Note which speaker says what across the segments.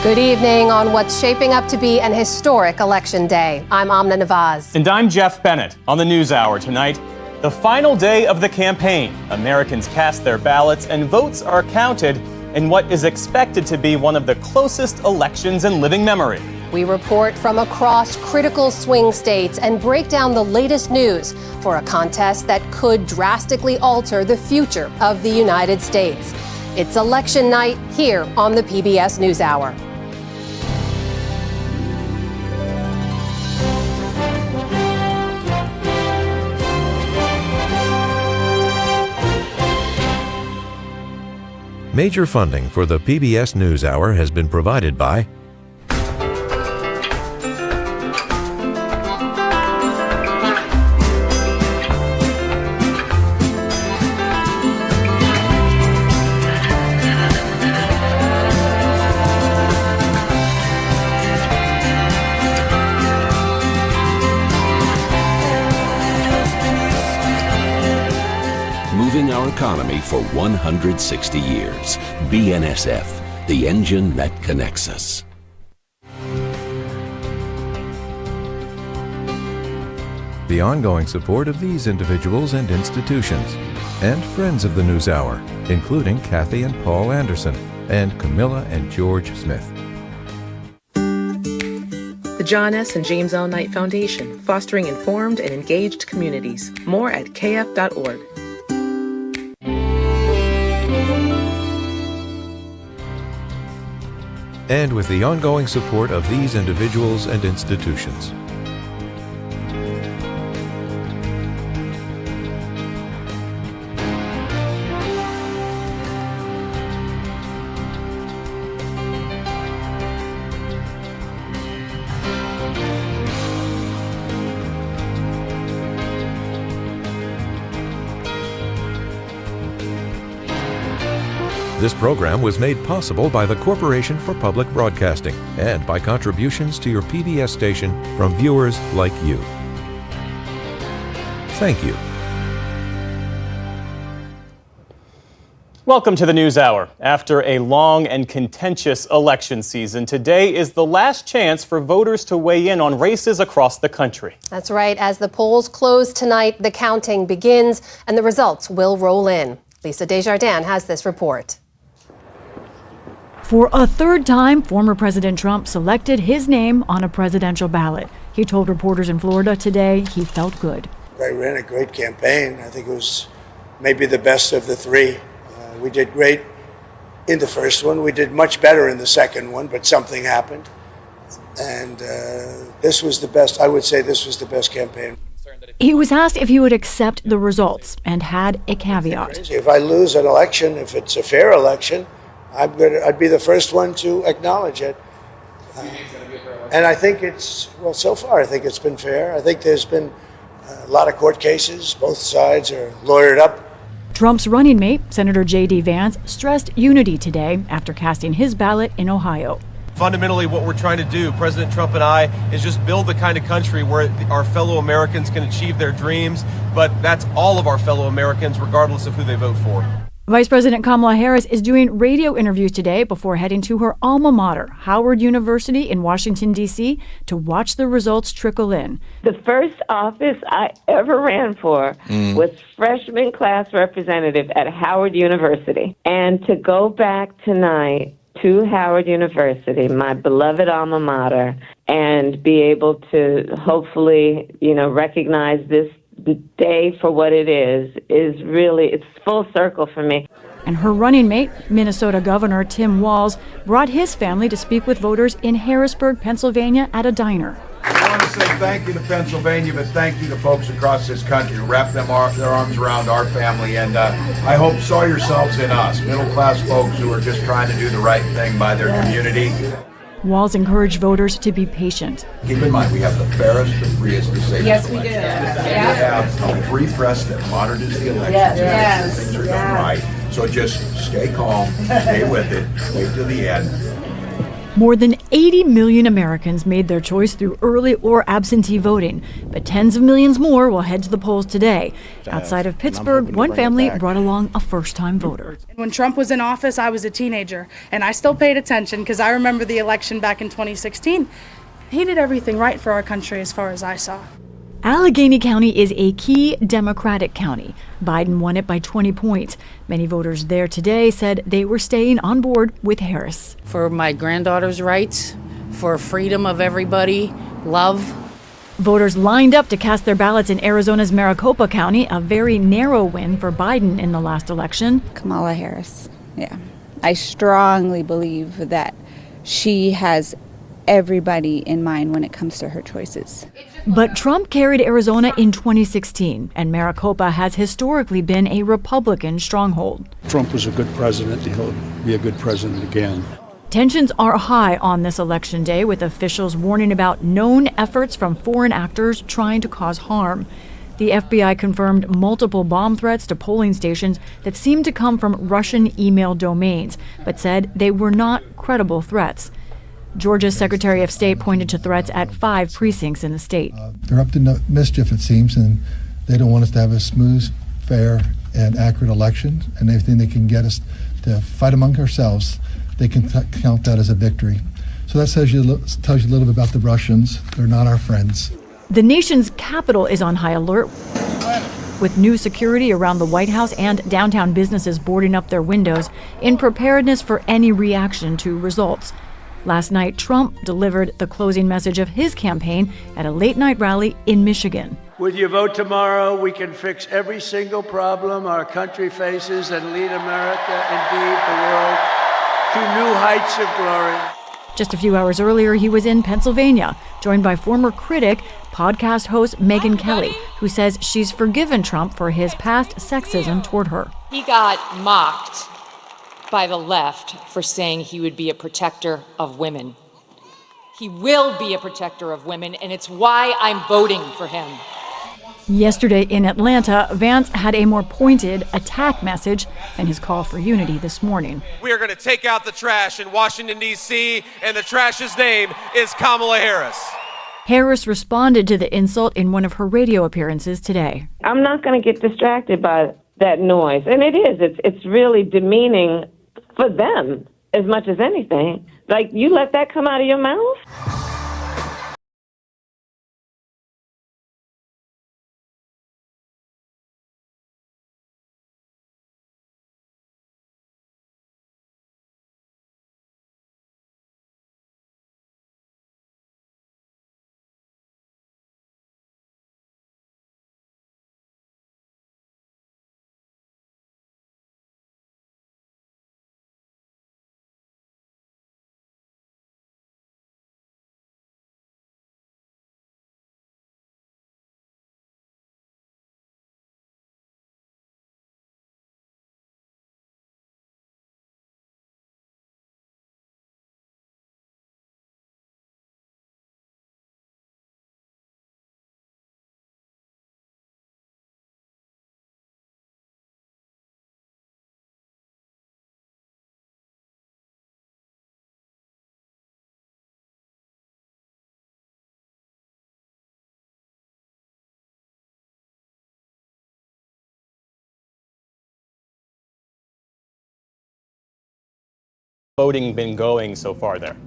Speaker 1: Good evening on what's shaping up to be an historic election day. I'm Amna Nawaz.
Speaker 2: And I'm Jeff Bennett. On the NewsHour tonight, the final day of the campaign. Americans cast their ballots and votes are counted in what is expected to be one of the closest elections in living memory.
Speaker 1: We report from across critical swing states and break down the latest news for a contest that could drastically alter the future of the United States. It's election night here on the PBS NewsHour.
Speaker 3: Major funding for the PBS NewsHour has been provided by
Speaker 4: moving our economy for 160 years. BNSF, the engine that connects us.
Speaker 3: the ongoing support of these individuals and institutions, and friends of the NewsHour, including Kathy and Paul Anderson, and Camilla and George Smith.
Speaker 5: The John S. and James L. Knight Foundation, fostering informed and engaged communities. More at kf.org.
Speaker 3: And with the ongoing support of these individuals and institutions. This program was made possible by the Corporation for Public Broadcasting and by contributions to your PBS station from viewers like you. Thank you.
Speaker 2: Welcome to the NewsHour. After a long and contentious election season, today is the last chance for voters to weigh in on races across the country.
Speaker 1: That's right. As the polls close tonight, the counting begins and the results will roll in. Lisa Desjardins has this report.
Speaker 6: For a third time, former President Trump selected his name on a presidential ballot. He told reporters in Florida today he felt good.
Speaker 7: I ran a great campaign. I think it was maybe the best of the three. We did great in the first one. We did much better in the second one, but something happened. And this was the best. I would say this was the best campaign.
Speaker 6: He was asked if he would accept the results and had a caveat.
Speaker 7: If I lose an election, if it's a fair election, I'd be the first one to acknowledge it. And I think so far I think it's been fair. I think there's been a lot of court cases. Both sides are lawyered up.
Speaker 6: Trump's running mate, Senator J.D. Vance, stressed unity today after casting his ballot in Ohio.
Speaker 8: Fundamentally, what we're trying to do, President Trump and I, is just build the kind of country where our fellow Americans can achieve their dreams, but that's all of our fellow Americans, regardless of who they vote for.
Speaker 6: Vice President Kamala Harris is doing radio interviews today before heading to her alma mater, Howard University in Washington, D.C., to watch the results trickle in.
Speaker 9: The first office I ever ran for was freshman class representative at Howard University. And to go back tonight to Howard University, my beloved alma mater, and be able to hopefully, recognize this day for what it is really, it's full circle for me.
Speaker 6: And her running mate, Minnesota Governor Tim Walz, brought his family to speak with voters in Harrisburg, Pennsylvania at a diner.
Speaker 10: I want to say thank you to Pennsylvania, but thank you to folks across this country who wrapped their arms around our family, and I hope saw yourselves in us, middle-class folks who are just trying to do the right thing by their community.
Speaker 6: Walz encouraged voters to be patient.
Speaker 10: Keep in mind, we have the fairest, the freest, the safest
Speaker 9: Yes, we do.
Speaker 10: election. We have a free press that monitors the elections.
Speaker 9: Yes.
Speaker 10: Things are done right. So just stay calm, stay with it, wait till the end.
Speaker 6: More than 80 million Americans made their choice through early or absentee voting, but tens of millions more will head to the polls today. Outside of Pittsburgh, one family brought along a first-time voter.
Speaker 11: When Trump was in office, I was a teenager, and I still paid attention because I remember the election back in 2016. He did everything right for our country as far as I saw.
Speaker 6: Allegheny County is a key Democratic county. Biden won it by 20 points. Many voters there today said they were staying on board with Harris.
Speaker 12: For my granddaughter's rights, for freedom of everybody, love.
Speaker 6: Voters lined up to cast their ballots in Arizona's Maricopa County, a very narrow win for Biden in the last election.
Speaker 13: Kamala Harris, yeah. I strongly believe that she has everybody in mind when it comes to her choices.
Speaker 6: But Trump carried Arizona in 2016, and Maricopa has historically been a Republican stronghold.
Speaker 14: Trump was a good president. He'll be a good president again.
Speaker 6: Tensions are high on this election day, with officials warning about known efforts from foreign actors trying to cause harm. The FBI confirmed multiple bomb threats to polling stations that seemed to come from Russian email domains, but said they were not credible threats. Georgia's Secretary of State pointed to threats at 5 precincts in the state.
Speaker 15: They're up to no mischief, it seems, and they don't want us to have a smooth, fair, and accurate election. And anything they can get us to fight among ourselves, they can count that as a victory. So that tells you a little bit about the Russians. They're not our friends.
Speaker 6: The nation's capital is on high alert, with new security around the White House and downtown businesses boarding up their windows in preparedness for any reaction to results. Last night, Trump delivered the closing message of his campaign at a late-night rally in Michigan.
Speaker 16: With your vote tomorrow, we can fix every single problem our country faces and lead America, indeed the world, to new heights of glory.
Speaker 6: Just a few hours earlier, he was in Pennsylvania, joined by former critic, podcast host Megyn Kelly, who says she's forgiven Trump for his past sexism toward her.
Speaker 17: He got mocked by the left for saying he would be a protector of women. He will be a protector of women, and it's why I'm voting for him.
Speaker 6: Yesterday in Atlanta, Vance had a more pointed attack message than his call for unity this morning.
Speaker 8: We are going to take out the trash in Washington, D.C., and the trash's name is Kamala Harris.
Speaker 6: Harris responded to the insult in one of her radio appearances today.
Speaker 9: I'm not going to get distracted by that noise. And it is. It's really demeaning for them as much as anything. Like, you let that come out of your mouth?
Speaker 2: Voting been going so far there?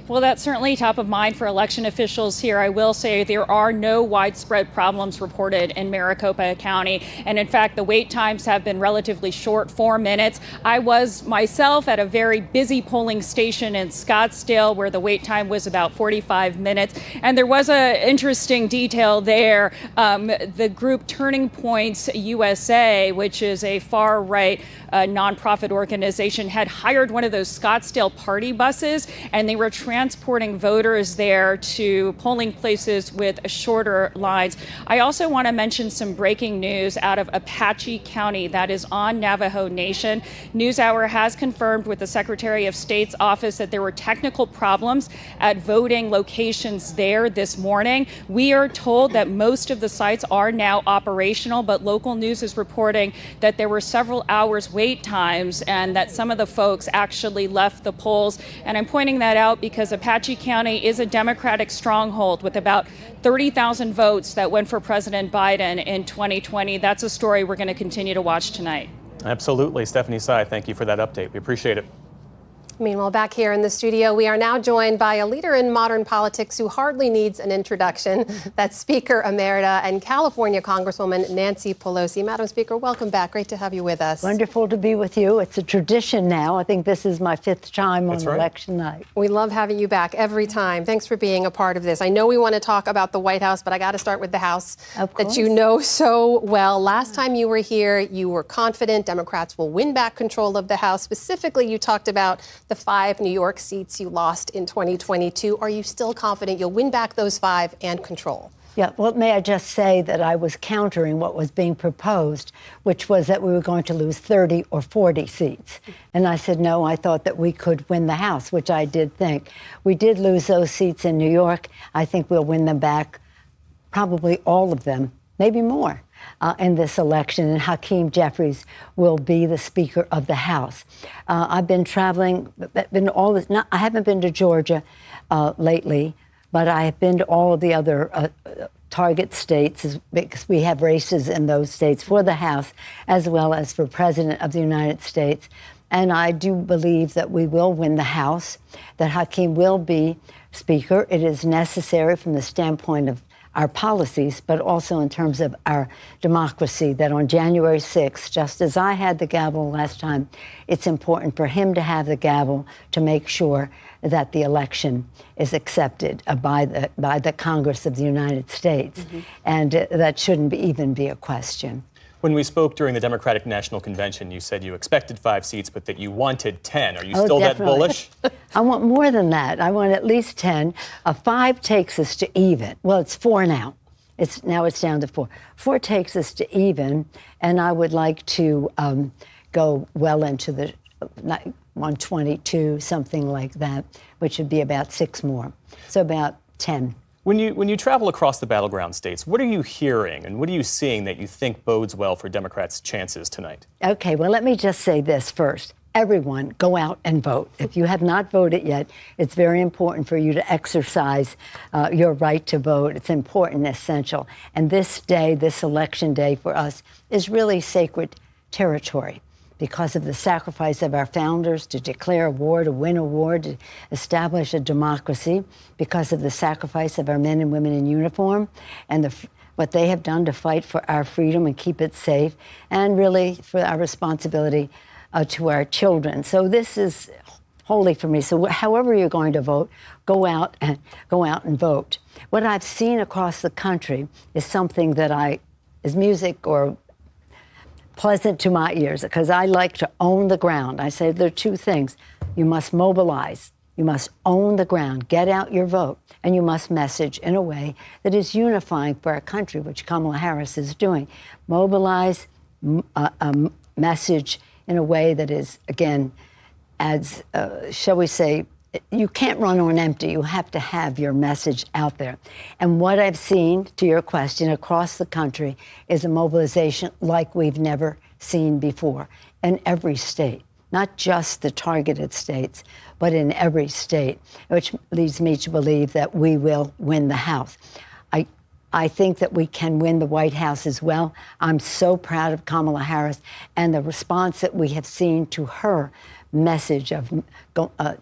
Speaker 18: Well, that's certainly top of mind for election officials here. I will say there are no widespread problems reported in Maricopa County. And in fact, the wait times have been relatively short, 4 minutes. I was myself at a very busy polling station in Scottsdale where the wait time was about 45 minutes. And there was an interesting detail there. The group Turning Points USA, which is a far right nonprofit organization, had hired one of those Scottsdale party buses, and they were transporting voters there to polling places with shorter lines. I also want to mention some breaking news out of Apache County that is on Navajo Nation. NewsHour has confirmed with the Secretary of State's office that there were technical problems at voting locations there this morning. We are told that most of the sites are now operational, but local news is reporting that there were several hours wait times and that some of the folks actually left the polls. And I'm pointing that out because Apache County is a Democratic stronghold with about 30,000 votes that went for President Biden in 2020. That's a story we're going to continue to watch tonight. Absolutely. Stephanie Tsai, thank you for that update. We appreciate it.
Speaker 1: Meanwhile, back here in the studio, we are now joined by a leader in modern politics who hardly needs an introduction. That's Speaker Emerita and California Congresswoman Nancy Pelosi. Madam Speaker, welcome back. Great to have you with us.
Speaker 19: Wonderful to be with you. It's a tradition now. I think this is my 5th time on election night.
Speaker 1: We love having you back every time. Thanks for being a part of this. I know we want to talk about the White House, but I got to start with the House that you know so well. Last time you were here, you were confident Democrats will win back control of the House. Specifically, you talked about the 5 New York seats you lost in 2022. Are you still confident you'll win back those 5 and control?
Speaker 19: Yeah, well, may I just say that I was countering what was being proposed, which was that we were going to lose 30 or 40 seats. And I said, no, I thought that we could win the House, which I did think. We did lose those seats in New York. I think we'll win them back, probably all of them, maybe more. In this election, and Hakeem Jeffries will be the Speaker of the House. I've been traveling, I haven't been to Georgia lately, but I have been to all of the other target states because we have races in those states for the House as well as for President of the United States. And I do believe that we will win the House, that Hakeem will be Speaker. It is necessary from the standpoint of our policies, but also in terms of our democracy, that on January 6th, just as I had the gavel last time, it's important for him to have the gavel to make sure that the election is accepted by the Congress of the United States. Mm-hmm. And that shouldn't even be a question.
Speaker 2: When we spoke during the Democratic National Convention, you said you expected 5 seats, but that you wanted 10. Are you still
Speaker 19: definitely.
Speaker 2: that bullish?
Speaker 19: I want more than that. I want at least 10. 5 takes us to even. Well, it's 4 now. Now it's down to 4. 4 takes us to even, and I would like to go well into the 122, something like that, which would be about 6 more. So about 10.
Speaker 2: When you travel across the battleground states, what are you hearing and what are you seeing that you think bodes well for Democrats' chances tonight?
Speaker 19: Okay, well, let me just say this first. Everyone, go out and vote. If you have not voted yet, it's very important for you to exercise your right to vote. It's important, essential. And this day, this election day for us, is really sacred territory, because of the sacrifice of our founders to declare a war, to win a war, to establish a democracy, because of the sacrifice of our men and women in uniform, and what they have done to fight for our freedom and keep it safe, and really for our responsibility to our children. So this is holy for me. So however you're going to vote, go out and vote. What I've seen across the country is something that is music or pleasant to my ears, because I like to own the ground. I say there are 2 things. You must mobilize. You must own the ground, get out your vote, and you must message in a way that is unifying for our country, which Kamala Harris is doing. Mobilize, message in a way that is, again, adds, shall we say, you can't run on empty. You have to have your message out there. And what I've seen, to your question, across the country is a mobilization like we've never seen before in every state, not just the targeted states, but in every state, which leads me to believe that we will win the House. I think that we can win the White House as well. I'm so proud of Kamala Harris and the response that we have seen to her message of a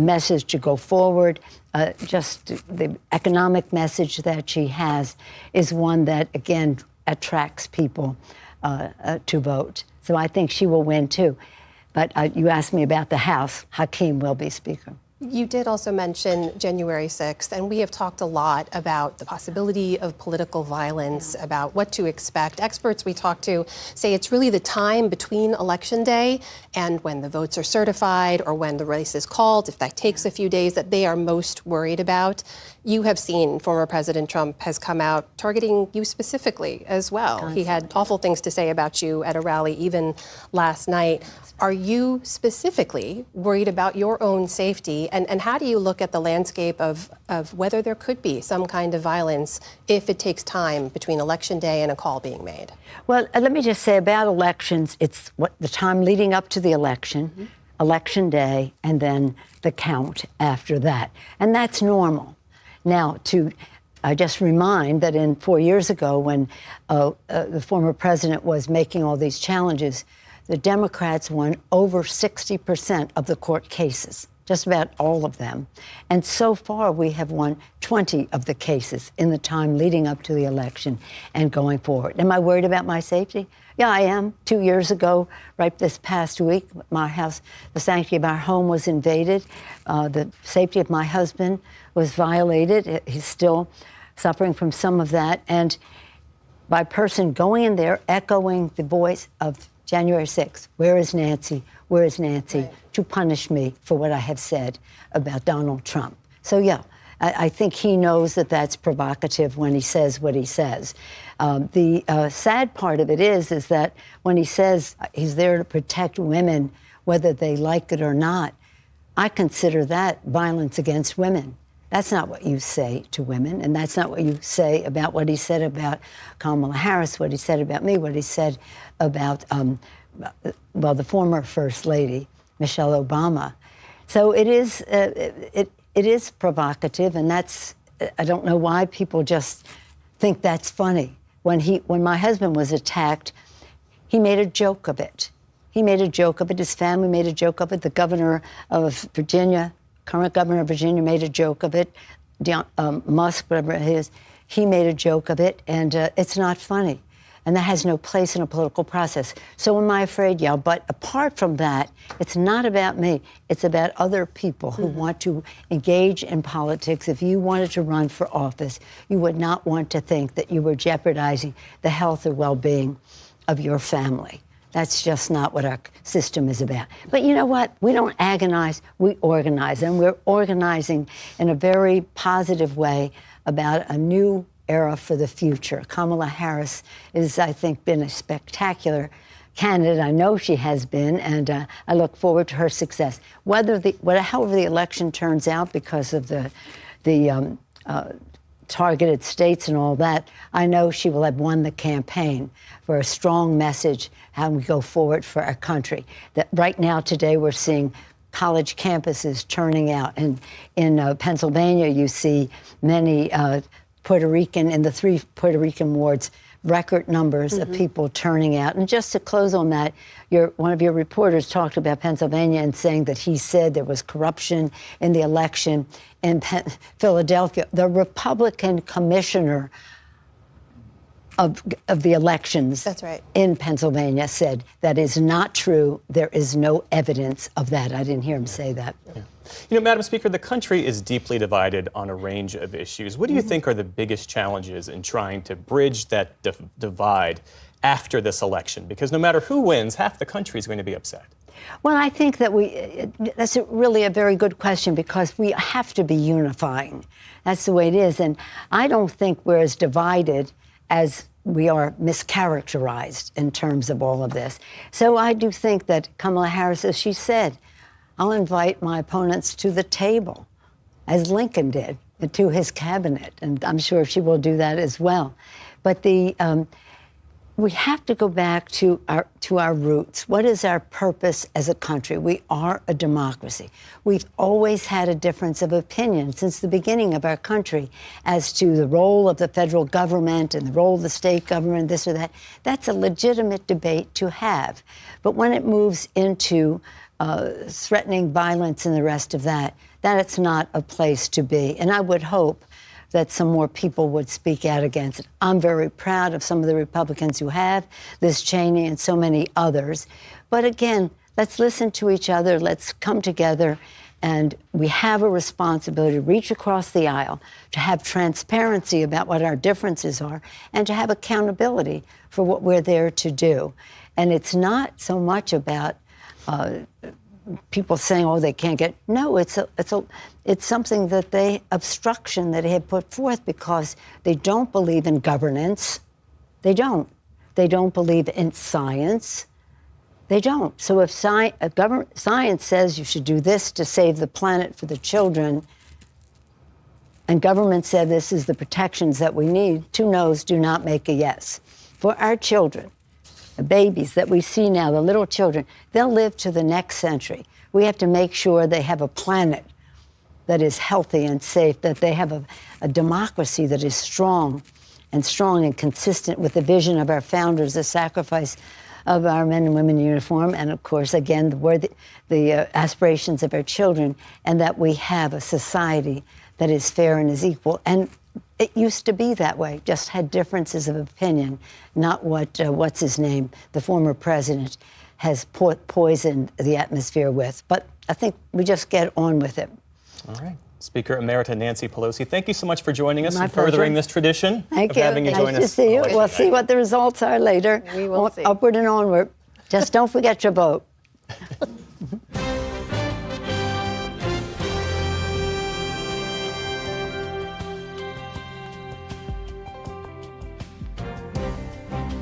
Speaker 19: message to go forward. Just the economic message that she has is one that, again, attracts people to vote. So I think she will win, too. But you asked me about the House. Hakeem will be Speaker.
Speaker 1: You did also mention January 6th, and we have talked a lot about the possibility of political violence, about what to expect. Experts we talked to say it's really the time between Election Day and when the votes are certified or when the race is called, if that takes a few days, that they are most worried about. You have seen former President Trump has come out targeting you specifically as well. He had awful things to say about you at a rally even last night. Are you specifically worried about your own safety And how do you look at the landscape of whether there could be some kind of violence if it takes time between Election Day and a call being made?
Speaker 19: Well, let me just say about elections, it's the time leading up to the election, Election Day, and then the count after that. And that's normal. Now, I just remind that 4 years ago when the former president was making all these challenges, the Democrats won over 60% of the court cases, just about all of them. And so far, we have won 20 of the cases in the time leading up to the election and going forward. Am I worried about my safety? Yeah, I am. 2 years ago, right this past week, my house, the sanctity of our home was invaded. The safety of my husband was violated. He's still suffering from some of that. And by person going in there, echoing the voice of January 6th, where is Nancy? Where is Nancy? Right. To punish me for what I have said about Donald Trump. So, yeah, I think he knows that that's provocative when he says what he says. The sad part of it is that when he says he's there to protect women, whether they like it or not, I consider that violence against women. That's not what you say to women, and that's not what you say about what he said about Kamala Harris, what he said about me, what he said about, the former First Lady, Michelle Obama. So it is provocative, and that's, I don't know why people just think that's funny. When my husband was attacked, he made a joke of it. He made a joke of it. His family made a joke of it. The governor of Virginia, current governor of Virginia, made a joke of it. Musk, whatever it is, he made a joke of it, and it's not funny. And that has no place in a political process. So am I afraid? Yeah, but apart from that, it's not about me. It's about other people who want to engage in politics. If you wanted to run for office, you would not want to think that you were jeopardizing the health or well-being of your family. That's just not what our system is about. But you know what? We don't agonize, we organize. And we're organizing in a very positive way about a new era for the future. Kamala Harris has, I think, been a spectacular candidate. I know she has been, and I look forward to her success. However the election turns out, because of the targeted states and all that, I know she will have won the campaign for a strong message how we go forward for our country. That right now, today, we're seeing college campuses turning out. And in Pennsylvania, you see many Puerto Rican, in the 3 Puerto Rican wards, record numbers of people turning out. And just to close on that, one of your reporters talked about Pennsylvania and saying that he said there was corruption in the election in Philadelphia. The Republican commissioner of the elections in Pennsylvania said that is not true. There is no evidence of that. I didn't hear him say that.
Speaker 2: Yeah. You know, Madam Speaker, the country is deeply divided on a range of issues. What do you think are the biggest challenges in trying to bridge that divide after this election? Because no matter who wins, half the country is going to be upset.
Speaker 19: Well, I think that that's really a very good question, because we have to be unifying. That's the way it is. And I don't think we're as divided as we are mischaracterized in terms of all of this. So I do think that Kamala Harris, as she said, I'll invite my opponents to the table, as Lincoln did, to his cabinet, and I'm sure she will do that as well. But we have to go back to our roots. What is our purpose as a country? We are a democracy. We've always had a difference of opinion since the beginning of our country as to the role of the federal government and the role of the state government, this or that. That's a legitimate debate to have. But when it moves into threatening violence and the rest of that, it's not a place to be. And I would hope that some more people would speak out against it. I'm very proud of some of the Republicans who have, Liz Cheney and so many others. But again, let's listen to each other. Let's come together. And we have a responsibility to reach across the aisle, to have transparency about what our differences are, and to have accountability for what we're there to do. And it's not so much about people saying, "Oh, they can't get." No, it's something that obstruction that they have put forth because they don't believe in governance. They don't believe in science. They don't. So if science says you should do this to save the planet for the children, and government said this is the protections that we need, two no's do not make a yes. For our children, the babies that we see now, the little children, they'll live to the next century. We have to make sure they have a planet that is healthy and safe, that they have a democracy that is strong and consistent with the vision of our founders, the sacrifice of our men and women in uniform, and of course, again, the aspirations of our children, and that we have a society that is fair and is equal. And it used to be that way, just had differences of opinion, not what's his name, the former president, has poisoned the atmosphere with. But I think we just get on with it.
Speaker 2: All right. Speaker Emerita Nancy Pelosi, thank you so much for joining us
Speaker 19: My
Speaker 2: and furthering
Speaker 19: pleasure.
Speaker 2: this tradition
Speaker 19: Thank
Speaker 2: of
Speaker 19: you.
Speaker 2: having you
Speaker 19: Nice
Speaker 2: join
Speaker 19: to
Speaker 2: us.
Speaker 19: see you. We'll see what the results are later.
Speaker 1: We will see.
Speaker 19: Upward and onward. Just don't forget your vote.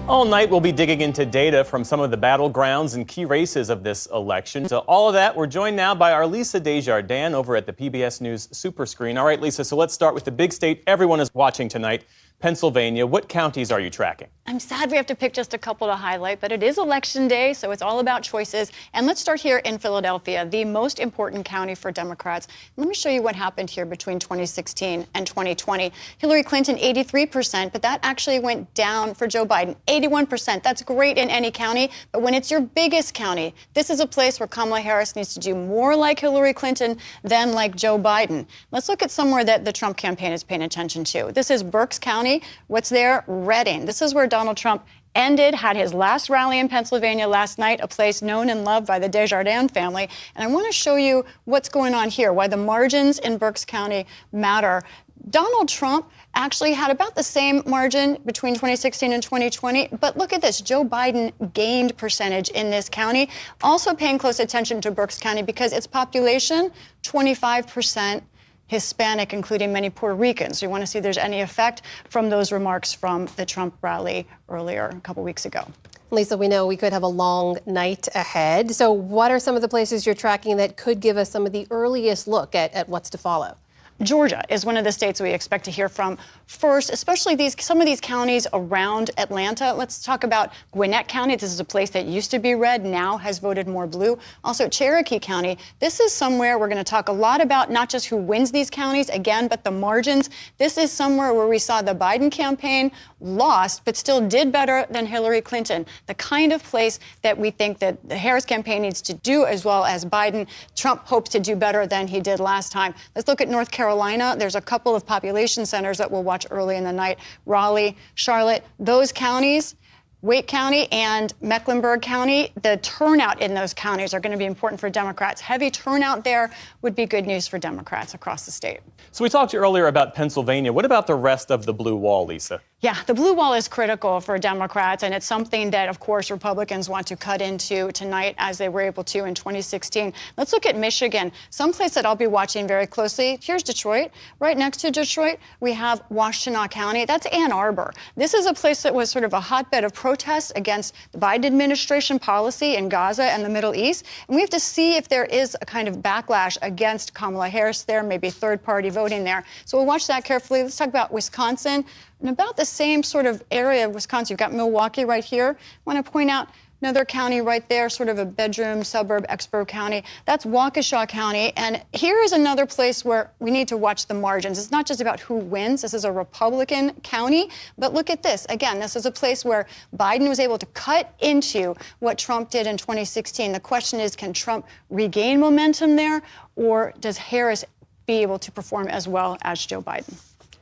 Speaker 2: All night, we'll be digging into data from some of the battlegrounds and key races of this election. So all of that, we're joined now by our Lisa Desjardins over at the PBS News Super Screen. All right, Lisa, so let's start with the big state everyone is watching tonight, Pennsylvania. What counties are you tracking?
Speaker 20: I'm sad we have to pick just a couple to highlight, but it is election day, so it's all about choices. And let's start here in Philadelphia, the most important county for Democrats. Let me show you what happened here between 2016 and 2020. Hillary Clinton, 83%, but that actually went down for Joe Biden, 81%. That's great in any county, but when it's your biggest county, this is a place where Kamala Harris needs to do more like Hillary Clinton than like Joe Biden. Let's look at somewhere that the Trump campaign is paying attention to. This is Berks County. What's there? Reading. This is where Donald Trump had his last rally in Pennsylvania last night, a place known and loved by the Desjardins family. And I want to show you what's going on here, why the margins in Berks County matter. Donald Trump actually had about the same margin between 2016 and 2020. But look at this. Joe Biden gained percentage in this county. Also paying close attention to Berks County because its population, 25% Hispanic, including many Puerto Ricans. We want to see if there's any effect from those remarks from the Trump rally earlier a couple weeks ago.
Speaker 1: Lisa, we know we could have a long night ahead. So what are some of the places you're tracking that could give us some of the earliest look at what's to follow?
Speaker 20: Georgia is one of the states we expect to hear from first, especially some of these counties around Atlanta. Let's talk about Gwinnett County. This is a place that used to be red, now has voted more blue. Also, Cherokee County. This is somewhere we're going to talk a lot about, not just who wins these counties, again, but the margins. This is somewhere where we saw the Biden campaign lost, but still did better than Hillary Clinton. The kind of place that we think that the Harris campaign needs to do as well as Biden. Trump hopes to do better than he did last time. Let's look at North Carolina. There's a couple of population centers that we'll watch early in the night. Raleigh, Charlotte, those counties, Wake County and Mecklenburg County, the turnout in those counties are going to be important for Democrats. Heavy turnout there would be good news for Democrats across the state.
Speaker 2: So we talked earlier about Pennsylvania. What about the rest of the blue wall, Lisa?
Speaker 20: Yeah, the blue wall is critical for Democrats, and it's something that, of course, Republicans want to cut into tonight as they were able to in 2016. Let's look at Michigan, someplace that I'll be watching very closely. Here's Detroit. Right next to Detroit, we have Washtenaw County. That's Ann Arbor. This is a place that was sort of a hotbed of protests against the Biden administration policy in Gaza and the Middle East. And we have to see if there is a kind of backlash against Kamala Harris there, maybe third-party voting there. So we'll watch that carefully. Let's talk about Wisconsin. And about the same sort of area of Wisconsin, you've got Milwaukee right here. I want to point out another county right there, sort of a bedroom suburb, Expo County. That's Waukesha County. And here is another place where we need to watch the margins. It's not just about who wins. This is a Republican county. But look at this. Again, this is a place where Biden was able to cut into what Trump did in 2016. The question is, can Trump regain momentum there, or does Harris be able to perform as well as Joe Biden?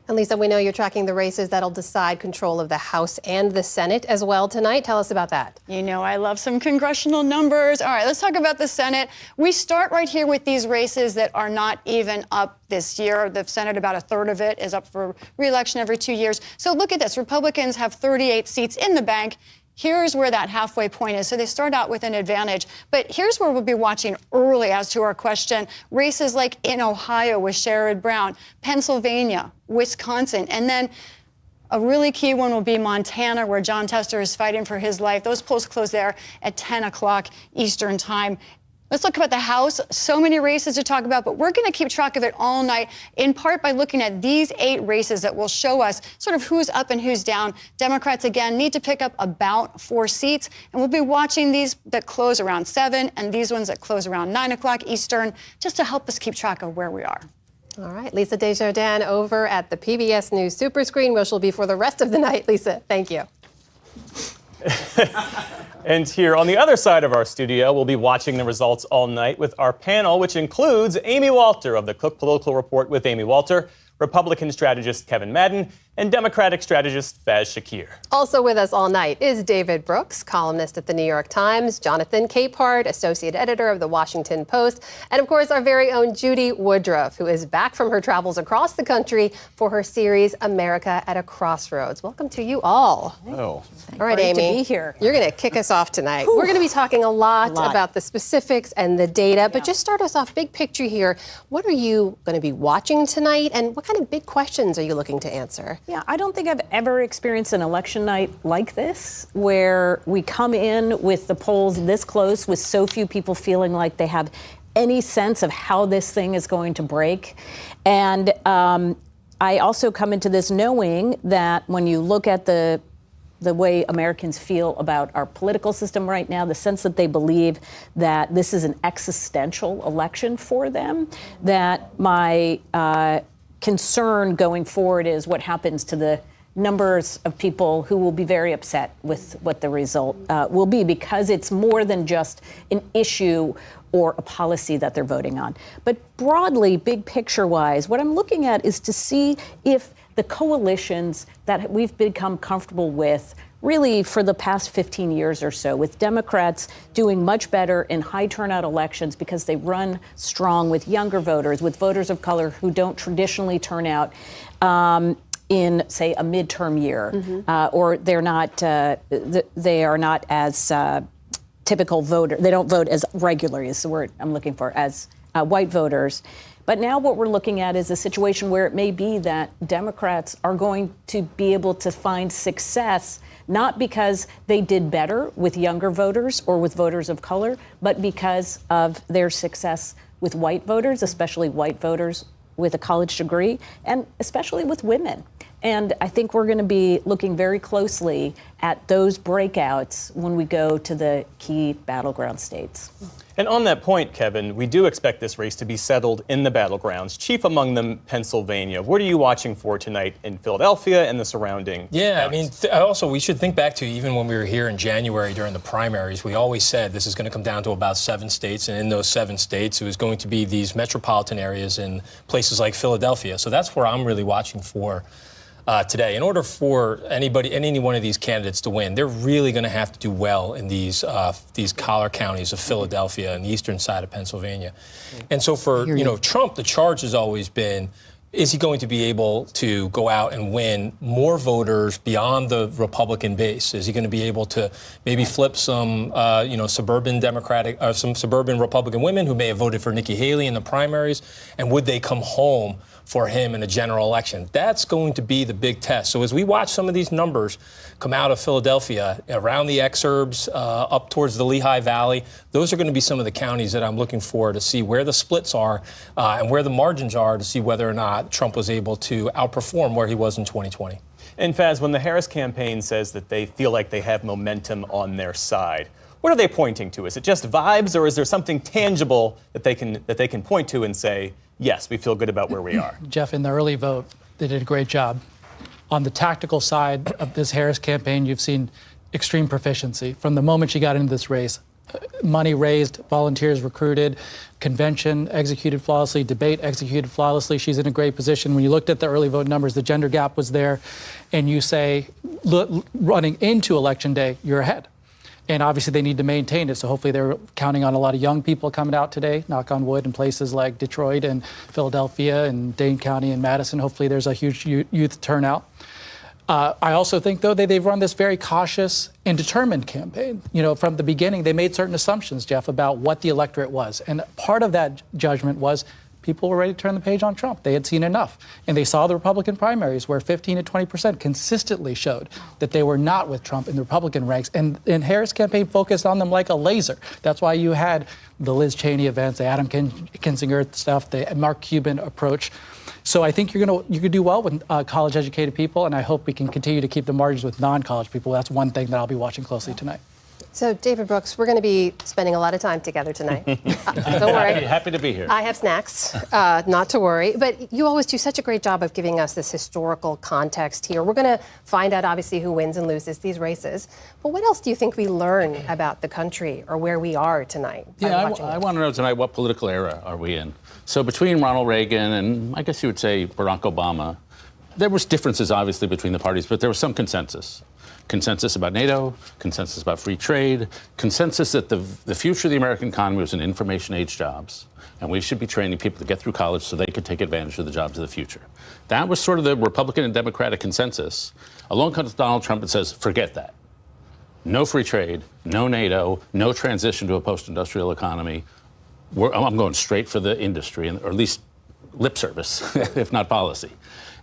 Speaker 1: And Lisa, we know you're tracking the races that'll decide control of the House and the Senate as well tonight. Tell us about that.
Speaker 20: You know, I love some congressional numbers. All right, let's talk about the Senate. We start right here with these races that are not even up this year. The Senate, about a third of it, is up for re-election every 2 years. So look at this. Republicans have 38 seats in the bank. Here's where that halfway point is. So they start out with an advantage. But here's where we'll be watching early as to our question. Races like in Ohio with Sherrod Brown, Pennsylvania, Wisconsin, and then A really key one will be Montana, where John Tester is fighting for his life. Those polls close there at 10 o'clock Eastern time. Let's look about the House. So many races to talk about, but we're going to keep track of it all night, in part by looking at these 8 races that will show us sort of who's up and who's down. Democrats, again, need to pick up about 4 seats, and we'll be watching these that close around 7 and these ones that close around 9 o'clock Eastern, just to help us keep track of where we are.
Speaker 1: All right, Lisa Desjardins over at the PBS News Super Screen, where she'll be for the rest of the night. Lisa, thank you.
Speaker 2: And here on the other side of our studio, we'll be watching the results all night with our panel, which includes Amy Walter of the Cook Political Report with Amy Walter, Republican strategist Kevin Madden, and Democratic strategist Faz Shakir.
Speaker 1: Also with us all night is David Brooks, columnist at the New York Times, Jonathan Capehart, associate editor of the Washington Post, and of course our very own Judy Woodruff, who is back from her travels across the country for her series America at a Crossroads. Welcome to you all.
Speaker 2: Oh.
Speaker 1: All right,
Speaker 21: Great
Speaker 1: Amy,
Speaker 21: to be here.
Speaker 1: You're going to kick us off tonight. We're going to be talking a lot about the specifics and the data, but just start us off big picture here. What are you going to be watching tonight, and what kind of big questions are you looking to answer?
Speaker 21: Yeah, I don't think I've ever experienced an election night like this, where we come in with the polls this close, with so few people feeling like they have any sense of how this thing is going to break. And I also come into this knowing that when you look at the way Americans feel about our political system right now, the sense that they believe that this is an existential election for them, that my concern going forward is what happens to the numbers of people who will be very upset with what the result will be, because it's more than just an issue or a policy that they're voting on. But broadly, big picture-wise, what I'm looking at is to see if the coalitions that we've become comfortable with really for the past 15 years or so, with Democrats doing much better in high turnout elections because they run strong with younger voters, with voters of color who don't traditionally turn out in, say, a midterm year, or they're not, they are not as typical voter. They don't vote as regularly, is the word I'm looking for, as white voters. But now what we're looking at is a situation where it may be that Democrats are going to be able to find success, not because they did better with younger voters or with voters of color, but because of their success with white voters, especially white voters with a college degree, and especially with women. And I think we're going to be looking very closely at those breakouts when we go to the key battleground states.
Speaker 2: And on that point, Kevin, we do expect this race to be settled in the battlegrounds, chief among them Pennsylvania. What are you watching for tonight in Philadelphia and the surrounding counties?
Speaker 22: I mean, also, we should think back to even when we were here in January during the primaries, we always said this is going to come down to about 7 states, and in those 7 states, it was going to be these metropolitan areas in places like Philadelphia. So that's where I'm really watching for today. In order for any one of these candidates to win, they're really going to have to do well in these collar counties of Philadelphia and the eastern side of Pennsylvania. And so for Trump, the charge has always been, is he going to be able to go out and win more voters beyond the Republican base? Is he going to be able to maybe flip some, suburban Republican women who may have voted for Nikki Haley in the primaries, and would they come home for him in a general election? That's going to be the big test. So as we watch some of these numbers come out of Philadelphia, around the exurbs, up towards the Lehigh Valley, those are going to be some of the counties that I'm looking for to see where the splits are and where the margins are, to see whether or not Trump was able to outperform where he was in 2020.
Speaker 2: And Faz, when the Harris campaign says that they feel like they have momentum on their side, what are they pointing to? Is it just vibes, or is there something tangible that they can point to and say, yes, we feel good about where we are?
Speaker 23: Jeff, in the early vote, they did a great job. On the tactical side of this Harris campaign, you've seen extreme proficiency. From the moment she got into this race, money raised, volunteers recruited, convention executed flawlessly, debate executed flawlessly. She's in a great position. When you looked at the early vote numbers, the gender gap was there, and you say, running into Election Day, you're ahead. And obviously they need to maintain it. So hopefully they're counting on a lot of young people coming out today, knock on wood, in places like Detroit and Philadelphia and Dane County and Madison. Hopefully there's a huge youth turnout. I also think, though, they've run this very cautious and determined campaign. From the beginning, they made certain assumptions, Jeff, about what the electorate was. And part of that judgment was people were ready to turn the page on Trump. They had seen enough. And they saw the Republican primaries where 15 to 20% consistently showed that they were not with Trump in the Republican ranks. And Harris' campaign focused on them like a laser. That's why you had the Liz Cheney events, the Adam Kinzinger stuff, the Mark Cuban approach. So I think you could do well with college-educated people, and I hope we can continue to keep the margins with non-college people. That's one thing that I'll be watching closely tonight.
Speaker 1: So, David Brooks, we're going to be spending a lot of time together tonight. Don't worry.
Speaker 3: Happy to be here.
Speaker 1: I have snacks, not to worry. But you always do such a great job of giving us this historical context here. We're going to find out, obviously, who wins and loses these races. But what else do you think we learn about the country or where we are tonight?
Speaker 3: Yeah, I want to know tonight, what political era are we in? So between Ronald Reagan and I guess you would say Barack Obama, there was differences, obviously, between the parties, but there was some consensus. Consensus about NATO, consensus about free trade, consensus that the future of the American economy was in information age jobs, and we should be training people to get through college so they could take advantage of the jobs of the future. That was sort of the Republican and Democratic consensus. Along comes Donald Trump and says, forget that. No free trade, no NATO, no transition to a post-industrial economy. I'm going straight for the industry, or at least lip service, if not policy.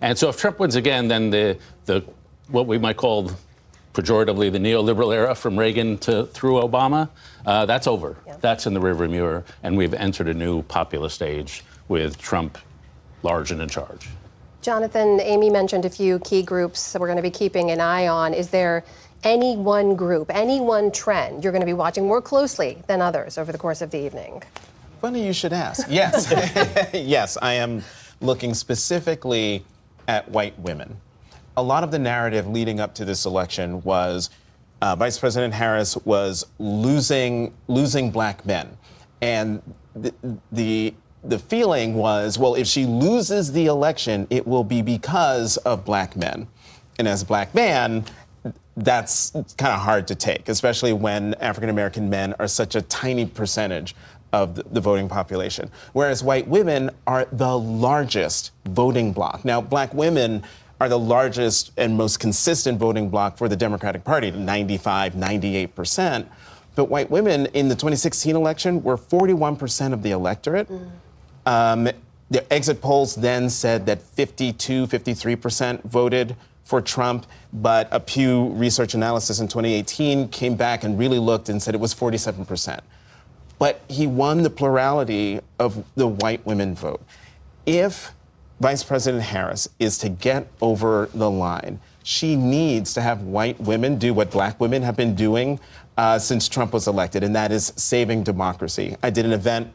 Speaker 3: And so if Trump wins again, then the what we might call pejoratively the neoliberal era from Reagan through Obama, that's over. Yeah. That's in the rearview mirror, and we've entered a new populist age with Trump large and in charge.
Speaker 1: Jonathan, Amy mentioned a few key groups that we're going to be keeping an eye on. Is there any one group, any one trend you're going to be watching more closely than others over the course of the evening?
Speaker 4: Funny you should ask. Yes. Yes, I am looking specifically at white women. A lot of the narrative leading up to this election was Vice President Harris was losing black men. And the feeling was, well, if she loses the election, it will be because of black men. And as a black man, that's kind of hard to take, especially when African-American men are such a tiny percentage of the voting population. Whereas white women are the largest voting bloc. Now, black women are the largest and most consistent voting bloc for the Democratic Party, 95, 98%. But white women in the 2016 election were 41% of the electorate. The exit polls then said that 52, 53% voted for Trump, but a Pew Research analysis in 2018 came back and really looked and said it was 47%. But he won the plurality of the white women vote. If Vice President Harris is to get over the line, she needs to have white women do what black women have been doing since Trump was elected, and that is saving democracy. I did an event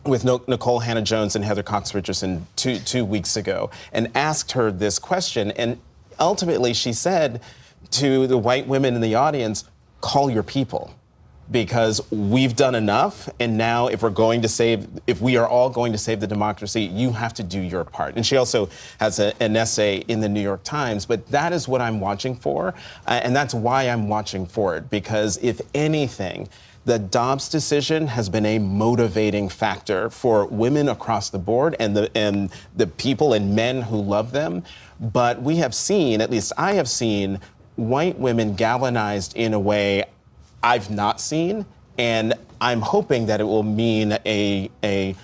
Speaker 4: with Nicole Hannah-Jones and Heather Cox Richardson two weeks ago and asked her this question. And ultimately, she said to the white women in the audience, call your people. Because we've done enough, and now if we are all going to save the democracy, you have to do your part. And she also has an essay in the New York Times, but that is what I'm watching for, and that's why I'm watching for it, because if anything, the Dobbs decision has been a motivating factor for women across the board and the people and men who love them. But we have seen, at least I have seen, white women galvanized in a way I've not seen, and I'm hoping that it will mean a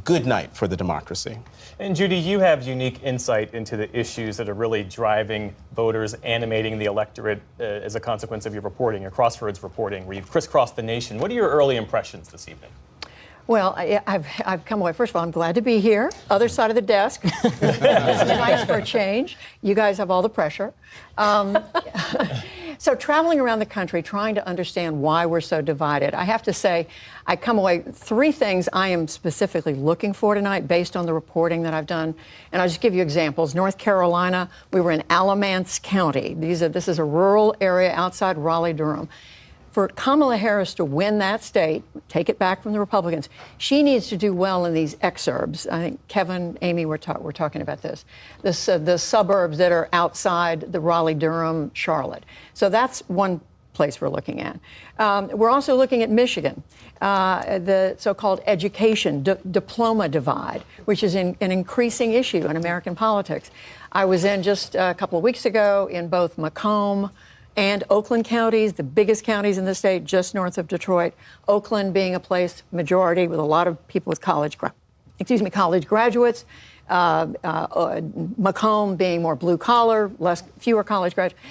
Speaker 4: good night for the democracy.
Speaker 2: And Judy, you have unique insight into the issues that are really driving voters, animating the electorate as a consequence of your reporting, your Crossroads reporting, where you've crisscrossed the nation. What are your early impressions this evening?
Speaker 5: Well, I've come away. First of all, I'm glad to be here. Other side of the desk. It's nice for a change. You guys have all the pressure. So traveling around the country, trying to understand why we're so divided, I have to say, I come away, three things I am specifically looking for tonight based on the reporting that I've done. And I'll just give you examples. North Carolina, we were in Alamance County. This is a rural area outside Raleigh-Durham. For Kamala Harris to win that state, take it back from the Republicans, she needs to do well in these exurbs. I think Kevin, Amy, we're talking about this. The suburbs that are outside the Raleigh-Durham, Charlotte. So that's one place we're looking at. We're also looking at Michigan, the so-called education diploma divide, which is an increasing issue in American politics. I was in just a couple of weeks ago in both Macomb and Oakland counties, the biggest counties in the state, just north of Detroit. Oakland being a place, majority, with a lot of people with college college graduates. Macomb being more blue collar, fewer college graduates.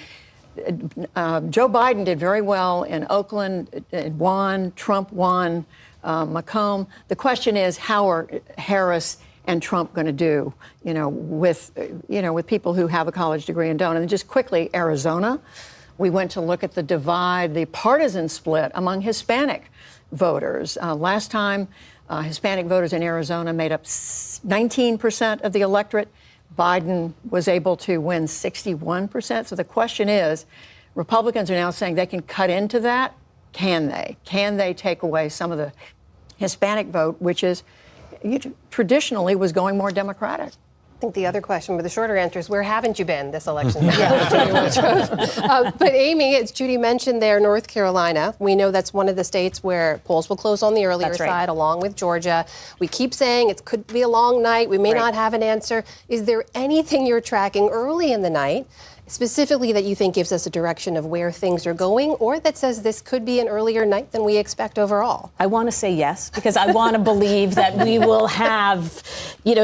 Speaker 5: Joe Biden did very well in Oakland, won. Trump won Macomb. The question is, how are Harris and Trump going to do? With people who have a college degree and don't. And just quickly, Arizona. We went to look at the divide, the partisan split among Hispanic voters. Last time, Hispanic voters in Arizona made up 19% of the electorate. Biden was able to win 61%. So the question is, Republicans are now saying they can cut into that. Can they? Can they take away some of the Hispanic vote, which is traditionally was going more Democratic?
Speaker 1: I think the other question with the shorter answer is, where haven't you been this election? But Amy, as Judy mentioned there, North Carolina, we know that's one of the states where polls will close on the earlier side, along with Georgia. We keep saying it could be a long night. We may not have an answer. Is there anything you're tracking early in the night, specifically that you think gives us a direction of where things are going, or that says this could be an earlier night than we expect overall?
Speaker 21: I want to say yes, because I want to believe that we will have,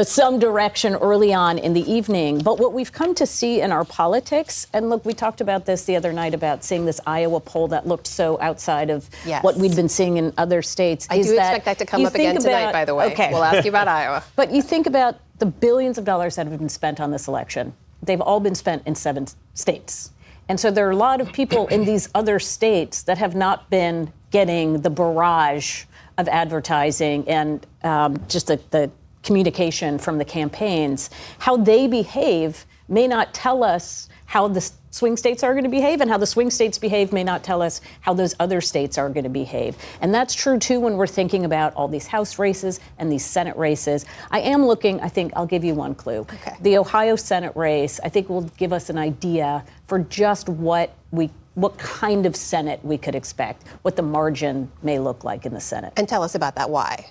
Speaker 21: some direction early on in the evening. But what we've come to see in our politics, and look, we talked about this the other night about seeing this Iowa poll that looked so outside of what we'd been seeing in other states.
Speaker 1: I do expect that to come up again tonight, by the way.
Speaker 21: Okay.
Speaker 1: We'll ask you about Iowa.
Speaker 21: But you think about the billions of dollars that have been spent on this election. They've all been spent in 7 states. And so there are a lot of people in these other states that have not been getting the barrage of advertising and just the communication from the campaigns. How they behave may not tell us how the swing states are going to behave, and how the swing states behave may not tell us how those other states are going to behave. And that's true, too, when we're thinking about all these House races and these Senate races. I am looking, I think I'll give you one clue. Okay. The Ohio Senate race, I think, will give us an idea for just what kind of Senate we could expect, what the margin may look like in the Senate.
Speaker 1: And tell us about that. Why?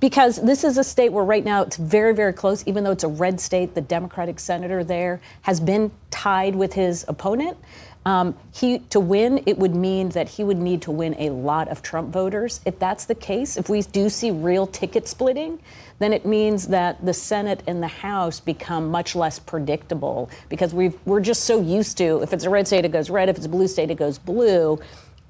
Speaker 21: Because this is a state where right now it's very, very close. Even though it's a red state, the Democratic senator there has been tied with his opponent. To win, it would mean that he would need to win a lot of Trump voters. If that's the case, if we do see real ticket splitting, then it means that the Senate and the House become much less predictable, because we're just so used to, if it's a red state, it goes red. If it's a blue state, it goes blue.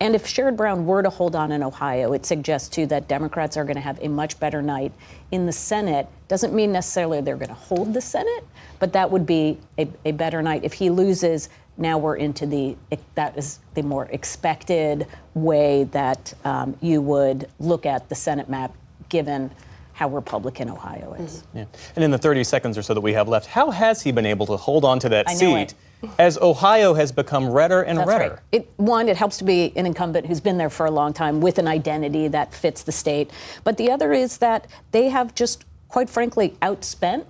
Speaker 21: And if Sherrod Brown were to hold on in Ohio, it suggests, too, that Democrats are going to have a much better night in the Senate. Doesn't mean necessarily they're going to hold the Senate, but that would be a better night. If he loses, now we're into that is the more expected way that you would look at the Senate map, given how Republican Ohio is.
Speaker 2: Yeah. And in the 30 seconds or so that we have left, how has he been able to hold on to that seat as Ohio has become redder and redder?
Speaker 21: Right. It helps to be an incumbent who's been there for a long time with an identity that fits the state. But the other is that they have just, quite frankly, outspent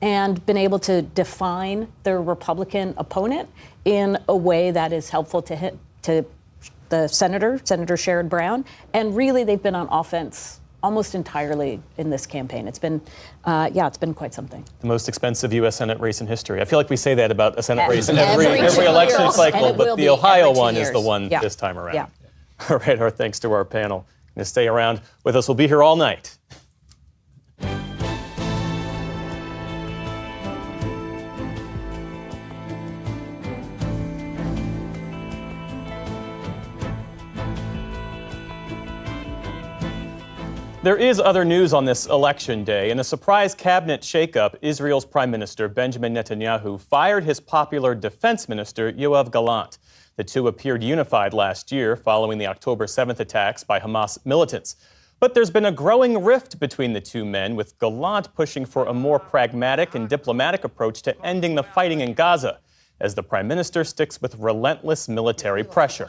Speaker 21: and been able to define their Republican opponent in a way that is helpful to the Senator Sherrod Brown. And really, they've been on offense almost entirely in this campaign. It's been, it's been quite something.
Speaker 2: The most expensive U.S. Senate race in history. I feel like we say that about a Senate race in every election cycle, but the Ohio one is the one this time around. Yeah. All right, our thanks to our panel. Going to stay around with us. We'll be here all night. There is other news on this election day. In a surprise cabinet shakeup, Israel's Prime Minister Benjamin Netanyahu fired his popular defense minister, Yoav Gallant. The two appeared unified last year following the October 7th attacks by Hamas militants. But there's been a growing rift between the two men, with Gallant pushing for a more pragmatic and diplomatic approach to ending the fighting in Gaza, as the Prime Minister sticks with relentless military pressure.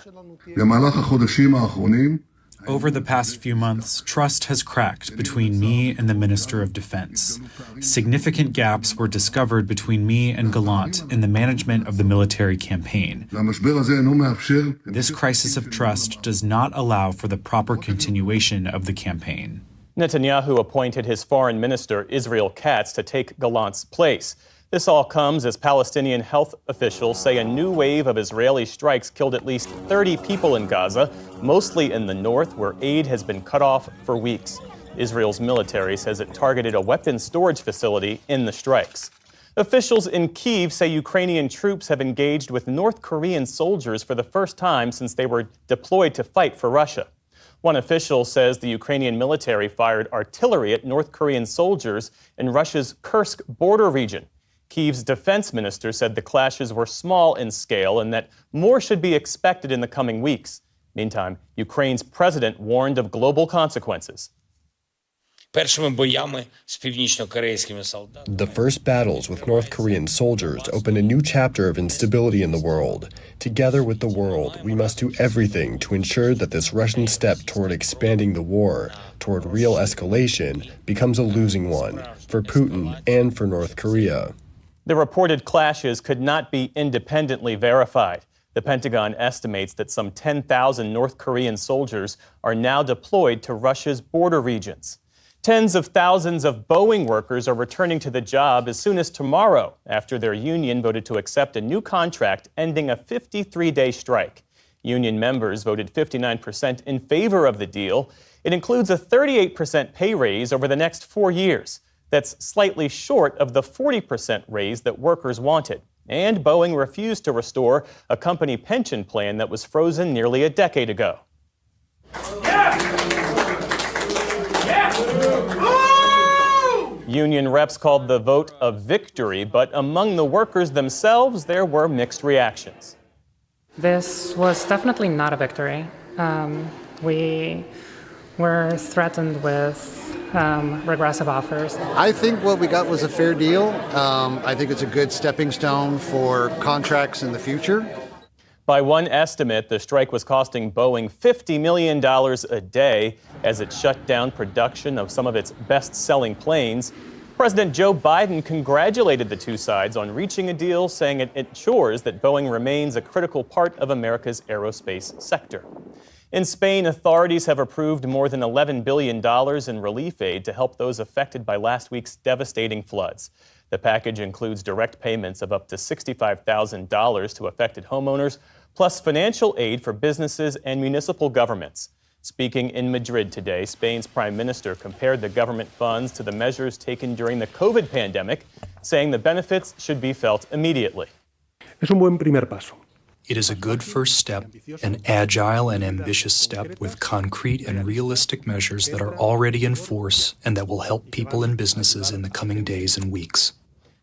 Speaker 7: Over the past few months, trust has cracked between me and the Minister of Defense. Significant gaps were discovered between me and Gallant in the management of the military campaign. This crisis of trust does not allow for the proper continuation of the campaign.
Speaker 2: Netanyahu appointed his foreign minister, Israel Katz, to take Gallant's place. This all comes as Palestinian health officials say a new wave of Israeli strikes killed at least 30 people in Gaza, mostly in the north, where aid has been cut off for weeks. Israel's military says it targeted a weapons storage facility in the strikes. Officials in Kyiv say Ukrainian troops have engaged with North Korean soldiers for the first time since they were deployed to fight for Russia. One official says the Ukrainian military fired artillery at North Korean soldiers in Russia's Kursk border region. Kyiv's defense minister said the clashes were small in scale and that more should be expected in the coming weeks. Meantime, Ukraine's president warned of global consequences.
Speaker 10: The first battles with North Korean soldiers open a new chapter of instability in the world. Together with the world, we must do everything to ensure that this Russian step toward expanding the war, toward real escalation, becomes a losing one for Putin and for North Korea.
Speaker 2: The reported clashes could not be independently verified. The Pentagon estimates that some 10,000 North Korean soldiers are now deployed to Russia's border regions. Tens of thousands of Boeing workers are returning to the job as soon as tomorrow after their union voted to accept a new contract ending a 53-day strike. Union members voted 59% in favor of the deal. It includes a 38% pay raise over the next 4 years. That's slightly short of the 40% raise that workers wanted. And Boeing refused to restore a company pension plan that was frozen nearly a decade ago. Union reps called the vote a victory, but among the workers themselves, there were mixed reactions.
Speaker 11: This was definitely not a victory. We were threatened with regressive offers.
Speaker 12: I think what we got was a fair deal. I think it's a good stepping stone for contracts in the future.
Speaker 2: By one estimate, the strike was costing Boeing $50 million a day as it shut down production of some of its best-selling planes. President Joe Biden congratulated the two sides on reaching a deal, saying it ensures that Boeing remains a critical part of America's aerospace sector. In Spain, authorities have approved more than $11 billion in relief aid to help those affected by last week's devastating floods. The package includes direct payments of up to $65,000 to affected homeowners, plus financial aid for businesses and municipal governments. Speaking in Madrid today, Spain's prime minister compared the government funds to the measures taken during the COVID pandemic, saying the benefits should be felt immediately.
Speaker 14: Es un buen primer paso.
Speaker 24: It is a good first step, an agile and ambitious step with concrete and realistic measures that are already in force and that will help people and businesses in the coming days and weeks.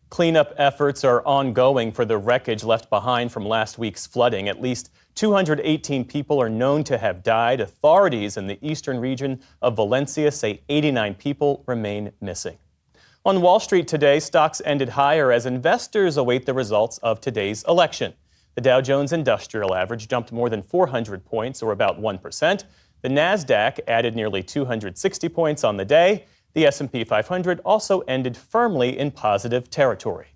Speaker 2: Cleanup efforts are ongoing for the wreckage left behind from last week's flooding. At least 218 people are known to have died. Authorities in the eastern region of Valencia say 89 people remain missing. On Wall Street today, stocks ended higher as investors await the results of today's election. The Dow Jones Industrial Average jumped more than 400 points, or about 1%. The Nasdaq added nearly 260 points on the day. The S&P 500 also ended firmly in positive territory.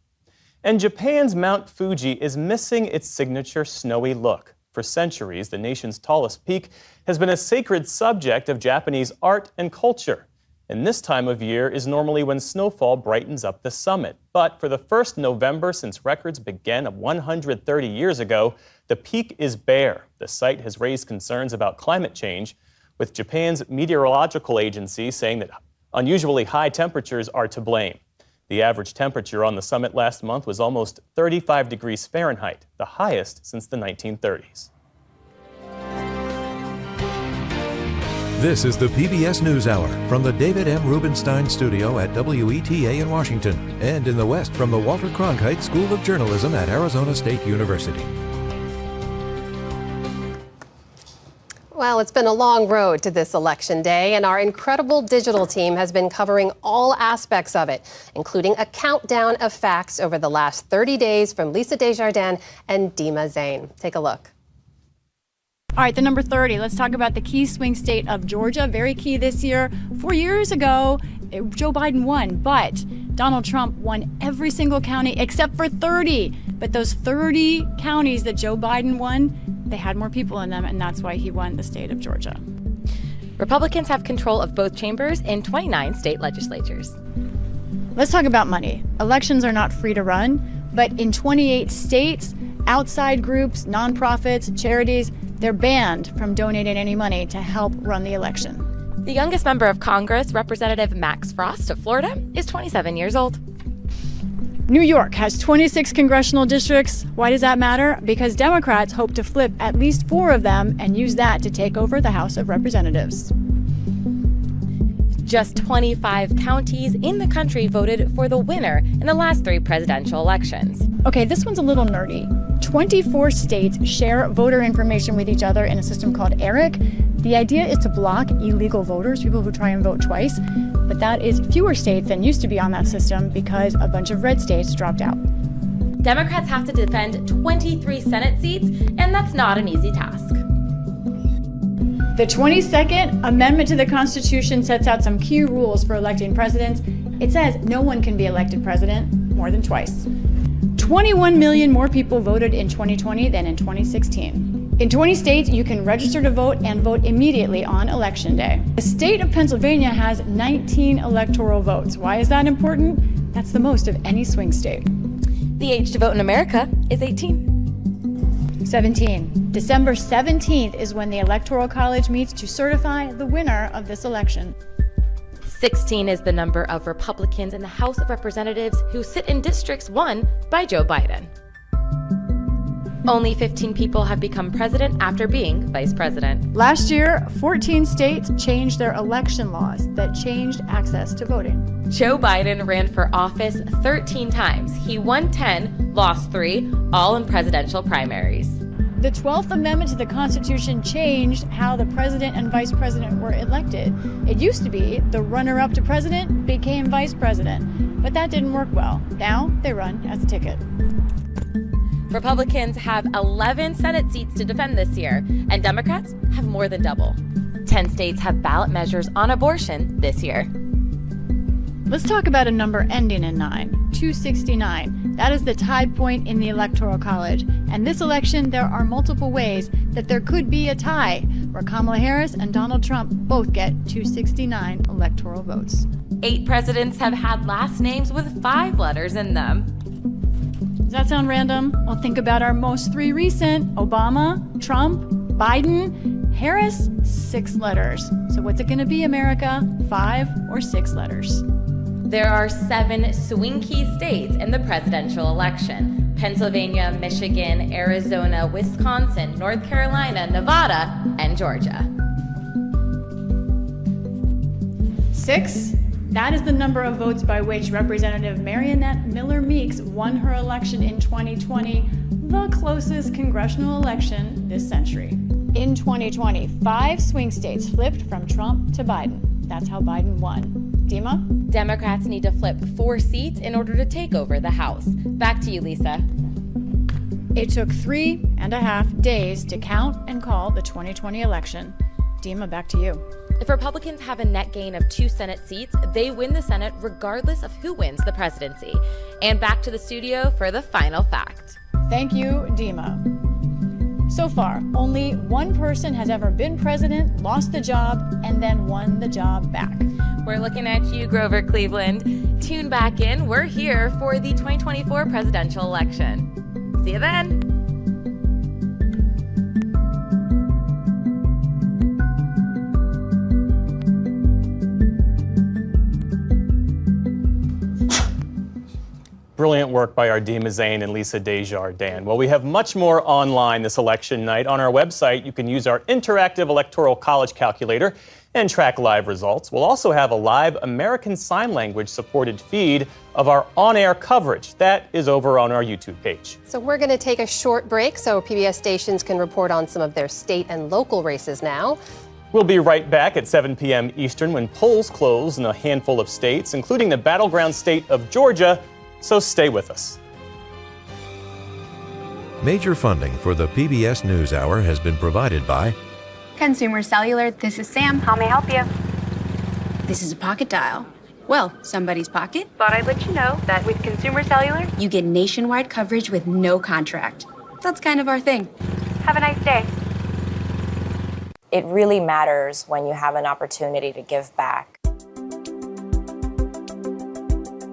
Speaker 2: And Japan's Mount Fuji is missing its signature snowy look. For centuries, the nation's tallest peak has been a sacred subject of Japanese art and culture. And this time of year is normally when snowfall brightens up the summit. But for the first November since records began 130 years ago, the peak is bare. The site has raised concerns about climate change, with Japan's meteorological agency saying that unusually high temperatures are to blame. The average temperature on the summit last month was almost 35 degrees Fahrenheit, the highest since the 1930s.
Speaker 25: This is the PBS NewsHour from the David M. Rubenstein Studio at WETA in Washington, and in the West from the Walter Cronkite School of Journalism at Arizona State University.
Speaker 1: Well, it's been a long road to this election day, and our incredible digital team has been covering all aspects of it, including a countdown of facts over the last 30 days from Lisa Desjardins and Dima Zain. Take a look.
Speaker 6: All right, the number 30. Let's talk about the key swing state of Georgia. Very key this year. 4 years ago, Joe Biden won, but Donald Trump won every single county except for 30. But those 30 counties that Joe Biden won, they had more people in them, and that's why he won the state of Georgia.
Speaker 26: Republicans have control of both chambers in 29 state legislatures.
Speaker 6: Let's talk about money. Elections are not free to run, but in 28 states, outside groups, nonprofits, charities, they're banned from donating any money to help run the election.
Speaker 26: The youngest member of Congress, Representative Max Frost of Florida, is 27 years old.
Speaker 8: New York has 26 congressional districts. Why does that matter? Because Democrats hope to flip at least 4 of them and use that to take over the House of Representatives.
Speaker 26: Just 25 counties in the country voted for the winner in the last 3 presidential elections.
Speaker 8: Okay, this one's a little nerdy. 24 states share voter information with each other in a system called ERIC. The idea is to block illegal voters, people who try and vote twice. But that is fewer states than used to be on that system because a bunch of red states dropped out.
Speaker 26: Democrats have to defend 23 Senate seats, and that's not an easy task.
Speaker 8: The 22nd Amendment to the Constitution sets out some key rules for electing presidents. It says no one can be elected president more than twice. 21 million more people voted in 2020 than in 2016. In 20 states, you can register to vote and vote immediately on Election Day. The state of Pennsylvania has 19 electoral votes. Why is that important? That's the most of any swing state.
Speaker 26: The age to vote in America is 18.
Speaker 8: 17. December 17th is when the Electoral College meets to certify the winner of this election.
Speaker 26: 16 is the number of Republicans in the House of Representatives who sit in districts won by Joe Biden. Only 15 people have become president after being vice president.
Speaker 8: Last year, 14 states changed their election laws that changed access to voting.
Speaker 26: Joe Biden ran for office 13 times. He won 10, lost 3, all in presidential primaries.
Speaker 8: The 12th Amendment to the Constitution changed how the president and vice president were elected. It used to be the runner-up to president became vice president, but that didn't work well. Now they run as a ticket.
Speaker 26: Republicans have 11 Senate seats to defend this year, and Democrats have more than double. 10 states have ballot measures on abortion this year.
Speaker 8: Let's talk about a number ending in 9, 269. That is the tide point in the Electoral College. And this election, there are multiple ways that there could be a tie, where Kamala Harris and Donald Trump both get 269 electoral votes.
Speaker 26: 8 presidents have had last names with 5 letters in them.
Speaker 8: Does that sound random? Well, think about our most 3 recent: Obama, Trump, Biden. Harris, 6 letters. So what's it going to be, America? 5 or 6 letters?
Speaker 26: There are 7 swing key states in the presidential election: Pennsylvania, Michigan, Arizona, Wisconsin, North Carolina, Nevada, and Georgia.
Speaker 8: 6? That is the number of votes by which Representative Marionette Miller Meeks won her election in 2020, the closest congressional election this century. In 2020, 5 swing states flipped from Trump to Biden. That's how Biden won. Dima?
Speaker 26: Democrats need to flip 4 seats in order to take over the House. Back to you, Lisa.
Speaker 8: It took 3.5 days to count and call the 2020 election. Dima, back to you.
Speaker 26: If Republicans have a net gain of 2 Senate seats, they win the Senate regardless of who wins the presidency. And back to the studio for the final fact.
Speaker 8: Thank you, Dima. So far, only one person has ever been president, lost the job, and then won the job back.
Speaker 26: We're looking at you, Grover Cleveland. Tune back in. We're here for the 2024 presidential election. See you then.
Speaker 2: Brilliant work by our Dima Zain and Lisa Desjardins. Well, we have much more online this election night. On our website, you can use our interactive Electoral College calculator and track live results. We'll also have a live American Sign Language supported feed of our on-air coverage. That is over on our YouTube page.
Speaker 1: So we're going to take a short break so PBS stations can report on some of their state and local races now.
Speaker 2: We'll be right back at 7 p.m. Eastern when polls close in a handful of states, including the battleground state of Georgia. So stay with us.
Speaker 25: Major funding for the PBS NewsHour has been provided by
Speaker 9: Consumer Cellular. This is Sam. How may I help you? This is a pocket dial. Well, somebody's pocket. Thought I'd let you know that with Consumer Cellular, you get nationwide coverage with no contract. That's kind of our thing. Have a nice day.
Speaker 13: It really matters when you have an opportunity to give back.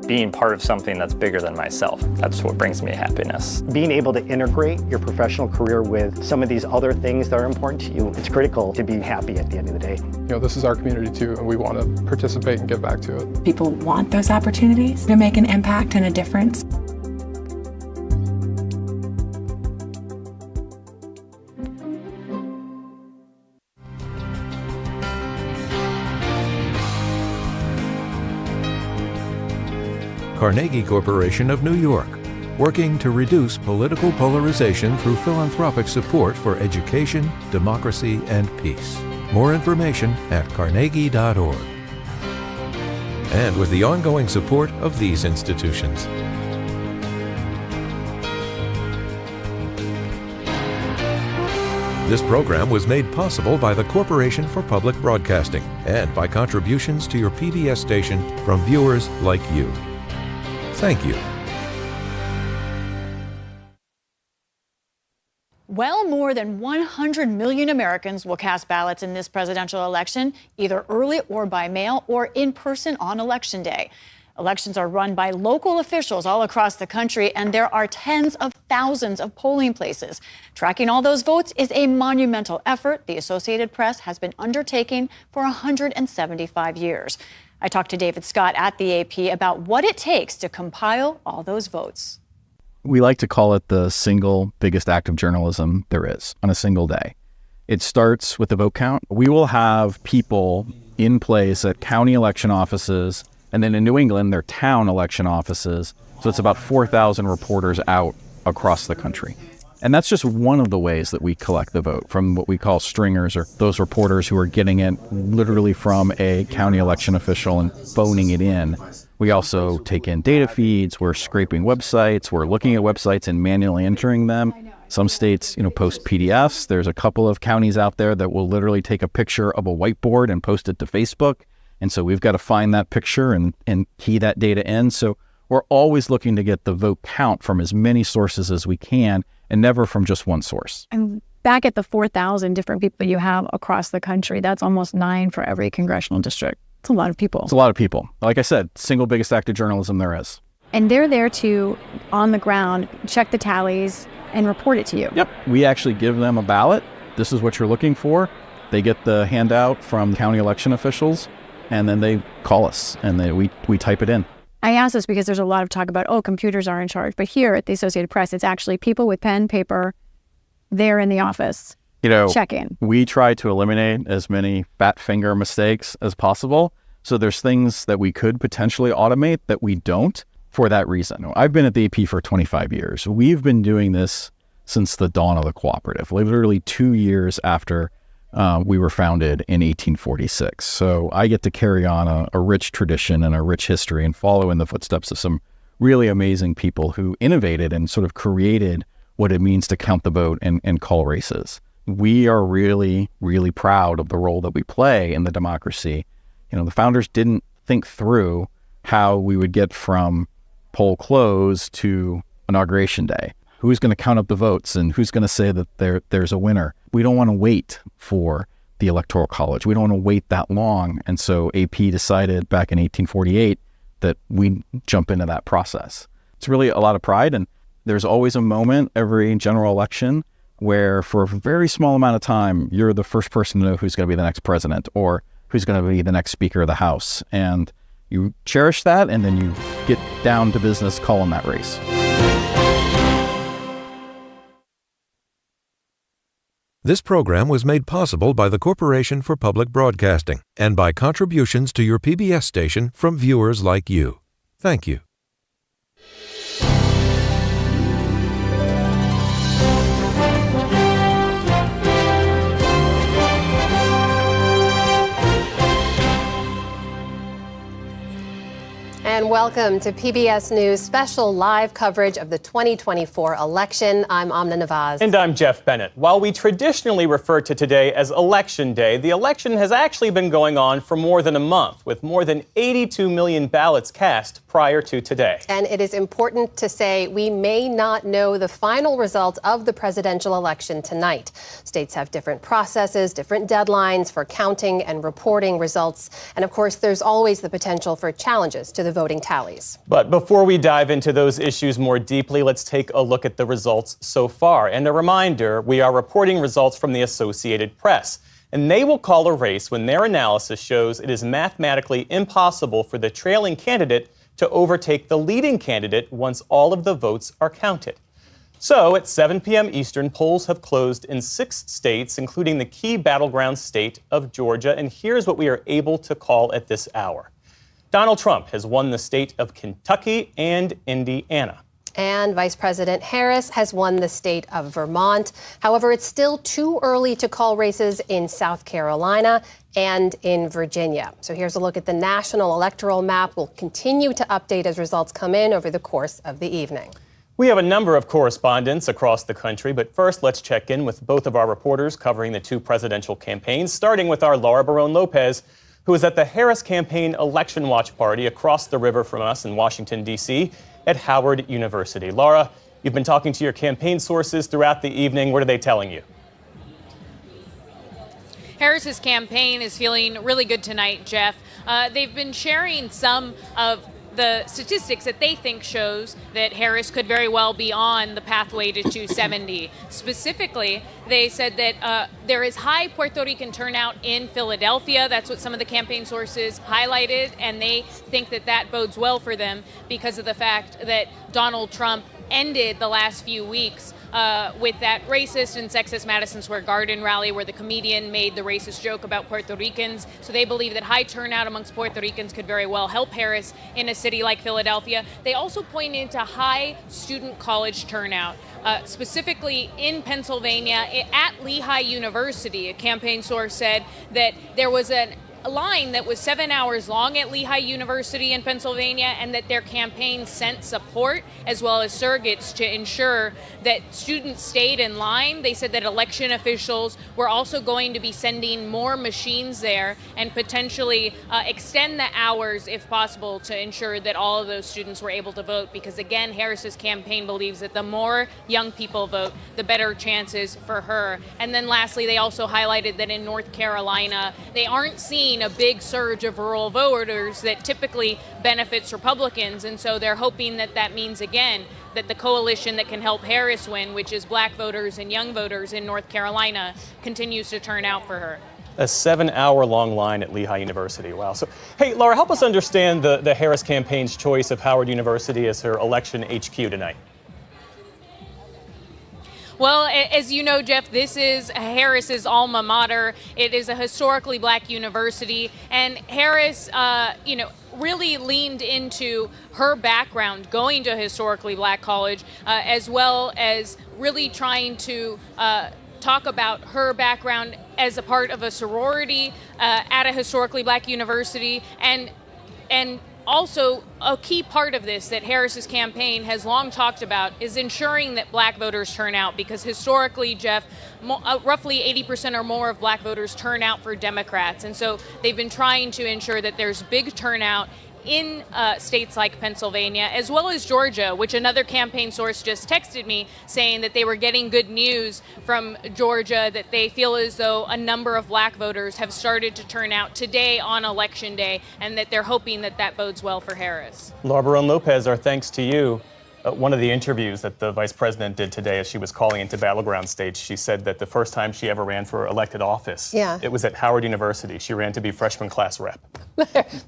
Speaker 15: being part of something that's bigger than myself. That's what brings me happiness.
Speaker 16: Being able to integrate your professional career with some of these other things that are important to you, it's critical to be happy at the end of the day.
Speaker 17: You know, this is our community too, and we want to participate and give back to it.
Speaker 18: People want those opportunities to make an impact and a difference.
Speaker 25: Carnegie Corporation of New York, working to reduce political polarization through philanthropic support for education, democracy, and peace. More information at carnegie.org. And with the ongoing support of these institutions. This program was made possible by the Corporation for Public Broadcasting and by contributions to your PBS station from viewers like you. Thank you.
Speaker 6: Well, more than 100 million Americans will cast ballots in this presidential election, either early or by mail or in person on Election Day. Elections are run by local officials all across the country, and there are tens of thousands of polling places. Tracking all those votes is a monumental effort the Associated Press has been undertaking for 175 years. I talked to David Scott at the AP about what it takes to compile all those votes.
Speaker 19: We like to call it the single biggest act of journalism there is on a single day. It starts with the vote count. We will have people in place at county election offices, and then in New England, they're town election offices. So it's about 4,000 reporters out across the country. And that's just one of the ways that we collect the vote, from what we call stringers, or those reporters who are getting it literally from a county election official and phoning it in. We also take in data feeds, we're scraping websites, we're looking at websites and manually entering them. Some states, post PDFs. There's a couple of counties out there that will literally take a picture of a whiteboard and post it to Facebook. And so we've got to find that picture and key that data in. So we're always looking to get the vote count from as many sources as we can, and never from just one source.
Speaker 8: And back at the 4,000 different people you have across the country, that's almost 9 for every congressional district. It's a lot of people.
Speaker 19: It's a lot of people. Like I said, single biggest act of journalism there is.
Speaker 8: And they're there to, on the ground, check the tallies and report it to you.
Speaker 19: Yep. We actually give them a ballot. This is what you're looking for. They get the handout from county election officials, and then they call us, and we type it in.
Speaker 8: I ask this because there's a lot of talk about, computers are in charge. But here at the Associated Press, it's actually people with pen, paper, there in the office, checking.
Speaker 19: We try to eliminate as many fat finger mistakes as possible. So there's things that we could potentially automate that we don't for that reason. I've been at the AP for 25 years. We've been doing this since the dawn of the cooperative, literally 2 years after we were founded in 1846. So I get to carry on a rich tradition and a rich history and follow in the footsteps of some really amazing people who innovated and sort of created what it means to count the vote and call races. We are really, really proud of the role that we play in the democracy. The founders didn't think through how we would get from poll close to Inauguration Day. Who's going to count up the votes and who's going to say that there's a winner? We don't want to wait for the Electoral College. We don't want to wait that long. And so AP decided back in 1848 that we jump into that process. It's really a lot of pride. And there's always a moment every general election where for a very small amount of time, you're the first person to know who's going to be the next president or who's going to be the next Speaker of the House. And you cherish that, and then you get down to business calling that race.
Speaker 25: This program was made possible by the Corporation for Public Broadcasting and by contributions to your PBS station from viewers like you. Thank you.
Speaker 1: And welcome to PBS News special live coverage of the 2024 election. I'm Amna Nawaz.
Speaker 2: And I'm Jeff Bennett. While we traditionally refer to today as Election Day, the election has actually been going on for more than a month, with more than 82 million ballots cast prior to today.
Speaker 1: And it is important to say we may not know the final result of the presidential election tonight. States have different processes, different deadlines for counting and reporting results. And of course, there's always the potential for challenges to the voting voting tallies.
Speaker 2: But before we dive into those issues more deeply, let's take a look at the results so far. And a reminder, we are reporting results from the Associated Press. And they will call a race when their analysis shows it is mathematically impossible for the trailing candidate to overtake the leading candidate once all of the votes are counted. So at 7 p.m. Eastern, polls have closed in 6 states, including the key battleground state of Georgia. And here's what we are able to call at this hour. Donald Trump has won the state of Kentucky and Indiana.
Speaker 1: And Vice President Harris has won the state of Vermont. However, it's still too early to call races in South Carolina and in Virginia. So here's a look at the national electoral map. We'll continue to update as results come in over the course of the evening.
Speaker 2: We have a number of correspondents across the country, but first let's check in with both of our reporters covering the 2 presidential campaigns, starting with our Laura Barone-Lopez, who is at the Harris Campaign Election Watch Party across the river from us in Washington, D.C. at Howard University. Laura, you've been talking to your campaign sources throughout the evening. What are they telling you?
Speaker 3: Harris's campaign is feeling really good tonight, Jeff. They've been sharing some of the statistics that they think shows that Harris could very well be on the pathway to 270. Specifically, they said that there is high Puerto Rican turnout in Philadelphia. That's what some of the campaign sources highlighted, and they think that that bodes well for them because of the fact that Donald Trump ended the last few weeks with that racist and sexist Madison Square Garden rally where the comedian made the racist joke about Puerto Ricans. So they believe that high turnout amongst Puerto Ricans could very well help Harris in a city like Philadelphia. They also pointed to high student college turnout, specifically in Pennsylvania at Lehigh University. A campaign source said that there was a line that was 7 hours long at Lehigh University in Pennsylvania, and that their campaign sent support as well as surrogates to ensure that students stayed in line. They said that election officials were also going to be sending more machines there and potentially extend the hours if possible to ensure that all of those students were able to vote, because again, Harris's campaign believes that the more young people vote, the better chances for her. And then lastly, they also highlighted that in North Carolina, they aren't seeing a big surge of rural voters that typically benefits Republicans, and so they're hoping that that means again that the coalition that can help Harris win, which is black voters and young voters in North Carolina, continues to turn out for her.
Speaker 2: A 7-hour-long line at Lehigh University. Wow. So, hey, Laura, help us understand the Harris campaign's choice of Howard University as her election HQ tonight.
Speaker 3: Well, as you know, Jeff, this is Harris's alma mater. It is a historically black university, and Harris, really leaned into her background going to a historically black college, as well as really trying to talk about her background as a part of a sorority at a historically black university, and also, a key part of this that Harris's campaign has long talked about is ensuring that black voters turn out, because historically, Jeff, roughly 80% or more of black voters turn out for Democrats. And so they've been trying to ensure that there's big turnout in states like Pennsylvania, as well as Georgia, which another campaign source just texted me saying that they were getting good news from Georgia, that they feel as though a number of black voters have started to turn out today on Election Day, and that they're hoping that that bodes well for Harris.
Speaker 2: Laura Barone-Lopez, our thanks to you. One of the interviews that the vice president did today as she was calling into battleground states, she said that the first time she ever ran for elected office, it was at Howard University. She ran to be freshman class rep.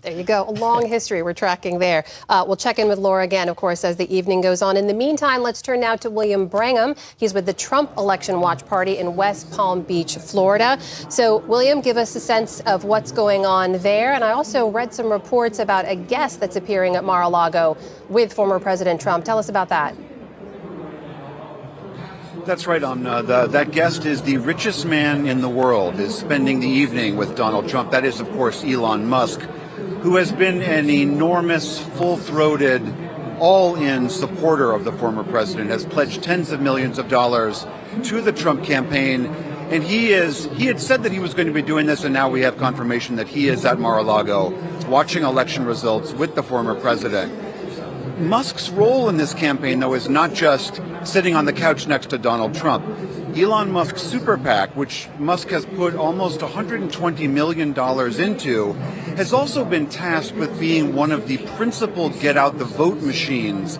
Speaker 1: There you go. A long history we're tracking there. We'll check in with Laura again, of course, as the evening goes on. In the meantime, let's turn now to William Brangham. He's with the Trump Election Watch Party in West Palm Beach, Florida. So, William, give us a sense of what's going on there. And I also read some reports about a guest that's appearing at Mar-a-Lago with former President Trump. Tell us about that.
Speaker 4: That's right. That guest is the richest man in the world, is spending the evening with Donald Trump. That is, of course, Elon Musk, who has been an enormous, full-throated, all-in supporter of the former president, has pledged tens of millions of dollars to the Trump campaign. And he had said that he was going to be doing this, and now we have confirmation that he is at Mar-a-Lago watching election results with the former president. Musk's role in this campaign, though, is not just sitting on the couch next to Donald Trump. Elon Musk's super PAC, which Musk has put almost $120 million into, has also been tasked with being one of the principal get-out-the-vote machines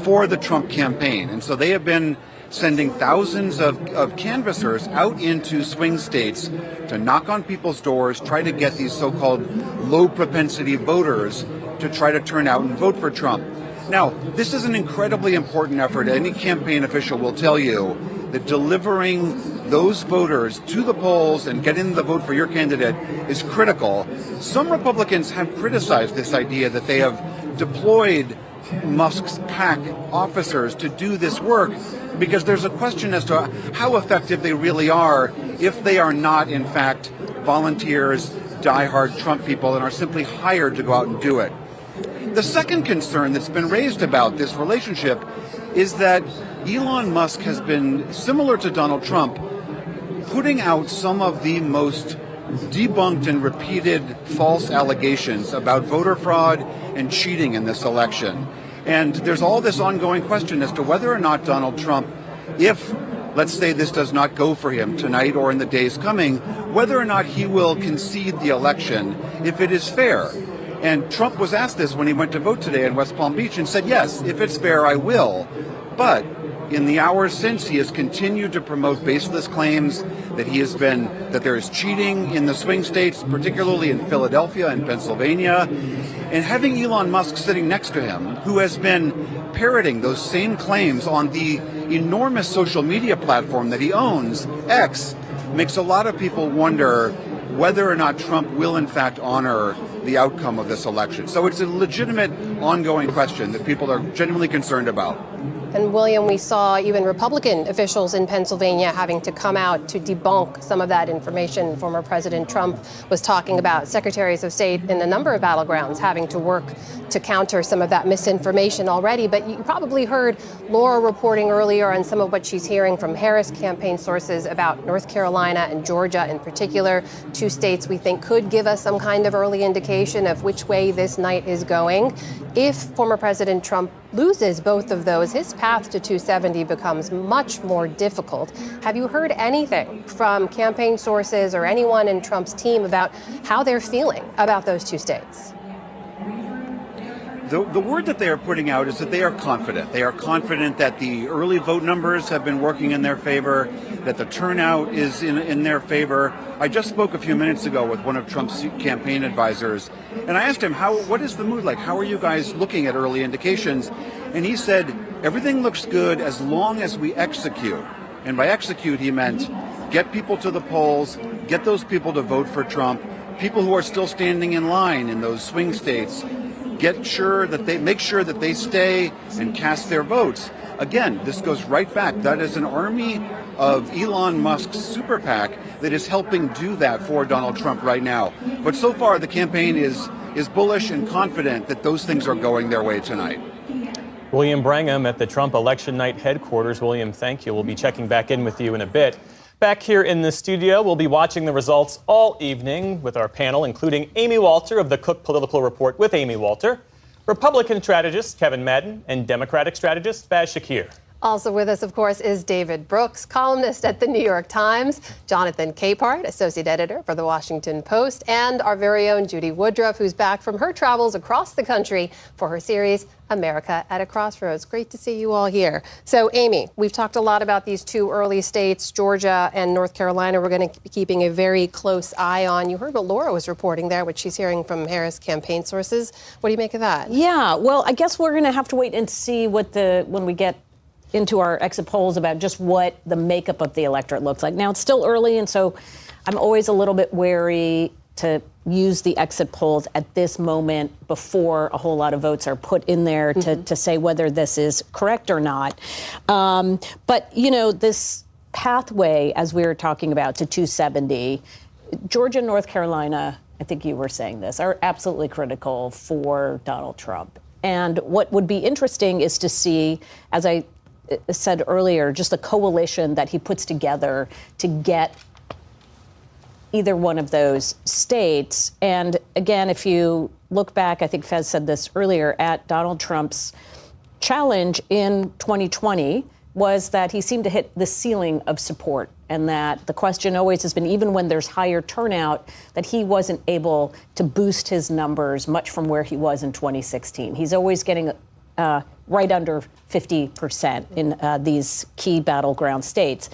Speaker 4: for the Trump campaign. And so they have been sending thousands of canvassers out into swing states to knock on people's doors, try to get these so-called low-propensity voters to try to turn out and vote for Trump. Now, this is an incredibly important effort. Any campaign official will tell you that delivering those voters to the polls and getting them to vote for your candidate is critical. Some Republicans have criticized this idea that they have deployed Musk's PAC officers to do this work because there's a question as to how effective they really are if they are not, in fact, volunteers, diehard Trump people, and are simply hired to go out and do it. The second concern that's been raised about this relationship is that Elon Musk has been, similar to Donald Trump, putting out some of the most debunked and repeated false allegations about voter fraud and cheating in this election. And there's all this ongoing question as to whether or not Donald Trump, if, let's say, this does not go for him tonight or in the days coming, whether or not he will concede the election if it is fair. And Trump was asked this when he went to vote today in West Palm Beach and said, yes, if it's fair, I will. But in the hours since, he has continued to promote baseless claims that there is cheating in the swing states, particularly in Philadelphia and Pennsylvania. And having Elon Musk sitting next to him, who has been parroting those same claims on the enormous social media platform that he owns, X, makes a lot of people wonder whether or not Trump will in fact honor the outcome of this election. So it's a legitimate ongoing question that people are genuinely concerned about.
Speaker 1: And William, we saw even Republican officials in Pennsylvania having to come out to debunk some of that information. Former President Trump was talking about secretaries of state in a number of battlegrounds having to work to counter some of that misinformation already. But you probably heard Laura reporting earlier on some of what she's hearing from Harris campaign sources about North Carolina and Georgia in particular, two states we think could give us some kind of early indication of which way this night is going. If former President Trump loses both of those, his path to 270 becomes much more difficult. Have you heard anything from campaign sources or anyone in Trump's team about how they're feeling about those two states?
Speaker 4: The word that they are putting out is that they are confident. They are confident that the early vote numbers have been working in their favor, that the turnout is in their favor. I just spoke a few minutes ago with one of Trump's campaign advisors, and I asked him, what is the mood like? How are you guys looking at early indications? And he said, everything looks good as long as we execute. And by execute, he meant get people to the polls, get those people to vote for Trump, people who are still standing in line in those swing states, make sure that they stay and cast their votes. Again, this goes right back. That is an army of Elon Musk's super PAC that is helping do that for Donald Trump right now. But so far, the campaign is bullish and confident that those things are going their way tonight.
Speaker 2: William Brangham at the Trump election night headquarters. William, thank you. We'll be checking back in with you in a bit. Back here in the studio, we'll be watching the results all evening with our panel, including Amy Walter of the Cook Political Report with Amy Walter, Republican strategist Kevin Madden, and Democratic strategist Faz Shakir.
Speaker 1: Also with us, of course, is David Brooks, columnist at The New York Times, Jonathan Capehart, associate editor for The Washington Post, and our very own Judy Woodruff, who's back from her travels across the country for her series, America at a Crossroads. Great to see you all here. So, Amy, we've talked a lot about these two early states, Georgia and North Carolina. We're going to be keeping a very close eye on. You heard what Laura was reporting there, what she's hearing from Harris campaign sources. What do you make of that?
Speaker 5: Yeah, well, I guess we're going to have to wait and see when we get into our exit polls about just what the makeup of the electorate looks like. Now, it's still early, and so I'm always a little bit wary to use the exit polls at this moment before a whole lot of votes are put in there to say whether this is correct or not. But, this pathway, as we were talking about, to 270, Georgia and North Carolina, I think you were saying this, are absolutely critical for Donald Trump. And what would be interesting is to see, as I said earlier, just the coalition that he puts together to get either one of those states. And again, if you look back, I think Fez said this earlier, at Donald Trump's challenge in 2020 was that he seemed to hit the ceiling of support, and that the question always has been, even when there's higher turnout, that he wasn't able to boost his numbers much from where he was in 2016. He's always getting right under 50% in these key battleground states.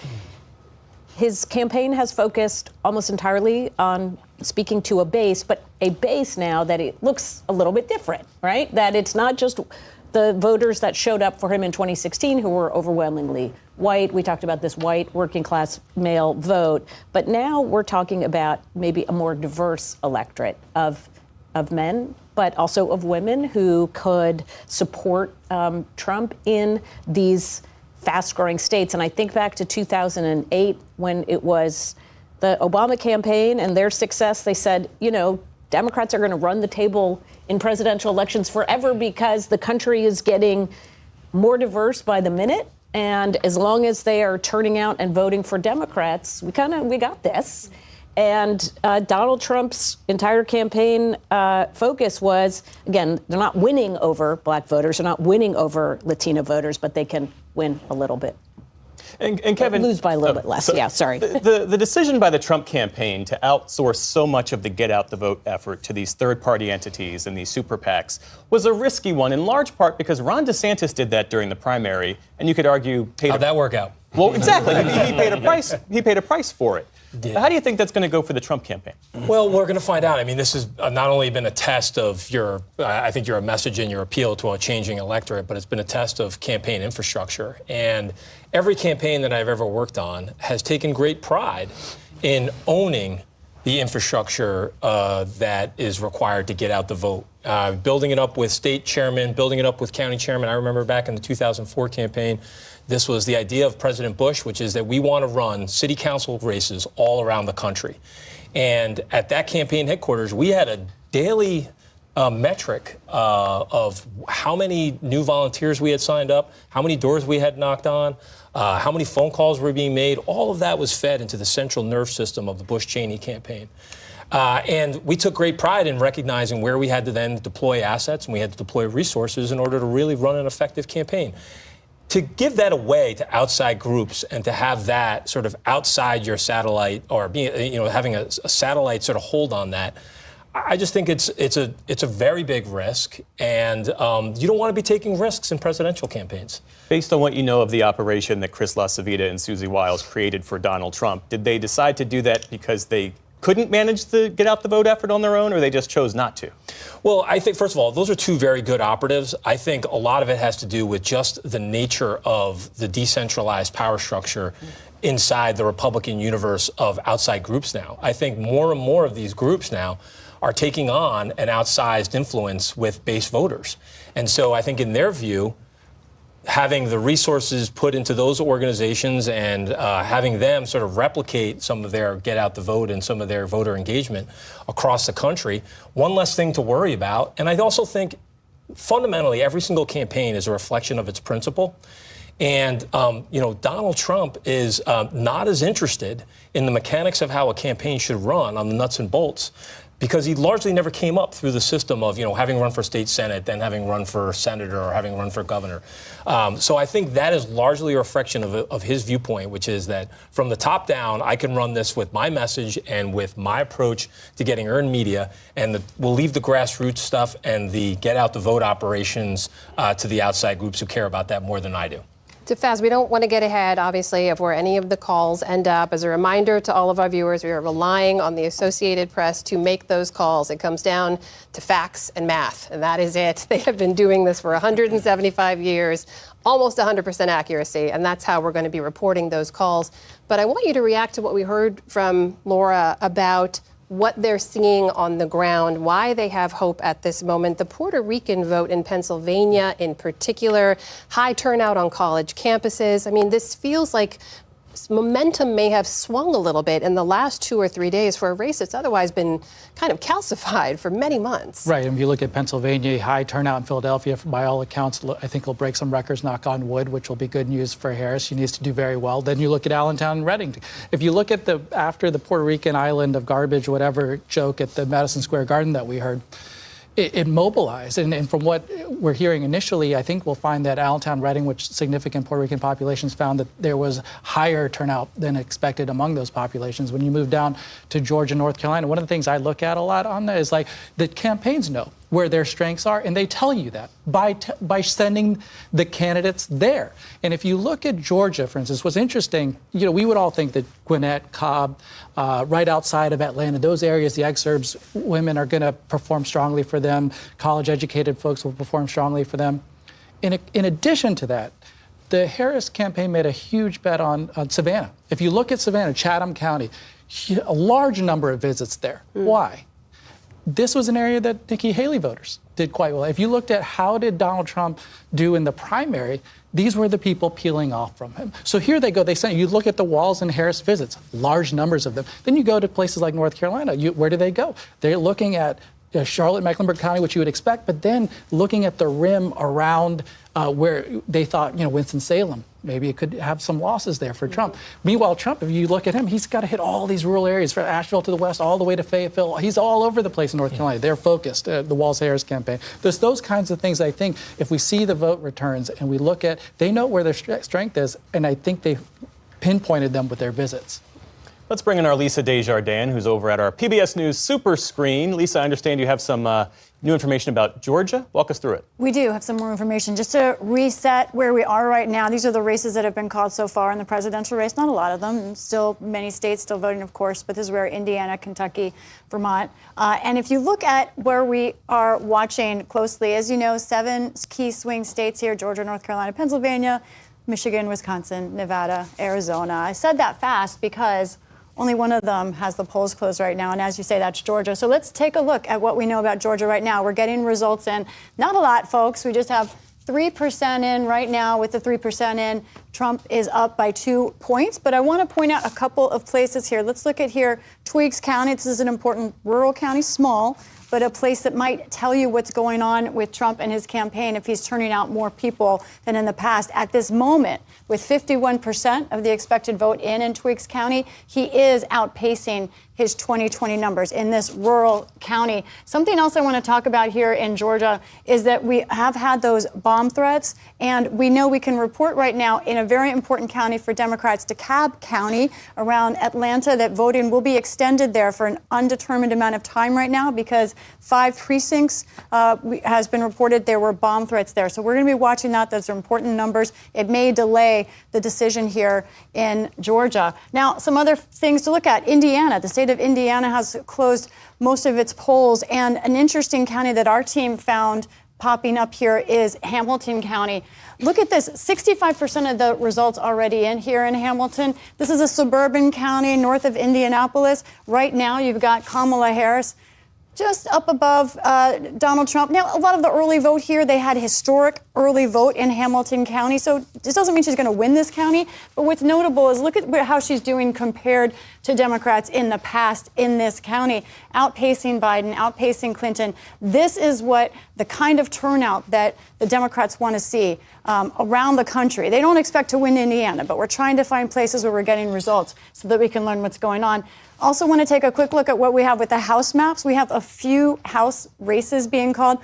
Speaker 5: His campaign has focused almost entirely on speaking to a base, but a base now that it looks a little bit different, right? That it's not just the voters that showed up for him in 2016 who were overwhelmingly white. We talked about this white working class male vote, but now we're talking about maybe a more diverse electorate of men, but also of women who could support Trump in these fast-growing states. And I think back to 2008 when it was the Obama campaign and their success. They said, you know, Democrats are going to run the table in presidential elections forever because the country is getting more diverse by the minute. And as long as they are turning out and voting for Democrats, we got this. And Donald Trump's entire campaign focus was, again, they're not winning over black voters, they're not winning over Latino voters, but they can win a little bit.
Speaker 2: And Kevin,
Speaker 5: lose by a little bit less. Sorry.
Speaker 2: The decision by the Trump campaign to outsource so much of the get out the vote effort to these third-party entities and these super PACs was a risky one, in large part because Ron DeSantis did that during the primary, and you could argue
Speaker 7: how'd that work out?
Speaker 2: Well, exactly. He paid a price. He paid a price for it.
Speaker 7: Yeah.
Speaker 2: How do you think that's going to go for the Trump campaign?
Speaker 7: Well, we're going to find out. I mean, this has not only been a test of I think your message and your appeal to a changing electorate, but it's been a test of campaign infrastructure. And every campaign that I've ever worked on has taken great pride in owning the infrastructure that is required to get out the vote. Building it up with state chairmen, building it up with county chairmen. I remember back in the 2004 campaign, this was the idea of President Bush, which is that we want to run city council races all around the country. And at that campaign headquarters, we had a daily metric of how many new volunteers we had signed up, how many doors we had knocked on, how many phone calls were being made. All of that was fed into the central nerve system of the Bush-Cheney campaign. And we took great pride in recognizing where we had to then deploy assets and we had to deploy resources in order to really run an effective campaign. To give that away to outside groups and to have that sort of outside your satellite or being, having a satellite sort of hold on that, I just think it's a very big risk, and you don't want to be taking risks in presidential campaigns.
Speaker 2: Based on what you know of the operation that Chris LaCivita and Susie Wiles created for Donald Trump, did they decide to do that because they couldn't manage the get out the vote effort on their own, or they just chose not to?
Speaker 7: Well, I think, first of all, those are two very good operatives. I think a lot of it has to do with just the nature of the decentralized power structure inside the Republican universe of outside groups now. I think more and more of these groups now are taking on an outsized influence with base voters. And so I think in their view, having the resources put into those organizations and having them sort of replicate some of their get out the vote and some of their voter engagement across the country, one less thing to worry about. And I also think fundamentally every single campaign is a reflection of its principle. And, Donald Trump is not as interested in the mechanics of how a campaign should run on the nuts and bolts, because he largely never came up through the system of, having run for state senate, then having run for senator or having run for governor. So I think that is largely a reflection of his viewpoint, which is that from the top down, I can run this with my message and with my approach to getting earned media, and we'll leave the grassroots stuff and the get out the vote operations to the outside groups who care about that more than I do.
Speaker 1: Too fast. We don't want to get ahead, obviously, of where any of the calls end up. As a reminder to all of our viewers, we are relying on the Associated Press to make those calls. It comes down to facts and math, and that is it. They have been doing this for 175 years, almost 100% accuracy, and that's how we're going to be reporting those calls. But I want you to react to what we heard from Laura about what they're seeing on the ground, why they have hope at this moment. The Puerto Rican vote in Pennsylvania in particular, high turnout on college campuses. I mean, this feels like momentum may have swung a little bit in the last 2 or 3 days for a race that's otherwise been kind of calcified for many months.
Speaker 10: Right. And if you look at Pennsylvania, high turnout in Philadelphia, by all accounts, I think he'll break some records, knock on wood, which will be good news for Harris. He needs to do very well. Then you look at Allentown and Reading. If you look at after the Puerto Rican island of garbage, whatever joke at the Madison Square Garden that we heard, it mobilized. And from what we're hearing initially, I think we'll find that Allentown, Reading, which significant Puerto Rican populations, found that there was higher turnout than expected among those populations. When you move down to Georgia, North Carolina, one of the things I look at a lot on that is like the campaigns know where their strengths are, and they tell you that by sending the candidates there. And if you look at Georgia, for instance, what's interesting, we would all think that Gwinnett, Cobb, right outside of Atlanta, those areas, the exurbs, women are going to perform strongly for them. College-educated folks will perform strongly for them. In addition to that, the Harris campaign made a huge bet on Savannah. If you look at Savannah, Chatham County, a large number of visits there. Why? This was an area that Nikki Haley voters did quite well. If you looked at how did Donald Trump do in the primary, these were the people peeling off from him. So here they go. You look at the Walz and Harris visits, large numbers of them. Then you go to places like North Carolina. Where do they go? They're looking at Charlotte, Mecklenburg County, which you would expect, but then looking at the rim around where they thought, Winston-Salem, maybe it could have some losses there for Trump. Meanwhile, Trump, if you look at him, he's got to hit all these rural areas, from Asheville to the west, all the way to Fayetteville. He's all over the place in North Carolina. They're focused, the Walz-Harris campaign. There's those kinds of things, I think, if we see the vote returns and we look at, they know where their strength is, and I think they've pinpointed them with their visits.
Speaker 2: Let's bring in our Lisa Desjardins, who's over at our PBS News Super Screen. Lisa, I understand you have some new information about Georgia. Walk us through it.
Speaker 11: We do have some more information. Just to reset where we are right now, these are the races that have been called so far in the presidential race. Not a lot of them. Still, many states still voting, of course, but this is where Indiana, Kentucky, Vermont. And if you look at where we are watching closely, as you know, 7 key swing states here, Georgia, North Carolina, Pennsylvania, Michigan, Wisconsin, Nevada, Arizona. I said that fast because only one of them has the polls closed right now, and as you say, that's Georgia. So let's take a look at what we know about Georgia right now. We're getting results in. Not a lot, folks. We just have 3% in right now. With the 3% in, Trump is up by 2 points. But I want to point out a couple of places here. Let's look at here, Twiggs County. This is an important rural county, small, but a place that might tell you what's going on with Trump and his campaign if he's turning out more people than in the past. At this moment, with 51% of the expected vote in Twiggs County, he is outpacing his 2020 numbers in this rural county. Something else I want to talk about here in Georgia is that we have had those bomb threats, and we know we can report right now in a very important county for Democrats, DeKalb County, around Atlanta, that voting will be extended there for an undetermined amount of time right now because 5 precincts has been reported there were bomb threats there. So we're going to be watching that. Those are important numbers. It may delay the decision here in Georgia. Now, some other things to look at. Indiana, the state of Indiana has closed most of its polls, and an interesting county that our team found popping up here is Hamilton County. Look at this, 65% of the results already in here in Hamilton. This is a suburban county north of Indianapolis. Right now, you've got Kamala Harris just up above Donald Trump. Now, a lot of the early vote here, they had historic early vote in Hamilton County. So this doesn't mean she's going to win this county. But what's notable is look at how she's doing compared to Democrats in the past in this county, outpacing Biden, outpacing Clinton. This is what the kind of turnout that the Democrats want to see around the country. They don't expect to win Indiana, but we're trying to find places where we're getting results so that we can learn what's going on. Also want to take a quick look at what we have with the House maps. We have a few House races being called,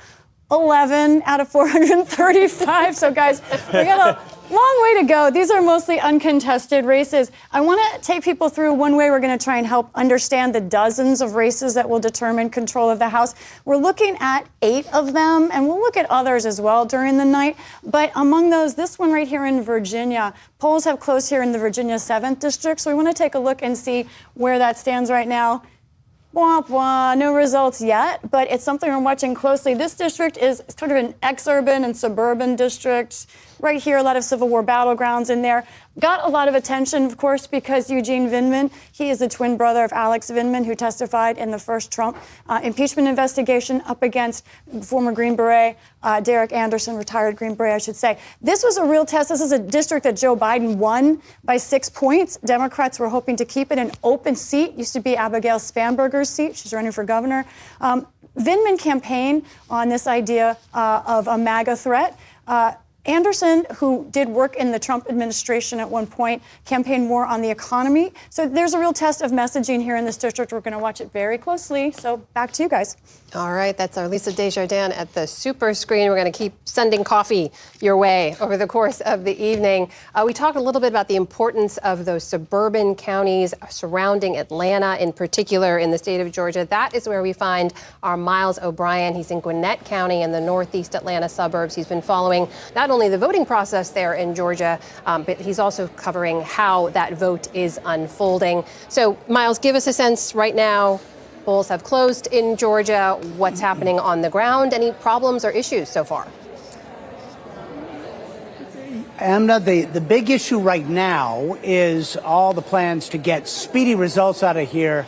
Speaker 11: 11 out of 435. So guys, we got a long way to go. These are mostly uncontested races. I want to take people through one way we're going to try and help understand the dozens of races that will determine control of the House. We're looking at 8 of them, and we'll look at others as well during the night. But among those, this one right here in Virginia, polls have closed here in the Virginia 7th District. So we want to take a look and see where that stands right now. Wah, wah, no results yet, but it's something we're watching closely. This district is sort of an ex-urban and suburban district. Right here, a lot of Civil War battlegrounds in there. Got a lot of attention, of course, because Eugene Vindman, he is the twin brother of Alex Vindman, who testified in the first Trump impeachment investigation up against former Green Beret, Derek Anderson, retired Green Beret, I should say. This was a real test. This is a district that Joe Biden won by 6 points. Democrats were hoping to keep it an open seat. Used to be Abigail Spanberger's seat. She's running for governor. Vindman campaigned on this idea of a MAGA threat. Anderson, who did work in the Trump administration at one point, campaigned more on the economy. So there's a real test of messaging here in this district. We're going to watch it very closely. So back to you guys.
Speaker 1: All right, that's our Lisa Desjardins at the super screen. We're going to keep sending coffee your way over the course of the evening. We talked a little bit about the importance of those suburban counties surrounding Atlanta, in particular in the state of Georgia. That is where we find our Miles O'Brien. He's in Gwinnett County in the northeast Atlanta suburbs. He's been following not only the voting process there in Georgia, but he's also covering how that vote is unfolding. So, Miles, give us a sense right now. Polls have closed in Georgia. What's happening on the ground? Any problems or issues so far?
Speaker 12: Amna, the big issue right now is all the plans to get speedy results out of here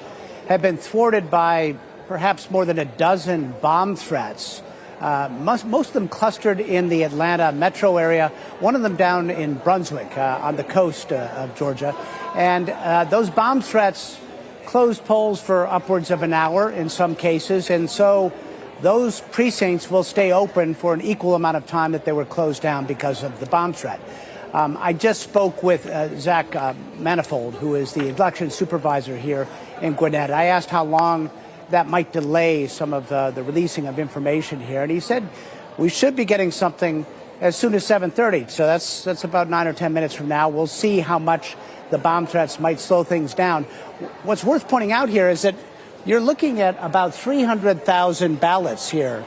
Speaker 12: have been thwarted by perhaps more than a dozen bomb threats. Most of them clustered in the Atlanta metro area, one of them down in Brunswick on the coast of Georgia. And those bomb threats closed polls for upwards of an hour in some cases. And so those precincts will stay open for an equal amount of time that they were closed down because of the bomb threat. I just spoke with Zach Manifold, who is the election supervisor here in Gwinnett. I asked how long that might delay some of the releasing of information here. And he said we should be getting something as soon as 7:30. So that's about 9 or 10 minutes from now. We'll see how much the bomb threats might slow things down. What's worth pointing out here is that you're looking at about 300,000 ballots here.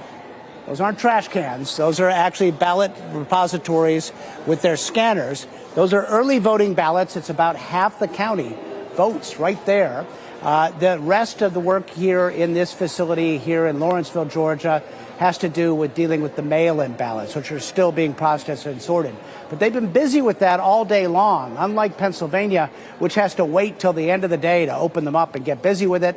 Speaker 12: Those aren't trash cans. Those are actually ballot repositories with their scanners. Those are early voting ballots. It's about half the county votes right there. The rest of the work here in this facility here in Lawrenceville, Georgia, has to do with dealing with the mail-in ballots, which are still being processed and sorted. But they've been busy with that all day long, unlike Pennsylvania, which has to wait till the end of the day to open them up and get busy with it.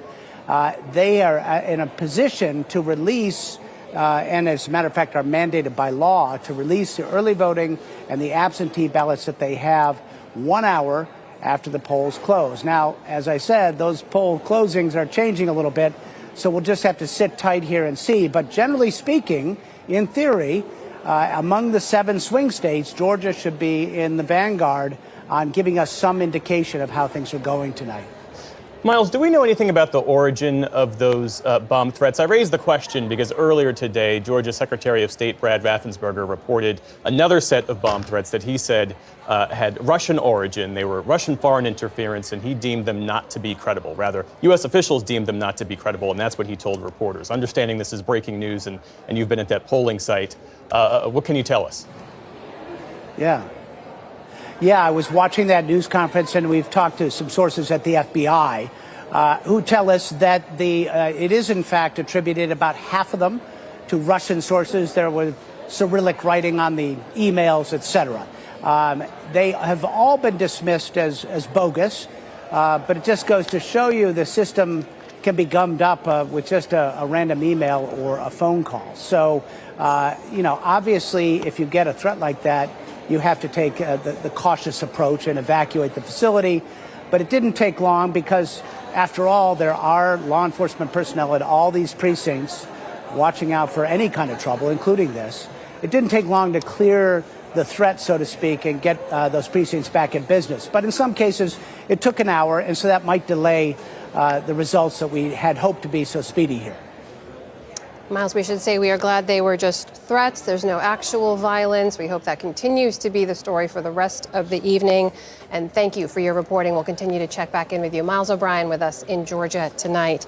Speaker 12: They are in a position to release, and as a matter of fact are mandated by law, to release the early voting and the absentee ballots that they have 1 hour after the polls close. Now, as I said, those poll closings are changing a little bit, so we'll just have to sit tight here and see. But generally speaking, in theory, among the 7 swing states, Georgia should be in the vanguard on giving us some indication of how things are going tonight.
Speaker 2: Miles, do we know anything about the origin of those bomb threats? I raised the question because earlier today, Georgia Secretary of State Brad Raffensperger reported another set of bomb threats that he said had Russian origin. They were Russian foreign interference, and he deemed them not to be credible. Rather, U.S. officials deemed them not to be credible, and that's what he told reporters. Understanding this is breaking news, and you've been at that polling site, what can you tell us?
Speaker 12: Yeah, I was watching that news conference, and we've talked to some sources at the FBI who tell us that it is, in fact, attributed about half of them to Russian sources. There was Cyrillic writing on the emails, etc. They have all been dismissed as bogus, but it just goes to show you the system can be gummed up with just a random email or a phone call. So, obviously, if you get a threat like that, you have to take the cautious approach and evacuate the facility. But it didn't take long because, after all, there are law enforcement personnel at all these precincts watching out for any kind of trouble, including this. It didn't take long to clear the threat, so to speak, and get those precincts back in business. But in some cases, it took an hour, and so that might delay the results that we had hoped to be so speedy here.
Speaker 1: Miles, we should say we are glad they were just threats. There's no actual violence. We hope that continues to be the story for the rest of the evening. And thank you for your reporting. We'll continue to check back in with you. Miles O'Brien with us in Georgia tonight.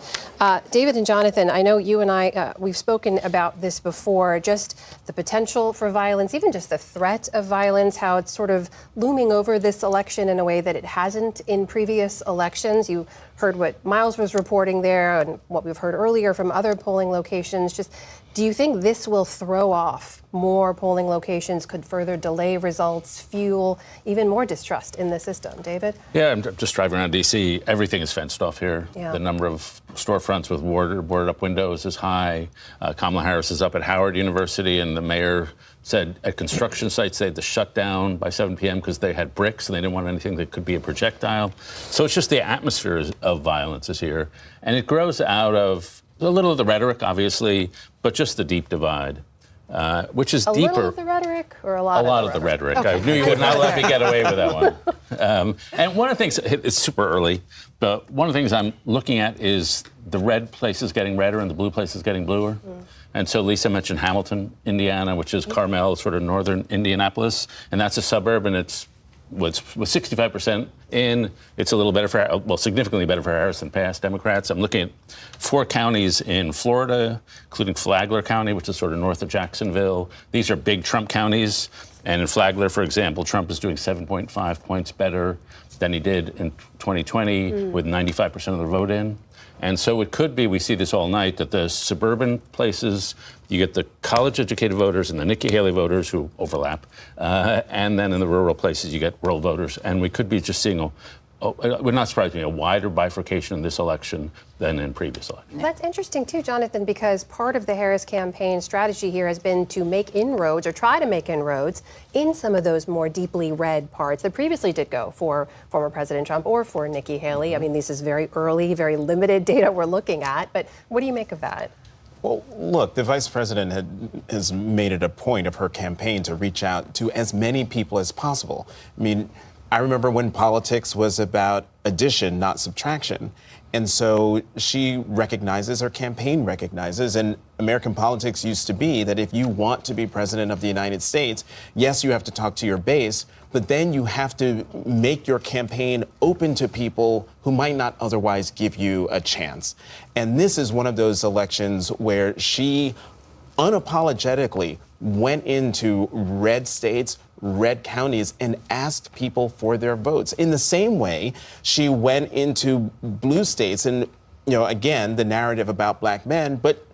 Speaker 1: David and Jonathan, I know you and I, we've spoken about this before, just the potential for violence, even just the threat of violence, how it's sort of looming over this election in a way that it hasn't in previous elections. You heard what Miles was reporting there and what we've heard earlier from other polling locations. Just, do you think this will throw off more polling locations, could further delay results, fuel even more distrust in the system? David?
Speaker 14: Yeah, I'm just driving around D.C. Everything is fenced off here.
Speaker 1: Yeah.
Speaker 14: The number of storefronts with boarded up windows is high. Kamala Harris is up at Howard University, and the mayor said at construction sites they had to shut down by 7 p.m. because they had bricks and they didn't want anything that could be a projectile. So it's just the atmosphere of violence is here. And it grows out of a little of the rhetoric, obviously, but just the deep divide. which is
Speaker 1: a
Speaker 14: deeper.
Speaker 1: A little of the rhetoric or a lot
Speaker 14: of the rhetoric. Okay. I knew you would not let me get away with that one. And one of the things, it's super early, but one of the things I'm looking at is the red places getting redder and the blue places getting bluer. And so Lisa mentioned Hamilton, Indiana, which is Carmel, sort of northern Indianapolis, and that's a suburb, and it's with 65% in, it's a little better for, well, significantly better for Harris than past Democrats. I'm looking at 4 counties in Florida, including Flagler County, which is sort of north of Jacksonville. These are big Trump counties. And in Flagler, for example, Trump is doing 7.5 points better than he did in 2020 with 95% of the vote in. And so it could be, we see this all night, that the suburban places, you get the college-educated voters and the Nikki Haley voters who overlap, and then in the rural places you get rural voters. And we could be just seeing, it would not surprise me, a wider bifurcation in this election than in previous elections.
Speaker 1: That's interesting, too, Jonathan, because part of the Harris campaign strategy here has been to make inroads or try to make inroads in some of those more deeply red parts that previously did go for former President Trump or for Nikki Haley. I mean, this is very early, very limited data we're looking at, but what do you make of that?
Speaker 20: Well, look, the vice president has made it a point of her campaign to reach out to as many people as possible. I mean, I remember when politics was about addition, not subtraction. And so she recognizes, her campaign recognizes, and American politics used to be that if you want to be president of the United States, yes, you have to talk to your base, but then you have to make your campaign open to people who might not otherwise give you a chance. And this is one of those elections where she unapologetically went into red states, red counties, and asked people for their votes. In the same way, she went into blue states and, again, the narrative about black men, but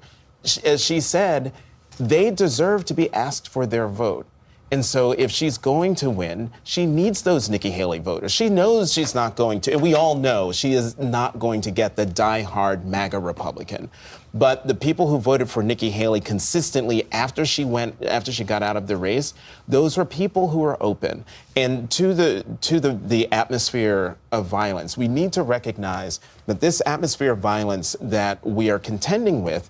Speaker 20: as she said, they deserve to be asked for their vote. And so if she's going to win, she needs those Nikki Haley voters. She knows she's not going to, and we all know she is not going to get the diehard MAGA Republican. But the people who voted for Nikki Haley consistently after she got out of the race, those were people who were open. And to the atmosphere of violence, we need to recognize that this atmosphere of violence that we are contending with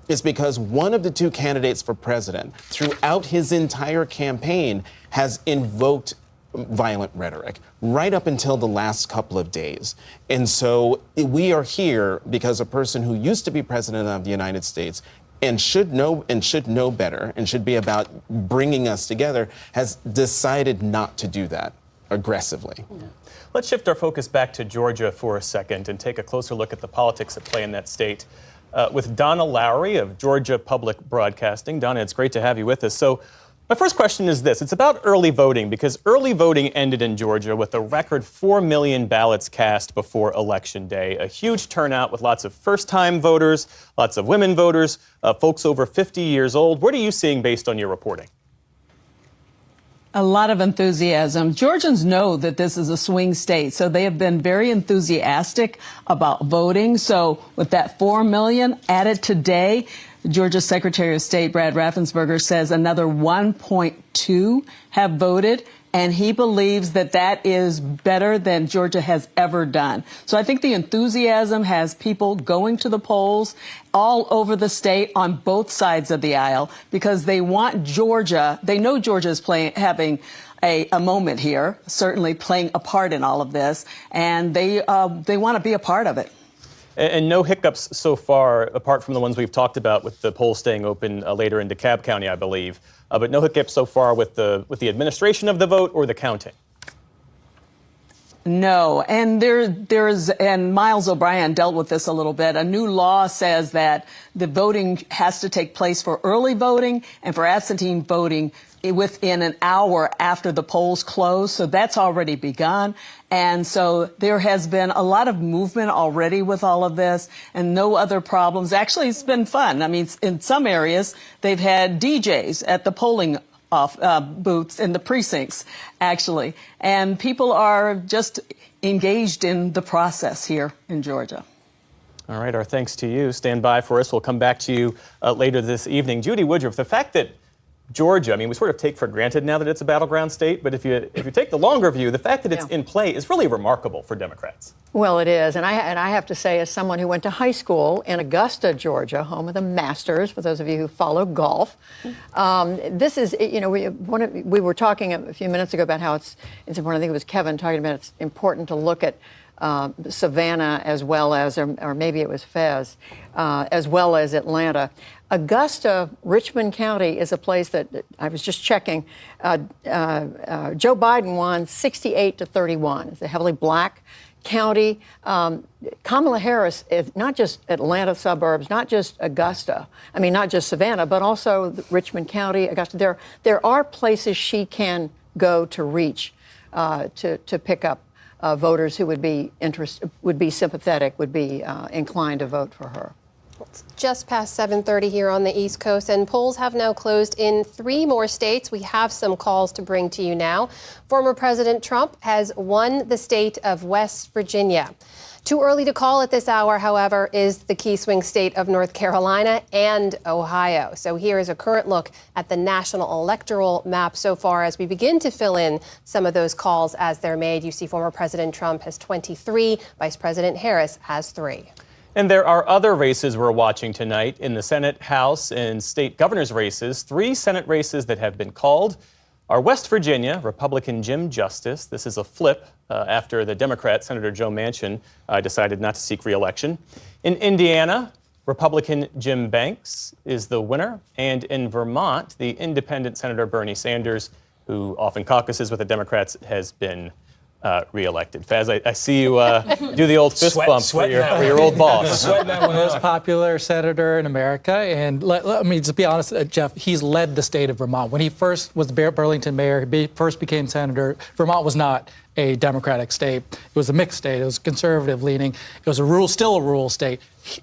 Speaker 20: is because one of the 2 candidates for president throughout his entire campaign has invoked violent rhetoric right up until the last couple of days. And so we are here because a person who used to be president of the United States and should know better and should be about bringing us together has decided not to do that aggressively.
Speaker 2: Yeah. Let's shift our focus back to Georgia for a second and take a closer look at the politics at play in that state. With Donna Lowry of Georgia Public Broadcasting. Donna, it's great to have you with us. So my first question is this. It's about early voting, because early voting ended in Georgia with a record 4 million ballots cast before Election Day. A huge turnout with lots of first-time voters, lots of women voters, folks over 50 years old. What are you seeing based on your reporting?
Speaker 21: A lot of enthusiasm. Georgians know that this is a swing state, so they have been very enthusiastic about voting. So with that 4 million added today, Georgia Secretary of State Brad Raffensperger says another 1.2 have voted, and he believes that that is better than Georgia has ever done. So I think the enthusiasm has people going to the polls all over the state on both sides of the aisle because they want Georgia. They know Georgia is having a moment here, certainly playing a part in all of this, and they want to be a part of it.
Speaker 2: And no hiccups so far, apart from the ones we've talked about with the polls staying open later in DeKalb County, I believe. But no hiccups so far with the administration of the vote or the counting.
Speaker 21: No, and and Miles O'Brien dealt with this a little bit. A new law says that the voting has to take place for early voting and for absentee voting within an hour after the polls close. So that's already begun. And so there has been a lot of movement already with all of this and no other problems. Actually, it's been fun. I mean, in some areas, they've had DJs at the polling booths in the precincts, actually. And people are just engaged in the process here in Georgia.
Speaker 2: All right, our thanks to you. Stand by for us. We'll come back to you later this evening. Judy Woodruff, the fact that Georgia, I mean, we sort of take for granted now that it's a battleground state, but if you take the longer view, the fact that it's in play is really remarkable for Democrats.
Speaker 9: Well, it is, and I have to say, as someone who went to high school in Augusta, Georgia, home of the Masters, for those of you who follow golf, this is, you know, we were talking a few minutes ago about how it's important. I think it was Kevin talking about it's important to look at Savannah as well as, or maybe it was Fez, as well as Atlanta. Augusta, Richmond County is a place that I was just checking. Joe Biden won 68-31. It's a heavily black county. Kamala Harris is not just Atlanta suburbs, not just Augusta. I mean, not just Savannah, but also Richmond County, Augusta. There are places she can go to reach to pick up voters who would be interested, would be sympathetic, would be inclined to vote for her.
Speaker 1: It's just past 7:30 here on the East Coast, and polls have now closed in 3 more states. We have some calls to bring to you now. Former President Trump has won the state of West Virginia. Too early to call at this hour, however, is the key swing state of North Carolina and Ohio. So here is a current look at the national electoral map so far as we begin to fill in some of those calls as they're made. You see former President Trump has 23, Vice President Harris has 3.
Speaker 2: And there are other races we're watching tonight in the Senate, House, and state governor's races. 3 Senate races that have been called are West Virginia, Republican Jim Justice. This is a flip after the Democrat, Senator Joe Manchin, decided not to seek re-election. In Indiana, Republican Jim Banks is the winner. And in Vermont, the independent Senator Bernie Sanders, who often caucuses with the Democrats, has been re-elected. Faz, I see you do the old fist bump for your old boss.
Speaker 10: The most popular senator in America, and let me just be honest, Jeff, he's led the state of Vermont. When he first was Burlington mayor, he first became senator, Vermont was not a Democratic state. It was a mixed state. It was conservative leaning. It was still a rural state.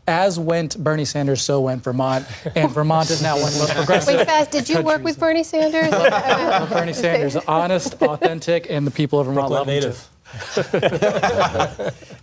Speaker 10: As went Bernie Sanders, so went Vermont, and Vermont is now one of the most progressive.
Speaker 1: Wait, Faz, did you work with Bernie Sanders?
Speaker 10: Bernie Sanders, honest, authentic, and the people of Vermont love him too.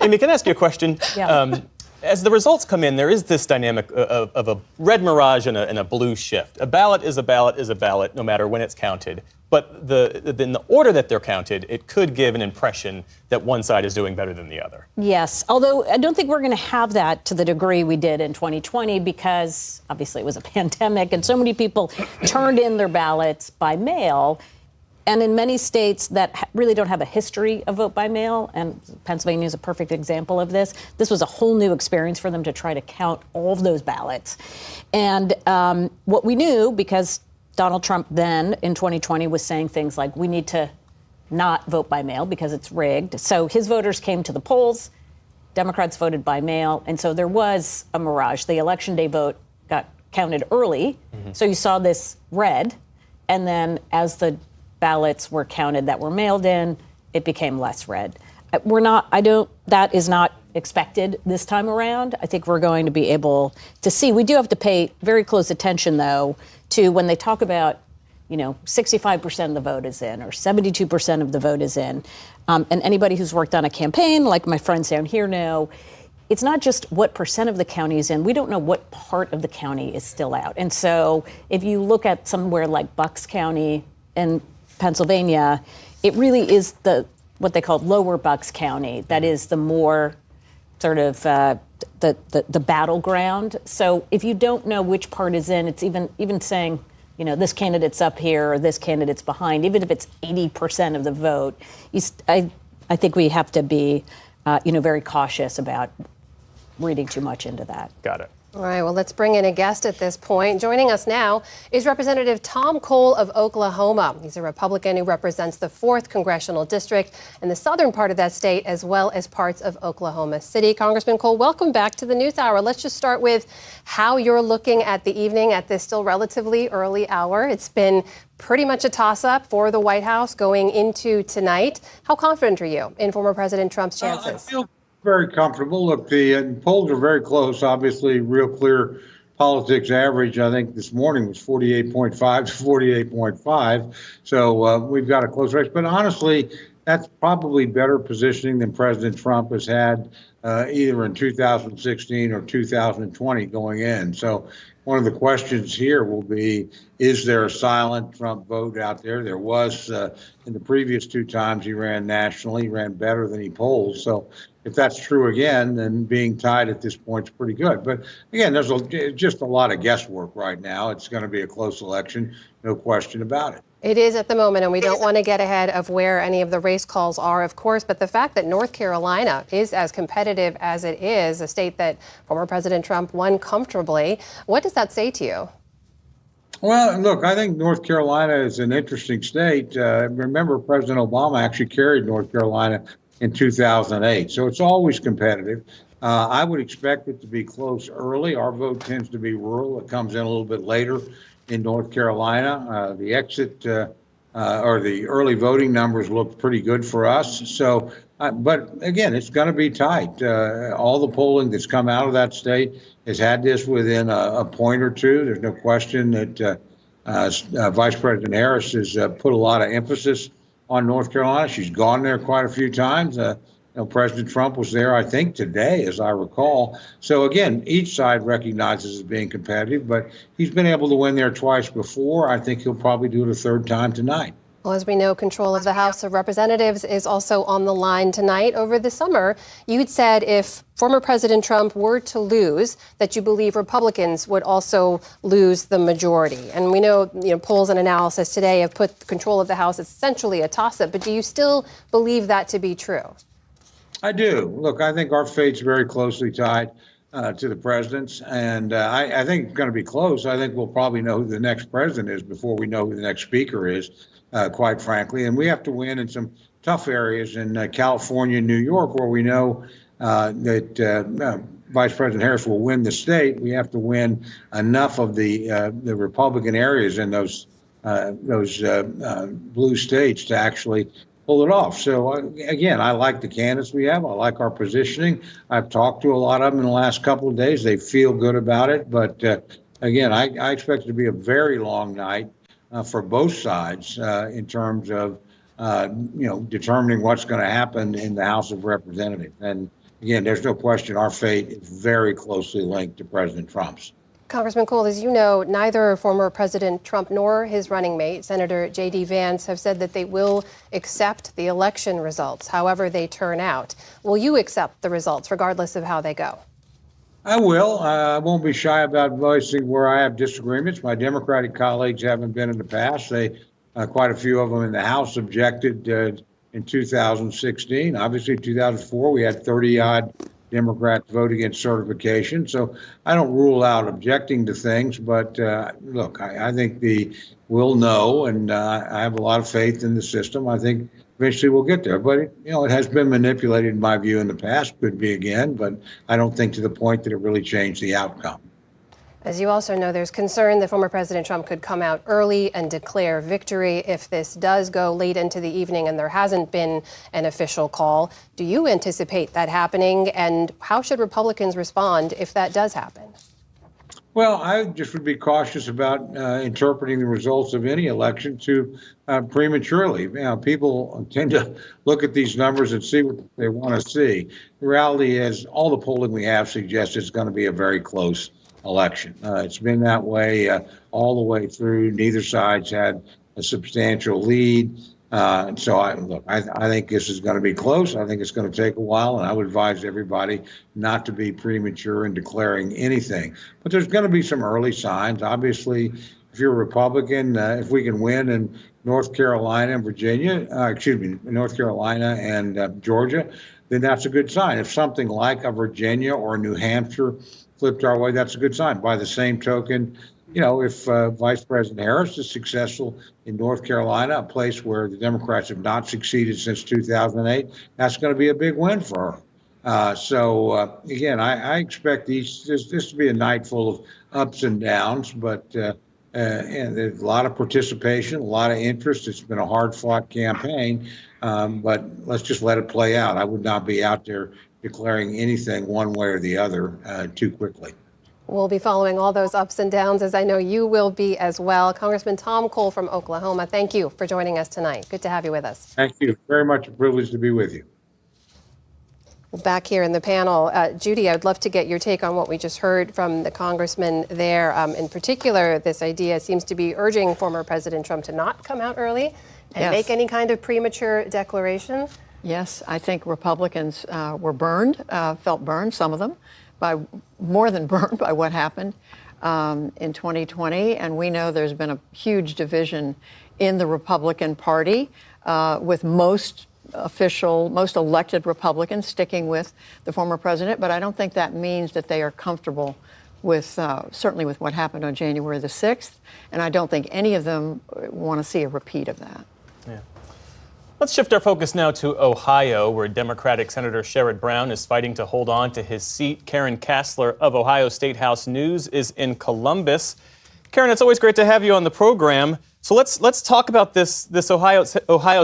Speaker 2: Amy, can I ask you a question?
Speaker 5: Yeah.
Speaker 2: As the results come in, there is this dynamic of a red mirage and a blue shift. A ballot is a ballot is a ballot, no matter when it's counted. But in the order that they're counted, it could give an impression that one side is doing better than the other.
Speaker 5: Yes, although I don't think we're going to have that to the degree we did in 2020 because obviously it was a pandemic and so many people turned in their ballots by mail. And in many states that really don't have a history of vote by mail, and Pennsylvania is a perfect example of this, this was a whole new experience for them to try to count all of those ballots. And what we knew, because Donald Trump then in 2020 was saying things like, we need to not vote by mail because it's rigged. So his voters came to the polls, Democrats voted by mail, and so there was a mirage. The election day vote got counted early, so you saw this red, and then as the ballots were counted that were mailed in, it became less red. That is not expected this time around. I think we're going to be able to see. We do have to pay very close attention, though, to when they talk about, 65% of the vote is in or 72% of the vote is in. And anybody who's worked on a campaign, like my friends down here know, it's not just what percent of the county is in. We don't know what part of the county is still out. And so if you look at somewhere like Bucks County in Pennsylvania, it really is what they call lower Bucks County. That is the more sort of the battleground. So if you don't know which part is in, it's even saying, this candidate's up here or this candidate's behind, even if it's 80% of the vote, I think we have to be, very cautious about reading too much into that.
Speaker 2: Got it.
Speaker 1: All right, well, let's bring in a guest at this point. Joining us now is Representative Tom Cole of Oklahoma. He's a Republican who represents the 4th Congressional District and the southern part of that state, as well as parts of Oklahoma City. Congressman Cole, welcome back to the News Hour. Let's just start with how you're looking at the evening at this still relatively early hour. It's been pretty much a toss-up for the White House going into tonight. How confident are you in former President Trump's chances?
Speaker 13: I feel very comfortable. Look, the polls are very close. Obviously, real clear politics average, I think this morning was 48.5 to 48.5. So we've got a close race. But honestly, that's probably better positioning than President Trump has had either in 2016 or 2020 going in. So one of the questions here will be, is there a silent Trump vote out there? There was in the previous 2 times he ran nationally, he ran better than he polled. So if that's true again, then being tied at this point is pretty good. But again, there's just a lot of guesswork right now. It's going to be a close election, no question about it.
Speaker 1: It is at the moment, and we don't want to get ahead of where any of the race calls are, of course, but the fact that North Carolina is as competitive as it is, a state that former President Trump won comfortably, what does that say to you?
Speaker 13: Well, look, I think North Carolina is an interesting state. Remember, President Obama actually carried North Carolina in 2008, so it's always competitive. I would expect it to be close early. Our vote tends to be rural. It comes in a little bit later in North Carolina. The exit or the early voting numbers look pretty good for us. So, but again, it's going to be tight. All the polling that's come out of that state has had this within a point or two. There's no question that Vice President Harris has put a lot of emphasis on North Carolina. She's gone there quite a few times. President Trump was there, I think, today, as I recall. So again, each side recognizes as being competitive, but he's been able to win there twice before. I think he'll probably do it a third time tonight.
Speaker 1: Well, as we know, control of the House of Representatives is also on the line tonight. Over the summer, you'd said if former President Trump were to lose, that you believe Republicans would also lose the majority. And we know, polls and analysis today have put control of the House essentially a toss-up. But do you still believe that to be true?
Speaker 13: I do. Look, I think our fate's very closely tied to the president's, and I think it's going to be close. I think we'll probably know who the next president is before we know who the next speaker is, quite frankly. And we have to win in some tough areas in California and New York, where we know that Vice President Harris will win the state. We have to win enough of the Republican areas in those blue states to actually pull it off. So again, I like the candidates we have. I like our positioning. I've talked to a lot of them in the last couple of days. They feel good about it. But again, I expect it to be a very long night for both sides in terms of determining what's going to happen in the House of Representatives. And again, there's no question our fate is very closely linked to President Trump's.
Speaker 1: Congressman Cole, as you know, neither former President Trump nor his running mate, Senator J.D. Vance, have said that they will accept the election results, however they turn out. Will you accept the results, regardless of how they go?
Speaker 13: I will. I won't be shy about voicing where I have disagreements. My Democratic colleagues haven't been in the past. Quite a few of them in the House objected in 2016. Obviously, 2004, we had 30-odd Democrats vote against certification. So I don't rule out objecting to things, but look, I think we'll know, and I have a lot of faith in the system. I think eventually we'll get there, but it has been manipulated in my view in the past, could be again, but I don't think to the point that it really changed the outcome.
Speaker 1: As you also know, there's concern that former President Trump could come out early and declare victory if this does go late into the evening and there hasn't been an official call. Do you anticipate that happening? And how should Republicans respond if that does happen?
Speaker 13: Well, I just would be cautious about interpreting the results of any election too prematurely. People tend to look at these numbers and see what they want to see. The reality is all the polling we have suggests it's going to be a very close election. It's been that way all the way through. Neither side's had a substantial lead. So I think this is going to be close. I think it's going to take a while, and I would advise everybody not to be premature in declaring anything. But there's going to be some early signs. Obviously, if you're a Republican, if we can win in North Carolina and North Carolina and Georgia, then that's a good sign. If something like a Virginia or New Hampshire flipped our way, that's a good sign. By the same token, if Vice President Harris is successful in North Carolina, a place where the Democrats have not succeeded since 2008, that's going to be a big win for her. So again, I expect this to be a night full of ups and downs, but and there's a lot of participation, a lot of interest. It's been a hard-fought campaign, but let's just let it play out. I would not be out there declaring anything one way or the other too quickly.
Speaker 1: We'll be following all those ups and downs, as I know you will be as well. Congressman Tom Cole from Oklahoma, thank you for joining us tonight. Good to have you with us.
Speaker 13: Thank you. Very much a privilege to be with you.
Speaker 1: Back here in the panel, Judy, I'd love to get your take on what we just heard from the congressman there. In particular, this idea seems to be urging former President Trump to not come out early and make any kind of premature declaration.
Speaker 9: Yes, I think Republicans were burned, felt burned, some of them, by more than burned by what happened in 2020. And we know there's been a huge division in the Republican Party with most elected Republicans sticking with the former president. But I don't think that means that they are comfortable with, certainly with what happened on January the 6th. And I don't think any of them want to see a repeat of that.
Speaker 2: Yeah. Let's shift our focus now to Ohio, where Democratic Senator Sherrod Brown is fighting to hold on to his seat. Karen Kassler of Ohio State House News is in Columbus. Karen, it's always great to have you on the program. So let's talk about this Ohio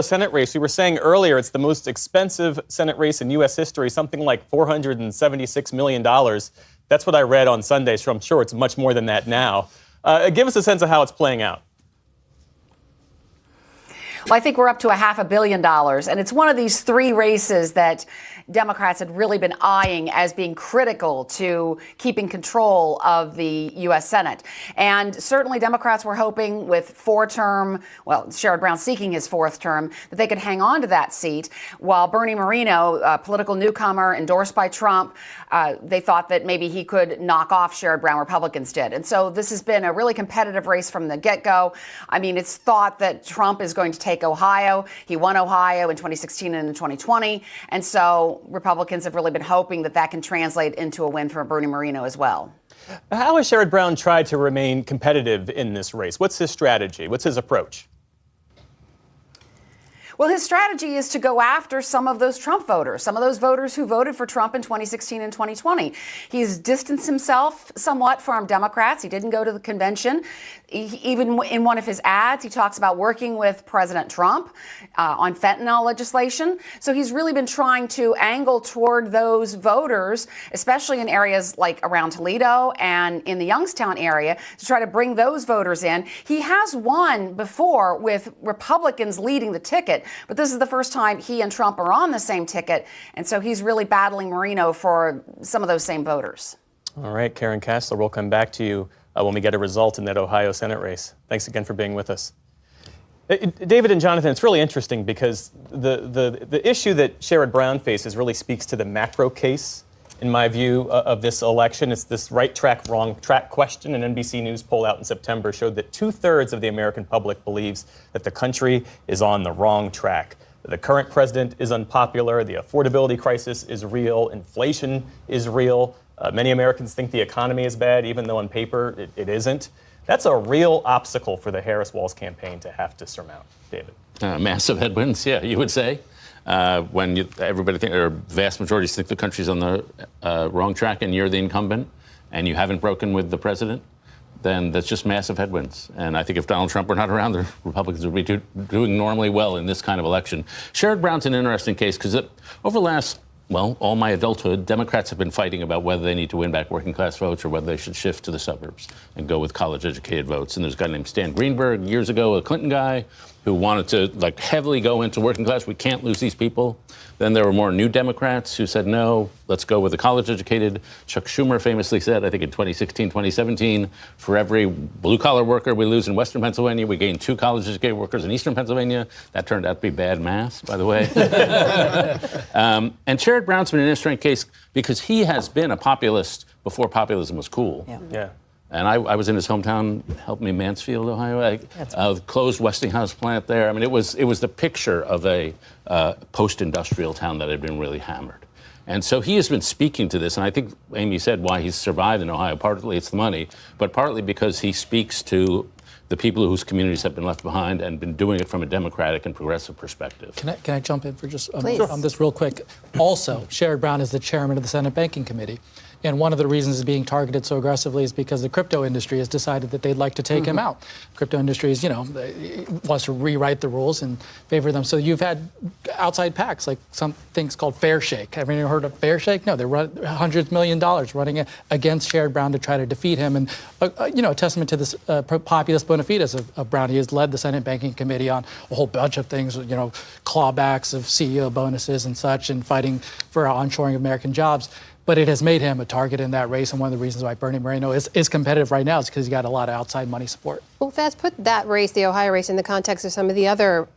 Speaker 2: Senate race. We were saying earlier it's the most expensive Senate race in U.S. history, something like $476 million. That's what I read on Sunday, so I'm sure it's much more than that now. Give us a sense of how it's playing out.
Speaker 15: Well, I think we're up to $500 million, and it's one of these three races that Democrats had really been eyeing as being critical to keeping control of the U.S. Senate. And certainly Democrats were hoping with Sherrod Brown seeking his fourth term, that they could hang on to that seat, while Bernie Moreno, a political newcomer endorsed by Trump, they thought that maybe he could knock off Sherrod Brown. Republicans did. And so this has been a really competitive race from the get-go. I mean, it's thought that Trump is going to take Ohio. He won Ohio in 2016 and in 2020. And so Republicans have really been hoping that that can translate into a win for Bernie Moreno as well.
Speaker 2: How has Sherrod Brown tried to remain competitive in this race? What's his strategy? What's his approach?
Speaker 15: Well, his strategy is to go after some of those Trump voters, some of those voters who voted for Trump in 2016 and 2020. He's distanced himself somewhat from Democrats. He didn't go to the convention. Even in one of his ads, he talks about working with President Trump on fentanyl legislation. So he's really been trying to angle toward those voters, especially in areas like around Toledo and in the Youngstown area, to try to bring those voters in. He has won before with Republicans leading the ticket, but this is the first time he and Trump are on the same ticket. And so he's really battling Moreno for some of those same voters.
Speaker 2: All right, Karen Kassler, we'll come back to you when we get a result in that Ohio Senate race. Thanks again for being with us. David and Jonathan, it's really interesting because the issue that Sherrod Brown faces really speaks to the macro case, in my view, of this election. It's this right track, wrong track question. An NBC News poll out in September showed that 2/3 of the American public believes that the country is on the wrong track. The current president is unpopular. The affordability crisis is real. Inflation is real. Many Americans think the economy is bad, even though on paper it isn't. That's a real obstacle for the Harris-Walz campaign to have to surmount, David.
Speaker 14: Massive headwinds, yeah, you would say. When everybody think, or vast majorities think the country's on the wrong track and you're the incumbent and you haven't broken with the president, then that's just massive headwinds. And I think if Donald Trump were not around, the Republicans would be doing normally well in this kind of election. Sherrod Brown's an interesting case because over the last, all my adulthood, Democrats have been fighting about whether they need to win back working class votes or whether they should shift to the suburbs and go with college educated votes. And there's a guy named Stan Greenberg years ago, a Clinton guy, who wanted to heavily go into working class. We can't lose these people. Then there were more new Democrats who said, no, let's go with the college educated. Chuck Schumer famously said, I think in 2016, 2017, for every blue collar worker we lose in Western Pennsylvania, we gain 2 college educated workers in Eastern Pennsylvania. That turned out to be bad math, by the way. And Sherrod Brown's been an interesting case because he has been a populist before populism was cool.
Speaker 2: Yeah.
Speaker 14: And I was in his hometown, helped me, Mansfield, Ohio. Closed Westinghouse plant there. I mean, it was the picture of a post-industrial town that had been really hammered. And so he has been speaking to this, and I think Amy said why he's survived in Ohio. Partly it's the money, but partly because he speaks to the people whose communities have been left behind and been doing it from a democratic and progressive perspective.
Speaker 10: Can I jump in for just on this real quick? Also, Sherrod Brown is the chairman of the Senate Banking Committee. And one of the reasons it's being targeted so aggressively is because the crypto industry has decided that they'd like to take him out. Crypto industry is, wants to rewrite the rules and favor them. So you've had outside PACs, like some things called Fair Shake. Have you heard of Fair Shake? No, they're hundreds of millions of dollars running against Sherrod Brown to try to defeat him. And, a testament to this populist bona fides of Brown. He has led the Senate Banking Committee on a whole bunch of things, clawbacks of CEO bonuses and such, and fighting for onshoring of American jobs. But it has made him a target in that race, and one of the reasons why Bernie Moreno is competitive right now is because he's got a lot of outside money support.
Speaker 1: Well, Faz, put that race, the Ohio race, in the context of some of the other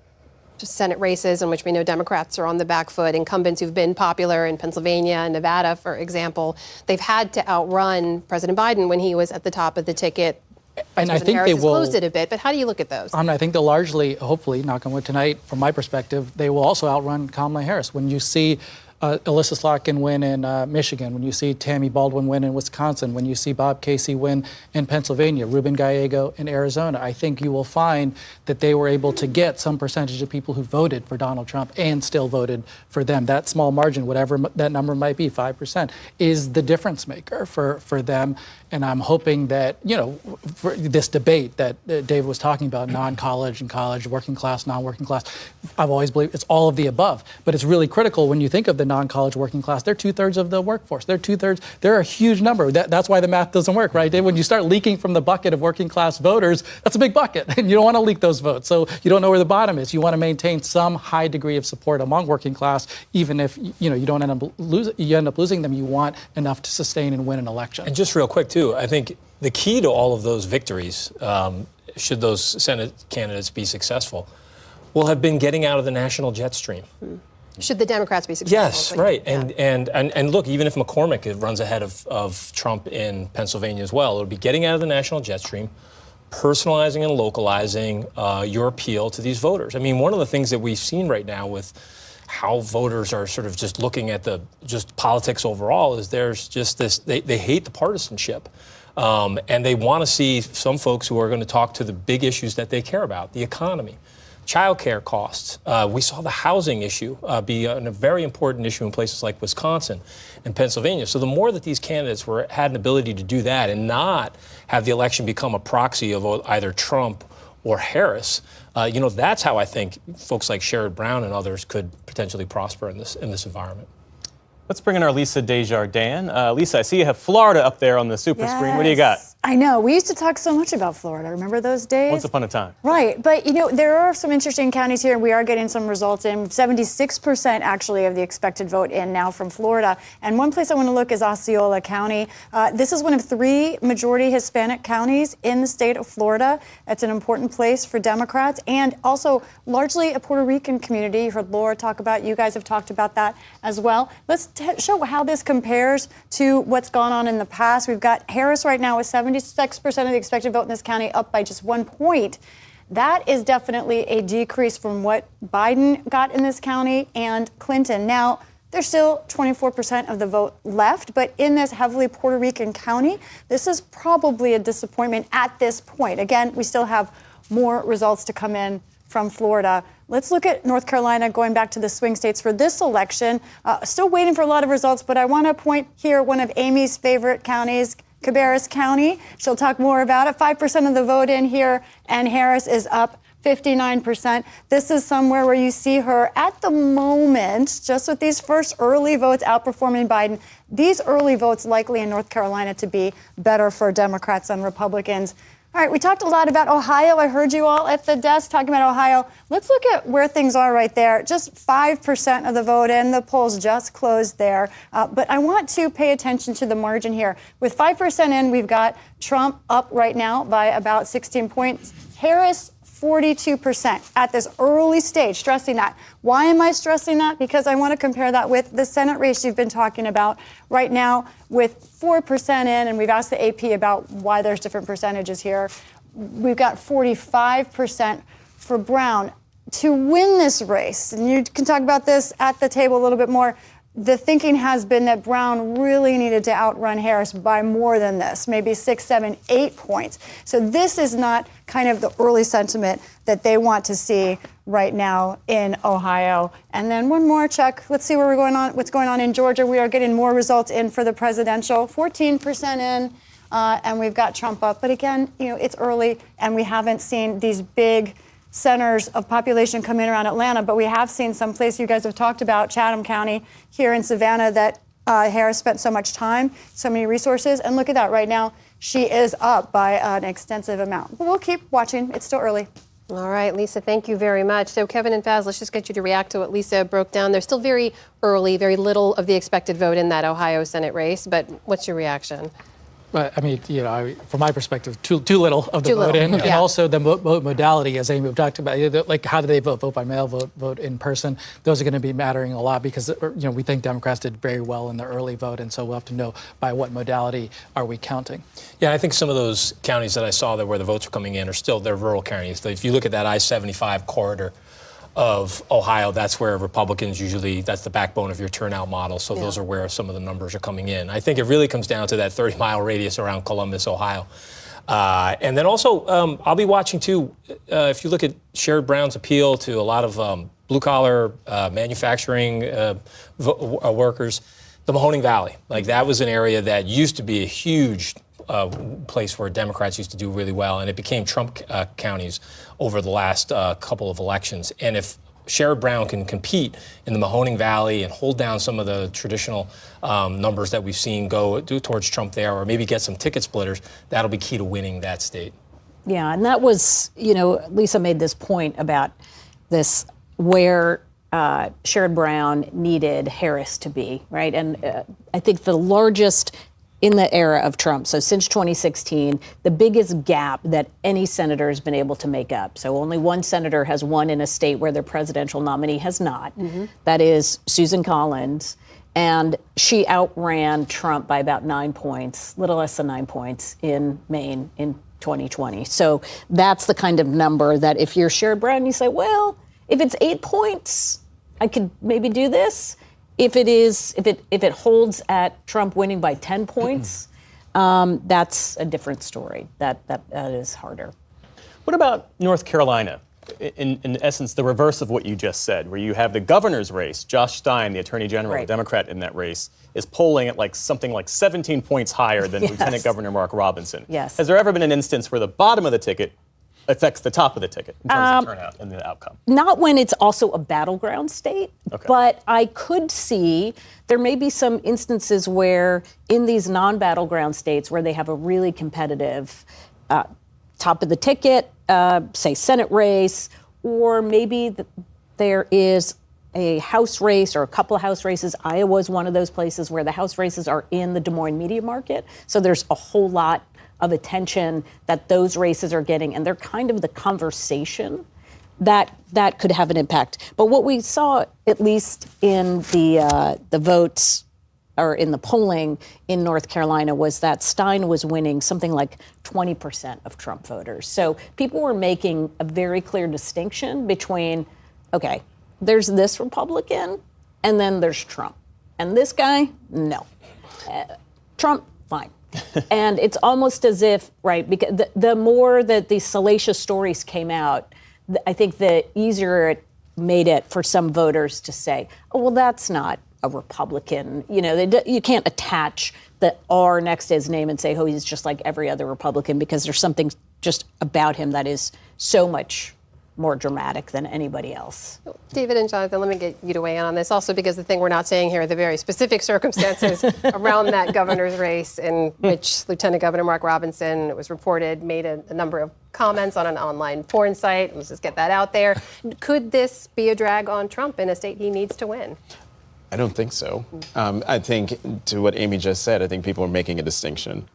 Speaker 1: Senate races in which we know Democrats are on the back foot. Incumbents who've been popular in Pennsylvania and Nevada, for example, they've had to outrun President Biden when he was at the top of the ticket.
Speaker 10: And I think
Speaker 1: Harris
Speaker 10: they
Speaker 1: has
Speaker 10: will
Speaker 1: closed it a bit, but how do you look at those?
Speaker 10: I think they'll largely, hopefully, knock on wood tonight, from my perspective, they will also outrun Kamala Harris. When you see Alyssa Slotkin win in Michigan, when you see Tammy Baldwin win in Wisconsin, when you see Bob Casey win in Pennsylvania, Ruben Gallego in Arizona, I think you will find that they were able to get some percentage of people who voted for Donald Trump and still voted for them. That small margin, whatever that number might be, 5%, is the difference maker for them. And I'm hoping that, for this debate that David was talking about, non-college and college, working class, non-working class, I've always believed it's all of the above. But it's really critical when you think of the non-college working class. They're 2/3 of the workforce. They're a huge number. That's why the math doesn't work, right, Dave? When you start leaking from the bucket of working class voters, that's a big bucket. And you don't want to leak those votes. So you don't know where the bottom is. You want to maintain some high degree of support among working class, even if, you don't end up losing them. You want enough to sustain and win an election.
Speaker 7: And just real quick, too, I think the key to all of those victories, should those Senate candidates be successful, will have been getting out of the national jet stream.
Speaker 1: Should the Democrats be successful?
Speaker 7: Yes, right. Yeah. And look, even if McCormick runs ahead of Trump in Pennsylvania as well, it'll be getting out of the national jet stream, personalizing and localizing your appeal to these voters. I mean, one of the things that we've seen right now with how voters are sort of just looking at just politics overall is there's just this, they hate the partisanship. And they want to see some folks who are going to talk to the big issues that they care about, the economy, childcare costs. We saw the housing issue be a very important issue in places like Wisconsin and Pennsylvania. So the more that these candidates had an ability to do that and not have the election become a proxy of either Trump or Harris, that's how I think folks like Sherrod Brown and others could potentially prosper in this environment.
Speaker 2: Let's bring in our Lisa Desjardins. Lisa, I see you have Florida up there on the super screen. What do you got?
Speaker 11: I know. We used to talk so much about Florida. Remember those days?
Speaker 2: Once upon a time.
Speaker 11: Right. But, there are some interesting counties here. We are getting some results in. 76% actually of the expected vote in now from Florida. And one place I want to look is Osceola County. This is one of 3 majority Hispanic counties in the state of Florida. It's an important place for Democrats and also largely a Puerto Rican community. You heard Laura talk about, you guys have talked about that as well. Let's show how this compares to what's gone on in the past. We've got Harris right now with 76% of the expected vote in this county, up by just 1 point. That is definitely a decrease from what Biden got in this county and Clinton. Now, there's still 24% of the vote left, but in this heavily Puerto Rican county, this is probably a disappointment at this point. Again, we still have more results to come in from Florida. Let's look at North Carolina, going back to the swing states for this election. Still waiting for a lot of results, but I want to point here one of Amy's favorite counties, Cabarrus County. She'll talk more about it. 5% of the vote in here, and Harris is up 59%. This is somewhere where you see her at the moment, just with these first early votes outperforming Biden. These early votes likely in North Carolina to be better for Democrats than Republicans. All right, we talked a lot about Ohio. I heard you all at the desk talking about Ohio. Let's look at where things are right there. Just 5% of the vote in. The polls just closed there. But I want to pay attention to the margin here. With 5% in, we've got Trump up right now by about 16 points. Harris, 42% at this early stage, stressing that. Why am I stressing that? Because I want to compare that with the Senate race you've been talking about right now with 4% in, and we've asked the AP about why there's different percentages here. We've got 45% for Brown. To win this race, and you can talk about this at the table a little bit more, the thinking has been that Brown really needed to outrun Harris by more than this, maybe 6, 7, 8 points. So this is not kind of the early sentiment that they want to see right now in Ohio. And then one more, Chuck. Let's see what's going on in Georgia. We are getting more results in for the presidential, 14% in, and we've got Trump up. But again, it's early, and we haven't seen these big centers of population come in around Atlanta, but we have seen some place you guys have talked about, Chatham County here in Savannah, that Harris spent so much time, so many resources. And look at that right now. She is up by an extensive amount. But we'll keep watching. It's still early.
Speaker 1: All right, Lisa, thank you very much. So Kevin and Faz, let's just get you to react to what Lisa broke down. There's still very early, very little of the expected vote in that Ohio Senate race, but what's your reaction?
Speaker 10: I mean, from my perspective, too little of the vote in, and also the vote modality, as Amy talked about, like how do they vote? Vote by mail, vote in person. Those are going to be mattering a lot because we think Democrats did very well in the early vote, and so we'll have to know by what modality are we counting.
Speaker 7: Yeah, I think some of those counties that I saw there where the votes are coming in they're rural counties. If you look at that I-75 corridor of Ohio, that's where Republicans usually, that's the backbone of your turnout model. So those are where some of the numbers are coming in. I think it really comes down to that 30-mile radius around Columbus, Ohio. And then also, I'll be watching too, if you look at Sherrod Brown's appeal to a lot of blue-collar manufacturing workers, the Mahoning Valley. Like that was an area that used to be a huge place where Democrats used to do really well, and it became Trump counties over the last couple of elections. And if Sherrod Brown can compete in the Mahoning Valley and hold down some of the traditional numbers that we've seen go towards Trump there, or maybe get some ticket splitters, that'll be key to winning that state.
Speaker 5: Yeah, and that was, Lisa made this point about this where Sherrod Brown needed Harris to be, right? And I think the largest in the era of Trump, so since 2016, the biggest gap that any senator has been able to make up. So only one senator has won in a state where their presidential nominee has not. Mm-hmm. That is Susan Collins. And she outran Trump by about 9 points, little less than 9 points in Maine in 2020. So that's the kind of number that if you're Sherrod Brown, you say, well, if it's 8 points, I could maybe do this. If it holds at Trump winning by 10 points, that's a different story. That is harder.
Speaker 2: What about North Carolina? In essence, the reverse of what you just said, where you have the governor's race. Josh Stein, the attorney general, a Democrat in that race, is polling at something like 17 points higher than Lieutenant Governor Mark Robinson.
Speaker 5: Yes.
Speaker 2: Has there ever been an instance where the bottom of the ticket affects the top of the ticket in terms of turnout and the outcome?
Speaker 5: Not when it's also a battleground state, but I could see there may be some instances where in these non-battleground states where they have a really competitive top of the ticket, say Senate race, or maybe there is a House race or a couple of House races. Iowa is one of those places where the House races are in the Des Moines media market. So there's a whole lot of attention that those races are getting, and they're kind of the conversation that could have an impact. But what we saw, at least in the votes or in the polling in North Carolina, was that Stein was winning something like 20% of Trump voters. So people were making a very clear distinction between, okay, there's this Republican, and then there's Trump. And this guy, no. Trump, fine. And it's almost as if, right, because the more that these salacious stories came out, I think the easier it made it for some voters to say, oh, well, that's not a Republican. You can't attach the R next to his name and say, oh, he's just like every other Republican, because there's something just about him that is so much more dramatic than anybody else.
Speaker 1: David and Jonathan, let me get you to weigh in on this also, because the thing we're not saying here are the very specific circumstances around that governor's race in which Lieutenant Governor Mark Robinson, it was reported, made a number of comments on an online porn site. Let's just get that out there. Could this be a drag on Trump in a state he needs to win?
Speaker 20: I don't think so. I think, to what Amy just said, I think people are making a distinction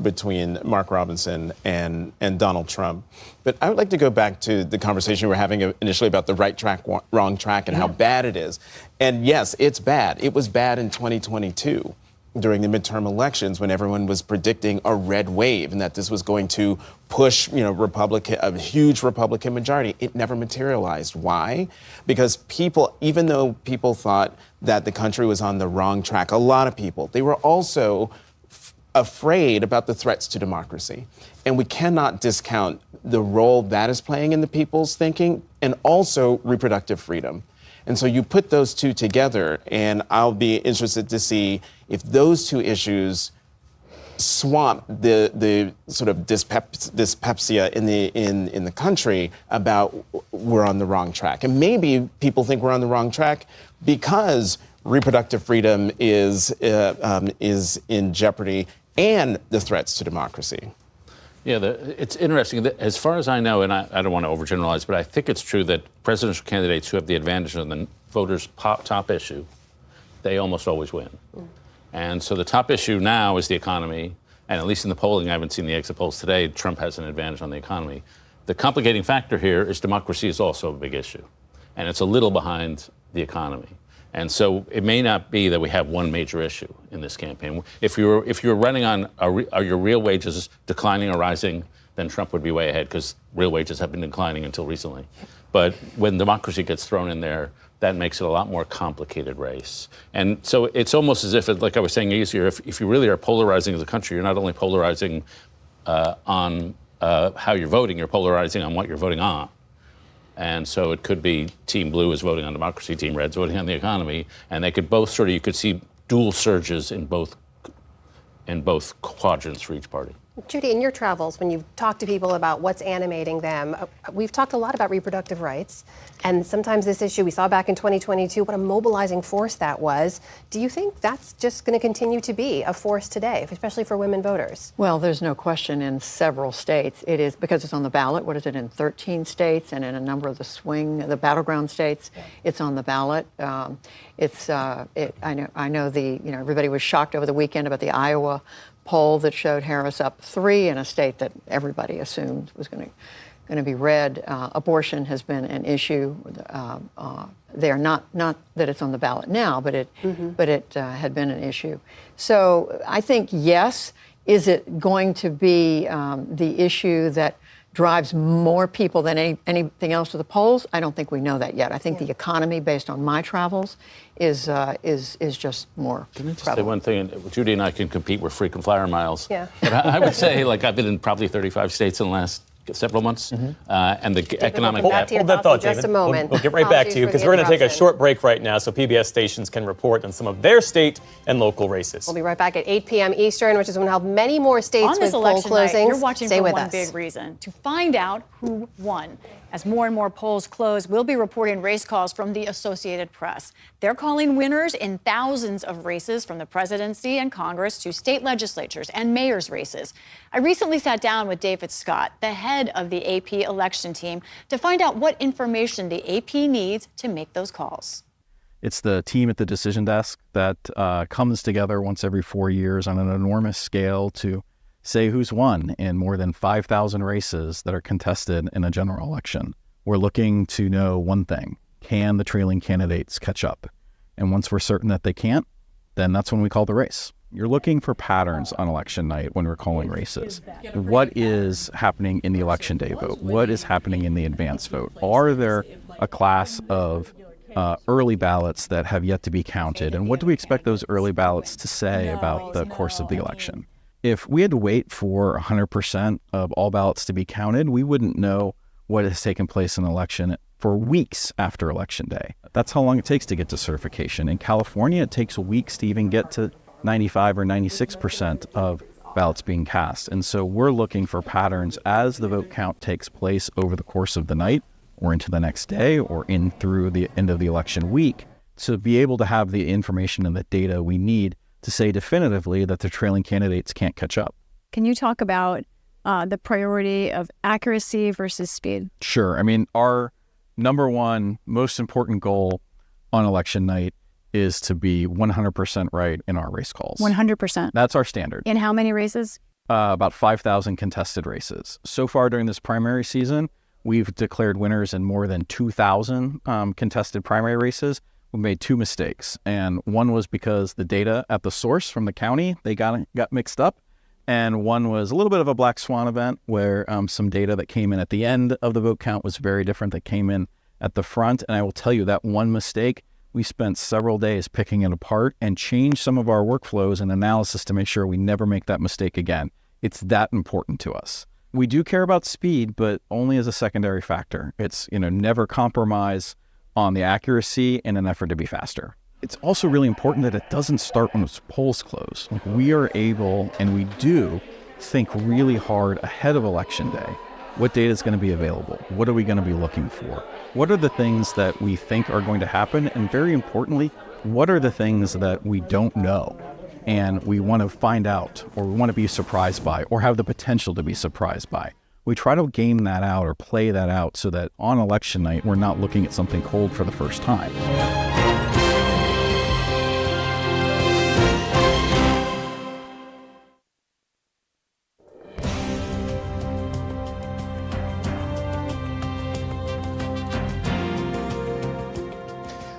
Speaker 20: between Mark Robinson and Donald Trump. But I would like to go back to the conversation we were having initially about the right track, wrong track, and how bad it is. And yes, it's bad. It was bad in 2022. during the midterm elections when everyone was predicting a red wave and that this was going to push, a huge Republican majority. It never materialized. Why? Because even though people thought that the country was on the wrong track, a lot of people, they were also afraid about the threats to democracy. And we cannot discount the role that is playing in the people's thinking and also reproductive freedom. And so you put those two together, and I'll be interested to see if those two issues swamp the sort of dyspepsia in the country about we're on the wrong track. And maybe people think we're on the wrong track because reproductive freedom is in jeopardy and the threats to democracy.
Speaker 14: Yeah, it's interesting. That, as far as I know, and I don't want to overgeneralize, but I think it's true that presidential candidates who have the advantage of the voters' top issue, they almost always win. And so the top issue now is the economy. And at least in the polling, I haven't seen the exit polls today, Trump has an advantage on the economy. The complicating factor here is democracy is also a big issue. And it's a little behind the economy. And so it may not be that we have one major issue in this campaign. If you're running on are your real wages declining or rising, then Trump would be way ahead because real wages have been declining until recently. But when democracy gets thrown in there, that makes it a lot more complicated race. And so it's almost as if, like I was saying earlier, if you really are polarizing as a country, you're not only polarizing on how you're voting, you're polarizing on what you're voting on. And so it could be Team Blue is voting on democracy, Team Red's voting on the economy, and they could both you could see dual surges in both quadrants for each party.
Speaker 1: Judy, in your travels, when you've talked to people about what's animating them, we've talked a lot about reproductive rights, and sometimes this issue we saw back in 2022, what a mobilizing force that was. Do you think that's just going to continue to be a force today, especially for women voters?
Speaker 9: Well, there's no question in several states. It is because it's on the ballot. What is it, in 13 states and in a number of the battleground states, it's on the ballot. I know everybody was shocked over the weekend about the Iowa poll that showed Harris up 3 in a state that everybody assumed was going to be red. Abortion has been an issue there. Not that it's on the ballot now, but it had been an issue. So I think yes. Is it going to be the issue that drives more people than anything else to the polls? I don't think we know that yet. I think the economy, based on my travels, is just more
Speaker 14: Can I just
Speaker 9: prevalent.
Speaker 14: say one thing? And Judy and I can compete. We're frequent flyer miles.
Speaker 1: Yeah.
Speaker 14: But I would say, I've been in probably 35 states in the last several months, and the economic
Speaker 1: we'll back to your
Speaker 2: Hold that thought,
Speaker 1: just
Speaker 2: David.
Speaker 1: a moment.
Speaker 2: We'll get right back to you because we're going to take a short break right now so PBS stations can report on some of their state and local races.
Speaker 1: We'll be right back at 8 p.m. Eastern, which is when we'll have many more states
Speaker 11: On
Speaker 1: with
Speaker 11: this
Speaker 1: poll
Speaker 11: election
Speaker 1: closings.
Speaker 11: night, you're watching
Speaker 1: Stay
Speaker 11: for
Speaker 1: with
Speaker 11: one
Speaker 1: us.
Speaker 11: big reason, to find out who won. As more and more polls close, we'll be reporting race calls from the Associated Press. They're calling winners in thousands of races from the presidency and Congress to state legislatures and mayor's races. I recently sat down with David Scott, the head of the AP election team, to find out what information the AP needs to make those calls.
Speaker 19: It's the team at the decision desk that comes together once every 4 years on an enormous scale to say who's won in more than 5,000 races that are contested in a general election. We're looking to know one thing: can the trailing candidates catch up? And once we're certain that they can't, then that's when we call the race. You're looking for patterns on election night when we're calling races. What is happening in the election day vote? What is happening in the advance vote? Are there a class of early ballots that have yet to be counted? And what do we expect those early ballots to say about the course of the election? If we had to wait for 100% of all ballots to be counted, we wouldn't know what has taken place in the election for weeks after Election Day. That's how long it takes to get to certification. In California, it takes weeks to even get to 95 or 96% of ballots being cast. And so we're looking for patterns as the vote count takes place over the course of the night or into the next day or in through the end of the election week to be able to have the information and the data we need to say definitively that the trailing candidates can't catch up.
Speaker 11: Can you talk about the priority of accuracy versus speed?
Speaker 19: Sure. I mean, our number one most important goal on election night is to be 100% right in our race calls.
Speaker 11: 100%.
Speaker 19: That's our standard.
Speaker 11: In how many races?
Speaker 19: About 5,000 contested races. So far during this primary season, we've declared winners in more than 2,000 contested primary races. we made two mistakes. And one was because the data at the source from the county, they got mixed up. And one was a little bit of a black swan event where some data that came in at the end of the vote count was very different that came in at the front. And I will tell you that one mistake, we spent several days picking it apart and changed some of our workflows and analysis to make sure we never make that mistake again. It's that important to us. We do care about speed, but only as a secondary factor. It's, never compromise on the accuracy in an effort to be faster. It's also really important that it doesn't start when the polls close. Like, we are able, and we do, think really hard ahead of Election Day. What data is going to be available? What are we going to be looking for? What are the things that we think are going to happen? And very importantly, what are the things that we don't know and we want to find out, or we want to be surprised by, or have the potential to be surprised by? We try to game that out or play that out so that on election night, we're not looking at something cold for the first time.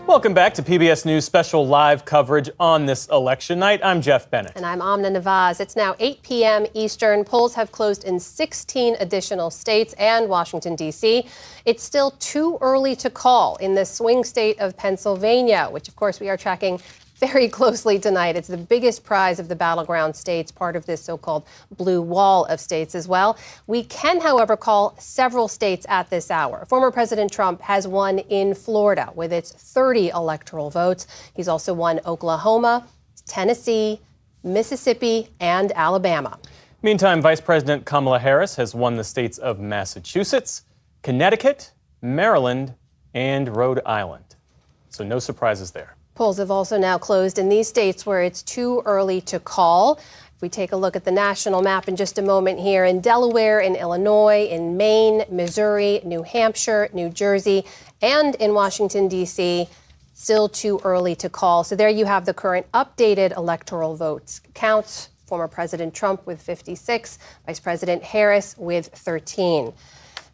Speaker 2: Welcome back to PBS News special live coverage on this election night. I'm Jeff Bennett.
Speaker 1: And I'm Amna Nawaz. It's now 8 p.m. Eastern. Polls have closed in 16 additional states and Washington, D.C. It's still too early to call in the swing state of Pennsylvania, which, of course, we are tracking very closely tonight. It's the biggest prize of the battleground states, part of this so-called blue wall of states as well. We can, however, call several states at this hour. Former President Trump has won in Florida with its 30 electoral votes. He's also won Oklahoma, Tennessee, Mississippi, and Alabama.
Speaker 2: Meantime, Vice President Kamala Harris has won the states of Massachusetts, Connecticut, Maryland, and Rhode Island. So no surprises there.
Speaker 1: Polls have also now closed in these states where it's too early to call. If we take a look at the national map in just a moment here, in Delaware, in Illinois, in Maine, Missouri, New Hampshire, New Jersey, and in Washington, D.C., still too early to call. So there you have the current updated electoral votes counts. Former President Trump with 56, Vice President Harris with 13.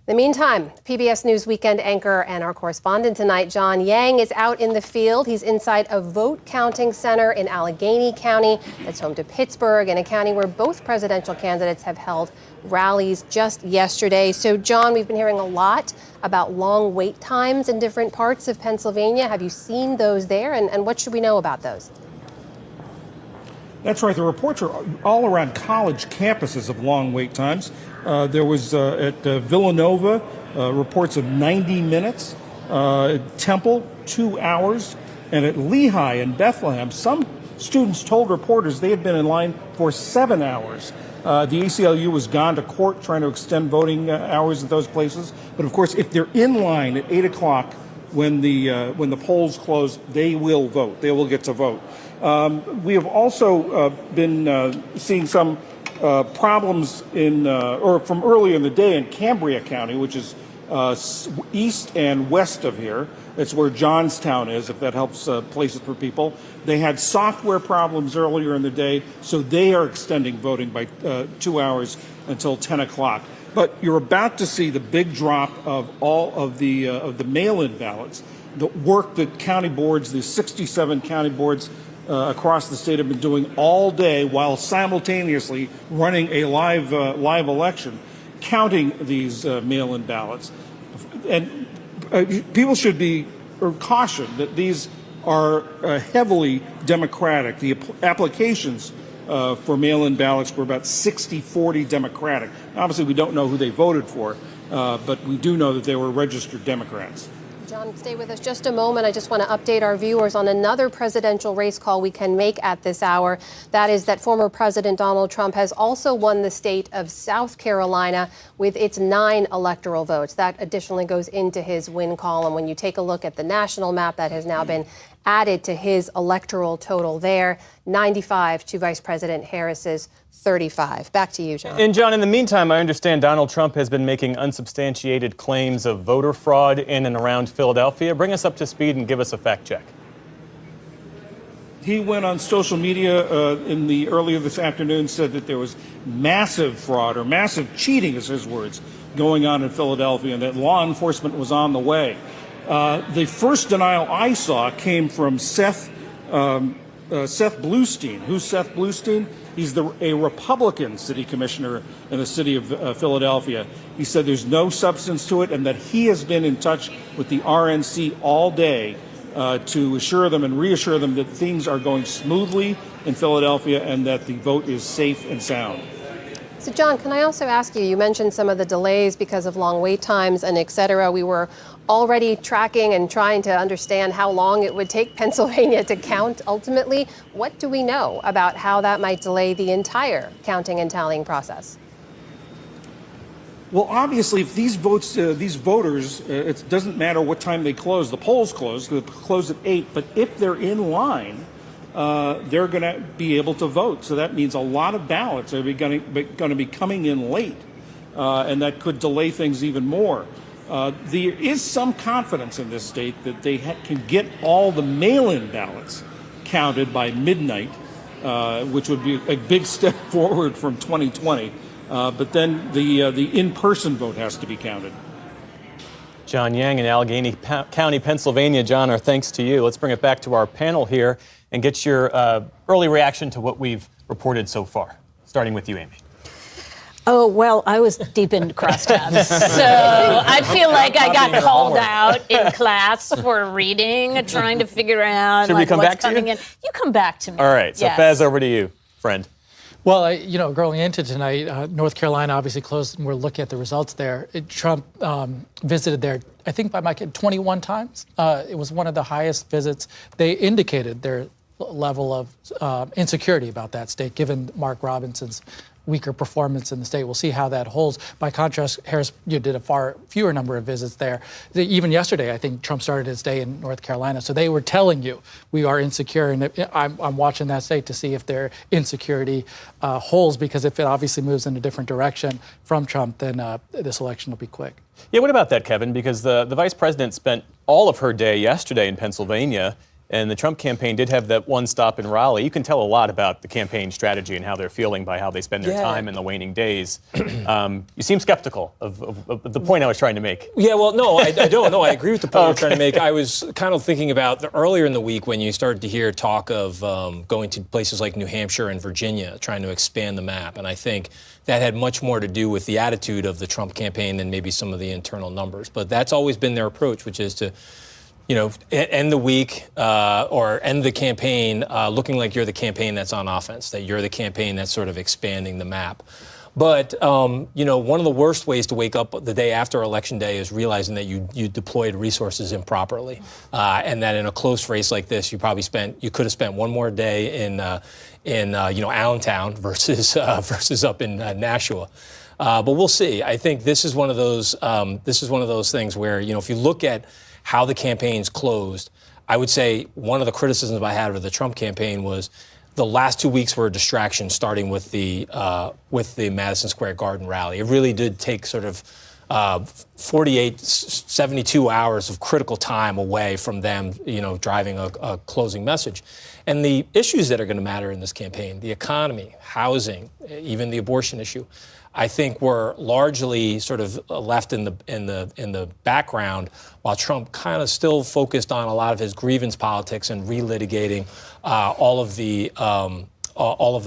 Speaker 1: In the meantime, PBS News weekend anchor and our correspondent tonight, John Yang, is out in the field. He's inside a vote counting center in Allegheny County. It's home to Pittsburgh, in a county where both presidential candidates have held rallies just yesterday. So, John, we've been hearing a lot about long wait times in different parts of Pennsylvania. Have you seen those there? And what should we know about those?
Speaker 16: That's right. The reports are all around college campuses of long wait times. There was at Villanova reports of 90 minutes, Temple 2 hours, and at Lehigh in Bethlehem, some students told reporters they had been in line for 7 hours. The ACLU has gone to court trying to extend voting hours at those places. But of course, if they're in line at 8 o'clock when the polls close, they will vote. They will get to vote. We have also been seeing some problems from earlier in the day in Cambria County, which is east and west of here. It's where Johnstown is, if that helps place it for people. They had software problems earlier in the day, so they are extending voting by 2 hours until 10 o'clock. But you're about to see the big drop of all of the mail-in ballots. The work that county boards, the 67 county boards across the state have been doing all day while simultaneously running a live election, counting these mail-in ballots. And people should be cautioned that these are heavily Democratic. The applications for mail-in ballots were about 60-40 Democratic. Obviously, we don't know who they voted for, but we do know that they were registered Democrats.
Speaker 1: John, stay with us just a moment. I just want to update our viewers on another presidential race call we can make at this hour. That is that former President Donald Trump has also won the state of South Carolina with its 9 electoral votes. That additionally goes into his win column. When you take a look at the national map, that has now been added to his electoral total there, 95 to Vice President Harris's 35. Back to you, John.
Speaker 2: And John, in the meantime, I understand Donald Trump has been making unsubstantiated claims of voter fraud in and around Philadelphia. Bring us up to speed and give us a fact check.
Speaker 16: He went on social media earlier this afternoon, said that there was massive fraud or massive cheating, is his words, going on in Philadelphia, and that law enforcement was on the way. The first denial I saw came from Seth Bluestein. Who's Seth Bluestein? He's a Republican city commissioner in the city of Philadelphia. He said there's no substance to it and that he has been in touch with the RNC all day to assure them and reassure them that things are going smoothly in Philadelphia and that the vote is safe and sound.
Speaker 1: So, John, can I also ask you, you mentioned some of the delays because of long wait times and et cetera. We were already tracking and trying to understand how long it would take Pennsylvania to count ultimately. What do we know about how that might delay the entire counting and tallying process?
Speaker 16: Well, obviously, if these voters, it doesn't matter what time they close. The polls close. They close at 8. But if they're in line, they're going to be able to vote. So that means a lot of ballots are going to be coming in late, and that could delay things even more. There is some confidence in this state that they can get all the mail-in ballots counted by midnight, which would be a big step forward from 2020. But then the in-person vote has to be counted.
Speaker 2: John Yang in Allegheny County, Pennsylvania. John, our thanks to you. Let's bring it back to our panel here and get your early reaction to what we've reported so far. Starting with you, Amy.
Speaker 5: Oh, well, I was deep in crosstabs.
Speaker 17: So I feel like I got called out in class for reading, trying to figure out
Speaker 2: Should we come
Speaker 17: what's
Speaker 2: back to
Speaker 17: coming
Speaker 2: you?
Speaker 17: in. You come back to me.
Speaker 2: All right. So,
Speaker 17: Yes.
Speaker 2: Faz, over to you, friend.
Speaker 10: Well, going into tonight, North Carolina obviously closed, and we're looking at the results there. Trump visited there, I think by my kid, 21 times. It was one of the highest visits. They indicated their level of insecurity about that state, given Mark Robinson's weaker performance in the state. We'll see how that holds. By contrast, Harris did a far fewer number of visits there. Even yesterday, I think Trump started his day in North Carolina. So they were telling you we are insecure. And I'm watching that state to see if their insecurity holds, because if it obviously moves in a different direction from Trump, then this election will be quick.
Speaker 2: Yeah, what about that, Kevin? Because the vice president spent all of her day yesterday in Pennsylvania, and the Trump campaign did have that one stop in Raleigh. You can tell a lot about the campaign strategy and how they're feeling by how they spend their time in the waning days. You seem skeptical of the point I was trying to make.
Speaker 7: Yeah, well, no, I don't. No, I agree with the point you're trying to make. I was kind of thinking about earlier in the week when you started to hear talk of going to places like New Hampshire and Virginia, trying to expand the map. And I think that had much more to do with the attitude of the Trump campaign than maybe some of the internal numbers. But that's always been their approach, which is to end the week or end the campaign looking like you're the campaign that's on offense, that you're the campaign that's sort of expanding the map. But, one of the worst ways to wake up the day after Election Day is realizing that you deployed resources improperly. And that in a close race like this, you could have spent one more day in Allentown versus up in Nashua. But we'll see. I think this is one of those things where, if you look at how the campaign's closed, I would say one of the criticisms I had of the Trump campaign was the last 2 weeks were a distraction, starting with the Madison Square Garden rally. It really did take sort of 72 hours of critical time away from them, driving a closing message. And the issues that are going to matter in this campaign, the economy, housing, even the abortion issue, I think were largely sort of left in the background, while Trump kind of still focused on a lot of his grievance politics and relitigating all of the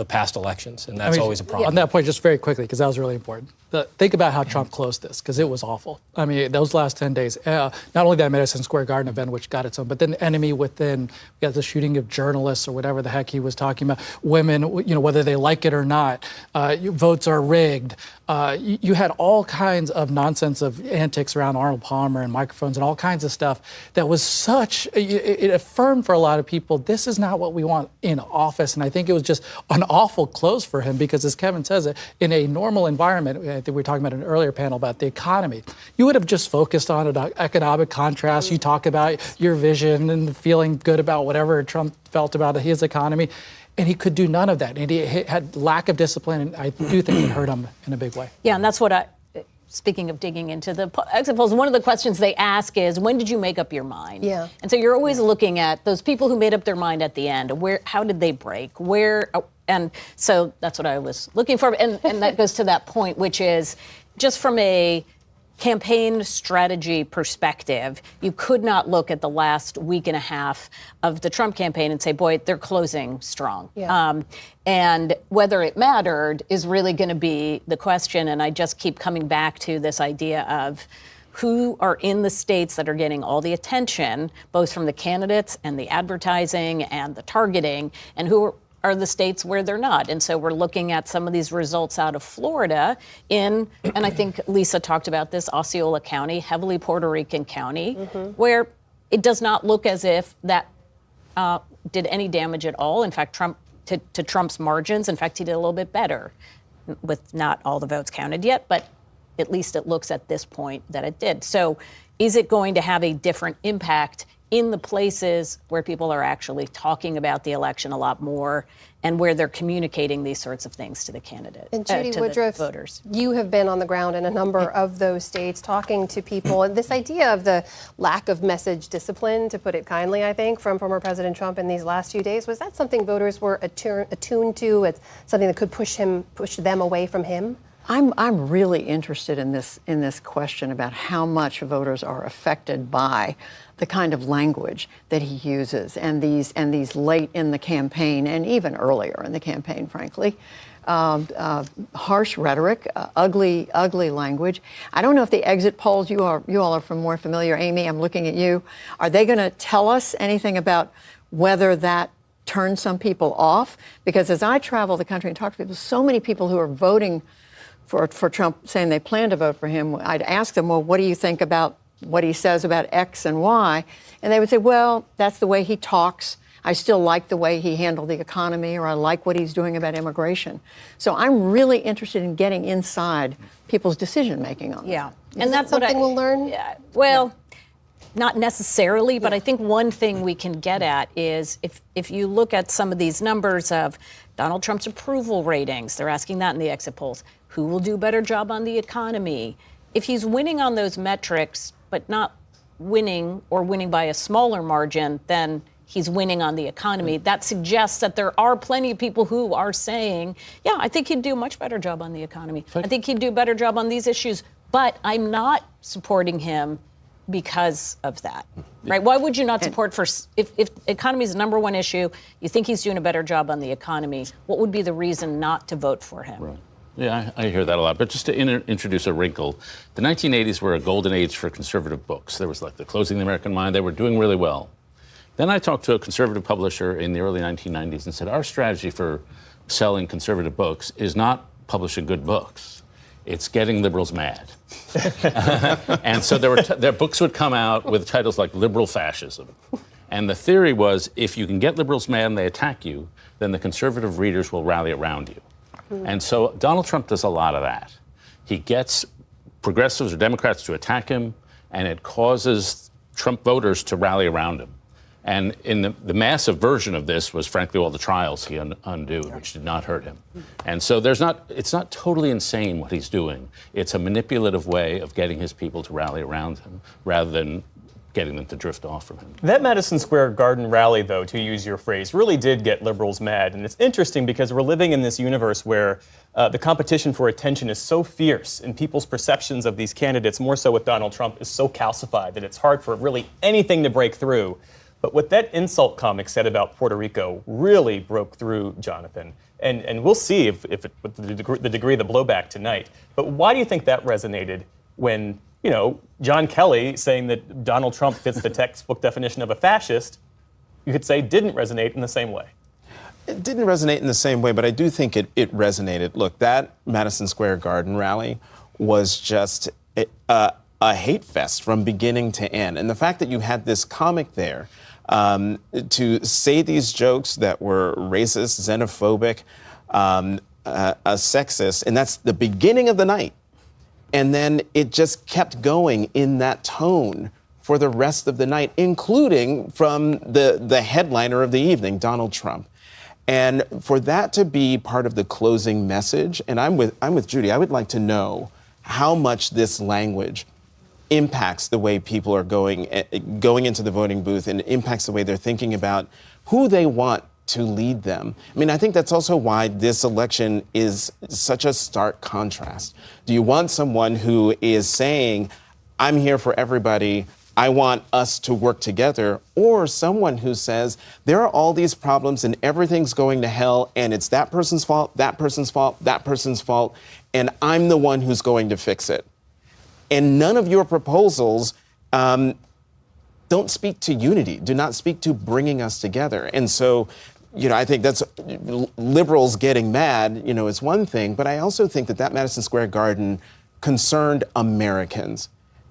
Speaker 7: past elections, and that's always a problem.
Speaker 10: On that point, just very quickly, because that was really important. Think about how Trump closed this, because it was awful. I mean, those last 10 days, not only that Madison Square Garden event, which got its own, but then enemy within. We got the shooting of journalists or whatever the heck he was talking about. Women, whether they like it or not, votes are rigged. You had all kinds of nonsense of antics around Arnold Palmer and microphones and all kinds of stuff that was it affirmed for a lot of people, this is not what we want in office. And I think it was just an awful close for him, because as Kevin says, in a normal environment, I think we were talking about in an earlier panel about the economy, you would have just focused on an economic contrast. You talk about your vision and feeling good about whatever Trump felt about his economy. And he could do none of that. And he had lack of discipline, and I do think it hurt him in a big way.
Speaker 5: Yeah, and that's what speaking of digging into the exit polls, one of the questions they ask is, when did you make up your mind?
Speaker 1: Yeah.
Speaker 5: And so you're always looking at those people who made up their mind at the end. How did they break? And so that's what I was looking for. And that goes to that point, which is just from a
Speaker 17: campaign strategy perspective, you could not look at the last week and a half of the Trump campaign and say, boy, they're closing strong.
Speaker 1: Yeah.
Speaker 17: And whether it mattered is really going to be the question. And I just keep coming back to this idea of who are in the states that are getting all the attention, both from the candidates and the advertising and the targeting, and who are the states where they're not. And so we're looking at some of these results out of Florida and I think Lisa talked about this, Osceola County, heavily Puerto Rican county, where it does not look as if that did any damage at all. In fact, to Trump's margins, in fact, he did a little bit better with not all the votes counted yet, but at least it looks at this point that it did. So is it going to have a different impact in the places where people are actually talking about the election a lot more and where they're communicating these sorts of things to the candidate,
Speaker 1: and Judy
Speaker 17: to
Speaker 1: Woodruff,
Speaker 17: the voters?
Speaker 1: You have been on the ground in a number of those states talking to people. And this idea of the lack of message discipline, to put it kindly, I think, from former President Trump in these last few days, was that something voters were attuned to? It's something that could push them away from him?
Speaker 9: I'm really interested in this question about how much voters are affected by the kind of language that he uses and these late in the campaign and even earlier in the campaign, frankly, harsh rhetoric, ugly language. I don't know if the exit polls, you all are more familiar. Amy, I'm looking at you. Are they going to tell us anything about whether that turns some people off? Because as I travel the country and talk to people, so many people who are voting for Trump saying they plan to vote for him, I'd ask them, well, what do you think about what he says about X and Y? And they would say, well, that's the way he talks. I still like the way he handled the economy, or I like what he's doing about immigration. So I'm really interested in getting inside people's decision making on
Speaker 17: Yeah.
Speaker 1: that. And that's something we'll learn?
Speaker 17: Well, not necessarily, but I think one thing we can get at is if you look at some of these numbers of Donald Trump's approval ratings, they're asking that in the exit polls, who will do a better job on the economy? If he's winning on those metrics, but not winning or winning by a smaller margin, then he's winning on the economy. That suggests that there are plenty of people who are saying, yeah, I think he'd do a much better job on the economy. I think he'd do a better job on these issues, but I'm not supporting him because of that, right? Why would you not support if economy is the number one issue, you think he's doing a better job on the economy, what would be the reason not to vote for him?
Speaker 14: Right. Yeah, I hear that a lot. But just to introduce a wrinkle, the 1980s were a golden age for conservative books. There was like the Closing the American Mind. They were doing really well. Then I talked to a conservative publisher in the early 1990s and said, our strategy for selling conservative books is not publishing good books. It's getting liberals mad. And so their books would come out with titles like Liberal Fascism. And the theory was, if you can get liberals mad and they attack you, then the conservative readers will rally around you. And so Donald Trump does a lot of that. He gets progressives or Democrats to attack him, and it causes Trump voters to rally around him. And in the massive version of this was, frankly, all the trials he undid, which did not hurt him. And so it's not totally insane what he's doing. It's a manipulative way of getting his people to rally around him rather than getting them to drift off from him.
Speaker 2: That Madison Square Garden rally, though, to use your phrase, really did get liberals mad. And it's interesting because we're living in this universe where the competition for attention is so fierce and people's perceptions of these candidates, more so with Donald Trump, is so calcified that it's hard for really anything to break through. But what that insult comic said about Puerto Rico really broke through, Jonathan. And we'll see if with the degree of the blowback tonight. But why do you think that resonated when, John Kelly saying that Donald Trump fits the textbook definition of a fascist, you could say didn't resonate in the same way?
Speaker 20: It didn't resonate in the same way, but I do think it resonated. Look, that Madison Square Garden rally was just a hate fest from beginning to end. And the fact that you had this comic there to say these jokes that were racist, xenophobic, sexist, and that's the beginning of the night. And then it just kept going in that tone for the rest of the night, including from the headliner of the evening, Donald Trump. And for that to be part of the closing message, and I'm with Judy, I would like to know how much this language impacts the way people are going into the voting booth and impacts the way they're thinking about who they want to lead them. I mean, I think that's also why this election is such a stark contrast. Do you want someone who is saying, I'm here for everybody, I want us to work together, or someone who says, there are all these problems and everything's going to hell and it's that person's fault, that person's fault, that person's fault, and I'm the one who's going to fix it. And none of your proposals don't speak to unity, do not speak to bringing us together. And so, I think that's liberals getting mad, is one thing, but I also think that Madison Square Garden concerned Americans.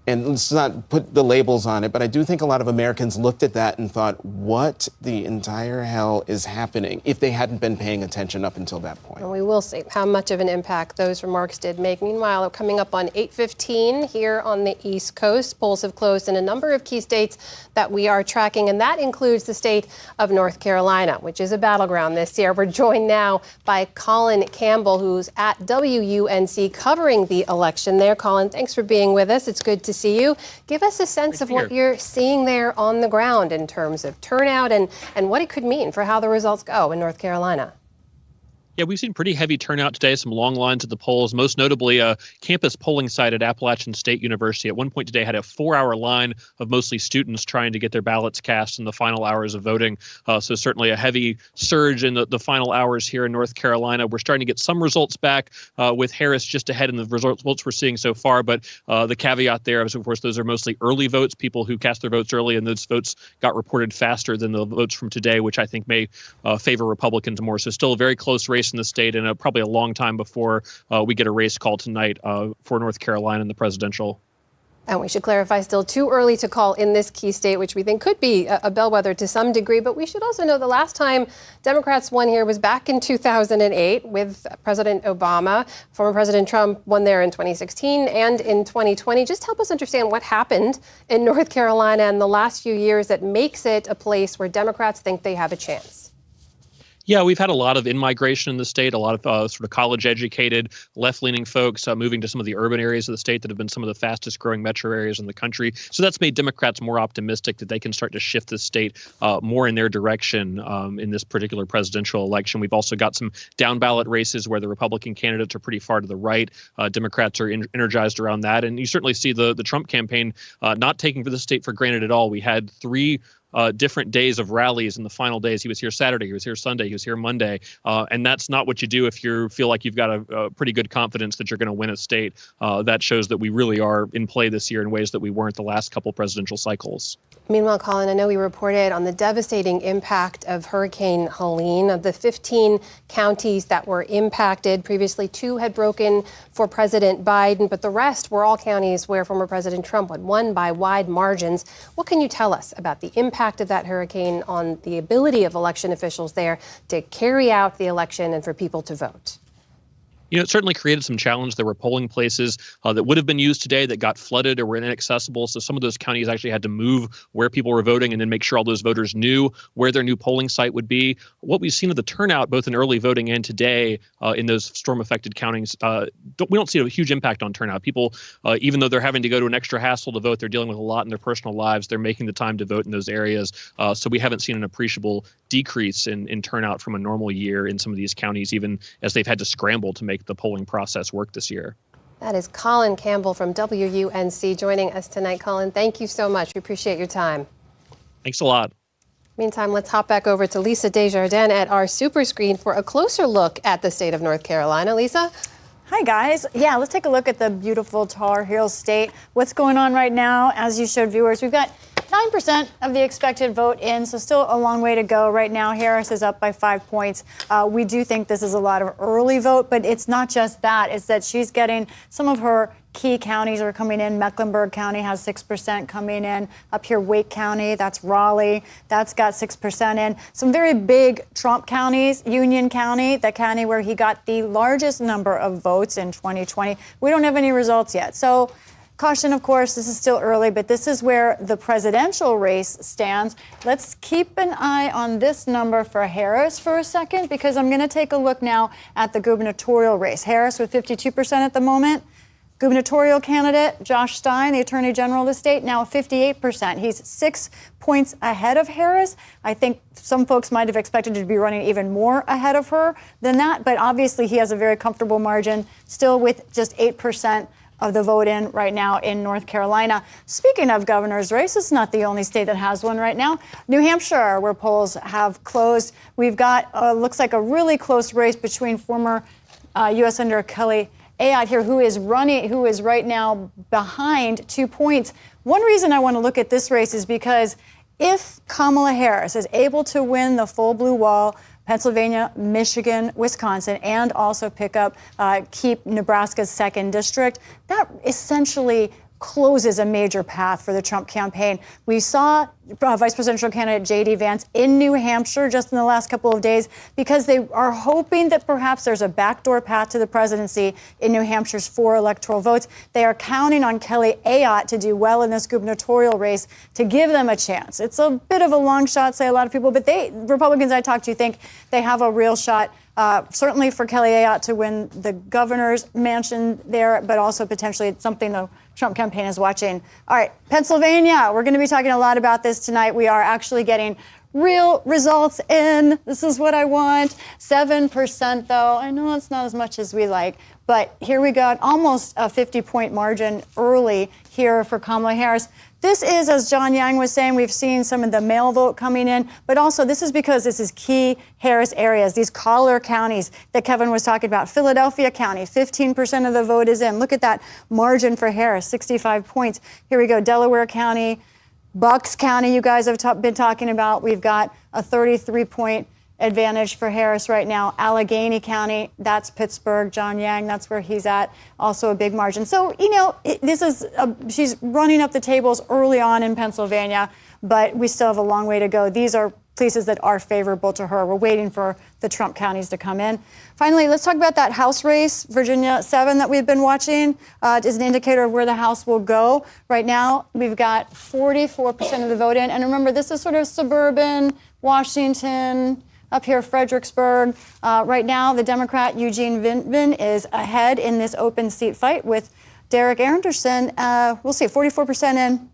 Speaker 20: And let's not put the labels on it, but I do think a lot of Americans looked at that and thought, what the entire hell is happening, if they hadn't been paying attention up until that point.
Speaker 1: And we will see how much of an impact those remarks did make. Meanwhile, coming up on 8:15 here on the East Coast, polls have closed in a number of key states that we are tracking, and that includes the state of North Carolina, which is a battleground this year. We're joined now by Colin Campbell, who's at WUNC covering the election there. Colin, thanks for being with us. It's good to see you. Give us a sense of what you're seeing there on the ground in terms of turnout and what it could mean for how the results go in North Carolina.
Speaker 6: Yeah, we've seen pretty heavy turnout today, some long lines at the polls, most notably a campus polling site at Appalachian State University. At one point today had a 4-hour line of mostly students trying to get their ballots cast in the final hours of voting. So certainly a heavy surge in the final hours here in North Carolina. We're starting to get some results back with Harris just ahead in the results we're seeing so far. But the caveat there is, of course, those are mostly early votes, people who cast their votes early, and those votes got reported faster than the votes from today, which I think may favor Republicans more. So still a very close race in the state, and probably a long time before we get a race call tonight for North Carolina in the presidential.
Speaker 1: And we should clarify, still too early to call in this key state, which we think could be a bellwether to some degree. But we should also know the last time Democrats won here was back in 2008 with President Obama. Former President Trump won there in 2016 and in 2020. Just help us understand what happened in North Carolina in the last few years that makes it a place where Democrats think they have a chance.
Speaker 6: Yeah, we've had a lot of in-migration in the state, a lot of sort of college-educated, left-leaning folks moving to some of the urban areas of the state that have been some of the fastest-growing metro areas in the country. So that's made Democrats more optimistic that they can start to shift the state more in their direction in this particular presidential election. We've also got some down-ballot races where the Republican candidates are pretty far to the right. Democrats are energized around that. And you certainly see the Trump campaign not taking the state for granted at all. We had three different days of rallies in the final days. He was here Saturday, he was here Sunday, he was here Monday. And that's not what you do if you feel like you've got a pretty good confidence that you're going to win a state. That shows that we really are in play this year in ways that we weren't the last couple presidential cycles.
Speaker 1: Meanwhile, Colin, I know we reported on the devastating impact of Hurricane Helene. Of the 15 counties that were impacted, previously 2 had broken for President Biden, but the rest were all counties where former President Trump had won by wide margins. What can you tell us about the impact of that hurricane on the ability of election officials there to carry out the election and for people to vote?
Speaker 6: You know, it certainly created some challenge. There were polling places that would have been used today that got flooded or were inaccessible. So some of those counties actually had to move where people were voting and then make sure all those voters knew where their new polling site would be. What we've seen of the turnout, both in early voting and today in those storm-affected counties, we don't see a huge impact on turnout. People, even though they're having to go to an extra hassle to vote, they're dealing with a lot in their personal lives. They're making the time to vote in those areas. So we haven't seen an appreciable decrease in turnout from a normal year in some of these counties, even as they've had to scramble to make the polling process work this year.
Speaker 1: That is Colin Campbell from WUNC joining us tonight. Colin, thank you so much. We appreciate your time.
Speaker 6: Thanks a lot.
Speaker 1: Meantime, let's hop back over to Lisa Desjardins at our super screen for a closer look at the state of North Carolina. Lisa?
Speaker 11: Hi, guys. Yeah, let's take a look at the beautiful Tar Heel State. What's going on right now? As you showed viewers, we've got 9% of the expected vote in, so still a long way to go. Right now, Harris is up by 5 points. We do think this is a lot of early vote, but it's not just that. It's that she's getting some of her key counties are coming in. Mecklenburg County has 6% coming in. Up here, Wake County, that's Raleigh, that's got 6% in. Some very big Trump counties, Union County, the county where he got the largest number of votes in 2020. We don't have any results yet. So caution, of course, this is still early, but this is where the presidential race stands. Let's keep an eye on this number for Harris for a second, because I'm going to take a look now at the gubernatorial race. Harris with 52% at the moment. Gubernatorial candidate Josh Stein, the Attorney General of the state, now 58%. He's 6 points ahead of Harris. I think some folks might have expected to be running even more ahead of her than that, but obviously he has a very comfortable margin, still with just 8% of the vote in right now in North Carolina. Speaking of governor's race, it's not the only state that has one right now. New Hampshire, where polls have closed, we've got looks like a really close race between former U.S. Senator Kelly Ayotte here, who is right now behind 2 points. One reason I want to look at this race is because if Kamala Harris is able to win the full blue wall, Pennsylvania, Michigan, Wisconsin, and also keep Nebraska's 2nd district, that essentially closes a major path for the Trump campaign. We saw Vice Presidential candidate J.D. Vance in New Hampshire just in the last couple of days because they are hoping that perhaps there's a backdoor path to the presidency in New Hampshire's 4 electoral votes. They are counting on Kelly Ayotte to do well in this gubernatorial race to give them a chance. It's a bit of a long shot, say a lot of people, but Republicans I talk to think they have a real shot. Certainly for Kelly Ayotte to win the governor's mansion there, but also potentially it's something the Trump campaign is watching. All right, Pennsylvania. We're going to be talking a lot about this tonight. We are actually getting real results in. This is what I want. 7%, though. I know it's not as much as we like, but here we got almost a 50-point margin early here for Kamala Harris. This is, as John Yang was saying, we've seen some of the mail vote coming in, but also this is because this is key Harris areas, these collar counties that Kevin was talking about. Philadelphia County, 15% of the vote is in. Look at that margin for Harris, 65 points. Here we go, Delaware County, Bucks County, you guys have been talking about. We've got a 33-point advantage for Harris right now. Allegheny County, that's Pittsburgh. John Yang, that's where he's at. Also a big margin. So, she's running up the tables early on in Pennsylvania, but we still have a long way to go. These are places that are favorable to her. We're waiting for the Trump counties to come in. Finally, let's talk about that House race, Virginia 7, that we've been watching. It is an indicator of where the House will go. Right now, we've got 44% of the vote in. And remember, this is sort of suburban Washington, up here, Fredericksburg. Right now, the Democrat Eugene Vindman is ahead in this open seat fight with Derek Anderson. We'll see, 44% in.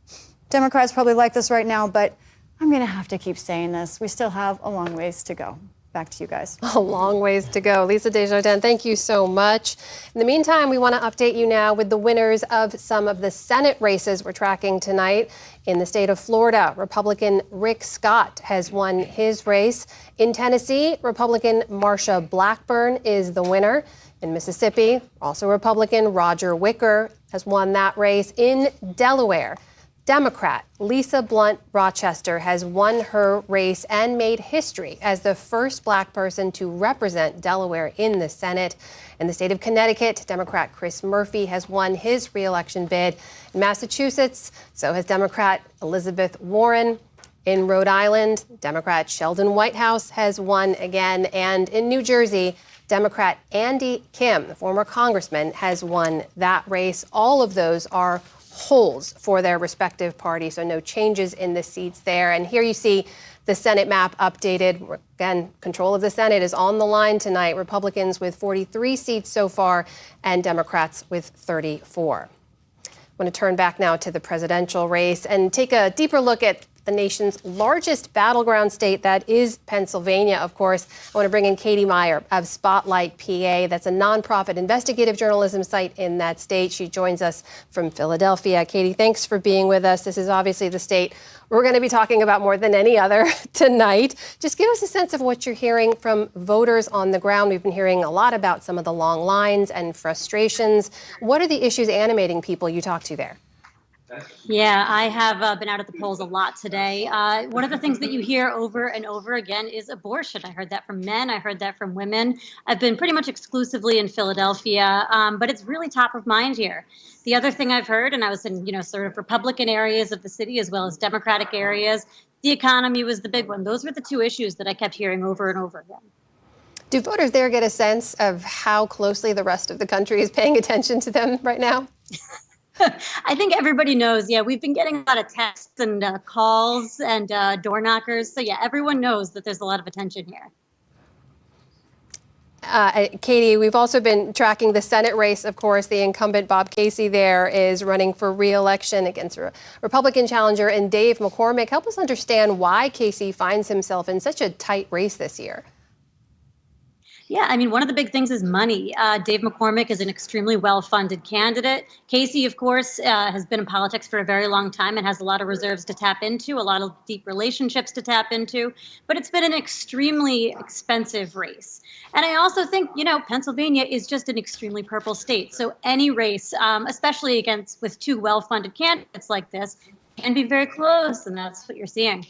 Speaker 11: Democrats probably like this right now, but I'm going to have to keep saying this. We still have a long ways to go. Back to you guys.
Speaker 1: A long ways to go. Lisa Desjardins, thank you so much. In the meantime, we want to update you now with the winners of some of the Senate races we're tracking tonight. In the state of Florida, Republican Rick Scott has won his race. In Tennessee, Republican Marsha Blackburn is the winner. In Mississippi, also Republican Roger Wicker has won that race. In Delaware, Democrat Lisa Blunt Rochester has won her race and made history as the first black person to represent Delaware in the Senate. In the state of Connecticut, Democrat Chris Murphy has won his re-election bid. In Massachusetts, so has Democrat Elizabeth Warren. In Rhode Island, Democrat Sheldon Whitehouse has won again. And in New Jersey, Democrat Andy Kim, the former congressman, has won that race. All of those are holds for their respective parties, so no changes in the seats there. And here you see the Senate map updated. Again, control of the Senate is on the line tonight. Republicans with 43 seats so far and Democrats with 34. I want to turn back now to the presidential race and take a deeper look at the nation's largest battleground state, that is Pennsylvania, of course. I want to bring in Katie Meyer of Spotlight PA. That's a nonprofit investigative journalism site in that state. She joins us from Philadelphia. Katie, thanks for being with us. This is obviously the state we're going to be talking about more than any other tonight. Just give us a sense of what you're hearing from voters on the ground. We've been hearing a lot about some of the long lines and frustrations. What are the issues animating people you talk to there?
Speaker 8: Yeah, I have been out at the polls a lot today. One of the things that you hear over and over again is abortion. I heard that from men. I heard that from women. I've been pretty much exclusively in Philadelphia, but it's really top of mind here. The other thing I've heard, and I was in, sort of Republican areas of the city as well as Democratic areas, the economy was the big one. Those were the two issues that I kept hearing over and over again.
Speaker 1: Do voters there get a sense of how closely the rest of the country is paying attention to them right now?
Speaker 8: I think everybody knows. Yeah, we've been getting a lot of texts and calls and door knockers. So, yeah, everyone knows that there's a lot of attention here.
Speaker 1: Katie, we've also been tracking the Senate race, of course. The incumbent Bob Casey there is running for re-election against a Republican challenger, and Dave McCormick. Help us understand why Casey finds himself in such a tight race this year.
Speaker 8: Yeah, I mean, one of the big things is money. Dave McCormick is an extremely well-funded candidate. Casey, of course, has been in politics for a very long time and has a lot of reserves to tap into, a lot of deep relationships to tap into. But it's been an extremely expensive race. And I also think, Pennsylvania is just an extremely purple state. So any race, especially with two well-funded candidates like this, can be very close, and that's what you're seeing.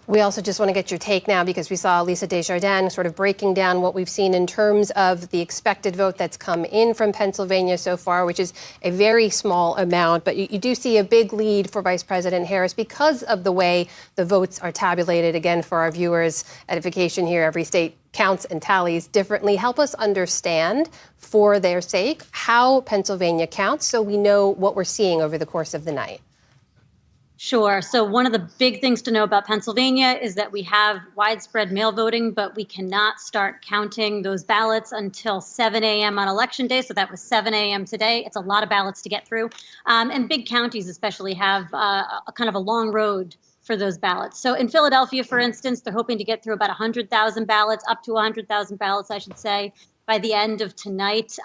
Speaker 1: We also just want to get your take now, because we saw Lisa Desjardins sort of breaking down what we've seen in terms of the expected vote that's come in from Pennsylvania so far, which is a very small amount. But you do see a big lead for Vice President Harris because of the way the votes are tabulated. Again, for our viewers' edification here, every state counts and tallies differently. Help us understand, for their sake, how Pennsylvania counts so we know what we're seeing over the course of the night.
Speaker 8: Sure. So one of the big things to know about Pennsylvania is that we have widespread mail voting, but we cannot start counting those ballots until 7 a.m. on Election Day. So that was 7 a.m. today. It's a lot of ballots to get through. And big counties especially have a kind of a long road for those ballots. So in Philadelphia, for instance, they're hoping to get through about 100,000 ballots, up to 100,000 ballots, I should say, by the end of tonight.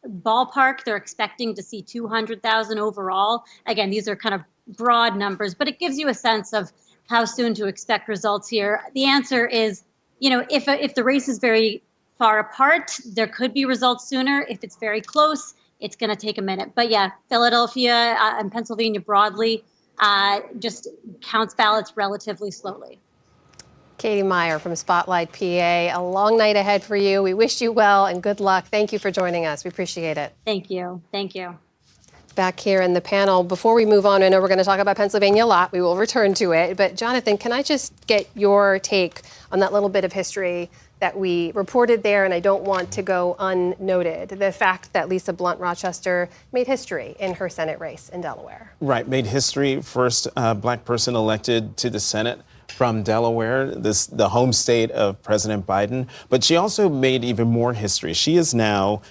Speaker 8: Ballpark, they're expecting to see 200,000 overall. Again, these are kind of broad numbers, but it gives you a sense of how soon to expect results here. The answer is, if the race is very far apart, there could be results sooner. If it's very close, it's going to take a minute. But yeah, Philadelphia and Pennsylvania broadly just counts ballots relatively slowly.
Speaker 1: Katie Meyer from Spotlight, PA. A long night ahead for you. We wish you well and good luck. Thank you for joining us. We appreciate it.
Speaker 8: Thank you. Thank you.
Speaker 1: Back here in the panel, before we move on, I know we're going to talk about Pennsylvania a lot. We will return to it. But Jonathan, can I just get your take on that little bit of history that we reported there, and I don't want to go unnoted, the fact that Lisa Blunt Rochester made history in her Senate race in Delaware.
Speaker 20: Right, made history, first black person elected to the Senate from Delaware, the home state of President Biden. But she also made even more history. She is now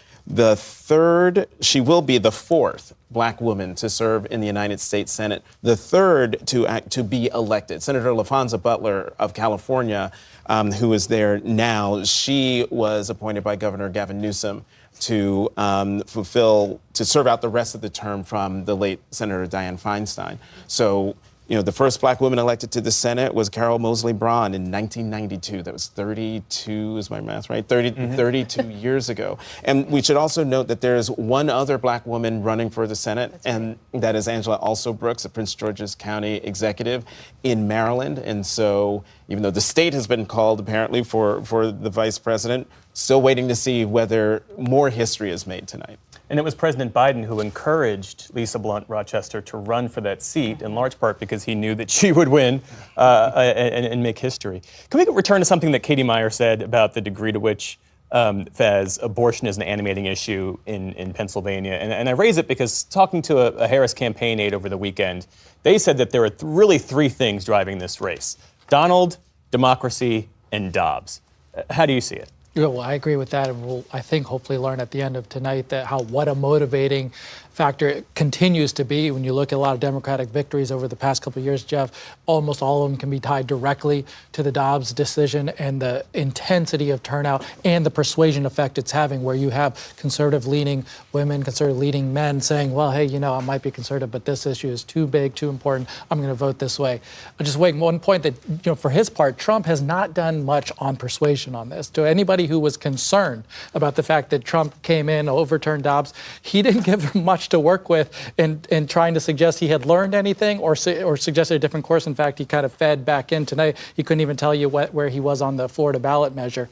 Speaker 20: she will be the fourth black woman to serve in the United States Senate, the third to be elected. Senator LaFonza Butler of California, who is there now, she was appointed by Governor Gavin Newsom to serve out the rest of the term from the late Senator Dianne Feinstein. So, the first black woman elected to the Senate was Carol Moseley Braun in 1992. That was 32, is my math right? 32 years ago. And we should also note that there is one other black woman running for the Senate, and that is Angela Also Brooks, a Prince George's County executive in Maryland. And so, even though the state has been called apparently for the vice president, still waiting to see whether more history is made tonight.
Speaker 2: And it was President Biden who encouraged Lisa Blunt Rochester to run for that seat, in large part because he knew that she would win and make history. Can we return to something that Katie Meyer said about the degree to which, Faz, abortion is an animating issue in Pennsylvania? And I raise it because talking to a Harris campaign aide over the weekend, they said that there are really three things driving this race: Donald, democracy, and Dobbs. How do you see it?
Speaker 10: Yeah, well, I agree with that, and we'll, I think, hopefully learn at the end of tonight that what a motivating factor it continues to be. When you look at a lot of Democratic victories over the past couple of years, Jeff, almost all of them can be tied directly to the Dobbs decision and the intensity of turnout and the persuasion effect it's having, where you have conservative-leaning women, conservative-leaning men saying, well, hey, I might be conservative, but this issue is too big, too important. I'm going to vote this way. I'll just make one point that, for his part, Trump has not done much on persuasion on this. To anybody who was concerned about the fact that Trump came in, overturned Dobbs, he didn't give them much to work with in trying to suggest he had learned anything or suggested a different course. In fact, he kind of fed back in tonight. He couldn't even tell you where he was on the Florida ballot measure.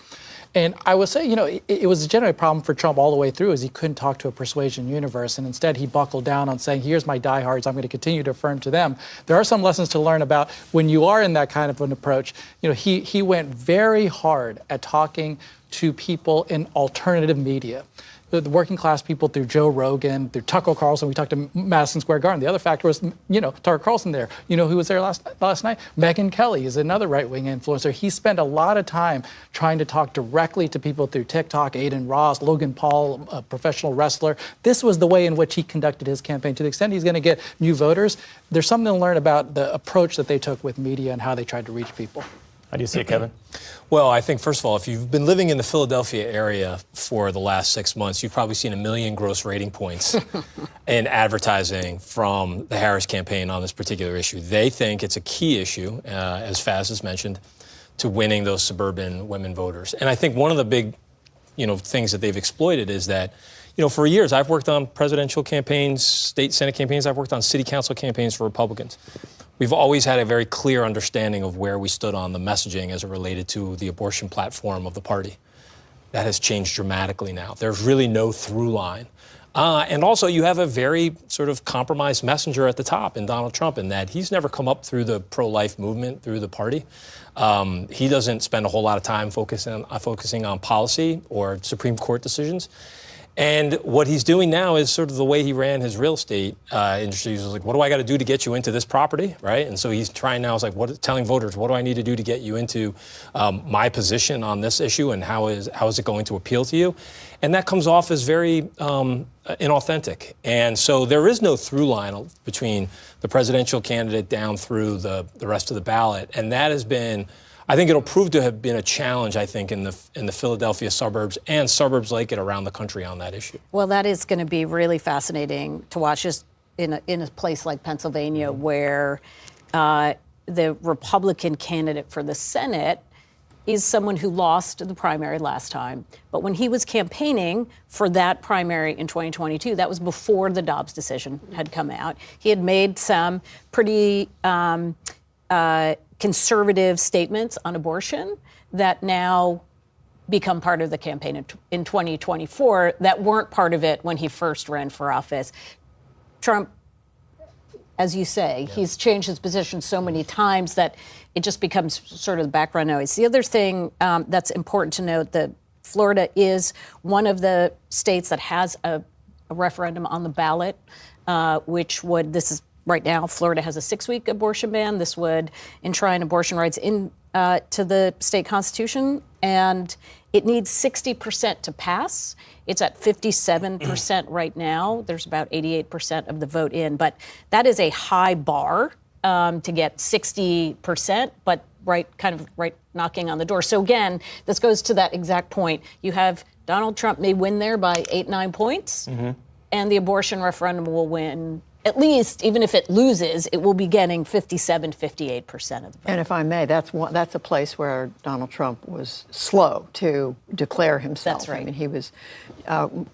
Speaker 10: And I would say, it was a general problem for Trump all the way through, is he couldn't talk to a persuasion universe. And instead, he buckled down on saying, here's my diehards. I'm going to continue to affirm to them. There are some lessons to learn about when you are in that kind of an approach. He went very hard at talking to people in alternative media. The working class people through Joe Rogan, through Tucker Carlson. We talked to Madison Square Garden. The other factor was, Tucker Carlson there. You know who was there last night? Megyn Kelly is another right-wing influencer. He spent a lot of time trying to talk directly to people through TikTok. Aiden Ross, Logan Paul, a professional wrestler. This was the way in which he conducted his campaign. To the extent he's going to get new voters, there's something to learn about the approach that they took with media and how they tried to reach people.
Speaker 2: How do you see it, Kevin?
Speaker 7: Well, I think, first of all, if you've been living in the Philadelphia area for the last 6 months, you've probably seen 1 million gross rating points in advertising from the Harris campaign on this particular issue. They think it's a key issue, as Faz has mentioned, to winning those suburban women voters. And I think one of the big, things that they've exploited is that, for years, I've worked on presidential campaigns, state Senate campaigns. I've worked on city council campaigns for Republicans. We've always had a very clear understanding of where we stood on the messaging as it related to the abortion platform of the party. That has changed dramatically now. There's really no through line. And also, you have a very sort of compromised messenger at the top in Donald Trump, in that he's never come up through the pro-life movement, through the party. He doesn't spend a whole lot of time focusing on policy or Supreme Court decisions. And what he's doing now is sort of the way he ran his real estate industry. He was like, what do I got to do to get you into this property, right? And so he's trying now, telling voters, what do I need to do to get you into my position on this issue, and how is it going to appeal to you? And that comes off as very inauthentic. And so there is no through line between the presidential candidate down through the rest of the ballot. And that has been, I think it'll prove to have been a challenge, I think, in the Philadelphia suburbs and suburbs like it around the country on that issue.
Speaker 17: Well, that is going to be really fascinating to watch, just in a place like Pennsylvania, where the Republican candidate for the Senate is someone who lost the primary last time. But when he was campaigning for that primary in 2022, that was before the Dobbs decision had come out. He had made some pretty conservative statements on abortion that now become part of the campaign in 2024 that weren't part of it when he first ran for office. Trump, as you say, he's changed his position so many times that it just becomes sort of the background noise. The other thing that's important to note, that Florida is one of the states that has a referendum on the ballot, which would, right now, Florida has a 6-week abortion ban. This would enshrine abortion rights to the state constitution, and it needs 60% to pass. It's at 57% right now. There's about 88% of the vote in, but that is a high bar to get 60%, but right knocking on the door. So again, this goes to that exact point. You have Donald Trump may win there by 8-9 points, and the abortion referendum will win. At least, even if it loses, it will be getting 57, 58% of the vote.
Speaker 9: And if I may, that's a place where Donald Trump was slow to declare himself.
Speaker 17: That's right.
Speaker 9: I mean, he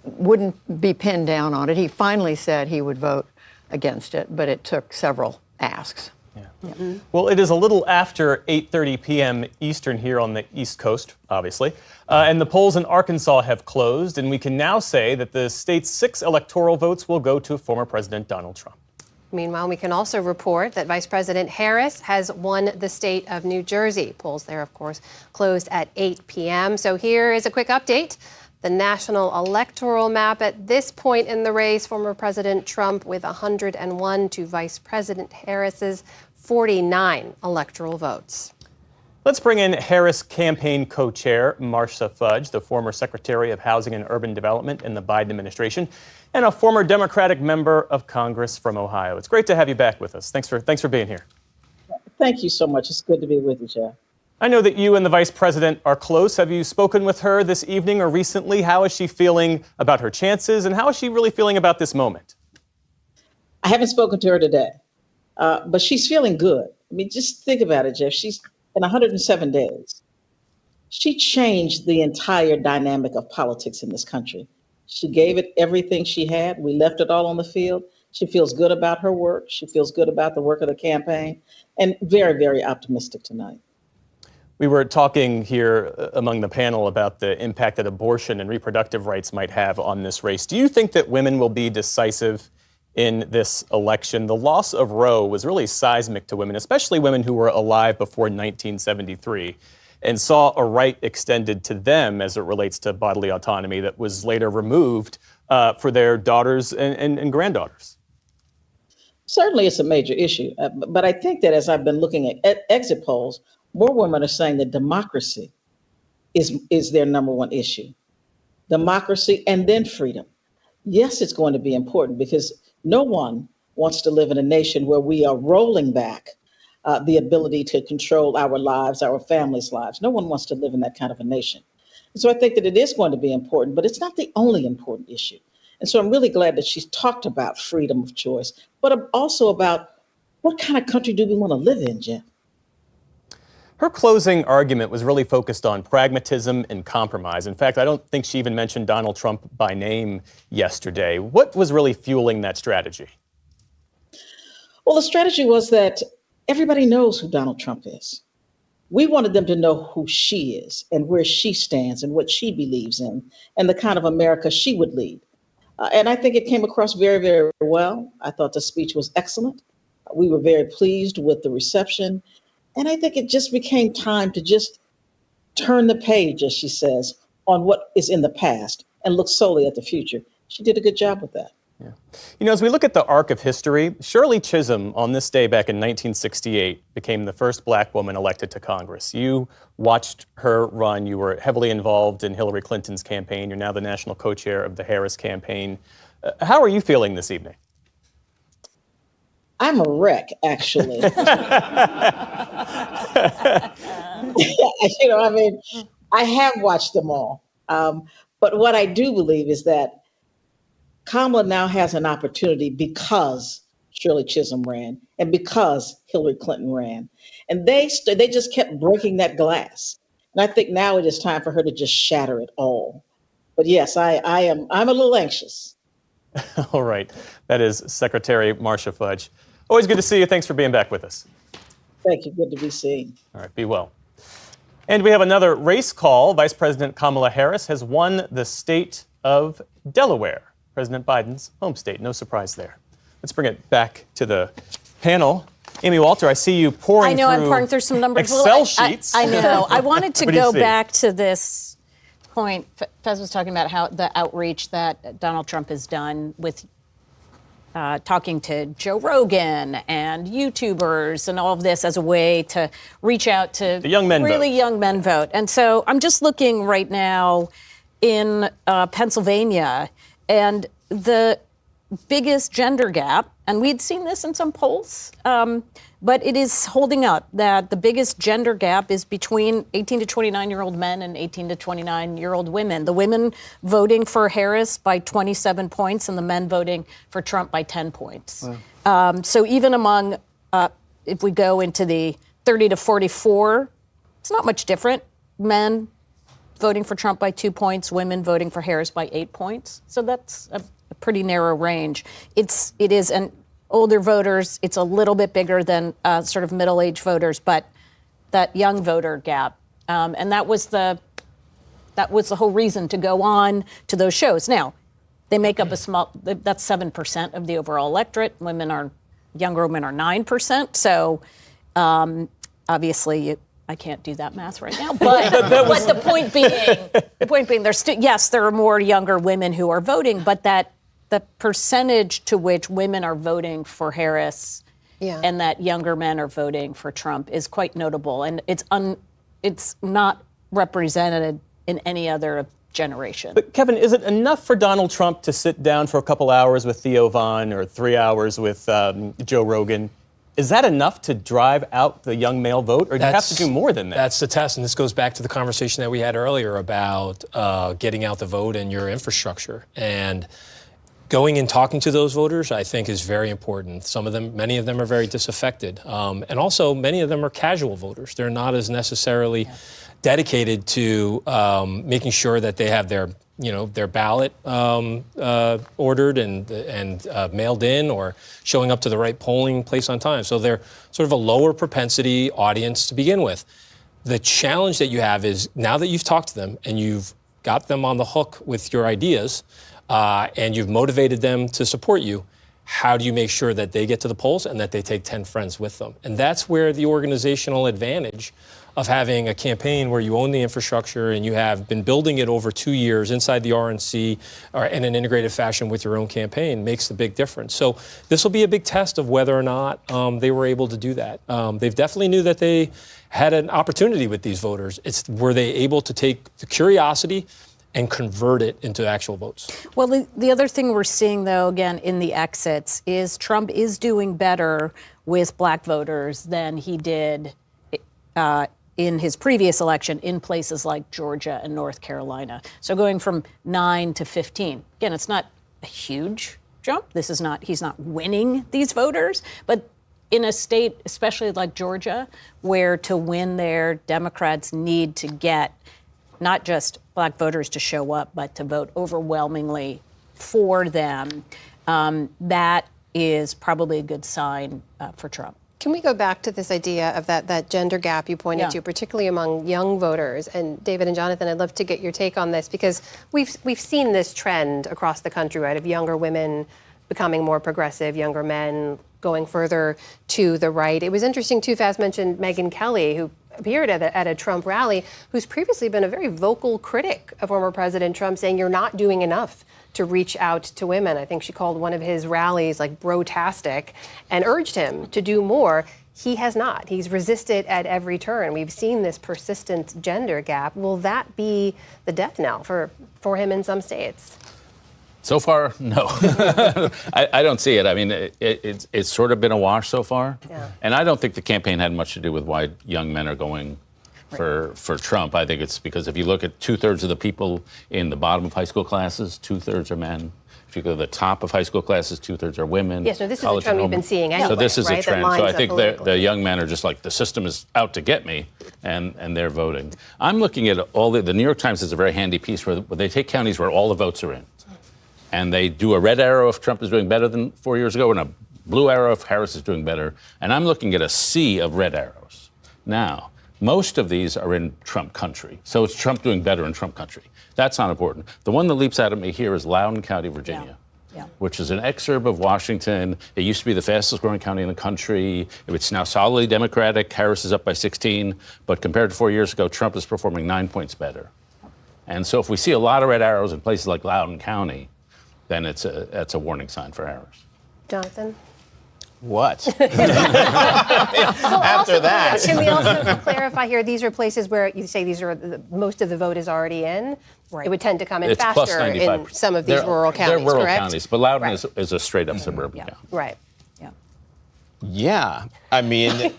Speaker 9: wouldn't be pinned down on it. He finally said he would vote against it, but it took several asks.
Speaker 2: Well, it is a little after 8:30 p.m. Eastern here on the East Coast, obviously. And the polls in Arkansas have closed, and we can now say that the state's 6 electoral votes will go to former President Donald Trump.
Speaker 1: Meanwhile, we can also report that Vice President Harris has won the state of New Jersey. Polls there, of course, closed at 8 p.m. So here is a quick update. The national electoral map at this point in the race, former President Trump with 101 to Vice President Harris's 49 electoral votes.
Speaker 2: Let's bring in Harris campaign co-chair Marcia Fudge, the former Secretary of Housing and Urban Development in the Biden administration, and a former Democratic member of Congress from Ohio. It's great to have you back with us. Thanks for being here.
Speaker 18: Thank you so much. It's good to be with you, Jeff.
Speaker 2: I know that you and the Vice President are close. Have you spoken with her this evening or recently? How is she feeling about her chances, and how is she really feeling about this moment?
Speaker 18: I haven't spoken to her today, but she's feeling good. I mean, just think about it, Jeff. She's in 107 days. She changed the entire dynamic of politics in this country. She gave it everything she had. We left it all on the field. She feels good about her work. She feels good about the work of the campaign, and very, very optimistic tonight.
Speaker 2: We were talking here among the panel about the impact that abortion and reproductive rights might have on this race. Do you think that women will be decisive in this election? The loss of Roe was really seismic to women, especially women who were alive before 1973. and saw a right extended to them as it relates to bodily autonomy that was later removed for their daughters and granddaughters.
Speaker 18: Certainly, it's a major issue. But I think that as I've been looking at exit polls, more women are saying that democracy is their number one issue. Democracy and then freedom. Yes, it's going to be important because no one wants to live in a nation where we are rolling back the ability to control our lives, our families' lives. No one wants to live in that kind of a nation. And so I think that it is going to be important, but it's not the only important issue. And so I'm really glad that she's talked about freedom of choice, but also about what kind of country do we want to live in, Jeff?
Speaker 2: Her closing argument was really focused on pragmatism and compromise. In fact, I don't think she even mentioned Donald Trump by name yesterday. What was really fueling that strategy?
Speaker 18: Well, the strategy was that everybody knows who Donald Trump is. We wanted them to know who she is and where she stands and what she believes in and the kind of America she would lead. And I think it came across very, very well. I thought the speech was excellent. We were very pleased with the reception. And I think it just became time to just turn the page, as she says, on what is in the past and look solely at the future. She did a good job with that.
Speaker 2: Yeah. You know, as we look at the arc of history, Shirley Chisholm on this day back in 1968 became the first black woman elected to Congress. You watched her run. You were heavily involved in Hillary Clinton's campaign. You're now the national co-chair of the Harris campaign. How are you feeling this evening?
Speaker 18: I'm a wreck, actually. I have watched them all. But what I do believe is that Kamala now has an opportunity because Shirley Chisholm ran and because Hillary Clinton ran. And they just kept breaking that glass. And I think now it is time for her to just shatter it all. But yes, I'm a little anxious.
Speaker 2: All right. That is Secretary Marcia Fudge. Always good to see you. Thanks for being back with us.
Speaker 18: Thank you. Good to be seen.
Speaker 2: All right. Be well. And we have another race call. Vice President Kamala Harris has won the state of Delaware, President Biden's home state. No surprise there. Let's bring it back to the panel. Amy Walter, I see you pouring through
Speaker 17: I'm pouring through some numbers.
Speaker 2: Excel sheets.
Speaker 17: I know. I wanted to go back to this point. Fez was talking about how the outreach that Donald Trump has done with talking to Joe Rogan and YouTubers and all of this as a way to reach out to
Speaker 2: the young men
Speaker 17: young men vote. And so I'm just looking right now in Pennsylvania, and the biggest gender gap, and we'd seen this in some polls, but it is holding up that the biggest gender gap is between 18 to 29-year-old men and 18 to 29-year-old women. The women voting for Harris by 27 points and the men voting for Trump by 10 points. Wow. So even among, if we go into the 30 to 44, it's not much different. Men voting for Trump by 2 points, women voting for Harris by 8 points. So that's a pretty narrow range. It is an older voters. It's a little bit bigger than sort of middle-aged voters, but that young voter gap, and that was the whole reason to go on to those shows. Now, they make up that's 7% of the overall electorate. Younger women are 9%. So obviously, I can't do that math right now, but the point being, there are more younger women who are voting, but that the percentage to which women are voting for Harris and that younger men are voting for Trump is quite notable, and it's not represented in any other generation.
Speaker 2: But Kevin, is it enough for Donald Trump to sit down for a couple hours with Theo Von or 3 hours with Joe Rogan? Is that enough to drive out the young male vote, or do you have to do more than that?
Speaker 7: That's the test, and this goes back to the conversation that we had earlier about getting out the vote and your infrastructure. And going and talking to those voters, I think, is very important. Many of them are very disaffected. And also, many of them are casual voters. They're not as necessarily dedicated to making sure that they have their ballot ordered and mailed in or showing up to the right polling place on time. So they're sort of a lower propensity audience to begin with. The challenge that you have is now that you've talked to them and you've got them on the hook with your ideas and you've motivated them to support you, how do you make sure that they get to the polls and that they take 10 friends with them? And that's where the organizational advantage of having a campaign where you own the infrastructure and you have been building it over 2 years inside the RNC or in an integrated fashion with your own campaign makes the big difference. So this will be a big test of whether or not they were able to do that. They've definitely knew that they had an opportunity with these voters. Were they able to take the curiosity and convert it into actual votes?
Speaker 17: Well, the other thing we're seeing, though, again, in the exits is Trump is doing better with black voters than he did in his previous election in places like Georgia and North Carolina. So going from 9 to 15. Again, it's not a huge jump. He's not winning these voters, but in a state, especially like Georgia, where to win there, Democrats need to get not just black voters to show up, but to vote overwhelmingly for them. That is probably a good sign for Trump.
Speaker 1: Can we go back to this idea of that gender gap you pointed to, particularly among young voters? And David and Jonathan, I'd love to get your take on this, because we've seen this trend across the country, right, of younger women becoming more progressive, younger men going further to the right. It was interesting, too, Faz mentioned Megyn Kelly, who appeared at a Trump rally, who's previously been a very vocal critic of former President Trump, saying you're not doing enough to reach out to women. I think she called one of his rallies like bro-tastic and urged him to do more. He has not. He's resisted at every turn. We've seen this persistent gender gap. Will that be the death knell for him in some states?
Speaker 14: So far, no. I don't see it. I mean, it's sort of been a wash so far. Yeah. And I don't think the campaign had much to do with why young men are going for Trump. I think it's because if you look at 2/3 of the people in the bottom of high school classes, 2/3 are men. If you go to the top of high school classes, 2/3 are women.
Speaker 1: Yes, no, this is a trend we've been seeing anyway.
Speaker 14: So this is
Speaker 1: right?
Speaker 14: a trend. So I think the young men are just like, the system is out to get me, and they're voting. I'm looking at all the New York Times has a very handy piece where they take counties where all the votes are in. And they do a red arrow if Trump is doing better than 4 years ago, and a blue arrow if Harris is doing better. And I'm looking at a sea of red arrows. Now, most of these are in Trump country. So it's Trump doing better in Trump country. That's not important. The one that leaps out at me here is Loudoun County, Virginia, which is an exurb of Washington. It used to be the fastest growing county in the country. It's now solidly Democratic. Harris is up by 16. But compared to 4 years ago, Trump is performing 9 points better. And so if we see a lot of red arrows in places like Loudoun County, then that's a warning sign for Harris.
Speaker 1: Jonathan?
Speaker 20: What?
Speaker 1: After
Speaker 20: that.
Speaker 1: Can we also clarify here, these are places where you say most of the vote is already in? Right. It would tend to come in faster in some of these rural counties,
Speaker 14: They're rural
Speaker 1: correct?
Speaker 14: counties, but Loudoun is a straight-up suburban county.
Speaker 1: Right.
Speaker 20: Yeah, I mean,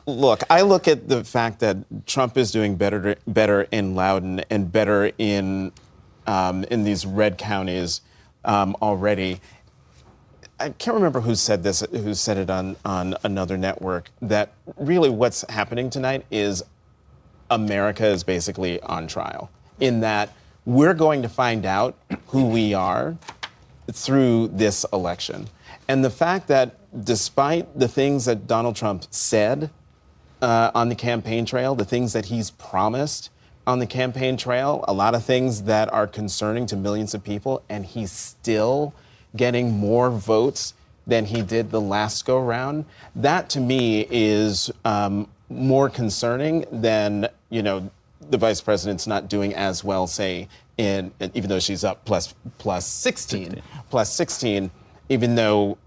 Speaker 20: look, I look at the fact that Trump is doing better in Loudoun and better in these red counties already. I can't remember who said this, who said it on another network, that really what's happening tonight is America is basically on trial, in that we're going to find out who we are through this election. And the fact that despite the things that Donald Trump said on the campaign trail, the things that he's promised on the campaign trail, a lot of things that are concerning to millions of people, and he's still getting more votes than he did the last go round. That to me is more concerning than, the vice president's not doing as well, say, even though she's up plus 16, even though,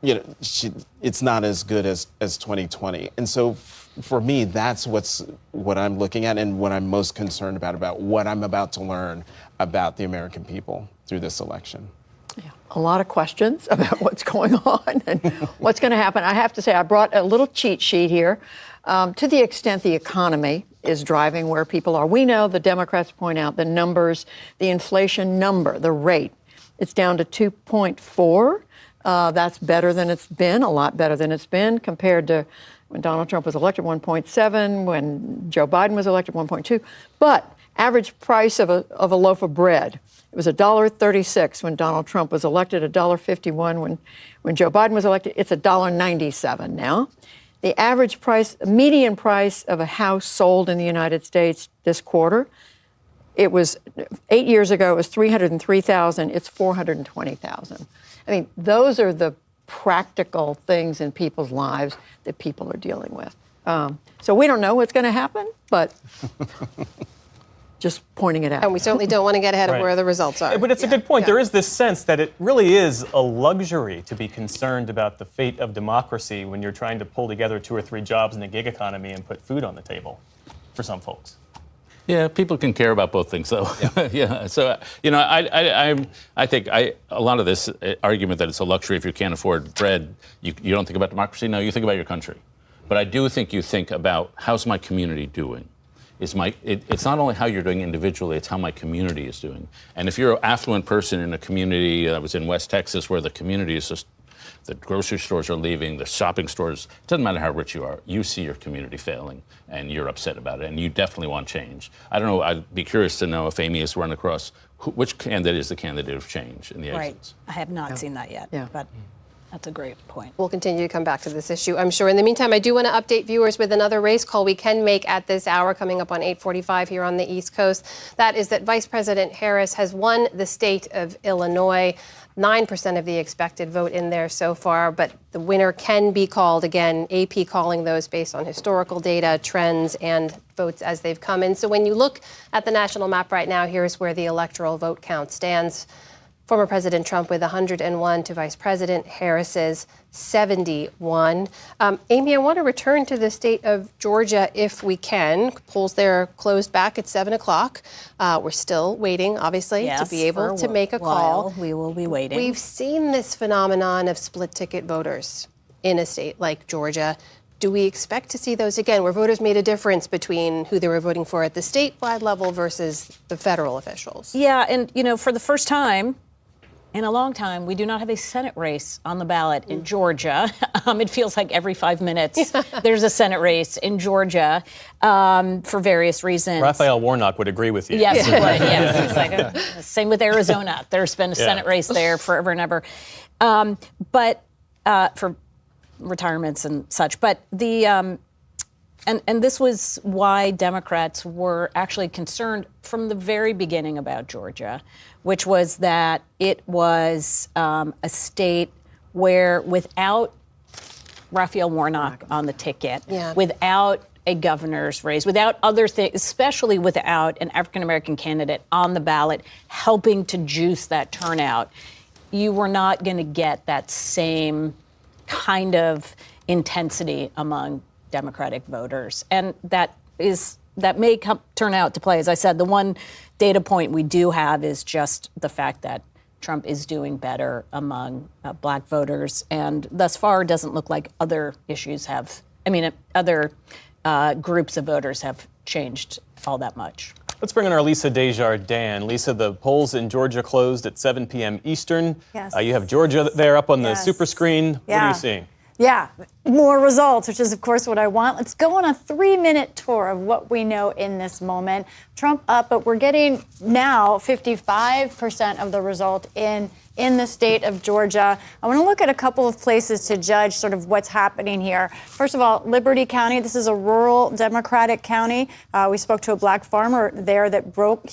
Speaker 20: it's not as good as 2020. And so for me, that's what I'm looking at and what I'm most concerned about what I'm about to learn about the American people through this election.
Speaker 9: Yeah, a lot of questions about what's going on and what's going to happen. I have to say, I brought a little cheat sheet here. To the extent the economy is driving where people are, we know the Democrats point out the numbers, the inflation number, the rate, it's down to 2.4. That's better than it's been, a lot better than it's been compared to when Donald Trump was elected, 1.7, when Joe Biden was elected, 1.2. But average price of a loaf of bread, it was $1.36 when Donald Trump was elected, $1.51 when Joe Biden was elected. It's $1.97 now. The average price, median price of a house sold in the United States this quarter, it was 8 years ago, it was $303,000. It's $420,000. I mean, those are the practical things in people's lives that people are dealing with. So we don't know what's going to happen, but just pointing it out.
Speaker 1: And we certainly don't want to get ahead of
Speaker 2: Right.
Speaker 1: where the results are.
Speaker 2: But it's a good point. There is this sense that it really is a luxury to be concerned about the fate of democracy when you're trying to pull together 2 or 3 jobs in a gig economy and put food on the table for some folks.
Speaker 14: Yeah, people can care about both things, though. Yeah. So, I think a lot of this argument that it's a luxury if you can't afford bread, you don't think about democracy. No, you think about your country. But I do think you think about, how's my community doing? It's not only how you're doing individually, it's how my community is doing. And if you're an affluent person in a community that was in West Texas where the community is just, the grocery stores are leaving, the shopping stores, it doesn't matter how rich you are, you see your community failing and you're upset about it and you definitely want change. I don't know, I'd be curious to know if Amy has run across which candidate is the candidate of change in the exits.
Speaker 17: Right. I have not seen that yet, but that's a great point.
Speaker 1: We'll continue to come back to this issue, I'm sure. In the meantime, I do want to update viewers with another race call we can make at this hour, coming up on 8:45 here on the East Coast. That is that Vice President Harris has won the state of Illinois. 9% of the expected vote in there so far, but the winner can be called. Again, AP calling those based on historical data, trends, and votes as they've come in. So when you look at the national map right now, here's where the electoral vote count stands. Former President Trump with 101 to Vice President Harris's 71. Amy, I want to return to the state of Georgia if we can. Polls there closed back at 7 o'clock. We're still waiting, obviously, to be able to make a call.
Speaker 17: We will be waiting.
Speaker 1: We've seen this phenomenon of split ticket voters in a state like Georgia. Do we expect to see those again, where voters made a difference between who they were voting for at the statewide level versus the federal officials?
Speaker 17: Yeah, and for the first time in a long time, we do not have a Senate race on the ballot in Georgia. It feels like every 5 minutes there's a Senate race in Georgia for various reasons.
Speaker 2: Raphael Warnock would agree with you.
Speaker 17: Yes, he would. Yes, it's like same with Arizona. There's been a Senate race there forever and ever, but for retirements and such. But the and this was why Democrats were actually concerned from the very beginning about Georgia, which was that it was a state where without Raphael Warnock on the ticket, without a governor's race, without other things, especially without an African-American candidate on the ballot helping to juice that turnout, you were not going to get that same kind of intensity among Democratic voters. And that may turn out to play. As I said, the one data point we do have is just the fact that Trump is doing better among black voters. And thus far, it doesn't look like other issues other groups of voters have changed all that much.
Speaker 2: Let's bring in our Lisa Desjardins. Lisa, the polls in Georgia closed at 7 p.m. Eastern.
Speaker 11: Yes.
Speaker 2: You have Georgia there up on the super screen. What are you seeing?
Speaker 11: Yeah, more results, which is, of course, what I want. Let's go on a 3-minute tour of what we know in this moment. Trump up, but we're getting now 55% of the result in the state of Georgia. I want to look at a couple of places to judge sort of what's happening here. First of all, Liberty County. This is a rural Democratic county. We spoke to a black farmer there that broke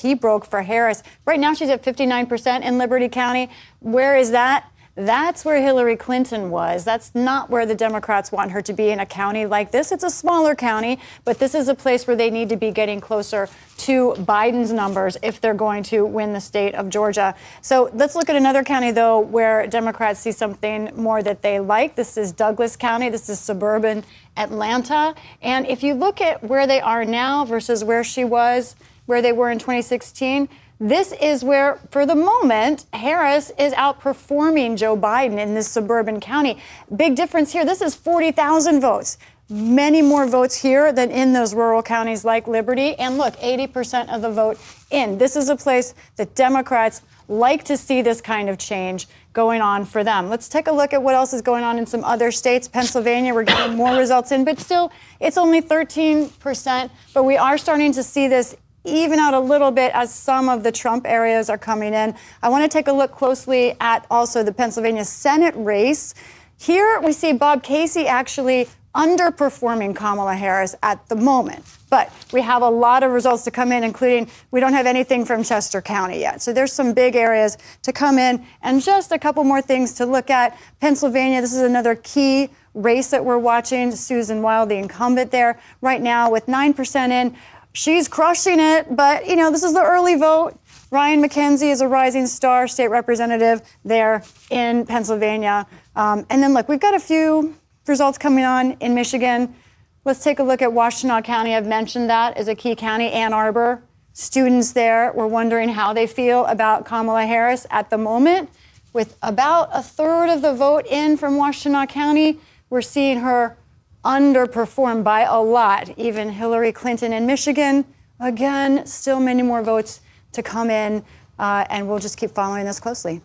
Speaker 11: for Harris. Right now, she's at 59% in Liberty County. Where is that? That's where Hillary Clinton was. That's not where the Democrats want her to be in a county like this. It's a smaller county, but this is a place where they need to be getting closer to Biden's numbers if they're going to win the state of Georgia. So let's look at another county, though, where Democrats see something more that they like. This is Douglas County. This is suburban Atlanta. And if you look at where they are now versus where they were in 2016, this is where, for the moment, Harris is outperforming Joe Biden in this suburban county. Big difference here. This is 40,000 votes. Many more votes here than in those rural counties like Liberty. And look, 80% of the vote in. This is a place that Democrats like to see this kind of change going on for them. Let's take a look at what else is going on in some other states. Pennsylvania, we're getting more results in, but still, it's only 13%. But we are starting to see this even out a little bit as some of the Trump areas are coming in. I want to take a look closely at also the Pennsylvania Senate race. Here we see Bob Casey actually underperforming Kamala Harris at the moment. But we have a lot of results to come in, including we don't have anything from Chester County yet. So there's some big areas to come in. And just a couple more things to look at. Pennsylvania, this is another key race that we're watching. Susan Wild, the incumbent there right now with 9% in. She's crushing it, but, you know, this is the early vote. Ryan McKenzie is a rising star state representative there in Pennsylvania. And then, look, we've got a few results coming on in Michigan. Let's take a look at Washtenaw County. I've mentioned that as a key county. Ann Arbor, students there were wondering how they feel about Kamala Harris at the moment. With about a third of the vote in from Washtenaw County, we're seeing her underperform by a lot. Even Hillary Clinton in Michigan, again, still many more votes to come in, and we'll just keep following this closely.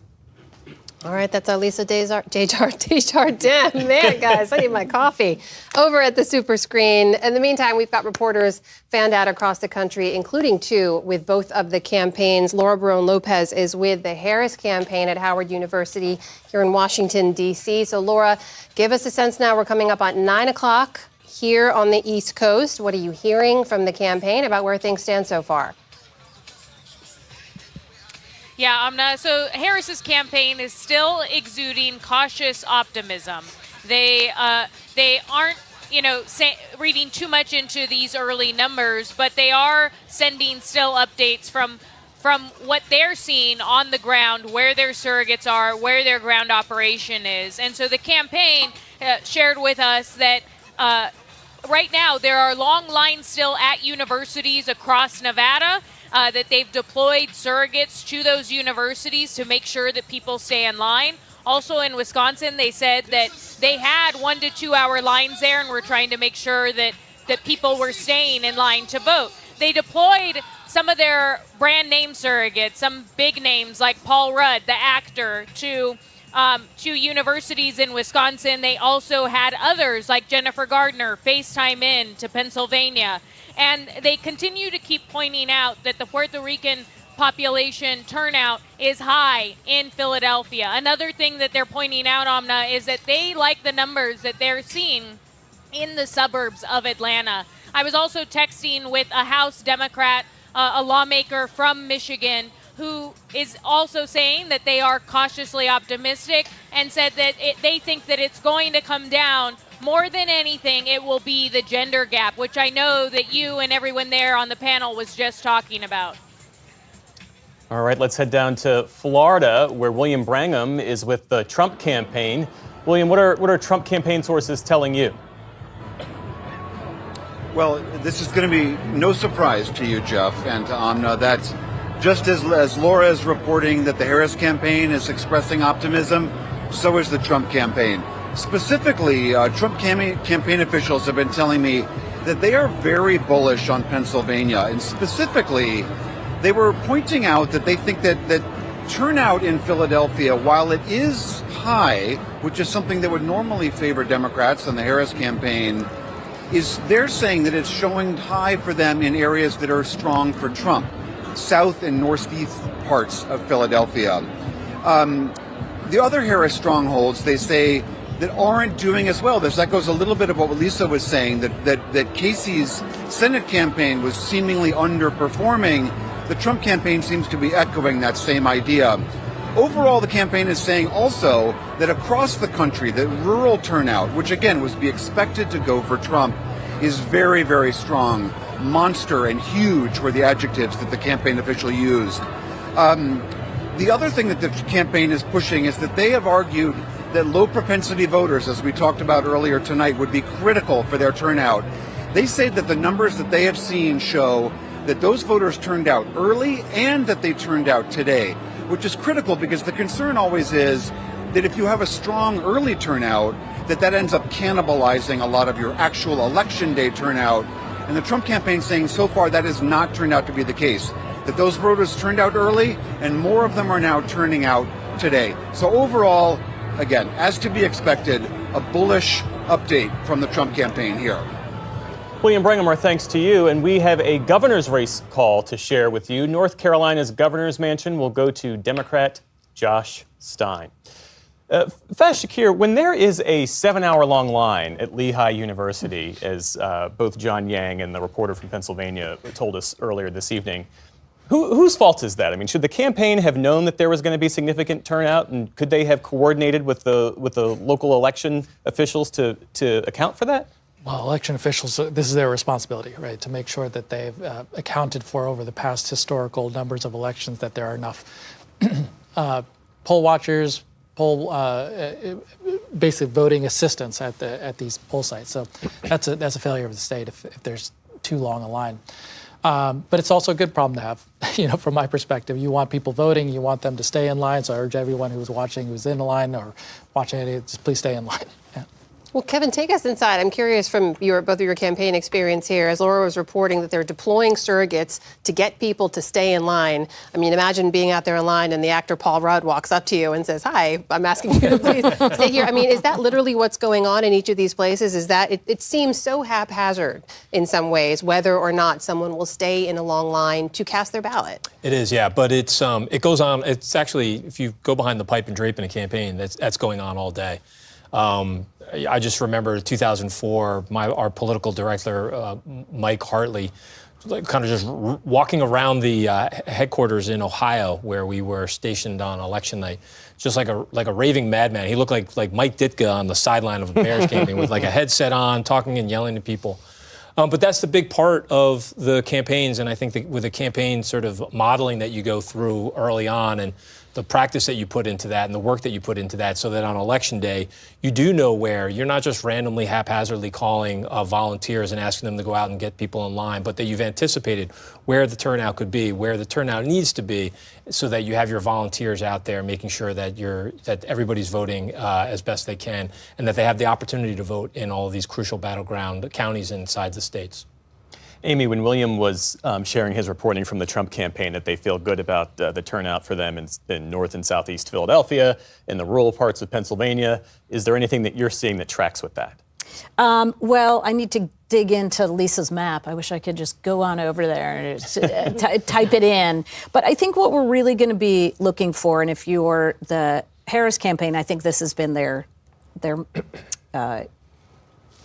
Speaker 1: All right, that's our Lisa Desjardins. Man, guys, I need my coffee. Over at the Super Screen. In the meantime, we've got reporters fanned out across the country, including two with both of the campaigns. Laura Barone Lopez is with the Harris campaign at Howard University here in Washington, D.C. So, Laura, give us a sense now. We're coming up on 9 o'clock here on the East Coast. What are you hearing from the campaign about where things stand so far?
Speaker 3: Yeah, Amna. So Harris's campaign is still exuding cautious optimism. They aren't, reading too much into these early numbers, but they are sending still updates from what they're seeing on the ground, where their surrogates are, where their ground operation is. And so the campaign shared with us that right now there are long lines still at universities across Nevada. That they've deployed surrogates to those universities to make sure that people stay in line. Also in Wisconsin, they said that they had 1 to 2 hour lines there and were trying to make sure that people were staying in line to vote. They deployed some of their brand name surrogates, some big names like Paul Rudd, the actor, to universities in Wisconsin. They also had others like Jennifer Gardner FaceTime in to Pennsylvania. And they continue to keep pointing out that the Puerto Rican population turnout is high in Philadelphia. Another thing that they're pointing out, Amna, is that they like the numbers that they're seeing in the suburbs of Atlanta. I was also texting with a House Democrat, a lawmaker from Michigan, who is also saying that they are cautiously optimistic and said that they think that it's going to come down. More than anything, it will be the gender gap, which I know that you and everyone there on the panel was just talking about.
Speaker 2: All right, let's head down to Florida, where William Brangham is with the Trump campaign. William, what are Trump campaign sources telling you?
Speaker 4: Well, this is going to be no surprise to you, Jeff, and to Amna. That's just as Laura is reporting that the Harris campaign is expressing optimism, so is the Trump campaign. Specifically, Trump campaign officials have been telling me that they are very bullish on Pennsylvania. And specifically, they were pointing out that they think that turnout in Philadelphia, while it is high, which is something that would normally favor Democrats and the Harris campaign, they're saying that it's showing high for them in areas that are strong for Trump, south and northeast parts of Philadelphia. The other Harris strongholds, they say, that aren't doing as well. This echoes a little bit of what Lisa was saying, that Casey's Senate campaign was seemingly underperforming. The Trump campaign seems to be echoing that same idea. Overall, the campaign is saying also that across the country, the rural turnout, which again was be expected to go for Trump, is very, very strong. Monster and huge were the adjectives that the campaign official used. The other thing that the campaign is pushing is that they have argued that low propensity voters, as we talked about earlier tonight, would be critical for their turnout. They say that the numbers that they have seen show that those voters turned out early and that they turned out today, which is critical because the concern always is that if you have a strong early turnout, that ends up cannibalizing a lot of your actual election day turnout. And the Trump campaign saying so far that has not turned out to be the case, that those voters turned out early and more of them are now turning out today. So overall, again, as to be expected, a bullish update from the Trump campaign here.
Speaker 2: William Brangham, our thanks to you. And we have a governor's race call to share with you. North Carolina's governor's mansion will go to Democrat Josh Stein. Faiz Shakir, when there is a 7-hour-long line at Lehigh University, as both John Yang and the reporter from Pennsylvania told us earlier this evening, whose fault is that? I mean, should the campaign have known that there was going to be significant turnout, and could they have coordinated with the local election officials to account for that?
Speaker 10: Well, election officials, this is their responsibility, right, to make sure that they've accounted for over the past historical numbers of elections that there are enough poll watchers, basically voting assistants at these poll sites. So that's a failure of the state if there's too long a line. But it's also a good problem to have, from my perspective. You want people voting, you want them to stay in line. So I urge everyone who's watching, who's in a line or watching it, just please stay in line. Yeah.
Speaker 1: Well, Kevin, take us inside. I'm curious from both of your campaign experience here, as Laura was reporting that they're deploying surrogates to get people to stay in line. I mean, imagine being out there in line and the actor Paul Rudd walks up to you and says, "Hi, I'm asking you to please stay here." I mean, is that literally what's going on in each of these places? Is that it seems so haphazard in some ways, whether or not someone will stay in a long line to cast their ballot?
Speaker 7: It is, yeah, but it goes on. It's actually, if you go behind the pipe and drape in a campaign, that's going on all day. I just remember 2004, our political director, Mike Hartley, kind of just walking around the headquarters in Ohio where we were stationed on election night, just like a raving madman. He looked like Mike Ditka on the sideline of a Bears campaign with like a headset on, talking and yelling to people. But that's the big part of the campaigns, and I think with the campaign sort of modeling that you go through early on and the practice that you put into that and the work that you put into that, so that on election day, you do know where you're not just randomly haphazardly calling volunteers and asking them to go out and get people in line, but that you've anticipated where the turnout could be, where the turnout needs to be, so that you have your volunteers out there making sure that everybody's voting as best they can, and that they have the opportunity to vote in all of these crucial battleground counties inside the states.
Speaker 2: Amy, when William was sharing his reporting from the Trump campaign that they feel good about the turnout for them in North and Southeast Philadelphia, in the rural parts of Pennsylvania, is there anything that you're seeing that tracks with that?
Speaker 17: Well, I need to dig into Lisa's map. I wish I could just go on over there and type it in. But I think what we're really going to be looking for, and if you're the Harris campaign, I think this has been their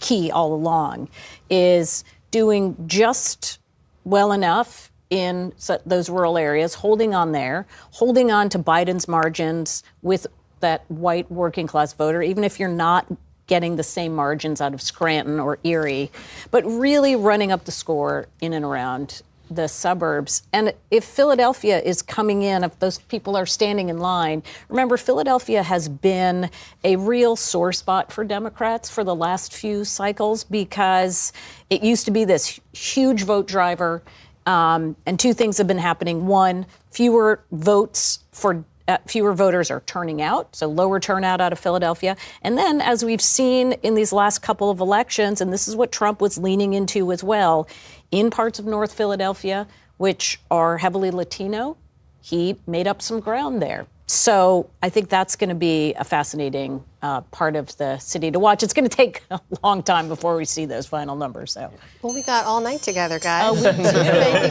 Speaker 17: key all along, is doing just well enough in those rural areas, holding on to Biden's margins with that white working class voter, even if you're not getting the same margins out of Scranton or Erie, but really running up the score in and around the suburbs. And if Philadelphia is coming in, if those people are standing in line, remember, Philadelphia has been a real sore spot for Democrats for the last few cycles because it used to be this huge vote driver. And two things have been happening. One, fewer voters are turning out, so lower turnout out of Philadelphia. And then, as we've seen in these last couple of elections, and this is what Trump was leaning into as well, in parts of North Philadelphia, which are heavily Latino, he made up some ground there. So I think that's going to be a fascinating part of the city to watch. It's going to take a long time before we see those final numbers. So.
Speaker 1: Well, we got all night together, guys.
Speaker 17: Thank you so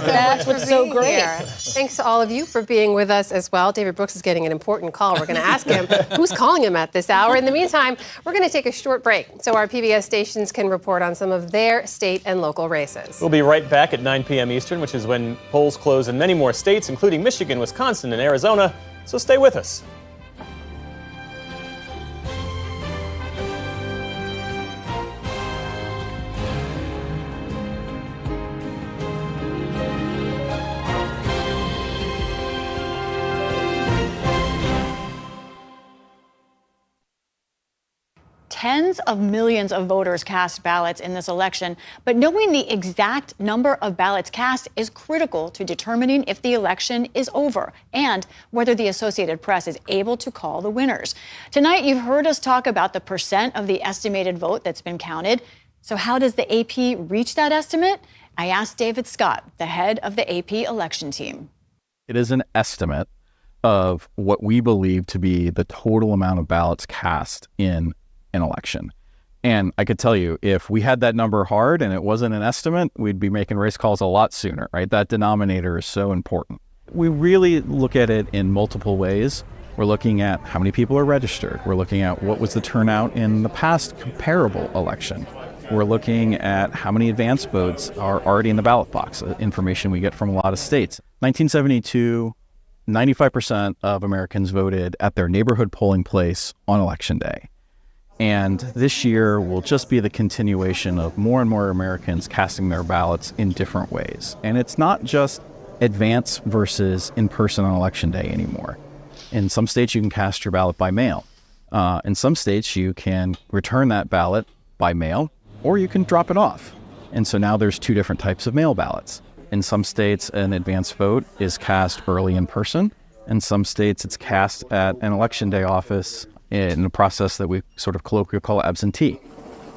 Speaker 1: That's
Speaker 17: what's so great.
Speaker 1: Here. Thanks to all of you for being with us as well. David Brooks is getting an important call. We're going to ask him who's calling him at this hour. In the meantime, we're going to take a short break so our PBS stations can report on some of their state and local races.
Speaker 2: We'll be right back at 9 p.m. Eastern, which is when polls close in many more states, including Michigan, Wisconsin, and Arizona. So stay with us.
Speaker 11: Tens of millions of voters cast ballots in this election, but knowing the exact number of ballots cast is critical to determining if the election is over and whether the Associated Press is able to call the winners. Tonight, you've heard us talk about the percent of the estimated vote that's been counted. So how does the AP reach that estimate? I asked David Scott, the head of the AP election team.
Speaker 19: It is an estimate of what we believe to be the total amount of ballots cast in an election. And I could tell you, if we had that number hard and it wasn't an estimate, we'd be making race calls a lot sooner, right? That denominator is so important. We really look at it in multiple ways. We're looking at how many people are registered. We're looking at what was the turnout in the past comparable election. We're looking at how many advance votes are already in the ballot box, information we get from a lot of states. 1972, 95% of Americans voted at their neighborhood polling place on Election Day. And this year will just be the continuation of more and more Americans casting their ballots in different ways. And it's not just advance versus in-person on Election Day anymore. In some states, you can cast your ballot by mail. In some states, you can return that ballot by mail, or you can drop it off. And so now there's two different types of mail ballots. In some states, an advance vote is cast early in person. In some states, it's cast at an Election Day office in a process that we sort of colloquially call absentee.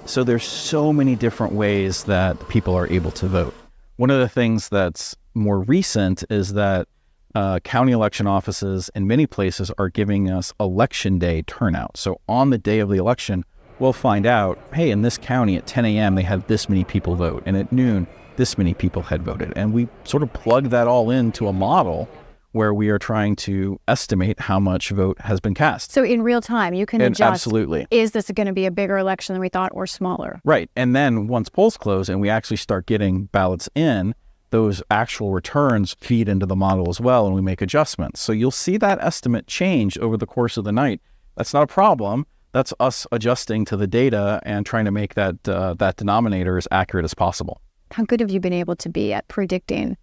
Speaker 19: So there's so many different ways that people are able to vote. One of the things that's more recent is that county election offices in many places are giving us Election Day turnout. So on the day of the election, we'll find out, hey, in this county at 10 a.m. they had this many people vote, and at noon, this many people had voted. And we sort of plug that all into a model where we are trying to estimate how much vote has been cast.
Speaker 12: So in real time, you can adjust.
Speaker 19: Absolutely.
Speaker 12: Is this going to be a bigger election than we thought or smaller?
Speaker 19: Right. And then once polls close and we actually start getting ballots in, those actual returns feed into the model as well, and we make adjustments. So you'll see that estimate change over the course of the night. That's not a problem. That's us adjusting to the data and trying to make that denominator as accurate as possible.
Speaker 12: How good have you been able to be at predicting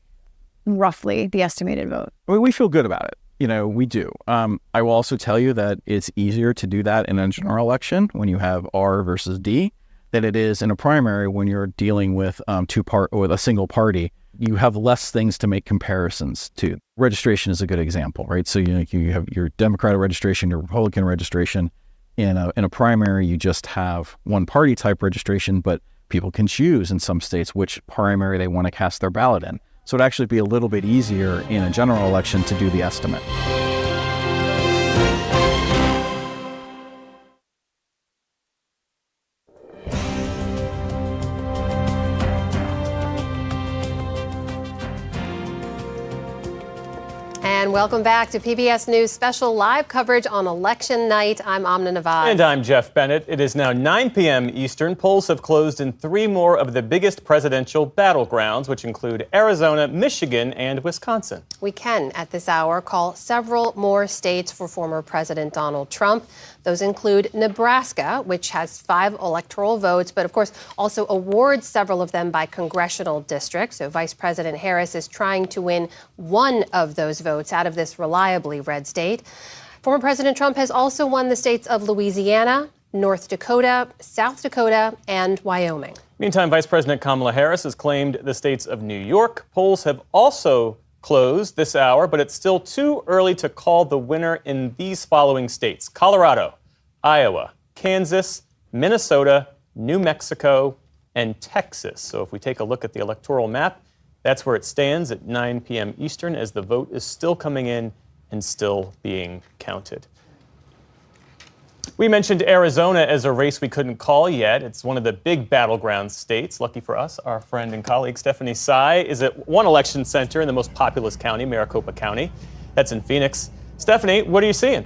Speaker 12: roughly the estimated vote?
Speaker 19: I mean, we feel good about it. You know, we do. I will also tell you that it's easier to do that in a general election when you have R versus D than it is in a primary when you're dealing with a single party. You have less things to make comparisons to. Registration is a good example, right? So you have your Democratic registration, your Republican registration. In a primary, you just have one party type registration, but people can choose in some states which primary they want to cast their ballot in. So it'd actually be a little bit easier in a general election to do the estimate.
Speaker 1: And welcome back to PBS News special live coverage on election night. I'm Amna Nawaz.
Speaker 2: And I'm Jeff Bennett. It is now 9 p.m. Eastern. Polls have closed in 3 more of the biggest presidential battlegrounds, which include Arizona, Michigan, and Wisconsin.
Speaker 1: We can, at this hour, call several more states for former President Donald Trump. Those include Nebraska, which has 5 electoral votes, but of course also awards several of them by congressional district. So Vice President Harris is trying to win one of those votes out of this reliably red state. Former President Trump has also won the states of Louisiana, North Dakota, South Dakota, and Wyoming.
Speaker 2: Meantime, Vice President Kamala Harris has claimed the states of New York. Polls have also closed this hour, but it's still too early to call the winner in these following states: Colorado, Iowa, Kansas, Minnesota, New Mexico, and Texas. So if we take a look at the electoral map, that's where it stands at 9 p.m. Eastern, as the vote is still coming in and still being counted. We mentioned Arizona as a race we couldn't call yet. It's one of the big battleground states. Lucky for us, our friend and colleague Stephanie Sy is at one election center in the most populous county, Maricopa County. That's in Phoenix. Stephanie, what are you seeing?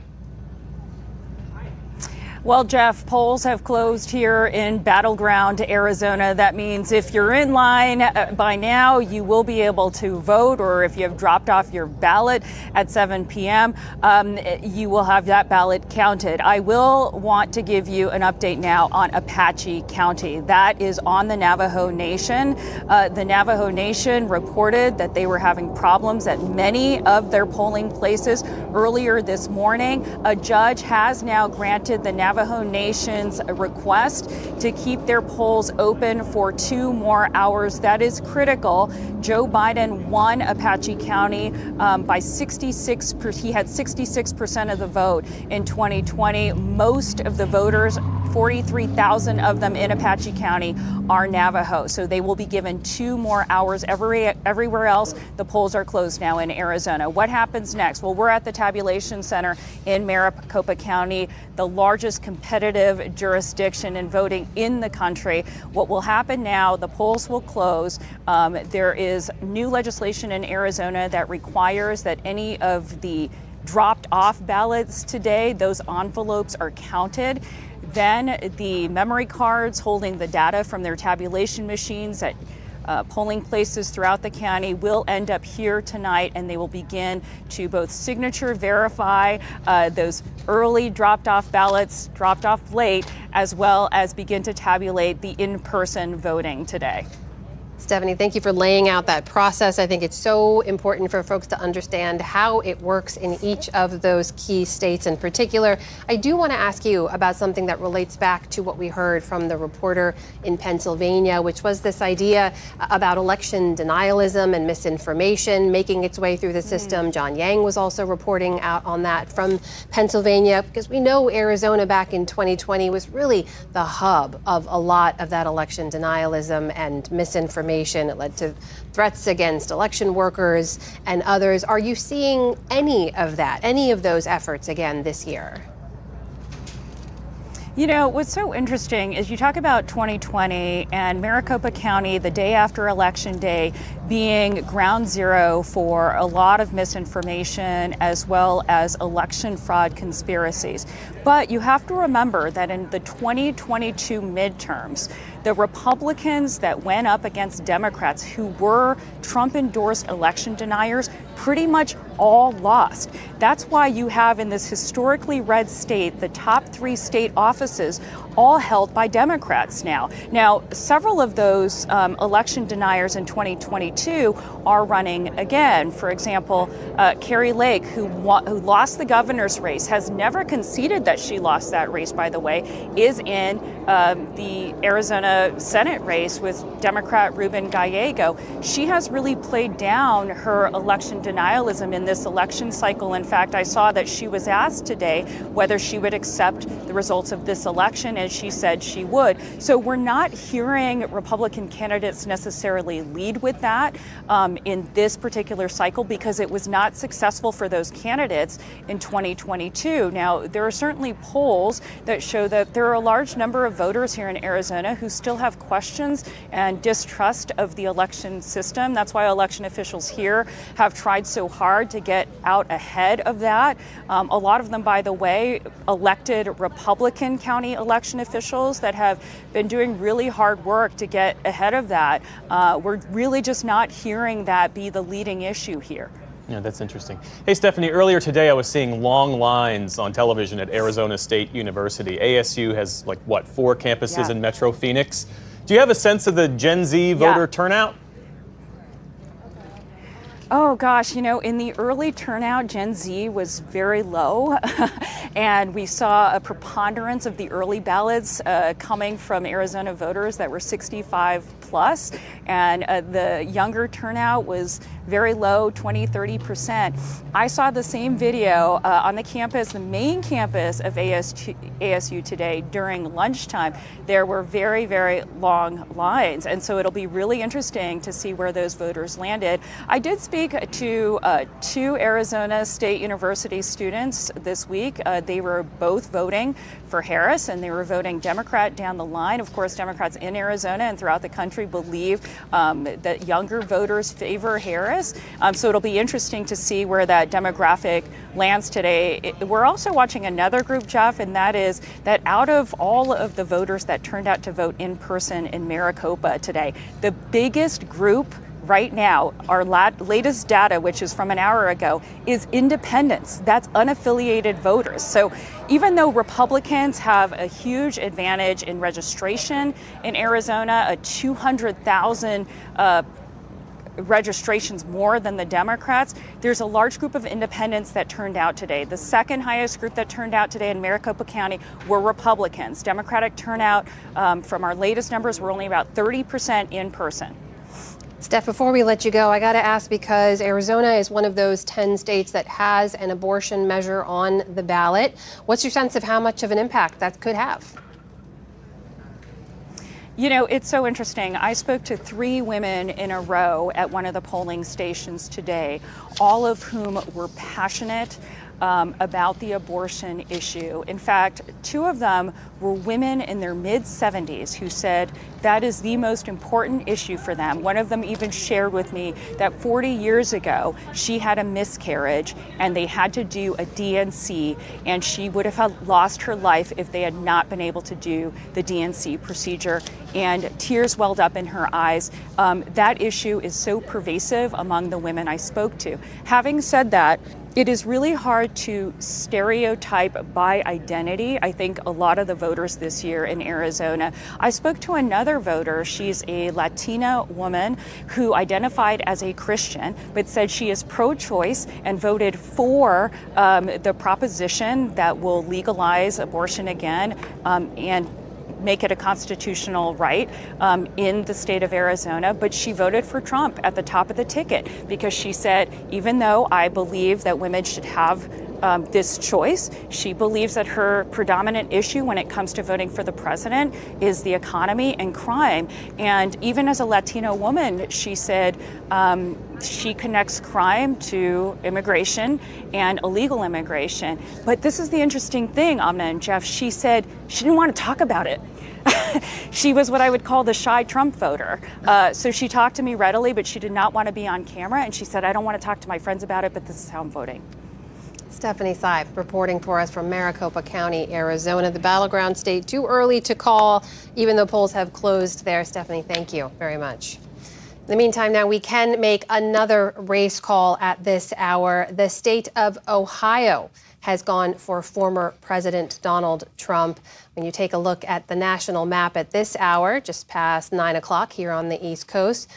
Speaker 22: Well, Jeff, polls have closed here in battleground Arizona. That means if you're in line by now, you will be able to vote, or if you have dropped off your ballot at 7 p.m., you will have that ballot counted. I will want to give you an update now on Apache County. That is on the Navajo Nation. The Navajo Nation reported that they were having problems at many of their polling places earlier this morning. A judge has now granted the Navajo Nation's request to keep their polls open for 2 more hours. That is critical. Joe Biden won Apache County by 66%. He had 66% of the vote in 2020. Most of the voters 43,000 of them in Apache County are Navajo. So they will be given 2 more hours. Everywhere else, the polls are closed now in Arizona. What happens next? Well, we're at the tabulation center in Maricopa County, the largest competitive jurisdiction in voting in the country. What will happen now, the polls will close. There is new legislation in Arizona that requires that any of the dropped off ballots today, those envelopes are counted. Then the memory cards holding the data from their tabulation machines at polling places throughout the county will end up here tonight, and they will begin to both signature verify those early dropped off ballots, dropped off late, as well as begin to tabulate the in-person voting today.
Speaker 1: Stephanie, thank you for laying out that process. I think it's so important for folks to understand how it works in each of those key states in particular. I do want to ask you about something that relates back to what we heard from the reporter in Pennsylvania, which was this idea about election denialism and misinformation making its way through the system. John Yang was also reporting out on that from Pennsylvania, because we know Arizona back in 2020 was really the hub of a lot of that election denialism and misinformation. It led to threats against election workers and others. Are you seeing any of that, any of those efforts again this year?
Speaker 22: You know, what's so interesting is you talk about 2020 and Maricopa County, the day after Election Day, being ground zero for a lot of misinformation as well as election fraud conspiracies. But you have to remember that in the 2022 midterms, the Republicans that went up against Democrats who were Trump-endorsed election deniers pretty much all lost. That's why you have in this historically red state, the top 3 state offices all held by Democrats now. Now, several of those election deniers in 2022 are running again. For example, Kari Lake, who lost the governor's race, has never conceded that she lost that race, by the way, is in the Arizona Senate race with Democrat Ruben Gallego. She has really played down her election denialism in this election cycle. In fact, I saw that she was asked today whether she would accept the results of this election, and she said she would. So we're not hearing Republican candidates necessarily lead with that in this particular cycle because it was not successful for those candidates in 2022. Now, there are certainly polls that show that there are a large number of voters here in Arizona who still have questions and distrust of the election system. That's why election officials here have tried so hard to get out ahead of that. A lot of them, by the way, elected Republican county election officials that have been doing really hard work to get ahead of that. We're really just not hearing that be the leading issue here.
Speaker 2: Yeah, that's interesting. Hey, Stephanie, earlier today I was seeing long lines on television at Arizona State University. ASU has, 4 campuses in Metro Phoenix. Do you have a sense of the Gen Z voter turnout?
Speaker 22: Oh gosh, in the early turnout, Gen Z was very low, and we saw a preponderance of the early ballots coming from Arizona voters that were 65 plus, and the younger turnout was very low, 20-30%. I saw the same video on the campus, the main campus of ASU today during lunchtime. There were very, very long lines, and so it'll be really interesting to see where those voters landed. I did speak to 2 Arizona State University students this week. They were both voting for Harris, and they were voting Democrat down the line. Of course, Democrats in Arizona and throughout the country believe that younger voters favor Harris. So it'll be interesting to see where that demographic lands today. We're also watching another group, Jeff, and that is that out of all of the voters that turned out to vote in person in Maricopa today, the biggest group right now, our latest data, which is from an hour ago, is independents. That's unaffiliated voters. So even though Republicans have a huge advantage in registration in Arizona, 200,000 registrations more than the Democrats, there's a large group of independents that turned out today. The second highest group that turned out today in Maricopa County were Republicans. Democratic turnout from our latest numbers were only about 30% in person.
Speaker 1: Steph, before we let you go, I got to ask, because Arizona is one of those 10 states that has an abortion measure on the ballot. What's your sense of how much of an impact that could have?
Speaker 22: You know, it's so interesting. I spoke to 3 women in a row at one of the polling stations today, all of whom were passionate about the abortion issue. In fact, 2 of them were women in their mid-70s who said that is the most important issue for them. One of them even shared with me that 40 years ago, she had a miscarriage and they had to do a D&C, and she would have lost her life if they had not been able to do the D&C procedure. And tears welled up in her eyes. That issue is so pervasive among the women I spoke to. Having said that, it is really hard to stereotype by identity. I think a lot of the voters this year in Arizona. I spoke to another voter. She's a Latina woman who identified as a Christian, but said she is pro-choice and voted for the proposition that will legalize abortion again and make it a constitutional right in the state of Arizona, but she voted for Trump at the top of the ticket because she said, even though I believe that women should have this choice, she believes that her predominant issue when it comes to voting for the president is the economy and crime. And even as a Latino woman, she said she connects crime to immigration and illegal immigration. But this is the interesting thing, Amna and Jeff. She said she didn't want to talk about it. She was what I would call the shy Trump voter. So she talked to me readily, but she did not want to be on camera. And she said, I don't want to talk to my friends about it, but this is how I'm voting.
Speaker 1: Stephanie Sy reporting for us from Maricopa County, Arizona, the battleground state. Too early to call, even though polls have closed there. Stephanie, thank you very much. In the meantime, now we can make another race call at this hour. The state of Ohio has gone for former President Donald Trump. When you take a look at the national map at this hour, just past 9 o'clock here on the East Coast,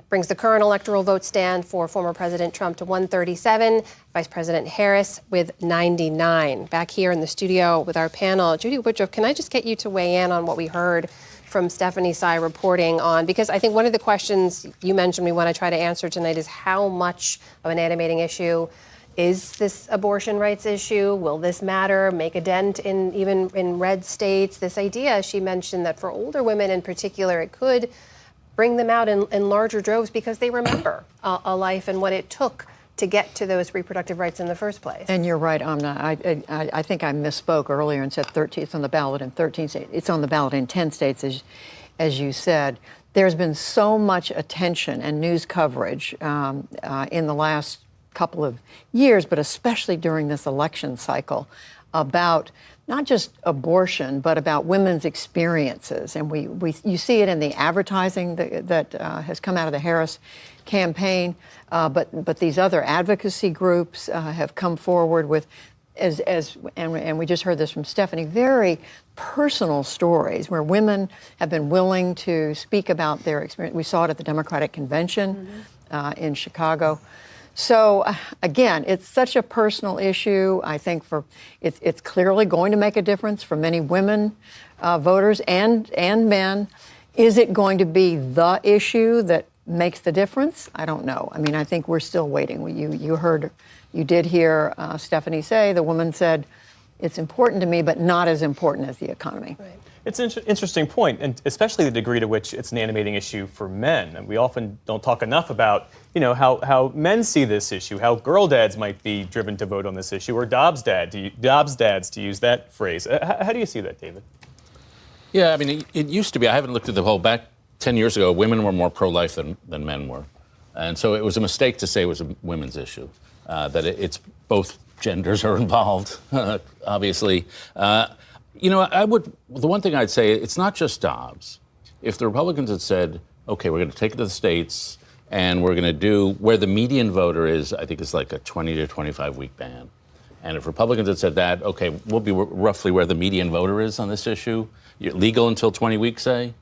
Speaker 1: brings the current electoral vote stand for former President Trump to 137, Vice President Harris with 99. Back here in the studio with our panel, Judy Woodruff, can I just get you to weigh in on what we heard from Stephanie Sy reporting on? Because I think one of the questions you mentioned we want to try to answer tonight is how much of an animating issue is this abortion rights issue? Will this matter, make a dent even in red states? This idea, she mentioned that for older women in particular, it could bring them out in larger droves because they remember a life and what it took to get to those reproductive rights in the first place.
Speaker 9: And you're right, Amna. I think I misspoke earlier and said 13. It's on the ballot in 13 states. It's on the ballot in 10 states, as you said. There's been so much attention and news coverage in the last couple of years, but especially during this election cycle, about not just abortion, but about women's experiences. And you see it in the advertising that has come out of the Harris campaign, but these other advocacy groups have come forward with, and we just heard this from Stephanie, very personal stories where women have been willing to speak about their experience. We saw it at the Democratic Convention in Chicago. So again, it's such a personal issue. I think it's clearly going to make a difference for many women voters and men. Is it going to be the issue that makes the difference? I don't know. I mean, I think we're still waiting. You did hear Stephanie say, the woman said, it's important to me, but not as important as the economy.
Speaker 1: Right.
Speaker 2: It's an interesting point, and especially the degree to which it's an animating issue for men. And we often don't talk enough about, how men see this issue, how girl dads might be driven to vote on this issue, or Dobbs dads, to use that phrase. How do you see that, David?
Speaker 14: Yeah, I mean, it used to be, I haven't looked at the whole, back 10 years ago, women were more pro-life than men were. And so it was a mistake to say it was a women's issue, that it's both genders are involved, obviously. The one thing I'd say, it's not just Dobbs. If the Republicans had said, okay, we're going to take it to the states and we're going to do where the median voter is, I think it's like a 20 to 25 week ban. And if Republicans had said that, okay, we'll be roughly where the median voter is on this issue, legal until 20 weeks, say,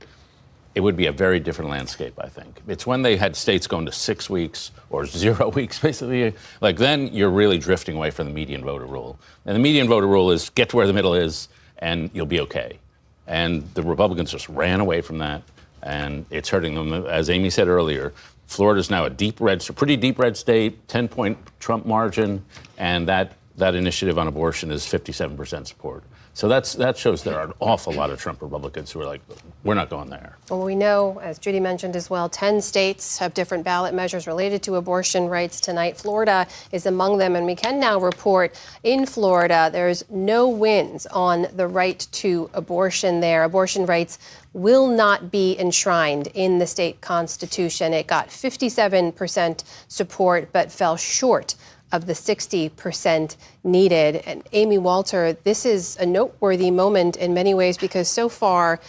Speaker 14: it would be a very different landscape, I think. It's when they had states going to 6 weeks or 0 weeks, basically, like then you're really drifting away from the median voter rule. And the median voter rule is get to where the middle is, and you'll be okay. And the Republicans just ran away from that, and it's hurting them. As Amy said earlier, Florida's now a pretty deep red state, 10-point Trump margin, and that that initiative on abortion is 57% support. So that shows there are an awful lot of Trump Republicans who are like, we're not going there.
Speaker 1: Well, we know, as Judy mentioned as well, 10 states have different ballot measures related to abortion rights tonight. Florida is among them, and we can now report in Florida there's no wins on the right to abortion there. Abortion rights will not be enshrined in the state constitution. It got 57% support, but fell short of the 60% needed. And Amy Walter, this is a noteworthy moment in many ways because so far,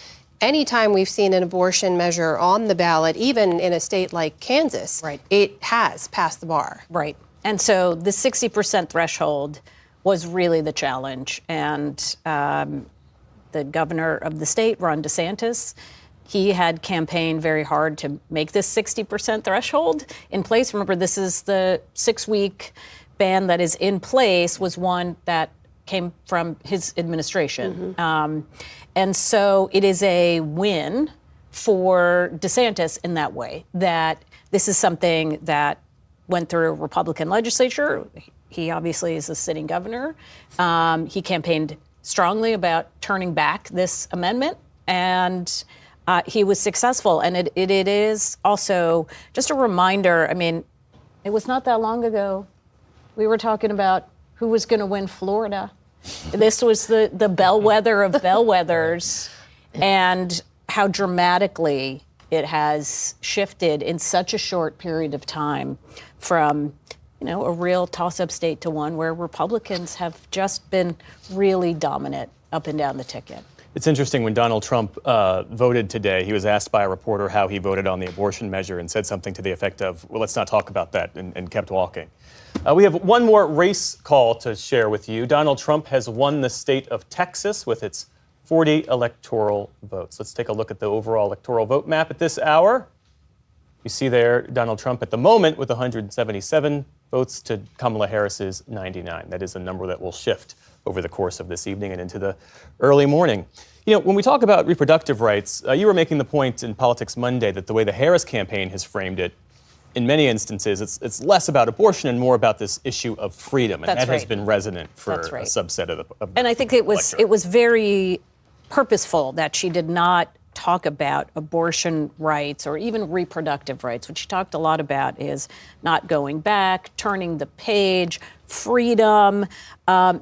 Speaker 1: anytime we've seen an abortion measure on the ballot, even in a state like Kansas, it has passed the bar.
Speaker 17: Right. And so the 60% threshold was really the challenge. And the governor of the state, Ron DeSantis, he had campaigned very hard to make this 60% threshold in place. Remember, this is the 6-week ban that is in place, was one that came from his administration. And so it is a win for DeSantis in that way, that this is something that went through a Republican legislature. He obviously is a sitting governor. He campaigned strongly about turning back this amendment, and he was successful. And it is also just a reminder. I mean, it was not that long ago we were talking about who was going to win Florida. This was the bellwether of bellwethers, and how dramatically it has shifted in such a short period of time from, a real toss-up state to one where Republicans have just been really dominant up and down the ticket.
Speaker 2: It's interesting, when Donald Trump voted today, he was asked by a reporter how he voted on the abortion measure and said something to the effect of, well, let's not talk about that, and kept walking. We have one more race call to share with you. Donald Trump has won the state of Texas with its 40 electoral votes. Let's take a look at the overall electoral vote map at this hour. You see there Donald Trump at the moment with 177 votes to Kamala Harris's 99. That is a number that will shift over the course of this evening and into the early morning. When we talk about reproductive rights, you were making the point in Politics Monday that the way the Harris campaign has framed it, in many instances, it's less about abortion and more about this issue of freedom. And
Speaker 17: That's
Speaker 2: that has
Speaker 17: right.
Speaker 2: been resonant for
Speaker 17: That's right.
Speaker 2: a subset of the
Speaker 17: And I think it was very purposeful that she did not talk about abortion rights or even reproductive rights. What she talked a lot about is not going back, turning the page, freedom.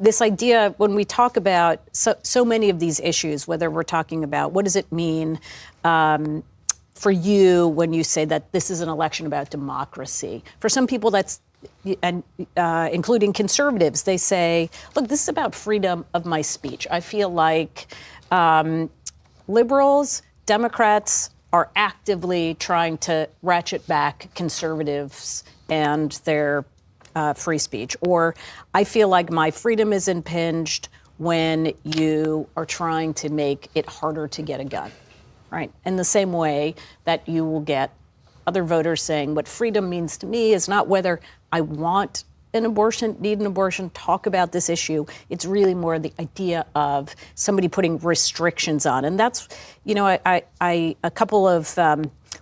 Speaker 17: This idea, when we talk about so many of these issues, whether we're talking about what does it mean for you when you say that this is an election about democracy. For some people, that's, and including conservatives, they say, look, this is about freedom of my speech. I feel like liberals, Democrats are actively trying to ratchet back conservatives and their free speech. Or I feel like my freedom is impinged when you are trying to make it harder to get a gun. Right. In the same way that you will get other voters saying what freedom means to me is not whether I want an abortion, need an abortion, talk about this issue. It's really more the idea of somebody putting restrictions on. And that's, I a couple of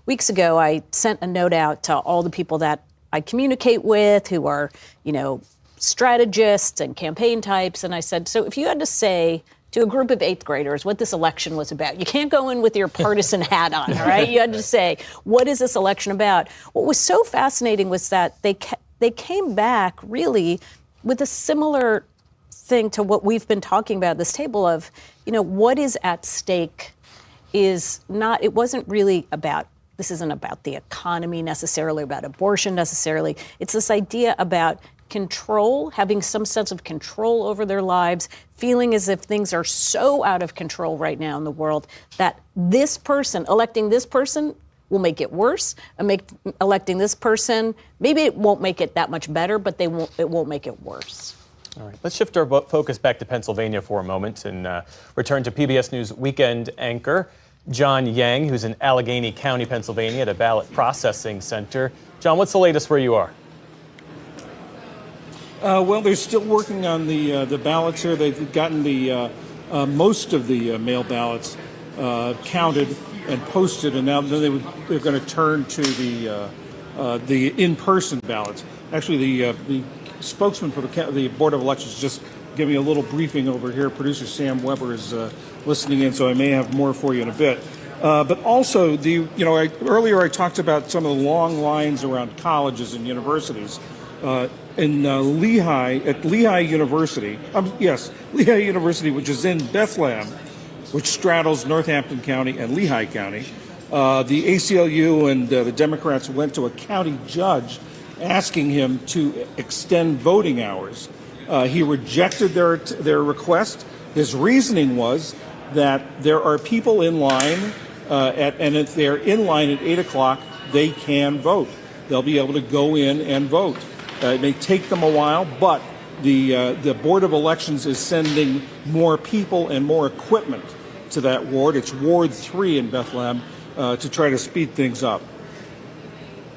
Speaker 17: weeks ago, I sent a note out to all the people that I communicate with who are, strategists and campaign types. And I said, so if you had to say to a group of 8th graders what this election was about. You can't go in with your partisan hat on, all right? You had to say, what is this election about? What was so fascinating was that they came back really with a similar thing to what we've been talking about at this table of, what is at stake is not, it wasn't really about, this isn't about the economy necessarily, about abortion necessarily. It's this idea about control, having some sense of control over their lives, feeling as if things are so out of control right now in the world that this person, electing this person, will make it worse. Electing this person, maybe it won't make it that much better, but it won't make it worse.
Speaker 2: All right, let's shift our focus back to Pennsylvania for a moment and return to PBS News weekend anchor John Yang, who's in Allegheny County, Pennsylvania, at a ballot processing center. John, what's the latest where you are?
Speaker 16: Well, they're still working on the ballots here. They've gotten the most of the mail ballots counted and posted, and now they're going to turn to the in-person ballots. Actually, the spokesman for the Board of Elections just giving a little briefing over here. Producer Sam Weber is listening in, so I may have more for you in a bit. But also, earlier I talked about some of the long lines around colleges and universities. In Lehigh, at Lehigh University, Lehigh University, which is in Bethlehem, which straddles Northampton County and Lehigh County. The ACLU and the Democrats went to a county judge asking him to extend voting hours. He rejected their request. His reasoning was that there are people in line, and if they're in line at 8 o'clock, they can vote. They'll be able to go in and vote. It may take them a while, but the Board of Elections is sending more people and more equipment to that ward. It's Ward 3 in Bethlehem to try to speed things up.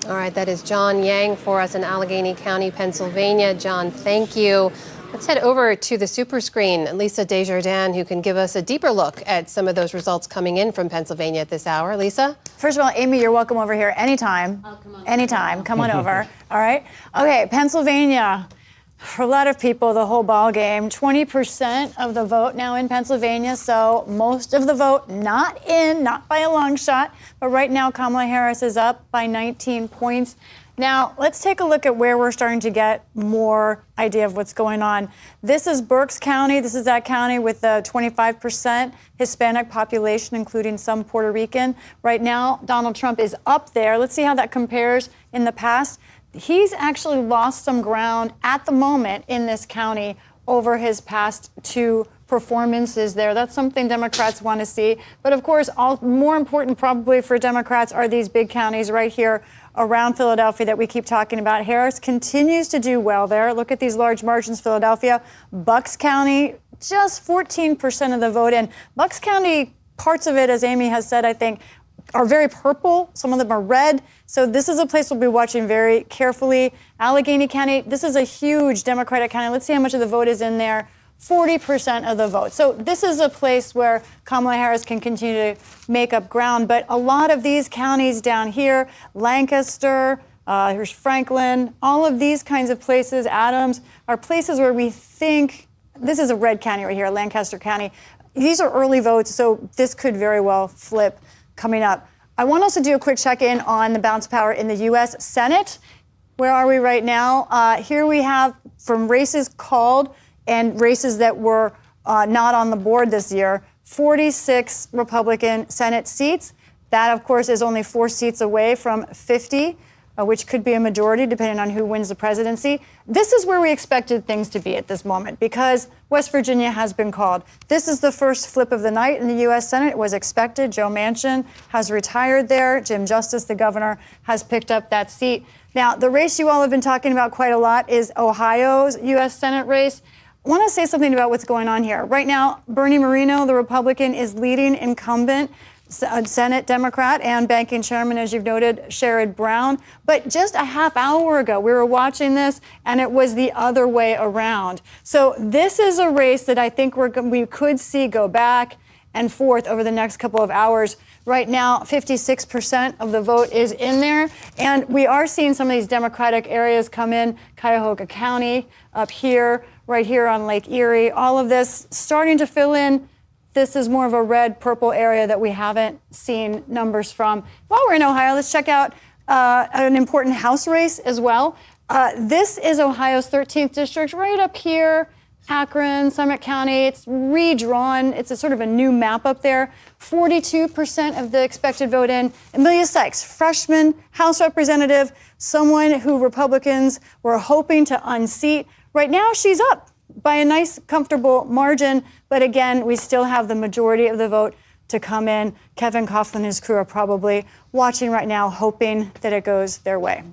Speaker 1: All right, that is John Yang for us in Allegheny County, Pennsylvania. John, thank you. Let's head over to the super screen. Lisa Desjardins, who can give us a deeper look at some of those results coming in from Pennsylvania at this hour. Lisa?
Speaker 11: First of all, Amy, you're welcome over here anytime. Anytime. Come on over. All right. Okay, Pennsylvania. For a lot of people, the whole ball game. 20% of the vote now in Pennsylvania, so most of the vote not by a long shot. But right now, Kamala Harris is up by 19 points. Now, let's take a look at where we're starting to get more idea of what's going on. This is Berks County. This is that county with the 25% Hispanic population, including some Puerto Rican. Right now, Donald Trump is up there. Let's see how that compares in the past. He's actually lost some ground at the moment in this county over his past two performances there. That's something Democrats want to see. But of course, more important probably for Democrats are these big counties right here around Philadelphia that we keep talking about. Harris continues to do well there. Look at these large margins, Philadelphia. Bucks County, just 14% of the vote in. Bucks County, parts of it, as Amy has said, I think, are very purple. Some of them are red. So this is a place we'll be watching very carefully. Allegheny County, this is a huge Democratic county. Let's see how much of the vote is in there. 40% of the vote. So this is a place where Kamala Harris can continue to make up ground. But a lot of these counties down here, Lancaster, here's Franklin, all of these kinds of places, Adams, are places where we think, this is a red county right here, Lancaster County. These are early votes, so this could very well flip coming up. I want to also do a quick check-in on the balance of power in the U.S. Senate. Where are we right now? Here we have from races called and races that were not on the board this year, 46 Republican Senate seats. That, of course, is only 4 seats away from 50, which could be a majority depending on who wins the presidency. This is where we expected things to be at this moment because West Virginia has been called. This is the first flip of the night in the U.S. Senate. It was expected. Joe Manchin has retired there. Jim Justice, the governor, has picked up that seat. Now, the race you all have been talking about quite a lot is Ohio's U.S. Senate race. I want to say something about what's going on here. Right now, Bernie Moreno, the Republican, is leading incumbent Senate Democrat and banking chairman, as you've noted, Sherrod Brown. But just a half hour ago, we were watching this, and it was the other way around. So this is a race that I think we could see go back and forth over the next couple of hours. Right now, 56% of the vote is in there. And we are seeing some of these Democratic areas come in, Cuyahoga County, up here, right here on Lake Erie, all of this starting to fill in. This is more of a red-purple area that we haven't seen numbers from. While we're in Ohio, let's check out an important House race as well. This is Ohio's 13th district, right up here, Akron, Summit County. It's redrawn. It's a sort of a new map up there. 42% of the expected vote in. Emilia Sykes, freshman House representative, someone who Republicans were hoping to unseat. Right now, she's up by a nice, comfortable margin. But again, we still have the majority of the vote to come in. Kevin Coughlin and his crew are probably watching right now, hoping that it goes their way.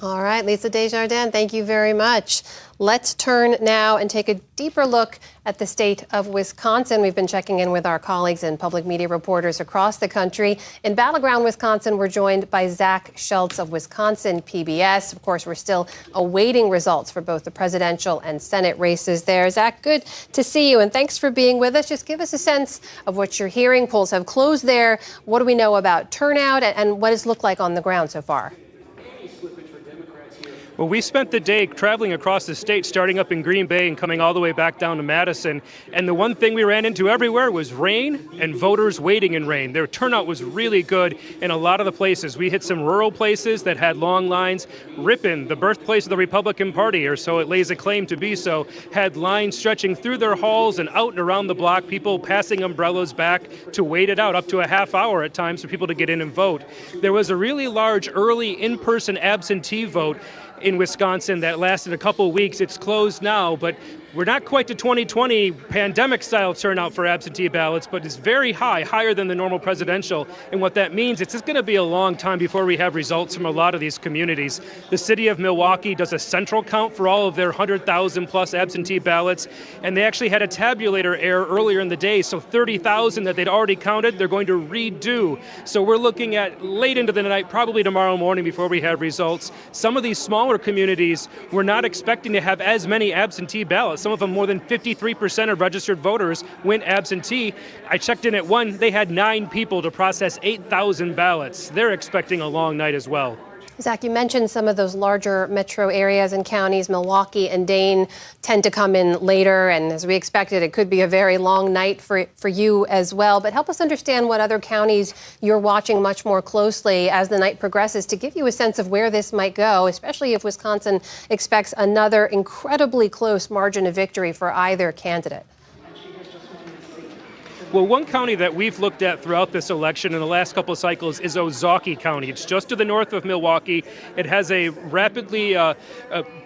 Speaker 1: All right, Lisa Desjardins, thank you very much. Let's turn now and take a deeper look at the state of Wisconsin. We've been checking in with our colleagues and public media reporters across the country. In Battleground, Wisconsin, we're joined by Zach Schultz of Wisconsin PBS. Of course, we're still awaiting results for both the presidential and Senate races there. Zach, good to see you, and thanks for being with us. Just give us a sense of what you're hearing. Polls have closed there. What do we know about turnout, and what does it look like on the ground so far?
Speaker 13: Well, we spent the day traveling across the state, starting up in Green Bay and coming all the way back down to Madison. And the one thing we ran into everywhere was rain and voters waiting in rain. Their turnout was really good in a lot of the places. We hit some rural places that had long lines. Ripon, the birthplace of the Republican Party, or so it lays a claim to be so, had lines stretching through their halls and out and around the block, people passing umbrellas back to wait it out, up to a half hour at times for people to get in and vote. There was a really large early in-person absentee vote in Wisconsin that lasted a couple weeks. It's closed now, but we're not quite to 2020 pandemic-style turnout for absentee ballots, but it's very high, higher than the normal presidential. And what that means, it's just going to be a long time before we have results from a lot of these communities. The city of Milwaukee does a central count for all of their 100,000 plus absentee ballots, and they actually had a tabulator error earlier in the day, so 30,000 that they'd already counted, they're going to redo. So we're looking at late into the night, probably tomorrow morning before we have results. Some of these smaller communities were not expecting to have as many absentee ballots. Some of them, more than 53% of registered voters went absentee. I checked in at one, they had 9 people to process 8,000 ballots. They're expecting a long night as well.
Speaker 1: Zach, you mentioned some of those larger metro areas and counties. Milwaukee and Dane tend to come in later, and as we expected, it could be a very long night for you as well. But help us understand what other counties you're watching much more closely as the night progresses to give you a sense of where this might go, especially if Wisconsin expects another incredibly close margin of victory for either candidate.
Speaker 13: Well, one county that we've looked at throughout this election in the last couple of cycles is Ozaukee County. It's just to the north of Milwaukee. It has a rapidly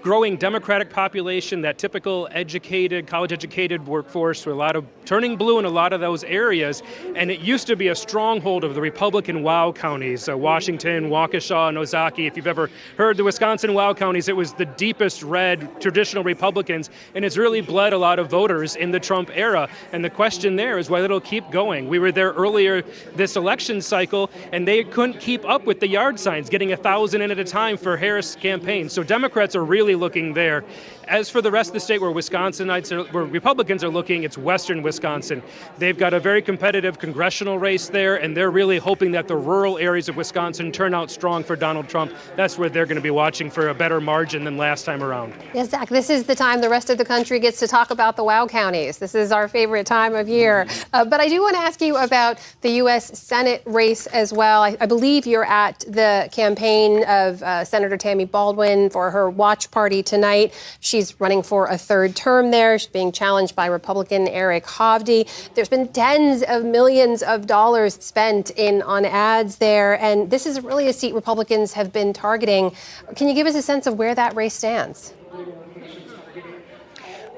Speaker 13: growing Democratic population, that typical educated, college-educated workforce, with a lot of turning blue in a lot of those areas. And it used to be a stronghold of the Republican WOW counties, Washington, Waukesha, and Ozaukee. If you've ever heard the Wisconsin WOW counties, it was the deepest red traditional Republicans, and it's really bled a lot of voters in the Trump era. And the question there is whether it'll keep going. We were there earlier this election cycle, and they couldn't keep up with the yard signs, getting 1,000 in at a time for Harris' campaign. So Democrats are really looking there. As for the rest of the state where where Republicans are looking, it's western Wisconsin. They've got a very competitive congressional race there, and they're really hoping that the rural areas of Wisconsin turn out strong for Donald Trump. That's where they're going to be watching for a better margin than last time around.
Speaker 1: Yes, Zach, this is the time the rest of the country gets to talk about the WOW counties. This is our favorite time of year. But I do want to ask you about the U.S. Senate race as well. I believe you're at the campaign of Senator Tammy Baldwin for her watch party tonight. She's running for a third term there. She's being challenged by Republican Eric Hovde. There's been tens of millions of dollars spent on ads there, and this is really a seat Republicans have been targeting. Can you give us a sense of where that race stands?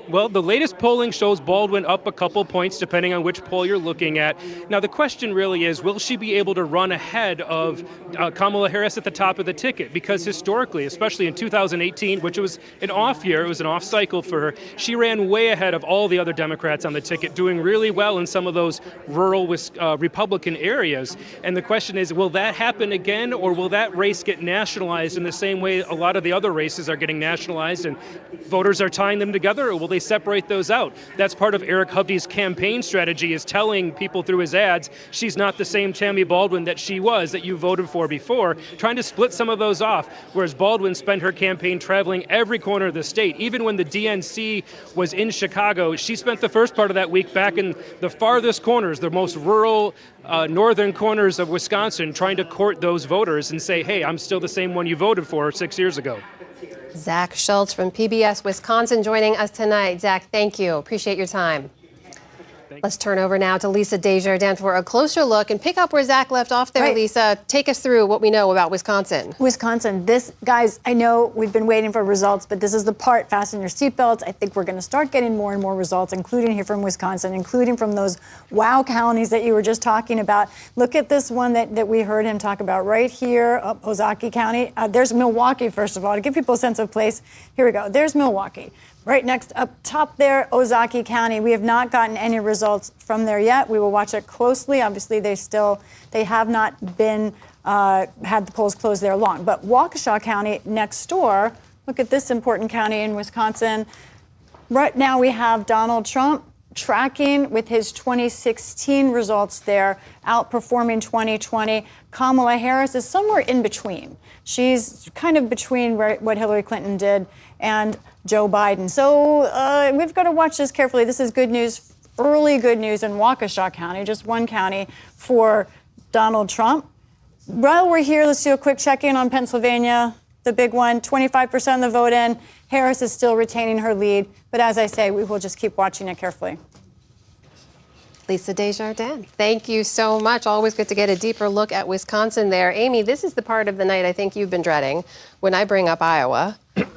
Speaker 13: Well, the latest polling shows Baldwin up a couple points, depending on which poll you're looking at. Now, the question really is, will she be able to run ahead of Kamala Harris at the top of the ticket? Because historically, especially in 2018, which was an off year, it was an off cycle for her, she ran way ahead of all the other Democrats on the ticket, doing really well in some of those rural Republican areas. And the question is, will that happen again, or will that race get nationalized in the same way a lot of the other races are getting nationalized and voters are tying them together, or will they separate those out? That's part of Eric Hovde's campaign strategy, is telling people through his ads she's not the same Tammy Baldwin that she was, that you voted for before, trying to split some of those off, whereas Baldwin spent her campaign traveling every corner of the state. Even when the DNC was in Chicago, she spent the first part of that week back in the farthest corners, the most rural northern corners of Wisconsin, trying to court those voters and say, hey, I'm still the same one you voted for 6 years ago.
Speaker 1: Zach Schultz from PBS Wisconsin joining us tonight. Zach, thank you. Appreciate your time. Let's turn over now to Lisa Desjardins for a closer look and pick up where Zach left off there. Right. Lisa, take us through what we know about Wisconsin.
Speaker 11: Wisconsin, this, guys, I know we've been waiting for results, but this is the part, fasten your seatbelts. I think we're going to start getting more and more results, including here from Wisconsin, including from those WOW counties that you were just talking about. Look at this one that we heard him talk about right here, Ozaukee County. There's Milwaukee, first of all, to give people a sense of place. Here we go. There's Milwaukee. Right next up top there, Ozaukee County. We have not gotten any results from there yet. We will watch it closely. Obviously, they have not been had the polls closed there long. But Waukesha County next door, look at this important county in Wisconsin. Right now we have Donald Trump tracking with his 2016 results there, outperforming 2020. Kamala Harris is somewhere in between. She's kind of between what Hillary Clinton did and Joe Biden. So we've got to watch this carefully. This is good news, early good news in Waukesha County, just one county for Donald Trump. While we're here, let's do a quick check-in on Pennsylvania, the big one, 25% of the vote in. Harris is still retaining her lead. But as I say, we will just keep watching it carefully.
Speaker 1: Lisa Desjardins, thank you so much. Always good to get a deeper look at Wisconsin there. Amy, this is the part of the night I think you've been dreading when I bring up Iowa.
Speaker 17: And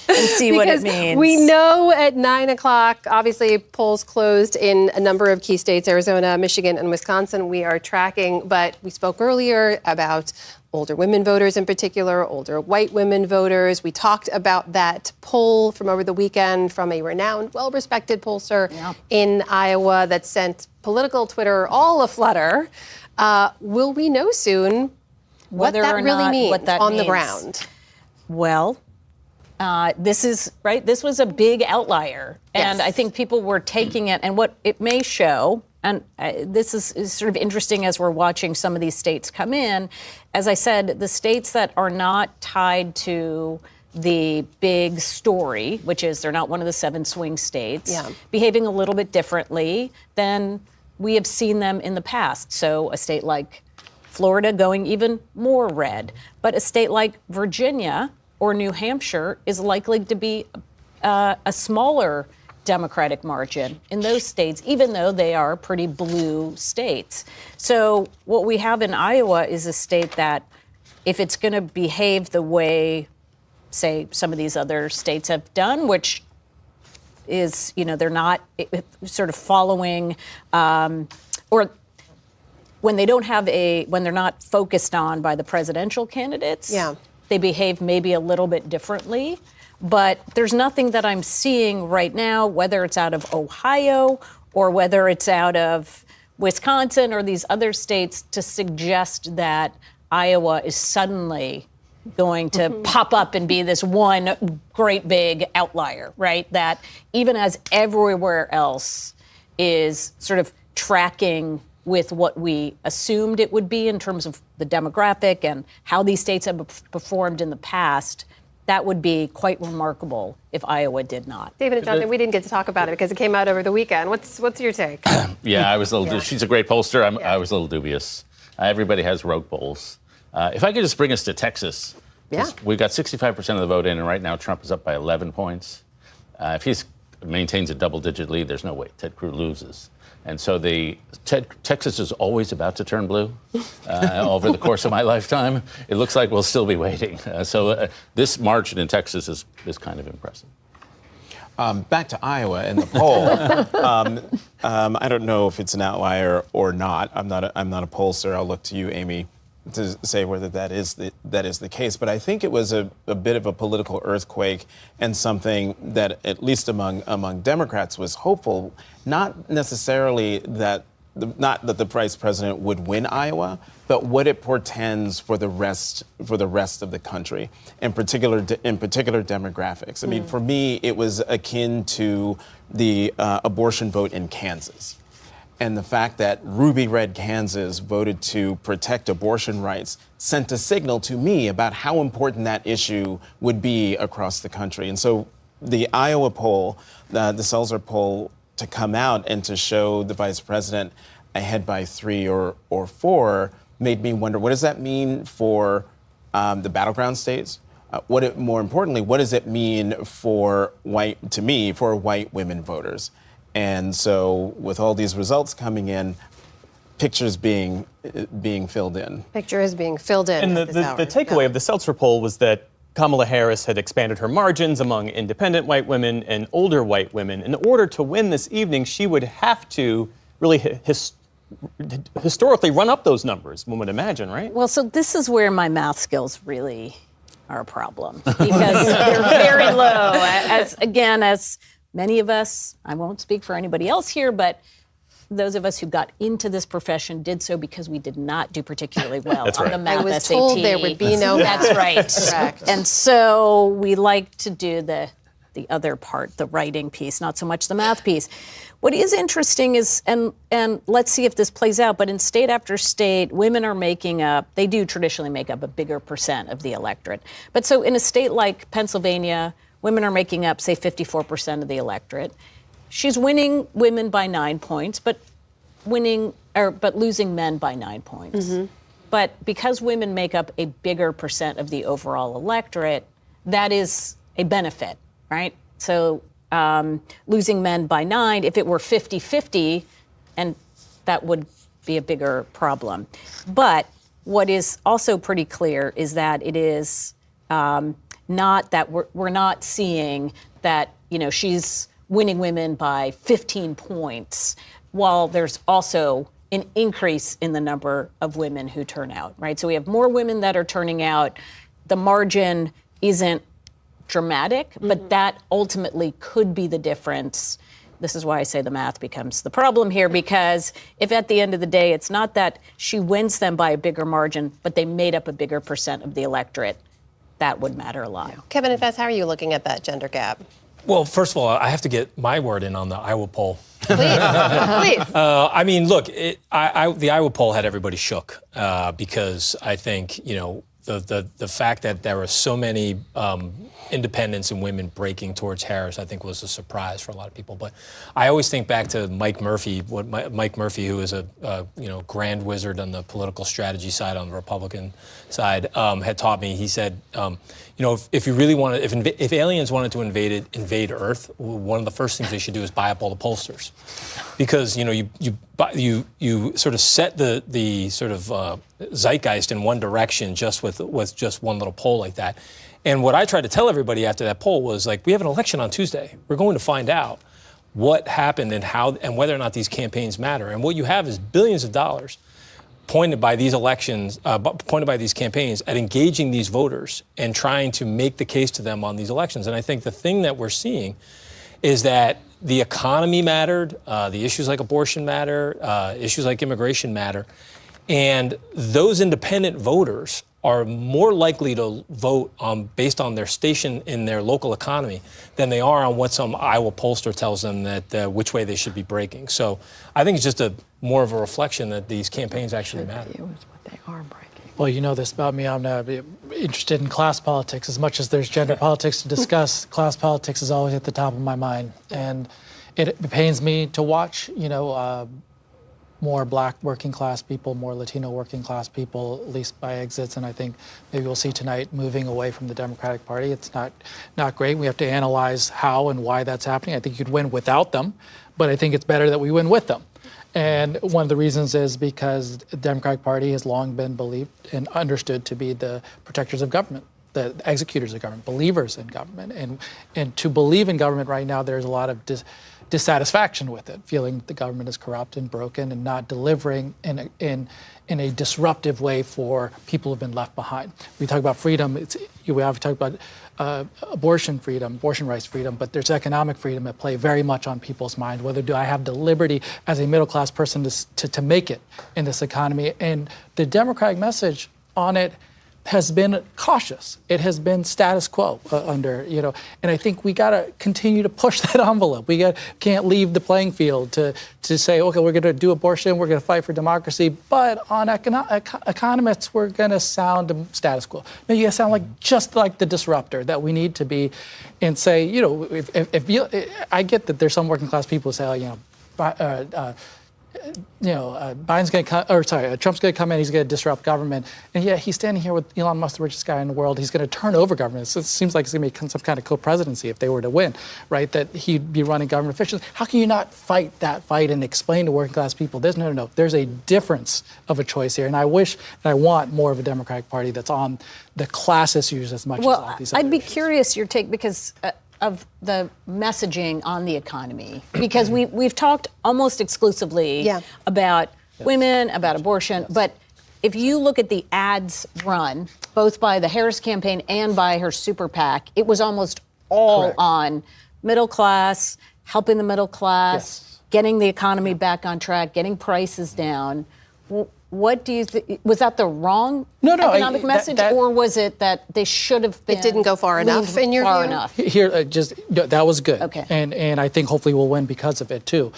Speaker 17: see what it means.
Speaker 1: We know at 9 o'clock, obviously polls closed in a number of key states, Arizona, Michigan, and Wisconsin. We are tracking, but we spoke earlier about older women voters in particular, older white women voters. We talked about that poll from over the weekend from a renowned, well-respected pollster in Iowa that sent political Twitter all aflutter. Will we know soon what
Speaker 17: Whether
Speaker 1: that
Speaker 17: or
Speaker 1: really
Speaker 17: not
Speaker 1: means
Speaker 17: what that
Speaker 1: on the
Speaker 17: means.
Speaker 1: ground?
Speaker 17: Well, this is right. This was a big outlier, and
Speaker 1: Yes.
Speaker 17: I think people were taking it. And what it may show, and this is sort of interesting as we're watching some of these states come in. As I said, the states that are not tied to the big story, which is they're not one of the 7 swing states, behaving a little bit differently than we have seen them in the past. So a state like Florida going even more red, but a state like Virginia or New Hampshire is likely to be a smaller Democratic margin in those states, even though they are pretty blue states. So what we have in Iowa is a state that, if it's going to behave the way, say, some of these other states have done, which is, they're not sort of following or when they don't have when they're not focused on by the presidential candidates, they behave maybe a little bit differently. But there's nothing that I'm seeing right now, whether it's out of Ohio or whether it's out of Wisconsin or these other states, to suggest that Iowa is suddenly going to pop up and be this one great big outlier, right? That even as everywhere else is sort of tracking with what we assumed it would be in terms of the demographic and how these states have performed in the past, that would be quite remarkable if Iowa did not.
Speaker 1: David and Jonathan, we didn't get to talk about it because it came out over the weekend. What's your take?
Speaker 14: Yeah, I was a little. She's a great pollster. I was a little dubious. Everybody has rogue polls. If I could just bring us to Texas, we've got 65% of the vote in, and right now Trump is up by 11 points. If he maintains a double-digit lead, there's no way Ted Cruz loses. And so Texas is always about to turn blue over the course of my lifetime. It looks like we'll still be waiting. So this margin in Texas is kind of impressive.
Speaker 20: Back to Iowa and the poll. I don't know if it's an outlier or not. I'm not a pollster. I'll look to you, Amy, to say whether that is the case. But I think it was a bit of a political earthquake and something that, at least among Democrats, was hopeful. Not necessarily that the vice president would win Iowa, but what it portends for the rest of the country, in particular demographics. I mean, for me, it was akin to the abortion vote in Kansas. And the fact that ruby red Kansas voted to protect abortion rights sent a signal to me about how important that issue would be across the country. And so the Iowa poll, the Selzer poll, to come out and to show the vice president ahead by 3 or 4 made me wonder, what does that mean for the battleground states? More importantly, what does it mean for white women voters? And so with all these results coming in, pictures being filled in.
Speaker 1: Picture is being filled in.
Speaker 2: And the takeaway of the Seltzer poll was that Kamala Harris had expanded her margins among independent white women and older white women. In order to win this evening, she would have to really historically run up those numbers, one would imagine, right?
Speaker 17: Well, so this is where my math skills really are a problem, because they're very low. As many of us, I won't speak for anybody else here, but those of us who got into this profession did so because we did not do particularly well on the math SAT.
Speaker 1: I was told there would be no
Speaker 17: That's right.
Speaker 1: Correct.
Speaker 17: And so we like to do the the other part, the writing piece, not so much the math piece. What is interesting is, and let's see if this plays out, but in state after state, women are making up, they do traditionally make up a bigger percent of the electorate. But so in a state like Pennsylvania, women are making up, say, 54% of the electorate. She's winning women by 9 points, but losing men by 9 points. Mm-hmm. But because women make up a bigger percent of the overall electorate, that is a benefit, right? So losing men by 9, if it were 50-50, and that would be a bigger problem. But what is also pretty clear is that it is not that we're not seeing that, she's winning women by 15 points, while there's also an increase in the number of women who turn out, right? So we have more women that are turning out. The margin isn't dramatic, but that ultimately could be the difference. This is why I say the math becomes the problem here, because if at the end of the day, it's not that she wins them by a bigger margin, but they made up a bigger percent of the electorate, that would matter a lot.
Speaker 1: Kevin and Fess, how are you looking at that gender gap?
Speaker 7: Well, first of all, I have to get my word in on the Iowa poll.
Speaker 1: Please.
Speaker 7: I mean, look, the Iowa poll had everybody shook because I think, the fact that there were so many independents and women breaking towards Harris, I think, was a surprise for a lot of people. But I always think back to Mike Murphy, Mike Murphy, who is a grand wizard on the political strategy side, on the Republican side, had taught me. He said, if you really want to, if aliens wanted to invade Earth, one of the first things they should do is buy up all the pollsters, because you sort of set the sort of zeitgeist in one direction just with just one little poll like that. And what I tried to tell everybody after that poll was, like, we have an election on Tuesday. We're going to find out what happened and how and whether or not these campaigns matter. And what you have is billions of dollars pointed by these elections, pointed by these campaigns at engaging these voters and trying to make the case to them on these elections. And I think the thing that we're seeing is that the economy mattered, the issues like abortion matter, issues like immigration matter, and those independent voters are more likely to vote based on their station in their local economy than they are on what some Iowa pollster tells them that which way they should be breaking. So I think it's just more of a reflection that these campaigns actually matter.
Speaker 9: What they are breaking.
Speaker 10: Well, you know this about me. I'm not interested in class politics as much as there's gender politics to discuss. Class politics is always at the top of my mind, and it pains me to watch. More Black working class people, more Latino working class people, at least by exits, and I think maybe we'll see tonight moving away from the Democratic Party. It's not great. We have to analyze how and why that's happening. I think you could win without them, but I think it's better that we win with them. And one of the reasons is because the Democratic Party has long been believed and understood to be the protectors of government, the executors of government, believers in government. And to believe in government right now, there's a lot of dissatisfaction with it, feeling the government is corrupt and broken and not delivering in a disruptive way for people who've been left behind. We talk about freedom. We have to talk about abortion freedom, abortion rights freedom, but there's economic freedom at play very much on people's mind. Whether do I have the liberty as a middle-class person to make it in this economy? And the Democratic message on it has been cautious. It has been status quo and I think we got to continue to push that envelope. We can't leave the playing field to say, okay, we're going to do abortion, we're going to fight for democracy, but on economists, we're going to sound status quo. Maybe you sound just like the disruptor that we need to be, and say, I get that there's some working class people who say, Biden's going to come, Trump's going to come in, he's going to disrupt government. And yet he's standing here with Elon Musk, the richest guy in the world. He's going to turn over government. So it seems like it's going to be some kind of co-presidency if they were to win, right? That he'd be running government officials. How can you not fight that fight and explain to working class people, there's there's a difference of a choice here. And I wish and I want more of a Democratic Party that's on the class issues as much as all these other
Speaker 17: I'd be
Speaker 10: issues.
Speaker 17: curious your take, because of the messaging on the economy, because we've talked almost exclusively about women, about abortion, but if you look at the ads run, both by the Harris campaign and by her super PAC, it was almost all on middle class, helping the middle class, getting the economy back on track, getting prices down. Well, What do you think? Was that the wrong economic message, or was it that they should have been?
Speaker 1: It didn't go far enough in your view?
Speaker 17: enough.
Speaker 10: Here, that was good.
Speaker 17: Okay.
Speaker 10: And I think hopefully we'll win because of it too.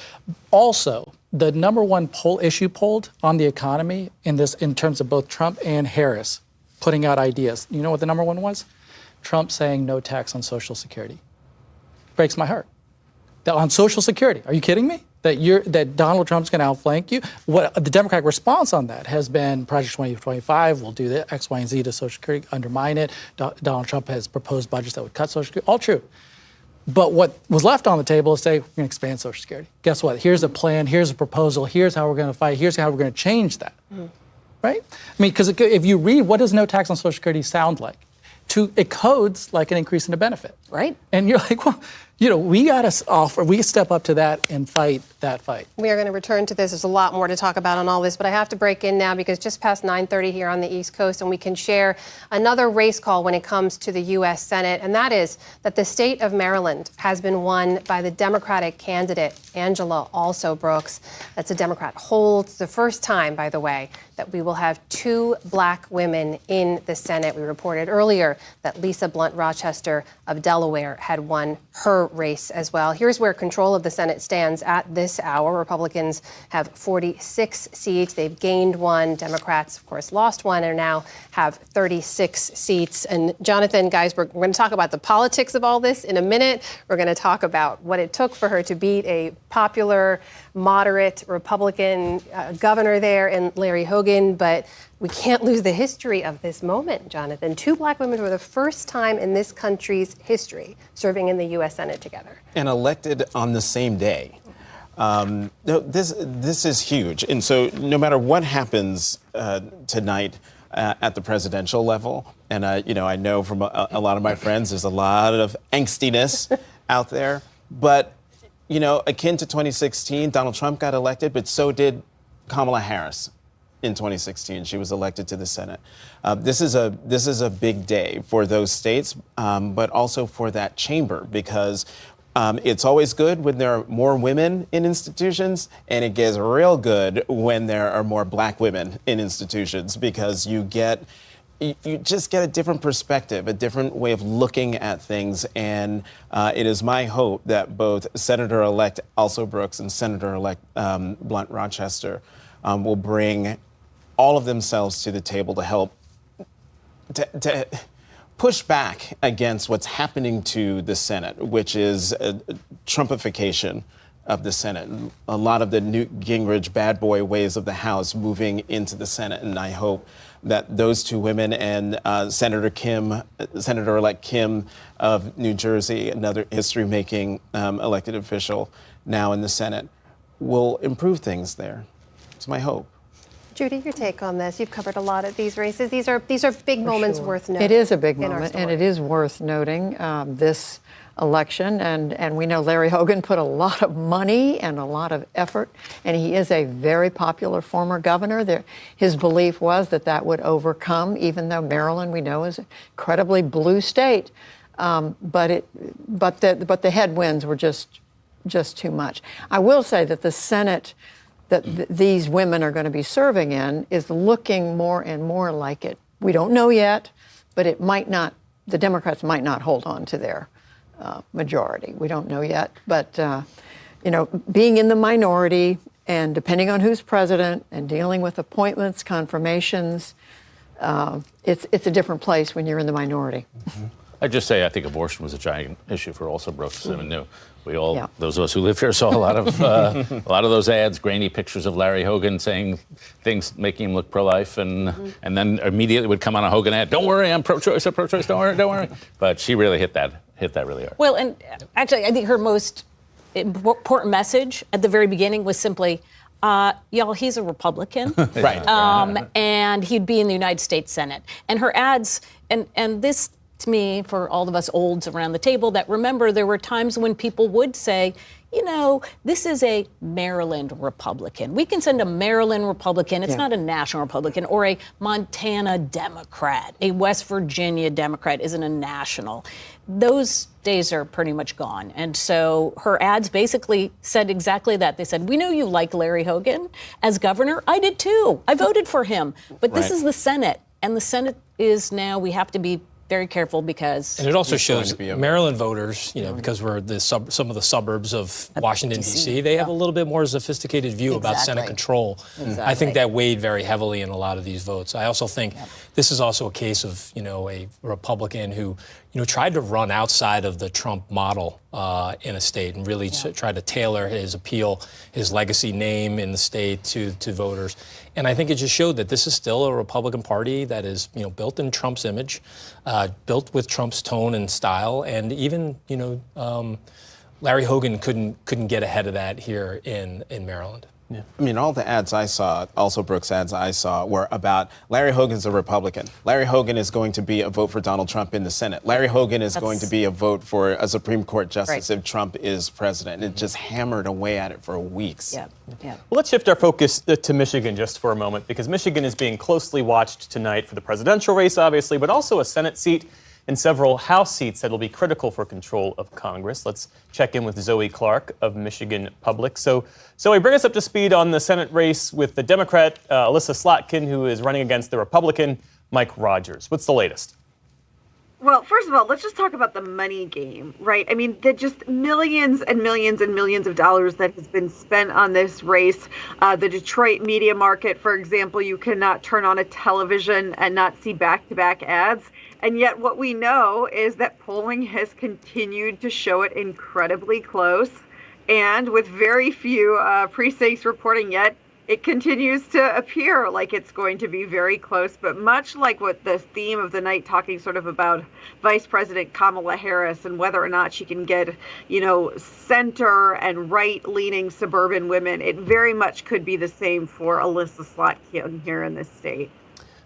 Speaker 10: Also, the number one issue polled on the economy in terms of both Trump and Harris putting out ideas. You know what the number one was? Trump saying no tax on Social Security. Breaks my heart. On Social Security, are you kidding me? That Donald Trump's going to outflank you? What the Democratic response on that has been Project 2025 will do the X, Y, and Z to Social Security, undermine it. Donald Trump has proposed budgets that would cut Social Security. All true. But what was left on the table is say, we're going to expand Social Security. Guess what? Here's a plan. Here's a proposal. Here's how we're going to fight. Here's how we're going to change that. Mm-hmm. Right? I mean, because if you read what does no tax on Social Security sound like? It codes like an increase in the benefit.
Speaker 17: Right.
Speaker 10: And you're like, well, we got to step up to that and fight that fight.
Speaker 1: We are going to return to this. There's a lot more to talk about on all this, but I have to break in now because just past 9:30 here on the East Coast, and we can share another race call when it comes to the U.S. Senate, and that is that the state of Maryland has been won by the Democratic candidate, Angela Brooks. That's a Democrat. Holds the first time, by the way, that we will have 2 black women in the Senate. We reported earlier that Lisa Blunt Rochester of Delaware had won her race as well. Here's where control of the Senate stands at this hour. Republicans have 46 seats. They've gained 1. Democrats, of course, lost 1 and now have 36 seats. And Jonathan Geisberg, we're going to talk about the politics of all this in a minute. We're going to talk about what it took for her to beat a popular, moderate Republican governor there in Larry Hogan. But we can't lose the history of this moment, Jonathan. 2 black women for the first time in this country's history serving in the U.S. Senate together.
Speaker 20: And elected on the same day. This is huge. And so no matter what happens tonight at the presidential level, and I know from a lot of my friends, there's a lot of angstiness out there. But, akin to 2016, Donald Trump got elected, but so did Kamala Harris. In 2016, she was elected to the Senate. This is a big day for those states, but also for that chamber, because it's always good when there are more women in institutions, and it gets real good when there are more black women in institutions, because you just get a different perspective, a different way of looking at things. And it is my hope that both Senator-elect Also Brooks and Senator-elect Blunt Rochester will bring all of themselves to the table to help to push back against what's happening to the Senate, which is a Trumpification of the Senate. A lot of the Newt Gingrich bad boy ways of the House moving into the Senate. And I hope that those 2 women and Senator-elect Kim of New Jersey, another history-making elected official now in the Senate, will improve things there. It's my hope.
Speaker 1: Judy, your take on this. You've covered a lot of these races. These are big moments worth noting.
Speaker 9: It is a big moment, and it is worth noting this election. And we know Larry Hogan put a lot of money and a lot of effort, and he is a very popular former governor. His belief was that would overcome, even though Maryland, we know, is an incredibly blue state. But the headwinds were just too much. I will say that the Senate that these women are going to be serving in is looking more and more like it. We don't know yet, but it might not, the Democrats might not hold on to their majority. We don't know yet. But, being in the minority and depending on who's president and dealing with appointments, confirmations, it's a different place when you're in the minority.
Speaker 14: Mm-hmm. I'd just say I think abortion was a giant issue for Also Brooks. I mean, we all, those of us who live here, saw a lot of those ads, grainy pictures of Larry Hogan saying things making him look pro-life, and then immediately would come on a Hogan ad. Don't worry, I'm pro-choice. I'm pro-choice. Don't worry. But she really hit that really hard.
Speaker 17: Well, and actually, I think her most important message at the very beginning was simply, y'all, he's a Republican.
Speaker 20: Right.
Speaker 17: And he'd be in the United States Senate. And her ads, and this to me, for all of us olds around the table that remember there were times when people would say, you know, this is a Maryland Republican. We can send a Maryland Republican. It's not a national Republican, or a Montana Democrat. A West Virginia Democrat isn't a national. Those days are pretty much gone. And so her ads basically said exactly that. They said, we know you like Larry Hogan as governor. I did too. I voted for him. But this is the Senate. And the Senate is now, we have to be very careful because...
Speaker 7: And it also shows Maryland voters, you know, because we're some of the suburbs of Washington, D.C., they have a little bit more sophisticated view about Senate control. I think that weighed very heavily in a lot of these votes. I also think this is also a case of, you know, a Republican who, you know, tried to run outside of the Trump model in a state and really tried to tailor his appeal, his legacy name in the state to voters. And I think it just showed that this is still a Republican Party that is, you know, built in Trump's image, built with Trump's tone and style, and even, you know, Larry Hogan couldn't get ahead of that here in Maryland.
Speaker 20: Yeah. I mean, all the ads I saw, also Brooks ads I saw, were about Larry Hogan's a Republican. Larry Hogan is going to be a vote for Donald Trump in the Senate. Larry Hogan is going to be a vote for a Supreme Court justice if Trump is president. And it just hammered away at it for weeks.
Speaker 2: Well, let's shift our focus to Michigan just for a moment, because Michigan is being closely watched tonight for the presidential race, obviously, but also a Senate seat and several House seats that will be critical for control of Congress. Let's check in with Zoe Clark of Michigan Public. So, Zoe, bring us up to speed on the Senate race with the Democrat Elissa Slotkin, who is running against the Republican Mike Rogers. What's the latest?
Speaker 15: Well, first of all, let's just talk about the money game, right? I mean, the just millions and millions and millions of dollars that has been spent on this race. The Detroit media market, for example, you cannot turn on a television and not see back-to-back ads. And yet what we know is that polling has continued to show it incredibly close. And with very few precincts reporting yet, it continues to appear like it's going to be very close. But much like what the theme of the night, talking sort of about Vice President Kamala Harris and whether or not she can get, you know, center and right-leaning suburban women, it very much could be the same for Elissa Slotkin here in this state.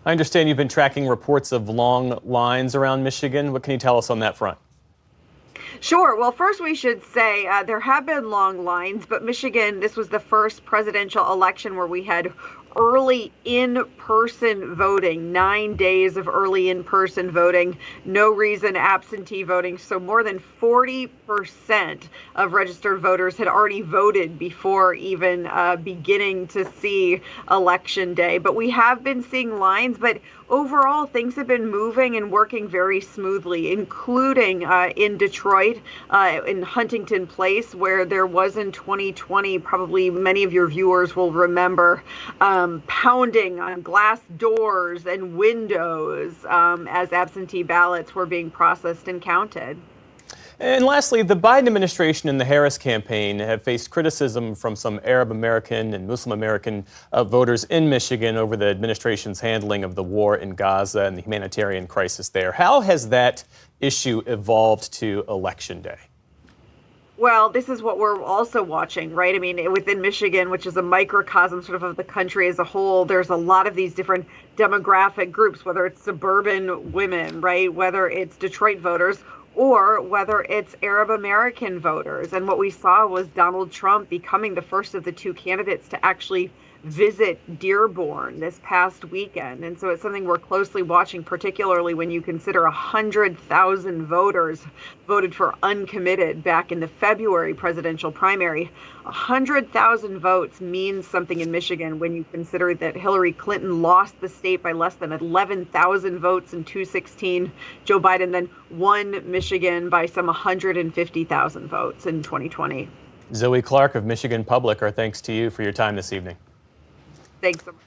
Speaker 2: I understand you've been tracking reports of long lines around Michigan. What can you tell us on that front?
Speaker 15: Sure. Well, first we should say there have been long lines, but Michigan, this was the first presidential election where we had early in-person voting, 9 days of early in-person voting, no reason absentee voting. So more than 40% of registered voters had already voted before even beginning to see Election Day. But we have been seeing lines, but overall things have been moving and working very smoothly, including in Detroit, in Huntington Place, where there was in 2020, probably many of your viewers will remember, pounding on glass doors and windows as absentee ballots were being processed and counted.
Speaker 2: And lastly, the Biden administration and the Harris campaign have faced criticism from some Arab American and Muslim American voters in Michigan over the administration's handling of the war in Gaza and the humanitarian crisis there. How has that issue evolved to Election Day?
Speaker 15: Well, this is what we're also watching, right? I mean, within Michigan, which is a microcosm sort of the country as a whole, there's a lot of these different demographic groups, whether it's suburban women, right? Whether it's Detroit voters, or whether it's Arab American voters. And what we saw was Donald Trump becoming the first of the two candidates to actually visit Dearborn this past weekend. And so it's something we're closely watching, particularly when you consider 100,000 voters voted for uncommitted back in the February presidential primary. 100,000 votes means something in Michigan when you consider that Hillary Clinton lost the state by less than 11,000 votes in 2016. Joe Biden then won Michigan by some 150,000 votes in 2020.
Speaker 2: Zoe Clark of Michigan Public, our thanks to you for your time this evening.
Speaker 15: Thanks so much.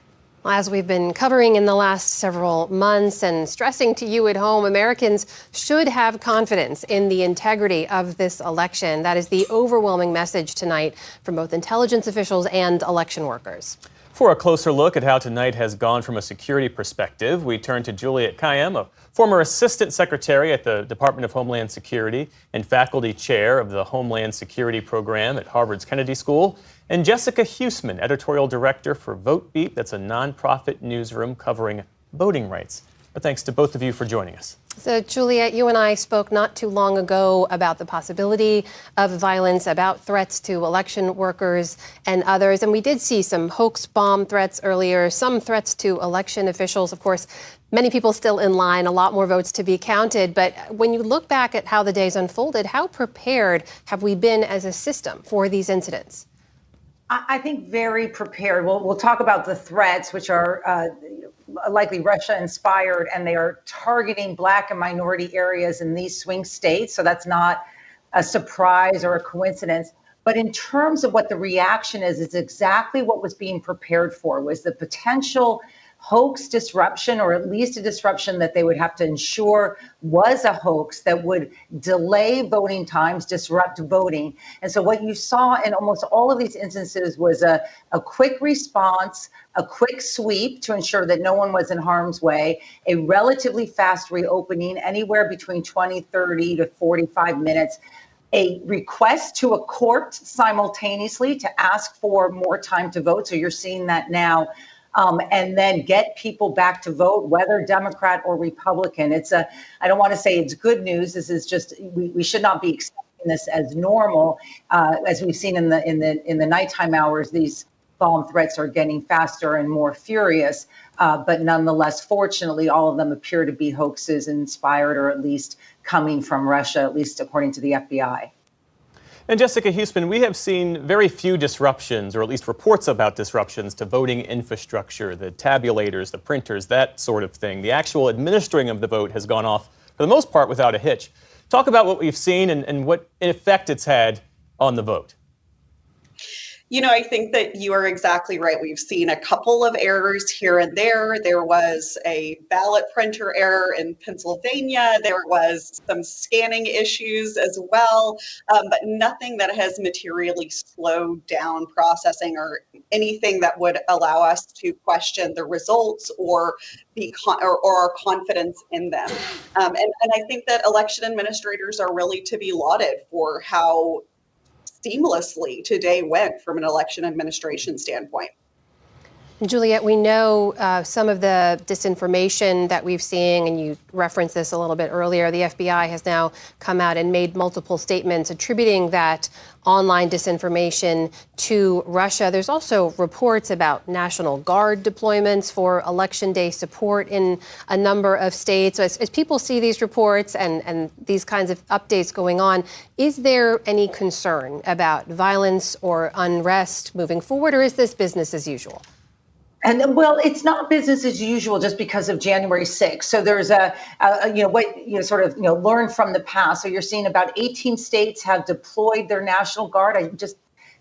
Speaker 1: As we've been covering in the last several months and stressing to you at home, Americans should have confidence in the integrity of this election. That is the overwhelming message tonight from both intelligence officials and election workers.
Speaker 2: For a closer look at how tonight has gone from a security perspective, we turn to Juliet Kayyem, a former assistant secretary at the Department of Homeland Security and faculty chair of the Homeland Security Program at Harvard's Kennedy School, and Jessica Huseman, editorial director for VoteBeat. That's a nonprofit newsroom covering voting rights. But thanks to both of you for joining us.
Speaker 1: So, Juliet, you and I spoke not too long ago about the possibility of violence, about threats to election workers and others. And we did see some hoax bomb threats earlier, some threats to election officials. Of course, many people still in line, a lot more votes to be counted. But when you look back at how the days unfolded, how prepared have we been as a system for these incidents?
Speaker 5: I think very prepared. We'll talk about the threats, which are likely Russia inspired, and they are targeting Black and minority areas in these swing states. So that's not a surprise or a coincidence. But in terms of what the reaction is exactly what was being prepared for, was the potential hoax disruption, or at least a disruption that they would have to ensure was a hoax that would delay voting times, disrupt voting. And so what you saw in almost all of these instances was a quick response, a quick sweep to ensure that no one was in harm's way, a relatively fast reopening, anywhere between 20, 30 to 45 minutes, a request to a court simultaneously to ask for more time to vote. So you're seeing that now. And then get people back to vote, whether Democrat or Republican. I don't want to say it's good news. This is just, we should not be accepting this as normal. As we've seen in the nighttime hours, these bomb threats are getting faster and more furious. But nonetheless, fortunately, all of them appear to be hoaxes inspired, or at least coming from Russia, at least according to the FBI.
Speaker 2: And Jessica Huseman, we have seen very few disruptions, or at least reports about disruptions to voting infrastructure, the tabulators, the printers, that sort of thing. The actual administering of the vote has gone off, for the most part, without a hitch. Talk about what we've seen and what effect it's had on the vote.
Speaker 21: You know, I think that you are exactly right. We've seen a couple of errors here and there. There was a ballot printer error in Pennsylvania. There was some scanning issues as well, but nothing that has materially slowed down processing or anything that would allow us to question the results or be or our confidence in them. And I think that election administrators are really to be lauded for how seamlessly today went from an election administration standpoint.
Speaker 1: Juliet, we know some of the disinformation that we've seen, and you referenced this a little bit earlier. The FBI has now come out and made multiple statements attributing that online disinformation to Russia. There's also reports about National Guard deployments for Election Day support in a number of states. So as people see these reports and these kinds of updates going on, is there any concern about violence or unrest moving forward, or is this business as usual?
Speaker 5: And well, it's not business as usual just because of January 6th. So there's learn from the past. So you're seeing about 18 states have deployed their National Guard.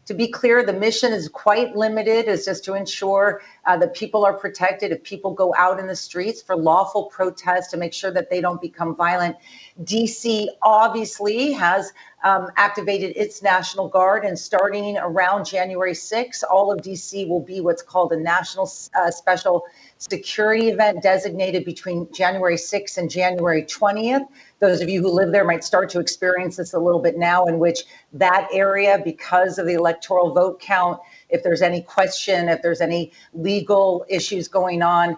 Speaker 5: To be clear, the mission is quite limited. It's just to ensure that people are protected if people go out in the streets for lawful protest, to make sure that they don't become violent. DC obviously has activated its National Guard, and starting around January 6th, all of DC will be what's called a national special security event designated between January 6th and January 20th. Those of you who live there might start to experience this a little bit now, in which that area, because of the electoral vote count, if there's any question, if there's any legal issues going on,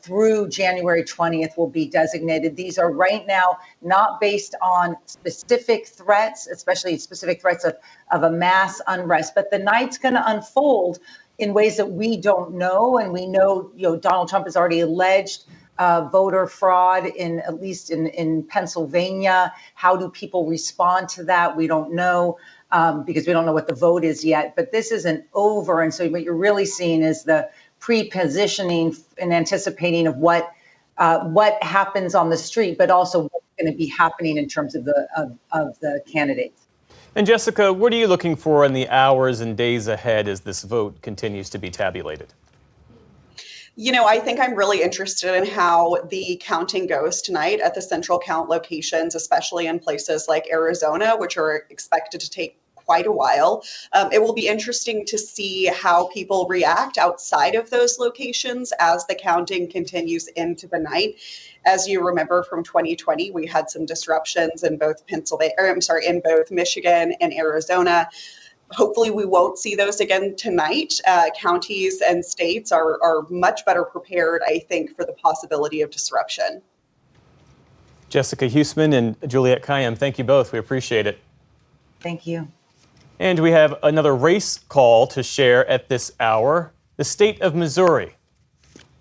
Speaker 5: through January 20th will be designated. These are right now not based on specific threats, especially specific threats of a mass unrest, but the night's going to unfold in ways that we don't know. And we know, Donald Trump has already alleged voter fraud at least in Pennsylvania. How do people respond to that? We don't know, because we don't know what the vote is yet. But this isn't over. And so what you're really seeing is the pre-positioning and anticipating of what happens on the street, but also what's going to be happening in terms of the candidates.
Speaker 2: And Jessica, what are you looking for in the hours and days ahead as this vote continues to be tabulated?
Speaker 21: You know, I think I'm really interested in how the counting goes tonight at the central count locations, especially in places like Arizona, which are expected to take quite a while. It will be interesting to see how people react outside of those locations as the counting continues into the night. As you remember from 2020, we had some disruptions in both in both Michigan and Arizona. Hopefully we won't see those again tonight. Counties and states are much better prepared, I think, for the possibility of disruption.
Speaker 2: Jessica Huseman and Juliette Kayyem, thank you both. We appreciate it.
Speaker 5: Thank you.
Speaker 2: And we have another race call to share at this hour. The state of Missouri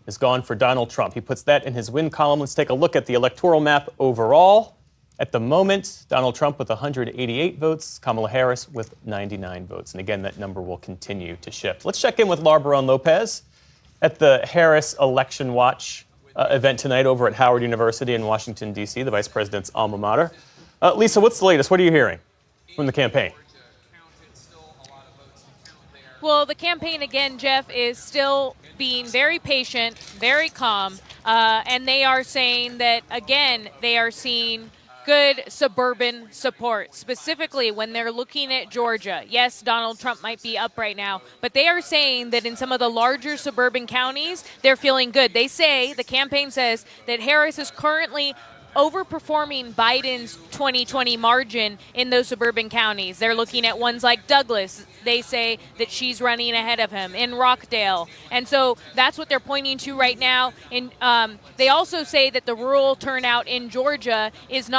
Speaker 2: has gone for Donald Trump. He puts that in his win column. Let's take a look at the electoral map overall. At the moment, Donald Trump with 188 votes, Kamala Harris with 99 votes. And again, that number will continue to shift. Let's check in with Laura Barone-Lopez at the Harris Election Watch event tonight over at Howard University in Washington, D.C., the vice president's alma mater. Lisa, what's the latest? What are you hearing from the campaign?
Speaker 3: Well, the campaign, again, Jeff, is still being very patient, very calm, and they are saying that, again, they are seeing good suburban support, specifically when they're looking at Georgia. Yes, Donald Trump might be up right now, but they are saying that in some of the larger suburban counties, they're feeling good. They say, the campaign says, that Harris is currently overperforming Biden's 2020 margin in those suburban counties. They're looking at ones like Douglas. They say that she's running ahead of him in Rockdale. And so that's what they're pointing to right now. And they also say that the rural turnout in Georgia is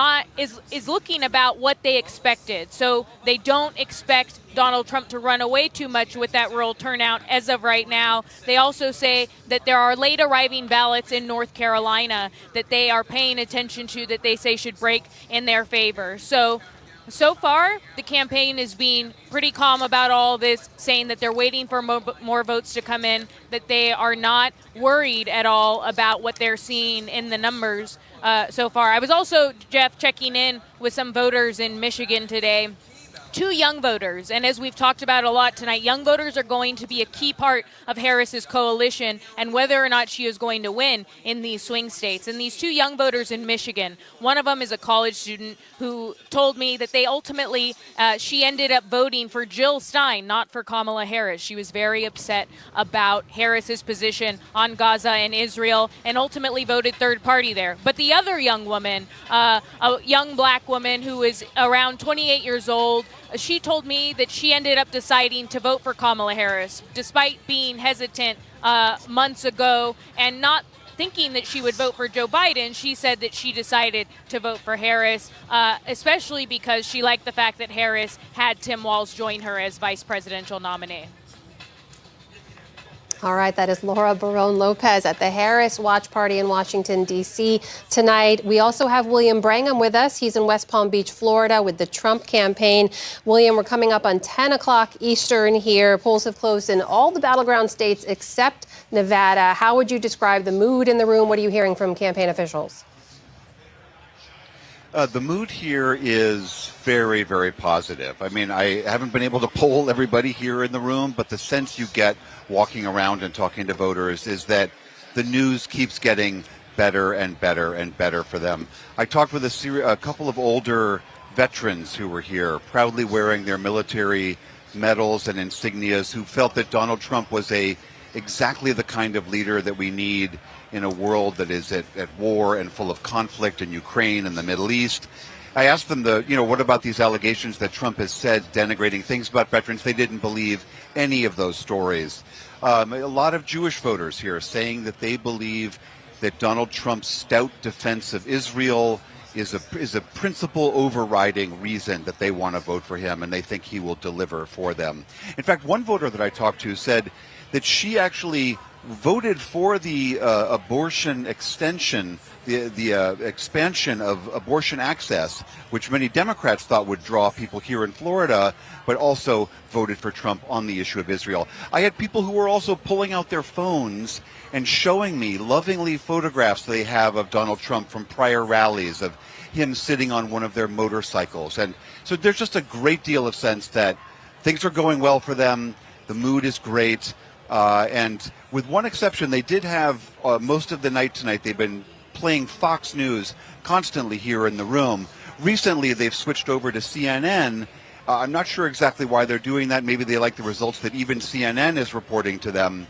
Speaker 3: looking about what they expected. So they don't expect Donald Trump to run away too much with that rural turnout as of right now. They also say that there are late arriving ballots in North Carolina that they are paying attention to, that they say should break in their favor. So far, the campaign is being pretty calm about all this, saying that they're waiting for more votes to come in, that they are not worried at all about what they're seeing in the numbers so far. I was also, Jeff, checking in with some voters in Michigan today. 2 young voters, and as we've talked about a lot tonight, young voters are going to be a key part of Harris's coalition and whether or not she is going to win in these swing states. And these 2 young voters in Michigan, one of them is a college student who told me that they ultimately, she ended up voting for Jill Stein, not for Kamala Harris. She was very upset about Harris's position on Gaza and Israel and ultimately voted third party there. But the other young woman, a young black woman who is around 28 years old, she told me that she ended up deciding to vote for Kamala Harris, despite being hesitant months ago and not thinking that she would vote for Joe Biden. She said that she decided to vote for Harris, especially because she liked the fact that Harris had Tim Walz join her as vice presidential nominee.
Speaker 1: All right, that is Laura Barone-Lopez at the Harris Watch Party in Washington, D.C. tonight. We also have William Brangham with us. He's in West Palm Beach, Florida, with the Trump campaign. William, we're coming up on 10 o'clock Eastern here. Polls have closed in all the battleground states except Nevada. How would you describe the mood in the room? What are you hearing from campaign officials?
Speaker 4: The mood here is very, very positive. I mean, I haven't been able to poll everybody here in the room, but the sense you get walking around and talking to voters is that the news keeps getting better and better and better for them. I talked with a couple of older veterans who were here, proudly wearing their military medals and insignias, who felt that Donald Trump was exactly the kind of leader that we need in a world that is at war and full of conflict in Ukraine and the Middle East. I asked them, what about these allegations that Trump has said denigrating things about veterans? They didn't believe any of those stories. A lot of Jewish voters here saying that they believe that Donald Trump's stout defense of Israel is a principal overriding reason that they want to vote for him, and they think he will deliver for them. In fact, one voter that I talked to said that she actually voted for the abortion extension, the expansion of abortion access, which many Democrats thought would draw people here in Florida, but also voted for Trump on the issue of Israel. I had people who were also pulling out their phones and showing me lovingly photographs they have of Donald Trump from prior rallies, of him sitting on one of their motorcycles. And so there's just a great deal of sense that things are going well for them. The mood is great. And with one exception, they did have most of the night tonight, they've been playing Fox News constantly here in the room. Recently, they've switched over to CNN. I'm not sure exactly why they're doing that. Maybe they like the results that even CNN is reporting to them.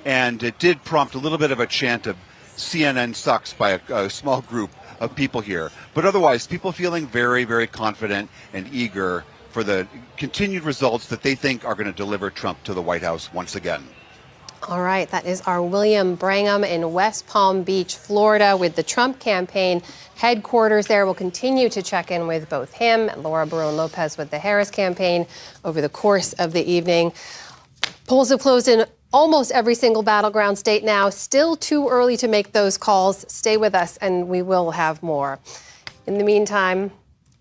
Speaker 4: And it did prompt a little bit of a chant of CNN sucks by a small group of people here. But otherwise, people feeling very, very confident and eager for the continued results that they think are going to deliver Trump to the White House once again.
Speaker 1: All right, that is our William Brangham in West Palm Beach, Florida, with the Trump campaign headquarters there. We'll continue to check in with both him and Laura Barron Lopez with the Harris campaign over the course of the evening. Polls have closed in almost every single battleground state now. Still too early to make those calls. Stay with us, and we will have more. In the meantime,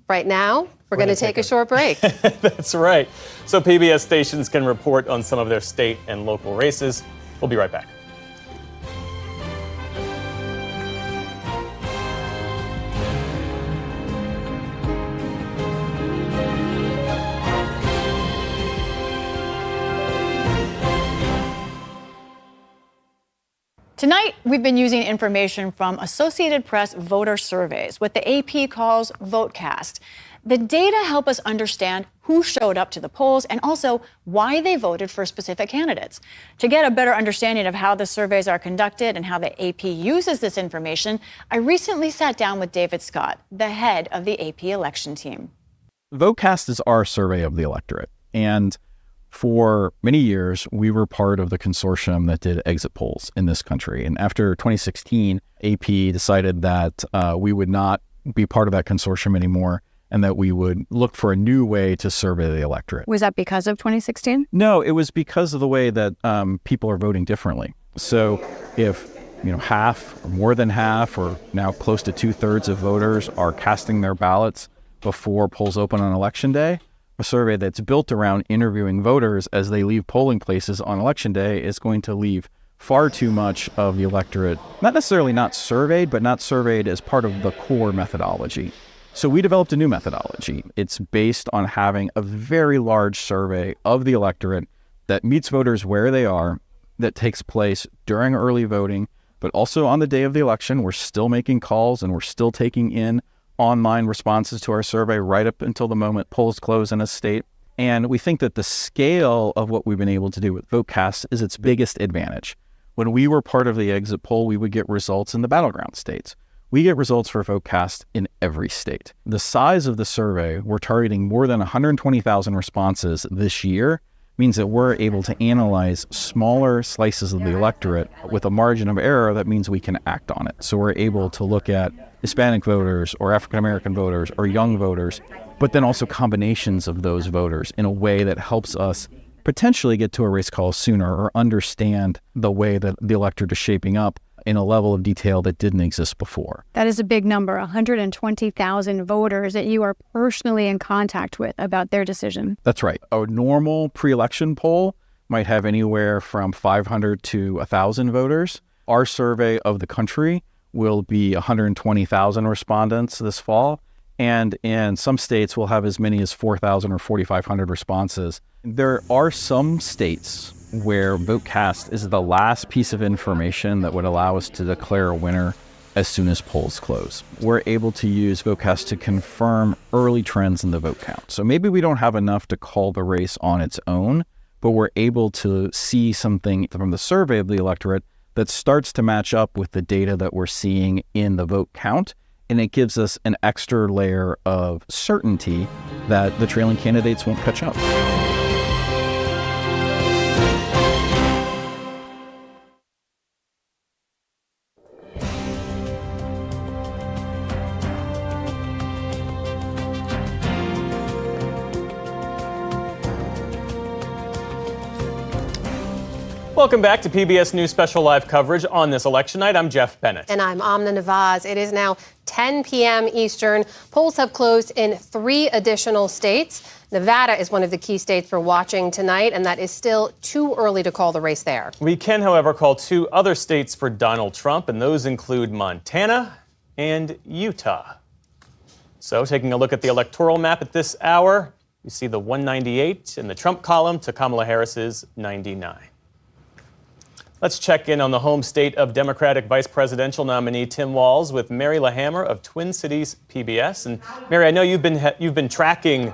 Speaker 1: right now, we're going to take a short break.
Speaker 2: That's right. So PBS stations can report on some of their state and local races. We'll be right back.
Speaker 11: Tonight, we've been using information from Associated Press voter surveys, what the AP calls VoteCast. The data help us understand who showed up to the polls and also why they voted for specific candidates. To get a better understanding of how the surveys are conducted and how the AP uses this information, I recently sat down with David Scott, the head of the AP election team.
Speaker 19: VoteCast is our survey of the electorate. And for many years, we were part of the consortium that did exit polls in this country. And after 2016, AP decided that we would not be part of that consortium anymore, and that we would look for a new way to survey the electorate.
Speaker 12: Was that because of 2016?
Speaker 19: No, it was because of the way that people are voting differently. So if half or more than half or now close to 2/3 of voters are casting their ballots before polls open on Election Day, a survey that's built around interviewing voters as they leave polling places on Election Day is going to leave far too much of the electorate, not necessarily not surveyed, but not surveyed as part of the core methodology. So we developed a new methodology. It's based on having a very large survey of the electorate that meets voters where they are, that takes place during early voting, but also on the day of the election. We're still making calls and we're still taking in online responses to our survey right up until the moment polls close in a state. And we think that the scale of what we've been able to do with VoteCast is its biggest advantage. When we were part of the exit poll, we would get results in the battleground states. We get results for VoteCast in every state. The size of the survey, we're targeting more than 120,000 responses this year, means that we're able to analyze smaller slices of the electorate with a margin of error that means we can act on it. So we're able to look at Hispanic voters or African-American voters or young voters, but then also combinations of those voters in a way that helps us potentially get to a race call sooner or understand the way that the electorate is shaping up in a level of detail that didn't exist before.
Speaker 12: That is a big number, 120,000 voters that you are personally in contact with about their decision.
Speaker 19: That's right. A normal pre-election poll might have anywhere from 500 to 1,000 voters. Our survey of the country will be 120,000 respondents this fall. And in some states, we'll have as many as 4,000 or 4,500 responses. There are some states where VoteCast is the last piece of information that would allow us to declare a winner as soon as polls close. We're able to use VoteCast to confirm early trends in the vote count. So maybe we don't have enough to call the race on its own, but we're able to see something from the survey of the electorate that starts to match up with the data that we're seeing in the vote count. And it gives us an extra layer of certainty that the trailing candidates won't catch up.
Speaker 2: Welcome back to PBS News Special Live coverage on this election night. I'm Jeff Bennett.
Speaker 1: And I'm Amna Nawaz. It is now 10 p.m. Eastern. Polls have closed in 3 additional states. Nevada is one of the key states we're watching tonight, and that is still too early to call the race there.
Speaker 2: We can, however, call 2 other states for Donald Trump, and those include Montana and Utah. So taking a look at the electoral map at this hour, you see the 198 in the Trump column to Kamala Harris's 99. Let's check in on the home state of Democratic vice presidential nominee Tim Walz with Mary LaHammer of Twin Cities PBS. And Mary, I know you've been tracking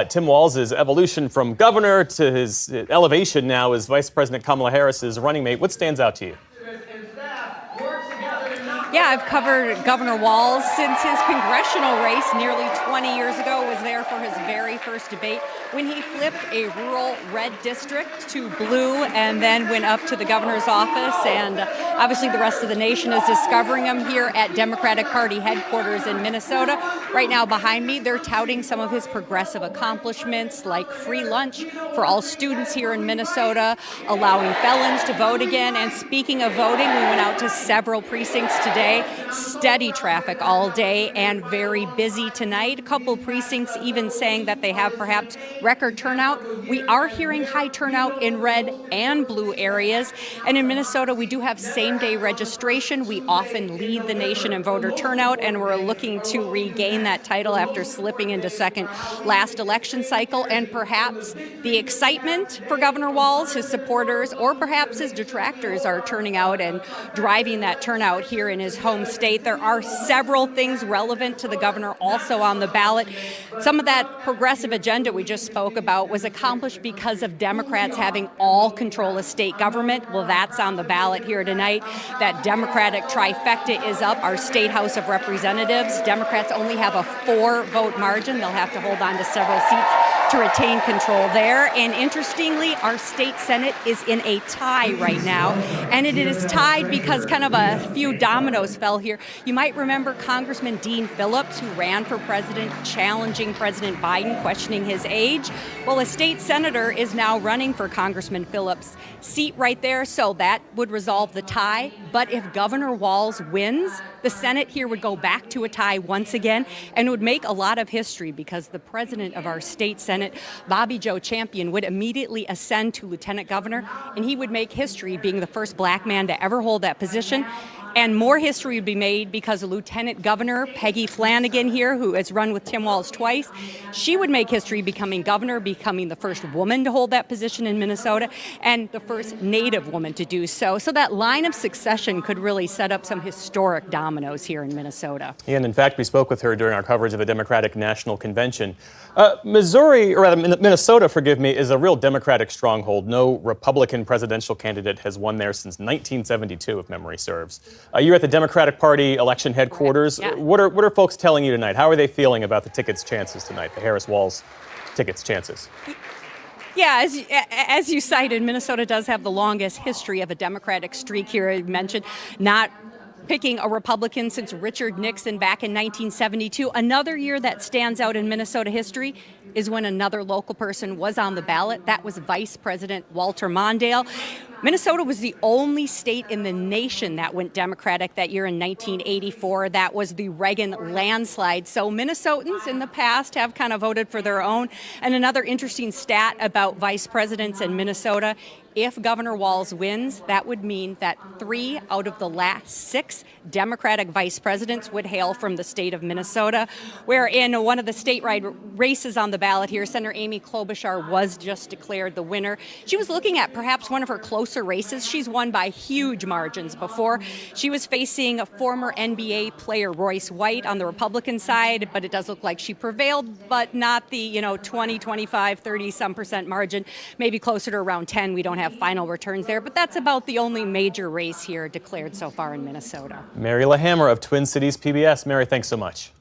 Speaker 2: Tim Walz's evolution from governor to his elevation now as Vice President Kamala Harris's running mate. What stands out to you?
Speaker 6: Yeah, I've covered Governor Walz since his congressional race nearly 20 years ago. Was there for his very first debate when he flipped a rural red district to blue and then went up to the governor's office. And obviously the rest of the nation is discovering him here at Democratic Party headquarters in Minnesota. Right now behind me, they're touting some of his progressive accomplishments like free lunch for all students here in Minnesota, allowing felons to vote again. And speaking of voting, we went out to several precincts today. Steady traffic all day and very busy tonight. A couple precincts even saying that they have perhaps record turnout. We are hearing high turnout in red and blue areas. And in Minnesota, we do have same-day registration. We often lead the nation in voter turnout, and we're looking to regain that title after slipping into second last election cycle. And perhaps the excitement for Governor Walz, his supporters, or perhaps his detractors are turning out and driving that turnout here in his home state. There are several things relevant to the governor also on the ballot. Some of that progressive agenda we just spoke about was accomplished because of Democrats having all control of state government. Well, that's on the ballot here tonight. That Democratic trifecta is up. Our state House of Representatives, Democrats only have a 4-vote margin. They'll have to hold on to several seats to retain control there. And interestingly, our state Senate is in a tie right now. And it is tied because kind of a few dominoes fell here. You might remember Congressman Dean Phillips, who ran for president, challenging President Biden, questioning his age. Well, a state senator is now running for Congressman Phillips' seat right there, so that would resolve the tie. But if Governor Walz wins, the Senate here would go back to a tie once again, and it would make a lot of history because the president of our state Senate, Bobby Joe Champion, would immediately ascend to lieutenant governor, and he would make history being the first black man to ever hold that position. And more history would be made because Lieutenant Governor Peggy Flanagan here, who has run with Tim Walz twice, she would make history becoming governor, becoming the first woman to hold that position in Minnesota, and the first Native woman to do so. So that line of succession could really set up some historic dominoes here in Minnesota.
Speaker 2: And in fact, we spoke with her during our coverage of the Democratic National Convention. Minnesota, is a real Democratic stronghold. No Republican presidential candidate has won there since 1972, if memory serves. You're at the Democratic Party election headquarters.
Speaker 6: Yeah.
Speaker 2: What are folks telling you tonight? How are they feeling about the ticket's chances tonight, the Harris-Walz ticket's chances?
Speaker 6: Yeah, as you cited, Minnesota does have the longest history of a Democratic streak here. I mentioned not picking a Republican since Richard Nixon back in 1972. Another year that stands out in Minnesota history is when another local person was on the ballot. That was Vice President Walter Mondale. Minnesota was the only state in the nation that went Democratic that year in 1984. That was the Reagan landslide. So Minnesotans in the past have kind of voted for their own. And another interesting stat about vice presidents in Minnesota, if Governor Walz wins, that would mean that 3 out of the last 6 Democratic vice presidents would hail from the state of Minnesota, where in one of the statewide races on the ballot here, Senator Amy Klobuchar was just declared the winner. She was looking at perhaps one of her closer races. She's won by huge margins before. She was facing a former NBA player, Royce White, on the Republican side, but it does look like she prevailed, but not the 20, 25, 30-some% margin, maybe closer to around 10. We don't have final returns there, but that's about the only major race here declared so far in Minnesota.
Speaker 2: Mary LaHammer of Twin Cities PBS. Mary, thanks so much.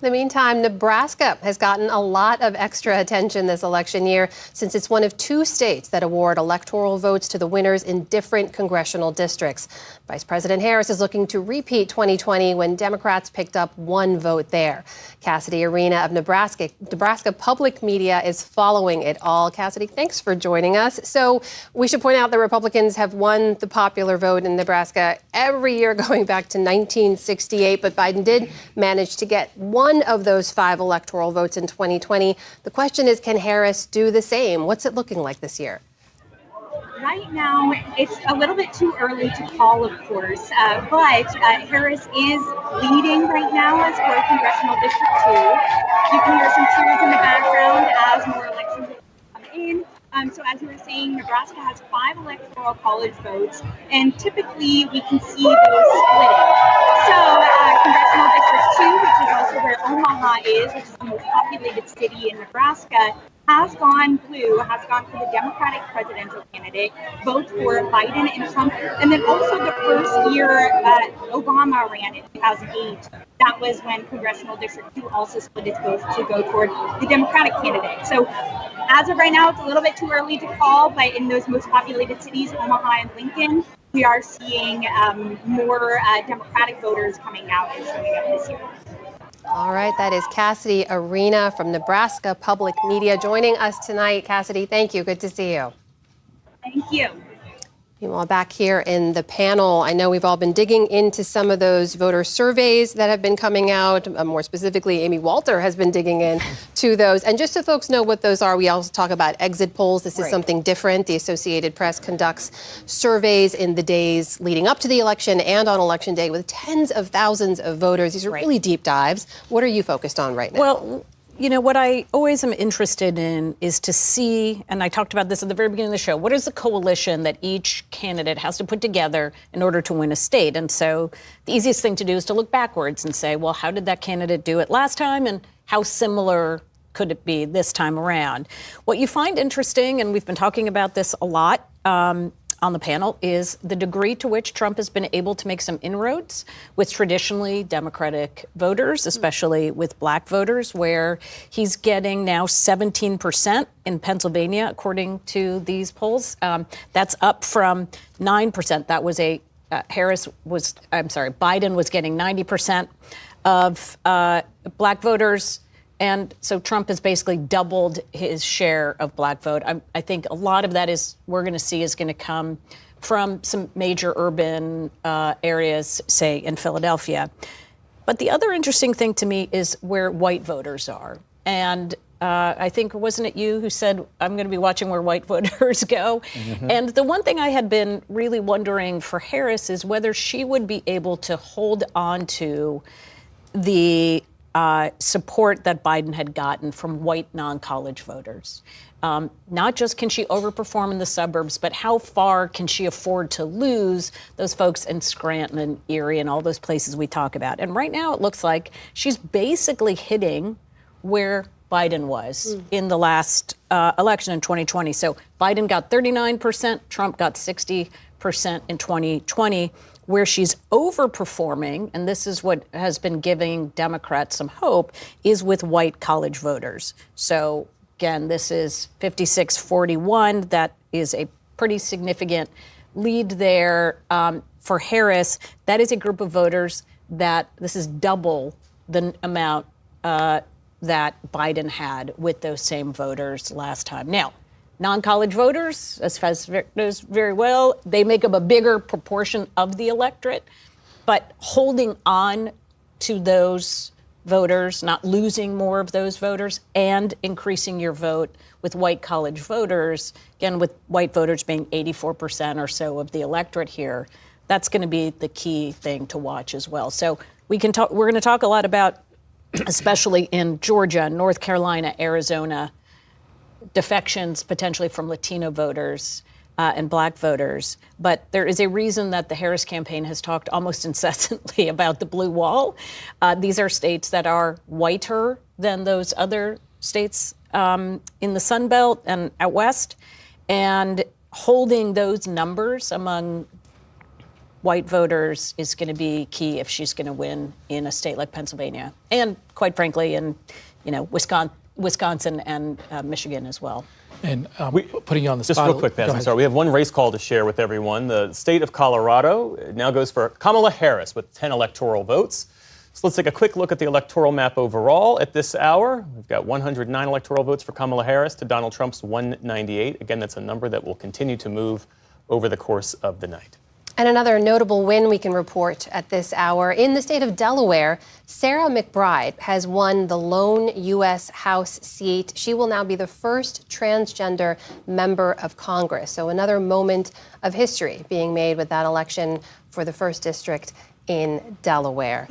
Speaker 1: In the meantime, Nebraska has gotten a lot of extra attention this election year since it's one of 2 states that award electoral votes to the winners in different congressional districts. Vice President Harris is looking to repeat 2020 when Democrats picked up 1 vote there. Cassidy Arena of Nebraska Public Media is following it all. Cassidy, thanks for joining us. So we should point out the Republicans have won the popular vote in Nebraska every year going back to 1968, but Biden did manage to get 1 of those 5 electoral votes in 2020. The question is, can Harris do the same? What's it looking like this year?
Speaker 8: Right now, it's a little bit too early to call, of course, but Harris is leading right now as for Congressional District 2. You can hear some cheers in the background as more elections come in. So as you were saying, Nebraska has 5 electoral college votes, and typically we can see those splitting. So Congressional District 2, which is also so where Omaha is, which is the most populated city in Nebraska, has gone blue, has gone for the Democratic presidential candidate, both for Biden and Trump. And then also the first year Obama ran in 2008, that was when Congressional District 2 also split its votes to go toward the Democratic candidate. So as of right now, it's a little bit too early to call, but in those most populated cities, Omaha and Lincoln, we are seeing more Democratic voters coming out and showing up this year.
Speaker 1: All right, that is Cassidy Arena from Nebraska Public Media joining us tonight. Cassidy, thank you. Good to see you.
Speaker 8: Thank you.
Speaker 1: Meanwhile, back here in the panel, I know we've all been digging into some of those voter surveys that have been coming out. More specifically, Amy Walter has been digging into those. And just so folks know what those are, we also talk about exit polls. This is something different. The Associated Press conducts surveys in the days leading up to the election and on Election Day with tens of thousands of voters. These are really deep dives. What are you focused on right now?
Speaker 17: Well, you know, what I always am interested in is to see, and I talked about this at the very beginning of the show, what is the coalition that each candidate has to put together in order to win a state? And so the easiest thing to do is to look backwards and say, well, how did that candidate do it last time, and how similar could it be this time around? What you find interesting, and we've been talking about this a lot, on the panel, is the degree to which Trump has been able to make some inroads with traditionally Democratic voters, especially with black voters, where he's getting now 17% in Pennsylvania, according to these polls. That's up from 9%. That was Biden was getting 90% of black voters. And so Trump has basically doubled his share of black vote. I think a lot of that we're going to see is going to come from some major urban areas, say in Philadelphia. But the other interesting thing to me is where white voters are. And I think, wasn't it you who said, I'm going to be watching where white voters go? Mm-hmm. And the one thing I had been really wondering for Harris is whether she would be able to hold on to the support that Biden had gotten from white non-college voters. Not just can she overperform in the suburbs, but how far can she afford to lose those folks in Scranton and Erie and all those places we talk about? And right now it looks like she's basically hitting where Biden was in the last election in 2020. So Biden got 39%, Trump got 60% in 2020. Where she's overperforming, and this is what has been giving Democrats some hope, is with white college voters. So again, this is 56-41. That is a pretty significant lead there for Harris. That is a group of voters that this is double the amount that Biden had with those same voters last time. Now, non-college voters, as Fez knows very well, they make up a bigger proportion of the electorate. But holding on to those voters, not losing more of those voters, and increasing your vote with white college voters, again, with white voters being 84% or so of the electorate here, that's going to be the key thing to watch as well. So we're going to talk a lot about, especially in Georgia, North Carolina, Arizona, defections potentially from Latino voters and black voters. But there is a reason that the Harris campaign has talked almost incessantly about the blue wall. These are states that are whiter than those other states in the Sun Belt and out west. And holding those numbers among white voters is going to be key if she's going to win in a state like Pennsylvania. And quite frankly, in Wisconsin and Michigan as well.
Speaker 10: And putting you on the spot.
Speaker 2: Just real quick, Beth, I'm sorry. We have one race call to share with everyone. The state of Colorado now goes for Kamala Harris with 10 electoral votes. So let's take a quick look at the electoral map overall at this hour. We've got 109 electoral votes for Kamala Harris to Donald Trump's 198. Again, that's a number that will continue to move over the course of the night.
Speaker 1: And another notable win we can report at this hour. In the state of Delaware, Sarah McBride has won the lone U.S. House seat. She will now be the first transgender member of Congress. So another moment of history being made with that election for the 1st District in Delaware.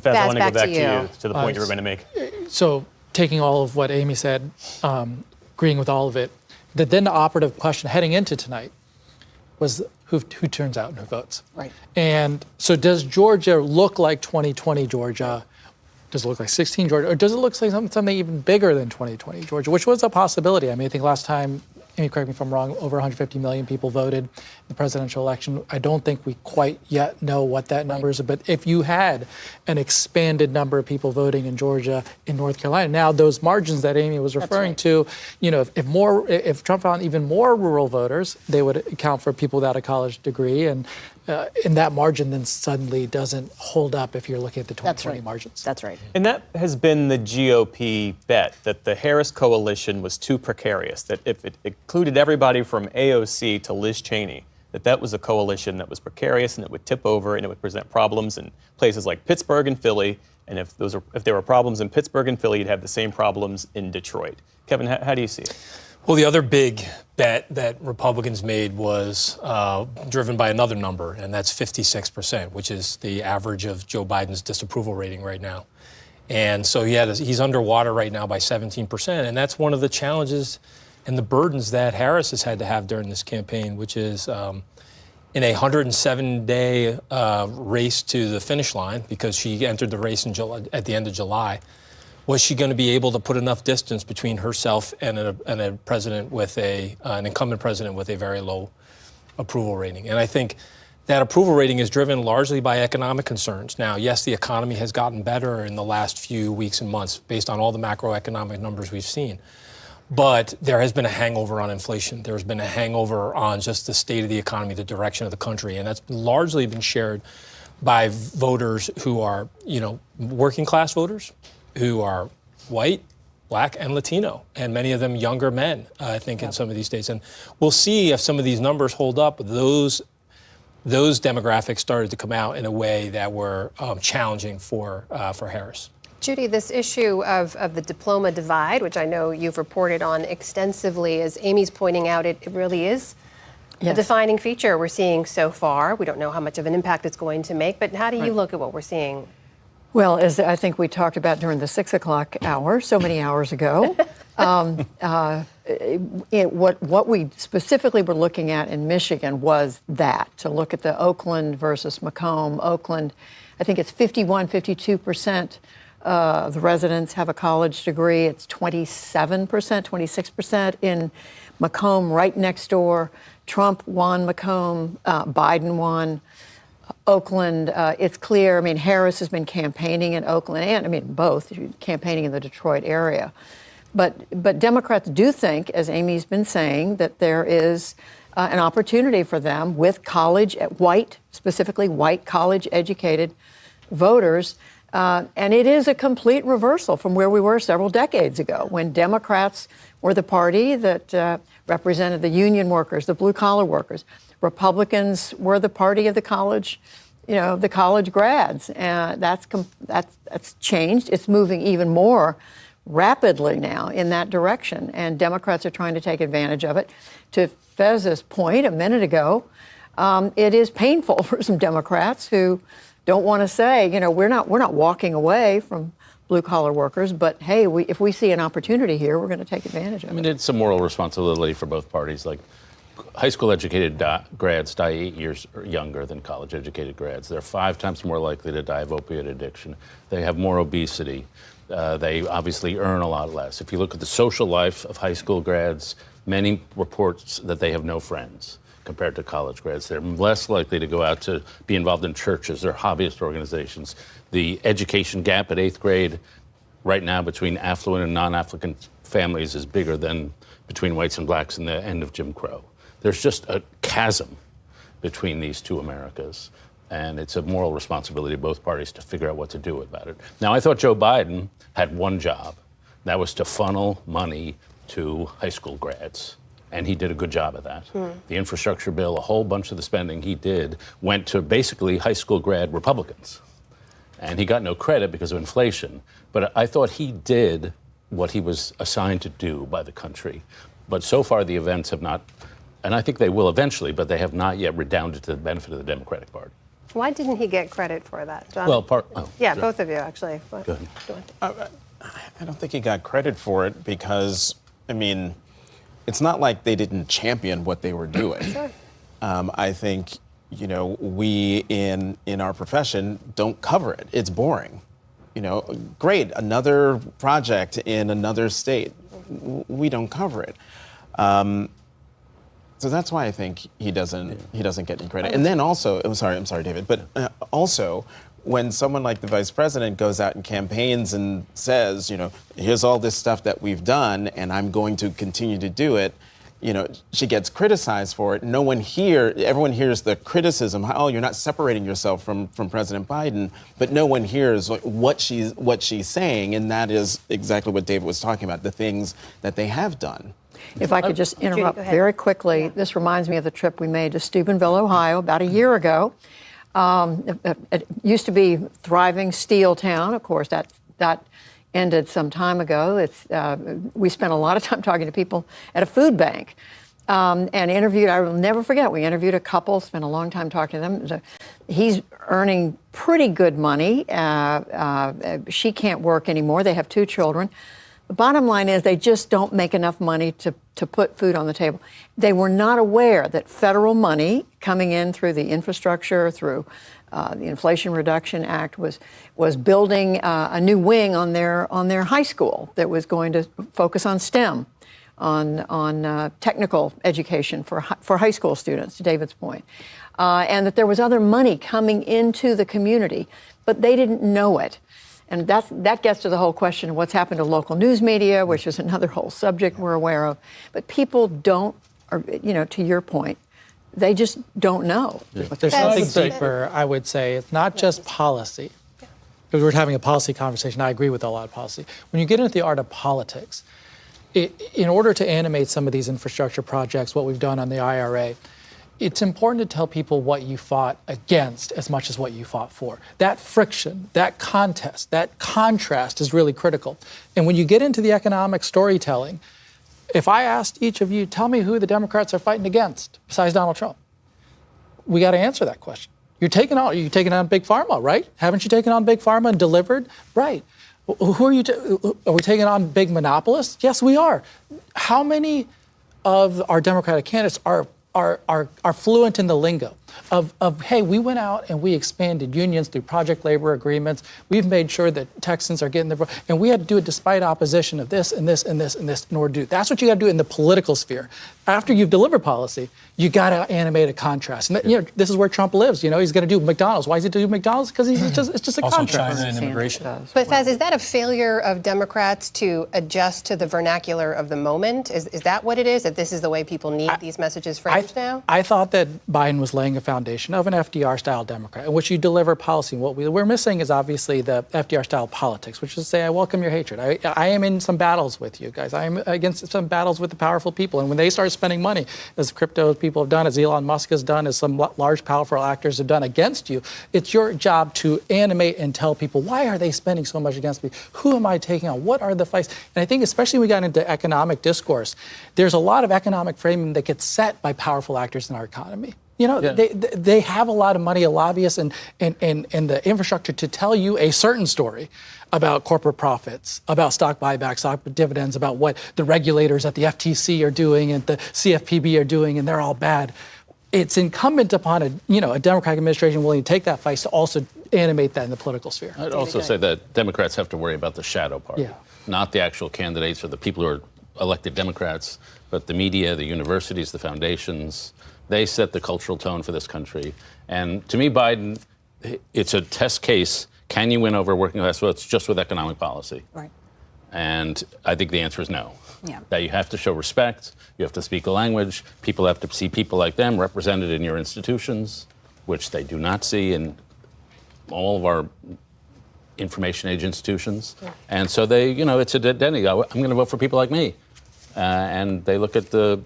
Speaker 2: Beth, I want to go back to you, to the point you were going to make.
Speaker 10: So taking all of what Amy said, agreeing with all of it, then the operative question heading into tonight was who turns out and who votes.
Speaker 17: Right.
Speaker 10: And so does Georgia look like 2020 Georgia Does it look like 16 Georgia, or does it look like something even bigger than 2020 Georgia, which was a possibility? I mean, I think last time, Amy, correct me if I'm wrong, over 150 million people voted in the presidential election. I don't think we quite yet know what that number is, but if you had an expanded number of people voting in Georgia, in North Carolina, now those margins that Amy was referring to, if Trump found even more rural voters, they would account for people without a college degree, and in that margin then suddenly doesn't hold up if you're looking at the 2020 margins.
Speaker 17: That's right.
Speaker 2: And that has been the GOP bet, that the Harris coalition was too precarious, that if it included everybody from AOC to Liz Cheney, that was a coalition that was precarious and it would tip over and it would present problems in places like Pittsburgh and Philly. And if there were problems in Pittsburgh and Philly, you'd have the same problems in Detroit. Kevin, how do you see it?
Speaker 7: Well, the other big bet that Republicans made was driven by another number, and that's 56%, which is the average of Joe Biden's disapproval rating right now. And so he's underwater right now by 17%, and that's one of the challenges and the burdens that Harris has had to have during this campaign, which is in a 107-day race to the finish line, because she entered the race at the end of July. Was she going to be able to put enough distance between herself and a president with an incumbent president with a very low approval rating? And I think that approval rating is driven largely by economic concerns. Now, yes, the economy has gotten better in the last few weeks and months based on all the macroeconomic numbers we've seen. But there has been a hangover on inflation. There's been a hangover on just the state of the economy, the direction of the country. And that's largely been shared by voters who are, working class voters, who are white, Black, and Latino, and many of them younger men, I think, in some of these states. And we'll see if some of these numbers hold up. Those demographics started to come out in a way that were challenging for Harris.
Speaker 1: Judy, this issue of the diploma divide, which I know you've reported on extensively, as Amy's pointing out, it really is a defining feature we're seeing so far. We don't know how much of an impact it's going to make, but how do you look at what we're seeing?
Speaker 9: Well, as I think we talked about during the 6 o'clock hour, so many hours ago, what we specifically were looking at in Michigan was to look at the Oakland versus Macomb. Oakland, I think it's 52% of the residents have a college degree. It's 27%, 26% in Macomb, right next door. Trump won Macomb, Biden won Oakland. It's clear. I mean, Harris has been campaigning in Oakland and, both, campaigning in the Detroit area. But Democrats do think, as Amy's been saying, that there is an opportunity for them with specifically white college-educated voters. And it is a complete reversal from where we were several decades ago, when Democrats were the party that represented the union workers, the blue-collar workers. Republicans were the party of the college grads. And that's changed. It's moving even more rapidly now in that direction. And Democrats are trying to take advantage of it. To Fez's point a minute ago, it is painful for some Democrats who don't want to say, we're not walking away from blue-collar workers, but hey, if we see an opportunity here, we're going to take advantage of it.
Speaker 14: It's a moral responsibility for both parties. Like, high school-educated grads die 8 years younger than college-educated grads. They're 5 times more likely to die of opioid addiction. They have more obesity. They obviously earn a lot less. If you look at the social life of high school grads, many reports that they have no friends compared to college grads. They're less likely to go out to be involved in churches or hobbyist organizations. The education gap at 8th grade right now between affluent and non-affluent families is bigger than between whites and blacks in the end of Jim Crow. There's just a chasm between these two Americas, and it's a moral responsibility of both parties to figure out what to do about it. Now, I thought Joe Biden had one job. That was to funnel money to high school grads. And he did a good job of that. The infrastructure bill, a whole bunch of the spending he did went to basically high school grad Republicans. And he got no credit because of inflation. But I thought he did what he was assigned to do by the country. But so far the events have not, and I think they will eventually, but they have not yet redounded to the benefit of the Democratic Party.
Speaker 1: Why didn't he get credit for that, John?
Speaker 14: Well,
Speaker 1: both of you, actually.
Speaker 14: Go ahead.
Speaker 20: I don't think he got credit for it because, it's not like they didn't champion what they were doing.
Speaker 1: Sure.
Speaker 20: I think, we in our profession don't cover it. It's boring. great, another project in another state. We don't cover it. So that's why I think he doesn't get any credit. And then also, I'm sorry, David, but also when someone like the vice president goes out and campaigns and says, here's all this stuff that we've done and I'm going to continue to do it, she gets criticized for it. Everyone hears the criticism, oh, you're not separating yourself from President Biden, but no one hears what she's saying, and that is exactly what David was talking about, the things that they have done.
Speaker 9: If I could just interrupt very quickly, this reminds me of the trip we made to Steubenville, Ohio, about a year ago. It used to be thriving steel town. Of course, that ended some time ago. We spent a lot of time talking to people at a food bank and interviewed, I will never forget, we interviewed a couple, spent a long time talking to them. He's earning pretty good money. She can't work anymore. They have 2 children. The bottom line is they just don't make enough money to put food on the table. They were not aware that federal money coming in through the infrastructure, through the Inflation Reduction Act was building a new wing on their high school that was going to focus on STEM, on technical education for high school students, to David's point, and that there was other money coming into the community, but they didn't know it. And that gets to the whole question of what's happened to local news media, which is another whole subject we're aware of. But people don't, to your point, they just don't know.
Speaker 10: There's something deeper, I would say. It's not just policy. Because we're having a policy conversation. I agree with a lot of policy. When you get into the art of politics, in order to animate some of these infrastructure projects, what we've done on the IRA, it's important to tell people what you fought against as much as what you fought for. That friction, that contest, that contrast is really critical. And when you get into the economic storytelling, if I asked each of you, tell me who the Democrats are fighting against besides Donald Trump, we got to answer that question. You're taking on Big Pharma, right? Haven't you taken on Big Pharma and delivered? Right. Who are you? Are we taking on big monopolists? Yes, we are. How many of our Democratic candidates are fluent in the lingo of, hey, we went out and we expanded unions through project labor agreements. We've made sure that Texans are getting their vote. And we had to do it despite opposition of this and this and this and this in order to do it. That's what you got to do in the political sphere. After you've delivered policy, you got to animate a contrast. And this is where Trump lives. He's going to do McDonald's. Why is he doing McDonald's? Because it's just a
Speaker 7: also
Speaker 10: contrast.
Speaker 7: China and immigration.
Speaker 1: But Faz, is that a failure of Democrats to adjust to the vernacular of the moment? Is that what it is? That this is the way people need these messages framed now?
Speaker 10: I thought that Biden was laying a foundation of an FDR-style Democrat, in which you deliver policy. What we're missing is obviously the FDR-style politics, which is to say, I welcome your hatred. I am in some battles with you guys. I am against some battles with the powerful people. And when they start spending money, as crypto people have done, as Elon Musk has done, as some large, powerful actors have done against you, it's your job to animate and tell people, why are they spending so much against me? Who am I taking on? What are the fights? And I think especially when we got into economic discourse, there's a lot of economic framing that gets set by powerful actors in our economy. They have a lot of money, lobbyists, and the infrastructure to tell you a certain story about corporate profits, about stock buybacks, stock dividends, about what the regulators at the FTC are doing and the CFPB are doing, and they're all bad. It's incumbent upon a Democratic administration willing to take that fight to also animate that in the political sphere.
Speaker 14: I'd also say that Democrats have to worry about the shadow party, not the actual candidates or the people who are elected Democrats, but the media, the universities, the foundations. They set the cultural tone for this country. And to me, Biden, it's a test case. Can you win over working class votes just with economic policy?
Speaker 17: Right.
Speaker 14: And I think the answer is no.
Speaker 17: Yeah.
Speaker 14: That you have to show respect. You have to speak the language. People have to see people like them represented in your institutions, which they do not see in all of our information age institutions. Yeah. And so they, it's a identity. I'm going to vote for people like me. And they look at the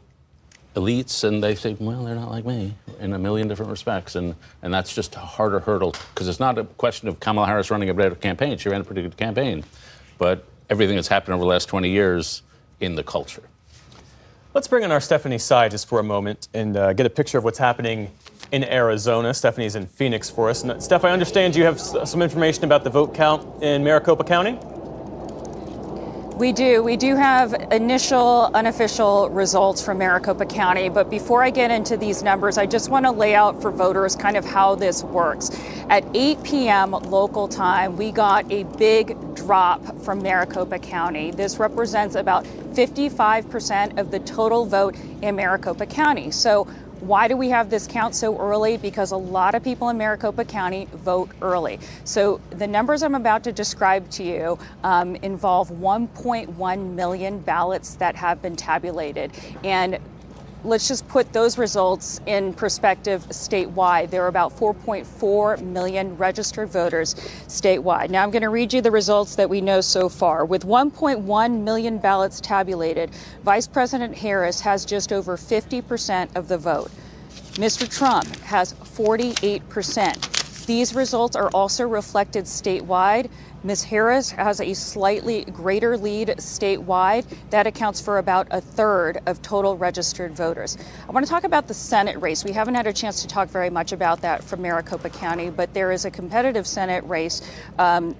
Speaker 14: elites and they say, well, they're not like me in a million different respects. And that's just a harder hurdle, because it's not a question of Kamala Harris running a better campaign. She ran a pretty good campaign. But everything that's happened over the last 20 years in the culture.
Speaker 2: Let's bring in our Stephanie Sy just for a moment and get a picture of what's happening in Arizona. Stephanie's in Phoenix for us. And Steph, I understand you have some information about the vote count in Maricopa County?
Speaker 6: We do. We do have initial unofficial results from Maricopa County. But before I get into these numbers, I just want to lay out for voters kind of how this works. At 8 p.m. local time, we got a big drop from Maricopa County. This represents about 55% of the total vote in Maricopa County. So why do we have this count so early? Because a lot of people in Maricopa County vote early. So the numbers I'm about to describe to you involve 1.1 million ballots that have been tabulated. And let's just put those results in perspective statewide. There are about 4.4 million registered voters statewide. Now I'm going to read you the results that we know so far. With 1.1 million ballots tabulated, Vice President Harris has just over 50% of the vote. Mr. Trump has 48%. These results are also reflected statewide. Ms. Harris has a slightly greater lead statewide. That accounts for about a third of total registered voters. I want to talk about the Senate race. We haven't had a chance to talk very much about that from Maricopa County, but there is a competitive Senate race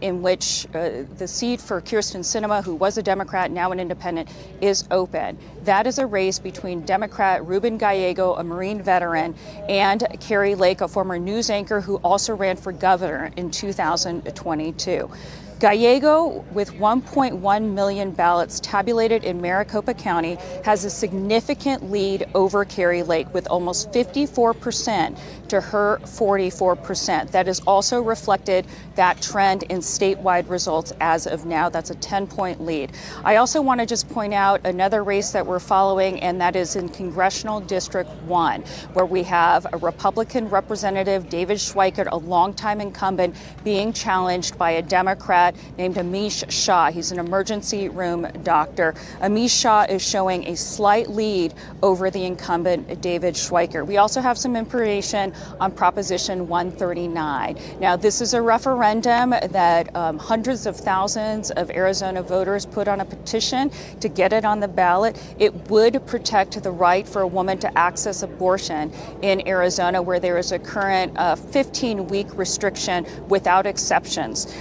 Speaker 6: in which the seat for Kyrsten Sinema, who was a Democrat, now an independent, is open. That is a race between Democrat Ruben Gallego, a Marine veteran, and Kari Lake, a former news anchor who also ran for governor in 2022. Gallego, with 1.1 million ballots tabulated in Maricopa County, has a significant lead over Kari Lake with almost 54% to her 44%. That is also reflected, that trend, in statewide results as of now. That's a 10-point lead. I also want to just point out another race that we're following, and that is in Congressional District 1, where we have a Republican representative, David Schweikert, a longtime incumbent, being challenged by a Democrat named Amish Shah. He's an emergency room doctor. Amish Shah is showing a slight lead over the incumbent, David Schweikert. We also have some information on Proposition 139. Now, this is a referendum that hundreds of thousands of Arizona voters put on a petition to get it on the ballot. It would protect the right for a woman to access abortion in Arizona, where there is a current 15-week restriction without exceptions.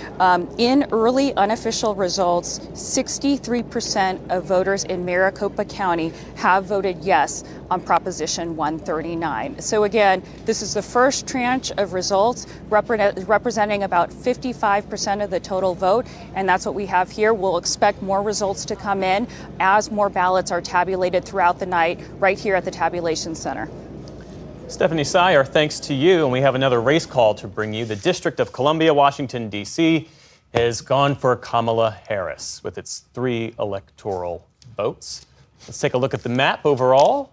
Speaker 6: In early unofficial results, 63% of voters in Maricopa County have voted yes on Proposition 139. So again, this is the first tranche of results representing about 55% of the total vote, and that's what we have here. We'll expect more results to come in as more ballots are tabulated throughout the night right here at the Tabulation Center.
Speaker 2: Stephanie Sy, our thanks to you, and we have another race call to bring you. The District of Columbia, Washington, D.C. has gone for Kamala Harris with its 3 electoral votes. Let's take a look at the map overall.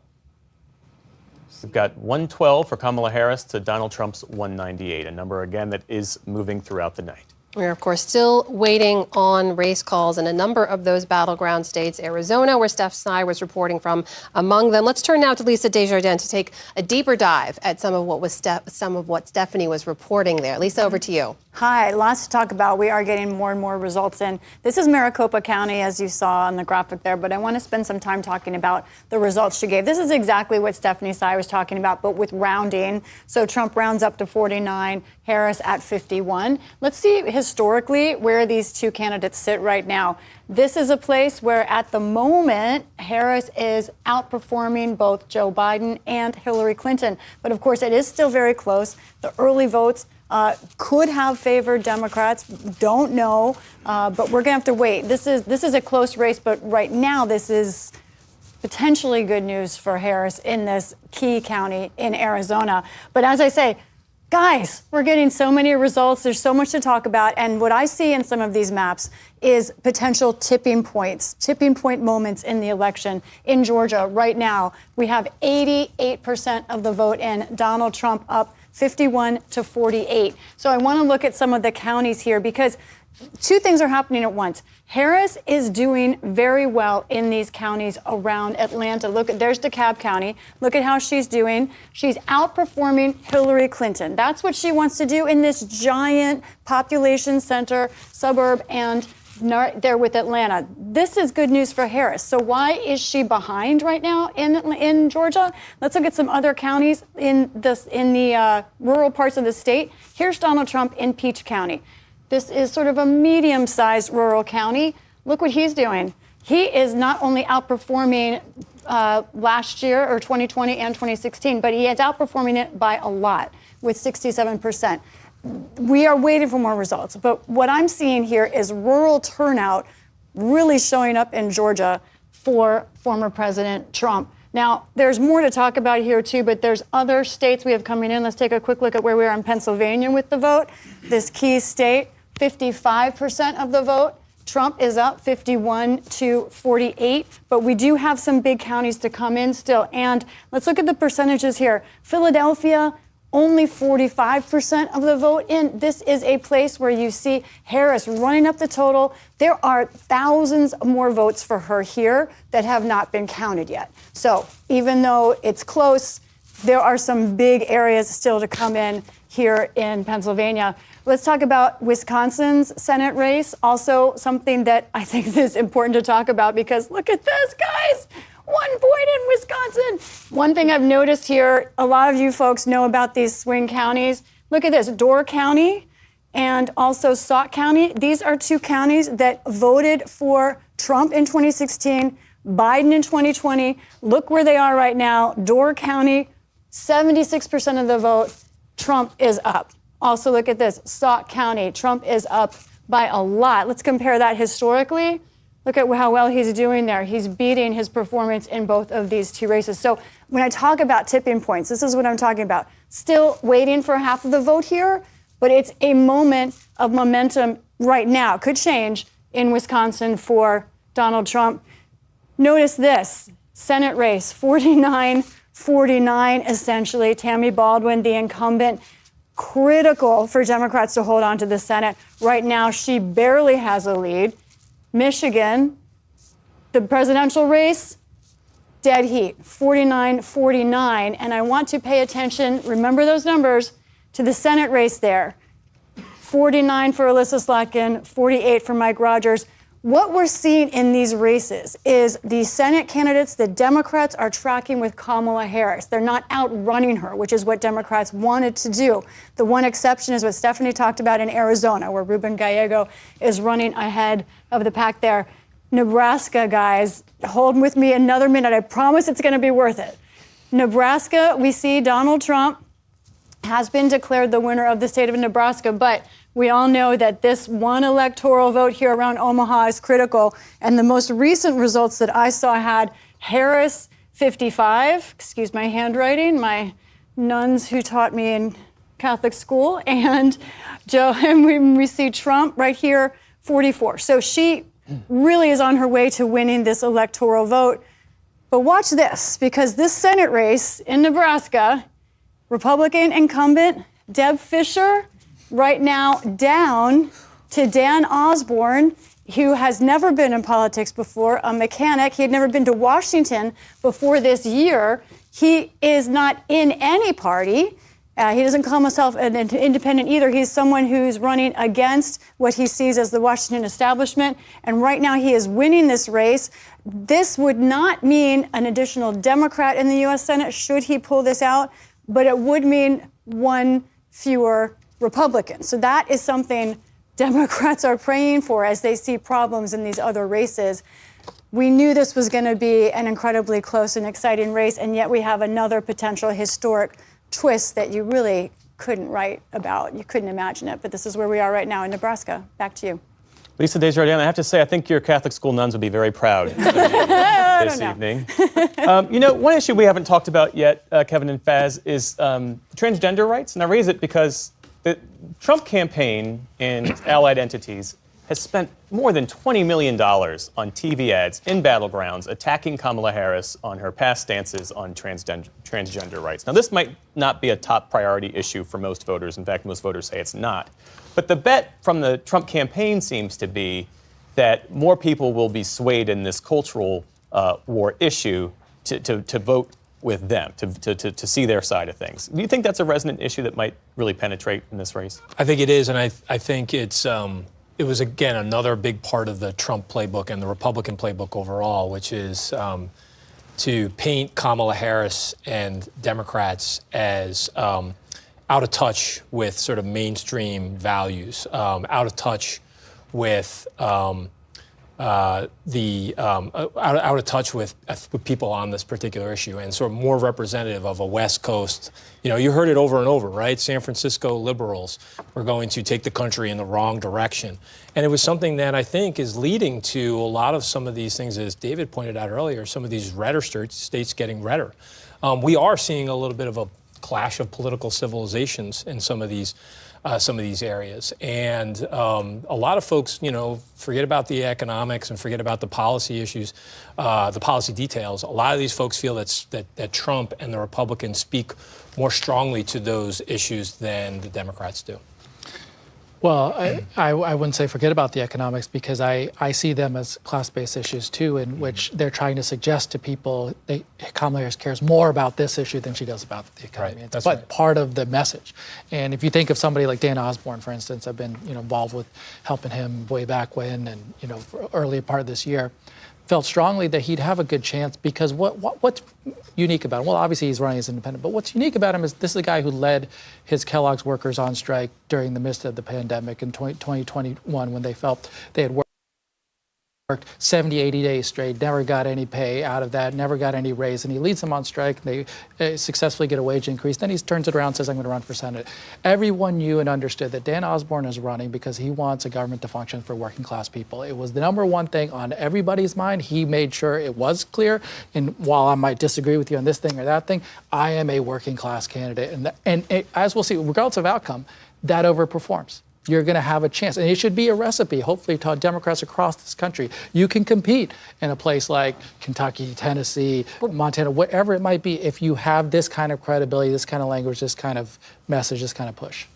Speaker 2: We've got 112 for Kamala Harris to Donald Trump's 198, a number, again, that is moving throughout the night.
Speaker 1: We're, of course, still waiting on race calls in a number of those battleground states. Arizona, where Steph Sy was reporting from, among them. Let's turn now to Lisa Desjardins to take a deeper dive at some of what Stephanie was reporting there. Lisa, over to you.
Speaker 11: Hi, lots to talk about. We are getting more and more results in. This is Maricopa County, as you saw on the graphic there, but I want to spend some time talking about the results she gave. This is exactly what Stephanie Sy was talking about, but with rounding. So Trump rounds up to 49, Harris at 51. Let's see historically where these two candidates sit right now. This is a place where, at the moment, Harris is outperforming both Joe Biden and Hillary Clinton. But, of course, it is still very close. The early votes could have favored Democrats. Don't know, but we're going to have to wait. This is a close race, but right now this is potentially good news for Harris in this key county in Arizona. But as I say, guys, we're getting so many results. There's so much to talk about. And what I see in some of these maps is potential tipping points, tipping point moments in the election. In Georgia right now, we have 88% of the vote in, Donald Trump up 51 to 48. So I want to look at some of the counties here because two things are happening at once. Harris is doing very well in these counties around Atlanta. Look, there's DeKalb County. Look at how she's doing. She's outperforming Hillary Clinton. That's what she wants to do in this giant population center suburb and there with Atlanta. This is good news for Harris. So why is she behind right now in Georgia? Let's look at some other counties in the rural parts of the state. Here's Donald Trump in Peach County. This is sort of a medium-sized rural county. Look what he's doing. He is not only outperforming last year or 2020 and 2016, but he is outperforming it by a lot with 67%. We are waiting for more results. But what I'm seeing here is rural turnout really showing up in Georgia for former President Trump. Now, there's more to talk about here, too, but there's other states we have coming in. Let's take a quick look at where we are in Pennsylvania with the vote. This key state, 55% of the vote. Trump is up 51 to 48, but we do have some big counties to come in still. And let's look at the percentages here. Philadelphia, only 45% of the vote in. This is a place where you see Harris running up the total. There are thousands more votes for her here that have not been counted yet. So even though it's close, there are some big areas still to come in here in Pennsylvania. Let's talk about Wisconsin's Senate race. Also something that I think is important to talk about because look at this, guys. 1 point in Wisconsin. One thing I've noticed here, a lot of you folks know about these swing counties. Look at this, Door County and also Sauk County. These are 2 counties that voted for Trump in 2016, Biden in 2020. Look where they are right now. Door County, 76% of the vote. Trump is up. Also look at this, Sauk County. Trump is up by a lot. Let's compare that historically. Look at how well he's doing there. He's beating his performance in both of these 2 races. So when I talk about tipping points, this is what I'm talking about. Still waiting for half of the vote here, but it's a moment of momentum right now. Could change in Wisconsin for Donald Trump. Notice this, Senate race, 49-49 essentially. Tammy Baldwin, the incumbent, critical for Democrats to hold on to the Senate. Right now, she barely has a lead. Michigan, the presidential race, dead heat, 49-49. And I want to pay attention, remember those numbers, to the Senate race there. 49 for Alyssa Slotkin, 48 for Mike Rogers. What we're seeing in these races is the Senate candidates, the Democrats are tracking with Kamala Harris. They're not outrunning her, which is what Democrats wanted to do. The one exception is what Stephanie talked about in Arizona, where Ruben Gallego is running ahead of the pack there. Nebraska, guys, hold with me another minute. I promise it's going to be worth it. Nebraska, we see Donald Trump has been declared the winner of the state of Nebraska, but we all know that this one electoral vote here around Omaha is critical. And the most recent results that I saw had Harris 55, excuse my handwriting, my nuns who taught me in Catholic school, and we see Trump right here, 44. So she really is on her way to winning this electoral vote. But watch this, because this Senate race in Nebraska, Republican incumbent Deb Fischer, right now down to Dan Osborne, who has never been in politics before, a mechanic. He had never been to Washington before this year. He is not in any party. He doesn't call himself an independent either. He's someone who's running against what he sees as the Washington establishment. And right now he is winning this race. This would not mean an additional Democrat in the U.S. Senate should he pull this out, but it would mean 1 fewer Republicans. So that is something Democrats are praying for as they see problems in these other races. We knew this was going to be an incredibly close and exciting race, and yet we have another potential historic twist that you really couldn't write about. You couldn't imagine it, but this is where we are right now in Nebraska. Back to you.
Speaker 2: Lisa Desjardins, I have to say, I think your Catholic school nuns would be very proud of you this evening. One issue we haven't talked about yet, Kevin and Faz, is transgender rights. And I raise it because the Trump campaign and allied entities has spent more than $20 million on TV ads in battlegrounds attacking Kamala Harris on her past stances on transgender rights. Now, this might not be a top priority issue for most voters. In fact, most voters say it's not. But the bet from the Trump campaign seems to be that more people will be swayed in this cultural war issue to vote with them, to see their side of things. Do you think that's a resonant issue that might really penetrate in this race?
Speaker 7: I think it is, and I think it was, again, another big part of the Trump playbook and the Republican playbook overall, which is to paint Kamala Harris and Democrats as out of touch with sort of mainstream values, out of touch with out of touch with people on this particular issue, and sort of more representative of a West Coast. You heard it over and over, right? San Francisco liberals were going to take the country in the wrong direction. And it was something that I think is leading to a lot of some of these things, as David pointed out earlier, some of these redder states getting redder. We are seeing a little bit of a clash of political civilizations in some of these areas. And a lot of folks, forget about the economics and forget about the policy issues, the policy details. A lot of these folks feel that Trump and the Republicans speak more strongly to those issues than the Democrats do.
Speaker 10: Well, I wouldn't say forget about the economics, because I see them as class-based issues too, in which they're trying to suggest to people Kamala Harris cares more about this issue than she does about the economy.
Speaker 7: Right. That's
Speaker 10: but
Speaker 7: right.
Speaker 10: part of the message. And if you think of somebody like Dan Osborne, for instance, I've been involved with helping him way back when, and for early part of this year, felt strongly that he'd have a good chance, because what's unique about him? Well, obviously he's running as independent, but what's unique about him is this is a guy who led his Kellogg's workers on strike during the midst of the pandemic in 2021, when they felt they had worked 70, 80 days straight, never got any pay out of that, never got any raise, and he leads them on strike. They successfully get a wage increase. Then he turns it around and says, I'm going to run for Senate. Everyone knew and understood that Dan Osborne is running because he wants a government to function for working class people. It was the number one thing on everybody's mind. He made sure it was clear. And while I might disagree with you on this thing or that thing, I am a working class candidate. And as we'll see, regardless of outcome, that overperforms. You're going to have a chance. And it should be a recipe, hopefully, to Democrats across this country. You can compete in a place like Kentucky, Tennessee, Montana, whatever it might be, if you have this kind of credibility, this kind of language, this kind of message, this kind of push.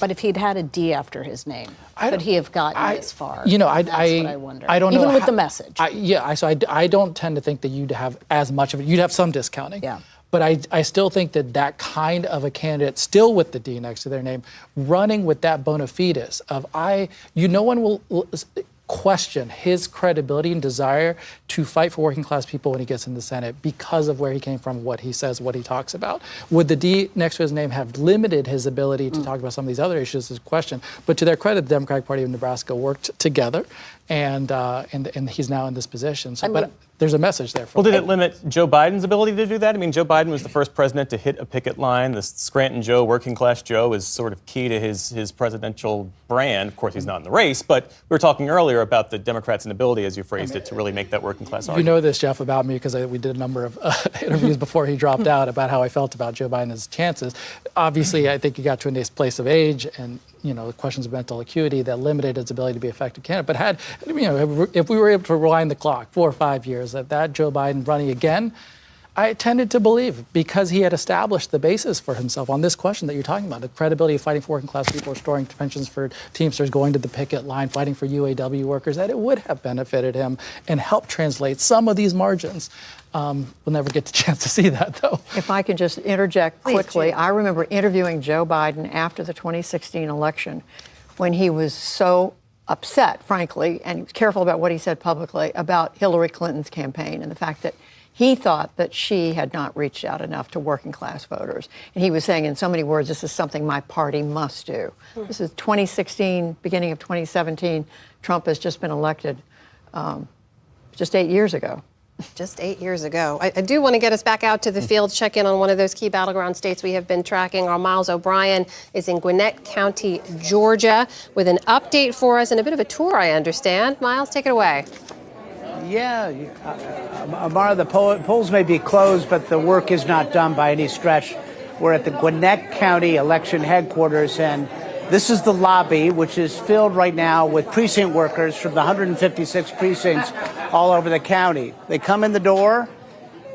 Speaker 17: But if he'd had a D after his name, could he have gotten this far?
Speaker 10: That's what
Speaker 17: I wonder.
Speaker 10: I don't know.
Speaker 17: Even with the message.
Speaker 10: I don't tend to think that you'd have as much of it. You'd have some discounting.
Speaker 17: Yeah.
Speaker 10: But I still think that kind of a candidate, still with the D next to their name, running with that bona fides of no one will question his credibility and desire to fight for working class people when he gets in the Senate because of where he came from, what he says, what he talks about. Would the D next to his name have limited his ability to talk about some of these other issues is a question. But to their credit, the Democratic Party of Nebraska worked together, and he's now in this position. So, but there's a message there.
Speaker 2: Well, did it limit Joe Biden's ability to do that? I mean, Joe Biden was the first president to hit a picket line. The Scranton Joe, working class Joe, is sort of key to his presidential brand. Of course, he's not in the race, but we were talking earlier about the Democrats' inability, as you phrased it, to really make that working class argument.
Speaker 10: You know this, Jeff, about me, because we did a number of interviews before he dropped out about how I felt about Joe Biden's chances. Obviously, I think he got to a place of age and the questions of mental acuity that limited his ability to be an effective candidate. But if we were able to rewind the clock 4 or 5 years, that Joe Biden running again, I tended to believe, because he had established the basis for himself on this question that you're talking about, the credibility of fighting for working class people, restoring pensions for Teamsters, going to the picket line, fighting for UAW workers, that it would have benefited him and helped translate some of these margins. We'll never get the chance to see that, though.
Speaker 9: If I can just interject quickly, I remember interviewing Joe Biden after the 2016 election when he was so upset, frankly, and he was careful about what he said publicly about Hillary Clinton's campaign and the fact that he thought that she had not reached out enough to working class voters. And he was saying in so many words, this is something my party must do. This is 2016, beginning of 2017. Trump has just been elected just 8 years ago.
Speaker 1: Just 8 years ago. I do want to get us back out to the field, check in on one of those key battleground states we have been tracking. Our Miles O'Brien is in Gwinnett County, Georgia, with an update for us and a bit of a tour, I understand. Miles, take it away.
Speaker 18: Yeah, Amara, the polls may be closed, but the work is not done by any stretch. We're at the Gwinnett County election headquarters, and this is the lobby, which is filled right now with precinct workers from the 156 precincts all over the county. They come in the door.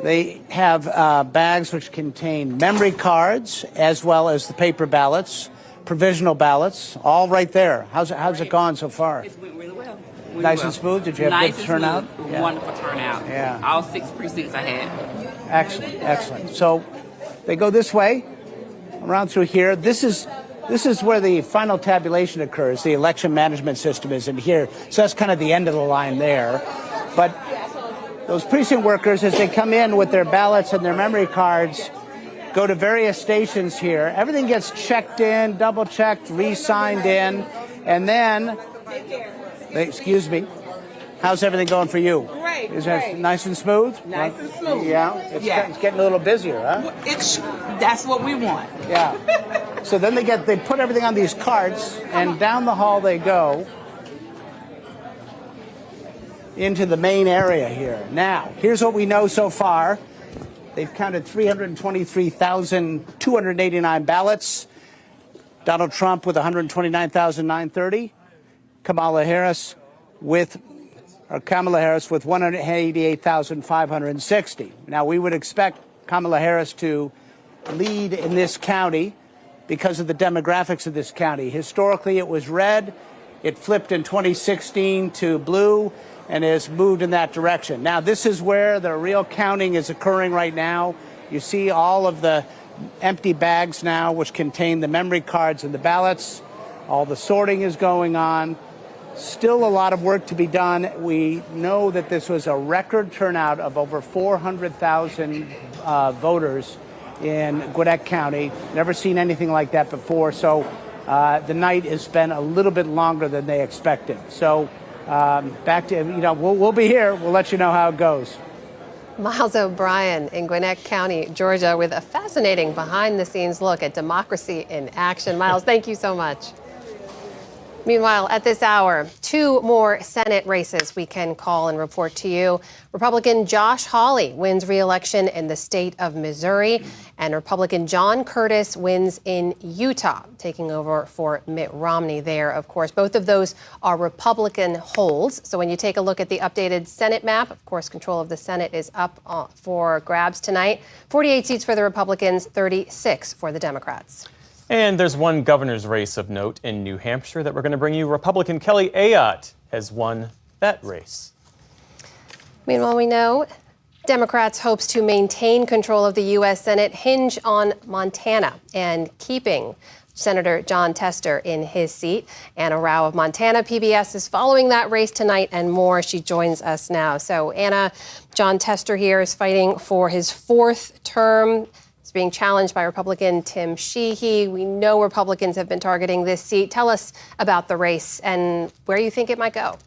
Speaker 18: They have bags which contain memory cards as well as the paper ballots, provisional ballots, all right there. How's it gone so far?
Speaker 22: It's went really well.
Speaker 18: Nice and smooth? Did you have good turnout?
Speaker 22: Yeah. Wonderful turnout.
Speaker 18: Yeah.
Speaker 22: All 6 precincts I had.
Speaker 18: Excellent, excellent. So they go this way, around through here. This is where the final tabulation occurs. The election management system is in here. So that's kind of the end of the line there. But those precinct workers, as they come in with their ballots and their memory cards, go to various stations here. Everything gets checked in, double checked, re-signed in, and then, excuse me, How's everything going for you?
Speaker 22: Great,
Speaker 18: Is that
Speaker 22: great.
Speaker 18: nice and smooth?
Speaker 22: Nice and smooth.
Speaker 18: Yeah?
Speaker 22: Yeah.
Speaker 18: It's getting a little busier, huh?
Speaker 22: That's what we want.
Speaker 18: Yeah. So then they put everything on these carts, and down the hall they go into the main area here. Now, here's what we know so far. They've counted 323,289 ballots. Donald Trump with 129,930. Kamala Harris with 188,560. Now, we would expect Kamala Harris to lead in this county because of the demographics of this county. Historically, it was red. It flipped in 2016 to blue and has moved in that direction. Now, this is where the real counting is occurring right now. You see all of the empty bags now, which contain the memory cards and the ballots. All the sorting is going on. Still a lot of work to be done. We know that this was a record turnout of over 400,000 voters in Gwinnett County. Never seen anything like that before. So the night has been a little bit longer than they expected. So back to, we'll be here. We'll let you know how it goes.
Speaker 1: Miles O'Brien in Gwinnett County, Georgia, with a fascinating behind-the-scenes look at democracy in action. Miles, thank you so much. Meanwhile, at this hour, 2 more Senate races we can call and report to you. Republican Josh Hawley wins re-election in the state of Missouri, and Republican John Curtis wins in Utah, taking over for Mitt Romney there, of course. Both of those are Republican holds. So when you take a look at the updated Senate map, of course, control of the Senate is up for grabs tonight. 48 seats for the Republicans, 36 for the Democrats.
Speaker 2: And there's one governor's race of note in New Hampshire that we're going to bring you. Republican Kelly Ayotte has won that race.
Speaker 1: Meanwhile, we know Democrats' hopes to maintain control of the U.S. Senate hinge on Montana and keeping Senator Jon Tester in his seat. Anna Rao of Montana PBS is following that race tonight and more. She joins us now. So, Anna, Jon Tester here is fighting for his 4th term. Being challenged by Republican Tim Sheehy. We know Republicans have been targeting this seat. Tell us about the race and where you think it might go.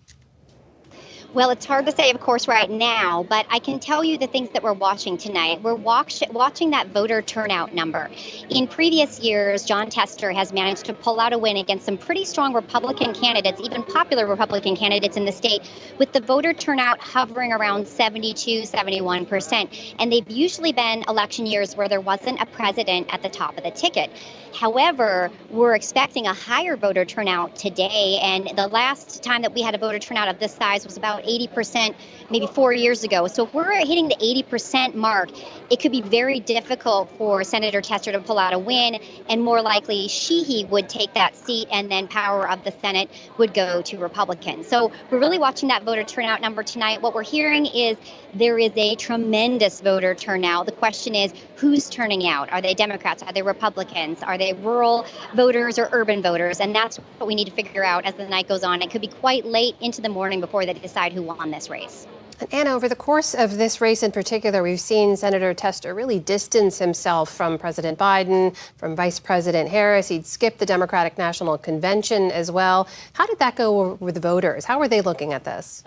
Speaker 13: Well, it's hard to say, of course, right now, but I can tell you the things that we're watching tonight. We're watching that voter turnout number. In previous years, Jon Tester has managed to pull out a win against some pretty strong Republican candidates, even popular Republican candidates in the state, with the voter turnout hovering around 72, 71%. And they've usually been election years where there wasn't a president at the top of the ticket. However, we're expecting a higher voter turnout today, and the last time that we had a voter turnout of this size was about 80%, maybe 4 years ago. So if we're hitting the 80% mark, it could be very difficult for Senator Tester to pull out a win, and more likely Sheehy would take that seat, and then power of the Senate would go to Republicans. So we're really watching that voter turnout number tonight. What we're hearing is there is a tremendous voter turnout. The question is, who's turning out? Are they Democrats? Are they Republicans? Are they rural voters or urban voters? And that's what we need to figure out as the night goes on. It could be quite late into the morning before they decide who won this race.
Speaker 1: And Anna, over the course of this race in particular, we've seen Senator Tester really distance himself from President Biden, from Vice President Harris. He'd skipped the Democratic National Convention as well. How did that go with voters? How are they looking at this?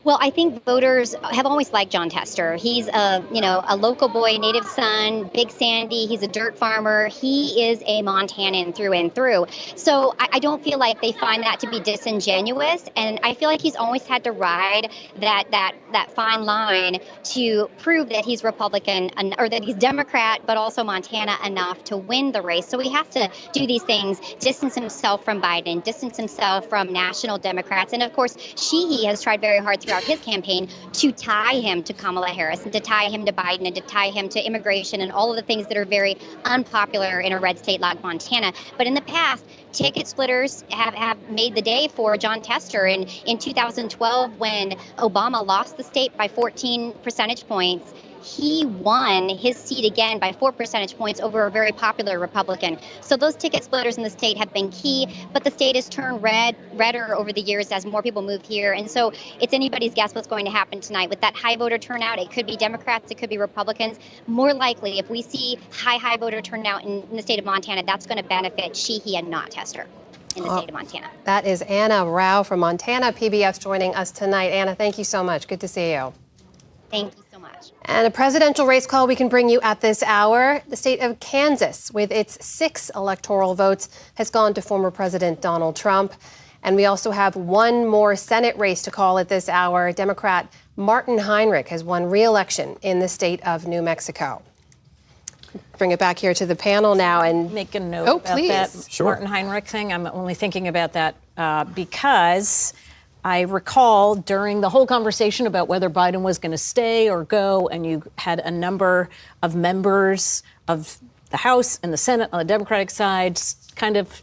Speaker 13: Well, I think voters have always liked Jon Tester. He's a local boy, native son, Big Sandy. He's a dirt farmer. He is a Montanan through and through. So I don't feel like they find that to be disingenuous. And I feel like he's always had to ride that fine line to prove that he's Republican or that he's Democrat, but also Montana enough to win the race. So he has to do these things, distance himself from Biden, distance himself from national Democrats. And of course, Sheehy has tried very hard throughout his campaign to tie him to Kamala Harris and to tie him to Biden and to tie him to immigration and all of the things that are very unpopular in a red state like Montana. But in the past, ticket splitters have made the day for Jon Tester. In 2012, when Obama lost the state by 14 percentage points, he won his seat again by 4 percentage points over a very popular Republican. So those ticket splitters in the state have been key, but the state has turned redder over the years as more people move here. And so it's anybody's guess what's going to happen tonight. With that high voter turnout, it could be Democrats, it could be Republicans. More likely, if we see high voter turnout in the state of Montana, that's going to benefit Sheehy and not Tester. in the state of Montana.
Speaker 1: That is Anna Rao from Montana PBS joining us tonight. Anna, thank you so much. Good to see you.
Speaker 13: Thank you so much.
Speaker 1: And a presidential race call we can bring you at this hour. The state of Kansas, with its 6 electoral votes, has gone to former President Donald Trump. And we also have one more Senate race to call at this hour. Democrat Martin Heinrich has won re-election in the state of New Mexico. Bring it back here to the panel now and
Speaker 17: make a note
Speaker 1: about
Speaker 17: that Martin Heinrich thing. I'm only thinking about that because I recall during the whole conversation about whether Biden was going to stay or go, and you had a number of members of the House and the Senate on the Democratic side kind of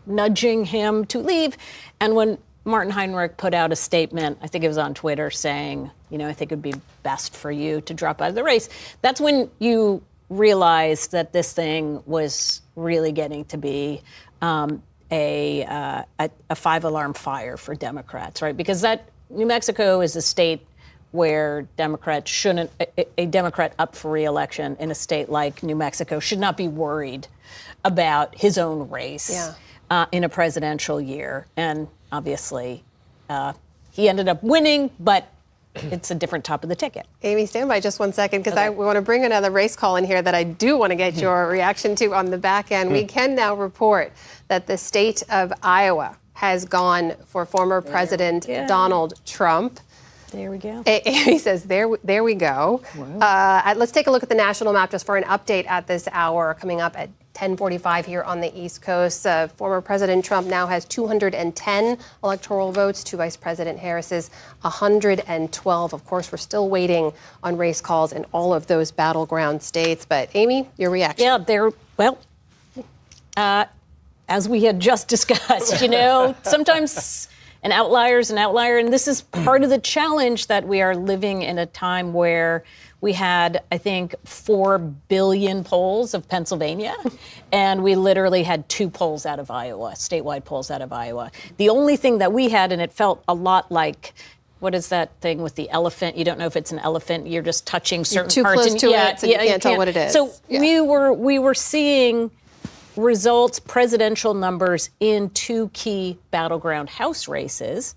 Speaker 17: nudging him to leave. And when Martin Heinrich put out a statement, I think it was on Twitter, saying, I think it would be best for you to drop out of the race. That's when you realized that this thing was really getting to be a 5-alarm fire for Democrats, right? Because New Mexico is a state where Democrats shouldn't, a Democrat up for re-election in a state like New Mexico should not be worried about his own race in a presidential year. And obviously, he ended up winning, but it's a different top of the ticket.
Speaker 1: Amy, stand by just 1 second, because I want to bring another race call in here that I do want to get your reaction to on the back end. We can now report that the state of Iowa has gone for former President Donald Trump.
Speaker 17: There we go.
Speaker 1: Amy says, there we go. Wow. Let's take a look at the national map just for an update at this hour, coming up at 10:45 here on the East Coast. Former President Trump now has 210 electoral votes to Vice President Harris's 112. Of course, we're still waiting on race calls in all of those battleground states. But Amy, your reaction?
Speaker 17: Yeah, as we had just discussed, sometimes an outlier is an outlier. And this is part of the challenge that we are living in a time where we had, I think, 4 billion polls of Pennsylvania, and we literally had 2 polls out of Iowa, statewide polls out of Iowa. The only thing that we had, and it felt a lot like, what is that thing with the elephant? You don't know if it's an elephant. You're just touching certain
Speaker 1: too
Speaker 17: parts.
Speaker 1: Close to it, so you can't tell what it is.
Speaker 17: So we were seeing results, presidential numbers in 2 key battleground House races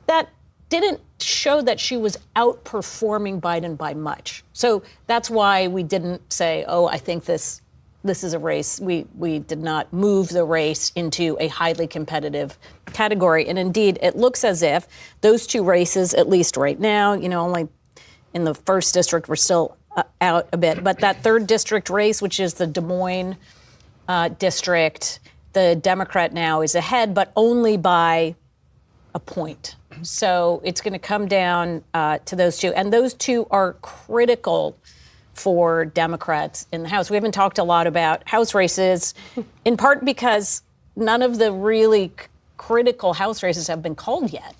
Speaker 17: that didn't show that she was outperforming Biden by much. So that's why we didn't say, I think this is a race. We did not move the race into a highly competitive category. And indeed, it looks as if those 2 races, at least right now, only in the 1st district, we're still out a bit. But that 3rd district race, which is the Des Moines district, the Democrat now is ahead, but only by a point. So it's going to come down to those 2. And those 2 are critical for Democrats in the House. We haven't talked a lot about House races, in part because none of the really critical House races have been called yet,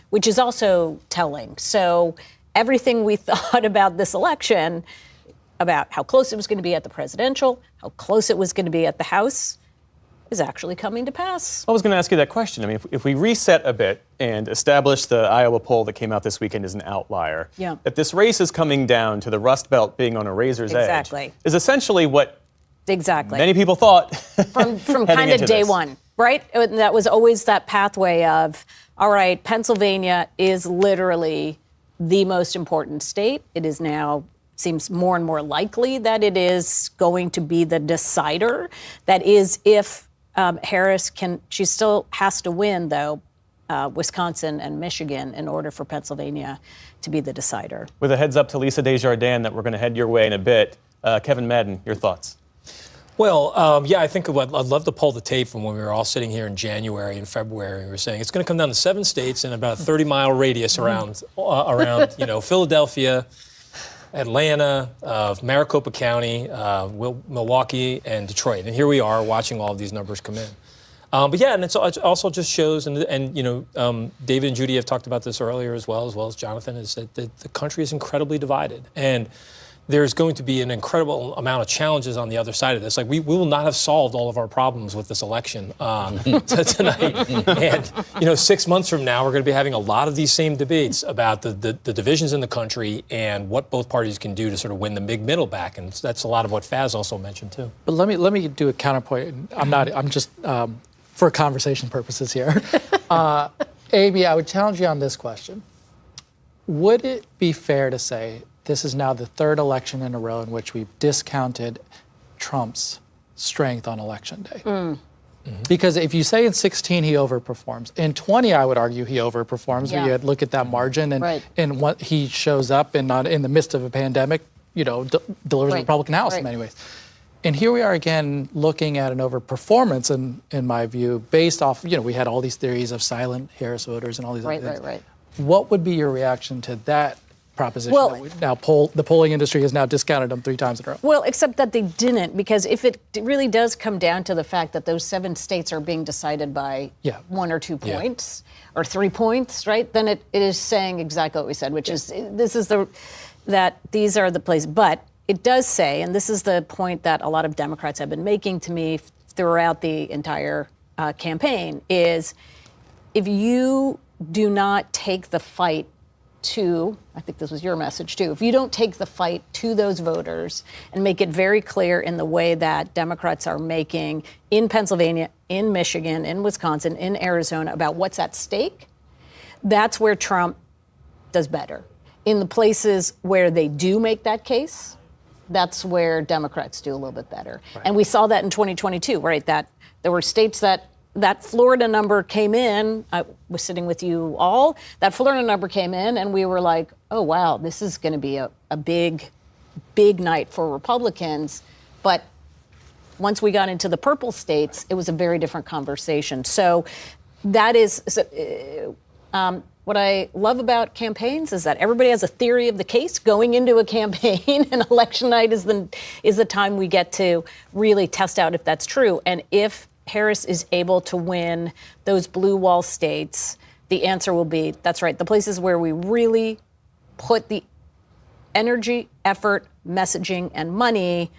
Speaker 17: which is also telling. So everything we thought about this election, about how close it was going to be at the presidential, how close it was going to be at the House, is actually coming to pass.
Speaker 2: I was going to ask you that question. I mean, if we reset a bit and establish the Iowa poll that came out this weekend as an outlier, that this race is coming down to the Rust Belt being on a razor's edge, is essentially what many people thought
Speaker 17: from kind of day one, right? That was always that pathway of, all right, Pennsylvania is literally the most important state. It is now seems more and more likely that it is going to be the decider. That is, if Harris she still has to win, though, Wisconsin and Michigan in order for Pennsylvania to be the decider.
Speaker 2: With a heads up to Lisa Desjardins that we're going to head your way in a bit. Kevin Madden, your thoughts?
Speaker 7: Well, I think I'd love to pull the tape from when we were all sitting here in January and February. And we were saying it's going to come down to 7 states in about a 30-mile radius around Philadelphia, Atlanta, Maricopa County, Milwaukee, and Detroit. And here we are watching all of these numbers come in. And it also just shows, and David and Judy have talked about this earlier as well as Jonathan, is that the country is incredibly divided. And there's going to be an incredible amount of challenges on the other side of this. Like we will not have solved all of our problems with this election tonight. And 6 months from now, we're going to be having a lot of these same debates about the divisions in the country and what both parties can do to sort of win the big middle back. And that's a lot of what Faz also mentioned too.
Speaker 10: But let me do a counterpoint. I'm just for conversation purposes here. Amy, I would challenge you on this question. Would it be fair to say this is now the third election in a row in which we've discounted Trump's strength on election day? Because if you say in 16 he overperforms, in 20 I would argue he overperforms.
Speaker 17: Yeah.
Speaker 10: When you look at that margin and what he shows up and in the midst of a pandemic, delivers the Republican House in many ways. And here we are again looking at an overperformance in my view, based off, we had all these theories of silent Harris voters and all these other things.
Speaker 17: Right.
Speaker 10: What would be your reaction to that proposition?
Speaker 17: Well,
Speaker 10: the polling industry has now discounted them 3 times in a row.
Speaker 17: Well, except that they didn't, because if it really does come down to the fact that those 7 states are being decided by 1 or 2 points or 3 points, right? Then it is saying exactly what we said, which is that these are the places. But it does say, and this is the point that a lot of Democrats have been making to me throughout the entire campaign, is if you do not take the fight to, I think this was your message too, if you don't take the fight to those voters and make it very clear in the way that Democrats are making in Pennsylvania, in Michigan, in Wisconsin, in Arizona about what's at stake, that's where Trump does better. In the places where they do make that case, that's where Democrats do a little bit better. Right. And we saw that in 2022, right? That there were states that Florida number came in. I was sitting with you all. That Florida number came in, and we were like, oh, wow, this is going to be a big, big night for Republicans. But once we got into the purple states, it was a very different conversation. So that is what I love about campaigns is that everybody has a theory of the case going into a campaign, and election night is the time we get to really test out if that's true. And if Harris is able to win those blue wall states, the answer will be, that's right, the places where we really put the energy, effort, messaging, and money,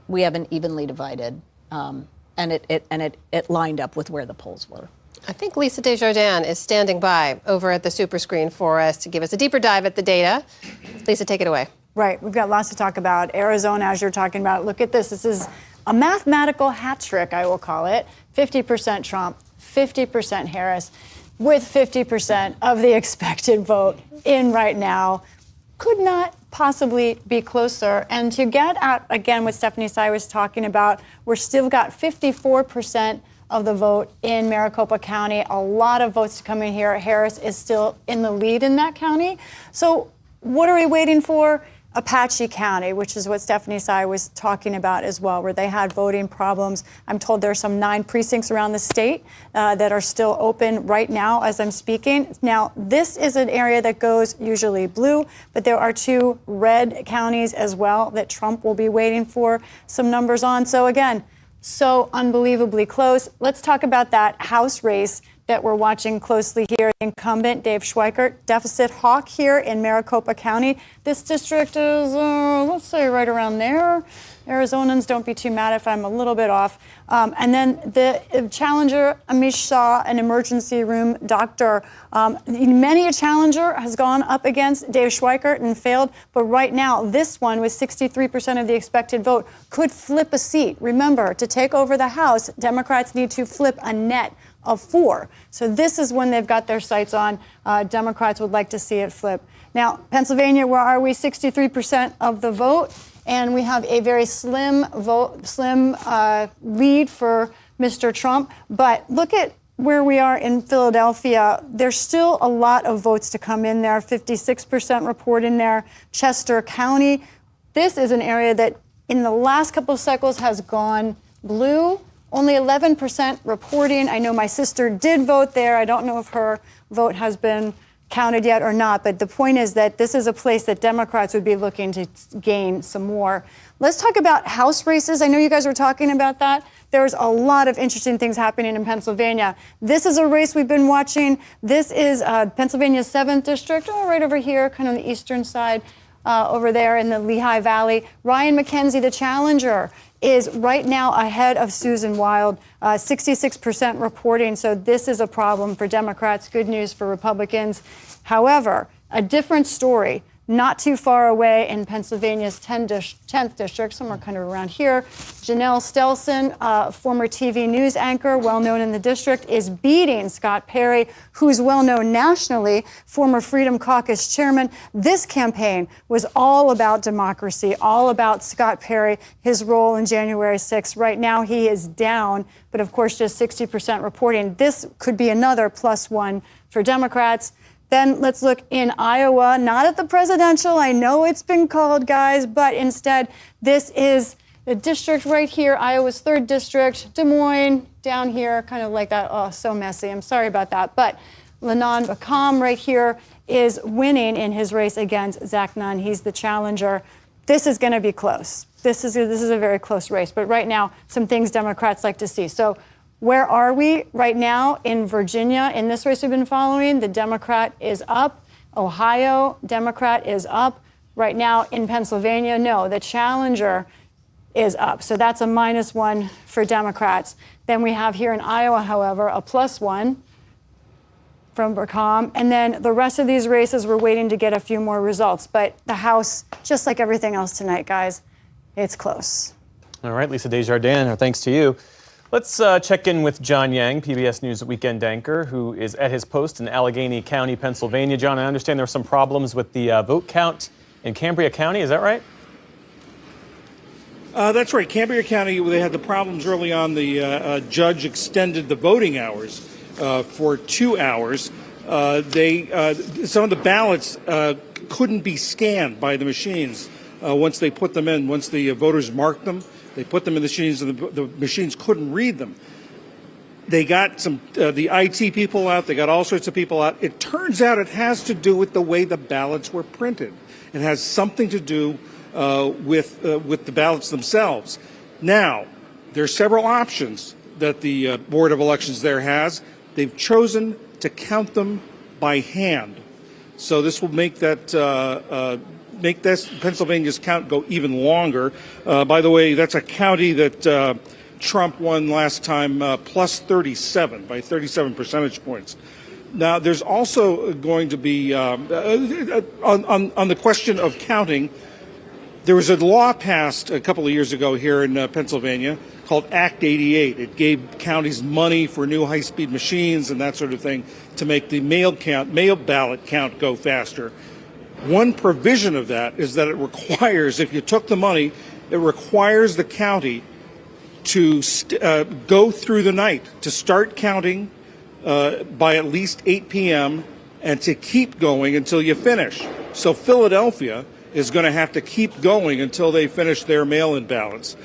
Speaker 17: we have an evenly divided, and it lined up with where the polls were.
Speaker 1: I think Lisa Desjardins is standing by over at the super screen for us to give us a deeper dive at the data. Lisa, take it away.
Speaker 11: Right, we've got lots to talk about. Arizona, as you're talking about, look at this. This is a mathematical hat trick, I will call it. 50% Trump, 50% Harris, with 50% of the expected vote in right now. Could not possibly be closer. And to get at, again, what Stephanie Tsai was talking about, we're still got 54% of the vote in Maricopa County. A lot of votes to come in here. Harris is still in the lead in that county. So what are we waiting for? Apache County, which is what Stephanie Tsai was talking about as well, where they had voting problems. I'm told there are some 9 precincts around the state that are still open right now as I'm speaking. Now, this is an area that goes usually blue, but there are 2 red counties as well that Trump will be waiting for some numbers on. So again, so unbelievably close. Let's talk about that House race that we're watching closely here. Incumbent Dave Schweikert, deficit hawk here in Maricopa County. This district is, let's say, right around there. Arizonans, don't be too mad if I'm a little bit off. And then the challenger, Amish Shah, an emergency room doctor. Many a challenger has gone up against Dave Schweikert and failed. But right now, this one with 63% of the expected vote could flip a seat. Remember, to take over the House, Democrats need to flip a net of 4. So this is when they've got their sights on. Democrats would like to see it flip. Now, Pennsylvania, where are we? 63% of the vote. And we have a very slim lead for Mr. Trump. But look at where we are in Philadelphia. There's still a lot of votes to come in there. 56% report in there. Chester County. This is an area that in the last couple of cycles has gone blue. Only 11% reporting. I know my sister did vote there. I don't know if her vote has been counted yet or not, but the point is that this is a place that Democrats would be looking to gain some more. Let's talk about House races. I know you guys were talking about that. There's a lot of interesting things happening in Pennsylvania. This is a race we've been watching. This is Pennsylvania's 7th district, right over here, kind of on the eastern side. over there in the Lehigh Valley. Ryan McKenzie, the challenger, is right now ahead of Susan Wild, 66% reporting. So this is a problem for Democrats, good news for Republicans. However, a different story. Not too far away in Pennsylvania's 10th district, somewhere kind of around here, Janelle Stelson, former TV news anchor, well known in the district, is beating Scott Perry, who's well known nationally, former Freedom Caucus chairman. This campaign was all about democracy, all about Scott Perry, his role in January 6th. Right now he is down, but of course just 60% reporting. This could be another +1 for Democrats. Then let's look in Iowa, not at the presidential. I know it's been called, guys, but instead, this is the district right here, Iowa's 3rd district, Des Moines, down here, kind of like that. Oh, so messy. I'm sorry about that. But Lenon Bacom right here is winning in his race against Zach Nunn. He's the challenger. This is going to be close. This is a very close race. But right now, some things Democrats like to see. So where are we right now in Virginia? In this race we've been following, the Democrat is up. Ohio, Democrat is up. Right now in Pennsylvania, no, the challenger is up. So that's a -1 for Democrats. Then we have here in Iowa, however, a +1 from Bacom. And then the rest of these races, we're waiting to get a few more results. But the House, just like everything else tonight, guys, it's close.
Speaker 2: All right, Lisa Desjardins, our thanks to you. Let's check in with John Yang, PBS News weekend anchor, who is at his post in Allegheny County, Pennsylvania. John, I understand there were some problems with the vote count in Cambria County. Is that right?
Speaker 15: That's right. Cambria County, they had the problems early on. The judge extended the voting hours for 2 hours. Some of the ballots couldn't be scanned by the machines once they put them in. Once the voters marked them, they put them in the machines, and the machines couldn't read them. They got some the IT people out. They got all sorts of people out. It turns out it has to do with the way the ballots were printed. It has something to do with the ballots themselves. Now, there are several options that the Board of Elections there has. They've chosen to count them by hand. So this will make that make this Pennsylvania's count go even longer. By the way, that's a county that Trump won last time, plus 37 by 37 percentage points. Now, there's also going to be on the question of counting. There was a law passed a couple of years ago here in Pennsylvania called Act 88. It gave counties money for new high-speed machines and that sort of thing to make the mail ballot count go faster. One provision of that is that it requires, if you took the money, it requires the county to go through the night, to start counting by at least 8 p.m. and to keep going until you finish. So Philadelphia is going to have to keep going until they finish their mail-in ballots.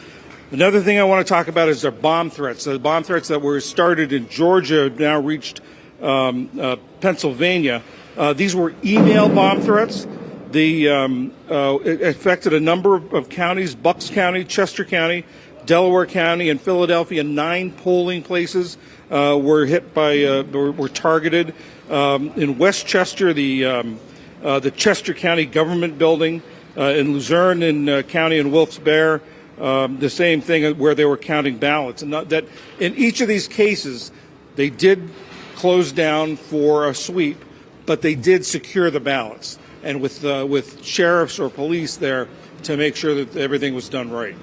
Speaker 15: Another thing I want to talk about is their bomb threats. The bomb threats that were started in Georgia have now reached Pennsylvania. These were email bomb threats. It affected a number of counties: Bucks County, Chester County, Delaware County, and Philadelphia. 9 polling places were hit by were targeted. In Westchester, the Chester County Government Building, in Luzerne County and Wilkes-Barre, the same thing where they were counting ballots. And that in each of these cases, they did close down for a sweep, but they did secure the ballots, and with sheriffs or police there to make sure that everything was done right,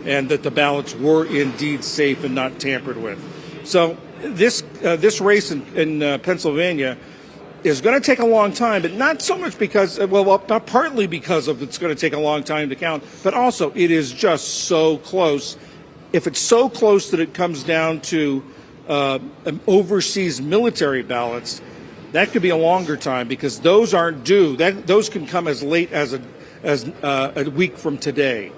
Speaker 15: and that the ballots were indeed safe and not tampered with. So this race in Pennsylvania is going to take a long time, but not so much because, partly because of it's going to take a long time to count, but also it is just so close. If it's so close that it comes down to overseas military ballots, that could be a longer time because those aren't due. Those can come as late as a week from today.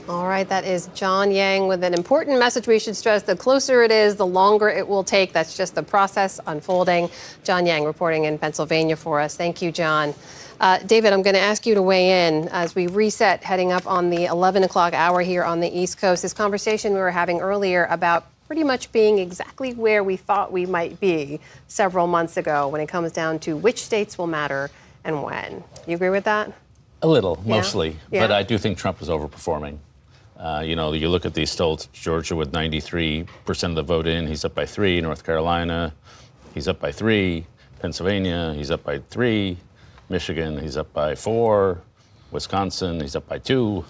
Speaker 1: All right, that is John Yang with an important message we should stress. The closer it is, the longer it will take. That's just the process unfolding. John Yang reporting in Pennsylvania for us. Thank you, John. David, I'm going to ask you to weigh in as we reset heading up on the 11 o'clock hour here on the East Coast. This conversation we were having earlier about pretty much being exactly where we thought we might be several months ago when it comes down to which states will matter and when. You agree with that?
Speaker 14: A little,
Speaker 1: Yeah.
Speaker 14: mostly.
Speaker 1: Yeah.
Speaker 14: But I do think Trump is overperforming. You know, you look at these polls, Georgia with 93% of the vote in, he's up by 3. North Carolina, he's up by 3. Pennsylvania, he's up by 3. Michigan, he's up by 4. Wisconsin, he's up by 2.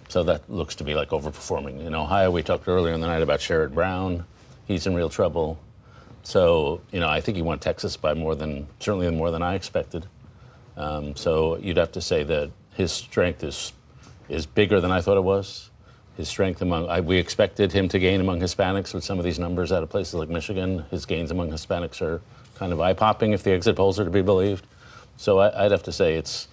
Speaker 14: So that looks to be like overperforming. In Ohio, we talked earlier in the night about Sherrod Brown. He's in real trouble. So, you know, I think he won Texas by certainly more than I expected. So you'd have to say that his strength is bigger than I thought it was. His strength we expected him to gain among Hispanics with some of these numbers out of places like Michigan. His gains among Hispanics are kind of eye-popping if the exit polls are to be believed. So I'd have to say it's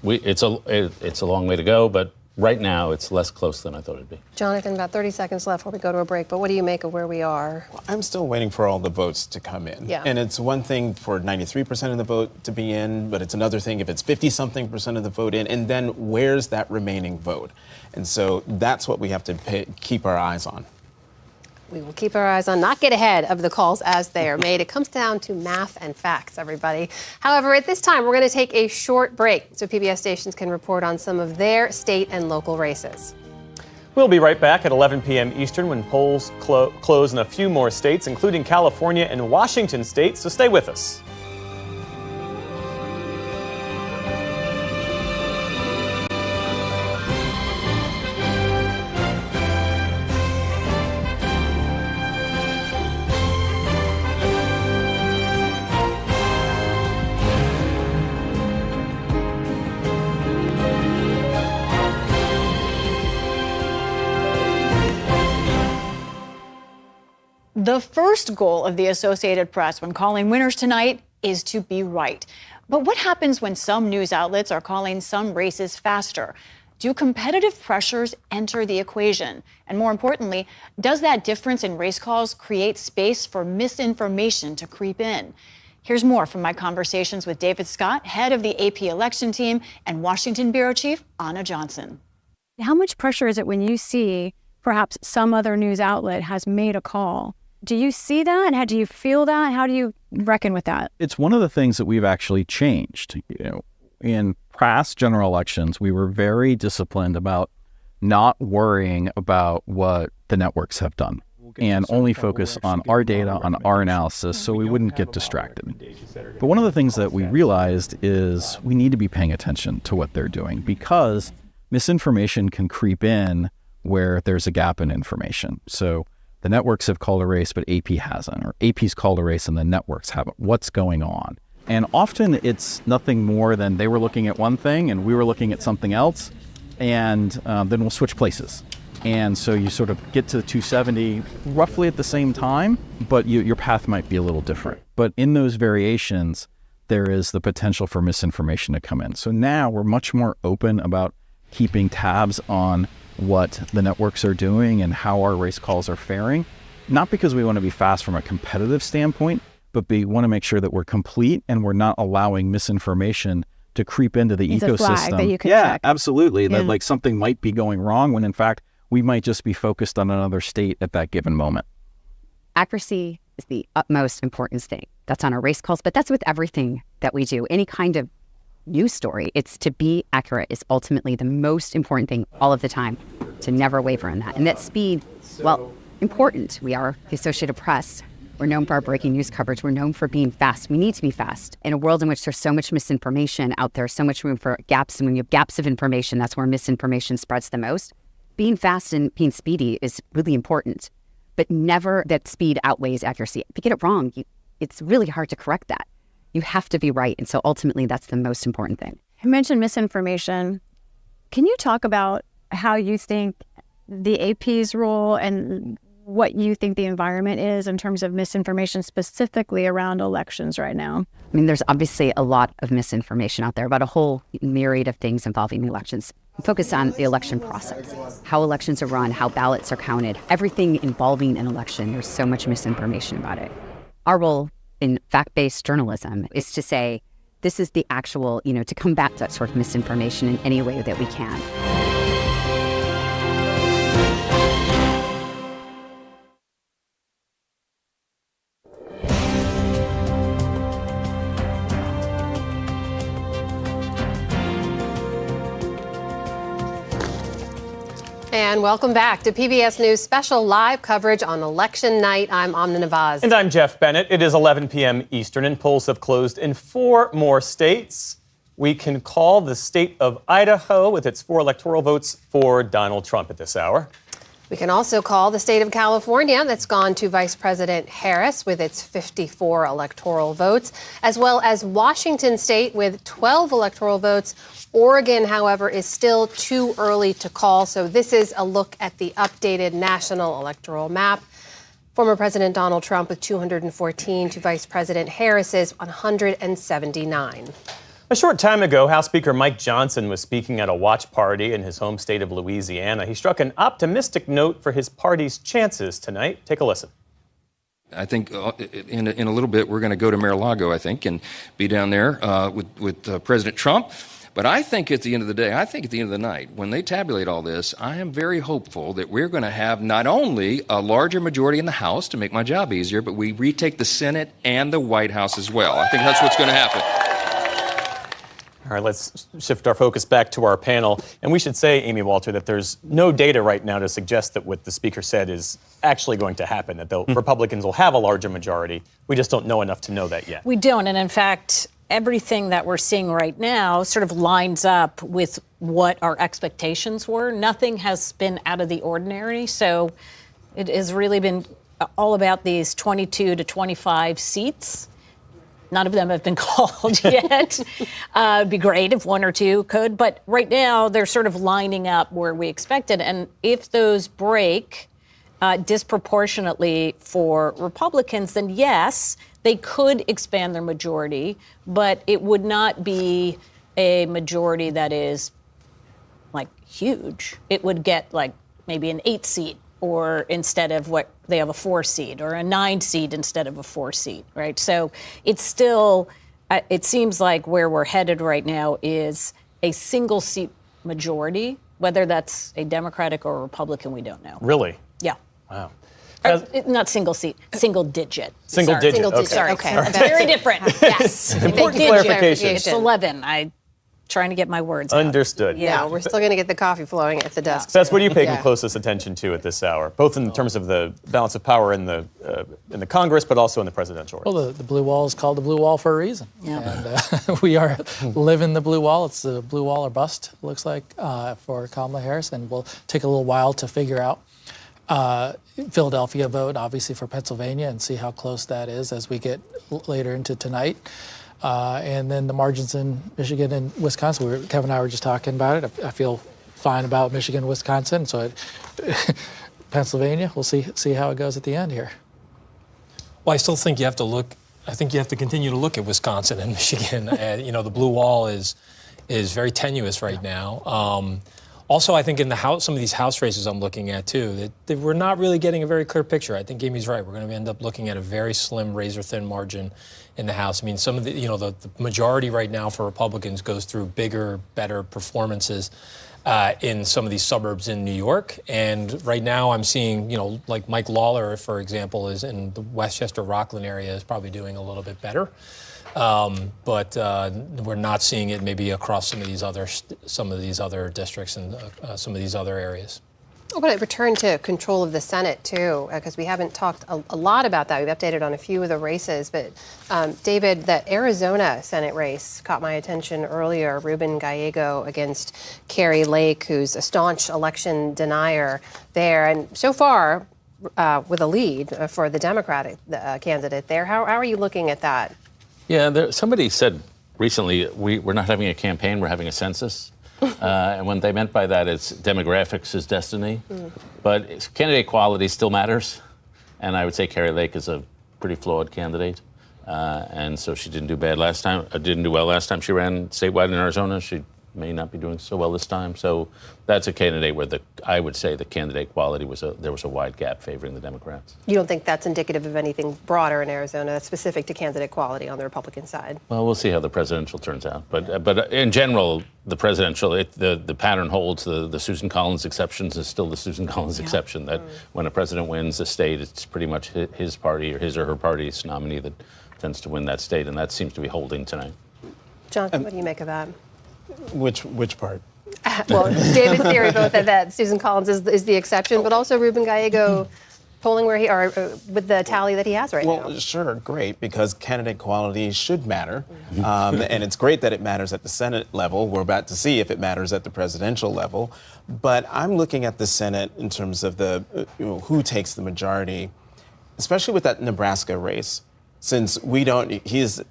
Speaker 14: a long way to go, but right now it's less close than I thought it'd be.
Speaker 1: Jonathan, about 30 seconds left before we go to a break, but what do you make of where we are?
Speaker 20: I'm still waiting for all the votes to come in.
Speaker 1: Yeah.
Speaker 20: And it's one thing for 93% of the vote to be in, but it's another thing if it's 50-something% of the vote in, and then where's that remaining vote? And so that's what we have to keep our eyes on.
Speaker 1: We will keep our eyes on, not get ahead of the calls as they are made. It comes down to math and facts, everybody. However, at this time, we're going to take a short break so PBS stations can report on some of their state and local races.
Speaker 2: We'll be right back at 11 p.m. Eastern when polls close in a few more states, including California and Washington state, so stay with us.
Speaker 11: The first goal of the Associated Press when calling winners tonight is to be right. But what happens when some news outlets are calling some races faster? Do competitive pressures enter the equation? And more importantly, does that difference in race calls create space for misinformation to creep in? Here's more from my conversations with David Scott, head of the AP election team, and Washington bureau chief Anna Johnson.
Speaker 12: How much pressure is it when you see perhaps some other news outlet has made a call? Do you see that? How do you feel that? How do you reckon with that?
Speaker 19: It's one of the things that we've actually changed. You know, in past general elections, we were very disciplined about not worrying about what the networks have done and only focus on our data, on our analysis, so we wouldn't get distracted. But one of the things that we realized is we need to be paying attention to what they're doing because misinformation can creep in where there's a gap in information. So the networks have called a race, but AP hasn't, or AP's called a race and the networks haven't. What's going on? And often it's nothing more than they were looking at one thing and we were looking at something else, and then we'll switch places. And so you sort of get to the 270 roughly at the same time, but your path might be a little different. But in those variations, there is the potential for misinformation to come in. So now we're much more open about keeping tabs on what the networks are doing and how our race calls are faring, not because we want to be fast from a competitive standpoint, but we want to make sure that we're complete and we're not allowing misinformation to creep into the
Speaker 12: It's
Speaker 19: ecosystem.
Speaker 12: a flag that you can
Speaker 19: yeah,
Speaker 12: check.
Speaker 19: absolutely.
Speaker 12: Yeah.
Speaker 19: That like something might be going wrong when in fact we might just be focused on another state at that given moment.
Speaker 16: Accuracy is the utmost important thing. That's on our race calls, but that's with everything that we do. Any kind of news story, it's to be accurate is ultimately the most important thing all of the time, to never waver on that. And that speed, well, important. We are the Associated Press. We're known for our breaking news coverage. We're known for being fast. We need to be fast. In a world in which there's so much misinformation out there, so much room for gaps, and when you have gaps of information, that's where misinformation spreads the most. Being fast and being speedy is really important, but never that speed outweighs accuracy. If you get it wrong, it's really hard to correct that. You have to be right. And so ultimately, that's the most important thing.
Speaker 12: You mentioned misinformation. Can you talk about how you think the AP's role and what you think the environment is in terms of misinformation specifically around elections right now?
Speaker 16: I mean, there's obviously a lot of misinformation out there about a whole myriad of things involving elections. Focus on the election process, how elections are run, how ballots are counted, everything involving an election. There's so much misinformation about it. Our role in fact-based journalism is to say, this is the actual, to combat that sort of misinformation in any way that we can.
Speaker 1: And welcome back to PBS News special live coverage on election night. I'm Amna Nawaz.
Speaker 2: And I'm Jeff Bennett. It is 11 p.m. Eastern, and polls have closed in 4 more states. We can call the state of Idaho with its 4 electoral votes for Donald Trump at this hour.
Speaker 1: We can also call the state of California, that's gone to Vice President Harris with its 54 electoral votes, as well as Washington state with 12 electoral votes. Oregon, however, is still too early to call. So this is a look at the updated national electoral map. Former President Donald Trump with 214 to Vice President Harris's 179.
Speaker 2: A short time ago, House Speaker Mike Johnson was speaking at a watch party in his home state of Louisiana. He struck an optimistic note for his party's chances tonight. Take a listen.
Speaker 5: I think in a little bit we're going to go to Mar-a-Lago, I think, and be down there with President Trump. But I think at the end of the day, at the end of the night, when they tabulate all this, I am very hopeful that we're going to have not only a larger majority in the House to make my job easier, but we retake the Senate and the White House as well. I think that's what's going to happen.
Speaker 2: All right, let's shift our focus back to our panel. And we should say, Amy Walter, that there's no data right now to suggest that what the speaker said is actually going to happen, that the Republicans will have a larger majority. We just don't know enough to know that yet.
Speaker 17: We don't. And in fact, everything that we're seeing right now sort of lines up with what our expectations were. Nothing has been out of the ordinary. So it has really been all about these 22 to 25 seats. None of them have been called yet. It'd be great if 1 or 2 could. But right now, they're sort of lining up where we expected. And if those break disproportionately for Republicans, then yes, they could expand their majority. But it would not be a majority that is, like, huge. It would get, like, maybe an 8 seat. Or instead of what they have a 4 seat, or a 9 seat instead of a 4 seat, right? So it's still, it seems like where we're headed right now is a single seat majority. Whether that's a Democratic or a Republican, we don't know.
Speaker 2: Really?
Speaker 17: Yeah.
Speaker 2: Wow.
Speaker 17: Not single seat, single digit.
Speaker 2: Single digit.
Speaker 17: Single digit.
Speaker 2: Okay.
Speaker 17: Sorry.
Speaker 2: Okay.
Speaker 17: Very different. Yes.
Speaker 2: Important clarification.
Speaker 17: It's 11. I'm trying to get my words out.
Speaker 2: Understood.
Speaker 1: Yeah, we're still going to get the coffee flowing at the desk.
Speaker 2: Seth, what are you paying closest attention to at this hour, both in terms of the balance of power in the Congress, but also in the presidential race?
Speaker 10: Well, the blue wall is called the blue wall for a reason. Yeah. And we are living the blue wall. It's the blue wall or bust, it looks like, for Kamala Harris. And we'll take a little while to figure out Philadelphia vote, obviously, for Pennsylvania, and see how close that is as we get later into tonight. And then the margins in Michigan and Wisconsin. Kevin and I were just talking about it. I feel fine about Michigan and Wisconsin. So Pennsylvania, we'll see how it goes at the end here.
Speaker 7: Well, I still think you have to look. I think you have to continue to look at Wisconsin and Michigan. The blue wall is very tenuous right now. Also, I think in the House, some of these House races I'm looking at too, that we're not really getting a very clear picture. I think Amy's right. We're going to end up looking at a very slim, razor-thin margin in the House. I mean, some of the, the majority right now for Republicans goes through bigger, better performances in some of these suburbs in New York. And right now I'm seeing, like Mike Lawler, for example, is in the Westchester-Rockland area, is probably doing a little bit better. But we're not seeing it maybe across some of these other districts and some of these other areas.
Speaker 1: I want to return to control of the Senate, too, because we haven't talked a lot about that. We've updated on a few of the races. But, David, the Arizona Senate race caught my attention earlier. Ruben Gallego against Kari Lake, who's a staunch election denier there. And so far, with a lead for the Democratic candidate there. How are you looking at that?
Speaker 14: Yeah, somebody said recently, we're not having a campaign, we're having a census. And what they meant by that is demographics is destiny. But candidate quality still matters. And I would say Kari Lake is a pretty flawed candidate. And so she didn't do well last time she ran statewide in Arizona. She may not be doing so well this time. So that's a candidate where I would say the candidate quality there was a wide gap favoring the Democrats.
Speaker 1: You don't think that's indicative of anything broader in Arizona that's specific to candidate quality on the Republican side?
Speaker 14: Well, we'll see how the presidential turns out. But in general, the presidential, the pattern holds. The Susan Collins exception is still the Susan Collins exception, that when a president wins a state, it's pretty much his party or his or her party's nominee that tends to win that state. And that seems to be holding tonight.
Speaker 1: John, what do you make of that?
Speaker 20: Which part?
Speaker 1: Well, David's theory both that Susan Collins is the exception, but also Ruben Gallego polling where he are with the tally that he has right now.
Speaker 20: Well, sure, great, because candidate quality should matter, and it's great that it matters at the Senate level. We're about to see if it matters at the presidential level, but I'm looking at the Senate in terms of the who takes the majority, especially with that Nebraska race, since we don't. He's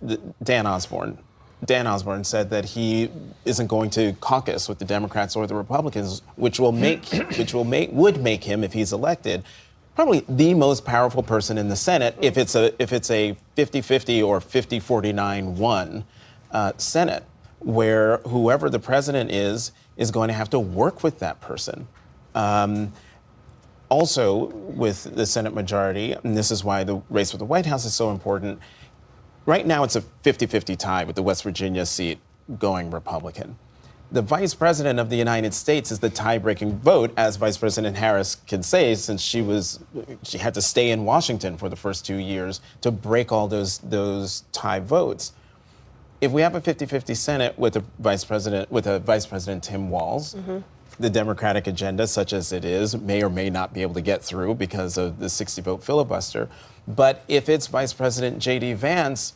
Speaker 20: Dan Osborne. Dan Osborne said that he isn't going to caucus with the Democrats or the Republicans, which would make him, if he's elected, probably the most powerful person in the Senate if it's a 50-50 or 50-49-1 Senate, where whoever the president is going to have to work with that person. Also, with the Senate majority, and this is why the race with the White House is so important, right now it's a 50-50 tie with the West Virginia seat going Republican. The Vice President of the United States is the tie-breaking vote, as Vice President Harris can say, since she had to stay in Washington for the first 2 years to break all those tie votes. If we have a 50-50 Senate with a Vice President Tim Walz, the Democratic agenda, such as it is, may or may not be able to get through because of the 60-vote filibuster. But if it's Vice President J.D. Vance,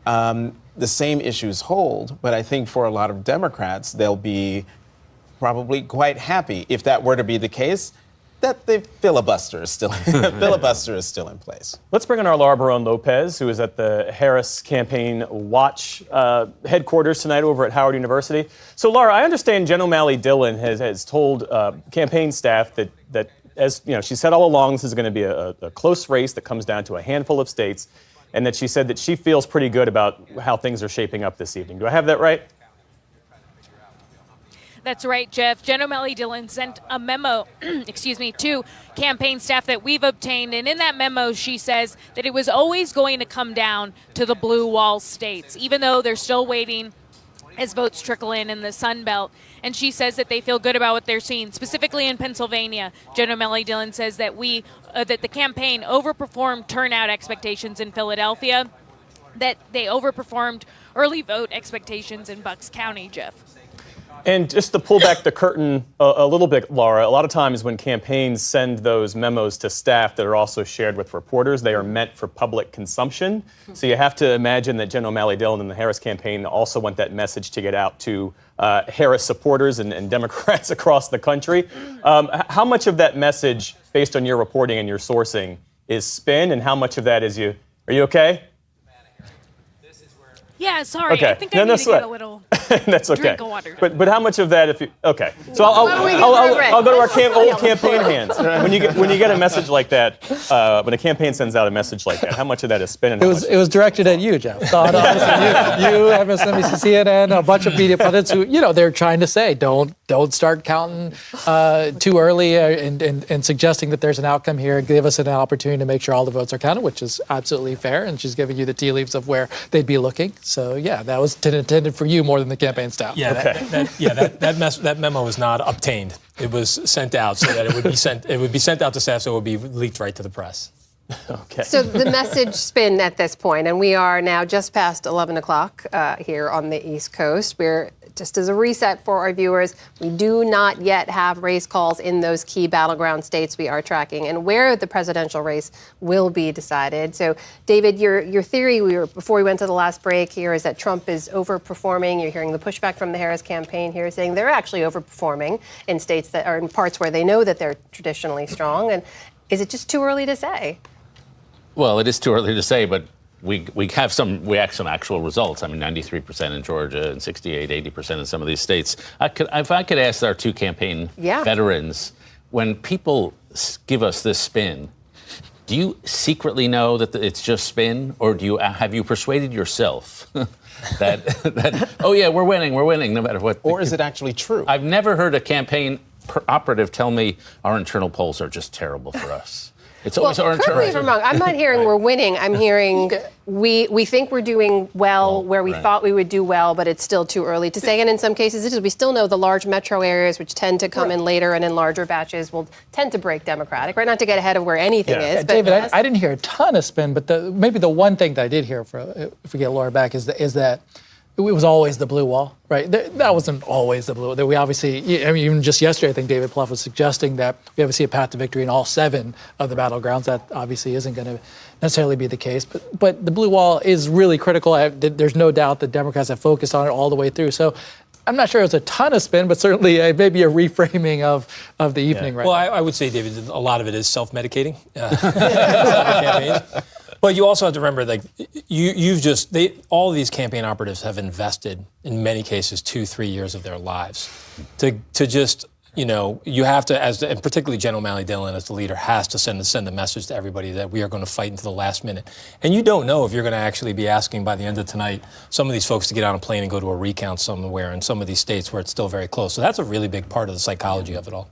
Speaker 20: the same issues hold. But I think for a lot of Democrats, they'll be probably quite happy, if that were to be the case, that the filibuster is still in place.
Speaker 2: Let's bring in our Laura Barone-Lopez, who is at the Harris Campaign Watch headquarters tonight over at Howard University. So, Laura, I understand Jen O'Malley Dillon has told campaign staff that, as you know, she said all along, this is going to be a close race that comes down to a handful of states, and that she said that she feels pretty good about how things are shaping up this evening. Do I have that right?
Speaker 3: That's right, Jeff. Jen O'Malley Dillon sent a memo, to campaign staff that we've obtained. And in that memo, she says that it was always going to come down to the blue wall states, even though they're still waiting as votes trickle in the Sun Belt. And she says that they feel good about what they're seeing, specifically in Pennsylvania. Jen O'Malley Dillon says that that the campaign overperformed turnout expectations in Philadelphia, that they overperformed early vote expectations in Bucks County, Jeff.
Speaker 2: And just to pull back the curtain a little bit, Laura, a lot of times when campaigns send those memos to staff that are also shared with reporters, they are meant for public consumption. So you have to imagine that Jen O'Malley Dillon and the Harris campaign also want that message to get out to Harris supporters and Democrats across the country. How much of that message, based on your reporting and your sourcing, is spin, and how much of that is you? Are you okay?
Speaker 3: Yeah, sorry.
Speaker 2: Okay.
Speaker 3: I think I need to get a little
Speaker 2: That's okay.
Speaker 3: drink of water.
Speaker 2: But how much of that if you okay? So I'll go to our old campaign hands. When you get a message like that, when a campaign sends out a message like that, how much of that is spin? And
Speaker 10: It was directed at you, Jeff. You, MSNBC, CNN, a bunch of media pundits who, they're trying to say don't start counting too early and suggesting that there's an outcome here. Give us an opportunity to make sure all the votes are counted, which is absolutely fair. And she's giving you the tea leaves of where they'd be looking. So yeah, that was intended for you more than the campaign staff.
Speaker 7: Yeah, that memo was not obtained. It was sent out so that it would be sent out to staff, so it would be leaked right to the press.
Speaker 2: Okay.
Speaker 1: So the message spin at this point, and we are now just past 11 o'clock here on the East Coast. We're just as a reset for our viewers, we do not yet have race calls in those key battleground states we are tracking, and where the presidential race will be decided. So, David, your theory before we went to the last break here is that Trump is overperforming. You're hearing the pushback from the Harris campaign here, saying they're actually overperforming in states that are in parts where they know that they're traditionally strong. And is it just too early to say?
Speaker 14: Well, it is too early to say, but we have some actual results. I mean, 93% in Georgia and 80% in some of these states. If I could ask our two campaign veterans, when people give us this spin, do you secretly know that it's just spin, or have you persuaded yourself that oh yeah, we're winning no matter what?
Speaker 20: Or is it actually true?
Speaker 14: I've never heard a campaign operative tell me our internal polls are just terrible for us. It's always our internal.
Speaker 1: Correct me if I'm wrong. I'm not hearing we're winning. I'm hearing we think we're doing well where we thought we would do well, but it's still too early to say. And in some cases, we still know the large metro areas, which tend to come in later and in larger batches, will tend to break Democratic, right? Not to get ahead of where anything is. But
Speaker 10: David, I didn't hear a ton of spin, but maybe the one thing that I did hear, if we get Laura back, is that it was always the blue wall, right? That wasn't always the blue wall. We obviously, I mean, even just yesterday, I think David Plouffe was suggesting that we obviously see a path to victory in all 7 of the battlegrounds. That obviously isn't going to necessarily be the case. But the blue wall is really critical. There's no doubt that Democrats have focused on it all the way through. So I'm not sure it was a ton of spin, but certainly maybe a reframing of the evening right
Speaker 7: now.
Speaker 10: Well,
Speaker 7: I would say, David, a lot of it is self-medicating. Campaigns. But you also have to remember, like, all of these campaign operatives have invested, in many cases, 2-3 years of their lives to just, you have to, and particularly Jen O'Malley Dillon as the leader, has to send the message to everybody that we are going to fight until the last minute. And you don't know if you're going to actually be asking by the end of tonight some of these folks to get on a plane and go to a recount somewhere in some of these states where it's still very close. So that's a really big part of the psychology of it all.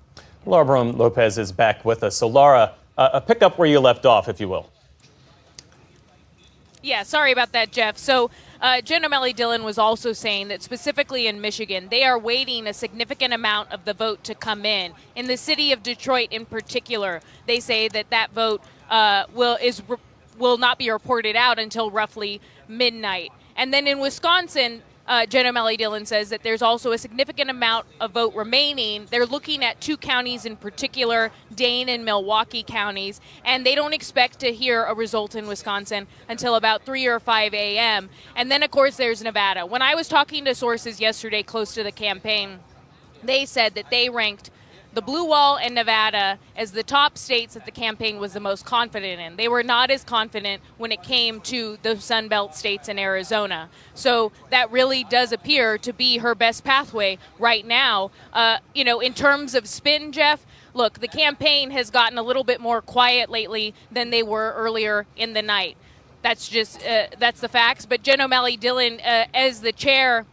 Speaker 2: Laura Barone Lopez is back with us. So Laura, pick up where you left off, if you will.
Speaker 3: Yeah, sorry about that, Jeff. So Jen O'Malley Dillon was also saying that specifically in Michigan, they are waiting a significant amount of the vote to come in. In the city of Detroit in particular, they say that vote will not be reported out until roughly midnight. And then in Wisconsin, Jen O'Malley Dillon says that there's also a significant amount of vote remaining. They're looking at 2 counties in particular, Dane and Milwaukee counties, and they don't expect to hear a result in Wisconsin until about 3 or 5 a.m. And then, of course, there's Nevada. When I was talking to sources yesterday close to the campaign, they said that they ranked the blue wall and Nevada as the top states that the campaign was the most confident in. They were not as confident when it came to the Sun Belt states and Arizona. So that really does appear to be her best pathway right now. In terms of spin, Jeff, look, the campaign has gotten a little bit more quiet lately than they were earlier in the night. That's just, that's the facts. But Jen O'Malley Dillon, as the chair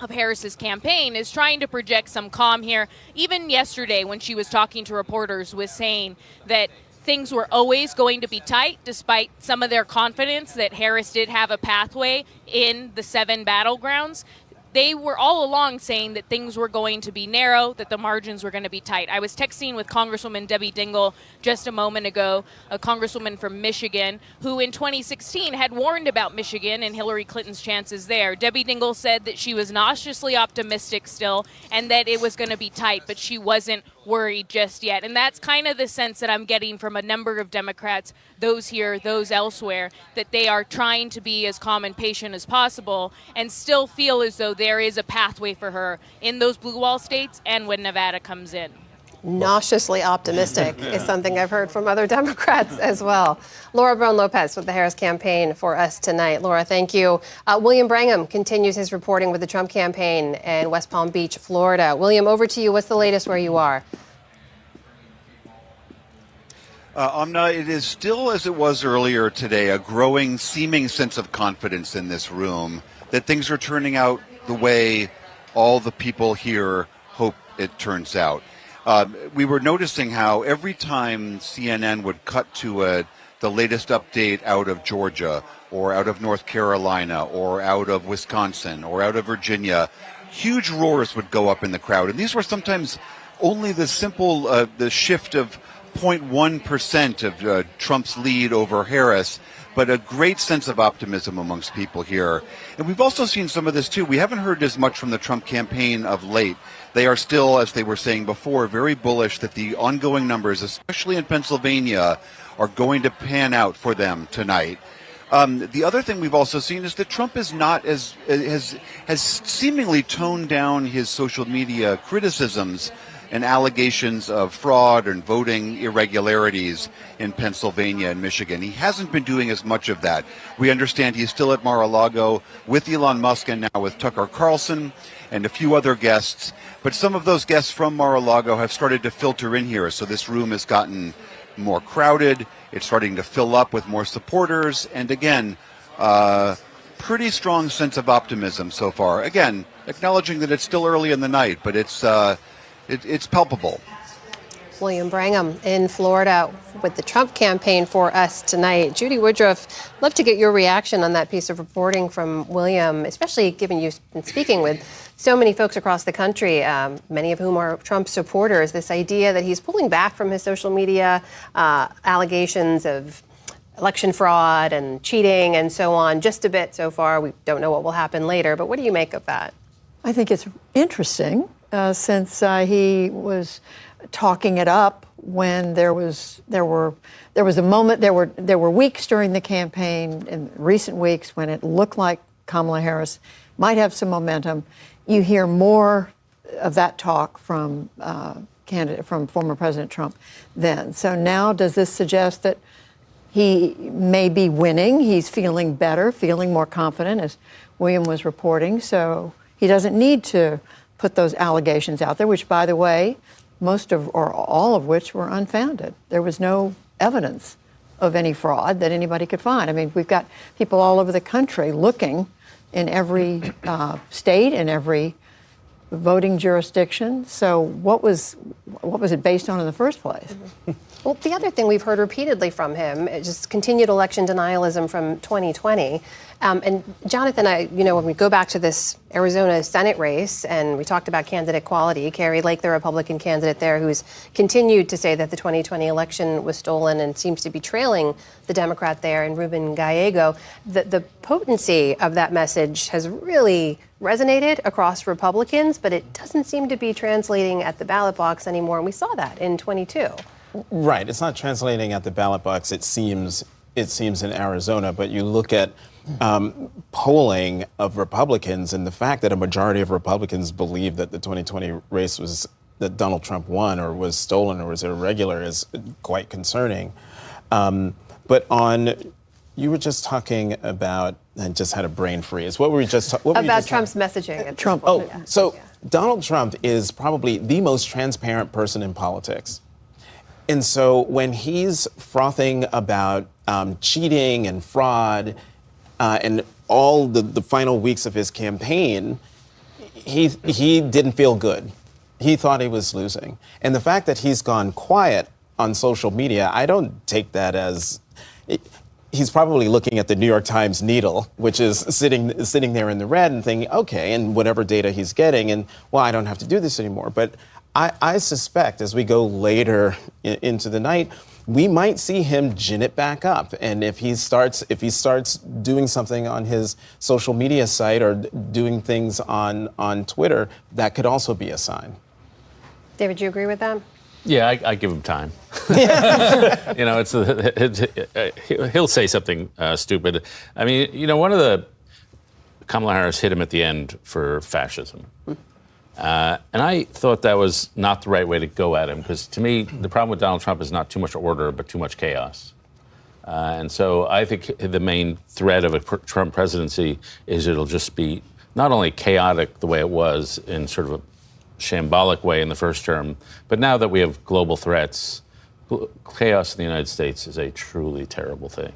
Speaker 3: of Harris's campaign, is trying to project some calm here. Even yesterday when she was talking to reporters was saying that things were always going to be tight despite some of their confidence that Harris did have a pathway in the 7 battlegrounds. They were all along saying that things were going to be narrow, that the margins were going to be tight. I was texting with Congresswoman Debbie Dingell just a moment ago, a congresswoman from Michigan, who in 2016 had warned about Michigan and Hillary Clinton's chances there. Debbie Dingell said that she was nauseously optimistic still and that it was going to be tight, but she wasn't worried just yet. And that's kind of the sense that I'm getting from a number of Democrats, those here, those elsewhere, that they are trying to be as calm and patient as possible and still feel as though there is a pathway for her in those blue wall states and when Nevada comes in.
Speaker 1: Nauseously optimistic is something I've heard from other Democrats as well. Laura Barone Lopez with the Harris campaign for us tonight. Laura, thank you. William Brangham continues his reporting with the Trump campaign in West Palm Beach, Florida. William, over to you. What's the latest where you are?
Speaker 4: Amna, it is still as it was earlier today, a growing seeming sense of confidence in this room that things are turning out the way all the people here hope it turns out. We were noticing how every time CNN would cut to the latest update out of Georgia or out of North Carolina or out of Wisconsin or out of Virginia, huge roars would go up in the crowd. And these were sometimes only the simple, the shift of 0.1% of Trump's lead over Harris, but a great sense of optimism amongst people here. And we've also seen some of this, too. We haven't heard as much from the Trump campaign of late. They are still, as they were saying before, very bullish that the ongoing numbers, especially in Pennsylvania, are going to pan out for them tonight. The other thing we've also seen is that Trump is not has seemingly toned down his social media criticisms and allegations of fraud and voting irregularities in Pennsylvania and Michigan. He hasn't been doing as much of that. We understand he's still at Mar-a-Lago with Elon Musk and now with Tucker Carlson and a few other guests. But some of those guests from Mar-a-Lago have started to filter in here. So this room has gotten more crowded. It's starting to fill up with more supporters. And again, pretty strong sense of optimism so far. Again, acknowledging that it's still early in the night, but it's palpable.
Speaker 1: William Brangham in Florida with the Trump campaign for us tonight. Judy Woodruff, love to get your reaction on that piece of reporting from William, especially given you've been speaking with so many folks across the country, many of whom are Trump supporters. This idea that he's pulling back from his social media allegations of election fraud and cheating and so on, just a bit so far. We don't know what will happen later, but what do you make of that?
Speaker 9: I think it's interesting since he was talking it up when there was a moment, there were weeks during the campaign, in recent weeks, when it looked like Kamala Harris might have some momentum. You hear more of that talk from from former President Trump then. So now, does this suggest that he may be winning? He's feeling better, feeling more confident, as William was reporting. So he doesn't need to put those allegations out there, which, by the way, most of or all of which were unfounded. There was no evidence of any fraud that anybody could find. I mean, we've got people all over the country looking in every state, in every voting jurisdiction. So what was it based on in the first place?
Speaker 1: Well, the other thing we've heard repeatedly from him is just continued election denialism from 2020. And Jonathan, when we go back to this Arizona Senate race and we talked about candidate quality, Kari Lake, the Republican candidate there, who's continued to say that the 2020 election was stolen and seems to be trailing the Democrat there, and Ruben Gallego, the potency of that message has really resonated across Republicans, but it doesn't seem to be translating at the ballot box anymore. And we saw that in 22.
Speaker 20: Right. It's not translating at the ballot box, it seems in Arizona, but you look at polling of Republicans, and the fact that a majority of Republicans believe that the 2020 race was that Donald Trump won or was stolen or was irregular is quite concerning. But you were just talking about, and just had a brain freeze. What were we just talking
Speaker 1: about? Trump's messaging.
Speaker 20: Trump. Donald Trump is probably the most transparent person in politics. And so when he's frothing about cheating and fraud and all the final weeks of his campaign, he didn't feel good. He thought he was losing. And the fact that he's gone quiet on social media, I don't take that as... He's probably looking at the New York Times needle, which is sitting there in the red and thinking, okay, and whatever data he's getting, and, well, I don't have to do this anymore. But I suspect as we go later into the night, we might see him gin it back up. And if he starts doing something on his social media site or doing things on Twitter, that could also be a sign.
Speaker 1: David, do you agree with that?
Speaker 14: Yeah, I give him time. He'll say something stupid. I mean, one of the Kamala Harris hit him at the end for fascism. And I thought that was not the right way to go at him, because to me, the problem with Donald Trump is not too much order, but too much chaos. And so I think the main threat of a Trump presidency is it'll just be not only chaotic the way it was in sort of a shambolic way in the first term, but now that we have global threats, chaos in the United States is a truly terrible thing.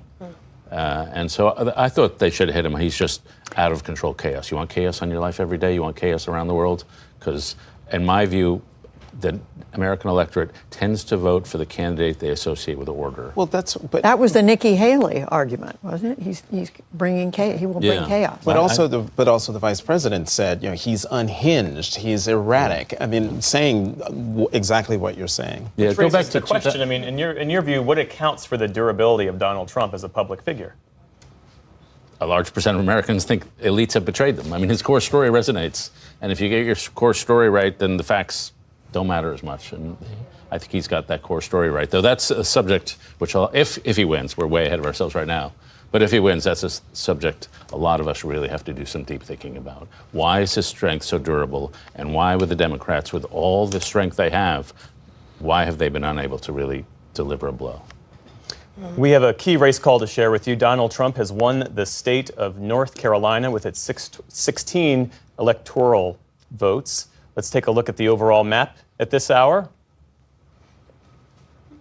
Speaker 14: And so I thought they should have hit him. He's just out of control chaos. You want chaos on your life every day? You want chaos around the world? Because in my view, the American electorate tends to vote for the candidate they associate with order.
Speaker 20: Well,
Speaker 9: that was the Nikki Haley argument, wasn't it? He's bringing chaos. He will bring chaos.
Speaker 20: But also the vice president said, he's unhinged, he's erratic. I mean, saying exactly what you're saying.
Speaker 2: Yeah, go back to the question. I mean, in your view, what accounts for the durability of Donald Trump as a public figure?
Speaker 14: A large percent of Americans think elites have betrayed them. I mean, his core story resonates, and if you get your core story right, then the facts don't matter as much. And I think he's got that core story right. Though that's a subject which, if he wins, we're way ahead of ourselves right now. But if he wins, that's a subject a lot of us really have to do some deep thinking about. Why is his strength so durable? And why, with the Democrats, with all the strength they have, why have they been unable to really deliver a blow?
Speaker 2: We have a key race call to share with you. Donald Trump has won the state of North Carolina with its 16 electoral votes. Let's take a look at the overall map at this hour. You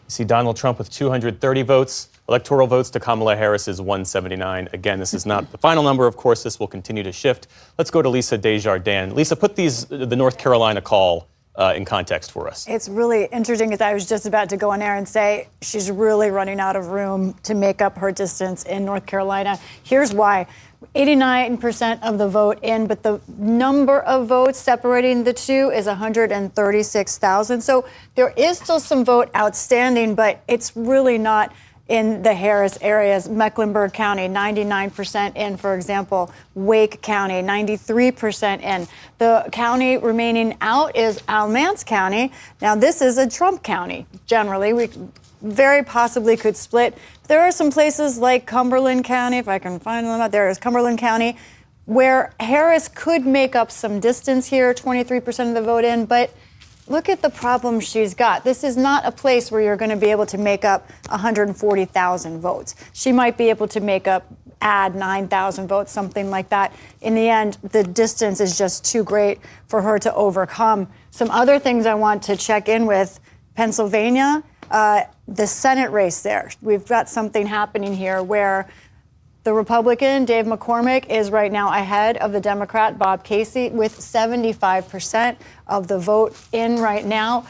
Speaker 2: see Donald Trump with 230 votes. Electoral votes to Kamala Harris is 179. Again, this is not the final number. Of course, this will continue to shift. Let's go to Lisa Desjardins. Lisa, put the North Carolina call in context for us.
Speaker 11: It's really interesting, because I was just about to go on air and say she's really running out of room to make up her distance in North Carolina. Here's why. 89% of the vote in, but the number of votes separating the two is 136,000. So there is still some vote outstanding, but it's really not in the Harris areas. Mecklenburg County, 99% in, for example. Wake County, 93% in. The county remaining out is Alamance County. Now, this is a Trump county, generally. We very possibly could split. There are some places like Cumberland County, if I can find them out there, is Cumberland County, where Harris could make up some distance here, 23% of the vote in, but look at the problem she's got. This is not a place where you're going to be able to make up 140,000 votes. She might be able to add 9,000 votes, something like that. In the end, the distance is just too great for her to overcome. Some other things I want to check in with: Pennsylvania, the Senate race there. We've got something happening here where the Republican, Dave McCormick, is right now ahead of the Democrat, Bob Casey, with 75% of the vote in right now.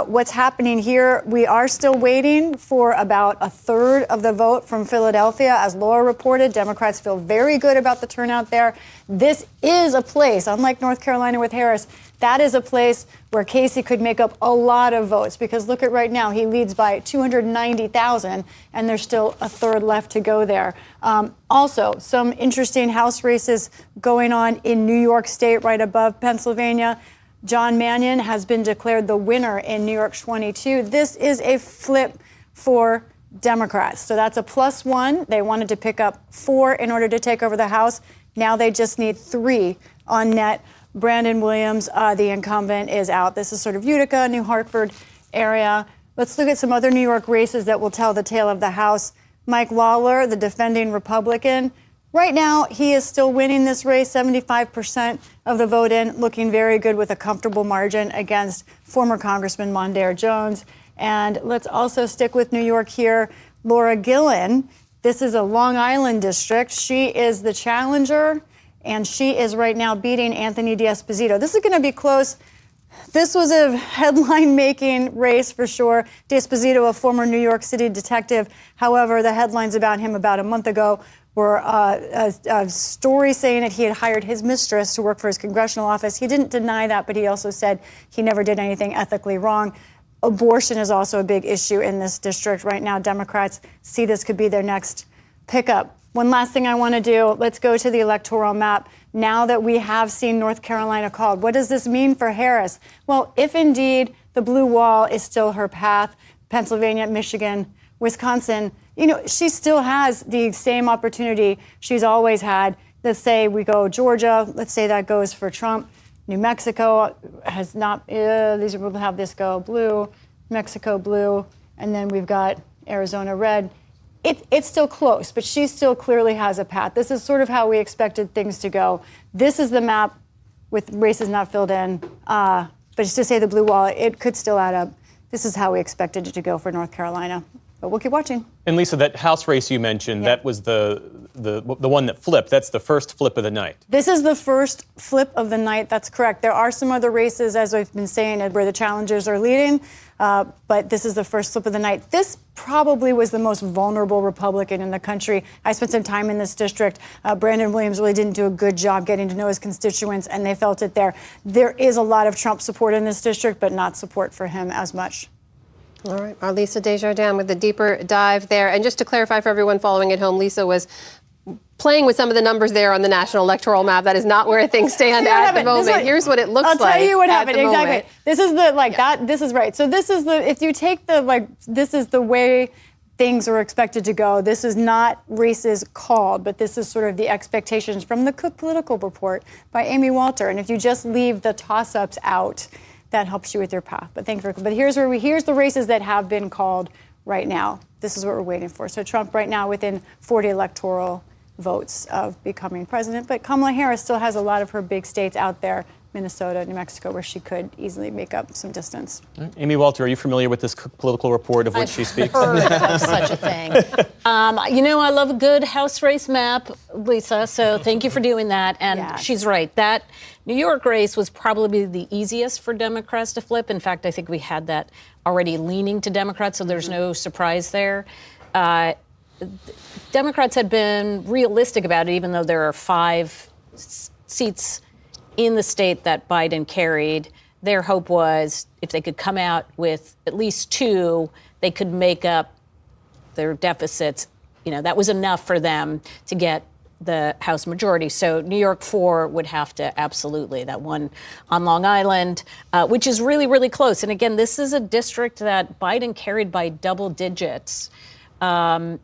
Speaker 11: What's happening here, we are still waiting for about a third of the vote from Philadelphia. As Laura reported, Democrats feel very good about the turnout there. This is a place, unlike North Carolina with Harris, that is a place where Casey could make up a lot of votes, because look at right now, he leads by 290,000, and there's still a third left to go there. Also, some interesting House races going on in New York State, right above Pennsylvania. John Mannion has been declared the winner in New York 22. This is a flip for Democrats. So that's a +1. They wanted to pick up 4 in order to take over the House. Now they just need 3 on net. Brandon Williams, the incumbent, is out. This is sort of Utica, New Hartford area. Let's look at some other New York races that will tell the tale of the House. Mike Lawler, the defending Republican. Right now, he is still winning this race, 75% of the vote in, looking very good with a comfortable margin against former Congressman Mondaire Jones. And let's also stick with New York here. Laura Gillen, this is a Long Island district. She is the challenger, and she is right now beating Anthony D'Esposito. This is going to be close. This was a headline-making race for sure. D'Esposito, a former New York City detective. However, the headlines about him about a month ago were a story saying that he had hired his mistress to work for his congressional office. He didn't deny that, but he also said he never did anything ethically wrong. Abortion is also a big issue in this district right now. Democrats see this could be their next pickup. One last thing I want to do, let's go to the electoral map. Now that we have seen North Carolina called, what does this mean for Harris? Well, if indeed the blue wall is still her path, Pennsylvania, Michigan, Wisconsin, she still has the same opportunity she's always had. Let's say we go Georgia, let's say that goes for Trump. New Mexico has not, these will have this go blue, Mexico blue, and then we've got Arizona red. It's still close, but she still clearly has a path. This is sort of how we expected things to go. This is the map with races not filled in, but just to say the blue wall, it could still add up. This is how we expected it to go for North Carolina. But we'll keep watching.
Speaker 2: And Lisa, that House race you mentioned, that was the one that flipped. That's the first flip of the night.
Speaker 11: This is the first flip of the night. That's correct. There are some other races, as I've been saying, where the challengers are leading, but this is the first flip of the night. This probably was the most vulnerable Republican in the country. I spent some time in this district. Brandon Williams really didn't do a good job getting to know his constituents, and they felt it there. There is a lot of Trump support in this district, but not support for him as much.
Speaker 1: All right, our Lisa Desjardins with the deeper dive there. And just to clarify for everyone following at home, Lisa was playing with some of the numbers there on the national electoral map. That is not where things stand at the moment. Here's what it looks like.
Speaker 11: I'll tell you what happened. Exactly. This is the this is right. So this is if you take this is the way things are expected to go. This is not races called, but this is sort of the expectations from the Cook Political Report by Amy Walter. And if you just leave the toss-ups out, that helps you with your path. But here's the races that have been called right now. This is what we're waiting for. So Trump right now within 40 electoral votes of becoming president. But Kamala Harris still has a lot of her big states out there, Minnesota, New Mexico, where she could easily make up some distance.
Speaker 2: Right. Amy Walter, are you familiar with this Political Report of which she speaks?
Speaker 17: I've heard of such a thing. I love a good House race map, Lisa, so thank you for doing that. And she's right. That New York race was probably the easiest for Democrats to flip. In fact, I think we had that already leaning to Democrats, so there's no surprise there. Democrats had been realistic about it, even though there are 5 seats in the state that Biden carried. Their hope was if they could come out with at least 2, they could make up their deficits, that was enough for them to get the House majority. So New York 4 would have to absolutely, that one on Long Island, which is really, really close. And again, this is a district that Biden carried by double digits. And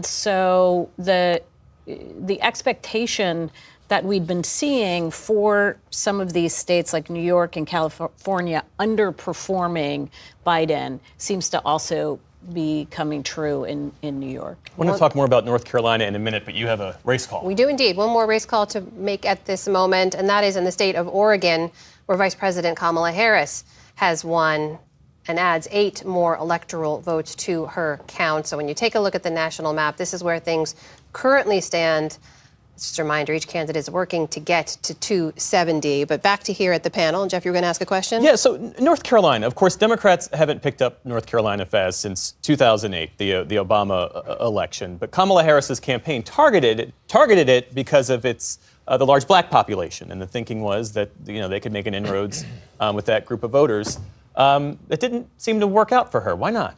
Speaker 17: so the expectation that we'd been seeing for some of these states like New York and California underperforming Biden seems to also be coming true in New York.
Speaker 2: I want to talk more about North Carolina in a minute, but you have a race call.
Speaker 1: We do indeed. One more race call to make at this moment, and that is in the state of Oregon, where Vice President Kamala Harris has won and adds 8 more electoral votes to her count. So when you take a look at the national map, this is where things currently stand. Just a reminder, each candidate is working to get to 270. But back to here at the panel. Jeff, you were going to ask a question?
Speaker 2: Yeah, so North Carolina, of course, Democrats haven't picked up North Carolina fast since 2008, the Obama election. But Kamala Harris's campaign targeted it because of its the large black population. And the thinking was that they could make an inroads with that group of voters. It didn't seem to work out for her. Why not?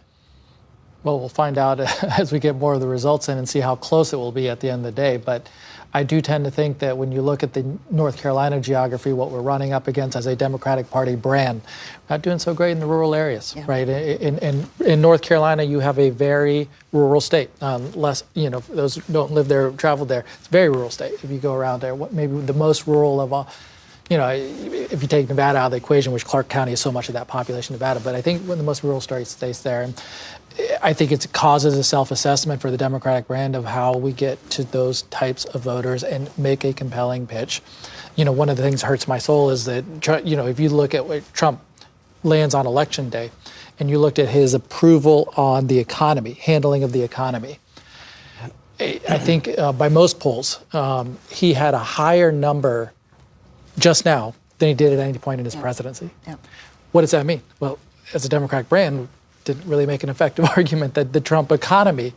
Speaker 10: Well, we'll find out as we get more of the results in and see how close it will be at the end of the day. But I do tend to think that when you look at the North Carolina geography, what we're running up against as a Democratic Party brand, not doing so great in the rural areas, right? In North Carolina, you have a very rural state. Those who don't live there, traveled there, it's a very rural state. If you go around there, maybe the most rural of all. If you take Nevada out of the equation, which Clark County is so much of that population, Nevada, but I think one of the most rural states there. And I think it causes a self-assessment for the Democratic brand of how we get to those types of voters and make a compelling pitch. One of the things that hurts my soul is that, if you look at what Trump lands on Election Day and you looked at his approval on the economy, handling of the economy, I think by most polls, he had a higher number just now than he did at any point in his presidency. Yeah. What does that mean? Well, as a Democratic brand, didn't really make an effective argument that the Trump economy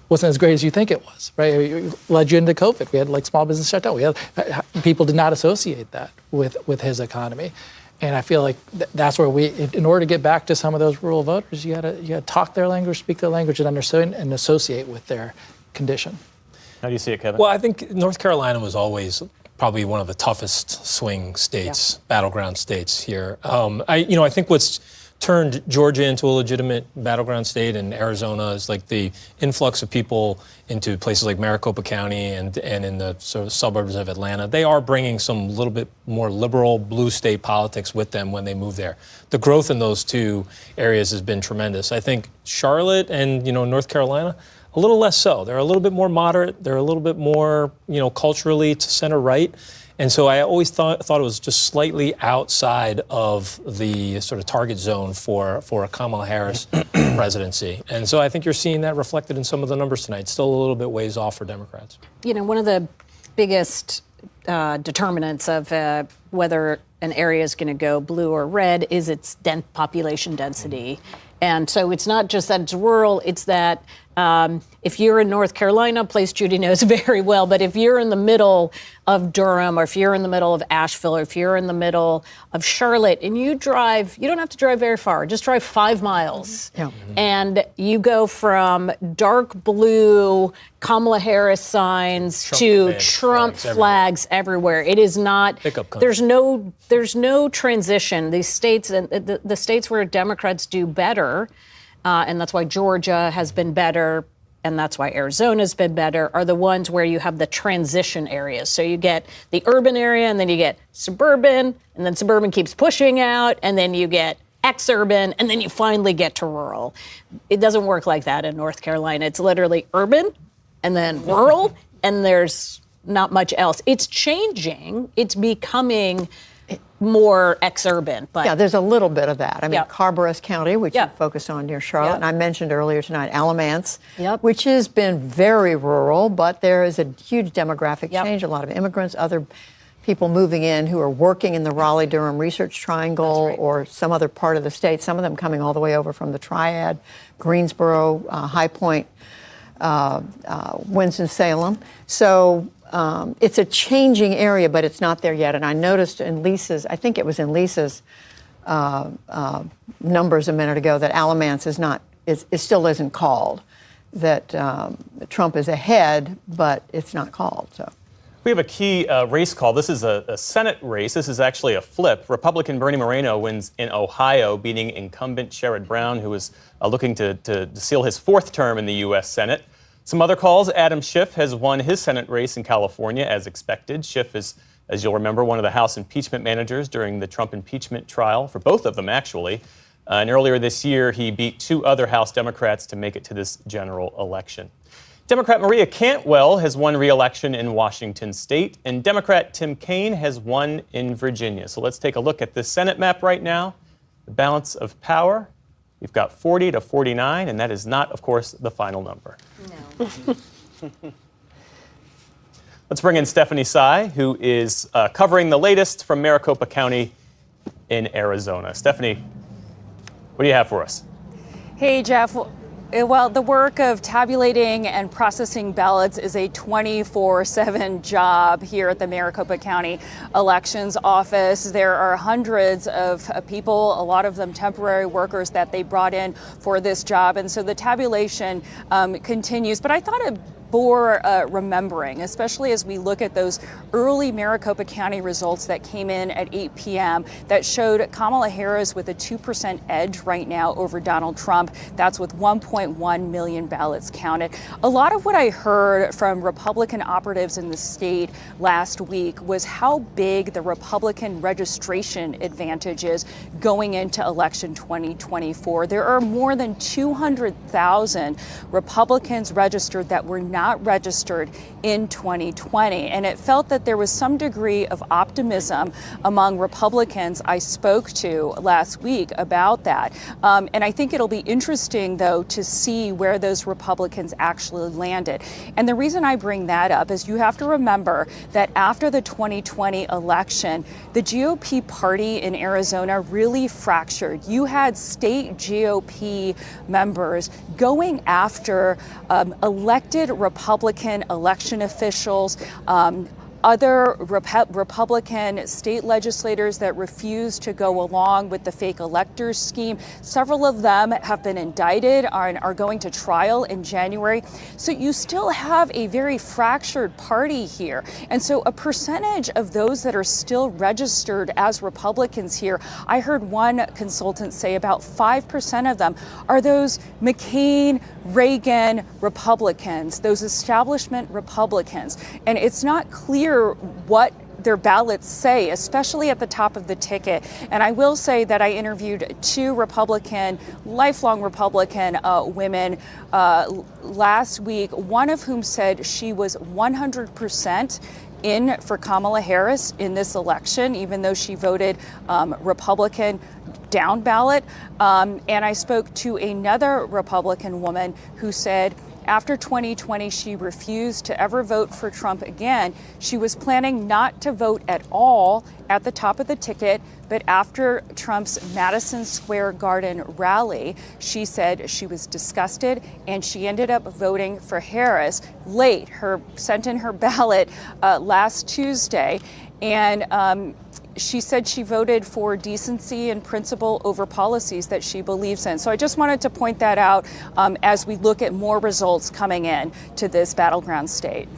Speaker 10: wasn't as great as you think it was, right? It led you into COVID. We had small business shutdown. People did not associate that with his economy. And I feel like that's where in order to get back to some of those rural voters, you gotta talk their language, speak their language, and understand and associate with their condition.
Speaker 2: How do you see it, Kevin?
Speaker 7: Well, I think North Carolina was always probably one of the toughest swing states, battleground states here. I think what's turned Georgia into a legitimate battleground state, and Arizona is like the influx of people into places like Maricopa County and in the sort of suburbs of Atlanta. They are bringing some little bit more liberal blue state politics with them when they move there. The growth in those two areas has been tremendous. I think Charlotte and North Carolina, a little less so. They're a little bit more moderate. They're a little bit more culturally to center right. And so I always thought it was just slightly outside of the sort of target zone for a Kamala Harris presidency. And so I think you're seeing that reflected in some of the numbers tonight. Still a little bit ways off for Democrats.
Speaker 17: One of the biggest determinants of whether an area is going to go blue or red is its population density. And so it's not just that it's rural, it's that if you're in North Carolina, a place Judy knows very well, but if you're in the middle of Durham, or if you're in the middle of Asheville, or if you're in the middle of Charlotte, and you don't have to drive very far, just drive 5 miles. Yeah. And you go from dark blue Kamala Harris signs to Trump flags everywhere. It is not, there's no transition. These states, and the states where Democrats do better, and that's why Georgia has been better, and that's why Arizona's been better, are the ones where you have the transition areas. So you get the urban area, and then you get suburban, and then suburban keeps pushing out, and then you get exurban, and then you finally get to rural. It doesn't work like that in North Carolina. It's literally urban, and then rural, and there's not much else. It's changing. It's becoming more exurban. But
Speaker 9: yeah, there's a little bit of that. I mean, Carboros County, which you focus on near Charlotte, and I mentioned earlier tonight, Alamance, which has been very rural, but there is a huge demographic change, a lot of immigrants, other people moving in who are working in the Raleigh-Durham Research Triangle or some other part of the state, some of them coming all the way over from the Triad, Greensboro, High Point, Winston-Salem. So it's a changing area, but it's not there yet. And I noticed in Lisa's, I think it was in Lisa's numbers a minute ago, that Alamance is still isn't called. Trump is ahead, but it's not called. So.
Speaker 2: We have a key race call. This is a Senate race. This is actually a flip. Republican Bernie Moreno wins in Ohio, beating incumbent Sherrod Brown, who is looking to seal his 4th term in the U.S. Senate. Some other calls. Adam Schiff has won his Senate race in California, as expected. Schiff is, as you'll remember, one of the House impeachment managers during the Trump impeachment trial, for both of them, actually. And earlier this year, he beat 2 other House Democrats to make it to this general election. Democrat Maria Cantwell has won re-election in Washington state, and Democrat Tim Kaine has won in Virginia. So let's take a look at the Senate map right now. The balance of power, we've got 40 to 49, and that is not, of course, the final number. No. Let's bring in Stephanie Sy, who is covering the latest from Maricopa County in Arizona. Stephanie, what do you have for us?
Speaker 6: Hey, Jeff. Well, the work of tabulating and processing ballots is a 24/7 job here at the Maricopa County Elections Office. There are hundreds of people, a lot of them temporary workers that they brought in for this job. And so the tabulation continues. But I thought it bore remembering, especially as we look at those early Maricopa County results that came in at 8 p.m. that showed Kamala Harris with a 2% edge right now over Donald Trump. That's with 1.1 million ballots counted. A lot of what I heard from Republican operatives in the state last week was how big the Republican registration advantage is going into election 2024. There are more than 200,000 Republicans registered that were not registered in 2020. And it felt that there was some degree of optimism among Republicans I spoke to last week about that. And I think it'll be interesting, though, to see where those Republicans actually landed. And the reason I bring that up is you have to remember that after the 2020 election, the GOP party in Arizona really fractured. You had state GOP members going after elected Republican election officials, other Republican state legislators that refused to go along with the fake electors scheme. Several of them have been indicted and are going to trial in January. So you still have a very fractured party here. And so a percentage of those that are still registered as Republicans here, I heard one consultant say about 5% of them are those McCain, Reagan Republicans, those establishment Republicans. And it's not clear what their ballots say, especially at the top of the ticket. And I will say that I interviewed 2 lifelong Republican women last week, one of whom said she was 100% in for Kamala Harris in this election, even though she voted Republican down ballot. And I spoke to another Republican woman who said after 2020, she refused to ever vote for Trump again. She was planning not to vote at all at the top of the ticket, but after Trump's Madison Square Garden rally, she said she was disgusted and she ended up voting for Harris late. Sent in her ballot last Tuesday, and she said she voted for decency and principle over policies that she believes in. So I just wanted to point that out as we look at more results coming in to this battleground state.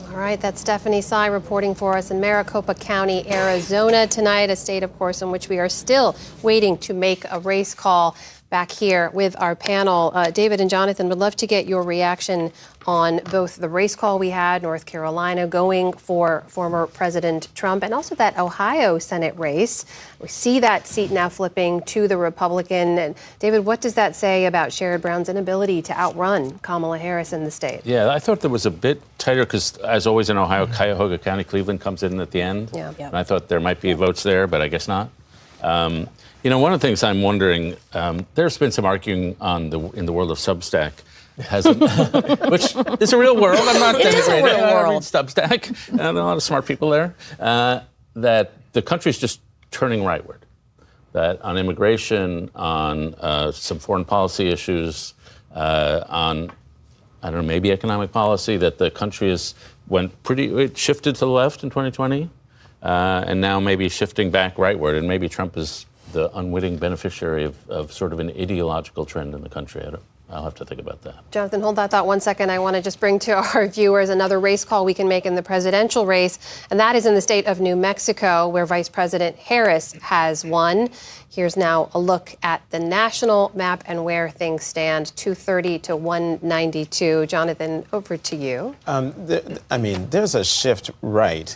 Speaker 1: All right, that's Stephanie Sy reporting for us in Maricopa County, Arizona tonight, a state, of course, in which we are still waiting to make a race call. Back here with our panel, David and Jonathan, would love to get your reaction on both the race call we had, North Carolina going for former President Trump, and also that Ohio Senate race. We see that seat now flipping to the Republican. And David, what does that say about Sherrod Brown's inability to outrun Kamala Harris in the state?
Speaker 14: Yeah, I thought there was a bit tighter because, as always in Ohio, Cuyahoga County, Cleveland comes in at the end. Yeah. And I thought there might be votes there, but I guess not. One of the things I'm wondering, there's been some arguing in the world of Substack, which is a real world. I'm not denigrating it. I read Substack, and a lot of smart people there, that the country's just turning rightward. That on immigration, on some foreign policy issues, on, I don't know, maybe economic policy, that the country it shifted to the left in 2020, and now maybe shifting back rightward, and maybe Trump is the unwitting beneficiary of sort of an ideological trend in the country. I'll have to think about that.
Speaker 1: Jonathan, hold that thought one second. I want to just bring to our viewers another race call we can make in the presidential race, and that is in the state of New Mexico, where Vice President Harris has won. Here's now a look at the national map and where things stand, 230 to 192. Jonathan, over to you.
Speaker 20: There's a shift right,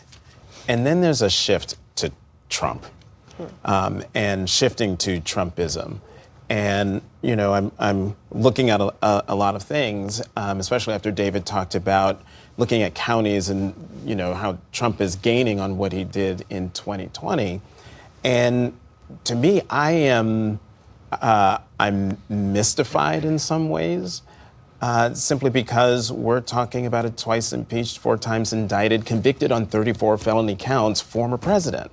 Speaker 20: and then there's a shift to Trump, and shifting to Trumpism. And, I'm looking at a lot of things, especially after David talked about looking at counties and, how Trump is gaining on what he did in 2020. And to me, I'm mystified in some ways, simply because we're talking about a twice impeached, 4 times indicted, convicted on 34 felony counts, former president.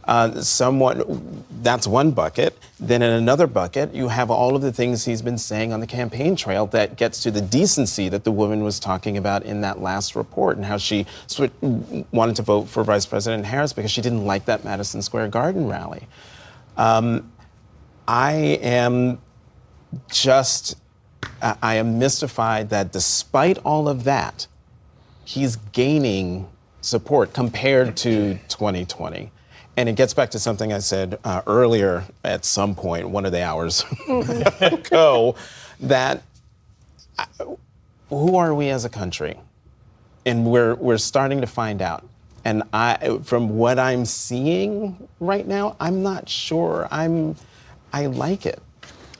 Speaker 20: That's one bucket. Then in another bucket, you have all of the things he's been saying on the campaign trail that gets to the decency that the woman was talking about in that last report, and how she wanted to vote for Vice President Harris because she didn't like that Madison Square Garden rally. I am mystified that despite all of that, he's gaining support compared to 2020. And it gets back to something I said earlier at some point, one of the hours ago, that who are we as a country? And we're starting to find out. And from what I'm seeing right now, I'm not sure I like it.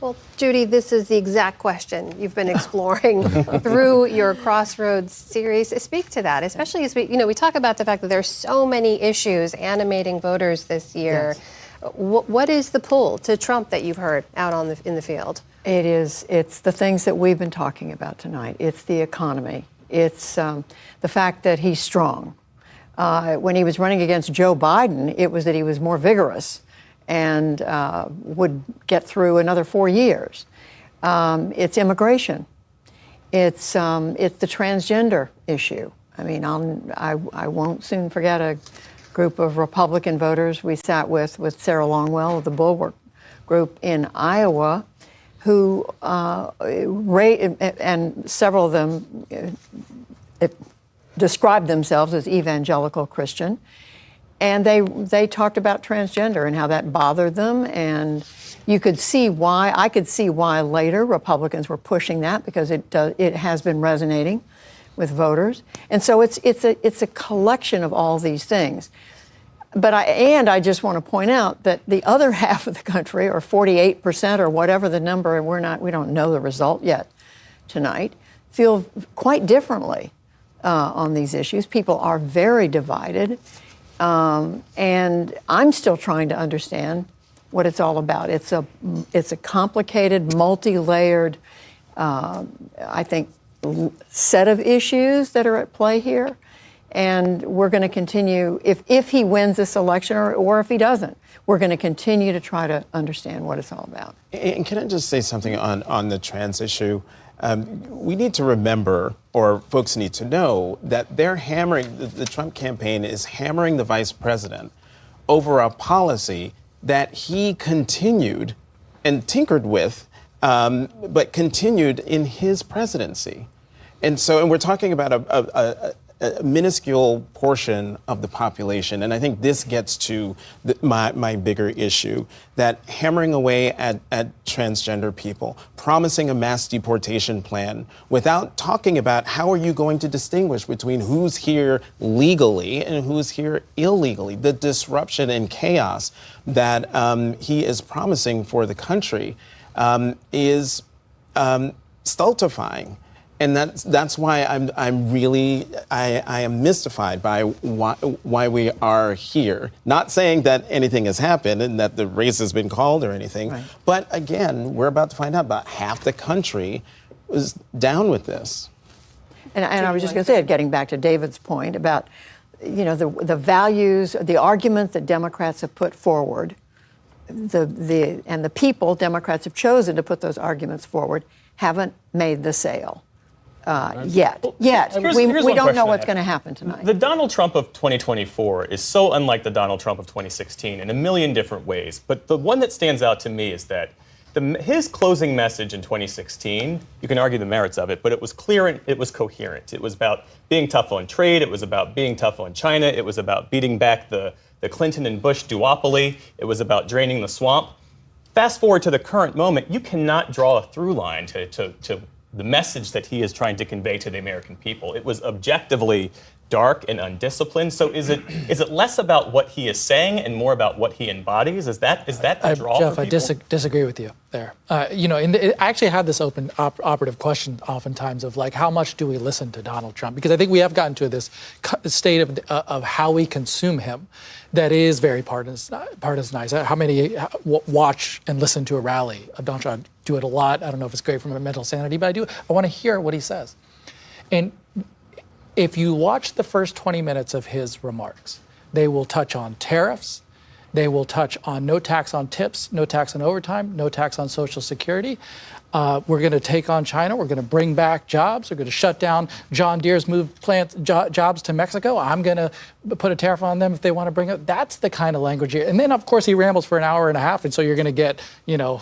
Speaker 1: Well, Judy, this is the exact question you've been exploring through your Crossroads series. Speak to that, especially as we talk about the fact that there's so many issues animating voters this year. Yes. What is the pull to Trump that you've heard out in the field?
Speaker 9: It's the things that we've been talking about tonight. It's the economy. It's the fact that he's strong. When he was running against Joe Biden, it was that he was more vigorous and would get through another 4 years. It's immigration. It's the transgender issue. I won't soon forget a group of Republican voters we sat with Sarah Longwell of the Bulwark Group in Iowa, who and several of them described themselves as evangelical Christian. And they talked about transgender and how that bothered them, and you could see why. I could see why later Republicans were pushing that, because it has been resonating with voters. And so it's a collection of all these things. But I just want to point out that the other half of the country, or 48% or whatever the number, we don't know the result yet tonight, feel quite differently on these issues. People are very divided. And I'm still trying to understand what it's all about. It's a complicated, multi-layered, I think, set of issues that are at play here. And we're going to continue, if he wins this election or if he doesn't, we're going to continue to try to understand what it's all about.
Speaker 20: And can I just say something on the trans issue? We need to remember, or folks need to know, that they're hammering, the Trump campaign is hammering the vice president over a policy that he continued and tinkered with, but continued in his presidency. And we're talking about a minuscule portion of the population. And I think this gets to my bigger issue, that hammering away at transgender people, promising a mass deportation plan without talking about how are you going to distinguish between who's here legally and who's here illegally. The disruption and chaos that he is promising for the country is stultifying. And that's why I am mystified by why we are here. Not saying that anything has happened and that the race has been called or anything, right. But again, we're about to find out about half the country is down with this.
Speaker 9: And I was just going to say, getting back to David's point about, the values, the argument that Democrats have put forward, and the people Democrats have chosen to put those arguments forward haven't made the sale. Yet. We don't know what's going to happen tonight.
Speaker 2: The Donald Trump of 2024 is so unlike the Donald Trump of 2016 in a million different ways. But the one that stands out to me is that His closing message in 2016, you can argue the merits of it, but it was clear and it was coherent. It was about being tough on trade. It was about being tough on China. It was about beating back the Clinton and Bush duopoly. It was about draining the swamp. Fast forward to the current moment, you cannot draw a through line to the message that he is trying to convey to the American people. It was objectively dark and undisciplined. So is it less about what he is saying and more about what he embodies? Is that the draw
Speaker 10: Jeff,
Speaker 2: for
Speaker 10: I
Speaker 2: people?
Speaker 10: disagree with you there. I actually had this open operative question oftentimes of like, how much do we listen to Donald Trump? Because I think we have gotten to this state of how we consume him that is very partisanized. How many watch and listen to a rally of Donald Trump? I do it a lot. I don't know if it's great for my mental sanity, but I want to hear what he says. And if you watch the first 20 minutes of his remarks, they will touch on tariffs. They will touch on no tax on tips, no tax on overtime, no tax on Social Security. We're going to take on China. We're going to bring back jobs. We're going to shut down John Deere's jobs to Mexico. I'm going to put a tariff on them if they want to bring it. That's the kind of language here. And then, of course, he rambles for an hour and a half, and so you're going to get,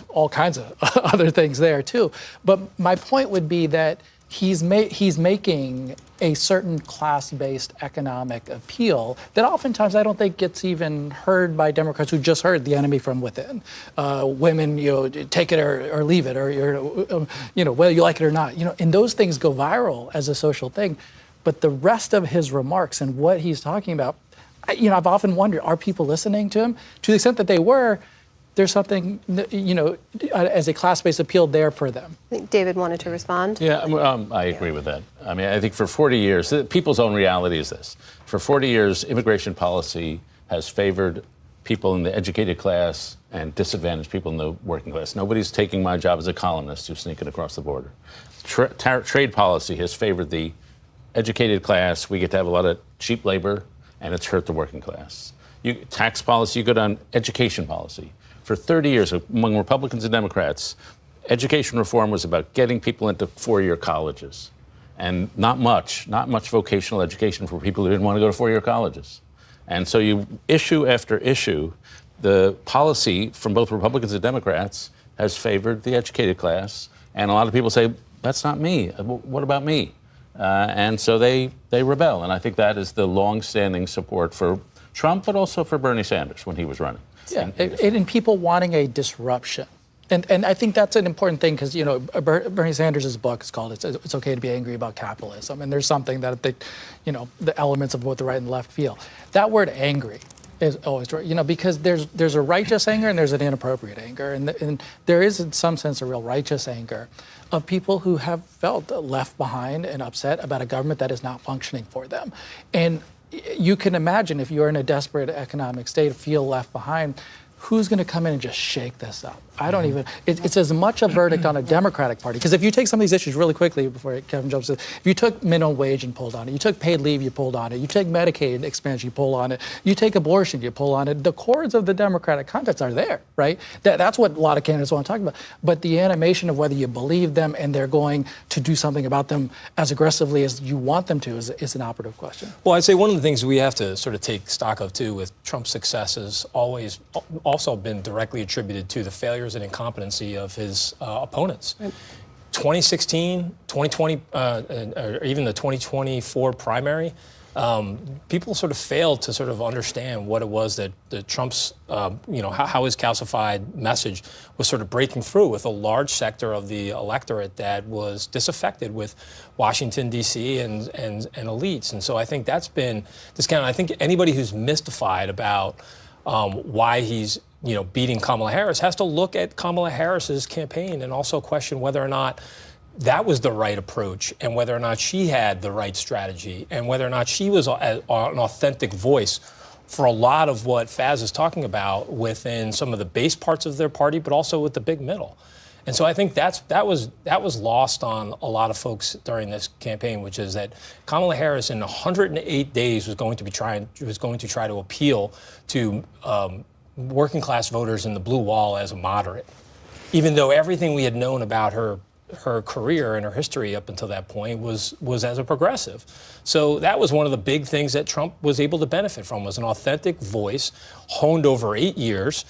Speaker 10: all kinds of other things there too. But my point would be that he's making a certain class-based economic appeal that oftentimes I don't think gets even heard by Democrats who just heard the enemy from within. Women, take it or leave it, or whether you like it or not. And those things go viral as a social thing. But the rest of his remarks and what he's talking about, I've often wondered, are people listening to him? To the extent that they were, there's something, as a class-based appeal there for them.
Speaker 1: I think David wanted to respond.
Speaker 14: Yeah, I agree with that. I mean, I think for 40 years, people's own reality is this. For 40 years, immigration policy has favored people in the educated class and disadvantaged people in the working class. Nobody's taking my job as a columnist who's sneaking across the border. Trade policy has favored the educated class. We get to have a lot of cheap labor, and it's hurt the working class. Tax policy, you go down education policy. For 30 years, among Republicans and Democrats, education reform was about getting people into four-year colleges, and not much vocational education for people who didn't want to go to four-year colleges. And so issue after issue, the policy from both Republicans and Democrats has favored the educated class, and a lot of people say, that's not me. What about me? And so they rebel, and I think that is the long-standing support for Trump, but also for Bernie Sanders when he was running.
Speaker 10: Yeah, and people wanting a disruption. And I think that's an important thing because, Bernie Sanders' book is called It's Okay to be Angry About Capitalism. And there's something that, the elements of both the right and the left feel. That word angry is always, because there's a righteous anger and there's an inappropriate anger. And there is, in some sense, a real righteous anger of people who have felt left behind and upset about a government that is not functioning for them. And you can imagine if you're in a desperate economic state, feel left behind, who's going to come in and just shake this up? I don't even, it's as much a verdict on a Democratic Party. Because if you take some of these issues really quickly before Kevin jumps in, if you took minimum wage and pulled on it, you took paid leave, you pulled on it, you take Medicaid expansion, you pull on it, you take abortion, you pull on it, the chords of the Democratic context are there, right? That's what a lot of candidates want to talk about. But the animation of whether you believe them and they're going to do something about them as aggressively as you want them to is an operative question.
Speaker 7: Well, I'd say one of the things we have to sort of take stock of, too, with Trump's success has always also been directly attributed to the failures and incompetency of his opponents. Right. 2016, 2020, or even the 2024 primary, people sort of failed to sort of understand what it was that Trump's, how his calcified message was sort of breaking through with a large sector of the electorate that was disaffected with Washington, D.C. and elites. And so I think that's been discounted. I think anybody who's mystified about why he's beating Kamala Harris has to look at Kamala Harris's campaign and also question whether or not that was the right approach and whether or not she had the right strategy and whether or not she was an authentic voice for a lot of what Faz is talking about within some of the base parts of their party, but also with the big middle. And so I think that was lost on a lot of folks during this campaign, which is that Kamala Harris in 108 days was going to try to appeal to working class voters in the blue wall as a moderate, even though everything we had known about her career and her history up until that point was as a progressive. So that was one of the big things that Trump was able to benefit from, was an authentic voice honed over 8 years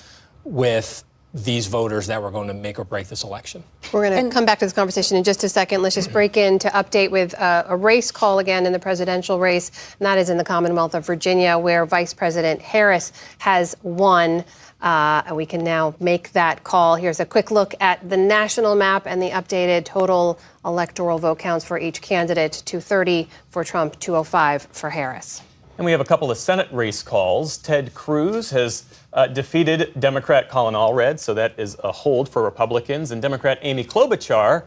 Speaker 7: with these voters that were going to make or break this election.
Speaker 1: We're going to come back to this conversation in just a second. Let's just break in to update with a race call again in the presidential race, and that is in the Commonwealth of Virginia, where Vice President Harris has won. And we can now make that call. Here's a quick look at the national map and the updated total electoral vote counts for each candidate: 230 for Trump, 205 for Harris.
Speaker 2: And we have a couple of Senate race calls. Ted Cruz has defeated Democrat Colin Allred, so that is a hold for Republicans. And Democrat Amy Klobuchar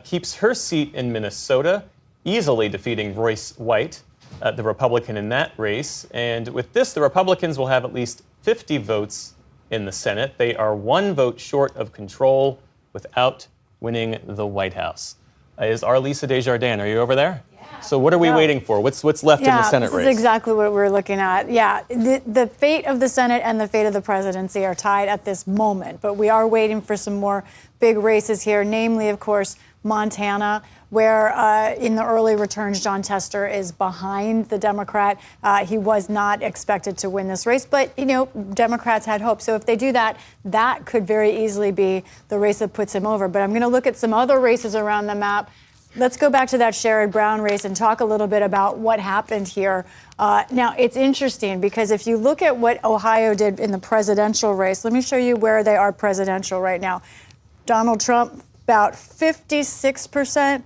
Speaker 2: keeps her seat in Minnesota, easily defeating Royce White, the Republican in that race. And with this, the Republicans will have at least 50 votes in the Senate. They are one vote short of control without winning the White House. Is our Lisa Desjardins, are you over there? So what are we waiting for? What's left in the Senate race?
Speaker 11: This is exactly what we're looking at. Yeah, the fate of the Senate and the fate of the presidency are tied at this moment, but we are waiting for some more big races here, namely, of course, Montana, where in the early returns, Jon Tester is behind the Democrat. He was not expected to win this race, but, you know, Democrats had hope. So if they do that, that could very easily be the race that puts him over. But I'm going to look at some other races around the map. Let's go back to that Sherrod Brown race and talk a little bit about what happened here. Now, it's interesting because if you look at what Ohio did in the presidential race, let me show you where they are presidential right now. Donald Trump, about 56%,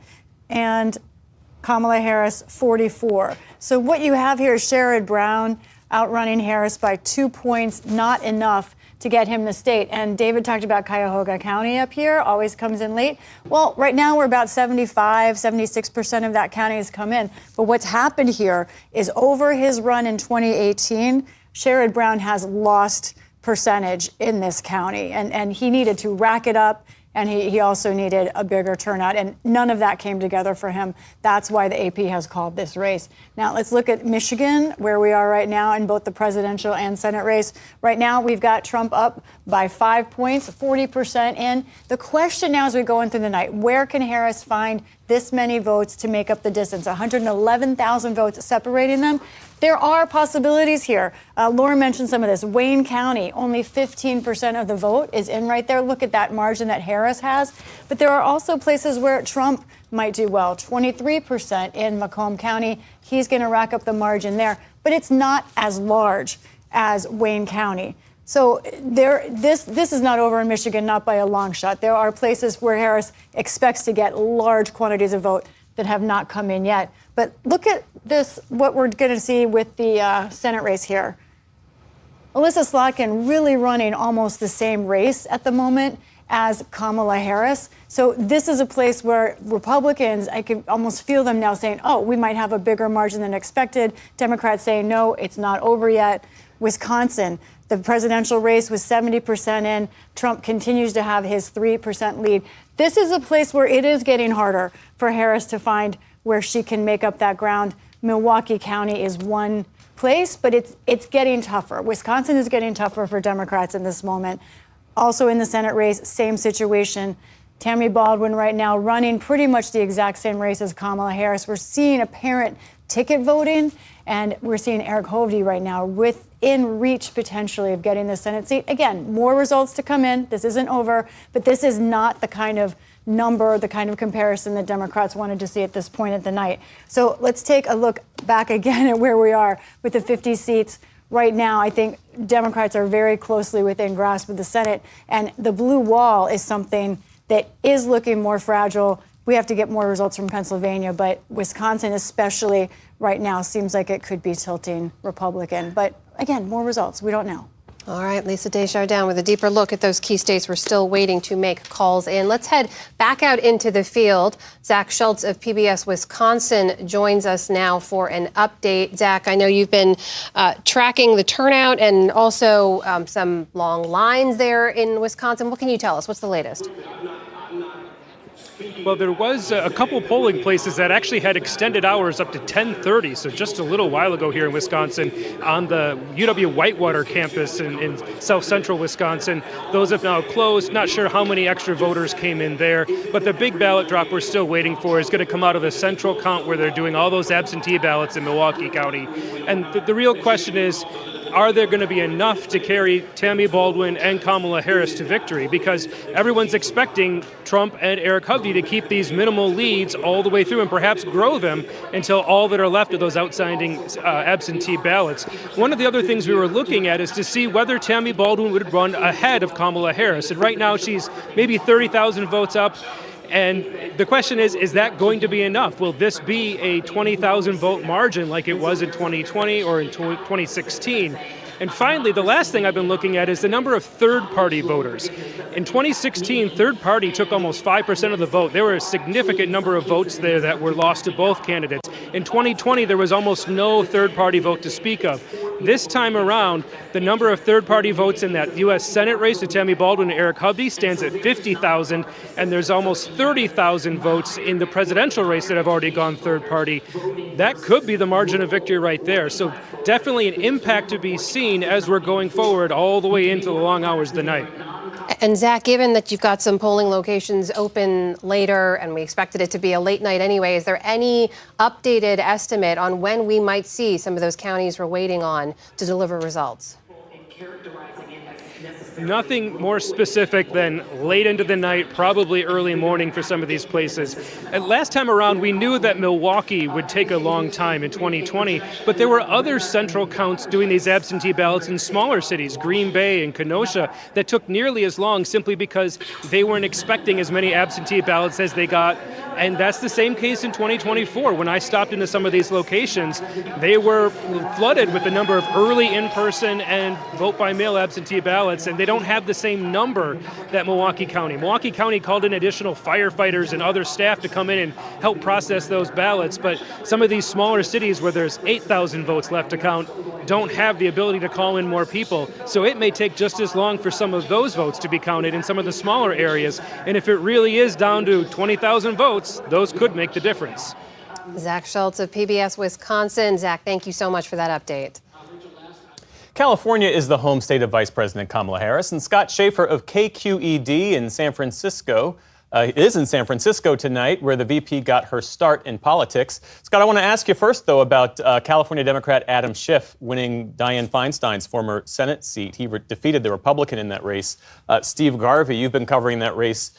Speaker 11: and Kamala Harris, 44%. So what you have here is Sherrod Brown outrunning Harris by 2 points, not enough to get him the state. And David talked about Cuyahoga County up here, always comes in late. Well, right now we're about 76% of that county has come in. But what's happened here is over his run in 2018, Sherrod Brown has lost percentage in this county. And he needed to rack it up. And he also needed a bigger turnout, and none of that came together for him. That's why the AP has called this race. Now, let's look at Michigan, where we are right now in both the presidential and Senate race. Right now, we've got Trump up by 5 points, 40% in. The question now as we go in through the night, where can Harris find this many votes to make up the distance? 111,000 votes separating them. There are possibilities here. Laura mentioned some of this. Wayne County, only 15% of the vote is in right there. Look at that margin that Harris has. But there are also places where Trump might do well. 23% in Macomb County. He's going to rack up the margin there. But it's not as large as Wayne County. So this is not over in Michigan, not by a long shot. There are places where Harris expects to get large quantities of vote that have not come in yet. But look at this, what we're going to see with the Senate race here. Alyssa Slotkin really running almost the same race at the moment as Kamala Harris. So this is a place where Republicans, I can almost feel them now saying, oh, we might have a bigger margin than expected. Democrats saying, no, it's not over yet. Wisconsin, the presidential race was 70% in. Trump continues to have his 3% lead. This is a place where it is getting harder for Harris to find where she can make up that ground. Milwaukee County is one place, but it's getting tougher. Wisconsin is getting tougher for Democrats in this moment. Also in the Senate race, same situation. Tammy Baldwin right now running pretty much the exact same race as Kamala Harris. We're seeing apparent ticket voting, and we're seeing Eric Hovde right now within reach potentially of getting the Senate seat. Again, more results to come in. This isn't over, but this is not the kind of number, the kind of comparison that Democrats wanted to see at this point of the night. So let's take a look back again at where we are with the 50 seats. Right now, I think Democrats are very closely within grasp of the Senate, and the blue wall is something that is looking more fragile. We have to get more results from Pennsylvania, but Wisconsin especially right now seems like it could be tilting Republican. But again, more results. We don't know.
Speaker 1: All right, Lisa Desjardins with a deeper look at those key states. We're still waiting to make calls in. Let's head back out into the field. Zach Schultz of PBS Wisconsin joins us now for an update. Zach, I know you've been tracking the turnout and also some long lines there in Wisconsin. What can you tell us? What's the latest?
Speaker 8: Well, there was a couple polling places that actually had extended hours up to 10:30, so just a little while ago here in Wisconsin on the UW-Whitewater campus in south central Wisconsin. Those have now closed. Not sure how many extra voters came in there, but the big ballot drop we're still waiting for is going to come out of the central count where they're doing all those absentee ballots in Milwaukee County. And the real question is, are there going to be enough to carry Tammy Baldwin and Kamala Harris to victory? Because everyone's expecting Trump and Eric Hovde to keep these minimal leads all the way through and perhaps grow them until all that are left of those outstanding absentee ballots. One of the other things we were looking at is to see whether Tammy Baldwin would run ahead of Kamala Harris. And right now she's maybe 30,000 votes up. And the question is that going to be enough? Will this be a 20,000 vote margin like it was in 2020 or in 2016? And finally, the last thing I've been looking at is the number of third-party voters. In 2016, third party took almost 5% of the vote. There were a significant number of votes there that were lost to both candidates. In 2020, there was almost no third-party vote to speak of. This time around, the number of third-party votes in that U.S. Senate race with Tammy Baldwin and Eric Hovde stands at 50,000, and there's almost 30,000 votes in the presidential race that have already gone third-party. That could be the margin of victory right there. So definitely an impact to be seen as we're going forward all the way into the long hours of the night.
Speaker 1: And Zach, given that you've got some polling locations open later, and we expected it to be a late night anyway, is there any updated estimate on when we might see some of those counties we're waiting on to deliver results?
Speaker 8: Nothing more specific than late into the night, probably early morning for some of these places. And last time around, we knew that Milwaukee would take a long time in 2020, but there were other central counts doing these absentee ballots in smaller cities, Green Bay and Kenosha, that took nearly as long simply because they weren't expecting as many absentee ballots as they got. And that's the same case in 2024. When I stopped into some of these locations, they were flooded with the number of early in-person and vote-by-mail absentee ballots, and they don't have the same number that Milwaukee County. Milwaukee County called in additional firefighters and other staff to come in and help process those ballots, but some of these smaller cities where there's 8,000 votes left to count don't have the ability to call in more people. So it may take just as long for some of those votes to be counted in some of the smaller areas. And if it really is down to 20,000 votes, those could make the difference.
Speaker 1: Zach Schultz of PBS Wisconsin. Zach, thank you so much for that update.
Speaker 2: California is the home state of Vice President Kamala Harris, and Scott Schaefer of KQED in San Francisco is in San Francisco tonight, where the VP got her start in politics. Scott, I want to ask you first, though, about California Democrat Adam Schiff winning Dianne Feinstein's former Senate seat. He defeated the Republican in that race, Steve Garvey. You've been covering that race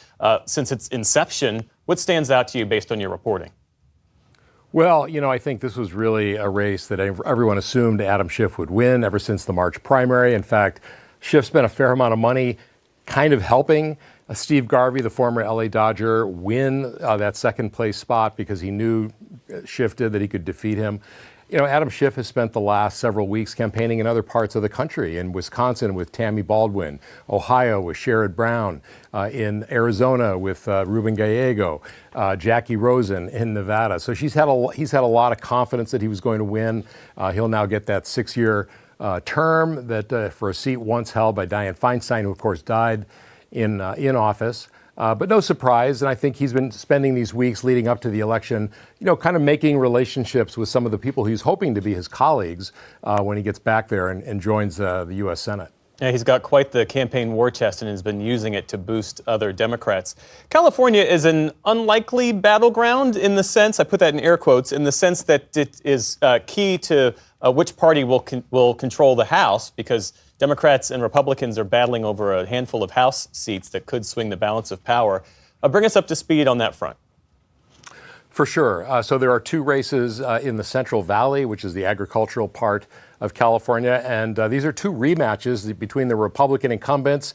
Speaker 2: since its inception. What stands out to you based on your reporting?
Speaker 21: Well, I think this was really a race that everyone assumed Adam Schiff would win ever since the March primary. In fact, Schiff spent a fair amount of money kind of helping Steve Garvey, the former LA Dodger, win that second place spot because he knew Schiff did that he could defeat him. Adam Schiff has spent the last several weeks campaigning in other parts of the country, in Wisconsin with Tammy Baldwin, Ohio with Sherrod Brown, in Arizona with Ruben Gallego, Jackie Rosen in Nevada. So he's had a lot of confidence that he was going to win. He'll now get that 6-year term that for a seat once held by Dianne Feinstein, who of course died in office. But no surprise, and I think he's been spending these weeks leading up to the election, kind of making relationships with some of the people he's hoping to be his colleagues when he gets back there and joins the U.S. Senate.
Speaker 2: Yeah, he's got quite the campaign war chest and has been using it to boost other Democrats. California is an unlikely battleground in the sense, I put that in air quotes, in the sense that it is key to which party will control the House, because Democrats and Republicans are battling over a handful of House seats that could swing the balance of power. Bring us up to speed on that front.
Speaker 21: For sure. So there are 2 races in the Central Valley, which is the agricultural part of California. And these are 2 rematches between the Republican incumbents.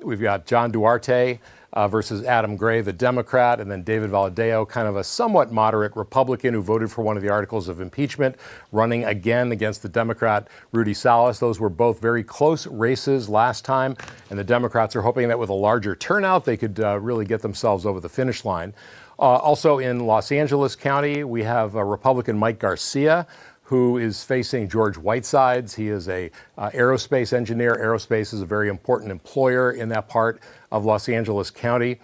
Speaker 21: We've got John Duarte versus Adam Gray, the Democrat, and then David Valadao, kind of a somewhat moderate Republican who voted for one of the articles of impeachment, running again against the Democrat Rudy Salas. Those were both very close races last time, and the Democrats are hoping that with a larger turnout, they could really get themselves over the finish line. Also in Los Angeles County, we have Republican Mike Garcia, who is facing George Whitesides. He is a aerospace engineer. Aerospace is a very important employer in that part of Los Angeles County.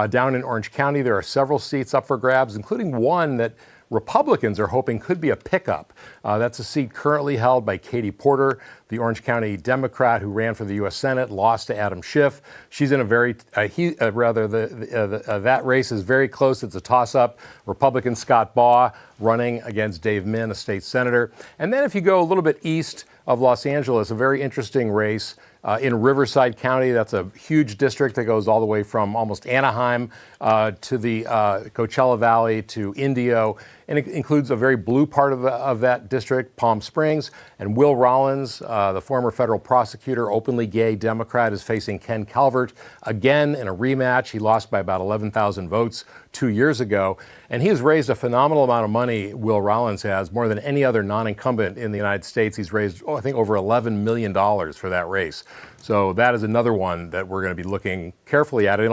Speaker 21: Down in Orange County, there are several seats up for grabs, including one that Republicans are hoping could be a pickup. That's a seat currently held by Katie Porter, the Orange County Democrat who ran for the U.S. Senate, lost to Adam Schiff. She's in a very, that race is very close. It's a toss-up. Republican Scott Baugh running against Dave Min, a state senator. And then if you go a little bit east of Los Angeles, a very interesting race in Riverside County. That's a huge district that goes all the way from almost Anaheim to the Coachella Valley to Indio. And it includes a very blue part of that district, Palm Springs. And Will Rollins, the former federal prosecutor, openly gay Democrat, is facing Ken Calvert again in a rematch. He lost by about 11,000 votes 2 years ago. And he has raised a phenomenal amount of money, Will Rollins has, more than any other non-incumbent in the United States. He's raised, I think, over $11 million for that race. So that is another one that we're going to be looking carefully at. And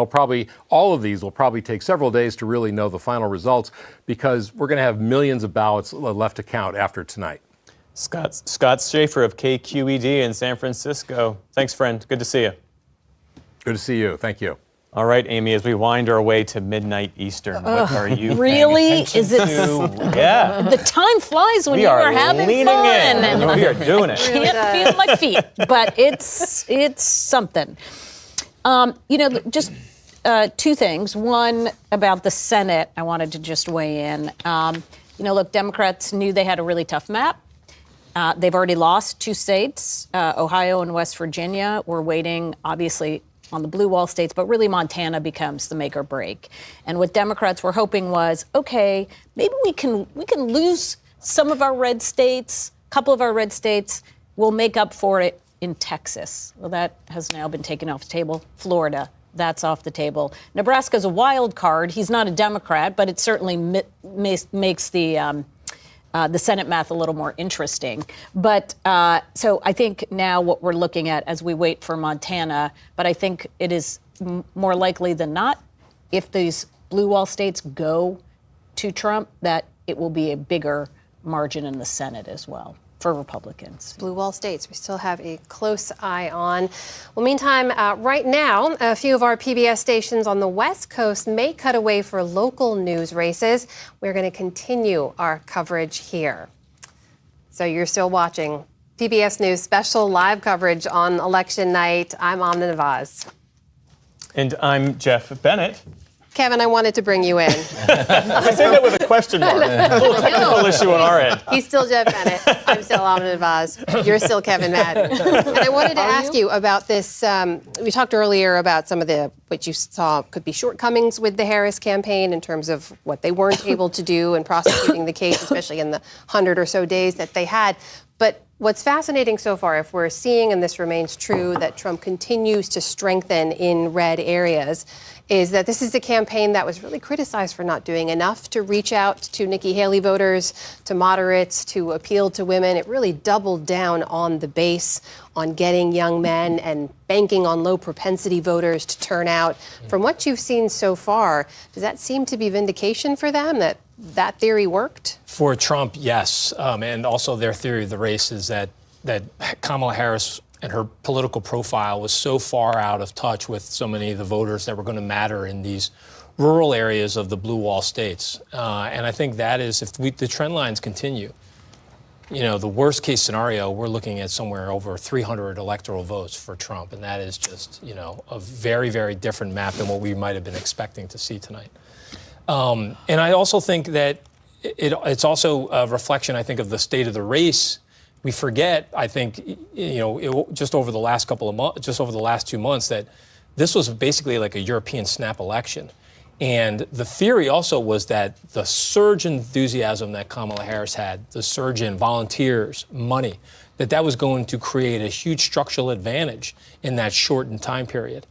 Speaker 21: all of these will probably take several days to really know the final results, because we're going to have millions of ballots left to count after tonight.
Speaker 2: Scott Schaefer of KQED in San Francisco. Thanks, friend. Good to see you.
Speaker 21: Good to see you. Thank you.
Speaker 2: All right, Amy, as we wind our way to midnight Eastern, what are you
Speaker 17: really? Is it?
Speaker 2: Yeah.
Speaker 17: The time flies when you are having
Speaker 2: leaning
Speaker 17: fun.
Speaker 2: in.
Speaker 17: And
Speaker 2: we are doing it.
Speaker 17: I can't feel my feet, but it's something. Just two things. One, about the Senate, I wanted to just weigh in. Look, Democrats knew they had a really tough map. They've already lost 2 states, Ohio and West Virginia. We're waiting, obviously, on the blue wall states, but really Montana becomes the make or break. And what Democrats were hoping was, okay, maybe we can lose some of our red states, a couple of our red states. We'll make up for it in Texas. Well, that has now been taken off the table. Florida, that's off the table. Nebraska's a wild card. He's not a Democrat, but it certainly makes the Senate math a little more interesting. But so I think now what we're looking at as we wait for Montana, but I think it is more likely than not, if these blue wall states go to Trump, that it will be a bigger margin in the Senate as well for Republicans.
Speaker 1: Blue wall states we still have a close eye on. Well, meantime, right now, a few of our PBS stations on the West Coast may cut away for local news races. We're going to continue our coverage here. So you're still watching PBS News special live coverage on election night. I'm Amna Nawaz.
Speaker 2: And I'm Jeff Bennett.
Speaker 1: Kevin, I wanted to bring you in.
Speaker 2: I say that with a question mark. A little technical issue on our end.
Speaker 1: He's still Jeff Bennett. I'm still Amna Nawaz. You're still Kevin Madden. And I wanted to ask you about this. We talked earlier about some of what you saw could be shortcomings with the Harris campaign in terms of what they weren't able to do in prosecuting the case, especially in the 100 or so days that they had. But what's fascinating so far, if we're seeing, and this remains true, that Trump continues to strengthen in red areas, is that this is a campaign that was really criticized for not doing enough to reach out to Nikki Haley voters, to moderates, to appeal to women. It really doubled down on the base, on getting young men and banking on low propensity voters to turn out. From what you've seen so far, does that seem to be vindication for them, that theory worked?
Speaker 7: For Trump, yes. And also their theory of the race is that Kamala Harris and her political profile was so far out of touch with so many of the voters that were going to matter in these rural areas of the blue wall states. And I think that is, if the trend lines continue, the worst case scenario, we're looking at somewhere over 300 electoral votes for Trump. And that is just, a very, very different map than what we might have been expecting to see tonight. And I also think that it's also a reflection, I think, of the state of the race. We forget, I think, just over the last couple of months, just over the last 2 months, that this was basically like a European snap election. And the theory also was that the surge in enthusiasm that Kamala Harris had, the surge in volunteers, money, that was going to create a huge structural advantage in that shortened time period.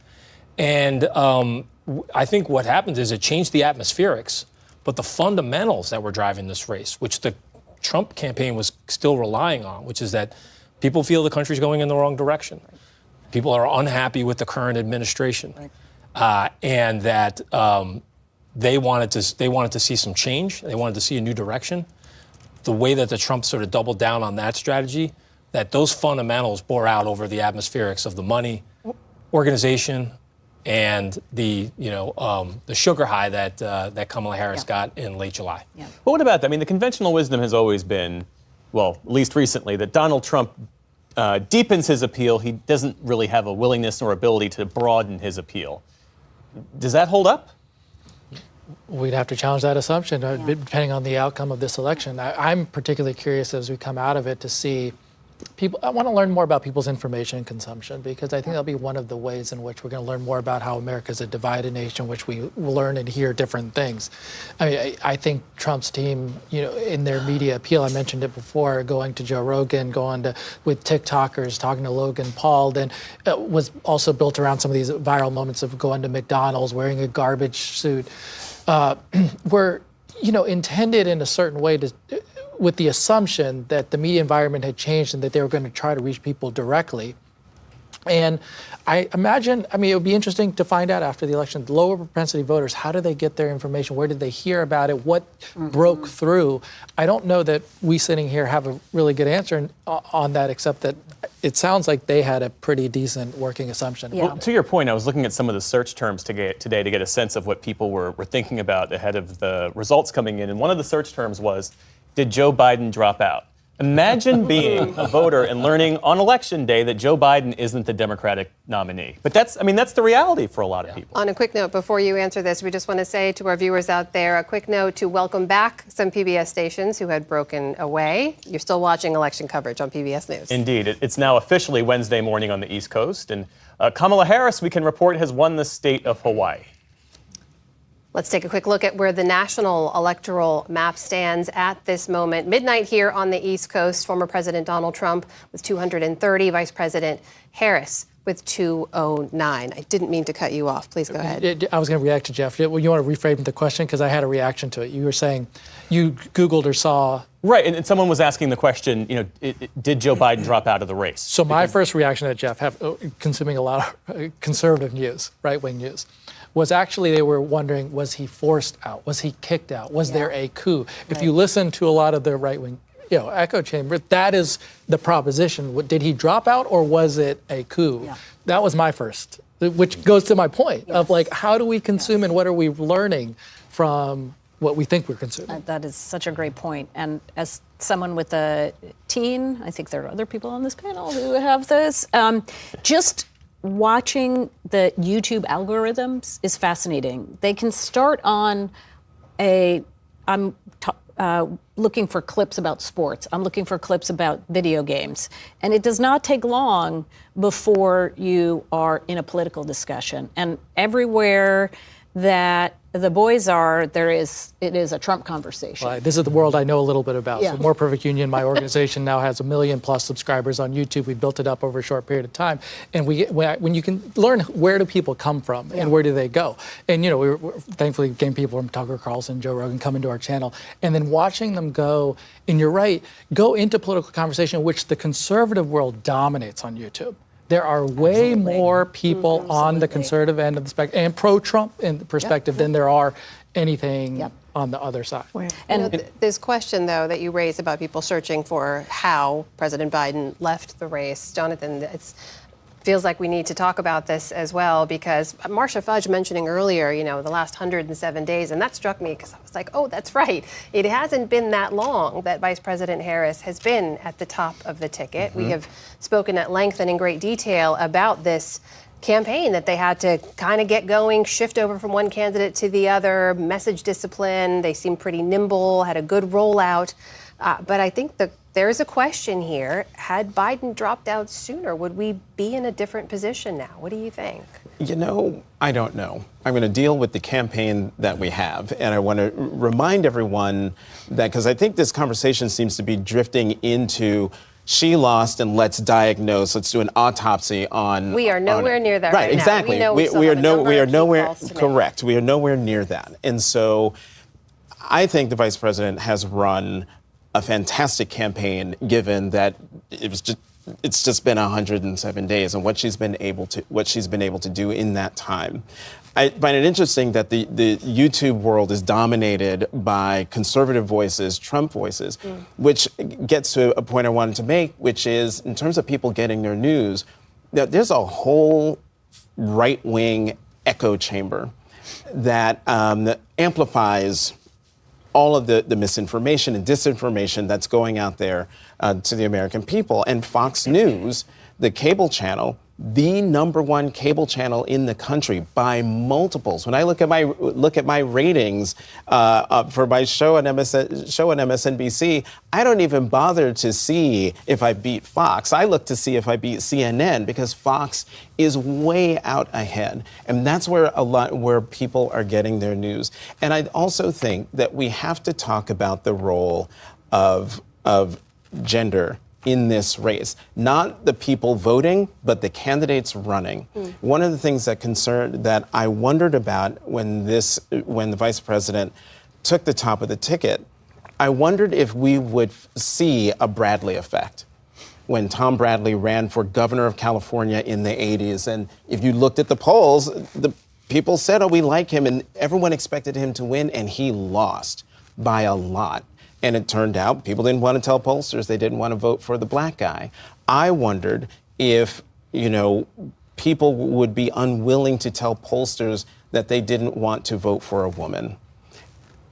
Speaker 7: And I think what happened is it changed the atmospherics, but the fundamentals that were driving this race, which the Trump campaign was still relying on, which is that people feel the country's going in the wrong direction. People are unhappy with the current administration, and that they wanted to see some change. They wanted to see a new direction. The way that the Trump sort of doubled down on that strategy, that those fundamentals bore out over the atmospherics of the money, organization, and the sugar high that Kamala Harris got in late July.
Speaker 2: But what about that? I mean, the conventional wisdom has always been, well, at least recently, that Donald Trump deepens his appeal. He doesn't really have a willingness or ability to broaden his appeal. Does that hold up?
Speaker 10: We'd have to challenge that assumption, depending on the outcome of this election. I'm particularly curious as we come out of it to see people. I want to learn more about people's information consumption, because I think that'll be one of the ways in which we're going to learn more about how America is a divided nation, which we learn and hear different things. I mean, I think Trump's team, in their media appeal, I mentioned it before, going to Joe Rogan, with TikTokers, talking to Logan Paul, then was also built around some of these viral moments of going to McDonald's, wearing a garbage suit, were, intended in a certain way with the assumption that the media environment had changed and that they were going to try to reach people directly. And I imagine, it would be interesting to find out after the election, lower propensity voters, how do they get their information? Where did they hear about it? What broke through? I don't know that we sitting here have a really good answer on that, except that it sounds like they had a pretty decent working assumption.
Speaker 2: Well, to your point, I was looking at some of the search terms today to get a sense of what people were thinking about ahead of the results coming in. And one of the search terms was, did Joe Biden drop out? Imagine being a voter and learning on election day that Joe Biden isn't the Democratic nominee. But that's the reality for a lot of people.
Speaker 1: On a quick note, before you answer this, we just want to say to our viewers out there, a quick note to welcome back some PBS stations who had broken away. You're still watching election coverage on PBS News.
Speaker 2: Indeed. It's now officially Wednesday morning on the East Coast. And Kamala Harris, we can report, has won the state of Hawaii.
Speaker 1: Let's take a quick look at where the national electoral map stands at this moment. Midnight here on the East Coast, former President Donald Trump with 230, Vice President Harris with 209. I didn't mean to cut you off. Please go ahead.
Speaker 10: I was going to react to Jeff. You want to reframe the question? Because I had a reaction to it. You were saying you Googled or saw.
Speaker 2: Right, and someone was asking the question, did Joe Biden drop out of the race?
Speaker 10: So my first reaction to Jeff, consuming a lot of conservative news, right-wing news, was actually they were wondering, was he forced out? Was he kicked out? Was there a coup? If you listen to a lot of the right-wing echo chamber, that is the proposition. Did he drop out or was it a coup? Yeah. That was my first, which goes to my point of how do we consume and what are we learning from what we think we're consuming?
Speaker 17: That is such a great point. And as someone with a teen, I think there are other people on this panel who have this, just watching the YouTube algorithms is fascinating. They can start on I'm looking for clips about sports. I'm looking for clips about video games. And it does not take long before you are in a political discussion. And everywhere that the boys are, it is a Trump conversation.
Speaker 10: Well, this is the world I know a little bit about. So More Perfect Union, my organization, now has 1 million plus subscribers on YouTube. We built it up over a short period of time. And when you can learn where do people come from and where do they go. And we were thankfully getting people from Tucker Carlson, Joe Rogan come into our channel. And then watching them go, and you're right, go into political conversation, which the conservative world dominates on YouTube. There are way more people on the conservative end of the spectrum and pro-Trump in the perspective than there are anything on the other side.
Speaker 1: And this question, though, that you raised about people searching for how President Biden left the race, Jonathan, it feels like we need to talk about this as well, because Marcia Fudge mentioning earlier, the last 107 days, and that struck me because I was like, oh, that's right. It hasn't been that long that Vice President Harris has been at the top of the ticket. Mm-hmm. We have spoken at length and in great detail about this campaign that they had to kind of get going, shift over from one candidate to the other, message discipline. They seemed pretty nimble, had a good rollout. But I think there is a question here. Had Biden dropped out sooner, would we be in a different position now? What do you think?
Speaker 20: I don't know. I'm going to deal with the campaign that we have. And I want to remind everyone that, because I think this conversation seems to be drifting into she lost and let's diagnose, let's do an autopsy on.
Speaker 1: We are nowhere near that right now.
Speaker 20: Exactly. We are nowhere, correct. We are nowhere near that. And so I think the vice president has run a fantastic campaign, given that it's just been 107 days and what she's been able to do in that time. I find it interesting that the YouTube world is dominated by conservative voices, Trump voices, which gets to a point I wanted to make, which is in terms of people getting their news, there's a whole right-wing echo chamber that amplifies all of the misinformation and disinformation that's going out there to the American people. And Fox News, the cable channel, the #1 cable channel in the country by multiples. When I look at my ratings for my show on MSNBC, I don't even bother to see if I beat Fox. I look to see if I beat CNN, because Fox is way out ahead, and that's where people are getting their news. And I also think that we have to talk about the role of gender in this race, not the people voting, but the candidates running. One of the things that I wondered about when the vice president took the top of the ticket, I wondered if we would see a Bradley effect when Tom Bradley ran for governor of California in the 80s. And if you looked at the polls, the people said, oh, we like him, and everyone expected him to win, and he lost by a lot. And it turned out people didn't want to tell pollsters they didn't want to vote for the black guy. I wondered if, people would be unwilling to tell pollsters that they didn't want to vote for a woman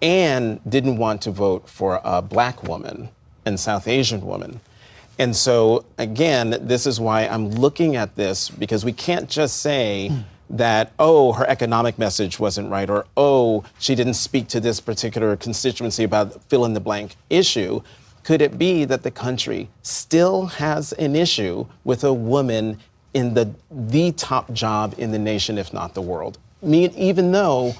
Speaker 20: and didn't want to vote for a black woman and South Asian woman. And so, again, this is why I'm looking at this, because we can't just say that, oh, her economic message wasn't right, or, oh, she didn't speak to this particular constituency about fill-in-the-blank issue. Could it be that the country still has an issue with a woman in the top job in the nation, if not the world? Even though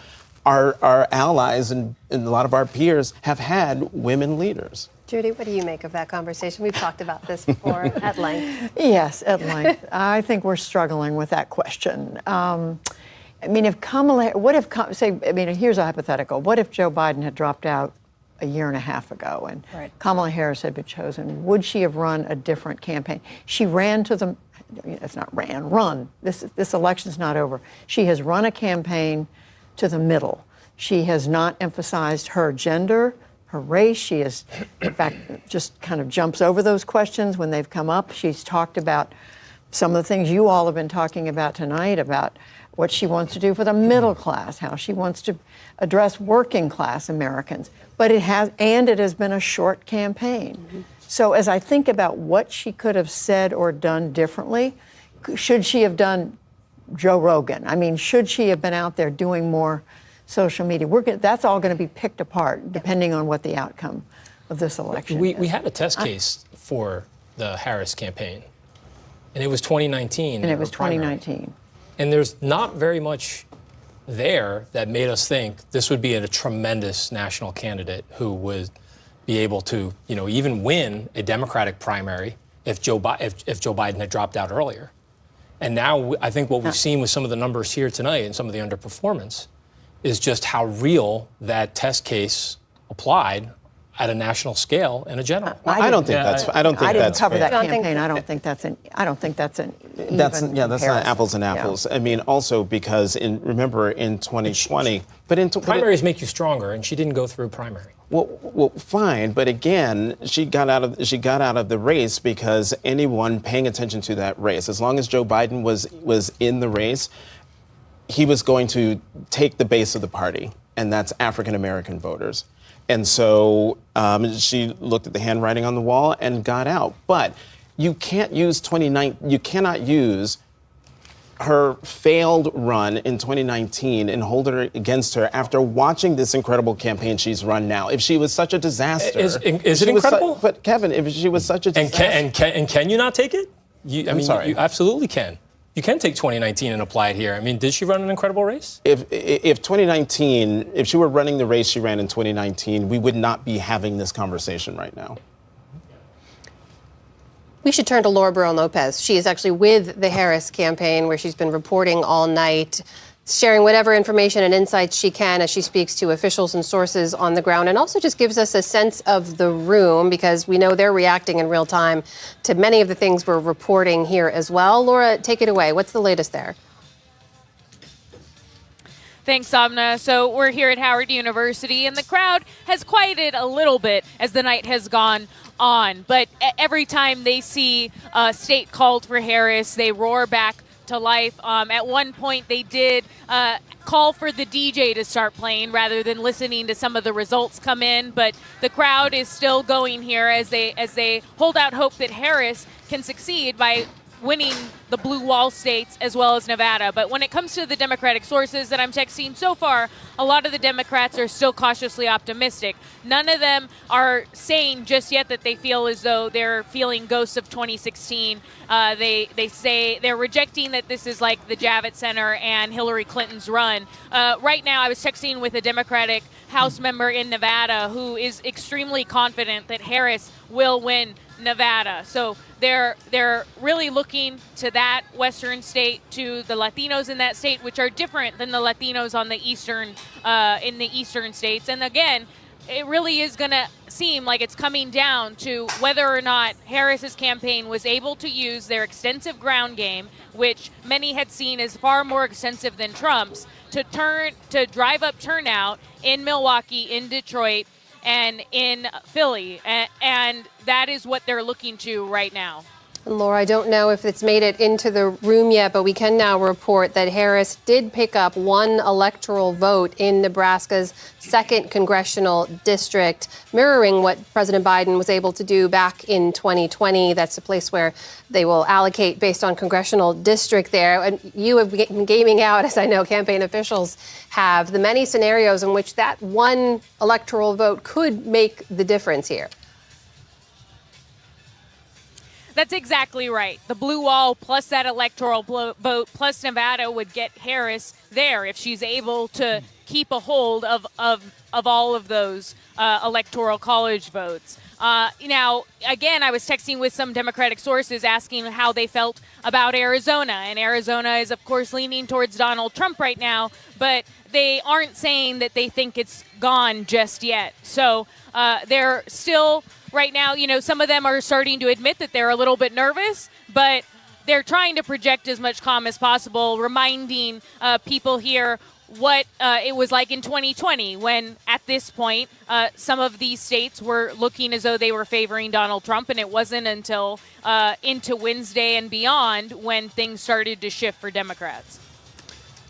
Speaker 20: our allies and a lot of our peers have had women leaders.
Speaker 1: Judy, what do you make of that conversation? We've talked about this before at length.
Speaker 9: Yes, at length. I think we're struggling with that question. If Kamala, here's a hypothetical. What if Joe Biden had dropped out a year and a half ago and Kamala Harris had been chosen? Would she have run a different campaign? She ran to run. This election's not over. She has run a campaign to the middle. She has not emphasized her gender, her race. She is, in fact, just kind of jumps over those questions when they've come up. She's talked about some of the things you all have been talking about tonight, about what she wants to do for the middle class, how she wants to address working class Americans. But it has been a short campaign. Mm-hmm. So as I think about what she could have said or done differently, should she have done Joe Rogan? Should she have been out there doing more social media? That's all going to be picked apart depending on what the outcome of this election is.
Speaker 7: We had a test case for the Harris campaign, and it was 2019.
Speaker 9: And it was 2019.
Speaker 7: And there's not very much there that made us think this would be a tremendous national candidate who would be able to, even win a Democratic primary if Joe Biden had dropped out earlier. And now I think what we've seen with some of the numbers here tonight and some of the underperformance is just how real that test case applied at a national scale in a general.
Speaker 20: I don't think that's fair.
Speaker 9: I didn't cover that campaign. I don't think that's an even
Speaker 20: that's not
Speaker 9: comparison.
Speaker 20: apples and apples. Yeah. Also because remember in 2020,
Speaker 7: primaries make you stronger, and she didn't go through primary.
Speaker 20: Well, fine, but again, she got out of the race because anyone paying attention to that race, as long as Joe Biden was in the race, he was going to take the base of the party, and that's African American voters. And so she looked at the handwriting on the wall and got out. But you can't use you cannot use her failed run in 2019 and hold it against her after watching this incredible campaign she's run now. If she was such a disaster,
Speaker 7: is it incredible?
Speaker 20: But Kevin, if she was such a disaster,
Speaker 7: and can you not take it?
Speaker 20: I'm sorry.
Speaker 7: You absolutely can. You can take 2019 and apply it here. Did she run an incredible race?
Speaker 20: If 2019, if she were running the race she ran in 2019, we would not be having this conversation right now.
Speaker 1: We should turn to Laura Barron-Lopez. She is actually with the Harris campaign, where she's been reporting all night, sharing whatever information and insights she can as she speaks to officials and sources on the ground, and also just gives us a sense of the room, because we know they're reacting in real time to many of the things we're reporting here as well. Laura, take it away. What's the latest there?
Speaker 3: Thanks, Amna. So we're here at Howard University, and the crowd has quieted a little bit as the night has gone on. But every time they see a state called for Harris, they roar back to life. At one point, they did call for the DJ to start playing rather than listening to some of the results come in. But the crowd is still going here as they hold out hope that Harris can succeed by winning the blue wall states as well as Nevada. But when it comes to the Democratic sources that I'm texting so far, a lot of the Democrats are still cautiously optimistic. None of them are saying just yet that they feel as though they're feeling ghosts of 2016. They say they're rejecting that this is like the Javits Center and Hillary Clinton's run. Right now, I was texting with a Democratic House member in Nevada who is extremely confident that Harris will win Nevada. So they're really looking to that western state, to the Latinos in that state, which are different than the Latinos on the eastern in the eastern states. And again, it really is going to seem like it's coming down to whether or not Harris's campaign was able to use their extensive ground game, which many had seen as far more extensive than Trump's, to drive up turnout in Milwaukee, in Detroit, and in Philly, and that is what they're looking to right now.
Speaker 1: Laura, I don't know if it's made it into the room yet, but we can now report that Harris did pick up one electoral vote in Nebraska's 2nd congressional district, mirroring what President Biden was able to do back in 2020. That's a place where they will allocate based on congressional district there. And you have been gaming out, as I know campaign officials have, the many scenarios in which that one electoral vote could make the difference here.
Speaker 3: That's exactly right. The blue wall plus that electoral vote plus Nevada would get Harris there if she's able to keep a hold of all of those electoral college votes. Now, again, I was texting with some Democratic sources asking how they felt about Arizona. And Arizona is, of course, leaning towards Donald Trump right now, but they aren't saying that they think it's gone just yet. So they're still... Right now, some of them are starting to admit that they're a little bit nervous, but they're trying to project as much calm as possible, reminding people here what it was like in 2020 when, at this point, some of these states were looking as though they were favoring Donald Trump, and it wasn't until into Wednesday and beyond when things started to shift for Democrats.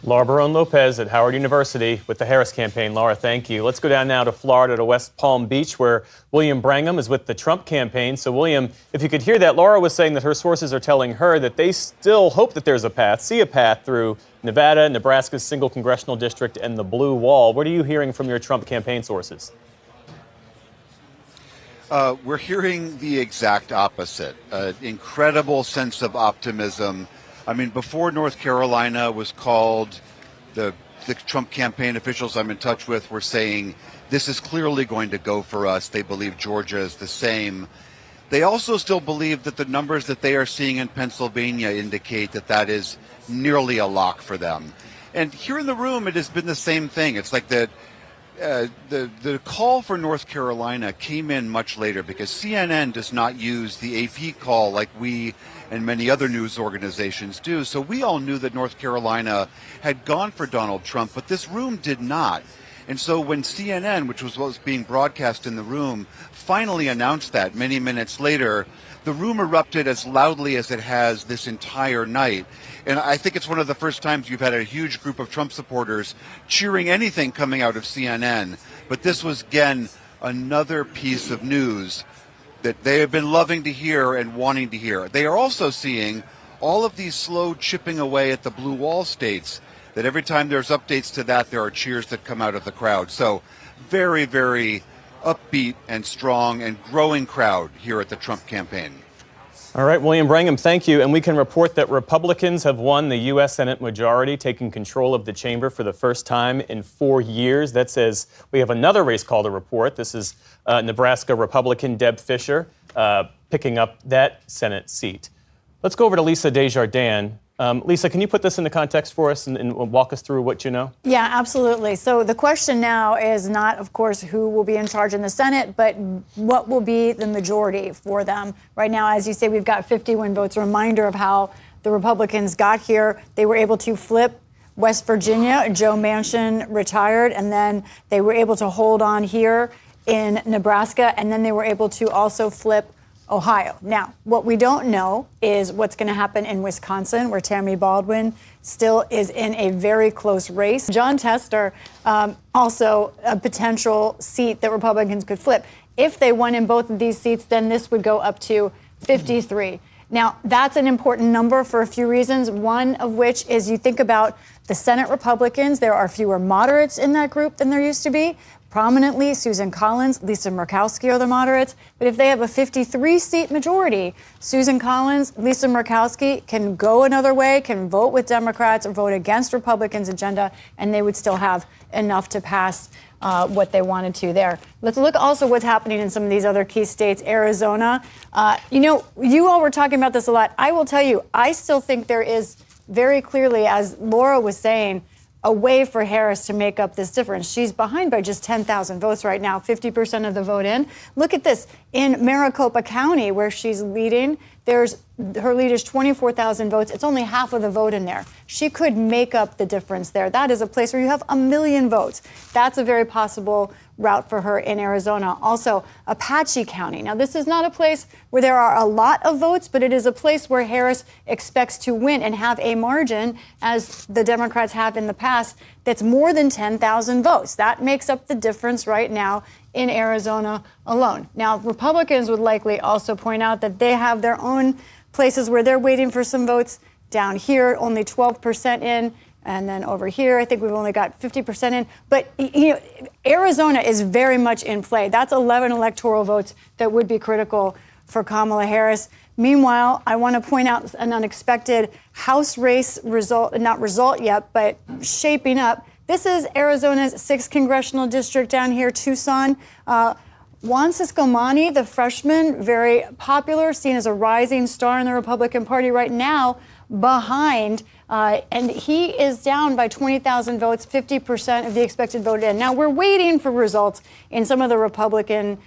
Speaker 2: Laura Barone-Lopez at Howard University with the Harris campaign. Laura, thank you. Let's go down now to Florida, to West Palm Beach, where William Brangham is with the Trump campaign. So, William, if you could hear that, Laura was saying that her sources are telling her that they still hope that there's a path, see a path through Nevada, Nebraska's single congressional district, and the blue wall. What are you hearing from your Trump campaign sources?
Speaker 4: We're hearing the exact opposite. Incredible sense of optimism. I mean, before North Carolina was called, the Trump campaign officials I'm in touch with were saying, this is clearly going to go for us. They believe Georgia is the same. They also still believe that the numbers that they are seeing in Pennsylvania indicate that that is nearly a lock for them. And here in the room, it has been the same thing. It's like that the call for North Carolina came in much later because CNN does not use the AP call like we and many other news organizations do. So we all knew that North Carolina had gone for Donald Trump, but this room did not. And so when CNN, which was what was being broadcast in the room, finally announced that many minutes later, the room erupted as loudly as it has this entire night. And I think it's one of the first times you've had a huge group of Trump supporters cheering anything coming out of CNN. But this was, again, another piece of news that they have been loving to hear and wanting to hear. They are also seeing all of these slow chipping away at the blue wall states, that every time there's updates to that, there are cheers that come out of the crowd. So very, very upbeat and strong and growing crowd here at the Trump campaign.
Speaker 2: All right, William Brangham, thank you. And we can report that Republicans have won the U.S. Senate majority, taking control of the chamber for the first time in 4 years. That says we have another race call to report. This is Nebraska Republican Deb Fischer picking up that Senate seat. Let's go over to Lisa Desjardins. Lisa, can you put this into context for us and walk us through what you know?
Speaker 11: Yeah, absolutely. So the question now is not, of course, who will be in charge in the Senate, but what will be the majority for them. Right now, as you say, we've got 51 votes. A reminder of how the Republicans got here. They were able to flip West Virginia. Joe Manchin retired, and then they were able to hold on here in Nebraska, and then they were able to also flip Ohio. Now, what we don't know is what's going to happen in Wisconsin, where Tammy Baldwin still is in a very close race. Jon Tester, also a potential seat that Republicans could flip. If they won in both of these seats, then this would go up to 53. Now, that's an important number for a few reasons, one of which is you think about the Senate Republicans. There are fewer moderates in that group than there used to be. Prominently, Susan Collins, Lisa Murkowski are the moderates. But if they have a 53-seat majority, Susan Collins, Lisa Murkowski can go another way, can vote with Democrats or vote against Republicans' agenda, and they would still have enough to pass what they wanted to there. Let's look also what's happening in some of these other key states. Arizona, you all were talking about this a lot. I will tell you, I still think there is very clearly, as Laura was saying, a way for Harris to make up this difference. She's behind by just 10,000 votes right now, 50% of the vote in. Look at this. In Maricopa County, where she's leading, her lead is 24,000 votes. It's only half of the vote in there. She could make up the difference there. That is a place where you have 1 million votes. That's a very possible route for her in Arizona. Also, Apache County. Now, this is not a place where there are a lot of votes, but it is a place where Harris expects to win and have a margin, as the Democrats have in the past, that's more than 10,000 votes. That makes up the difference right now in Arizona alone. Now, Republicans would likely also point out that they have their own places where they're waiting for some votes. Down here, only 12% in. And then over here, I think we've only got 50% in. But, Arizona is very much in play. That's 11 electoral votes that would be critical for Kamala Harris. Meanwhile, I want to point out an unexpected House race result, not result yet, but shaping up. This is Arizona's 6th congressional district down here, Tucson. Juan Ciscomani, the freshman, very popular, seen as a rising star in the Republican Party right now, behind, and he is down by 20,000 votes, 50% of the expected vote in. Now, we're waiting for results in some of the Republican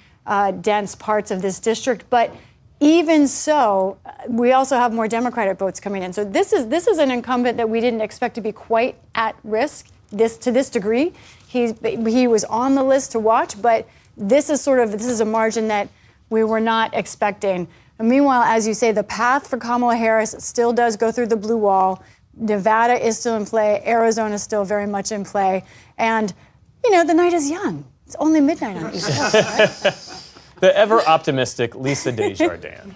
Speaker 11: dense parts of this district, but even so, we also have more Democratic votes coming in. So this is an incumbent that we didn't expect to be quite at risk to this degree. He was on the list to watch, but this is a margin that we were not expecting. And meanwhile, as you say, the path for Kamala Harris still does go through the blue wall. Nevada is still in play. Arizona is still very much in play. And, the night is young. It's only midnight on East Coast, right?
Speaker 2: The ever-optimistic Lisa Desjardins.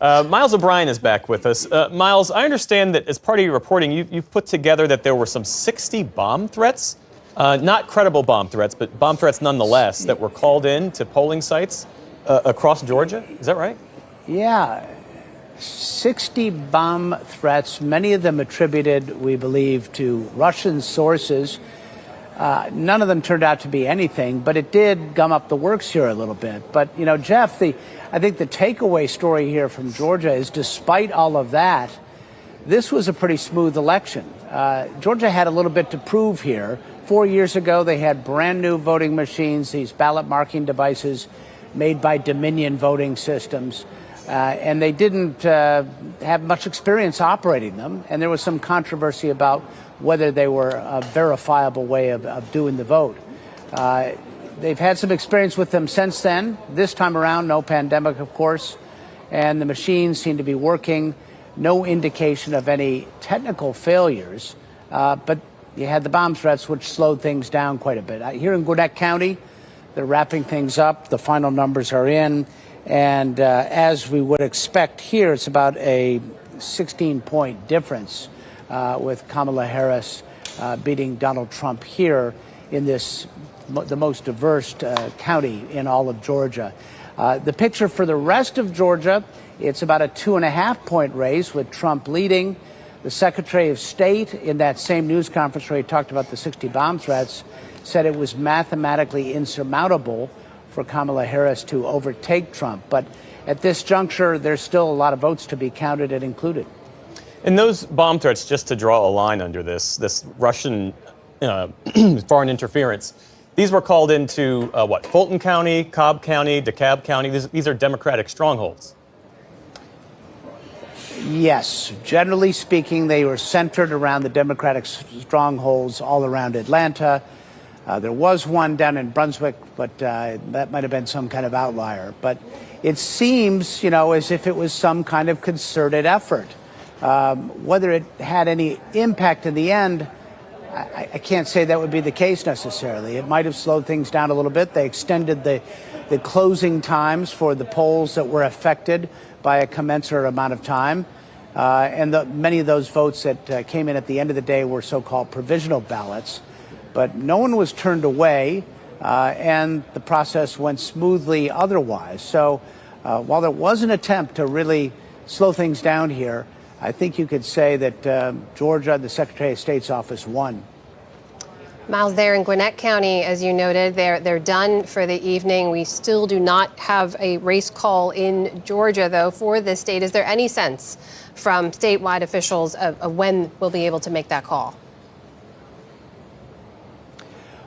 Speaker 2: Miles O'Brien is back with us. Miles, I understand that as part of your reporting, you've put together that there were some 60 bomb threats, not credible bomb threats, but bomb threats nonetheless, that were called in to polling sites across Georgia. Is that right?
Speaker 18: Yeah. 60 bomb threats, many of them attributed, we believe, to Russian sources. None of them turned out to be anything, but it did gum up the works here a little bit. But, Jeff, I think the takeaway story here from Georgia is, despite all of that, this was a pretty smooth election. Georgia had a little bit to prove here. 4 years ago, they had brand new voting machines, these ballot marking devices made by Dominion Voting Systems. And they didn't have much experience operating them. And there was some controversy about whether they were a verifiable way of doing the vote. They've had some experience with them since then. This time around, no pandemic, of course. And the machines seem to be working. No indication of any technical failures. But you had the bomb threats, which slowed things down quite a bit. Here in Gwinnett County, they're wrapping things up. The final numbers are in. And as we would expect here, it's about a 16-point difference with Kamala Harris beating Donald Trump here in the most diverse county in all of Georgia. The picture for the rest of Georgia, it's about a 2.5-point race with Trump leading. The Secretary of State in that same news conference where he talked about the 60 bomb threats said it was mathematically insurmountable for Kamala Harris to overtake Trump. But at this juncture, there's still a lot of votes to be counted and included.
Speaker 2: And those bomb threats, just to draw a line under this Russian foreign interference, these were called into, Fulton County, Cobb County, DeKalb County. These are Democratic strongholds.
Speaker 18: Yes. Generally speaking, they were centered around the Democratic strongholds all around Atlanta. There was one down in Brunswick, but that might have been some kind of outlier. But it seems, as if it was some kind of concerted effort. Whether it had any impact in the end, I can't say that would be the case necessarily. It might have slowed things down a little bit. They extended the closing times for the polls that were affected by a commensurate amount of time. And many of those votes that came in at the end of the day were so-called provisional ballots. But no one was turned away, and the process went smoothly otherwise. So while there was an attempt to really slow things down here, I think you could say that Georgia, the Secretary of State's office, won.
Speaker 1: Miles, there in Gwinnett County, as you noted, they're done for the evening. We still do not have a race call in Georgia, though, for this state. Is there any sense from statewide officials of when we'll be able to make that call?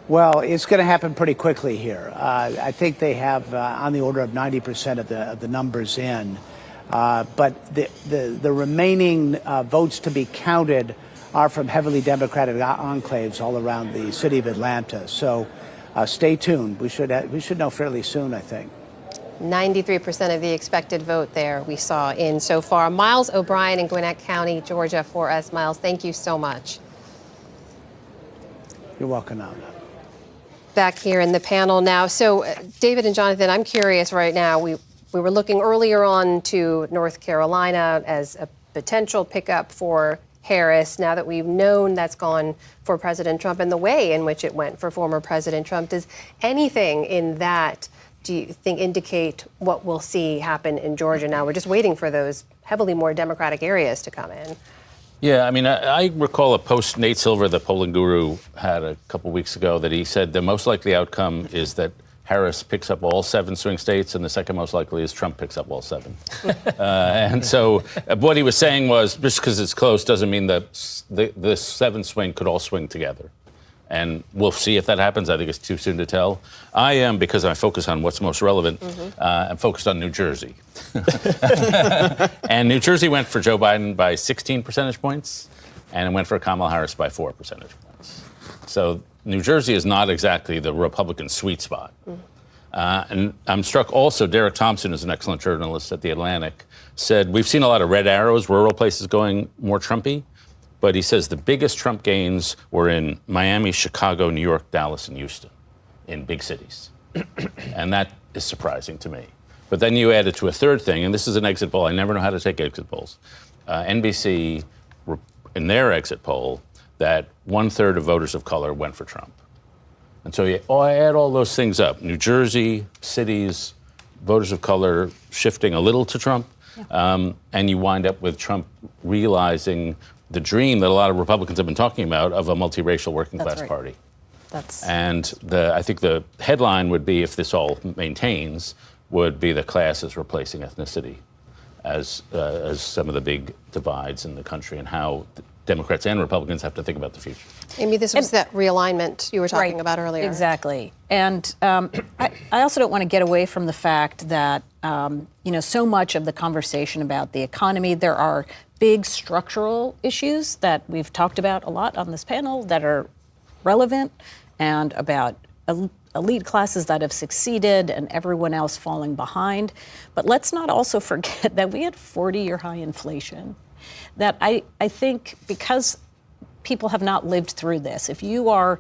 Speaker 18: Well, it's going to happen pretty quickly here. I think they have on the order of 90% of the numbers in. But the remaining votes to be counted are from heavily Democratic enclaves all around the city of Atlanta. So stay tuned. We should know fairly soon, I think.
Speaker 1: 93% of the expected vote there we saw in so far. Miles O'Brien in Gwinnett County, Georgia for us. Miles, thank you so much.
Speaker 18: You're welcome, Anna.
Speaker 1: Back here in the panel now. So, David and Jonathan, I'm curious right now. We were looking earlier on to North Carolina as a potential pickup for Harris. Now that we've known that's gone for President Trump and the way in which it went for former President Trump, does anything in that, do you think, indicate what we'll see happen in Georgia now? We're just waiting for those heavily more Democratic areas to come in.
Speaker 14: Yeah, I mean, I recall a post Nate Silver, the polling guru, had a couple weeks ago that he said the most likely outcome is that Harris picks up all 7 swing states, and the second most likely is Trump picks up all 7. And so what he was saying was, just because it's close doesn't mean that the 7 swing could all swing together. And we'll see if that happens. I think it's too soon to tell. I am, because I focus on what's most relevant, I'm focused on New Jersey. And New Jersey went for Joe Biden by 16 percentage points, and it went for Kamala Harris by 4 percentage points. So New Jersey is not exactly the Republican sweet spot. And I'm struck also, Derek Thompson is an excellent journalist at The Atlantic, said, we've seen a lot of red arrows, rural places going more Trumpy. But he says the biggest Trump gains were in Miami, Chicago, New York, Dallas, and Houston, in big cities. And that is surprising to me. But then you added to a third thing, and this is an exit poll. I never know how to take exit polls. NBC, in their exit poll, that 1/3 of voters of color went for Trump. And so you add all those things up. New Jersey, cities, voters of color shifting a little to Trump, and you wind up with Trump realizing the dream that a lot of Republicans have been talking about of a multiracial working class party. And I think the headline would be, if this all maintains, would be the class is replacing ethnicity as some of the big divides in the country, and how Democrats and Republicans have to think about the future.
Speaker 1: Amy, this was that realignment you were talking about earlier.
Speaker 17: Exactly. And I also don't want to get away from the fact that, so much of the conversation about the economy, there are big structural issues that we've talked about a lot on this panel that are relevant, and about elite classes that have succeeded and everyone else falling behind. But let's not also forget that we had 40-year high inflation. That I think, because people have not lived through this, if you are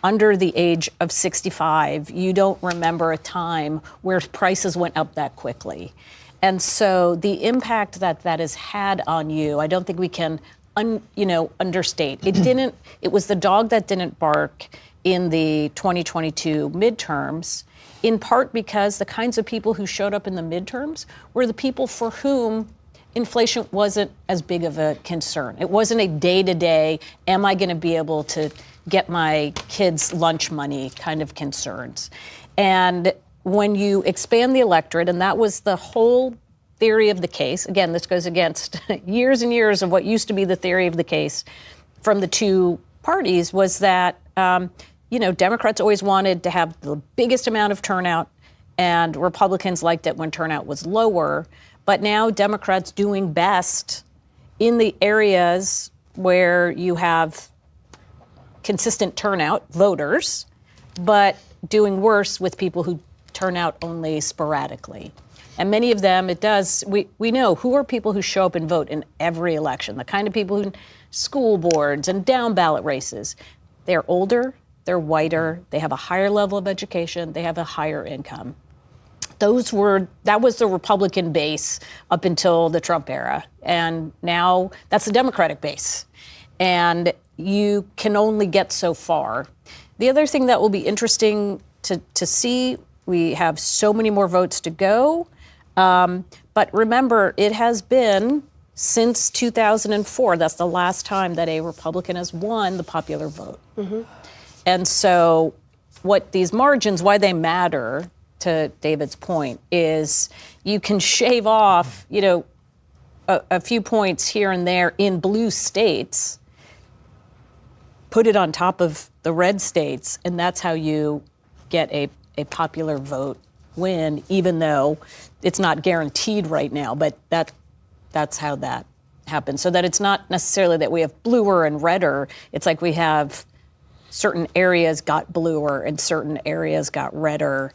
Speaker 17: under the age of 65, you don't remember a time where prices went up that quickly. And so the impact that has had on you, I don't think we can, understate. It was the dog that didn't bark in the 2022 midterms, in part because the kinds of people who showed up in the midterms were the people for whom inflation wasn't as big of a concern. It wasn't a day-to-day, am I going to be able to get my kids' lunch money kind of concerns. And when you expand the electorate, and that was the whole theory of the case, again, this goes against years and years of what used to be the theory of the case from the two parties, was that, Democrats always wanted to have the biggest amount of turnout, and Republicans liked it when turnout was lower. But now Democrats doing best in the areas where you have consistent turnout, voters, but doing worse with people who turn out only sporadically. And many of them, we know who are people who show up and vote in every election, the kind of people who, school boards and down ballot races. They're older, they're whiter, they have a higher level of education, they have a higher income. That was the Republican base up until the Trump era. And now that's the Democratic base. And you can only get so far. The other thing that will be interesting to see, we have so many more votes to go. But remember, it has been since 2004. That's the last time that a Republican has won the popular vote. Mm-hmm. And so what these margins, why they matter, to David's point, is you can shave off, a few points here and there in blue states, put it on top of the red states, and that's how you get a popular vote win, even though it's not guaranteed right now, but that's how that happens. So that it's not necessarily that we have bluer and redder. It's like we have certain areas got bluer and certain areas got redder,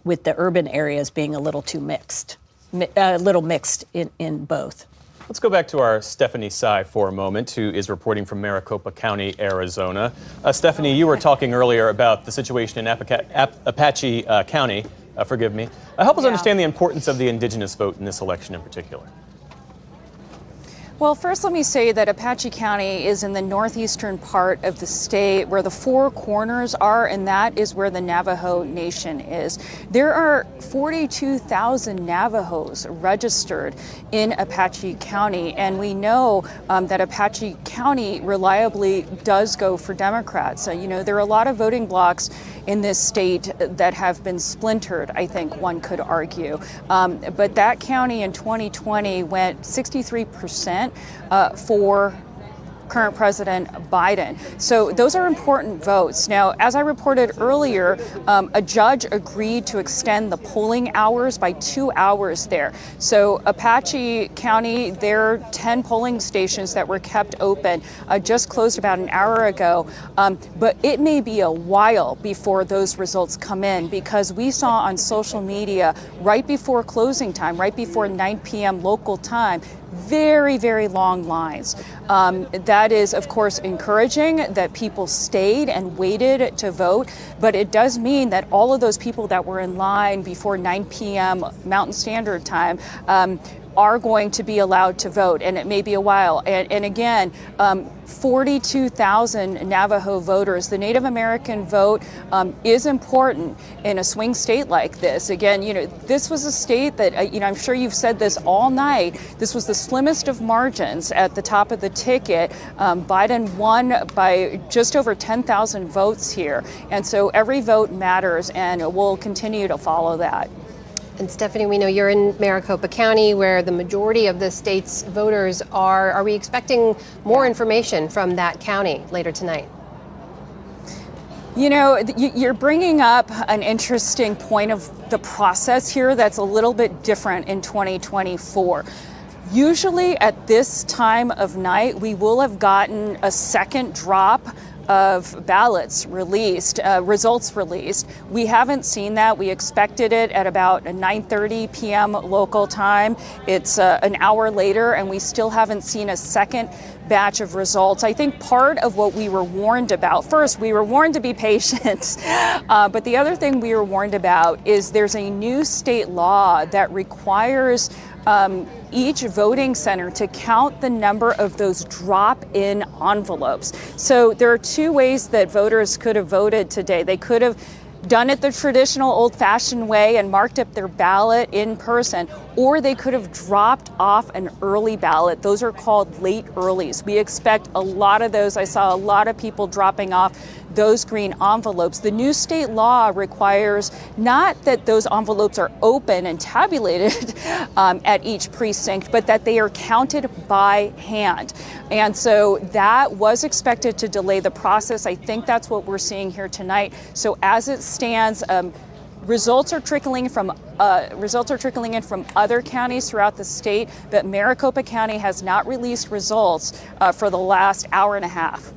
Speaker 17: with the urban areas being a little too mixed, in both.
Speaker 2: Let's go back to our Stephanie Sy for a moment, who is reporting from Maricopa County, Arizona. Stephanie, you were talking earlier about the situation in Apache County. Forgive me. Help us understand the importance of the indigenous vote in this election in particular.
Speaker 13: Well, first let me say that Apache County is in the northeastern part of the state where the Four Corners are, and that is where the Navajo Nation is. There are 42,000 Navajos registered in Apache County, and we know that Apache County reliably does go for Democrats. There are a lot of voting blocks in this state that have been splintered, I think one could argue. But that county in 2020 went 63% for current President Biden. So those are important votes. Now, as I reported earlier, a judge agreed to extend the polling hours by 2 hours there. So Apache County, there are 10 polling stations that were kept open, just closed about an hour ago. But it may be a while before those results come in, because we saw on social media right before closing time, right before 9 p.m. local time, very, very long lines. That is, of course, encouraging that people stayed and waited to vote, but it does mean that all of those people that were in line before 9 p.m. Mountain Standard Time are going to be allowed to vote, and it may be a while. And again, 42,000 Navajo voters. The Native American vote is important in a swing state like this. Again, this was a state that, I'm sure you've said this all night, this was the slimmest of margins at the top of the ticket. Biden won by just over 10,000 votes here. And so every vote matters, and we'll continue to follow that.
Speaker 1: And Stephanie, we know you're in Maricopa County, where the majority of the state's voters are. Are we expecting more information from that county later tonight?
Speaker 13: You're bringing up an interesting point of the process here that's a little bit different in 2024. Usually at this time of night, we will have gotten a second drop of ballots released, results released. We haven't seen that. We expected it at about 9:30 p.m. local time. It's an hour later, and we still haven't seen a second batch of results. I think part of what we were warned about, first, we were warned to be patient, but the other thing we were warned about is there's a new state law that requires each voting center to count the number of those drop-in envelopes. So there are two ways that voters could have voted today. They could have done it the traditional old-fashioned way and marked up their ballot in person, or they could have dropped off an early ballot. Those are called late earlies. We expect a lot of those. I saw a lot of people dropping off those green envelopes. The new state law requires not that those envelopes are open and tabulated at each precinct, but that they are counted by hand. And so that was expected to delay the process. I think that's what we're seeing here tonight. So as it stands, results are trickling in from other counties throughout the state, but Maricopa County has not released results for the last hour and a half.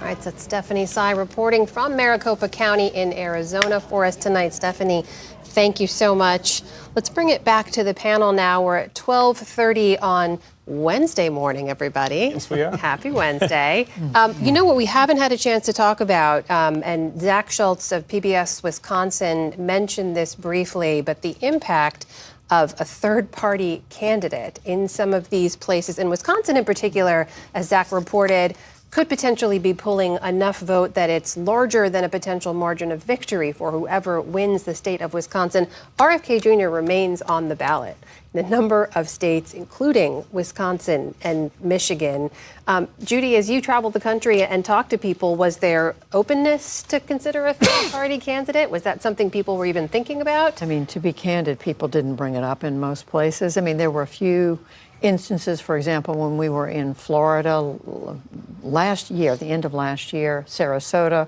Speaker 1: All right, so that's Stephanie Sy reporting from Maricopa County in Arizona for us tonight. Stephanie, thank you so much. Let's bring it back to the panel now. We're at 12:30 on Wednesday morning, everybody.
Speaker 2: Yes, we are.
Speaker 1: Happy Wednesday. You know what we haven't had a chance to talk about, and Zach Schultz of PBS Wisconsin mentioned this briefly, but the impact of a third-party candidate in some of these places, in Wisconsin in particular, as Zach reported, could potentially be pulling enough vote that it's larger than a potential margin of victory for whoever wins the state of Wisconsin. RFK Jr. remains on the ballot in a number of states, including Wisconsin and Michigan. Judy, as you traveled the country and talked to people, was there openness to consider a third-party candidate? Was that something people were even thinking about?
Speaker 9: I mean, to be candid, people didn't bring it up in most places. I mean, there were a few instances, for example, when we were in Florida last year, at the end of last year, Sarasota,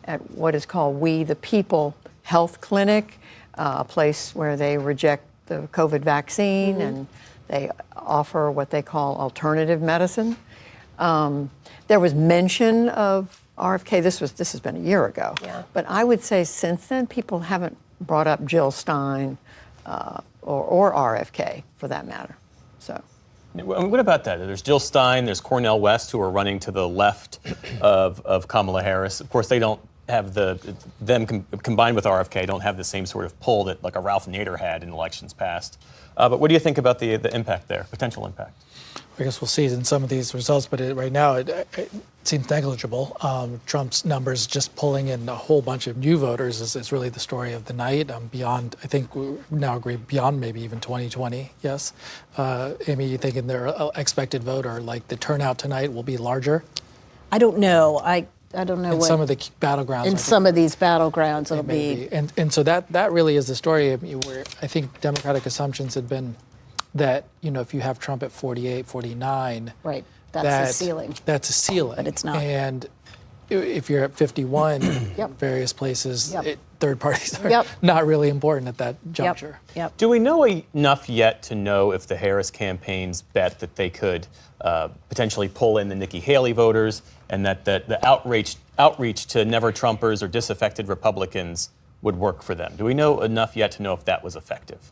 Speaker 9: at what is called We the People Health Clinic, a place where they reject the COVID vaccine and they offer what they call alternative medicine. There was mention of RFK. This has been a year ago.
Speaker 1: Yeah.
Speaker 9: But I would say since then, people haven't brought up Jill Stein or RFK for that matter. So.
Speaker 2: What about that? There's Jill Stein, there's Cornel West, who are running to the left of Kamala Harris. Of course, they don't have combined with RFK, don't have the same sort of pull that like a Ralph Nader had in elections past. But what do you think about the impact there, potential impact?
Speaker 10: I guess we'll see in some of these results, but right now it seems negligible. Trump's numbers just pulling in a whole bunch of new voters is really the story of the night. Beyond, I think we now agree, beyond maybe even 2020, yes. Amy, you think in their expected vote or like the turnout tonight will be larger?
Speaker 17: I don't know. I don't know
Speaker 10: in
Speaker 17: what.
Speaker 10: some of the battlegrounds.
Speaker 17: In some of these battlegrounds, it'll be.
Speaker 10: And so that really is the story where I think Democratic assumptions had been that, if you have Trump at 48, 49.
Speaker 17: Right, that's the ceiling.
Speaker 10: That's a ceiling.
Speaker 17: But it's not.
Speaker 10: And if you're at 51, various places, third parties are not really important at that juncture.
Speaker 17: Yep.
Speaker 2: Do we know enough yet to know if the Harris campaigns bet that they could potentially pull in the Nikki Haley voters and that the outreach to never Trumpers or disaffected Republicans would work for them? Do we know enough yet to know if that was effective?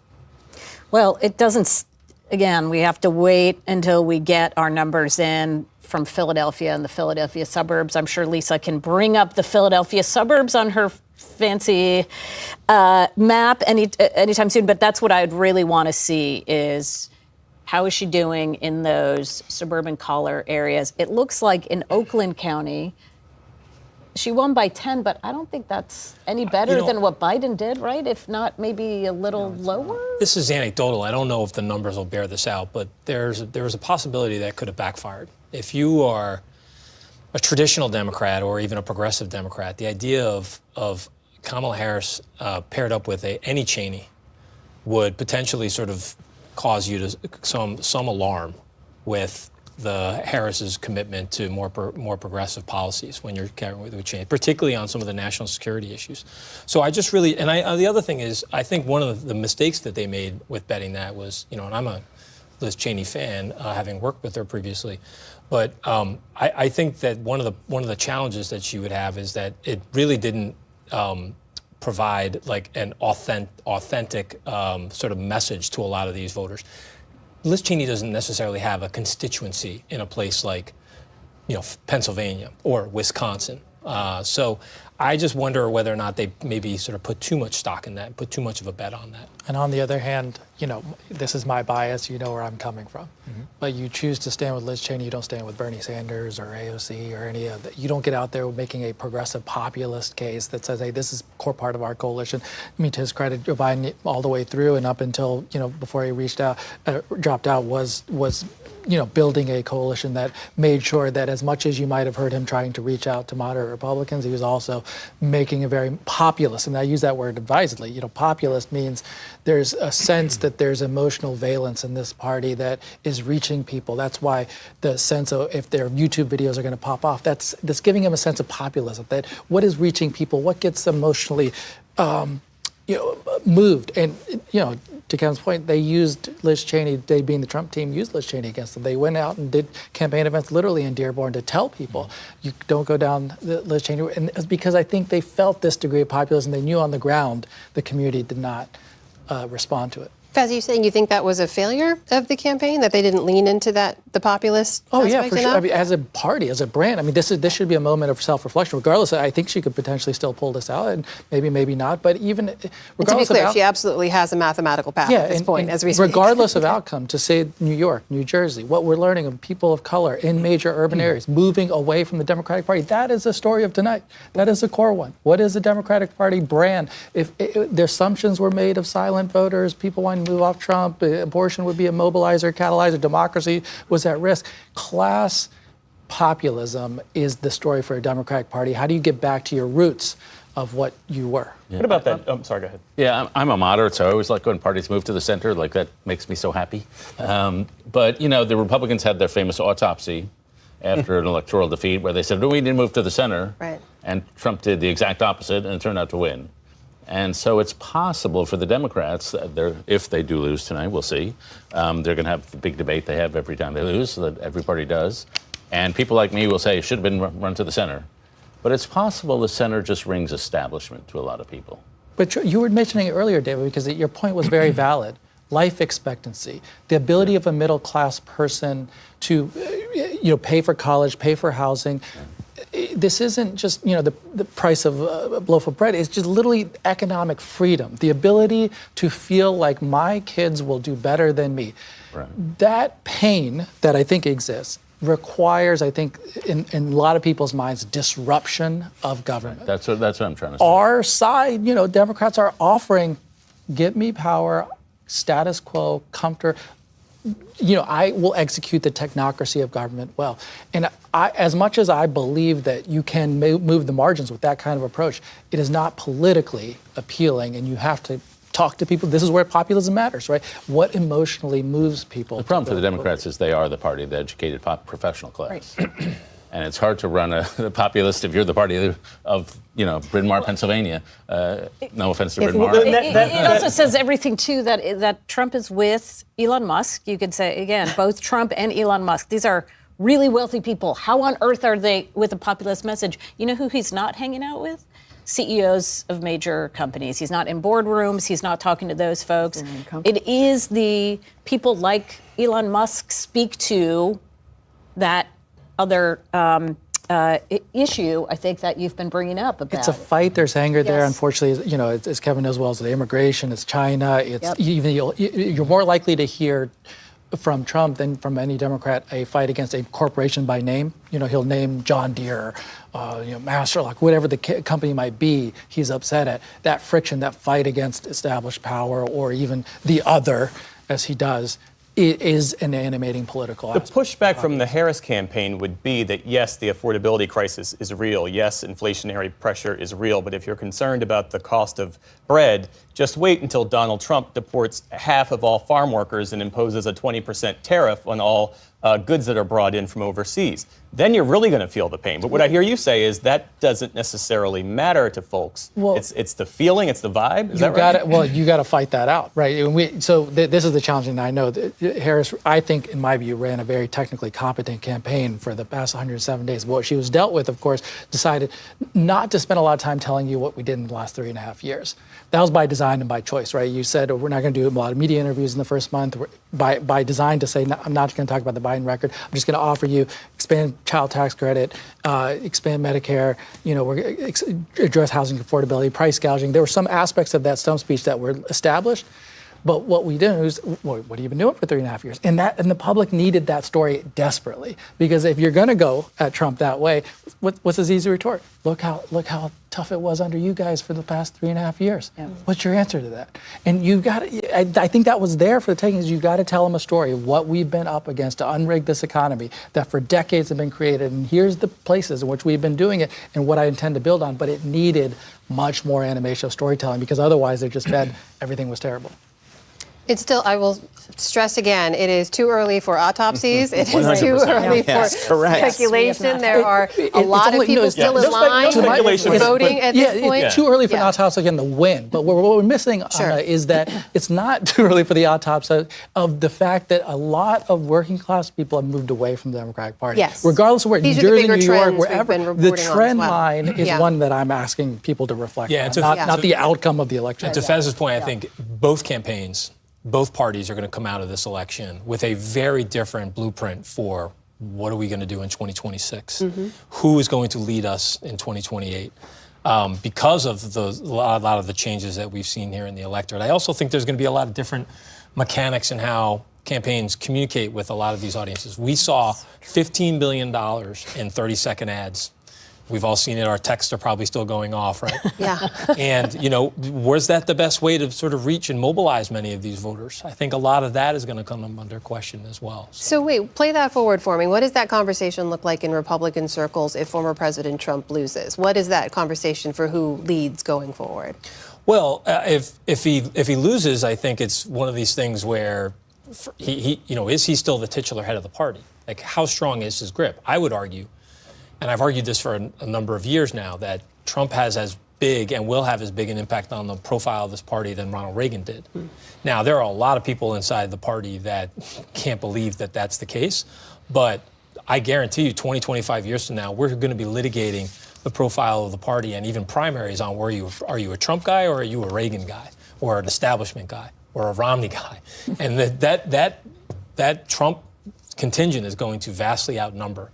Speaker 17: Well, it doesn't. Again, we have to wait until we get our numbers in from Philadelphia and the Philadelphia suburbs. I'm sure Lisa can bring up the Philadelphia suburbs on her fancy map anytime soon. But that's what I'd really want to see is how is she doing in those suburban collar areas? It looks like in Oakland County, she won by 10, but I don't think that's any better than what Biden did, right? If not, maybe a little lower?
Speaker 7: This is anecdotal. I don't know if the numbers will bear this out, but there's a possibility that could have backfired. If you are a traditional Democrat or even a progressive Democrat, the idea of Kamala Harris paired up with any Cheney would potentially sort of cause you to some alarm with the Harris's commitment to more progressive policies when you're carrying with Cheney, particularly on some of the national security issues. So I just really, the other thing is, I think one of the mistakes that they made with betting that was, and I'm a Liz Cheney fan, having worked with her previously, but I think that one of the challenges that she would have is that it really didn't provide like an authentic sort of message to a lot of these voters. Liz Cheney doesn't necessarily have a constituency in a place like, Pennsylvania or Wisconsin. So I just wonder whether or not they maybe sort of put too much stock in that, put too much of a bet on that.
Speaker 10: And on the other hand, this is my bias, where I'm coming from. Mm-hmm. But you choose to stand with Liz Cheney, you don't stand with Bernie Sanders or AOC or any of that. You don't get out there making a progressive populist case that says, hey, this is a core part of our coalition. I mean, to his credit, Joe Biden all the way through and up until, before he dropped out was building a coalition that made sure that as much as you might have heard him trying to reach out to moderate Republicans, he was also making a very populist, and I use that word advisedly. Populist means there's a sense that there's emotional valence in this party that is reaching people. That's why the sense of if their YouTube videos are going to pop off, that's giving them a sense of populism, that what is reaching people, what gets them emotionally moved. And, to Kevin's point, they used Liz Cheney, they being the Trump team, used Liz Cheney against them. They went out and did campaign events literally in Dearborn to tell people, you don't go down the Liz Cheney. And it's because I think they felt this degree of populism. They knew on the ground the community did not respond to it.
Speaker 1: Faz, are you saying you think that was a failure of the campaign, that they didn't lean into the populist aspect
Speaker 10: for sure.
Speaker 1: enough?
Speaker 10: I mean, as a party, as a brand, I mean, this should be a moment of self-reflection. Regardless, I think she could potentially still pull this out, and maybe not. But even regardless,
Speaker 1: to be clear, she absolutely has a mathematical path at this point, as we speak.
Speaker 10: Regardless of outcome, to say New York, New Jersey, what we're learning of people of color in major urban areas moving away from the Democratic Party, that is the story of tonight. That is the core one. What is the Democratic Party brand? If the assumptions were made of silent voters, people wanting to move off Trump, abortion would be a mobilizer, catalyzer, democracy was at risk. Class populism is the story for a Democratic Party. How do you get back to your roots of what you were?
Speaker 2: What about that? I'm sorry, go ahead.
Speaker 14: Yeah, I'm a moderate, so I always like when parties move to the center. Like, that makes me so happy. But, you know, the Republicans had their famous autopsy after an electoral defeat where they said, no, we need to move to the center.
Speaker 1: Right.
Speaker 14: And Trump did the exact opposite, and it turned out to win. And so it's possible for the Democrats, if they do lose tonight, we'll see, they're going to have the big debate they have every time they lose, so that every party does. And people like me will say it should have been run to the center. But it's possible the center just rings establishment to a lot of people.
Speaker 10: But you were mentioning it earlier, David, because your point was very valid. Life expectancy, the ability of a middle-class person to pay for college, pay for housing. This isn't just, the price of a loaf of bread. It's just literally economic freedom, the ability to feel like my kids will do better than me. Right. That pain that I think exists requires, I think, in a lot of people's minds, disruption of government.
Speaker 14: That's what I'm trying to say.
Speaker 10: Our side, Democrats are offering, give me power, status quo, comfort. I will execute the technocracy of government well. And as much as I believe that you can move the margins with that kind of approach, it is not politically appealing, and you have to talk to people. This is where populism matters, right? What emotionally moves people?
Speaker 14: The problem for the Democrats is they are the party of the educated professional class. Right. And it's hard to run a populist if you're the party of Bryn Mawr, Pennsylvania. No offense to Bryn Mawr.
Speaker 17: It also says everything, too, that Trump is with Elon Musk. You could say, again, both Trump and Elon Musk. These are really wealthy people. How on earth are they with a populist message? You know who he's not hanging out with? CEOs of major companies. He's not in boardrooms. He's not talking to those folks. It is the people like Elon Musk speak to that other issue, I think, that you've been bringing up about.
Speaker 10: It's a fight. There's anger there. Unfortunately, as Kevin knows well, it's the immigration, it's China. It's even you're more likely to hear from Trump than from any Democrat a fight against a corporation by name. He'll name John Deere, Masterlock, whatever the company might be. He's upset at that friction, that fight against established power, or even the other, as he does. It is an animating political aspect.
Speaker 2: The pushback from the Harris campaign would be that, yes, the affordability crisis is real. Yes, inflationary pressure is real. But if you're concerned about the cost of bread, just wait until Donald Trump deports half of all farm workers and imposes a 20% tariff on all goods that are brought in from overseas. Then you're really going to feel the pain. But what I hear you say is that doesn't necessarily matter to folks. Well, it's the feeling, it's the vibe. Is that right?
Speaker 10: You got to fight that out, right? This is the challenging thing. I know that Harris, I think, in my view, ran a very technically competent campaign for the past 107 days. What she was dealt with, of course, decided not to spend a lot of time telling you what we did in the last 3.5 years. That was by design and by choice, right? You said, we're not going to do a lot of media interviews in the first month. By design to say, I'm not going to talk about the Biden record. I'm just going to offer you expand child tax credit, expand Medicare, we're going to address housing affordability, price gouging. There were some aspects of that stump speech that were established. But what we did was, what have you been doing for 3.5 years? And the public needed that story desperately, because if you're going to go at Trump that way, what's his easy retort? Look how tough it was under you guys for the past 3.5 years. Yeah. What's your answer to that? And you've got to, I think that was there for the taking. Is you've got to tell them a story of what we've been up against to unrig this economy that for decades have been created. And here's the places in which we've been doing it and what I intend to build on. But it needed much more animation of storytelling, because otherwise they just said everything was terrible.
Speaker 1: It's still, I will stress again, it is too early for autopsies. It is too early for speculation. There are a lot of people still in line voting at this point.
Speaker 10: It's too early for an autopsy again to win. But what we're missing is that it's not too early for the autopsy of the fact that a lot of working class people have moved away from the Democratic Party.
Speaker 1: Yes.
Speaker 10: Regardless of where, New Jersey, New York, wherever, the trend line is one that I'm asking people to reflect on, not the outcome of the election.
Speaker 7: And to Fez's point, I think both campaigns, both parties are going to come out of this election with a very different blueprint for what are we going to do in 2026? Who is going to lead us in 2028? Because of a lot of the changes that we've seen here in the electorate. I also think there's going to be a lot of different mechanics in how campaigns communicate with a lot of these audiences. We saw $15 billion in 30-second ads. We've all seen it. Our texts are probably still going off, right?
Speaker 1: Yeah.
Speaker 7: And, was that the best way to sort of reach and mobilize many of these voters? I think a lot of that is going to come under question as well.
Speaker 1: So wait, play that forward for me. What does that conversation look like in Republican circles if former President Trump loses? What is that conversation for who leads going forward?
Speaker 7: Well, if he loses, I think it's one of these things where is he still the titular head of the party? Like, how strong is his grip? I would argue, and I've argued this for a number of years now, that Trump has as big and will have as big an impact on the profile of this party than Ronald Reagan did. Now, there are a lot of people inside the party that can't believe that that's the case, but I guarantee you 20, 25 years from now, we're going to be litigating the profile of the party and even primaries on are you a Trump guy or are you a Reagan guy or an establishment guy or a Romney guy? And that Trump contingent is going to vastly outnumber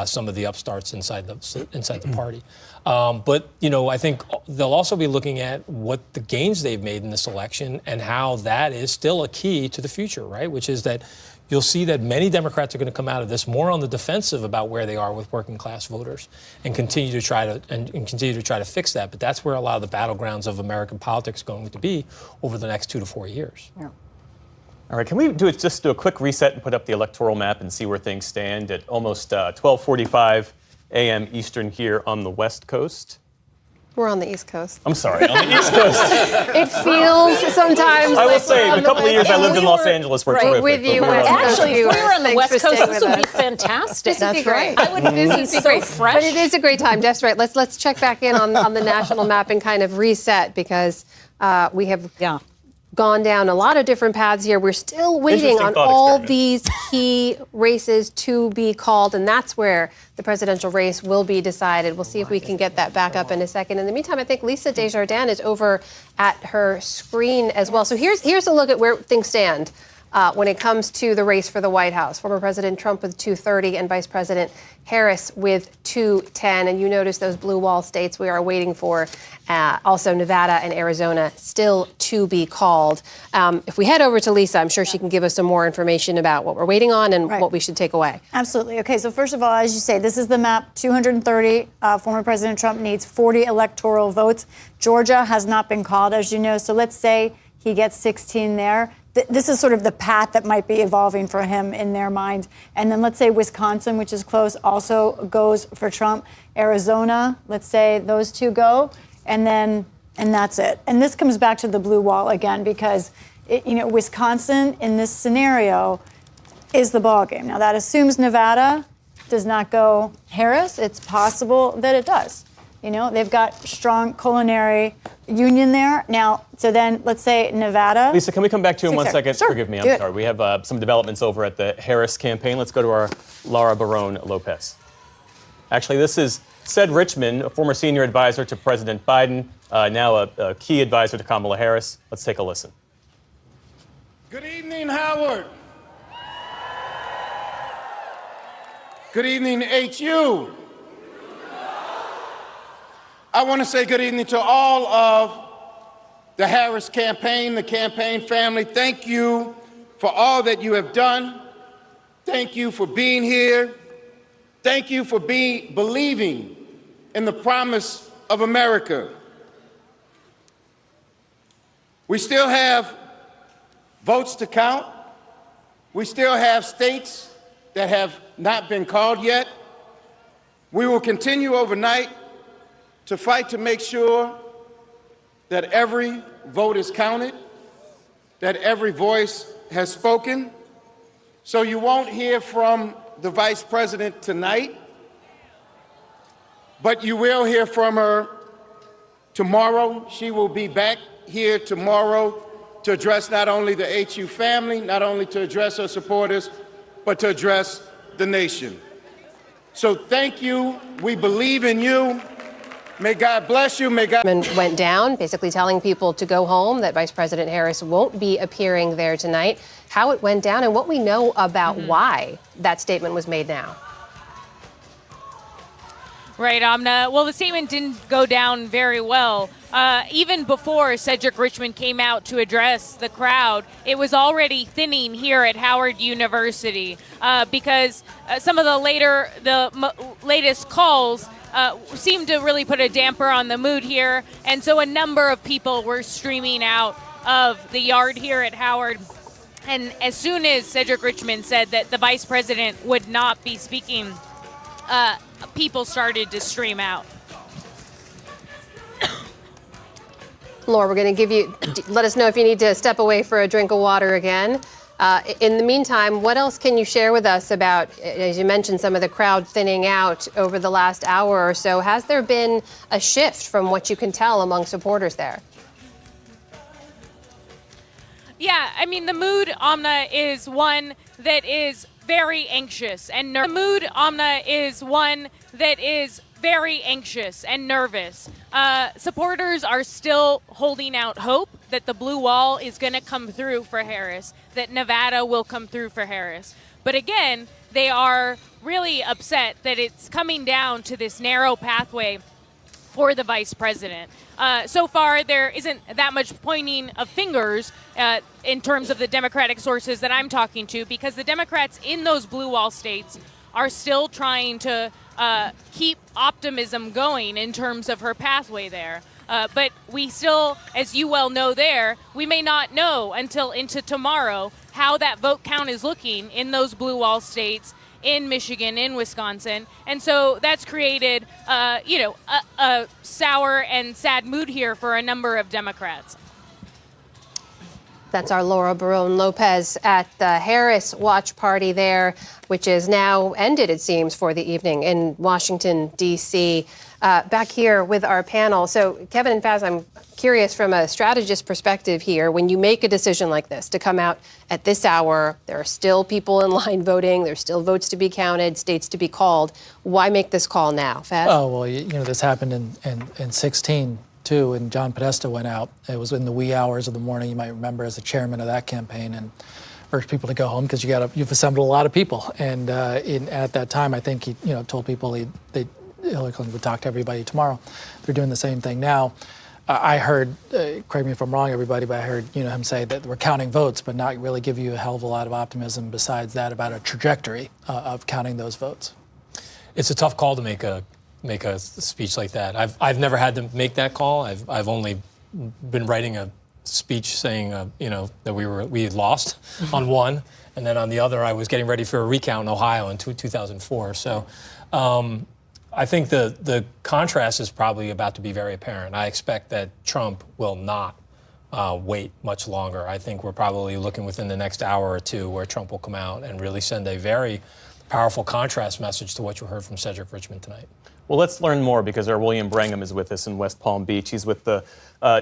Speaker 7: some of the upstarts inside the party. But, I think they'll also be looking at what the gains they've made in this election and how that is still a key to the future, right? Which is that you'll see that many Democrats are going to come out of this more on the defensive about where they are with working class voters and continue to try to fix that. But that's where a lot of the battlegrounds of American politics are going to be over the next 2 to 4 years.
Speaker 1: Yeah.
Speaker 2: All right, can we just do a quick reset and put up the electoral map and see where things stand at almost 12:45 a.m. Eastern here on the West Coast?
Speaker 1: We're on the East Coast.
Speaker 2: I'm sorry, on the East Coast.
Speaker 1: It feels sometimes.
Speaker 2: I will say, the couple of years I lived in Los Angeles were terrific.
Speaker 1: With you,
Speaker 17: actually, if we were on the West Coast, this would be fantastic.
Speaker 1: This would be great.
Speaker 17: I would be so fresh.
Speaker 1: But it is a great time. That's right. Let's check back in on the national map and kind of reset because we have gone down a lot of different paths here. We're still waiting on all these key races to be called, and that's where the presidential race will be decided. We'll see if we can get that back up in a second. In the meantime, I think Lisa Desjardins is over at her screen as well. So here's a look at where things stand when it comes to the race for the White House. Former President Trump with 230 and Vice President Harris with 210. And you notice those blue wall states we are waiting for. Also Nevada and Arizona still to be called. If we head over to Lisa, I'm sure she can give us some more information about what we're waiting on and what we should take away.
Speaker 11: Absolutely. Okay, so first of all, as you say, this is the map. 230. Former President Trump needs 40 electoral votes. Georgia has not been called, as you know. So let's say he gets 16 there. This is sort of the path that might be evolving for him in their mind. And then let's say Wisconsin, which is close, also goes for Trump. Arizona, let's say those two go. And that's it. And this comes back to the blue wall again, because Wisconsin in this scenario is the ballgame. Now that assumes Nevada does not go Harris. It's possible that it does. They've got strong culinary union there. Now, so then let's say Nevada.
Speaker 2: Lisa, can we come back to you in 1 second?
Speaker 11: Sure.
Speaker 2: Forgive me, I'm sorry. We have some developments over at the Harris campaign. Let's go to our Laura Barone Lopez. Actually, this is Ced Richmond, a former senior advisor to President Biden, now a key advisor to Kamala Harris. Let's take a listen.
Speaker 15: Good evening, Howard. Good evening, HU. I want to say good evening to all of the Harris campaign, the campaign family. Thank you for all that you have done. Thank you for being here. Thank you for believing in the promise of America. We still have votes to count. We still have states that have not been called yet. We will continue overnight to fight to make sure that every vote is counted. that every voice has spoken. So you won't hear from the Vice President tonight, but you will hear from her tomorrow. She will be back here tomorrow to address not only the HU family, not only to address her supporters, but to address the nation. So thank you. We believe in you. May God bless you. May God.
Speaker 1: Went down, basically telling people to go home, that Vice President Harris won't be appearing there tonight. How it went down and what we know about why that statement was made now.
Speaker 3: Right, Amna. Well, the statement didn't go down very well. Even before Cedric Richmond came out to address the crowd, it was already thinning here at Howard University because some of the latest calls seemed to really put a damper on the mood here. And so a number of people were streaming out of the yard here at Howard. And as soon as Cedric Richmond said that the vice president would not be speaking, people started to stream out.
Speaker 1: Laura, we're going to let us know if you need to step away for a drink of water again. In the meantime, what else can you share with us about, as you mentioned, some of the crowd thinning out over the last hour or so? Has there been a shift from what you can tell among supporters there?
Speaker 3: Yeah, I mean, the mood, Amna, is one that is very anxious and nervous. The mood, Amna, is one that is very anxious and nervous. Supporters are still holding out hope that the blue wall is going to come through for Harris, that Nevada will come through for Harris. But again, they are really upset that it's coming down to this narrow pathway for the vice president. So far, there isn't that much pointing of fingers in terms of the Democratic sources that I'm talking to, because the Democrats in those blue wall states are still trying to keep optimism going in terms of her pathway there. But we still, as you well know there, we may not know until into tomorrow how that vote count is looking in those blue wall states, in Michigan, in Wisconsin. And so that's created, a sour and sad mood here for a number of Democrats.
Speaker 1: That's our Laura Barone Lopez at the Harris Watch Party there, which is now ended, it seems, for the evening in Washington, D.C. Back here with our panel. So, Kevin and Faz, I'm curious from a strategist perspective here, when you make a decision like this to come out at this hour, there are still people in line voting, there's still votes to be counted, states to be called. Why make this call now, Faz?
Speaker 10: Oh, well, this happened in 16. Too, and John Podesta went out. It was in the wee hours of the morning, you might remember, as the chairman of that campaign, and urged people to go home because you've assembled a lot of people. And at that time, I think he told people Hillary Clinton would talk to everybody tomorrow. They're doing the same thing now. I heard, correct me if I'm wrong, everybody, but I heard him say that we're counting votes, but not really give you a hell of a lot of optimism besides that about a trajectory of counting those votes.
Speaker 7: It's a tough call to make a speech like that. I've never had to make that call. I've only been writing a speech saying that we had lost on one, and then on the other I was getting ready for a recount in Ohio in 2004. So I think the contrast is probably about to be very apparent. I expect that Trump will not wait much longer. I think we're probably looking within the next hour or two where Trump will come out and really send a very powerful contrast message to what you heard from Cedric Richmond tonight.
Speaker 2: Well, let's learn more because our William Brangham is with us in West Palm Beach. He's with the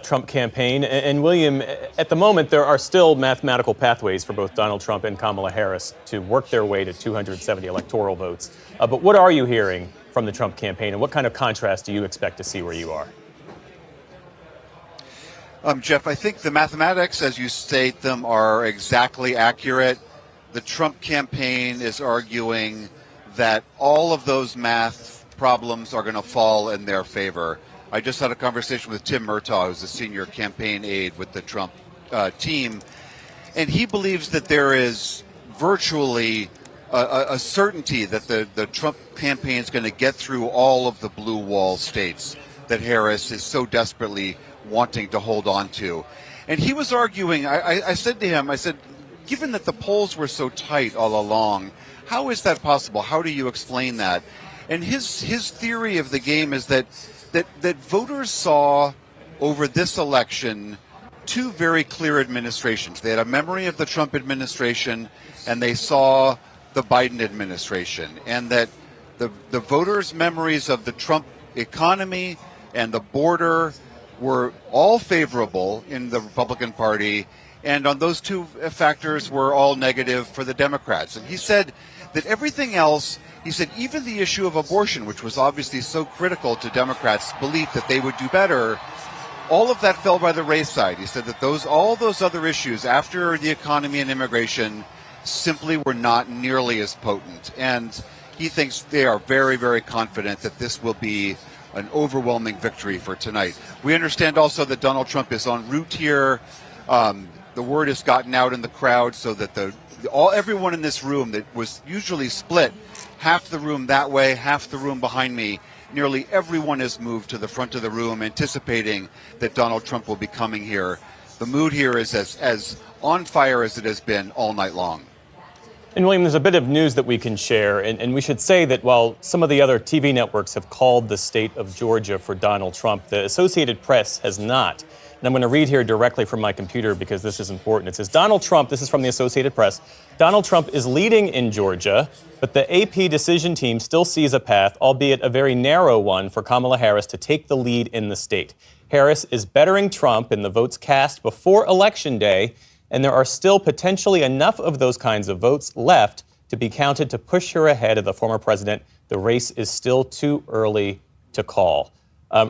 Speaker 2: Trump campaign. And William, at the moment, there are still mathematical pathways for both Donald Trump and Kamala Harris to work their way to 270 electoral votes. But what are you hearing from the Trump campaign, and what kind of contrast do you expect to see where you are?
Speaker 4: Jeff, I think the mathematics, as you state them, are exactly accurate. The Trump campaign is arguing that all of those math problems are going to fall in their favor. I just had a conversation with Tim Murtaugh, who's a senior campaign aide with the Trump team, and he believes that there is virtually a certainty that the Trump campaign is going to get through all of the blue wall states that Harris is so desperately wanting to hold on to. And he was arguing, I said to him, given that the polls were so tight all along, how is that possible? How do you explain that? And his theory of the game is that voters saw over this election two very clear administrations. They had a memory of the Trump administration, and they saw the Biden administration, and that the voters' memories of the Trump economy and the border were all favorable in the Republican Party, and on those two factors were all negative for the Democrats. And he said that everything else, he said even the issue of abortion, which was obviously so critical to Democrats' belief that they would do better, all of that fell by the wayside. He said that all those other issues after the economy and immigration simply were not nearly as potent. And he thinks they are very, very confident that this will be an overwhelming victory for tonight. We understand also that Donald Trump is en route here. The word has gotten out in the crowd so that everyone in this room that was usually split, half the room that way, half the room behind me, nearly everyone has moved to the front of the room anticipating that Donald Trump will be coming here. The mood here is as on fire as it has been all night long.
Speaker 2: And William, there's a bit of news that we can share, and we should say that while some of the other TV networks have called the state of Georgia for Donald Trump, the Associated Press has not. And I'm going to read here directly from my computer because this is important. It says, Donald Trump, this is from the Associated Press, Donald Trump is leading in Georgia, but the AP decision team still sees a path, albeit a very narrow one, for Kamala Harris to take the lead in the state. Harris is bettering Trump in the votes cast before Election Day, and there are still potentially enough of those kinds of votes left to be counted to push her ahead of the former president. The race is still too early to call.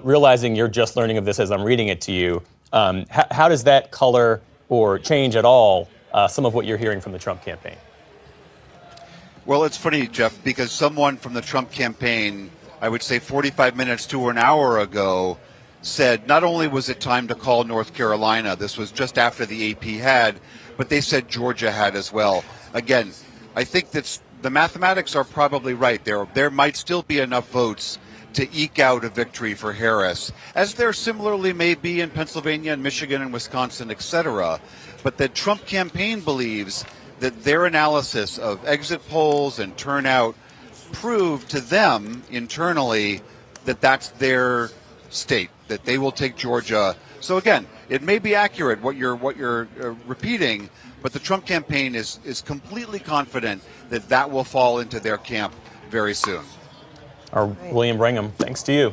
Speaker 2: Realizing you're just learning of this as I'm reading it to you, how does that color or change at all some of what you're hearing from the Trump campaign?
Speaker 4: Well, it's funny, Jeff, because someone from the Trump campaign, I would say 45 minutes to an hour ago, said not only was it time to call North Carolina, this was just after the AP had, but they said Georgia had as well. Again, I think that the mathematics are probably right. There might still be enough votes to eke out a victory for Harris, as there similarly may be in Pennsylvania and Michigan and Wisconsin, etc. But the Trump campaign believes that their analysis of exit polls and turnout proved to them internally that that's their state, that they will take Georgia. So again, it may be accurate what you're repeating, but the Trump campaign is completely confident that that will fall into their camp very soon.
Speaker 2: William Brigham, thanks to you.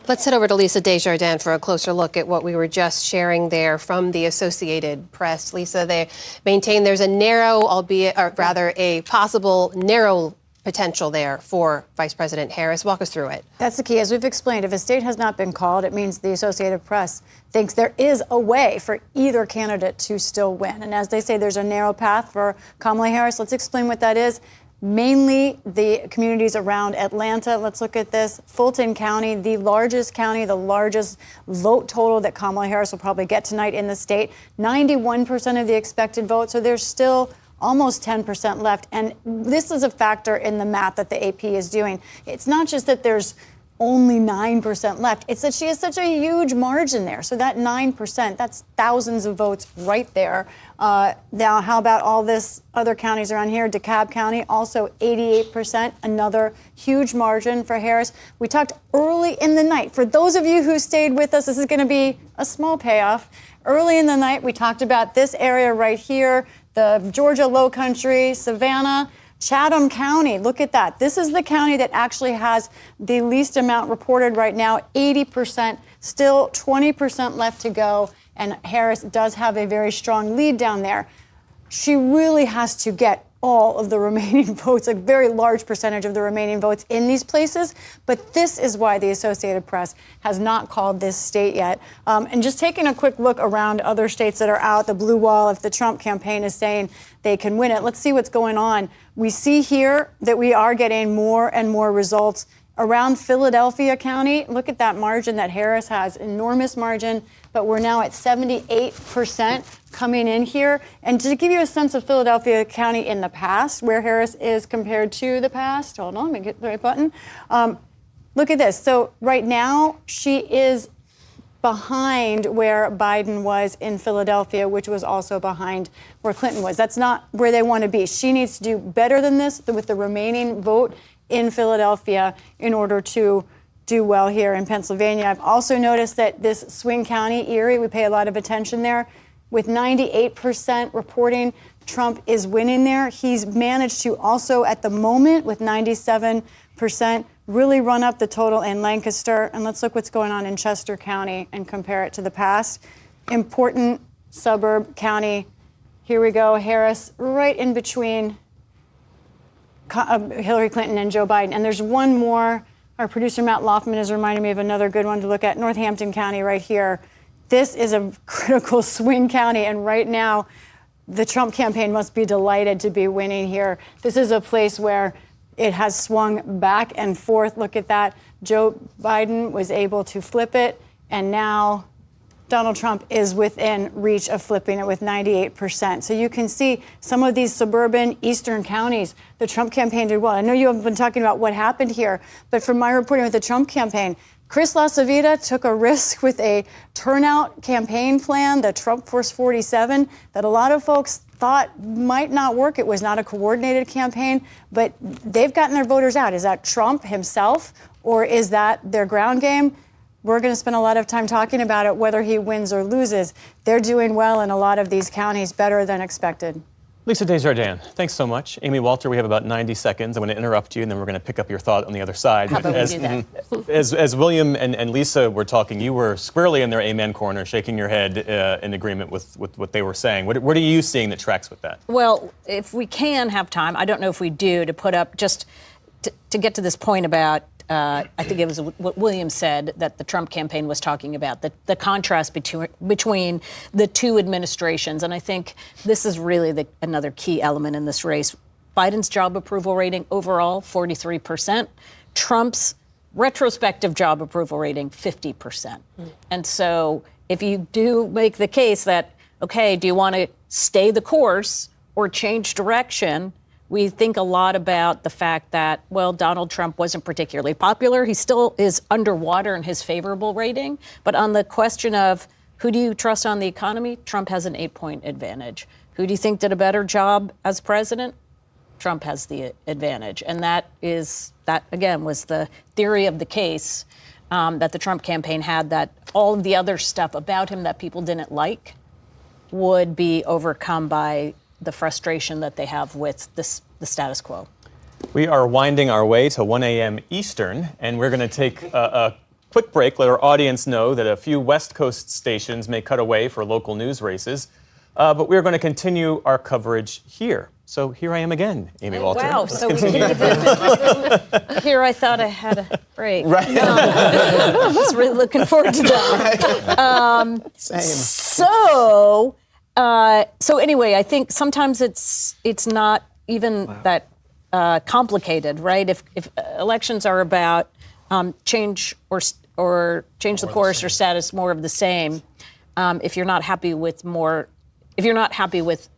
Speaker 1: Let's head over to Lisa Desjardins for a closer look at what we were just sharing there from the Associated Press. Lisa, they maintain there's a narrow, albeit, or rather a possible narrow potential there for Vice President Harris. Walk us through it.
Speaker 11: That's the key. As we've explained, if a state has not been called, it means the Associated Press thinks there is a way for either candidate to still win. And as they say, there's a narrow path for Kamala Harris. Let's explain what that is. Mainly the communities around Atlanta. Let's look at this. Fulton County, the largest vote total that Kamala Harris will probably get tonight in the state. 91% of the expected vote. So there's still almost 10% left. And this is a factor in the math that the AP is doing. It's not just that there's only 9% left. It's that she has such a huge margin there. So that 9%, that's thousands of votes right there. Now, how about all this other counties around here? DeKalb County, also 88%, another huge margin for Harris. We talked early in the night. For those of you who stayed with us, this is going to be a small payoff. Early in the night, we talked about this area right here, the Georgia Lowcountry, Savannah, Chatham County. Look at that. This is the county that actually has the least amount reported right now, 80%, still 20% left to go. And Harris does have a very strong lead down there. She really has to get all of the remaining votes, a very large percentage of the remaining votes in these places. But this is why the Associated Press has not called this state yet. And just taking a quick look around other states that are out, the blue wall, if the Trump campaign is saying they can win it, let's see what's going on. We see here that we are getting more and more results around Philadelphia County. Look at that margin that Harris has, enormous margin, but we're now at 78% coming in here. And to give you a sense of Philadelphia County in the past, where Harris is compared to the past, hold on, let me get the right button. Look at this. So right now, she is behind where Biden was in Philadelphia, which was also behind where Clinton was. That's not where they want to be. She needs to do better than this with the remaining vote in Philadelphia in order to do well here in Pennsylvania. I've also noticed that this swing county, Erie, we pay a lot of attention there. With 98% reporting Trump is winning there, he's managed to also, at the moment, with 97%, really run up the total in Lancaster. And let's look what's going on in Chester County and compare it to the past. Important suburb county. Here we go, Harris, right in between Hillary Clinton and Joe Biden. And there's one more. Our producer, Matt Loffman, is reminding me of another good one to look at, Northampton County right here. This is a critical swing county, and right now, the Trump campaign must be delighted to be winning here. This is a place where it has swung back and forth. Look at that. Joe Biden was able to flip it, and now Donald Trump is within reach of flipping it with 98%. So you can see some of these suburban eastern counties, the Trump campaign did well. I know you haven't been talking about what happened here, but from my reporting with the Trump campaign, Chris LaCivita took a risk with a turnout campaign plan, the Trump Force 47, that a lot of folks thought might not work. It was not a coordinated campaign, but they've gotten their voters out. Is that Trump himself, or is that their ground game? We're going to spend a lot of time talking about it, whether he wins or loses. They're doing well in a lot of these counties, better than expected.
Speaker 2: Lisa Desjardins, thanks so much. Amy Walter, we have about 90 seconds. I'm going to interrupt you, and then we're going to pick up your thought on the other side.
Speaker 17: How about we do that?
Speaker 2: As William and Lisa were talking, you were squarely in their amen corner, shaking your head in agreement with what they were saying. What are you seeing that tracks with that?
Speaker 17: Well, if we can have time, I don't know if we do, to put up just to get to this point about I think it was what William said that the Trump campaign was talking about, the contrast between the two administrations. And I think this is really another key element in this race. Biden's job approval rating overall, 43%. Trump's retrospective job approval rating, 50%. And so if you do make the case that, okay, do you want to stay the course or change direction? We think a lot about the fact that, well, Donald Trump wasn't particularly popular. He still is underwater in his favorable rating. But on the question of who do you trust on the economy, Trump has an 8-point advantage. Who do you think did a better job as president? Trump has the advantage. And that again, was the theory of the case that the Trump campaign had, that all of the other stuff about him that people didn't like would be overcome by the frustration that they have with the status quo.
Speaker 2: We are winding our way to 1 a.m. Eastern, and we're going to take a quick break, let our audience know that a few West Coast stations may cut away for local news races, but we're going to continue our coverage here. So here I am again, Amy Walter.
Speaker 17: Wow,
Speaker 2: Let's
Speaker 17: so
Speaker 2: continue.
Speaker 17: here I thought I had a break.
Speaker 20: Right.
Speaker 17: I was really looking forward to that.
Speaker 20: Same.
Speaker 17: So anyway, I think sometimes it's not even that complicated, right? If elections are about change or change the course or status, more of the same. If you're not happy with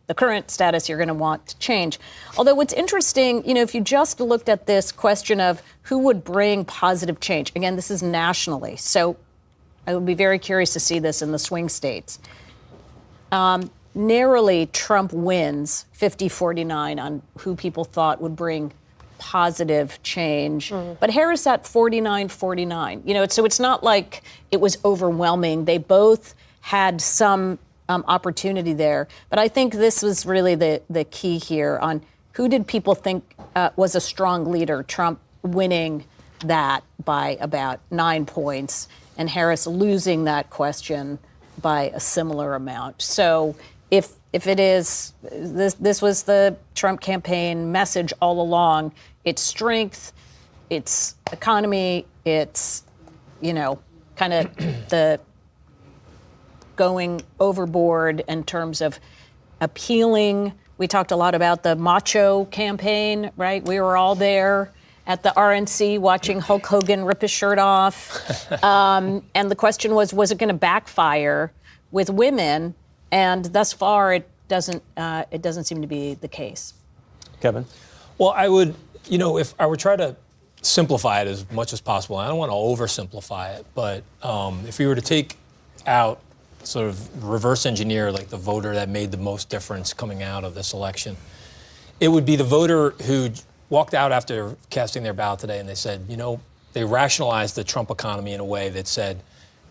Speaker 17: the current status, you're going to want to change. Although what's interesting, if you just looked at this question of who would bring positive change, again, this is nationally. So I would be very curious to see this in the swing states. Narrowly, Trump wins 50-49 on who people thought would bring positive change. But Harris at 49-49. So it's not like it was overwhelming. They both had some opportunity there. But I think this was really the key here on who did people think was a strong leader. Trump winning that by about 9 points, and Harris losing that question by a similar amount. So if it is, this was the Trump campaign message all along, its strength, its economy, its, kind of the going overboard in terms of appealing. We talked a lot about the macho campaign, right? We were all there at the RNC watching Hulk Hogan rip his shirt off. And the question was it going to backfire with women? And thus far, it doesn't seem to be the case.
Speaker 2: Kevin?
Speaker 7: Well, I would, if I were trying to simplify it as much as possible, I don't want to oversimplify it, but if we were to take out, sort of reverse engineer, like the voter that made the most difference coming out of this election, it would be the voter who walked out after casting their ballot today and they said, They rationalized the Trump economy in a way that said,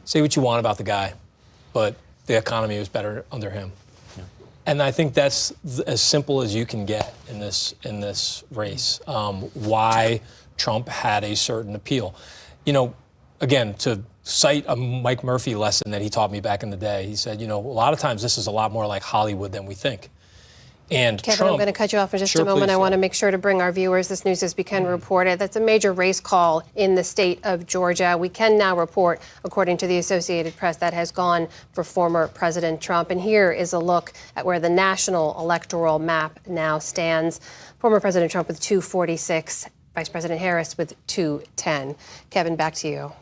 Speaker 7: say what you want about the guy, but the economy was better under him. Yeah. And I think that's as simple as you can get in this race. Why Trump had a certain appeal. You know, again, to cite a Mike Murphy lesson that he taught me back in the day, he said, you know, a lot of times this is a lot more like Hollywood than we think. And
Speaker 1: Kevin,
Speaker 7: Trump,
Speaker 1: I'm going to cut you off for just
Speaker 7: sure,
Speaker 1: a moment.
Speaker 7: please,
Speaker 1: I want to make sure to bring our viewers this news as we can report it. That's a major race call in the state of Georgia. We can now report, according to the Associated Press, that has gone for former President Trump. And here is a look at where the national electoral map now stands. Former President Trump with 246, Vice President Harris with 210. Kevin, back to you.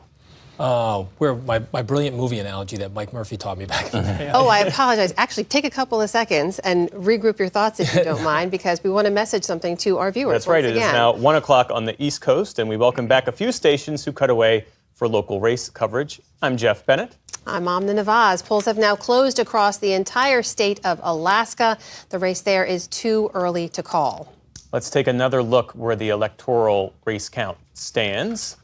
Speaker 7: Where my brilliant movie analogy that Mike Murphy taught me back in the day.
Speaker 1: Oh, I apologize. Actually, take a couple of seconds and regroup your thoughts if you don't mind, because we want to message something to our viewers.
Speaker 2: That's right.
Speaker 1: Once
Speaker 2: It is now 1 o'clock on the East Coast, and we welcome back a few stations who cut away for local race coverage. I'm Jeff Bennett.
Speaker 1: I'm Amna Nawaz. Polls have now closed across the entire state of Alaska. The race there is too early to call.
Speaker 2: Let's take another look where the electoral race count stands.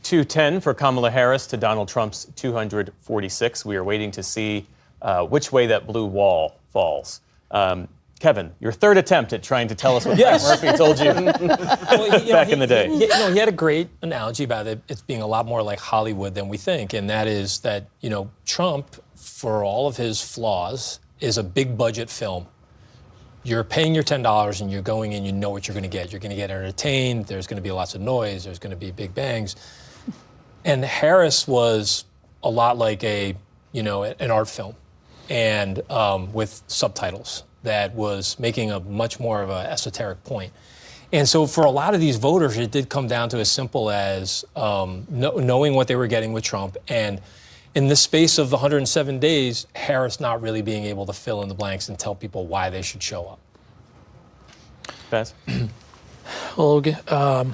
Speaker 2: 210 for Kamala Harris to Donald Trump's 246. We are waiting to see which way that blue wall falls. Kevin, your third attempt at trying to tell us what Mike Murphy told you back in the day.
Speaker 7: He had a great analogy about it being a lot more like Hollywood than we think, and that is that, you know, Trump, for all of his flaws, is a big budget film. You're paying your $10 and you're going in, you know what you're going to get. You're going to get entertained, there's going to be lots of noise, there's going to be big bangs. And Harris was a lot like an art film, and with subtitles that was making a much more of an esoteric point. And so for a lot of these voters, it did come down to as simple as knowing what they were getting with Trump. And in the space of 107 days, Harris not really being able to fill in the blanks and tell people why they should show up.
Speaker 2: Beth?
Speaker 10: Well,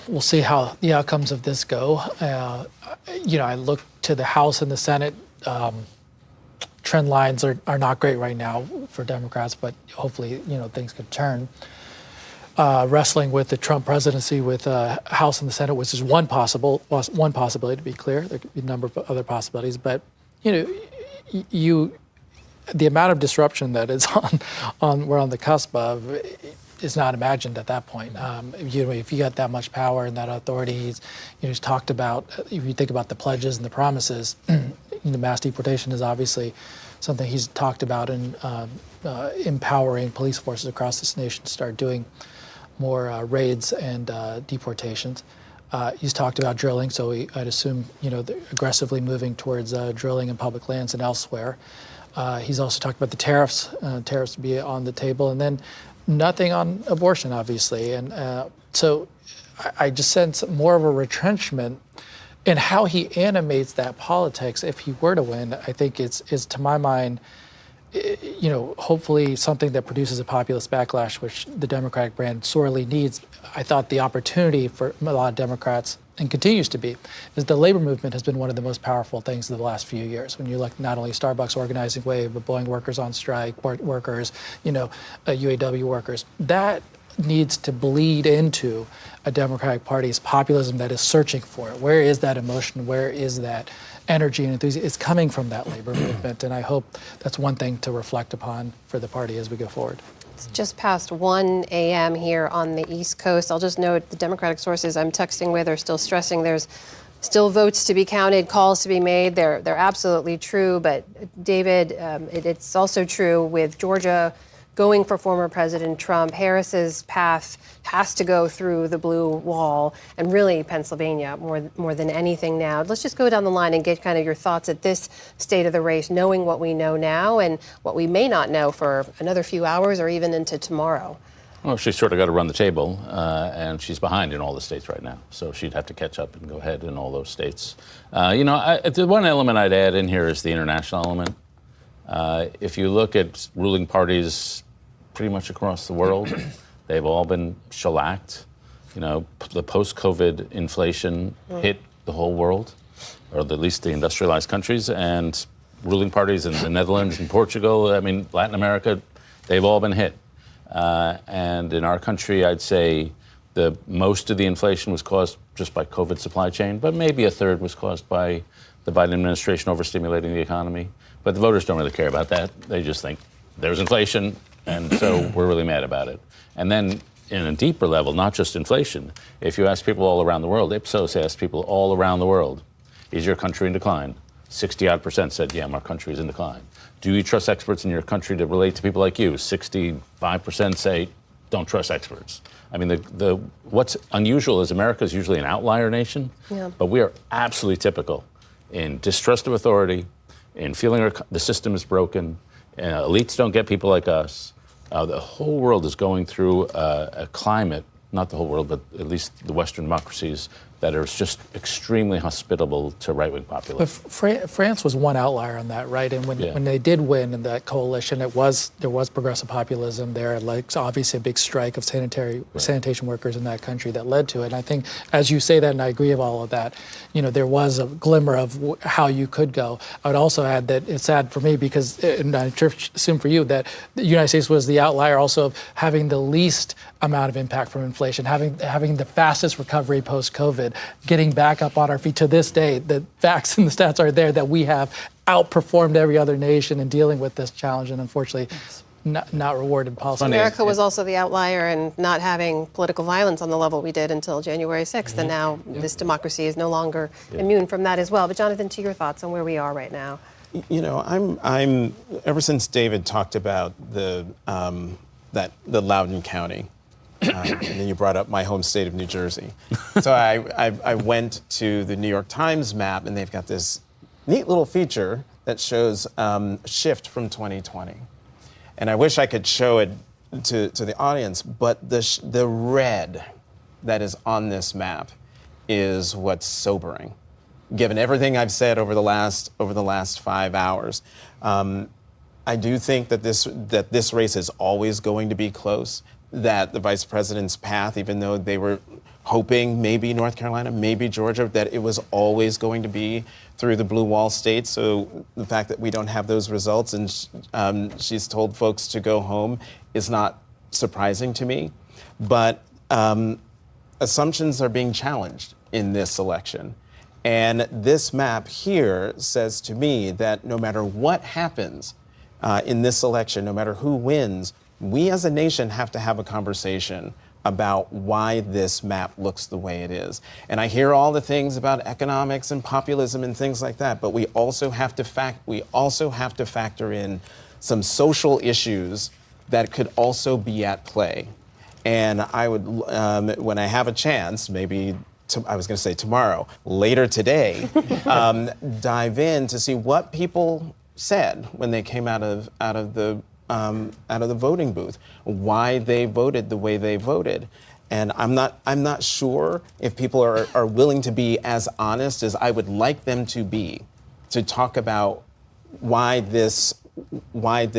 Speaker 10: we'll see how the outcomes of this go. I look to the House and the Senate. Trend lines are not great right now for Democrats, but hopefully, things could turn. Wrestling with the Trump presidency with House and the Senate, which is one possibility, to be clear. There could be a number of other possibilities, but the amount of disruption that is we're on the cusp of is not imagined at that point. If you got that much power and that authority, he's talked about. If you think about the pledges and the promises, the mass deportation is obviously something he's talked about, and empowering police forces across this nation to start doing more raids and deportations. He's talked about drilling, so I'd assume aggressively moving towards drilling in public lands and elsewhere. He's also talked about the tariffs to be on the table, and then nothing on abortion, obviously. And so I just sense more of a retrenchment in how he animates that politics. If he were to win, I think is to my mind, hopefully something that produces a populist backlash, which the Democratic brand sorely needs. I thought the opportunity for a lot of Democrats, and continues to be, is the labor movement has been one of the most powerful things of the last few years. When you look not only Starbucks organizing wave, but Boeing workers on strike, port workers, UAW workers, that needs to bleed into a Democratic Party's populism that is searching for it. Where is that emotion? Where is that energy and enthusiasm? It's coming from that labor movement, and I hope that's one thing to reflect upon for the party as we go forward.
Speaker 1: It's just past 1 a.m. here on the East Coast. I'll just note the Democratic sources I'm texting with are still stressing there's still votes to be counted, calls to be made. They're absolutely true. But, David, it's also true with Georgia going for former President Trump. Harris's path has to go through the blue wall, and really Pennsylvania more than anything now. Let's just go down the line and get kind of your thoughts at this state of the race, knowing what we know now and what we may not know for another few hours or even into tomorrow.
Speaker 14: Well, she's sort of got to run the table, and she's behind in all the states right now. So she'd have to catch up and go ahead in all those states. The one element I'd add in here is the international element. If you look at ruling parties pretty much across the world, they've all been shellacked. The post-COVID inflation hit the whole world, or at least the industrialized countries, and ruling parties in the Netherlands and Portugal, Latin America, they've all been hit. And in our country, I'd say Most of the inflation was caused just by COVID supply chain, but maybe a third was caused by the Biden administration overstimulating the economy. But the voters don't really care about that. They just think there's inflation, and so we're really mad about it. And then in a deeper level, not just inflation, if you ask people all around the world, Ipsos asked people all around the world, is your country in decline? 60-odd% said, yeah, our country is in decline. Do you trust experts in your country to relate to people like you? 65% say, don't trust experts. I mean, what's unusual is America is usually an outlier nation, but we are absolutely typical in distrust of authority, in feeling the system is broken, elites don't get people like us. The whole world is going through a climate, not the whole world, but at least the Western democracies, that are just extremely hospitable to right-wing populations.
Speaker 10: But France was one outlier on that, right? And when they did win in that coalition, there was progressive populism there, like obviously a big strike of sanitation workers in that country that led to it. And I think, as you say that, and I agree with all of that, there was a glimmer of how you could go. I would also add that it's sad for me because, and I assume for you, that the United States was the outlier also of having the least amount of impact from inflation, having the fastest recovery post-COVID, getting back up on our feet to this day. The facts and the stats are there that we have outperformed every other nation in dealing with this challenge, and unfortunately not rewarded policy.
Speaker 1: America was also the outlier in not having political violence on the level we did until January 6th, and now this democracy is no longer immune from that as well. But Jonathan, to your thoughts on where we are right now.
Speaker 20: I'm ever since David talked about the Loudoun County, and then you brought up my home state of New Jersey. So I went to the New York Times map, and they've got this neat little feature that shows shift from 2020. And I wish I could show it to the audience, but the red that is on this map is what's sobering, given everything I've said over the last 5 hours. I do think that this race is always going to be close, that the vice president's path, even though they were hoping maybe North Carolina, maybe Georgia, that it was always going to be through the blue wall states. So the fact that we don't have those results and she's told folks to go home is not surprising to me. But assumptions are being challenged in this election. And this map here says to me that no matter what happens in this election, no matter who wins, we as a nation have to have a conversation about why this map looks the way it is. And I hear all the things about economics and populism and things like that, but we also have to factor in some social issues that could also be at play. And I would, when I have a chance, maybe I was going to say tomorrow, later today, dive in to see what people said when they came out of the voting booth, why they voted the way they voted. And I'm not sure if people are willing to be as honest as I would like them to be, to talk about why this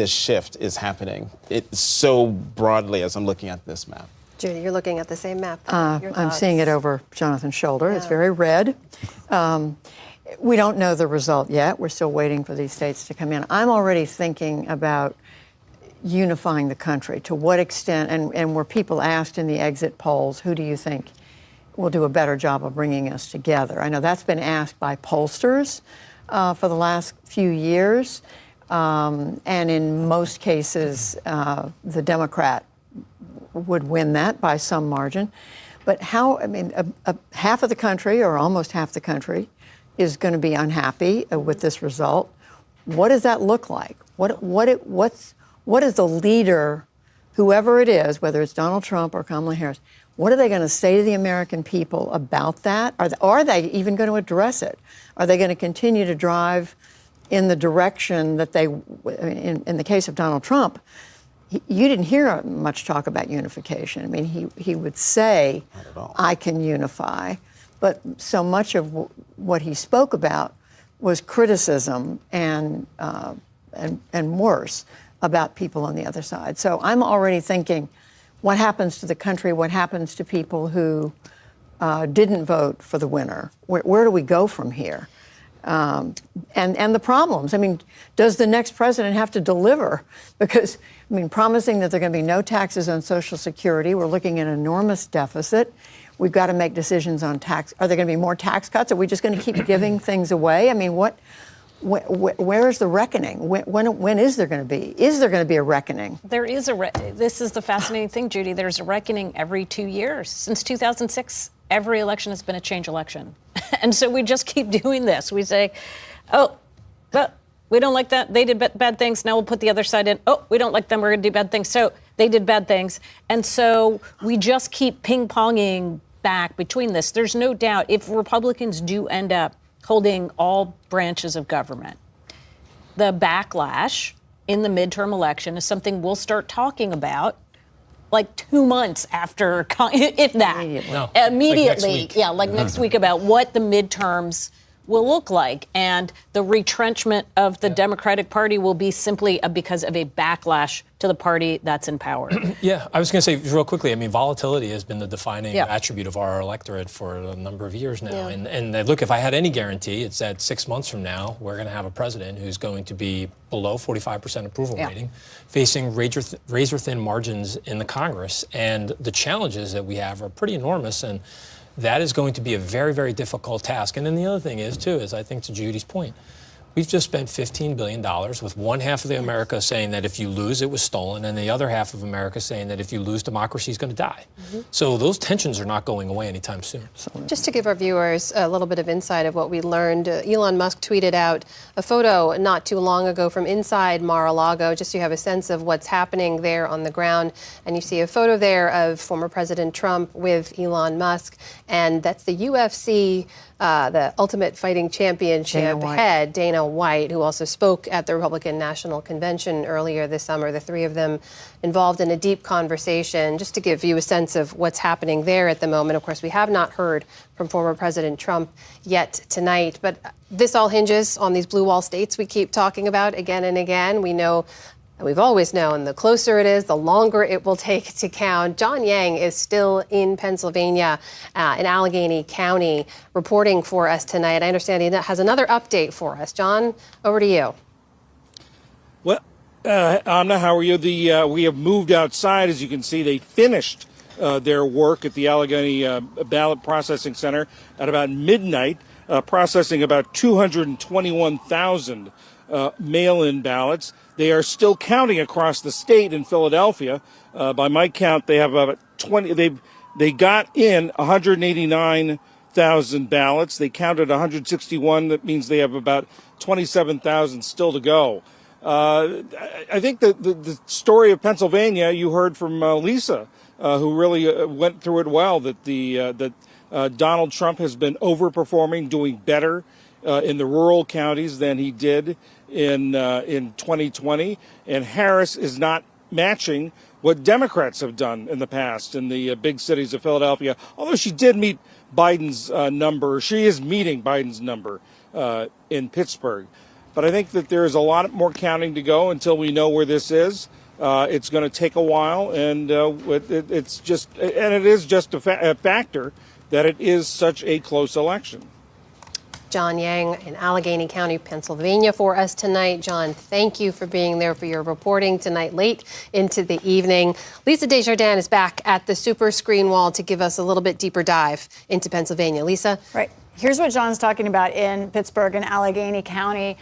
Speaker 20: shift is happening. It's so broadly as I'm looking at this map.
Speaker 1: Judy, you're looking at the same map.
Speaker 9: I'm seeing it over Jonathan's shoulder. Yeah. It's very red. We don't know the result yet. We're still waiting for these states to come in. I'm already thinking about unifying the country. To what extent, and were people asked in the exit polls, who do you think will do a better job of bringing us together? I know that's been asked by pollsters for the last few years. And in most cases, the Democrat would win that by some margin. But half of the country, or almost half the country, is going to be unhappy with this result. What does that look like? What is the leader, whoever it is, whether it's Donald Trump or Kamala Harris, what are they going to say to the American people about that? Are they even going to address it? Are they going to continue to drive in the direction that they, in the case of Donald Trump, you didn't hear much talk about unification. I mean, he would say, I can unify, but so much of what he spoke about was criticism and worse about people on the other side. So I'm already thinking, what happens to the country? What happens to people who didn't vote for the winner? Where do we go from here? and the problems. I mean, does the next president have to deliver? Because, I mean, promising that there are going to be no taxes on Social Security, we're looking at an enormous deficit. We've got to make decisions on tax. Are there going to be more tax cuts? Are we just going to keep giving things away? I mean, where is the reckoning? When is there going to be? Is there going to be a reckoning?
Speaker 17: There is this is the fascinating thing, Judy. There's a reckoning every 2 years. Since 2006, every election has been a change election. And so we just keep doing this. We say, oh, but we don't like that. They did bad things. Now we'll put the other side in. Oh, we don't like them. We're going to do bad things. So they did bad things. And so we just keep ping-ponging back between this. There's no doubt if Republicans do end up holding all branches of government, the backlash in the midterm election is something we'll start talking about like 2 months after, if that. Immediately. Like next week about what the midterms will look like. And the retrenchment of the Democratic Party will be simply because of a backlash to the party that's in power.
Speaker 7: Yeah, I was going to say real quickly, I mean, volatility has been the defining attribute of our electorate for a number of years now. And look, if I had any guarantee, it's that 6 months from now, we're going to have a president who's going to be below 45% approval rating, facing razor-thin margins in the Congress. And the challenges that we have are pretty enormous. And that is going to be a very, very difficult task. And then the other thing is, too, is I think to Judy's point, we've just spent $15 billion with one half of the America saying that if you lose, it was stolen, and the other half of America saying that if you lose, democracy is going to die. So those tensions are not going away anytime soon.
Speaker 1: Just to give our viewers a little bit of insight of what we learned, Elon Musk tweeted out a photo not too long ago from inside Mar-a-Lago, just so you have a sense of what's happening there on the ground. And you see a photo there of former President Trump with Elon Musk, and that's the UFC, the Ultimate Fighting Championship head, Dana White, who also spoke at the Republican National Convention earlier this summer. The three of them involved in a deep conversation, just to give you a sense of what's happening there at the moment. Of course, we have not heard from former President Trump yet tonight, but this all hinges on these blue wall states we keep talking about again and again. We know, and we've always known, the closer it is, the longer it will take to count. John Yang is still in Pennsylvania, in Allegheny County, reporting for us tonight. I understand he has another update for us. John, over to you.
Speaker 19: Well, Amna, how are you? We have moved outside. As you can see, they finished their work at the Allegheny Ballot Processing Center at about midnight, processing about 221,000 mail-in ballots. They are still counting across the state in Philadelphia. By my count, they have about 20. They got in 189,000 ballots. They counted 161. That means they have about 27,000 still to go. I think the story of Pennsylvania you heard from Lisa, who really went through it well. That Donald Trump has been overperforming, doing better in the rural counties than he did in 2020, and Harris is not matching what Democrats have done in the past in the big cities of Philadelphia. Although she did meet Biden's number, she is meeting Biden's number in Pittsburgh. But I think that there is a lot more counting to go until we know where this is. It's going to take a while, and it is just a factor that it is such a close election.
Speaker 1: John Yang in Allegheny County, Pennsylvania for us tonight. John, thank you for being there for your reporting tonight late into the evening. Lisa Desjardins is back at the super screen wall to give us a little bit deeper dive into Pennsylvania. Lisa?
Speaker 11: Right. Here's what John's talking about in Pittsburgh and Allegheny County.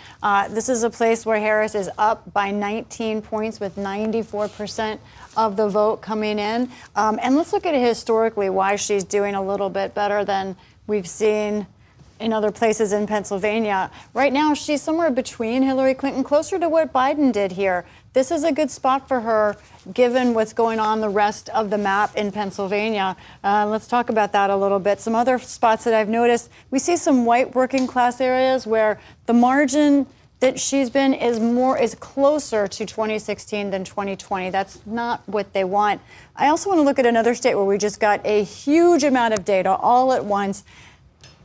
Speaker 11: This is a place where Harris is up by 19 points with 94% of the vote coming in. And let's look at it historically, why she's doing a little bit better than we've seen in other places in Pennsylvania. Right now, she's somewhere between Hillary Clinton, closer to what Biden did here. This is a good spot for her, given what's going on the rest of the map in Pennsylvania. Let's talk about that a little bit. Some other spots that I've noticed, we see some white working class areas where the margin that she's been is closer to 2016 than 2020. That's not what they want. I also want to look at another state where we just got a huge amount of data all at once.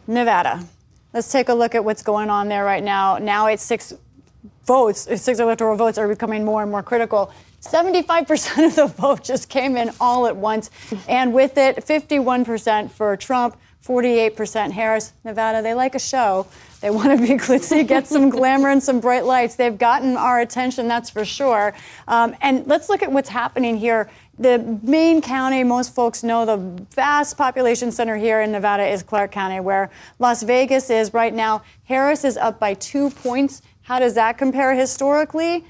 Speaker 11: Nevada. Let's take a look at what's going on there right now. Now it's 6 electoral votes are becoming more and more critical. 75% of the vote just came in all at once. And with it, 51% for Trump, 48% Harris. Nevada, they like a show. They want to be glitzy, get some glamour and some bright lights. They've gotten our attention, that's for sure. And let's look at what's happening here. The main county, most folks know, the vast population center here in Nevada is Clark County, where Las Vegas is right now. Harris is up by 2 points. How does that compare historically?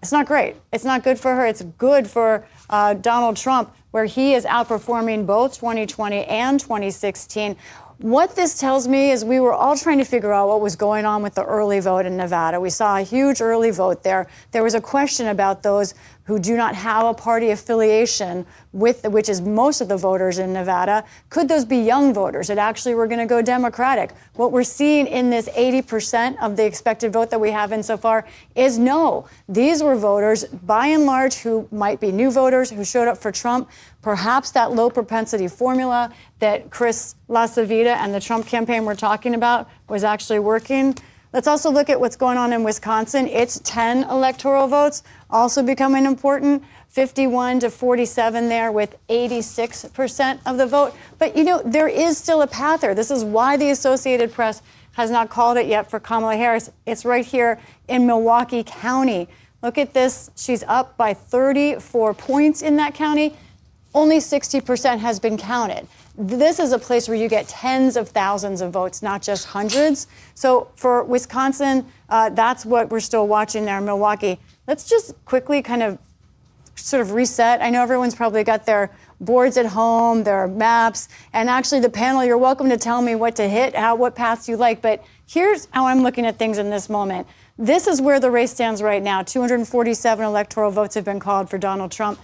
Speaker 11: It's not great. It's not good for her. It's good for Donald Trump, where he is outperforming both 2020 and 2016. What this tells me is we were all trying to figure out what was going on with the early vote in Nevada. We saw a huge early vote there. There was a question about those who do not have a party affiliation with, which is most of the voters in Nevada. Could those be young voters that actually were going to go Democratic? What we're seeing in this 80% of the expected vote that we have in so far is no. These were voters, by and large, who might be new voters who showed up for Trump. Perhaps that low propensity formula that Chris LaCivita and the Trump campaign were talking about was actually working. Let's also look at what's going on in Wisconsin. It's 10 electoral votes, also becoming important. 51 to 47 there with 86% of the vote. But, you know, there is still a path there. This is why the Associated Press has not called it yet for Kamala Harris. It's right here in Milwaukee County. Look at this. She's up by 34 points in that county. Only 60% has been counted. This is a place where you get tens of thousands of votes, not just hundreds. So for Wisconsin, that's what we're still watching there in Milwaukee. Let's just quickly kind of sort of reset. I know everyone's probably got their boards at home, their maps, and actually the panel, you're welcome to tell me what to hit, what paths you like, but here's how I'm looking at things in this moment. This is where the race stands right now. 247 electoral votes have been called for Donald Trump.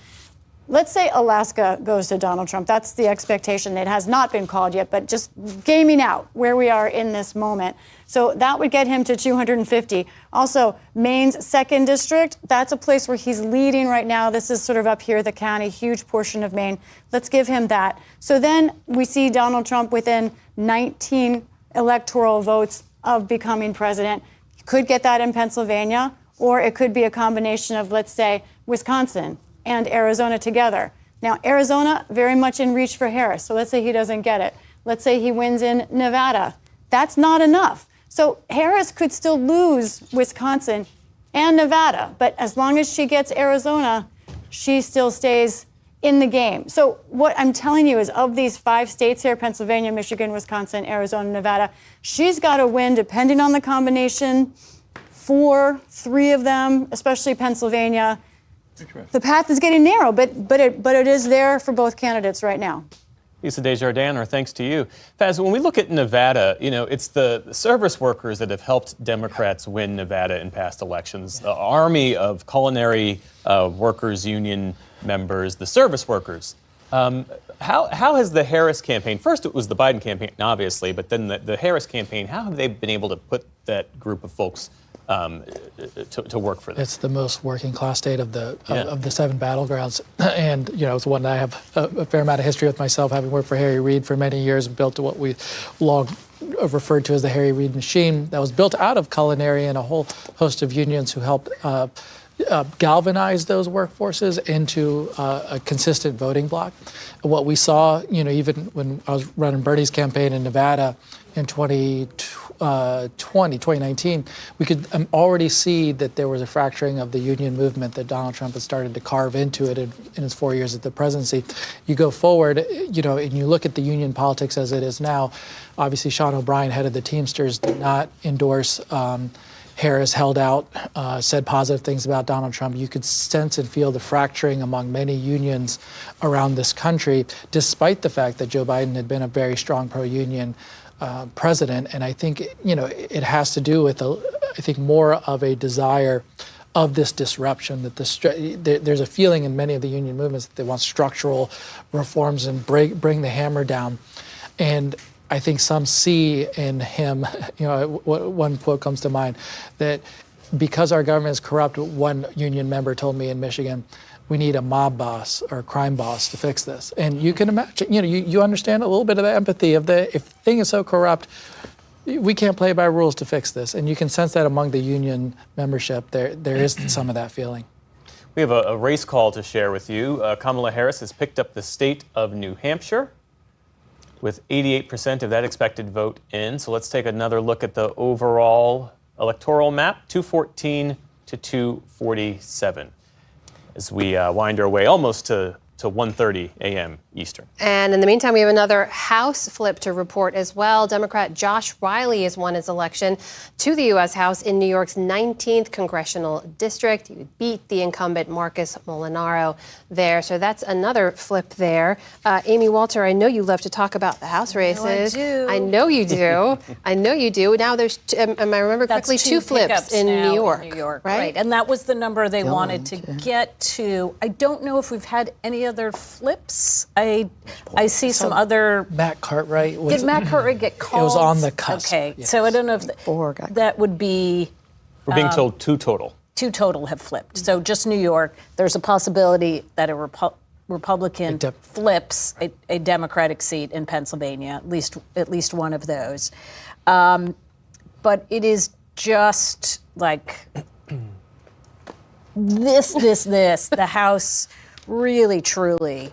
Speaker 11: Let's say Alaska goes to Donald Trump. That's the expectation. It has not been called yet, but just gaming out where we are in this moment. So that would get him to 250. Also, Maine's 2nd district, that's a place where he's leading right now. This is sort of up here, the county, huge portion of Maine. Let's give him that. So then we see Donald Trump within 19 electoral votes of becoming president. Could get that in Pennsylvania, or it could be a combination of, let's say, Wisconsin and Arizona together. Now, Arizona, very much in reach for Harris. So let's say he doesn't get it. Let's say he wins in Nevada. That's not enough. So Harris could still lose Wisconsin and Nevada, but as long as she gets Arizona, she still stays in the game. So what I'm telling you is of these 5 states here, Pennsylvania, Michigan, Wisconsin, Arizona, Nevada, she's got to win, depending on the combination, 3 of them, especially Pennsylvania. The path is getting narrow, but it is there for both candidates right now.
Speaker 2: Lisa Desjardins, our thanks to you. Faz, when we look at Nevada, you know, it's the service workers that have helped Democrats win Nevada in past elections. The army of culinary workers union members, the service workers. How has the Harris campaign, first it was the Biden campaign, obviously, but then the Harris campaign, how have they been able to put that group of folks to work for them?
Speaker 10: It's the most working class state of the 7 battlegrounds, and you know it's one that I have a fair amount of history with myself, having worked for Harry Reid for many years and built what we long referred to as the Harry Reid machine. That was built out of culinary and a whole host of unions who helped galvanize those workforces into a consistent voting bloc. What we saw, you know, even when I was running Bernie's campaign in Nevada in 2019, we could already see that there was a fracturing of the union movement that Donald Trump had started to carve into it in his 4 years at the presidency. You go forward, you know, and you look at the union politics as it is now. Obviously, Sean O'Brien, head of the Teamsters, did not endorse Harris, held out, said positive things about Donald Trump. You could sense and feel the fracturing among many unions around this country, despite the fact that Joe Biden had been a very strong pro-union president. And I think, you know, it has to do with, I think, more of a desire of this disruption, that there's a feeling in many of the union movements that they want structural reforms and bring the hammer down. And I think some see in him, you know, one quote comes to mind, that because our government is corrupt, one union member told me in Michigan, we need a mob boss or a crime boss to fix this. And you can imagine, you know, you understand a little bit of the empathy of if the thing is so corrupt, we can't play by rules to fix this. And you can sense that among the union membership, there is some of that feeling.
Speaker 2: We have a race call to share with you. Kamala Harris has picked up the state of New Hampshire. with 88% of that expected vote in. So let's take another look at the overall electoral map, 214 to 247, as we wind our way almost to 1:30 a.m. Eastern.
Speaker 1: And in the meantime, we have another House flip to report as well. Democrat Josh Riley has won his election to the U.S. House in New York's 19th congressional district. He beat the incumbent Marcus Molinaro there. So that's another flip there. Amy Walter, I know you love to talk about the House races.
Speaker 17: I
Speaker 1: know you do. I know you do. Now there's, I remember correctly, two flips in New York.
Speaker 17: Right? And that was the number they wanted to get to. I don't know if we've had any other flips. I see some other.
Speaker 10: Matt Cartwright.
Speaker 17: Did Matt Cartwright get called?
Speaker 10: It was on the cusp.
Speaker 17: Okay,
Speaker 10: yes.
Speaker 17: so I don't know if that would be.
Speaker 2: We're being told two total.
Speaker 17: Two total have flipped. So just New York. There's a possibility that a Republican flips a Democratic seat in Pennsylvania. At least one of those. But it is just like this. The House really, truly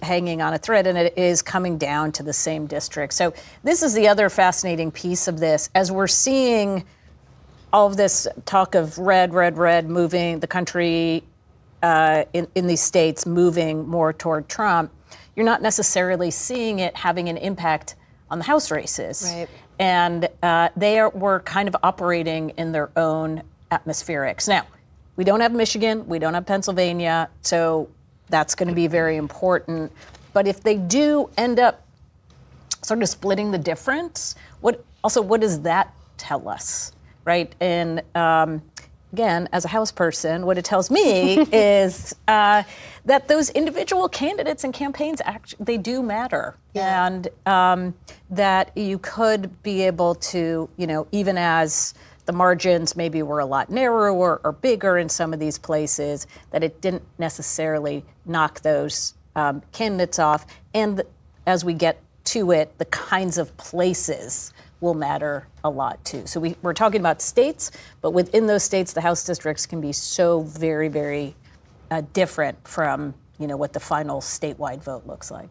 Speaker 17: hanging on a thread, and it is coming down to the same district. So this is the other fascinating piece of this. As we're seeing all of this talk of red moving the country in these states, moving more toward Trump, you're not necessarily seeing it having an impact on the House races.
Speaker 1: Right.
Speaker 17: And were kind of operating in their own atmospherics. Now, we don't have Michigan, we don't have Pennsylvania, so that's going to be very important. But if they do end up sort of splitting the difference, what does that tell us, right? And again, as a House person, what it tells me is that those individual candidates and campaigns, they do matter. Yeah. And that you could be able to, even as the margins maybe were a lot narrower or bigger in some of these places, that it didn't necessarily knock those candidates off. And as we get to it, the kinds of places will matter a lot too. So we're talking about states, but within those states, the House districts can be so very, very different from what the final statewide vote looks like.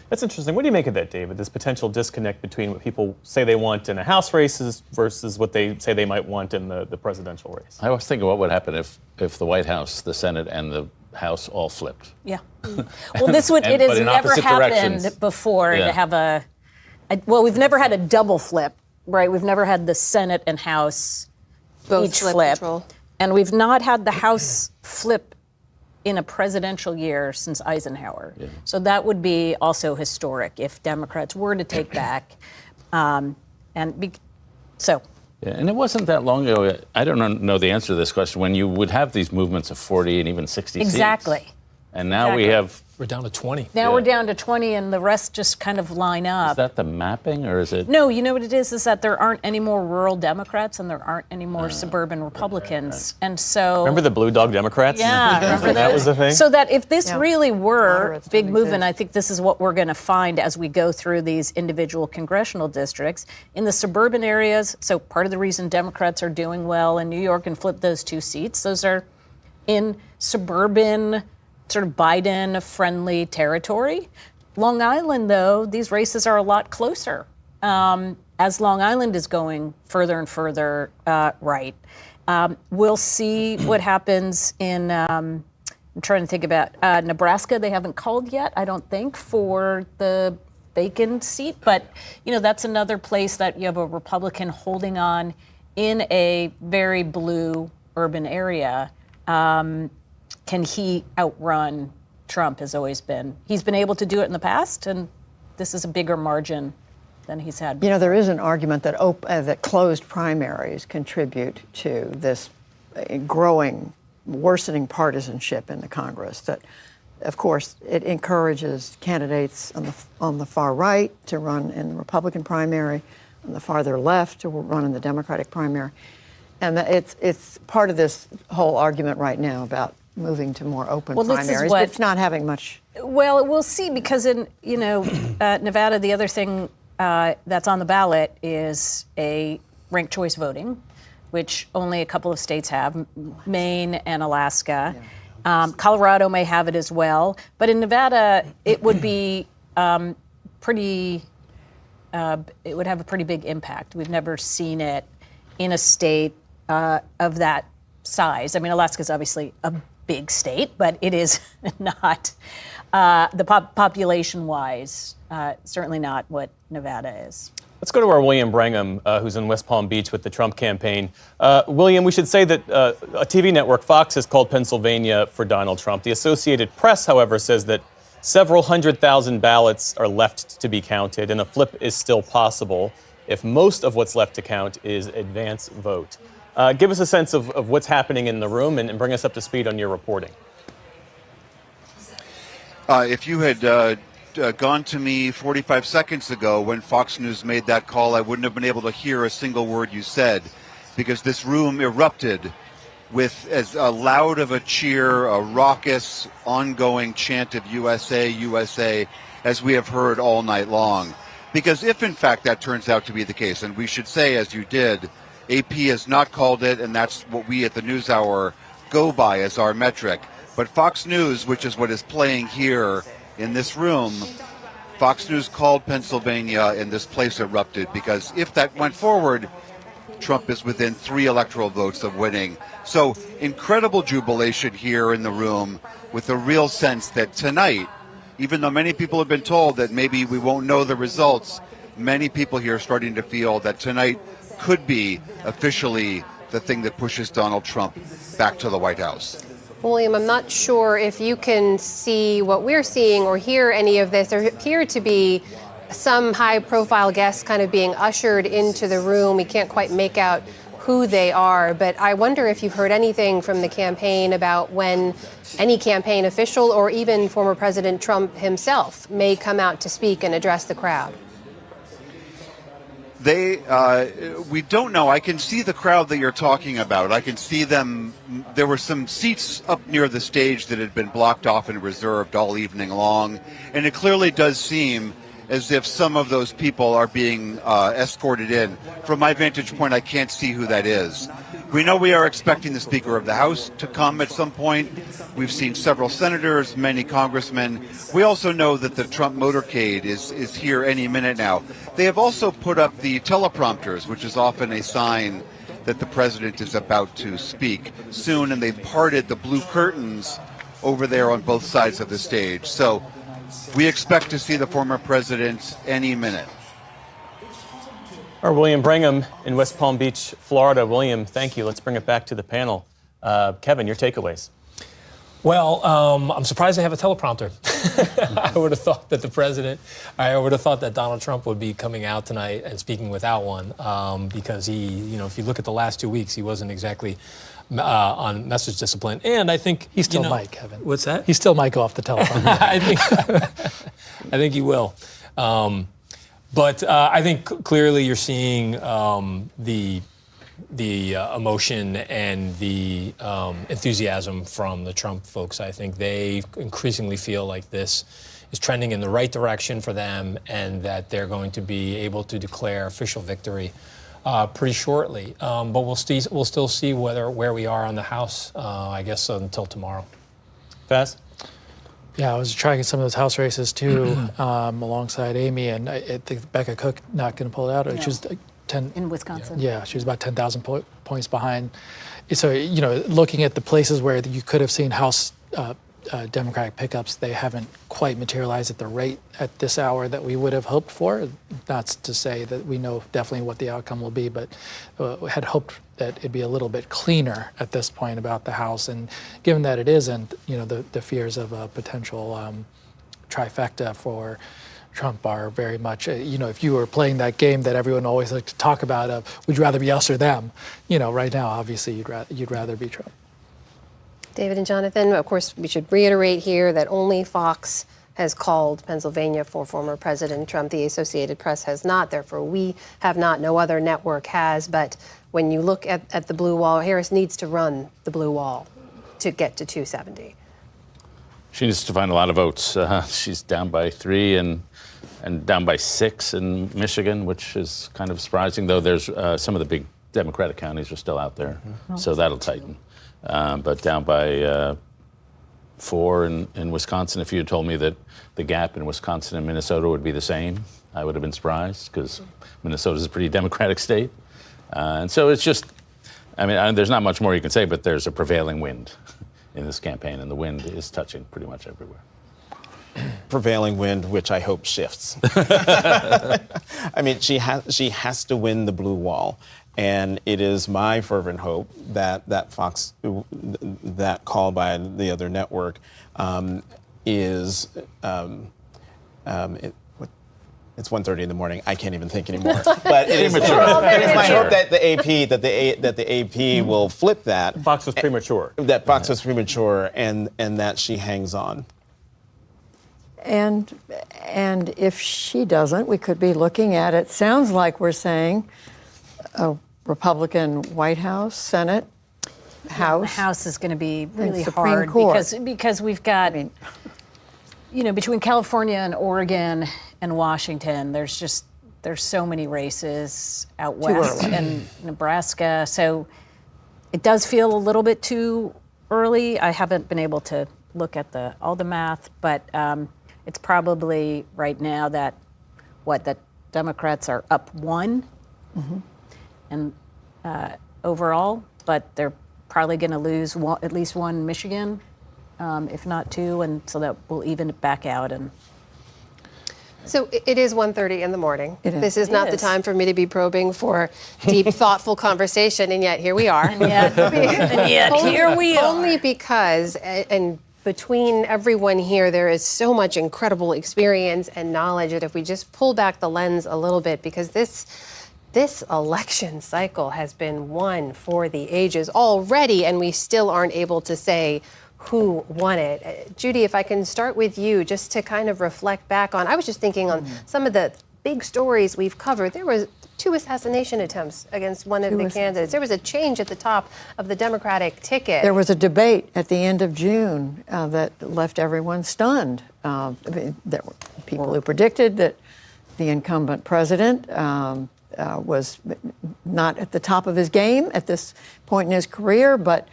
Speaker 2: That's interesting. What do you make of that, David? This potential disconnect between what people say they want in a House race versus what they say they might want in the presidential race.
Speaker 14: I was thinking what would happen if the White House, the Senate, and the House all flipped.
Speaker 17: Yeah. Well, it has never happened before to have we've never had a double flip, right? We've never had the Senate and House
Speaker 1: both
Speaker 17: each flip.
Speaker 1: Control.
Speaker 17: And we've not had the House flip in a presidential year since Eisenhower. Yeah. So that would be also historic if Democrats were to take back.
Speaker 14: Yeah, and it wasn't that long ago, I don't know the answer to this question, when you would have these movements of 40 and even 60 seats.
Speaker 17: Exactly.
Speaker 14: And now we're
Speaker 7: down to 20.
Speaker 17: Now we're down to 20, and the rest just kind of line up.
Speaker 14: Is that the mapping, or is it?
Speaker 17: No, you know what it is that there aren't any more rural Democrats and there aren't any more suburban Republicans. Right. And so.
Speaker 2: Remember the Blue Dog Democrats?
Speaker 17: Yeah. Remember
Speaker 2: that was the thing?
Speaker 17: So that if this really were big movement, I think this is what we're going to find as we go through these individual congressional districts. In the suburban areas, so part of the reason Democrats are doing well in New York and flip those two seats, those are in suburban sort of Biden-friendly territory. Long Island, though, these races are a lot closer as Long Island is going further and further right. We'll see what happens in, I'm trying to think about Nebraska. They haven't called yet, I don't think, for the Bacon seat. But, that's another place that you have a Republican holding on in a very blue urban area. Can he outrun Trump? Has always been. He's been able to do it in the past, and this is a bigger margin than he's had before.
Speaker 9: There is an argument that closed primaries contribute to this worsening partisanship in the Congress. That, of course, it encourages candidates on the far right to run in the Republican primary, on the farther left to run in the Democratic primary. And it's part of this whole argument right now about moving to more open primaries, but it's not having much.
Speaker 17: Well, we'll see, because in Nevada, the other thing that's on the ballot is a ranked choice voting, which only a couple of states have, Maine and Alaska. Colorado may have it as well, but in Nevada, it would be it would have a pretty big impact. We've never seen it in a state of that size. I mean, Alaska's obviously a big state, but it is not, population-wise, certainly not what Nevada is.
Speaker 2: Let's go to our William Brangham, who's in West Palm Beach with the Trump campaign. William, we should say that a TV network, Fox, has called Pennsylvania for Donald Trump. The Associated Press, however, says that several 100,000 ballots are left to be counted, and a flip is still possible if most of what's left to count is advance vote. Give us a sense of what's happening in the room and bring us up to speed on your reporting.
Speaker 4: If you had gone to me 45 seconds ago when Fox News made that call, I wouldn't have been able to hear a single word you said, because this room erupted with as loud of a cheer, a raucous, ongoing chant of USA, USA, as we have heard all night long. Because if, in fact, that turns out to be the case, and we should say, as you did, AP has not called it, and that's what we at the NewsHour go by as our metric. But Fox News, which is what is playing here in this room, Fox News called Pennsylvania, and this place erupted, because if that went forward, Trump is within 3 electoral votes of winning. So incredible jubilation here in the room, with a real sense that tonight, even though many people have been told that maybe we won't know the results, many people here are starting to feel that tonight could be officially the thing that pushes Donald Trump back to the White House.
Speaker 1: William, I'm not sure if you can see what we're seeing or hear any of this. There appear to be some high-profile guests kind of being ushered into the room. We can't quite make out who they are, but I wonder if you've heard anything from the campaign about when any campaign official or even former President Trump himself may come out to speak and address the crowd.
Speaker 4: We don't know. I can see the crowd that you're talking about. I can see them. There were some seats up near the stage that had been blocked off and reserved all evening long, and it clearly does seem as if some of those people are being escorted in. From my vantage point, I can't see who that is. We know we are expecting the Speaker of the House to come at some point. We've seen several senators, many congressmen. We also know that the Trump motorcade is here any minute now. They have also put up the teleprompters, which is often a sign that the president is about to speak soon, and they've parted the blue curtains over there on both sides of the stage. So we expect to see the former president any minute.
Speaker 2: Our William Brangham in West Palm Beach, Florida. William, thank you. Let's bring it back to the panel. Kevin, your takeaways.
Speaker 7: Well, I'm surprised they have a teleprompter. I would have thought that Donald Trump would be coming out tonight and speaking without one, because if you look at the last 2 weeks, he wasn't exactly on message discipline. And I think
Speaker 10: he still might, Kevin.
Speaker 7: What's that?
Speaker 10: He still might go off the telephone.
Speaker 7: I think he will. But I think clearly you're seeing the emotion and the enthusiasm from the Trump folks. I think they increasingly feel like this is trending in the right direction for them, and that they're going to be able to declare official victory pretty shortly. But we'll still see where we are on the House, I guess, until tomorrow.
Speaker 2: Faz?
Speaker 10: Yeah, I was tracking some of those House races too, alongside Amy, and I think Becca Cook not going to pull it out.
Speaker 17: No.
Speaker 10: She was 10
Speaker 17: in Wisconsin.
Speaker 10: Yeah, she was about 10,000 points behind. So looking at the places where you could have seen House Democratic pickups, they haven't quite materialized at the rate at this hour that we would have hoped for. Not to say that we know definitely what the outcome will be, but we had hoped that it'd be a little bit cleaner at this point about the House. And given that it isn't, the fears of a potential trifecta for Trump are very much, if you were playing that game that everyone always likes to talk about of, would you rather be us or them? Right now, obviously, you'd rather be Trump.
Speaker 1: David and Jonathan, of course, we should reiterate here that only Fox has called Pennsylvania for former President Trump. The Associated Press has not. Therefore, we have not. No other network has. But when you look at the blue wall, Harris needs to run the blue wall to get to 270.
Speaker 14: She needs to find a lot of votes. She's down by 3 and down by 6 in Michigan, which is kind of surprising, though there's some of the big Democratic counties are still out there. So that'll tighten. But down by 4 in Wisconsin. If you had told me that the gap in Wisconsin and Minnesota would be the same, I would have been surprised, because Minnesota is a pretty Democratic state. And so it's just, I mean, there's not much more you can say, but there's a prevailing wind in this campaign, and the wind is touching pretty much everywhere.
Speaker 20: Prevailing wind, which I hope shifts. I mean, she has to win the blue wall. And it is my fervent hope that that call by the other network is, it's 1:30 in the morning. I can't even think anymore. But it is my hope that the AP will flip that.
Speaker 2: Fox was premature.
Speaker 20: That Fox was premature, and that she hangs on.
Speaker 9: And if she doesn't, we could be looking at it. Sounds like we're saying a Republican White House, Senate, House.
Speaker 17: The House is going to be really
Speaker 9: Supreme
Speaker 17: hard
Speaker 9: Court.
Speaker 17: because we've got, between California and Oregon and Washington, there's so many races out west and Nebraska. So it does feel a little bit too early. I haven't been able to look at all the math, but it's probably right now that Democrats are up 1.
Speaker 9: Mm-hmm.
Speaker 17: And overall, but they're probably going to lose at least 1 Michigan, if not 2, and so that will even it back out. And
Speaker 1: so it is 1:30 in the morning. This is
Speaker 17: It
Speaker 1: not the
Speaker 17: is.
Speaker 1: time for me to be probing for deep, thoughtful conversation, and yet here we are.
Speaker 17: And yet here we are.
Speaker 1: Only because, and between everyone here, there is so much incredible experience and knowledge that if we just pull back the lens a little bit, because this election cycle has been one for the ages already, and we still aren't able to say who won it. Judy, if I can start with you, just to kind of reflect back on, I was just thinking on some of the big stories we've covered. There was 2 assassination attempts against one of the candidates. There was a change at the top of the Democratic ticket.
Speaker 9: There was a debate at the end of June that left everyone stunned. There were people who predicted that the incumbent president was not at the top of his game at this point in his career, but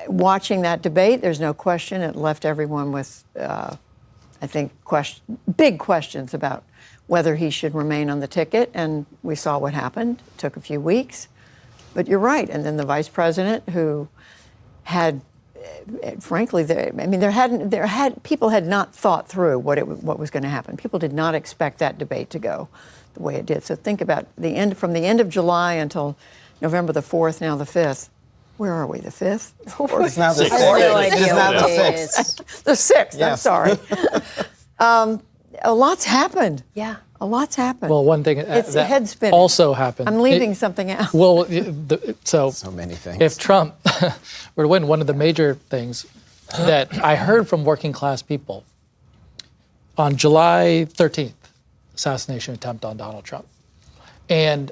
Speaker 9: watching that debate, there's no question it left everyone with, I think, big questions about whether he should remain on the ticket, and we saw what happened. It took a few weeks, but you're right. And then the vice president, who had, frankly, people had not thought through what was going to happen. People did not expect that debate to go the way it did. So think about from the end of July until November the 4th, now the 5th. Where are we, the 5th?
Speaker 20: It's now the 6th.
Speaker 17: It's now the
Speaker 9: 6th. The 6th,
Speaker 20: Yes.
Speaker 9: I'm sorry. A lot's happened.
Speaker 1: Yeah.
Speaker 9: A lot's happened.
Speaker 10: Well, one thing
Speaker 9: It's
Speaker 10: that
Speaker 9: head spinning.
Speaker 10: also happened.
Speaker 9: I'm leaving something out.
Speaker 10: Well, so
Speaker 20: many things.
Speaker 10: If Trump were to win, one of the major things that I heard from working class people on July 13th, assassination attempt on Donald Trump. And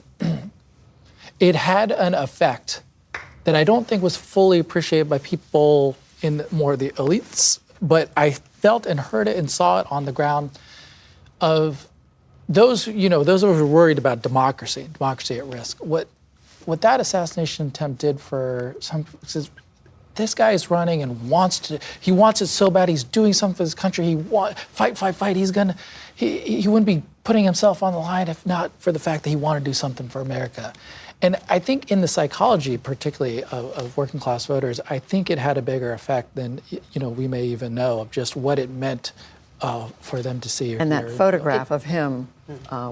Speaker 10: it had an effect that I don't think was fully appreciated by people in more the elites, but I felt and heard it and saw it on the ground of those who were worried about democracy at risk. What that assassination attempt did for some folks is, this guy is running and he wants it so bad. He's doing something for his country. He fight. He wouldn't be putting himself on the line if not for the fact that he wanted to do something for America. And I think in the psychology, particularly of working class voters, I think it had a bigger effect than we may even know of just what it meant for them to see.
Speaker 9: And that photograph of him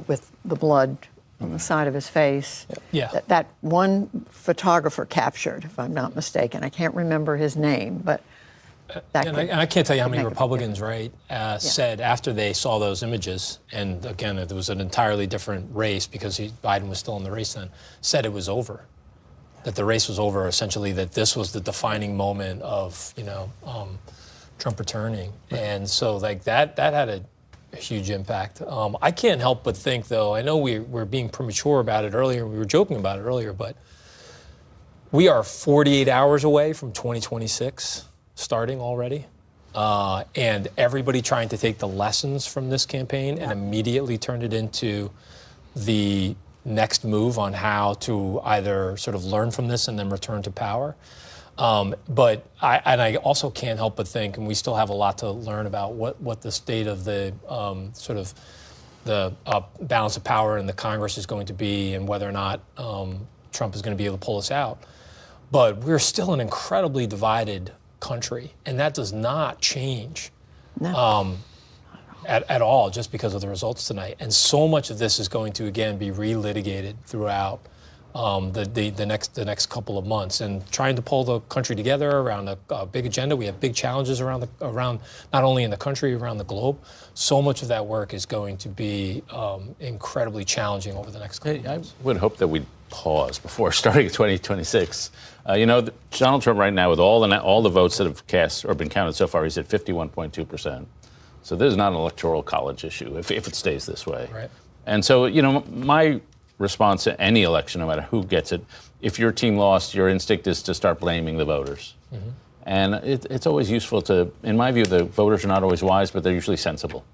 Speaker 9: with the blood on the side of his face.
Speaker 10: Yeah.
Speaker 9: That one photographer captured, if I'm not mistaken. I can't remember his name, but
Speaker 7: I can't tell you how many Republicans, said after they saw those images, and again, it was an entirely different race because Biden was still in the race then, said it was over, that the race was over, essentially, that this was the defining moment of, Trump returning. And so that had a huge impact. I can't help but think, though, I know we're being premature about it earlier, we were joking about it earlier, but we are 48 hours away from 2026 starting already. And everybody trying to take the lessons from this campaign and immediately turn it into the next move on how to either sort of learn from this and then return to power. But I also can't help but think, and we still have a lot to learn about what the state of the sort of the balance of power in the Congress is going to be, and whether or not Trump is going to be able to pull us out. But we're still an incredibly divided country, and that does not change at all just because of the results tonight. And so much of this is going to, again, be relitigated throughout the next couple of months, and trying to pull the country together around a big agenda. We have big challenges around not only in the country, around the globe. So much of that work is going to be incredibly challenging over the next couple of months.
Speaker 14: I would hope that we'd pause before starting 2026. Donald Trump right now, with all the votes that have cast or been counted so far, he's at 51.2%. So this is not an electoral college issue if it stays this way.
Speaker 7: Right.
Speaker 14: And so, my response to any election, no matter who gets it, if your team lost, your instinct is to start blaming the voters. Mm-hmm. And it's always useful to, in my view, the voters are not always wise, but they're usually sensible.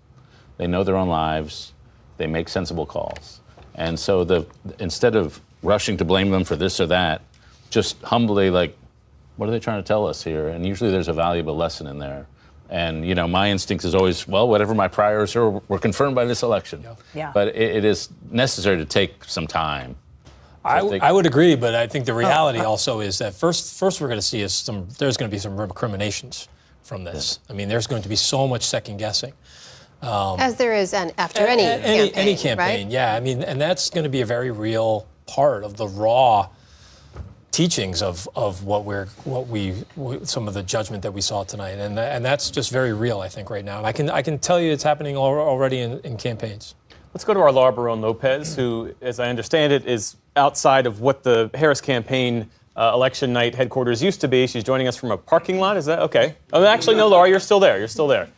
Speaker 14: They know their own lives. They make sensible calls. And so instead of rushing to blame them for this or that, just humbly, what are they trying to tell us here? And usually there's a valuable lesson in there. And, my instinct is always, well, whatever my priors are were confirmed by this election.
Speaker 17: Yeah.
Speaker 14: But it is necessary to take some time.
Speaker 7: I would agree, but I think the reality also is that first we're going to see there's going to be some recriminations from this. I mean, there's going to be so much second guessing.
Speaker 1: As there is after any campaign,
Speaker 7: right? Yeah. I mean, and that's going to be a very real part of the raw teachings of some of the judgment that we saw tonight, and that's just very real, I think, right now. And I can tell you it's happening already in campaigns.
Speaker 2: Let's go to our Laura Barone Lopez, who, as I understand it, is outside of what the Harris campaign election night headquarters used to be. She's joining us from a parking lot. Is that okay? Oh, actually, no, Laura, you're still there. You're still there.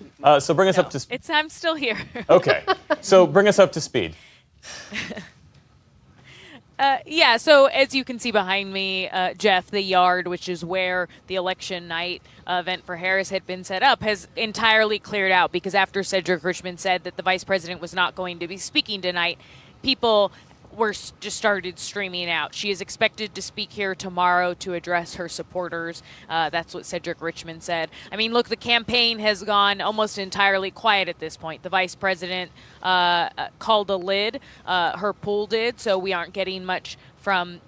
Speaker 2: So bring us up to speed.
Speaker 3: I'm still here.
Speaker 2: Okay. So bring us up to speed.
Speaker 3: So as you can see behind me, Jeff, the yard, which is where the election night event for Harris had been set up, has entirely cleared out, because after Cedric Richmond said that the vice president was not going to be speaking tonight, people just started streaming out. She is expected to speak here tomorrow to address her supporters. That's what Cedric Richmond said. I mean, look, the campaign has gone almost entirely quiet at this point. The vice president called a lid. Her pool did, so we aren't getting much from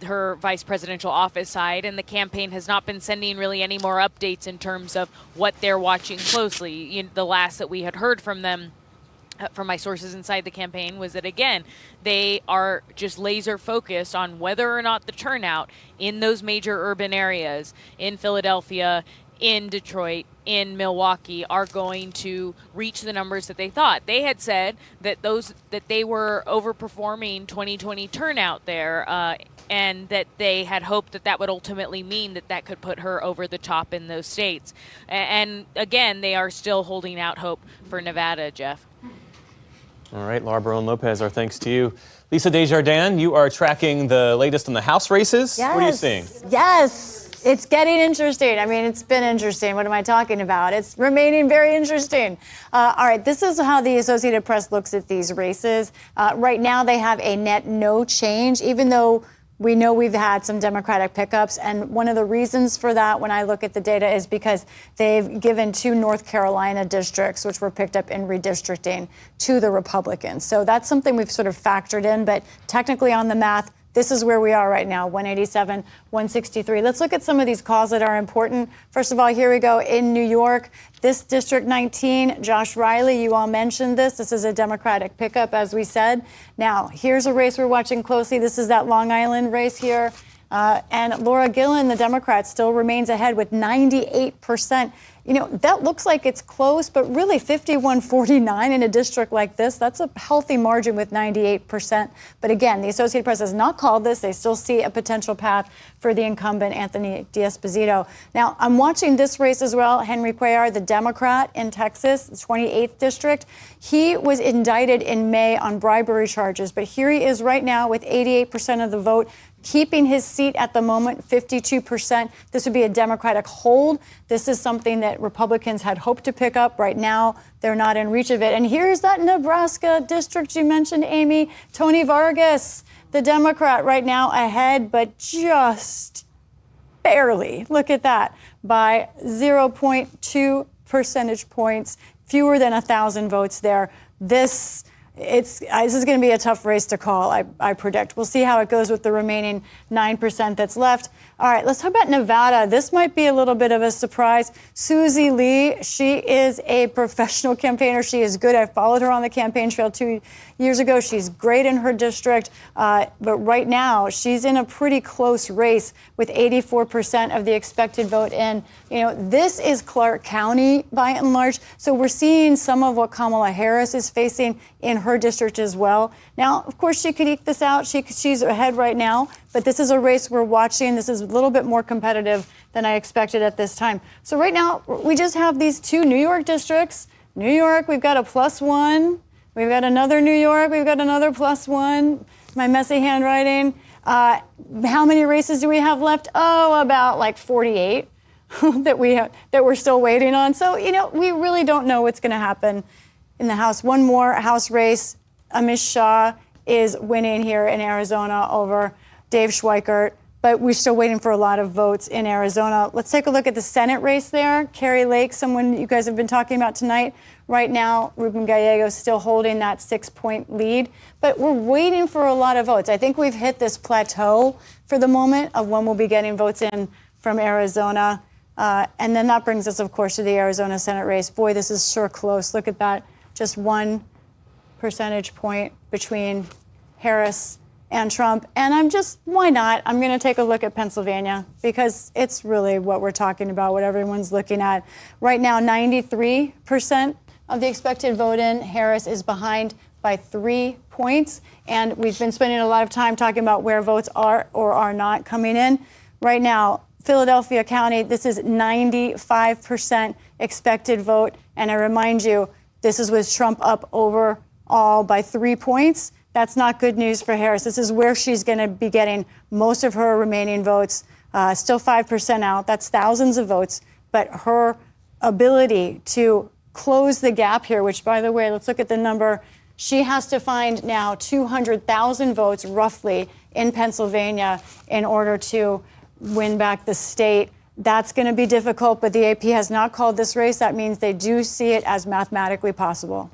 Speaker 3: her vice presidential office side, and the campaign has not been sending really any more updates in terms of what they're watching closely. The last that we had heard from them, from my sources inside the campaign, was that, again, they are just laser focused on whether or not the turnout in those major urban areas, in Philadelphia, in Detroit, in Milwaukee, are going to reach the numbers that they thought. They had said that they were overperforming 2020 turnout there, and that they had hoped that would ultimately mean that could put her over the top in those states. And again, they are still holding out hope for Nevada, Jeff.
Speaker 2: All right, Laura Barone Lopez, our thanks to you. Lisa Desjardins, you are tracking the latest in the House races.
Speaker 11: Yes.
Speaker 2: What are you seeing?
Speaker 11: Yes, it's getting interesting. I mean, it's been interesting. What am I talking about? It's remaining very interesting. All right, this is how the Associated Press looks at these races. Right now, they have a net no change, even though we know we've had some Democratic pickups, and one of the reasons for that, when I look at the data, is because they've given 2 North Carolina districts, which were picked up in redistricting, to the Republicans. So that's something we've sort of factored in, but technically on the math, this is where we are right now, 187, 163. Let's look at some of these calls that are important. First of all, here we go in New York. This District 19, Josh Riley, you all mentioned this. This is a Democratic pickup, as we said. Now, here's a race we're watching closely. This is that Long Island race here. And Laura Gillen, the Democrat, still remains ahead with 98%. That looks like it's close, but really 51-49 in a district like this, that's a healthy margin with 98%. But again, the Associated Press has not called this. They still see a potential path for the incumbent, Anthony D'Esposito. Now, I'm watching this race as well. Henry Cuellar, the Democrat in Texas, the 28th district. He was indicted in May on bribery charges, but here he is right now with 88% of the vote, keeping his seat at the moment, 52%. This would be a Democratic hold. This is something that Republicans had hoped to pick up. Right now, they're not in reach of it. And here's that Nebraska district you mentioned, Amy. Tony Vargas, the Democrat, right now ahead, but just barely, look at that, by 0.2 percentage points, fewer than 1,000 votes there. This is going to be a tough race to call, I predict. We'll see how it goes with the remaining 9% that's left. All right, let's talk about Nevada. This might be a little bit of a surprise. Susie Lee, she is a professional campaigner. She is good. I followed her on the campaign trail 2 years ago. She's great in her district. But right now, she's in a pretty close race with 84% of the expected vote in. You know, this is Clark County by and large. So we're seeing some of what Kamala Harris is facing in her district as well. Now, of course, she could eke this out. She's ahead right now. But this is a race we're watching. This is a little bit more competitive than I expected at this time. So right now, we just have these two New York districts. New York, we've got a +1. We've got another New York. We've got another +1. My messy handwriting. How many races do we have left? Oh, about like 48 that we're still waiting on. So, you know, we really don't know what's going to happen in the House. One more House race. Amish Shah is winning here in Arizona over Dave Schweikert, but we're still waiting for a lot of votes in Arizona. Let's take a look at the Senate race there. Kari Lake, someone you guys have been talking about tonight. Right now, Ruben Gallegos still holding that 6-point lead, but we're waiting for a lot of votes. I think we've hit this plateau for the moment of when we'll be getting votes in from Arizona. And then that brings us, of course, to the Arizona Senate race. Boy, this is sure close. Look at that. Just 1 percentage point between Harris and Trump. And why not? I'm going to take a look at Pennsylvania because it's really what we're talking about, what everyone's looking at. Right now, 93% of the expected vote in. Harris is behind by 3 points. And we've been spending a lot of time talking about where votes are or are not coming in. Right now, Philadelphia County, this is 95% expected vote. And I remind you, this is with Trump up overall by 3 points. That's not good news for Harris. This is where she's going to be getting most of her remaining votes. Still 5% out. That's thousands of votes. But her ability to close the gap here, which, by the way, let's look at the number. She has to find now 200,000 votes roughly in Pennsylvania in order to win back the state. That's going to be difficult, but the AP has not called this race. That means they do see it as mathematically possible.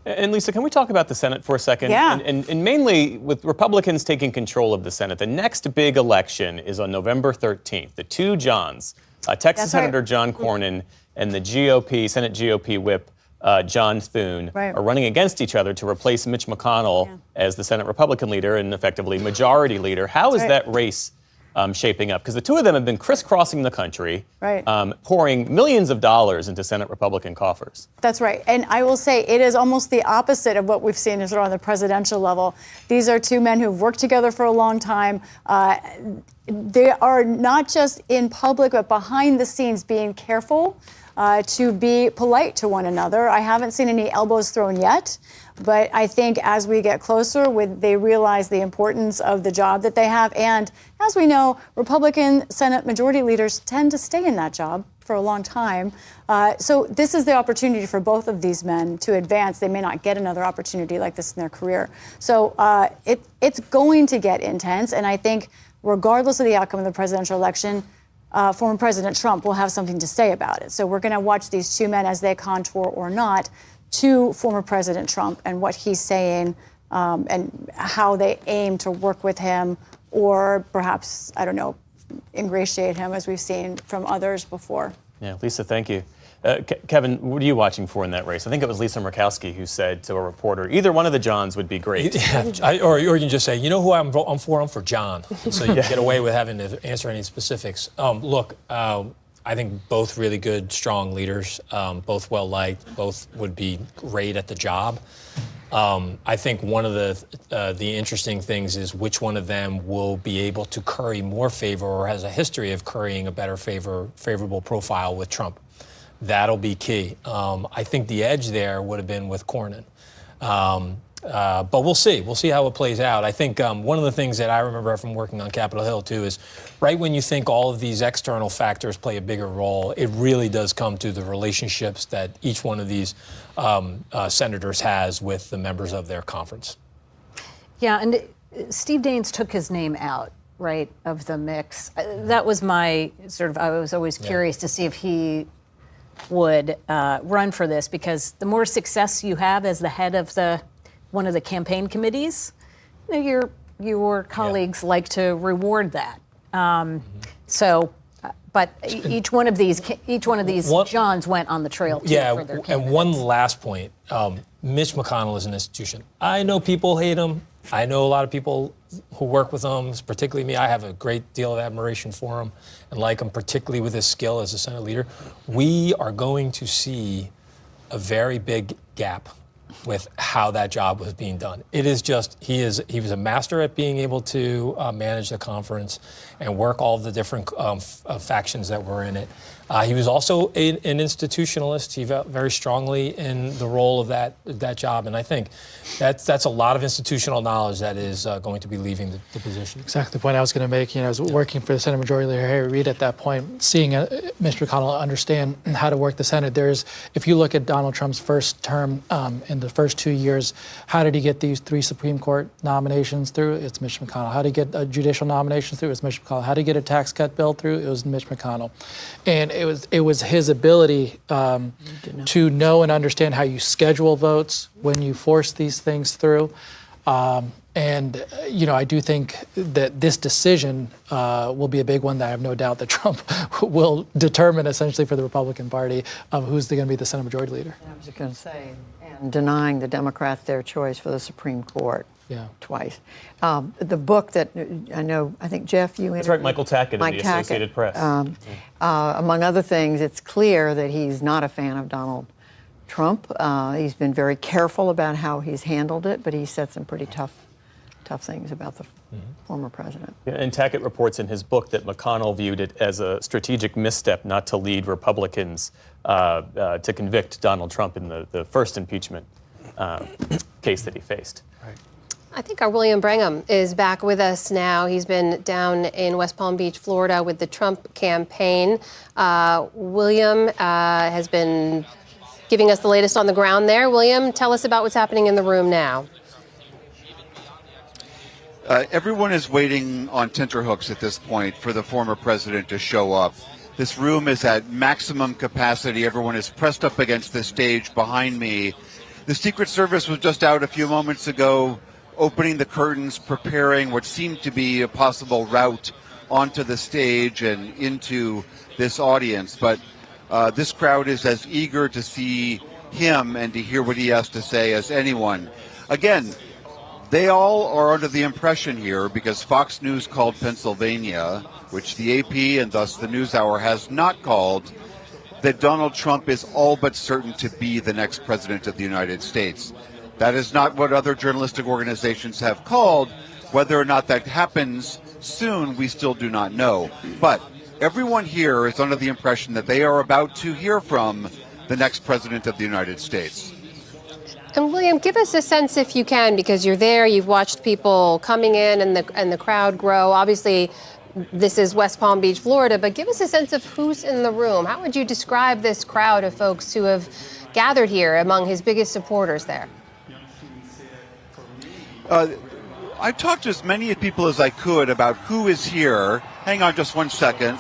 Speaker 2: And Lisa, can we talk about the Senate for a second?
Speaker 11: Yeah.
Speaker 2: And mainly with Republicans taking control of the Senate, the next big election is on November 13th. The two Johns, Texas Senator John Cornyn and the Senate GOP whip John Thune, are running against each other to replace Mitch McConnell as the Senate Republican leader and effectively majority leader. How is that race shaping up? Because the two of them have been crisscrossing the country, pouring millions of dollars into Senate Republican coffers.
Speaker 11: That's right. And I will say it is almost the opposite of what we've seen on the presidential level. These are two men who've worked together for a long time. They are not just in public, but behind the scenes being careful to be polite to one another. I haven't seen any elbows thrown yet. But I think as we get closer, they realize the importance of the job that they have. And as we know, Republican Senate majority leaders tend to stay in that job for a long time. So this is the opportunity for both of these men to advance. They may not get another opportunity like this in their career. So it's going to get intense. And I think regardless of the outcome of the presidential election, former President Trump will have something to say about it. So we're going to watch these two men as they contour or not to former President Trump and what he's saying and how they aim to work with him or perhaps, I don't know, ingratiate him as we've seen from others before.
Speaker 2: Yeah, Lisa, thank you. Kevin, what are you watching for in that race? I think it was Lisa Murkowski who said to a reporter, either one of the Johns would be great.
Speaker 7: Yeah, or you can just say, you know who I'm for? I'm for John. So you get away with having to answer any specifics. Look, I think both really good, strong leaders, both well-liked, both would be great at the job. I think one of the interesting things is which one of them will be able to curry more favor or has a history of currying a better favorable profile with Trump. That'll be key. I think the edge there would have been with Cornyn. But we'll see. We'll see how it plays out. I think one of the things that I remember from working on Capitol Hill, too, is right when you think all of these external factors play a bigger role, it really does come to the relationships that each one of these senators has with the members of their conference.
Speaker 17: Yeah, and Steve Daines took his name out right, of the mix. That was my sort of, I was always curious to see if he would run for this, because the more success you have as the head of one of the campaign committees, your colleagues like to reward that. But each one of these Johns went on the trail too for their candidates.
Speaker 7: And one last point. Mitch McConnell is an institution. I know people hate him. I know a lot of people who work with him, particularly me. I have a great deal of admiration for him and like him, particularly with his skill as a Senate leader. We are going to see a very big gap with how that job was being done. It is just, he was a master at being able to manage the conference and work all the different factions that were in it. He was also an institutionalist. He felt very strongly in the role of that job, and I think that's a lot of institutional knowledge that is going to be leaving the position.
Speaker 10: Exactly the point I was going to make. I was working for the Senate Majority Leader Harry Reid at that point, seeing Mitch McConnell understand how to work the Senate. If you look at Donald Trump's first term in the first 2 years, how did he get these 3 Supreme Court nominations through? It's Mitch McConnell. How did he get judicial nominations through? It's Mitch McConnell. How did he get a tax cut bill through? It was Mitch McConnell. And it was his ability to know and understand how you schedule votes when you force these things through. I do think that this decision will be a big one that I have no doubt that Trump will determine essentially for the Republican Party of who's going to be the Senate Majority Leader.
Speaker 9: I was just going to say, and denying the Democrats their choice for the Supreme Court. Twice. The book that I think, Jeff, you
Speaker 2: That's right, Michael Tackett of the Associated Press.
Speaker 9: Among other things, it's clear that he's not a fan of Donald Trump. He's been very careful about how he's handled it, but he said some pretty tough things about the former president.
Speaker 2: Yeah, and Tackett reports in his book that McConnell viewed it as a strategic misstep not to lead Republicans to convict Donald Trump in the first impeachment case that he faced.
Speaker 1: I think our William Brangham is back with us now. He's been down in West Palm Beach, Florida with the Trump campaign. William has been giving us the latest on the ground there. William, tell us about what's happening in the room now.
Speaker 4: Everyone is waiting on tenterhooks at this point for the former president to show up. This room is at maximum capacity. Everyone is pressed up against the stage behind me. The Secret Service was just out a few moments ago, opening the curtains, preparing what seemed to be a possible route onto the stage and into this audience. But this crowd is as eager to see him and to hear what he has to say as anyone. Again, they all are under the impression here, because Fox News called Pennsylvania, which the AP and thus the NewsHour has not called, that Donald Trump is all but certain to be the next president of the United States. That is not what other journalistic organizations have called. Whether or not that happens soon, we still do not know. But everyone here is under the impression that they are about to hear from the next president of the United States.
Speaker 1: And William, give us a sense, if you can, because you're there, you've watched people coming in and the crowd grow. Obviously, this is West Palm Beach, Florida, but give us a sense of who's in the room. How would you describe this crowd of folks who have gathered here among his biggest supporters there?
Speaker 4: I've talked to as many people as I could about who is here. Hang on just one second.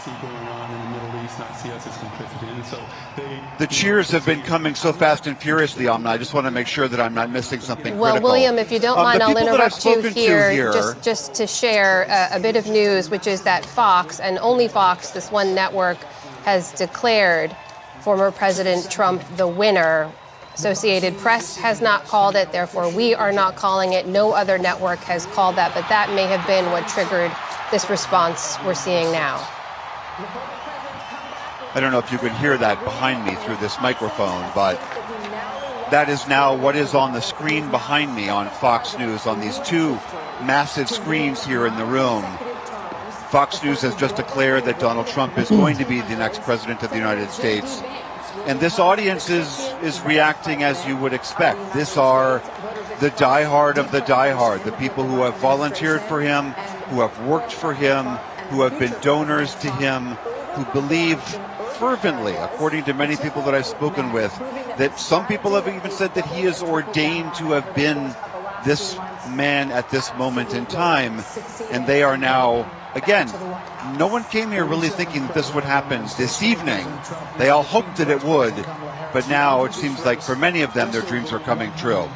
Speaker 4: The cheers have been coming so fast and furiously, Amna. I just want to make sure that I'm not missing something
Speaker 1: well,
Speaker 4: critical.
Speaker 1: William, if you don't mind, I'll interrupt you here just to share a bit of news, which is that Fox, and only Fox, this one network, has declared former President Trump the winner. Associated Press has not called it, therefore we are not calling it. No other network has called that, but that may have been what triggered this response we're seeing now.
Speaker 4: I don't know if you can hear that behind me through this microphone, but that is now what is on the screen behind me on Fox News, on these two massive screens here in the room. Fox News has just declared that Donald Trump is going to be the next president of the United States. And this audience is reacting as you would expect. These are the diehard of the diehard, the people who have volunteered for him, who have worked for him, who have been donors to him, who believe fervently, according to many people that I've spoken with, that some people have even said that he is ordained to have been this man at this moment in time. And they are now, again, no one came here really thinking that this would happen this evening. They all hoped that it would, but now it seems like for many of them, their dreams are coming true.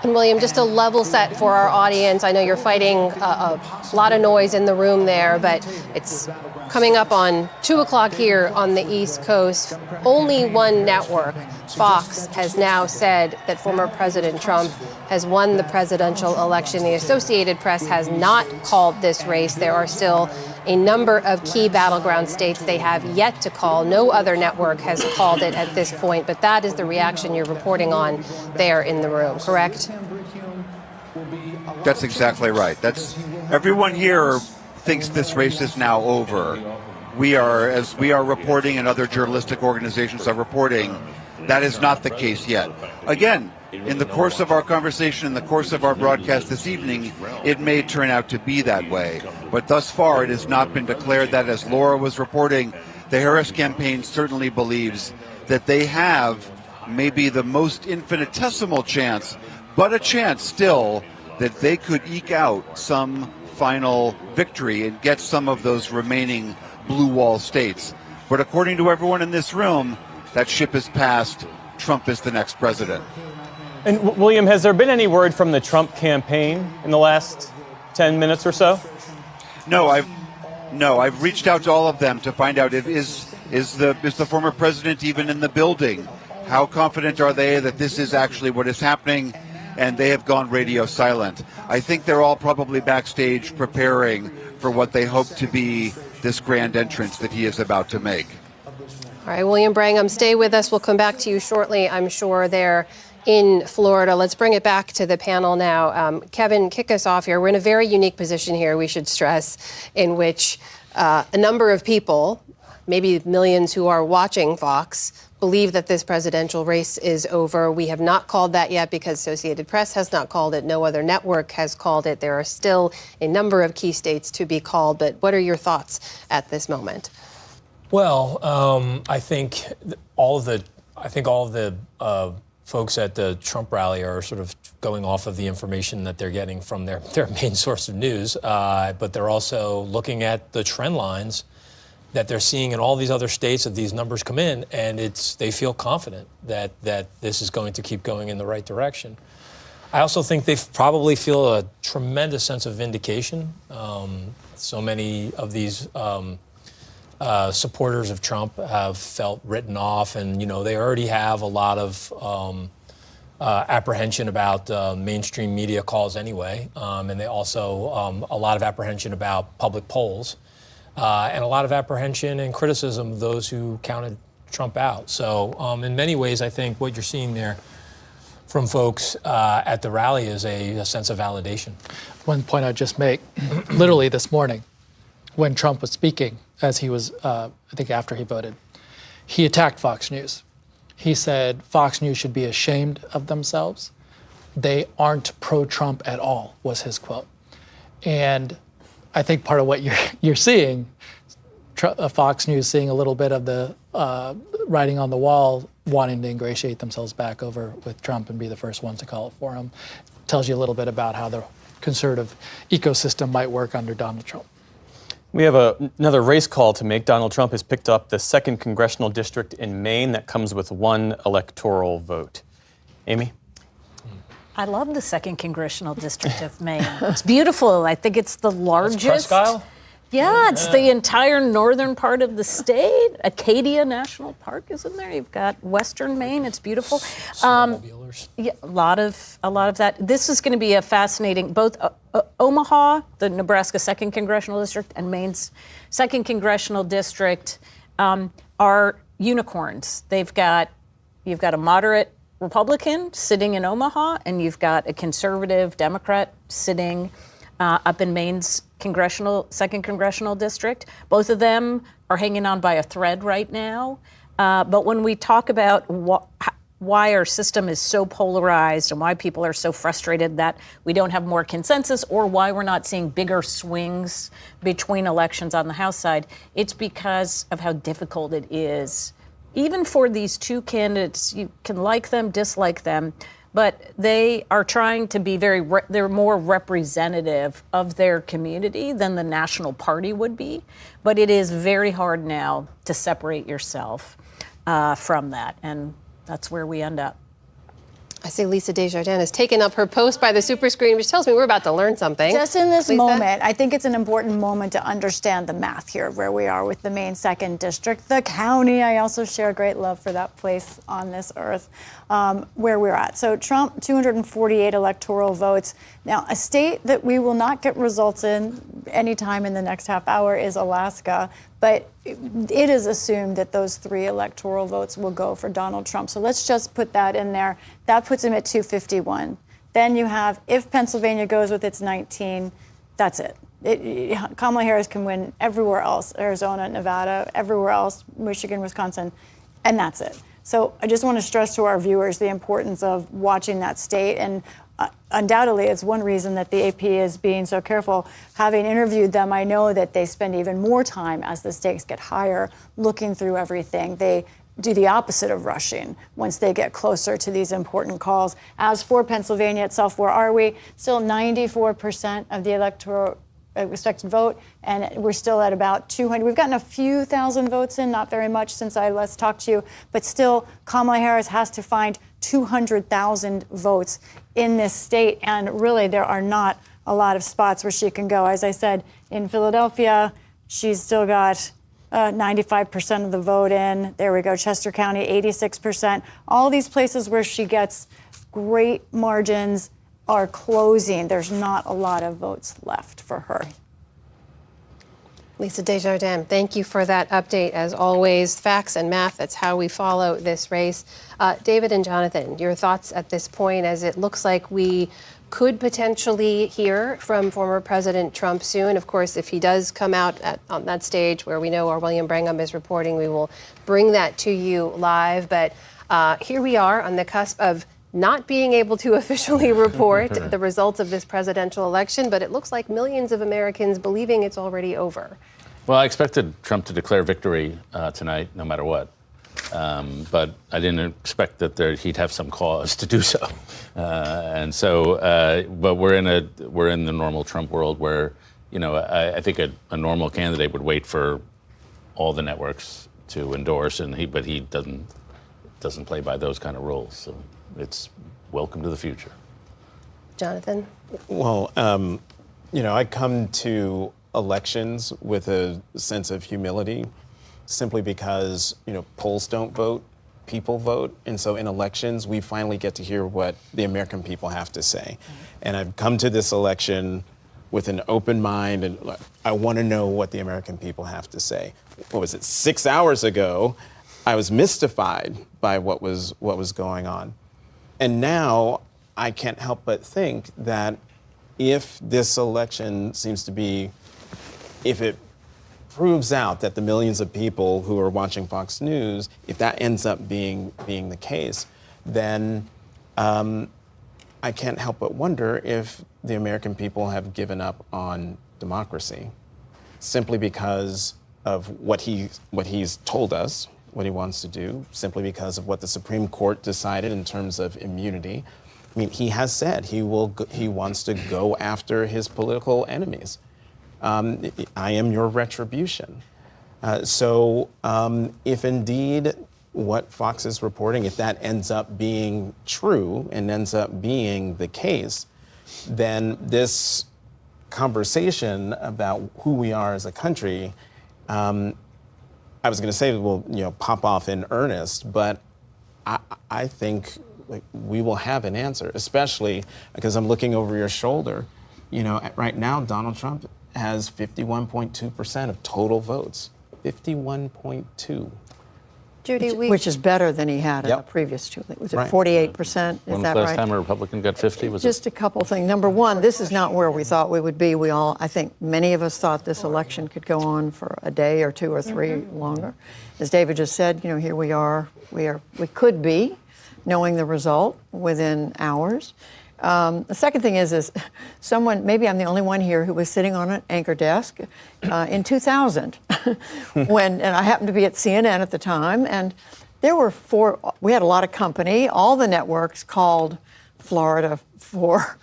Speaker 1: And William, just a level set for our audience. I know you're fighting a lot of noise in the room there, but it's coming up on 2 o'clock here on the East Coast. Only one network, Fox, has now said that former President Trump has won the presidential election. The Associated Press has not called this race. There are still a number of key battleground states they have yet to call. No other network has called it at this point, but that is the reaction you're reporting on there in the room, correct?
Speaker 4: That's exactly right. That's everyone here thinks this race is now over. We are, as we are reporting and other journalistic organizations are reporting, that is not the case yet. Again, in the course of our conversation, in the course of our broadcast this evening, it may turn out to be that way. But thus far, it has not been declared that. As Laura was reporting, the Harris campaign certainly believes that they have maybe the most infinitesimal chance, but a chance still, that they could eke out some final victory and get some of those remaining blue wall states. But according to everyone in this room, that ship has passed. Trump is the next president.
Speaker 2: And William, has there been any word from the Trump campaign in the last 10 minutes or so?
Speaker 4: No, I've reached out to all of them to find out if is the former president even in the building? How confident are they that this is actually what is happening? And they have gone radio silent. I think they're all probably backstage preparing for what they hope to be this grand entrance that he is about to make.
Speaker 1: All right, William Brangham, stay with us. We'll come back to you shortly, I'm sure, there in Florida. Let's bring it back to the panel now. Kevin, kick us off here. We're in a very unique position here, we should stress, in which a number of people, maybe millions who are watching Fox, believe that this presidential race is over. We have not called that yet because Associated Press has not called it. No other network has called it. There are still a number of key states to be called. But what are your thoughts at this moment?
Speaker 7: Well, I think all of the folks at the Trump rally are sort of going off of the information that they're getting from their main source of news, but they're also looking at the trend lines that they're seeing in all these other states that these numbers come in, and they feel confident that this is going to keep going in the right direction. I also think they probably feel a tremendous sense of vindication. So many of these supporters of Trump have felt written off, and they already have a lot of apprehension about mainstream media calls anyway, and they also a lot of apprehension about public polls. And a lot of apprehension and criticism of those who counted Trump out. So in many ways, I think what you're seeing there from folks at the rally is a sense of validation.
Speaker 10: One point I'd just make, literally this morning, when Trump was speaking, as he was, I think after he voted, he attacked Fox News. He said Fox News should be ashamed of themselves. They aren't pro-Trump at all, was his quote. And I think part of what you're seeing, Fox News seeing a little bit of the writing on the wall, wanting to ingratiate themselves back over with Trump and be the first one to call it for him, tells you a little bit about how the conservative ecosystem might work under Donald Trump.
Speaker 2: We have another race call to make. Donald Trump has picked up the 2nd Congressional District in Maine. That comes with 1 electoral vote. Amy?
Speaker 17: I love the 2nd Congressional District of Maine. It's beautiful. I think it's the largest.
Speaker 7: That's Presque Isle?
Speaker 17: Yeah, it's the entire northern part of the state. Acadia National Park is in there. You've got Western Maine. It's beautiful. Yeah, a lot of that. This is going to be a fascinating. Both Omaha, the Nebraska 2nd Congressional District, and Maine's 2nd Congressional District are unicorns. You've got a moderate Republican sitting in Omaha, and you've got a conservative Democrat sitting up in Maine's 2nd Congressional District. Both of them are hanging on by a thread right now. But when we talk about why our system is so polarized and why people are so frustrated that we don't have more consensus, or why we're not seeing bigger swings between elections on the House side, it's because of how difficult it is. Even for these two candidates, you can like them, dislike them, but they are trying to be they're more representative of their community than the national party would be. But it is very hard now to separate yourself from that, and that's where we end up.
Speaker 1: I see Lisa Desjardins has taken up her post by the super screen, which tells me we're about to learn something.
Speaker 11: Just in this
Speaker 1: Lisa?
Speaker 11: moment, I think it's an important moment to understand the math here, where we are with the Maine 2nd District, the county. I also share great love for that place on this earth, where we're at. So Trump, 248 electoral votes. Now, a state that we will not get results in anytime in the next half hour is Alaska. But it is assumed that those 3 electoral votes will go for Donald Trump. So let's just put that in there. That puts him at 251. Then you have, if Pennsylvania goes with its 19, that's it. Kamala Harris can win everywhere else, Arizona, Nevada, everywhere else, Michigan, Wisconsin, and that's it. So I just want to stress to our viewers the importance of watching that state. And undoubtedly, it's one reason that the AP is being so careful. Having interviewed them, I know that they spend even more time as the stakes get higher, looking through everything. They do the opposite of rushing once they get closer to these important calls. As for Pennsylvania itself, where are we? Still 94% of the electoral expected vote, and we're still at about 200. We've gotten a few thousand votes in, not very much since I last talked to you, but still Kamala Harris has to find 200,000 votes in this state, and really there are not a lot of spots where she can go. As I said, in Philadelphia, she's still got 95% of the vote in. There we go. Chester County, 86%. All these places where she gets great margins are closing. There's not a lot of votes left for her.
Speaker 1: Lisa Desjardins, thank you for that update. As always, facts and math, that's how we follow this race. David and Jonathan, your thoughts at this point, as it looks like we could potentially hear from former President Trump soon. Of course, if he does come out on that stage where we know our William Brangham is reporting, we will bring that to you live. But here we are on the cusp of not being able to officially report the results of this presidential election, but it looks like millions of Americans believing it's already over.
Speaker 14: Well, I expected Trump to declare victory tonight, no matter what. But I didn't expect that he'd have some cause to do so. But we're in the normal Trump world where, I think a normal candidate would wait for all the networks to endorse, but he doesn't play by those kind of rules. So it's welcome to the future.
Speaker 1: Jonathan?
Speaker 20: Well, I come to elections with a sense of humility simply because, polls don't vote, people vote. And so in elections, we finally get to hear what the American people have to say. And I've come to this election with an open mind, and I want to know what the American people have to say. What was it, 6 hours ago, I was mystified by what was going on. And now I can't help but think that if this election if it proves out that the millions of people who are watching Fox News, if that ends up being the case, then I can't help but wonder if the American people have given up on democracy simply because of what he's told us, what he wants to do, simply because of what the Supreme Court decided in terms of immunity. I mean, he has said he wants to go after his political enemies. I am your retribution. So if indeed what Fox is reporting, if that ends up being true and ends up being the case, then this conversation about who we are as a country, I was going to say will pop off in earnest, but I think we will have an answer, especially because I'm looking over your shoulder. Right now, Donald Trump has 51.2% of total votes. 51.2.
Speaker 1: Judy,
Speaker 9: which is better than he had in the previous two. Was it 48%? Is that right?
Speaker 14: When was the last time a Republican got 50?
Speaker 9: Just a couple things. Number one, this is not where we thought we would be. I think many of us thought this election could go on for a day or two or three longer. As David just said, here we are. We could be knowing the result within hours. The second thing is someone, maybe I'm the only one here who was sitting on an anchor desk in 2000 and I happened to be at CNN at the time, and there were we had a lot of company. All the networks called Florida for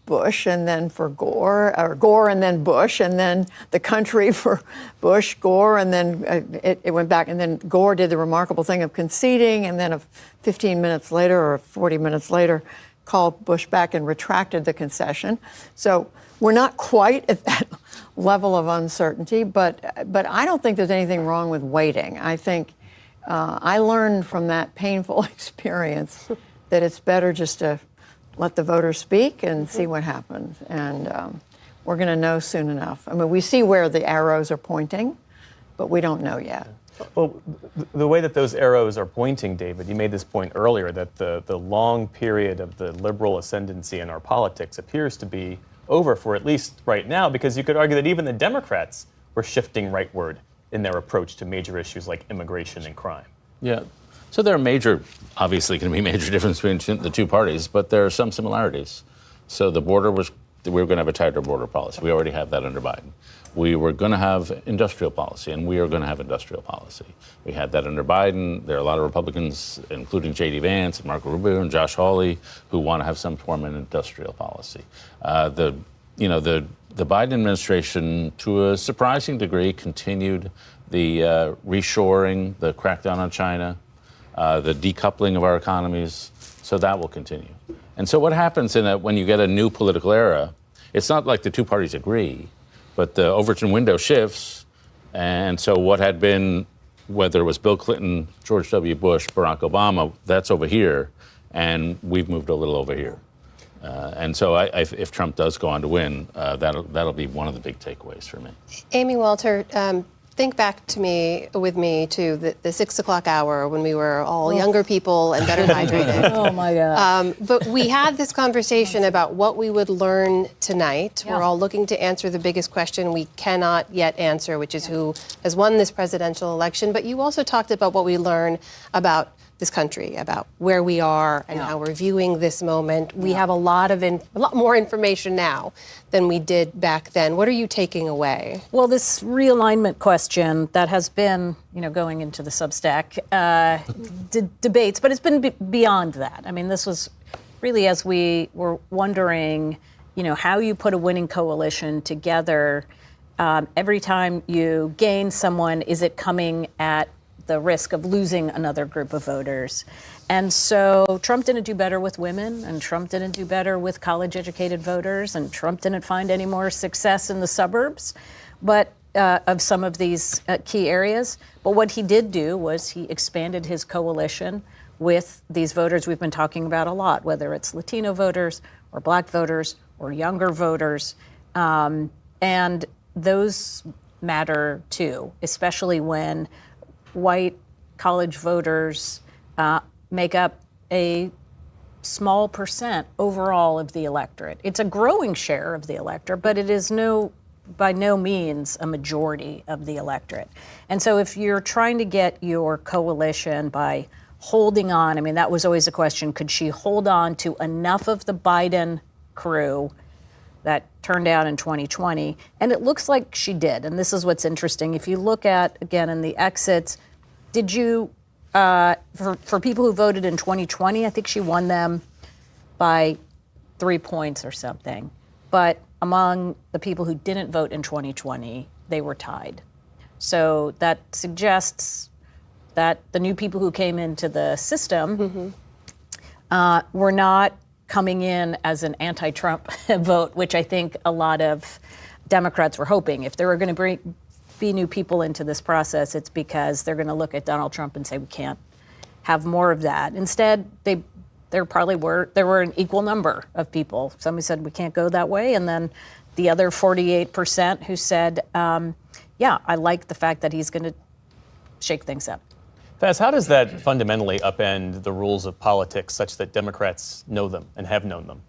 Speaker 9: Bush, and then for Gore, or Gore and then Bush, and then the country for Bush, Gore, and then it went back. And then Gore did the remarkable thing of conceding, and then 15 minutes later or 40 minutes later, called Bush back and retracted the concession. So we're not quite at that level of uncertainty, but I don't think there's anything wrong with waiting. I think I learned from that painful experience that it's better just to let the voters speak and see what happens. And we're going to know soon enough. I mean, we see where the arrows are pointing, but we don't know yet.
Speaker 2: Well, the way that those arrows are pointing, David, you made this point earlier that the long period of the liberal ascendancy in our politics appears to be over for at least right now, because you could argue that even the Democrats were shifting rightward in their approach to major issues like immigration and crime.
Speaker 14: Yeah. So there are obviously going to be major differences between the two parties, but there are some similarities. So we were going to have a tighter border policy. We already have that under Biden. We were going to have industrial policy, and we are going to have industrial policy. We had that under Biden. There are a lot of Republicans, including J.D. Vance and Marco Rubio and Josh Hawley, who want to have some form of industrial policy. The Biden administration, to a surprising degree, continued the reshoring, the crackdown on China, the decoupling of our economies. So that will continue. And so what happens when you get a new political era, it's not like the two parties agree, but the Overton window shifts. And so what had been, whether it was Bill Clinton, George W. Bush, Barack Obama, that's over here, and we've moved a little over here. And so if Trump does go on to win, that'll be one of the big takeaways for me.
Speaker 1: Amy Walter, think back with me to the 6 o'clock hour when we were all younger people and better hydrated.
Speaker 17: Oh my God.
Speaker 1: But we had this conversation about what we would learn tonight. Yeah. We're all looking to answer the biggest question we cannot yet answer, which is who has won this presidential election. But you also talked about what we learn about this country, about where we are and how we're viewing this moment. We have a lot more information now than we did back then. What are you taking away?
Speaker 17: Well, this realignment question that has been, going into the Substack debates, but it's been beyond that. I mean, this was really as we were wondering, how you put a winning coalition together. Every time you gain someone, is it coming at the risk of losing another group of voters? And so Trump didn't do better with women, and Trump didn't do better with college-educated voters, and Trump didn't find any more success in the suburbs, but of some of these key areas. But what he did do was he expanded his coalition with these voters we've been talking about a lot, whether it's Latino voters or Black voters or younger voters. And those matter too, especially when white college voters make up a small percent overall of the electorate. It's a growing share of the electorate, but it is by no means a majority of the electorate. And so if you're trying to get your coalition by holding on, I mean, that was always a question, could she hold on to enough of the Biden crew that turned out in 2020? And it looks like she did. And this is what's interesting. If you look at, again, in the exits, did you, for people who voted in 2020, I think she won them by 3 points or something. But among the people who didn't vote in 2020, they were tied. So that suggests that the new people who came into the system were not coming in as an anti-Trump vote, which I think a lot of Democrats were hoping. If there were going to be new people into this process, it's because they're going to look at Donald Trump and say, we can't have more of that. Instead, there were an equal number of people. Somebody said, we can't go that way. And then the other 48% who said, yeah, I like the fact that he's going to shake things up.
Speaker 2: Faz, how does that fundamentally upend the rules of politics such that Democrats know them and have known them?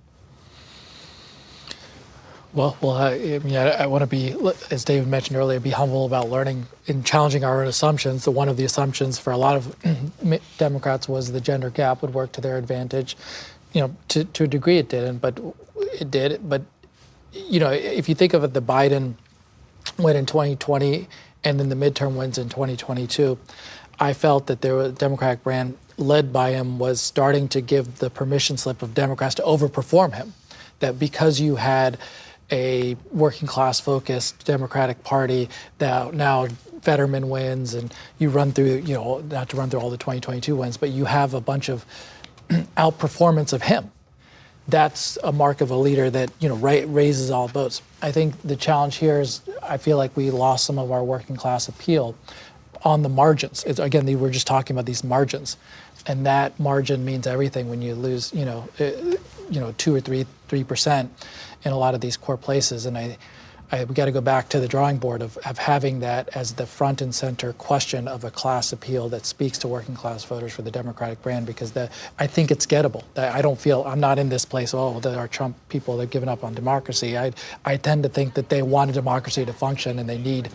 Speaker 10: Well, I want to be, as David mentioned earlier, be humble about learning and challenging our own assumptions. So one of the assumptions for a lot of Democrats was the gender gap would work to their advantage. To a degree it didn't, but it did. But, if you think of it, the Biden win in 2020 and then the midterm wins in 2022, I felt that the Democratic brand led by him was starting to give the permission slip of Democrats to overperform him. That because you had a working class focused Democratic Party that now Fetterman wins and you run through, not to run through all the 2022 wins, but you have a bunch of outperformance of him. That's a mark of a leader that, raises all boats. I think the challenge here is I feel like we lost some of our working class appeal on the margins. Again, we're just talking about these margins. And that margin means everything when you lose, 2 or 3% in a lot of these core places. And we got to go back to the drawing board of having that as the front and center question of a class appeal that speaks to working class voters for the Democratic brand, because I think it's gettable. I'm not in this place, there are Trump people that have given up on democracy. I tend to think that they want a democracy to function and they need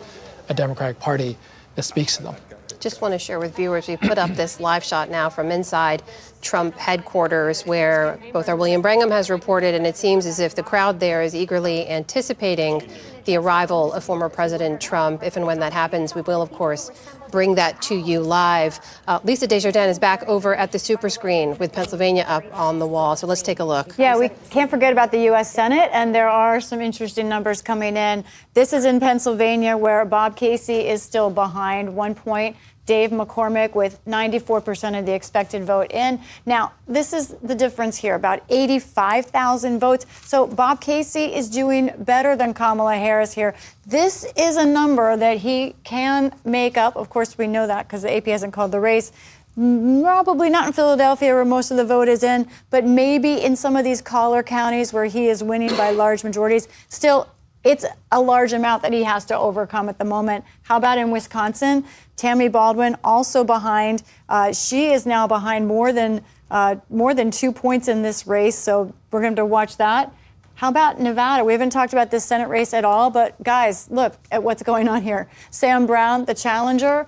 Speaker 10: a Democratic Party that speaks to them.
Speaker 1: Just want to share with viewers, we put up this live shot now from inside Trump headquarters where both our William Brangham has reported, and it seems as if the crowd there is eagerly anticipating the arrival of former President Trump. If and when that happens, we will, of course, bring that to you live. Lisa Desjardins is back over at the super screen with Pennsylvania up on the wall. So let's take a look.
Speaker 11: Yeah, we can't forget about the U.S. Senate, and there are some interesting numbers coming in. This is in Pennsylvania, where Bob Casey is still behind 1 point. Dave McCormick with 94% of the expected vote in. Now, this is the difference here, about 85,000 votes. So Bob Casey is doing better than Kamala Harris here. This is a number that he can make up. Of course, we know that because the AP hasn't called the race. Probably not in Philadelphia where most of the vote is in, but maybe in some of these collar counties where he is winning by large majorities. Still, it's a large amount that he has to overcome at the moment. How about in Wisconsin? Tammy Baldwin also behind. She is now behind more than 2 points in this race, so we're going to watch that. How about Nevada? We haven't talked about this Senate race at all, but guys, look at what's going on here. Sam Brown, the challenger,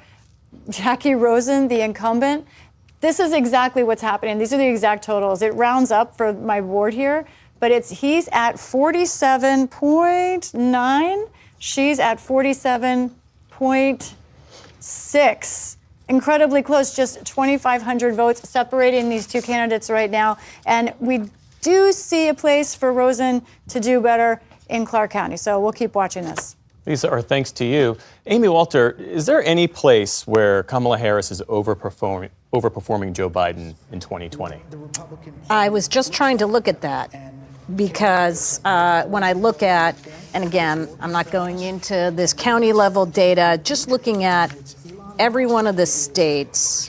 Speaker 11: Jackie Rosen, the incumbent. This is exactly what's happening. These are the exact totals. It rounds up for my board here, but he's at 47.9. She's at 47.6. Incredibly close, just 2,500 votes separating these two candidates right now. And we do see a place for Rosen to do better in Clark County. So we'll keep watching this.
Speaker 2: Lisa, our thanks to you. Amy Walter, is there any place where Kamala Harris is overperforming Joe Biden in 2020?
Speaker 17: I was just trying to look at that because when I look at, and again, I'm not going into this county level data, just looking at every one of the states.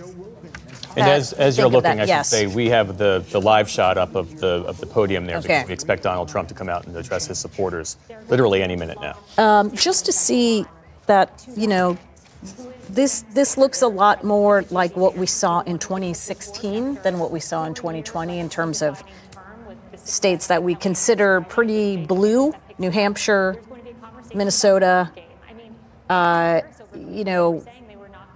Speaker 2: And as you're looking, I should say, we have the live shot up of the podium there because we expect Donald Trump to come out and address his supporters literally any minute now.
Speaker 17: Just to see that, this looks a lot more like what we saw in 2016 than what we saw in 2020 in terms of states that we consider pretty blue: New Hampshire, Minnesota,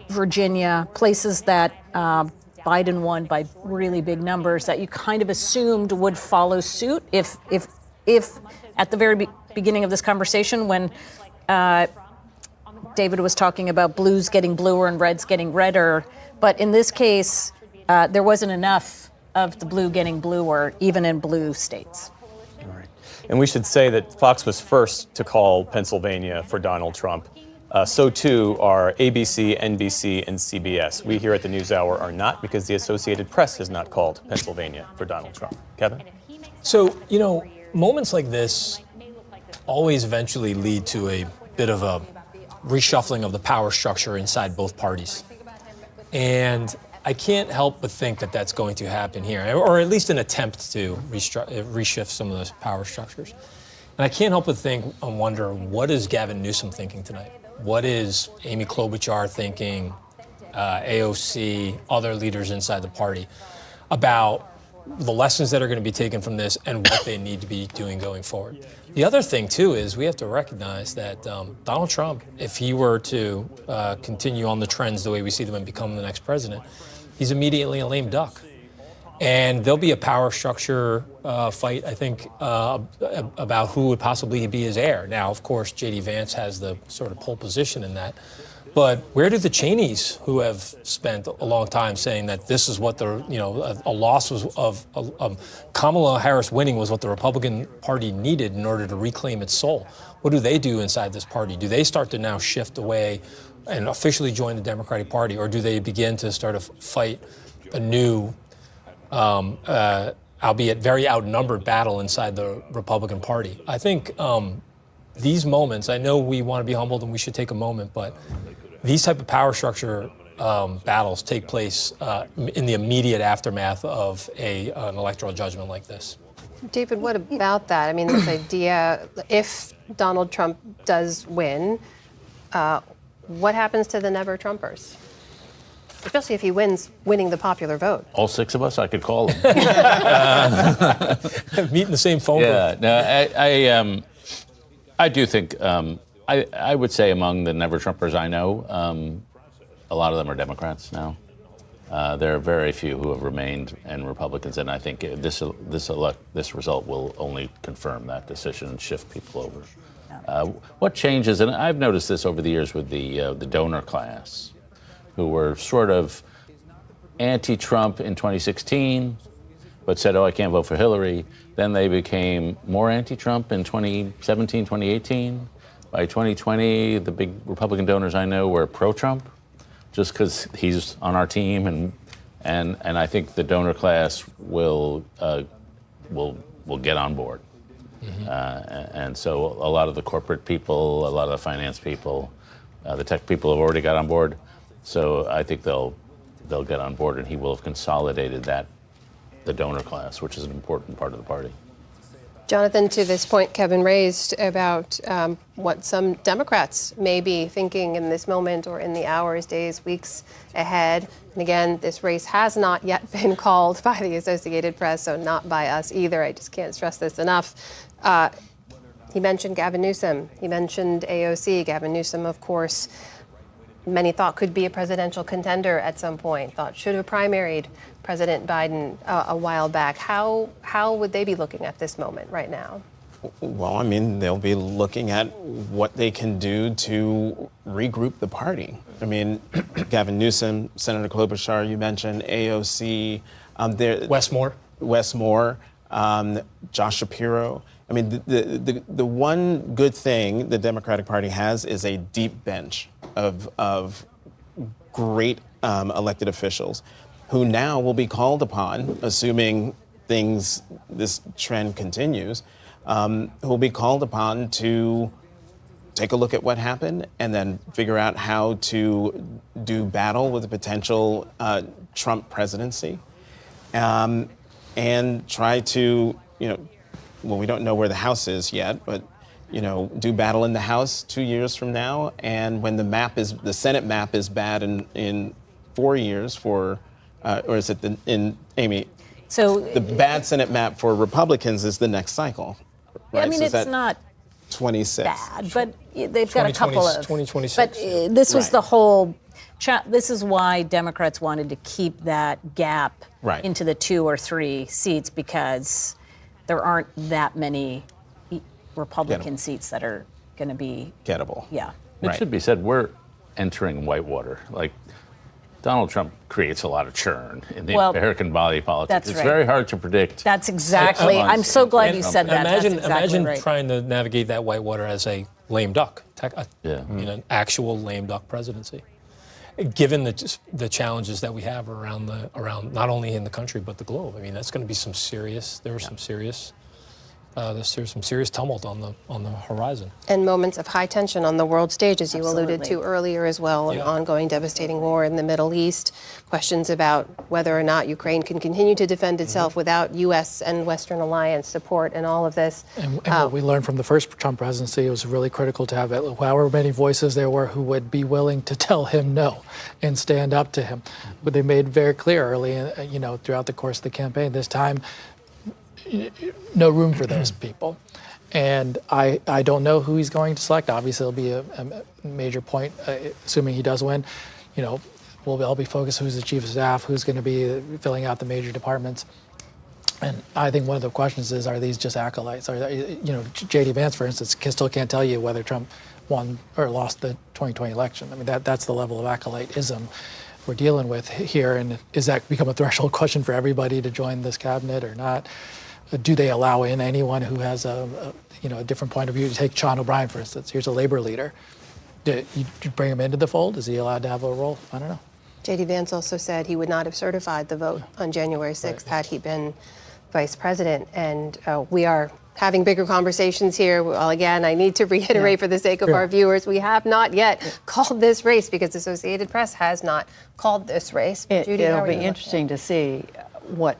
Speaker 17: Virginia, places that Biden won by really big numbers that you kind of assumed would follow suit if at the very beginning of this conversation when David was talking about blues getting bluer and reds getting redder. But in this case, there wasn't enough of the blue getting bluer, even in blue states.
Speaker 2: All right. And we should say that Fox was first to call Pennsylvania for Donald Trump. So too are ABC, NBC, and CBS. We here at the NewsHour are not, because the Associated Press has not called Pennsylvania for Donald Trump. Kevin?
Speaker 7: So, moments like this always eventually lead to a bit of a reshuffling of the power structure inside both parties. And I can't help but think that that's going to happen here, or at least an attempt to reshift some of those power structures. And I can't help but think and wonder, what is Gavin Newsom thinking tonight? What is Amy Klobuchar thinking, AOC, other leaders inside the party, about the lessons that are going to be taken from this and what they need to be doing going forward? The other thing, too, is we have to recognize that Donald Trump, if he were to continue on the trends the way we see them and become the next president, he's immediately a lame duck. And there'll be a power structure fight, I think, about who would possibly be his heir. Now, of course, J.D. Vance has the sort of pole position in that. But where do the Cheneys, who have spent a long time saying that this is what the, a loss was of Kamala Harris winning was what the Republican Party needed in order to reclaim its soul? What do they do inside this party? Do they start to now shift away and officially join the Democratic Party, or do they begin to start to fight a new, albeit very outnumbered battle inside the Republican Party? I think these moments, I know we want to be humbled and we should take a moment, but these type of power structure battles take place in the immediate aftermath of an electoral judgment like this.
Speaker 1: David, what about that? I mean, this idea, if Donald Trump does win, what happens to the Never Trumpers? Especially if he winning the popular vote.
Speaker 14: All six of us, I could call them.
Speaker 7: Meet in the same phone booth.
Speaker 14: No, I do think, I would say among the Never Trumpers I know, a lot of them are Democrats now. There are very few who have remained and Republicans, and I think this result will only confirm that decision and shift people over. What changes, and I've noticed this over the years with the donor class, who were sort of anti-Trump in 2016, but said, oh, I can't vote for Hillary. Then they became more anti-Trump in 2017, 2018. By 2020, the big Republican donors I know were pro-Trump, just because he's on our team, and I think the donor class will get on board. Mm-hmm. And so a lot of the corporate people, a lot of the finance people, the tech people have already got on board. So I think they'll get on board, and he will have consolidated the donor class, which is an important part of the party.
Speaker 1: Jonathan, to this point Kevin raised about what some Democrats may be thinking in this moment or in the hours, days, weeks ahead. And again, this race has not yet been called by the Associated Press, so not by us either. I just can't stress this enough. He mentioned Gavin Newsom. He mentioned AOC. Gavin Newsom, of course, many thought could be a presidential contender at some point, thought should have primaried President Biden a while back. How would they be looking at this moment right now?
Speaker 20: Well, I mean, they'll be looking at what they can do to regroup the party. I mean, Gavin Newsom, Senator Klobuchar, you mentioned, AOC.
Speaker 7: Wes Moore.
Speaker 20: Josh Shapiro. I mean, the one good thing the Democratic Party has is a deep bench of great elected officials who now will be called upon, assuming this trend continues, who will be called upon to take a look at what happened and then figure out how to do battle with the potential Trump presidency, and try to, well, we don't know where the House is yet, but do battle in the House 2 years from now, and when the Senate map is bad in 4 years for, or is it Amy?
Speaker 17: So
Speaker 20: the bad Senate map for Republicans is the next cycle, right?
Speaker 17: I mean,
Speaker 20: so
Speaker 17: it's not
Speaker 20: 26
Speaker 17: bad, but they've got a couple of
Speaker 7: 2026.
Speaker 17: But this was the whole. This is why Democrats wanted to keep that gap into the 2 or 3 seats, because there aren't that many Republican seats that are going to be
Speaker 20: gettable.
Speaker 17: Yeah.
Speaker 14: It should be said, we're entering whitewater. Like, Donald Trump creates a lot of churn in the American body politics. It's very hard to predict.
Speaker 17: That's exactly. I'm so glad you said that.
Speaker 7: Imagine
Speaker 17: right.
Speaker 7: trying to navigate that whitewater as a lame duck, an actual lame duck presidency. Given the challenges that we have around not only in the country but the globe, I mean, that's going to be some serious. There's some serious tumult on the horizon.
Speaker 1: And moments of high tension on the world stage, as you alluded to earlier as well, an ongoing devastating war in the Middle East, questions about whether or not Ukraine can continue to defend itself without U.S. and Western alliance support and all of this.
Speaker 10: And what we learned from the first Trump presidency, it was really critical to have however many voices there were who would be willing to tell him no and stand up to him. But they made very clear early, throughout the course of the campaign, this time, no room for those people. And I don't know who he's going to select. Obviously, it'll be a major point, assuming he does win. We'll all be focused who's the chief of staff, who's going to be filling out the major departments. And I think one of the questions is, are these just acolytes? J.D. Vance, for instance, still can't tell you whether Trump won or lost the 2020 election. I mean, that's the level of acolyteism we're dealing with here. And is that become a threshold question for everybody to join this cabinet or not? Do they allow in anyone who has a different point of view? Take Sean O'Brien, for instance. Here's a labor leader. Do you bring him into the fold? Is he allowed to have a role? I don't know.
Speaker 1: J.D. Vance also said he would not have certified the vote on January 6th had he been vice president. And we are having bigger conversations here. Well, again, I need to reiterate for the sake of our viewers, we have not yet called this race because the Associated Press has not called this race. Judy,
Speaker 9: It'll be interesting to see what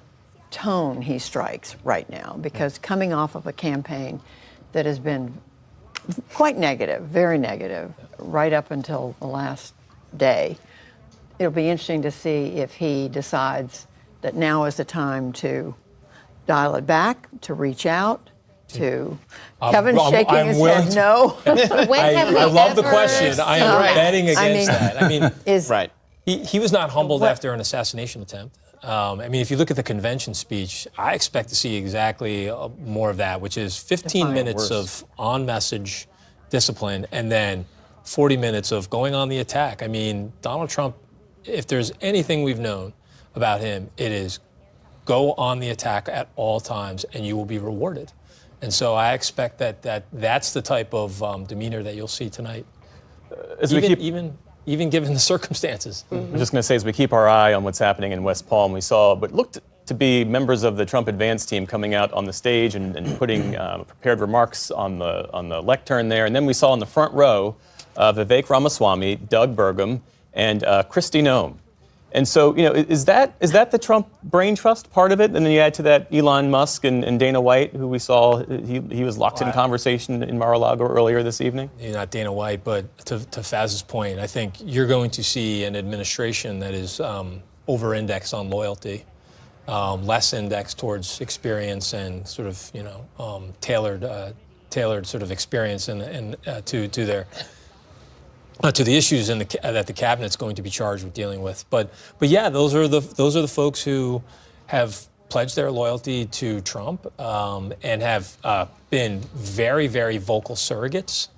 Speaker 9: tone he strikes right now, because coming off of a campaign that has been quite negative, very negative, right up until the last day, it'll be interesting to see if he decides that now is the time to dial it back, to reach out, to Kevin's shaking his head no.
Speaker 7: I love the question. I am betting against that. I mean,
Speaker 9: right.
Speaker 7: He was not humbled after an assassination attempt. I mean, if you look at the convention speech, I expect to see exactly more of that, which is 15 minutes of on-message discipline and then 40 minutes of going on the attack. I mean, Donald Trump, if there's anything we've known about him, it is go on the attack at all times and you will be rewarded. And so I expect that's the type of demeanor that you'll see tonight, even given the circumstances.
Speaker 2: I'm just going to say, as we keep our eye on what's happening in West Palm, we saw what looked to be members of the Trump advance team coming out on the stage and putting prepared remarks on the lectern there. And then we saw in the front row Vivek Ramaswamy, Doug Burgum, and Kristi Noem. And so, is that the Trump brain trust part of it? And then you add to that Elon Musk and Dana White, who we saw, he was locked in conversation in Mar-a-Lago earlier this evening?
Speaker 7: Not Dana White, but to Faz's point, I think you're going to see an administration that is over-indexed on loyalty, less indexed towards experience and sort of, tailored sort of experience and to their... to the issues that the cabinet's going to be charged with dealing with, but yeah, those are the folks who have pledged their loyalty to Trump and have been very, very vocal surrogates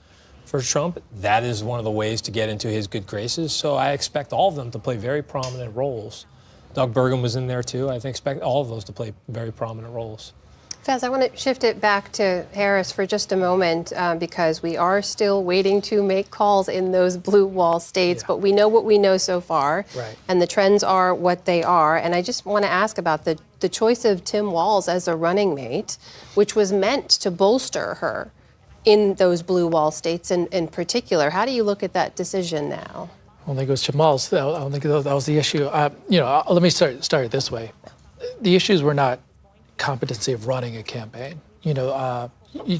Speaker 7: for Trump. That is one of the ways to get into his good graces. So I expect all of them to play very prominent roles. Doug Burgum was in there too. I expect all of those to play very prominent roles.
Speaker 1: Faz, I want to shift it back to Harris for just a moment because we are still waiting to make calls in those blue wall states, but we know what we know so far, and the trends are what they are. And I just want to ask about the choice of Tim Walz as a running mate, which was meant to bolster her in those blue wall states in particular. How do you look at that decision now?
Speaker 10: I don't think it was Tim Walz. I don't think that was the issue. Let me start it this way. The issues were not competency of running a campaign.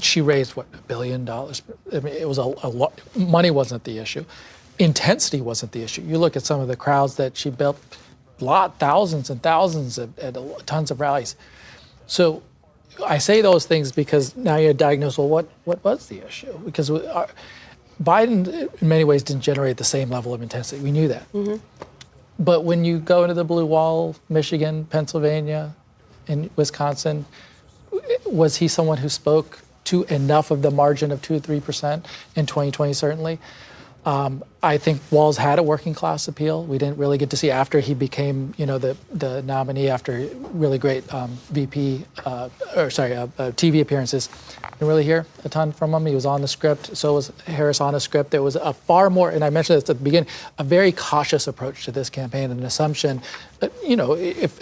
Speaker 10: She raised $1 billion. I mean, it was a lot. Money wasn't the issue. Intensity wasn't the issue. You look at some of the crowds that she built, thousands and thousands at tons of rallies. So I say those things because now you're diagnosed, well, what was the issue? Because Biden, in many ways, didn't generate the same level of intensity. We knew that. Mm-hmm. But when you go into the blue wall, Michigan, Pennsylvania, in Wisconsin, was he someone who spoke to enough of the margin of 2 or 3% in 2020, certainly? I think Walz had a working class appeal. We didn't really get to see after he became, the nominee after really great TV appearances. Didn't really hear a ton from him. He was on the script. So was Harris on a script. There was a far more, and I mentioned this at the beginning, a very cautious approach to this campaign, an assumption, a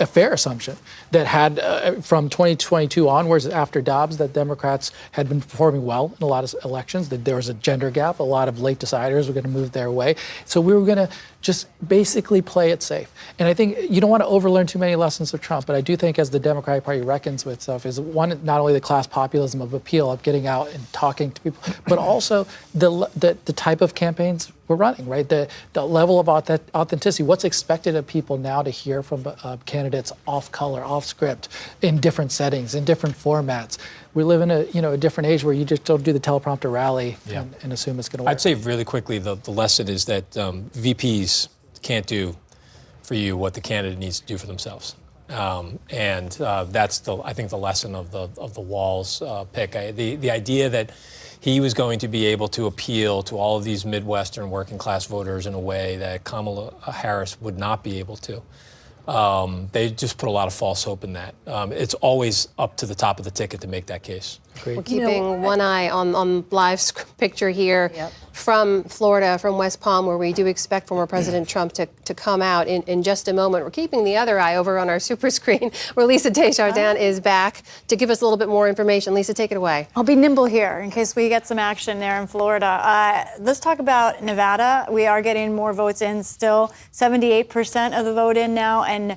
Speaker 10: fair assumption that had from 2022 onwards after Dobbs that Democrats had been performing well in a lot of elections, that there was a gender gap. A lot of late deciders were going to move their way. So we were going to just basically play it safe. And I think you don't want to overlearn too many lessons of Trump, but I do think as the Democratic Party reckons with stuff is one, not only the class populism of appeal of getting out and talking to people, but also the type of campaigns we're running, right? The level of authenticity. What's expected of people now to hear from candidates off color, off script, in different settings, in different formats. We live in a different age where you just don't do the teleprompter rally and assume it's going to work.
Speaker 7: I'd say really quickly the lesson is that VPs can't do for you what the candidate needs to do for themselves. That's I think the lesson of the Walz pick. The idea that he was going to be able to appeal to all of these Midwestern working class voters in a way that Kamala Harris would not be able to. They just put a lot of false hope in that. It's always up to the top of the ticket to make that case.
Speaker 1: We're keeping one eye on live picture here from Florida, from West Palm, where we do expect former President Trump to come out in just a moment. We're keeping the other eye over on our super screen, where Lisa Desjardins is back to give us a little bit more information. Lisa, take it away.
Speaker 11: I'll be nimble here in case we get some action there in Florida. Let's talk about Nevada. We are getting more votes in still, 78% of the vote in now, and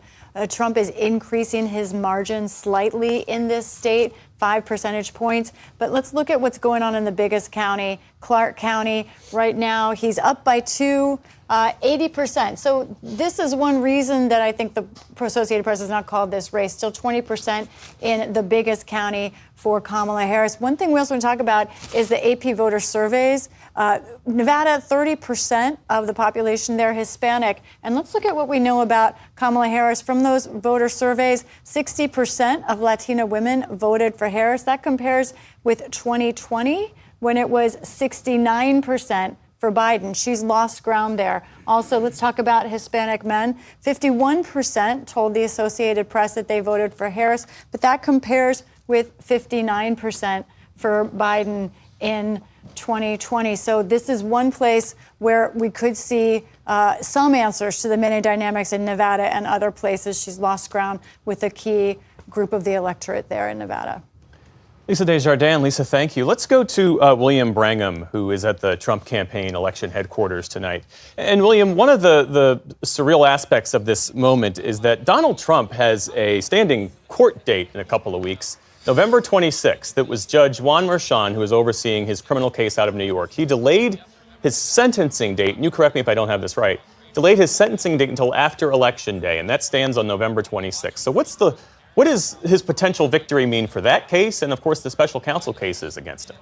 Speaker 11: Trump is increasing his margin slightly in this state, 5 percentage points. But let's look at what's going on in the biggest county, Clark County. Right now, he's up by 80%. So this is one reason that I think the Associated Press has not called this race. Still 20% in the biggest county for Kamala Harris. One thing we also want to talk about is the AP voter surveys. Nevada, 30% of the population there Hispanic. And let's look at what we know about Kamala Harris. From those voter surveys, 60% of Latina women voted for Harris. That compares with 2020, when it was 69% for Biden. She's lost ground there. Also, let's talk about Hispanic men. 51% told the Associated Press that they voted for Harris, but that compares with 59% for Biden in 2020. So this is one place where we could see some answers to the many dynamics in Nevada and other places. She's lost ground with a key group of the electorate there in Nevada.
Speaker 2: Lisa Desjardins, Lisa, thank you. Let's go to William Brangham, who is at the Trump campaign election headquarters tonight. And William, one of the surreal aspects of this moment is that Donald Trump has a standing court date in a couple of weeks, November 26th. It was Judge Juan Merchan who is overseeing his criminal case out of New York. He delayed his sentencing date, and you correct me if I don't have this right, delayed his sentencing date until after Election Day, and that stands on November 26th. So what does his potential victory mean for that case and, of course, the special counsel cases against him?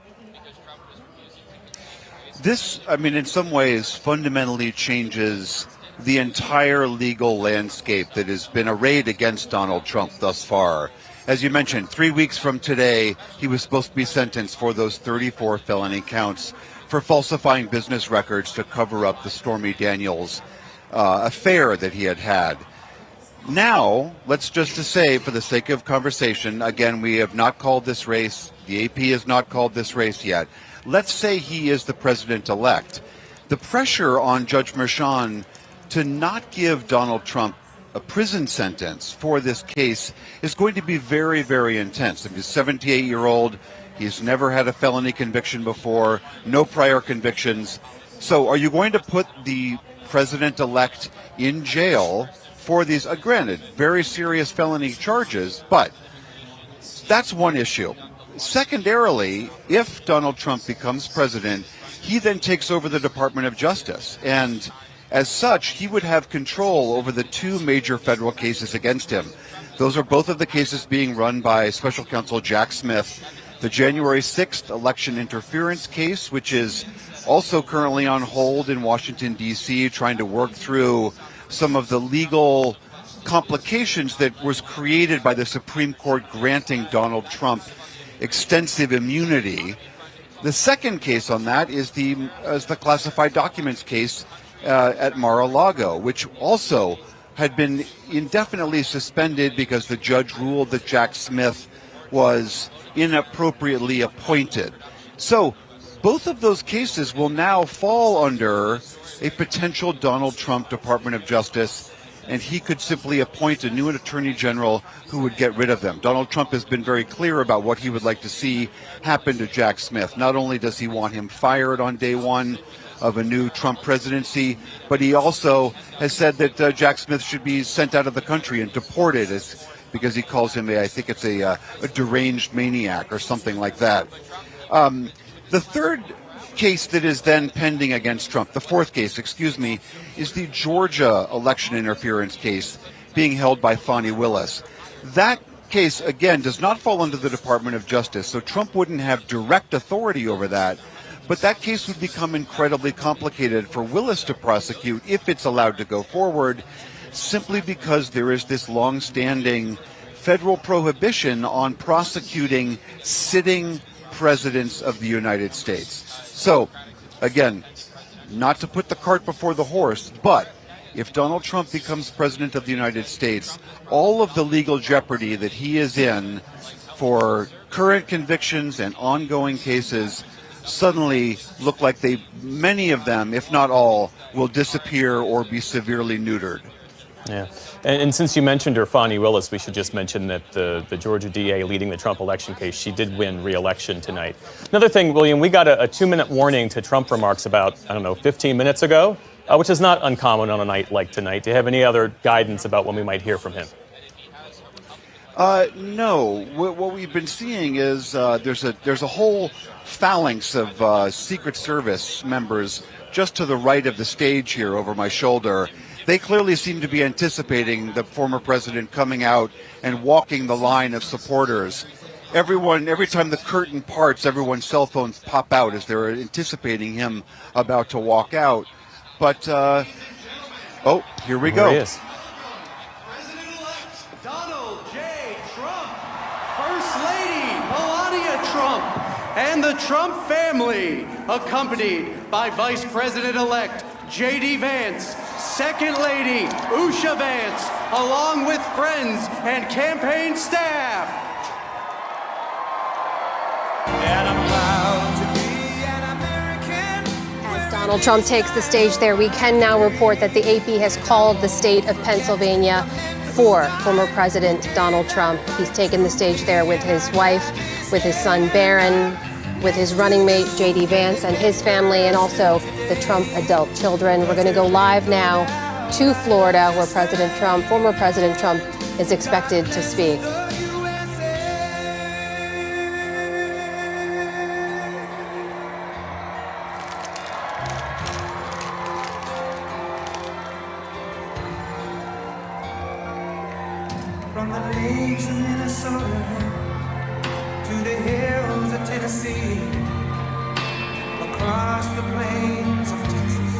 Speaker 4: This, in some ways, fundamentally changes the entire legal landscape that has been arrayed against Donald Trump thus far. As you mentioned, 3 weeks from today, he was supposed to be sentenced for those 34 felony counts for falsifying business records to cover up the Stormy Daniels affair that he had. Now, let's just to say, for the sake of conversation, again, we have not called this race. The AP has not called this race yet. Let's say he is the president-elect. The pressure on Judge Merchan to not give Donald Trump a prison sentence for this case is going to be very, very intense. He's a 78-year-old. He's never had a felony conviction before, no prior convictions. So are you going to put the president-elect in jail for these, granted, very serious felony charges, but that's one issue. Secondarily, if Donald Trump becomes president, he then takes over the Department of Justice. And as such, he would have control over the two major federal cases against him. Those are both of the cases being run by Special Counsel Jack Smith. The January 6th election interference case, which is also currently on hold in Washington, D.C., trying to work through some of the legal complications that was created by the Supreme Court granting Donald Trump extensive immunity. The second case on that is the classified documents case at Mar-a-Lago, which also had been indefinitely suspended because the judge ruled that Jack Smith was inappropriately appointed. So both of those cases will now fall under a potential Donald Trump Department of Justice, and he could simply appoint a new attorney general who would get rid of them. Donald Trump has been very clear about what he would like to see happen to Jack Smith. Not only does he want him fired on day one of a new Trump presidency, but he also has said that Jack Smith should be sent out of the country and deported because he calls him a deranged maniac or something like that. The third case that is then pending against Trump, the fourth case, is the Georgia election interference case being held by Fani Willis. That case, again, does not fall under the Department of Justice, so Trump wouldn't have direct authority over that. But that case would become incredibly complicated for Willis to prosecute if it's allowed to go forward, simply because there is this long-standing federal prohibition on prosecuting sitting presidents of the United States. So, again, not to put the cart before the horse, but if Donald Trump becomes president of the United States, all of the legal jeopardy that he is in for current convictions and ongoing cases suddenly look like many of them, if not all, will disappear or be severely neutered.
Speaker 2: Yeah. And since you mentioned her, Fani Willis, we should just mention that the Georgia DA leading the Trump election case, she did win re-election tonight. Another thing, William, we got a 2-minute warning to Trump remarks about, 15 minutes ago, which is not uncommon on a night like tonight. Do you have any other guidance about when we might hear from him?
Speaker 4: No. What we've been seeing is there's a whole phalanx of Secret Service members just to the right of the stage here over my shoulder. They clearly seem to be anticipating the former president coming out and walking the line of supporters. Every time the curtain parts, everyone's cell phones pop out as they're anticipating him about to walk out. But, here we go.
Speaker 2: He is.
Speaker 12: President-elect Donald J. Trump, First Lady Melania Trump, and the Trump family, accompanied by Vice President-elect J.D. Vance, Second Lady Usha Vance, along with friends and campaign staff.
Speaker 22: And I'm proud to be an American.
Speaker 1: As Donald Trump takes the stage there, we can now report that the AP has called the state of Pennsylvania for former President Donald Trump. He's taken the stage there with his wife, with his son Barron, with his running mate J.D. Vance and his family, and also the Trump adult children. We're going to go live now to Florida, where former President Trump is expected to speak.
Speaker 22: From the lakes of Minnesota to the hills of Tennessee, across the plains of Texas,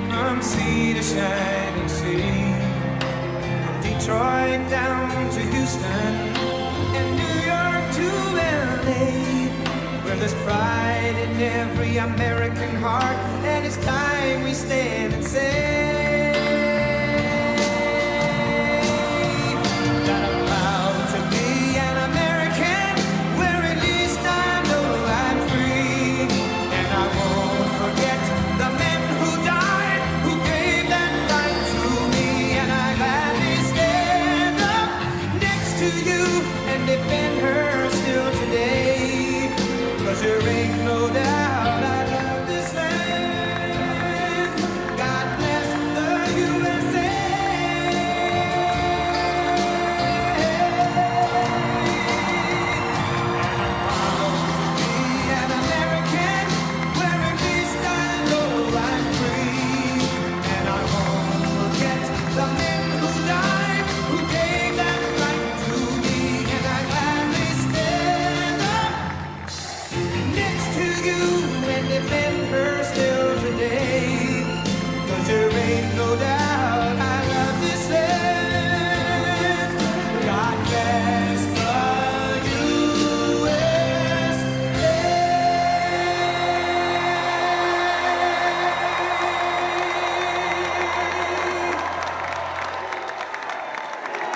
Speaker 22: from sea to shining sea, from Detroit down to Houston, and New York to LA, where there's pride in every American heart, and it's time we stand and say that I'm proud to be an American, where at least I know I'm free, and I won't forget the men who died, who gave that right to me, and I gladly stand up next to you and defend her still today, 'cause there ain't no doubt I love this land. God bless the USA. An American, where at least I know I'm free, and I won't forget the men who died, who gave that right to me, and I gladly stand up next to you and defend her still today, 'cause there ain't no doubt I love this land. God bless the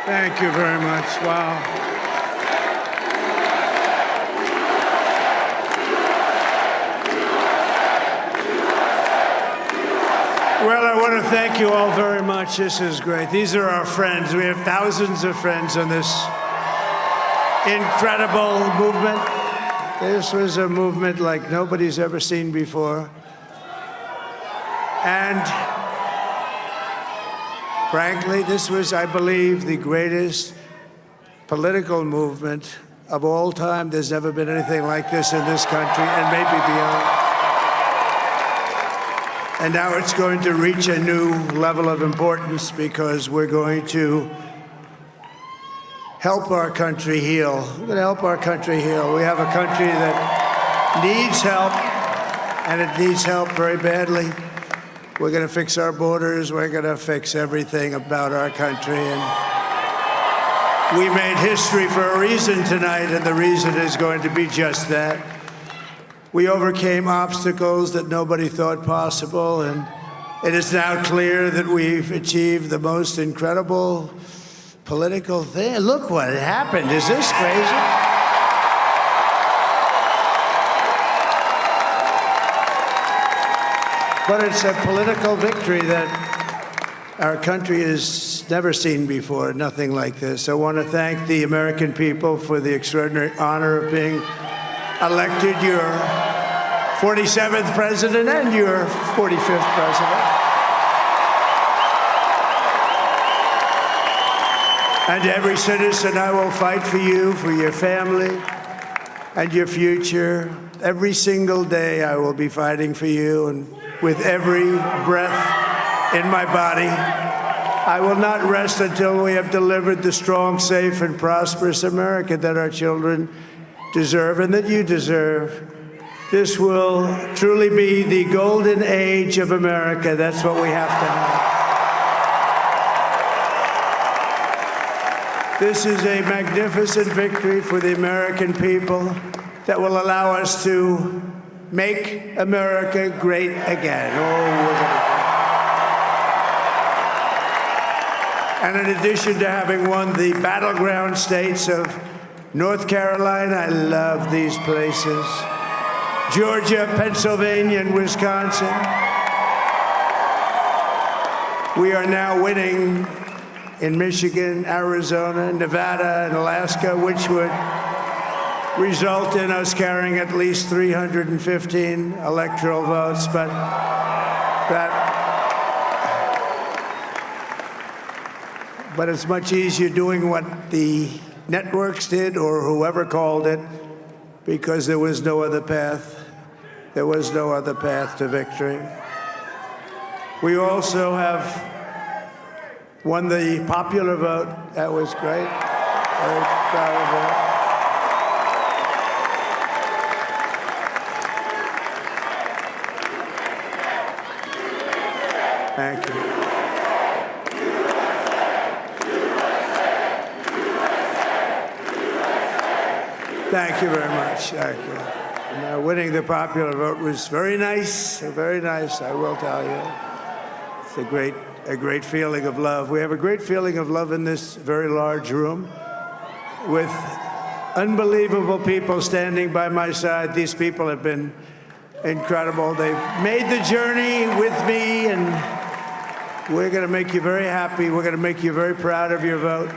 Speaker 23: Thank you very much. Wow. Well, I want to thank you all very much. This is great. These are our friends. We have thousands of friends on this incredible movement. This was a movement like nobody's ever seen before. And frankly, this was, I believe, the greatest political movement of all time. There's never been anything like this in this country, and maybe beyond. And now it's going to reach a new level of importance because we're going to help our country heal. We're going to help our country heal. We have a country that needs help, and it needs help very badly. We're going to fix our borders. We're going to fix everything about our country. And we made history for a reason tonight, and the reason is going to be just that. We overcame obstacles that nobody thought possible, and it is now clear that we've achieved the most incredible political thing. Look what happened. Is this crazy? But it's a political victory that our country has never seen before, nothing like this. I want to thank the American people for the extraordinary honor of being elected your 47th president and your 45th president. And every citizen, I will fight for you, for your family, and your future. Every single day, I will be fighting for you, and with every breath in my body, I will not rest until we have delivered the strong, safe, and prosperous America that our children deserve and that you deserve. This will truly be the golden age of America. That's what we have to have. This is a magnificent victory for the American people that will allow us to make America great again. And in addition to having won the battleground states of North Carolina, I love these places, Georgia, Pennsylvania, and Wisconsin, we are now winning in Michigan, Arizona, Nevada, and Alaska, which would result in us carrying at least 315 electoral votes, but it's much easier doing what the networks did or whoever called it, because there was no other path. There was no other path to victory. We also have won the popular vote. That was great. Very proud of that. Thank you. Thank you very much. Thank you. And, winning the popular vote was very nice, very nice, I will tell you. It's a great feeling of love. We have a great feeling of love in this very large room with unbelievable people standing by my side. These people have been incredible. They've made the journey with me, and we're going to make you very happy. We're going to make you very proud of your vote.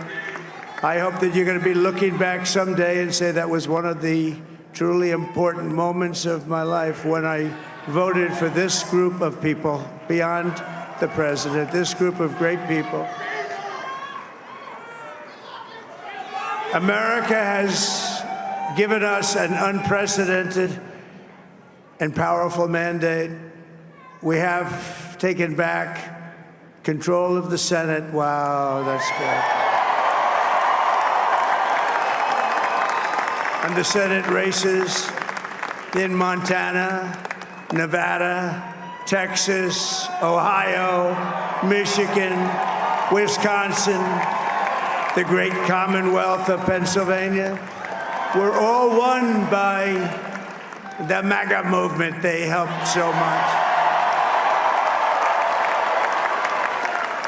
Speaker 23: I hope that you're going to be looking back someday and say that was one of the truly important moments of my life when I voted for this group of people beyond the president, this group of great people. America has given us an unprecedented and powerful mandate. We have taken back control of the Senate. Wow, that's good. And the Senate races in Montana, Nevada, Texas, Ohio, Michigan, Wisconsin, the great Commonwealth of Pennsylvania, were all won by the MAGA movement. They helped so much.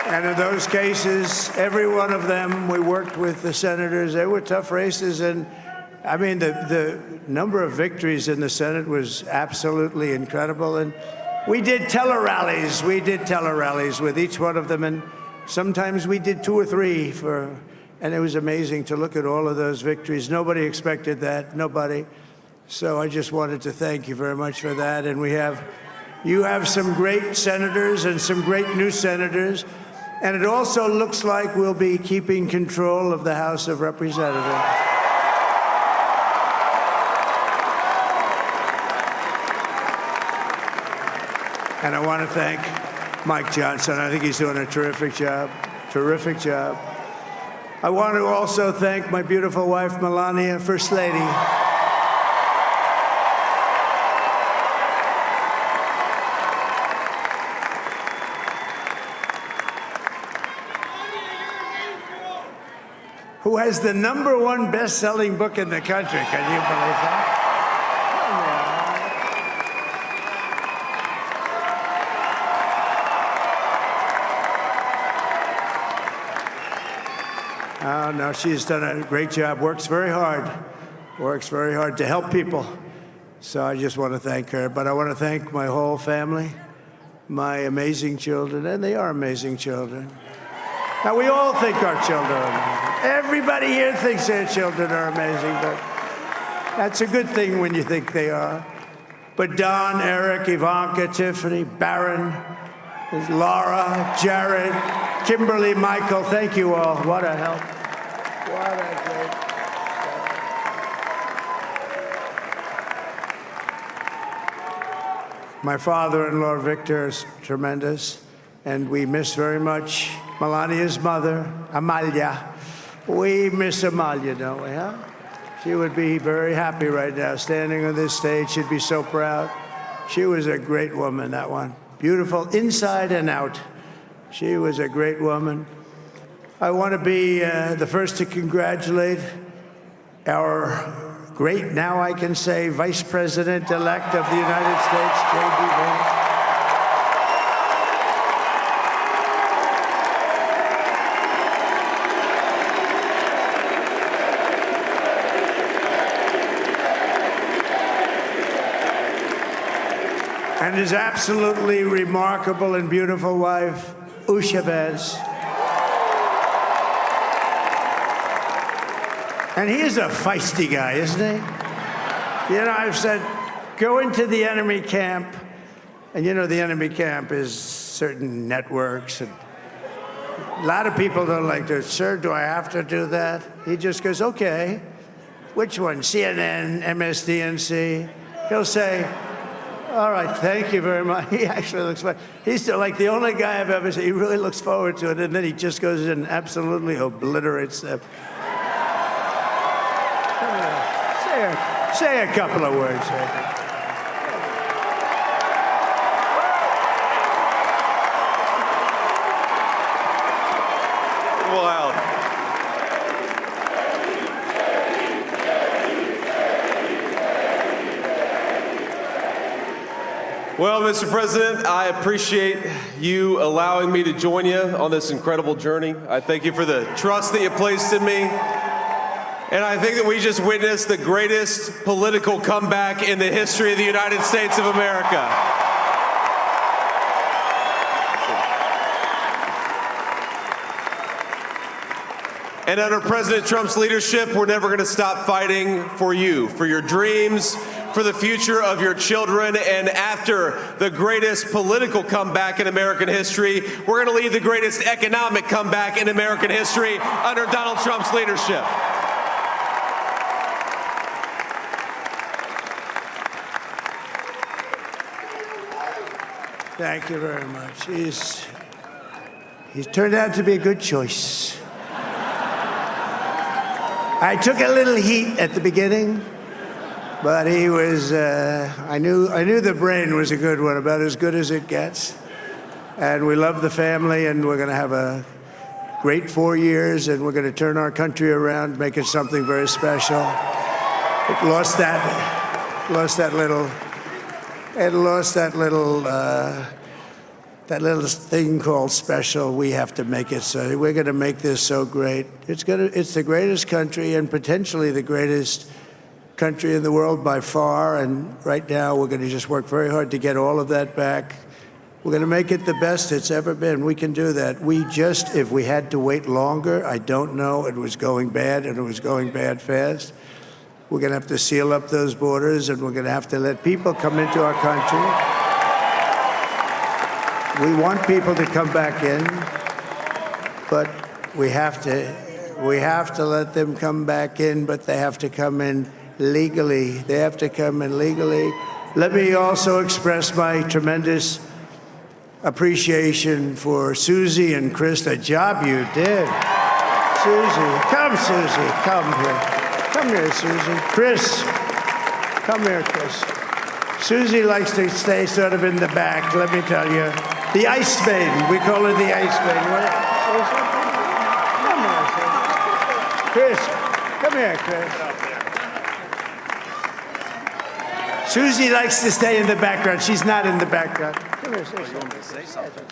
Speaker 23: And in those cases, every one of them, we worked with the senators. They were tough races, and I mean, the number of victories in the Senate was absolutely incredible. And we did tele-rallies. We did tele-rallies with each one of them. And sometimes we did 2 or 3 and it was amazing to look at all of those victories. Nobody expected that, nobody. So I just wanted to thank you very much for that. And you have some great senators and some great new senators. And it also looks like we'll be keeping control of the House of Representatives. And I want to thank Mike Johnson. I think he's doing a terrific job. Terrific job. I want to also thank my beautiful wife, Melania, First Lady. Who has the #1 best-selling book in the country. Can you believe that? No, she's done a great job. Works very hard to help people. So I just want to thank her. But I want to thank my whole family, my amazing children, and they are amazing children. Now, we all think our children are amazing. Everybody here thinks their children are amazing, but that's a good thing when you think they are. But Don, Eric, Ivanka, Tiffany, Barron, Laura, Jared, Kimberly, Michael, thank you all. What a help. What a great. My father-in-law, Victor, is tremendous, and we miss very much Melania's mother, Amalia. We miss Amalia, don't we, huh? She would be very happy right now, standing on this stage. She'd be so proud. She was a great woman, that one. Beautiful inside and out. She was a great woman. I want to be the first to congratulate our great, now I can say, Vice President-elect of the United States, J.D. Vance. And his absolutely remarkable and beautiful wife, Usha Vance. And he is a feisty guy, isn't he? You know, I've said, go into the enemy camp, and you know the enemy camp is certain networks, and a lot of people don't like to, sir, do I have to do that? He just goes, okay, which one, CNN, MSDNC? He'll say, all right, thank you very much. He actually looks fine. He's still like the only guy I've ever seen. He really looks forward to it, and then he just goes in and absolutely obliterates them. Say a couple of words.
Speaker 5: Wow. Well, Mr. President, I appreciate you allowing me to join you on this incredible journey. I thank you for the trust that you placed in me. And I think that we just witnessed the greatest political comeback in the history of the United States of America. And under President Trump's leadership, we're never going to stop fighting for you, for your dreams, for the future of your children. And after the greatest political comeback in American history, we're going to lead the greatest economic comeback in American history under Donald Trump's leadership.
Speaker 23: Thank you very much. He's turned out to be a good choice. I took a little heat at the beginning, but he was, I knew the brain was a good one, about as good as it gets. And we love the family, and we're going to have a great 4 years, and we're going to turn our country around, make it something very special. It lost that little thing called special. We have to make it so. We're going to make this so great. It's the greatest country, and potentially the greatest country in the world by far. And right now, we're going to just work very hard to get all of that back. We're going to make it the best it's ever been. We can do that. If we had to wait longer, I don't know. It was going bad, and it was going bad fast. We're going to have to seal up those borders, and we're going to have to let people come into our country. We want people to come back in, but we have to let them come back in, but they have to come in legally. They have to come in legally. Let me also express my tremendous appreciation for Susie and Chris, the job you did. Susie, come here. Come here, Susie. Chris, come here, Chris. Susie likes to stay sort of in the back, let me tell you. The Ice Maiden, we call her the Ice Maiden. Come here, Chris. Susie likes to stay in the background. She's not in the background. Come here, say something.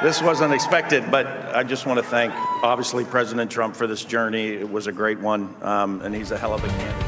Speaker 6: This wasn't expected, but I just want to thank obviously President Trump for this journey. It was a great one, and he's a hell of a candidate.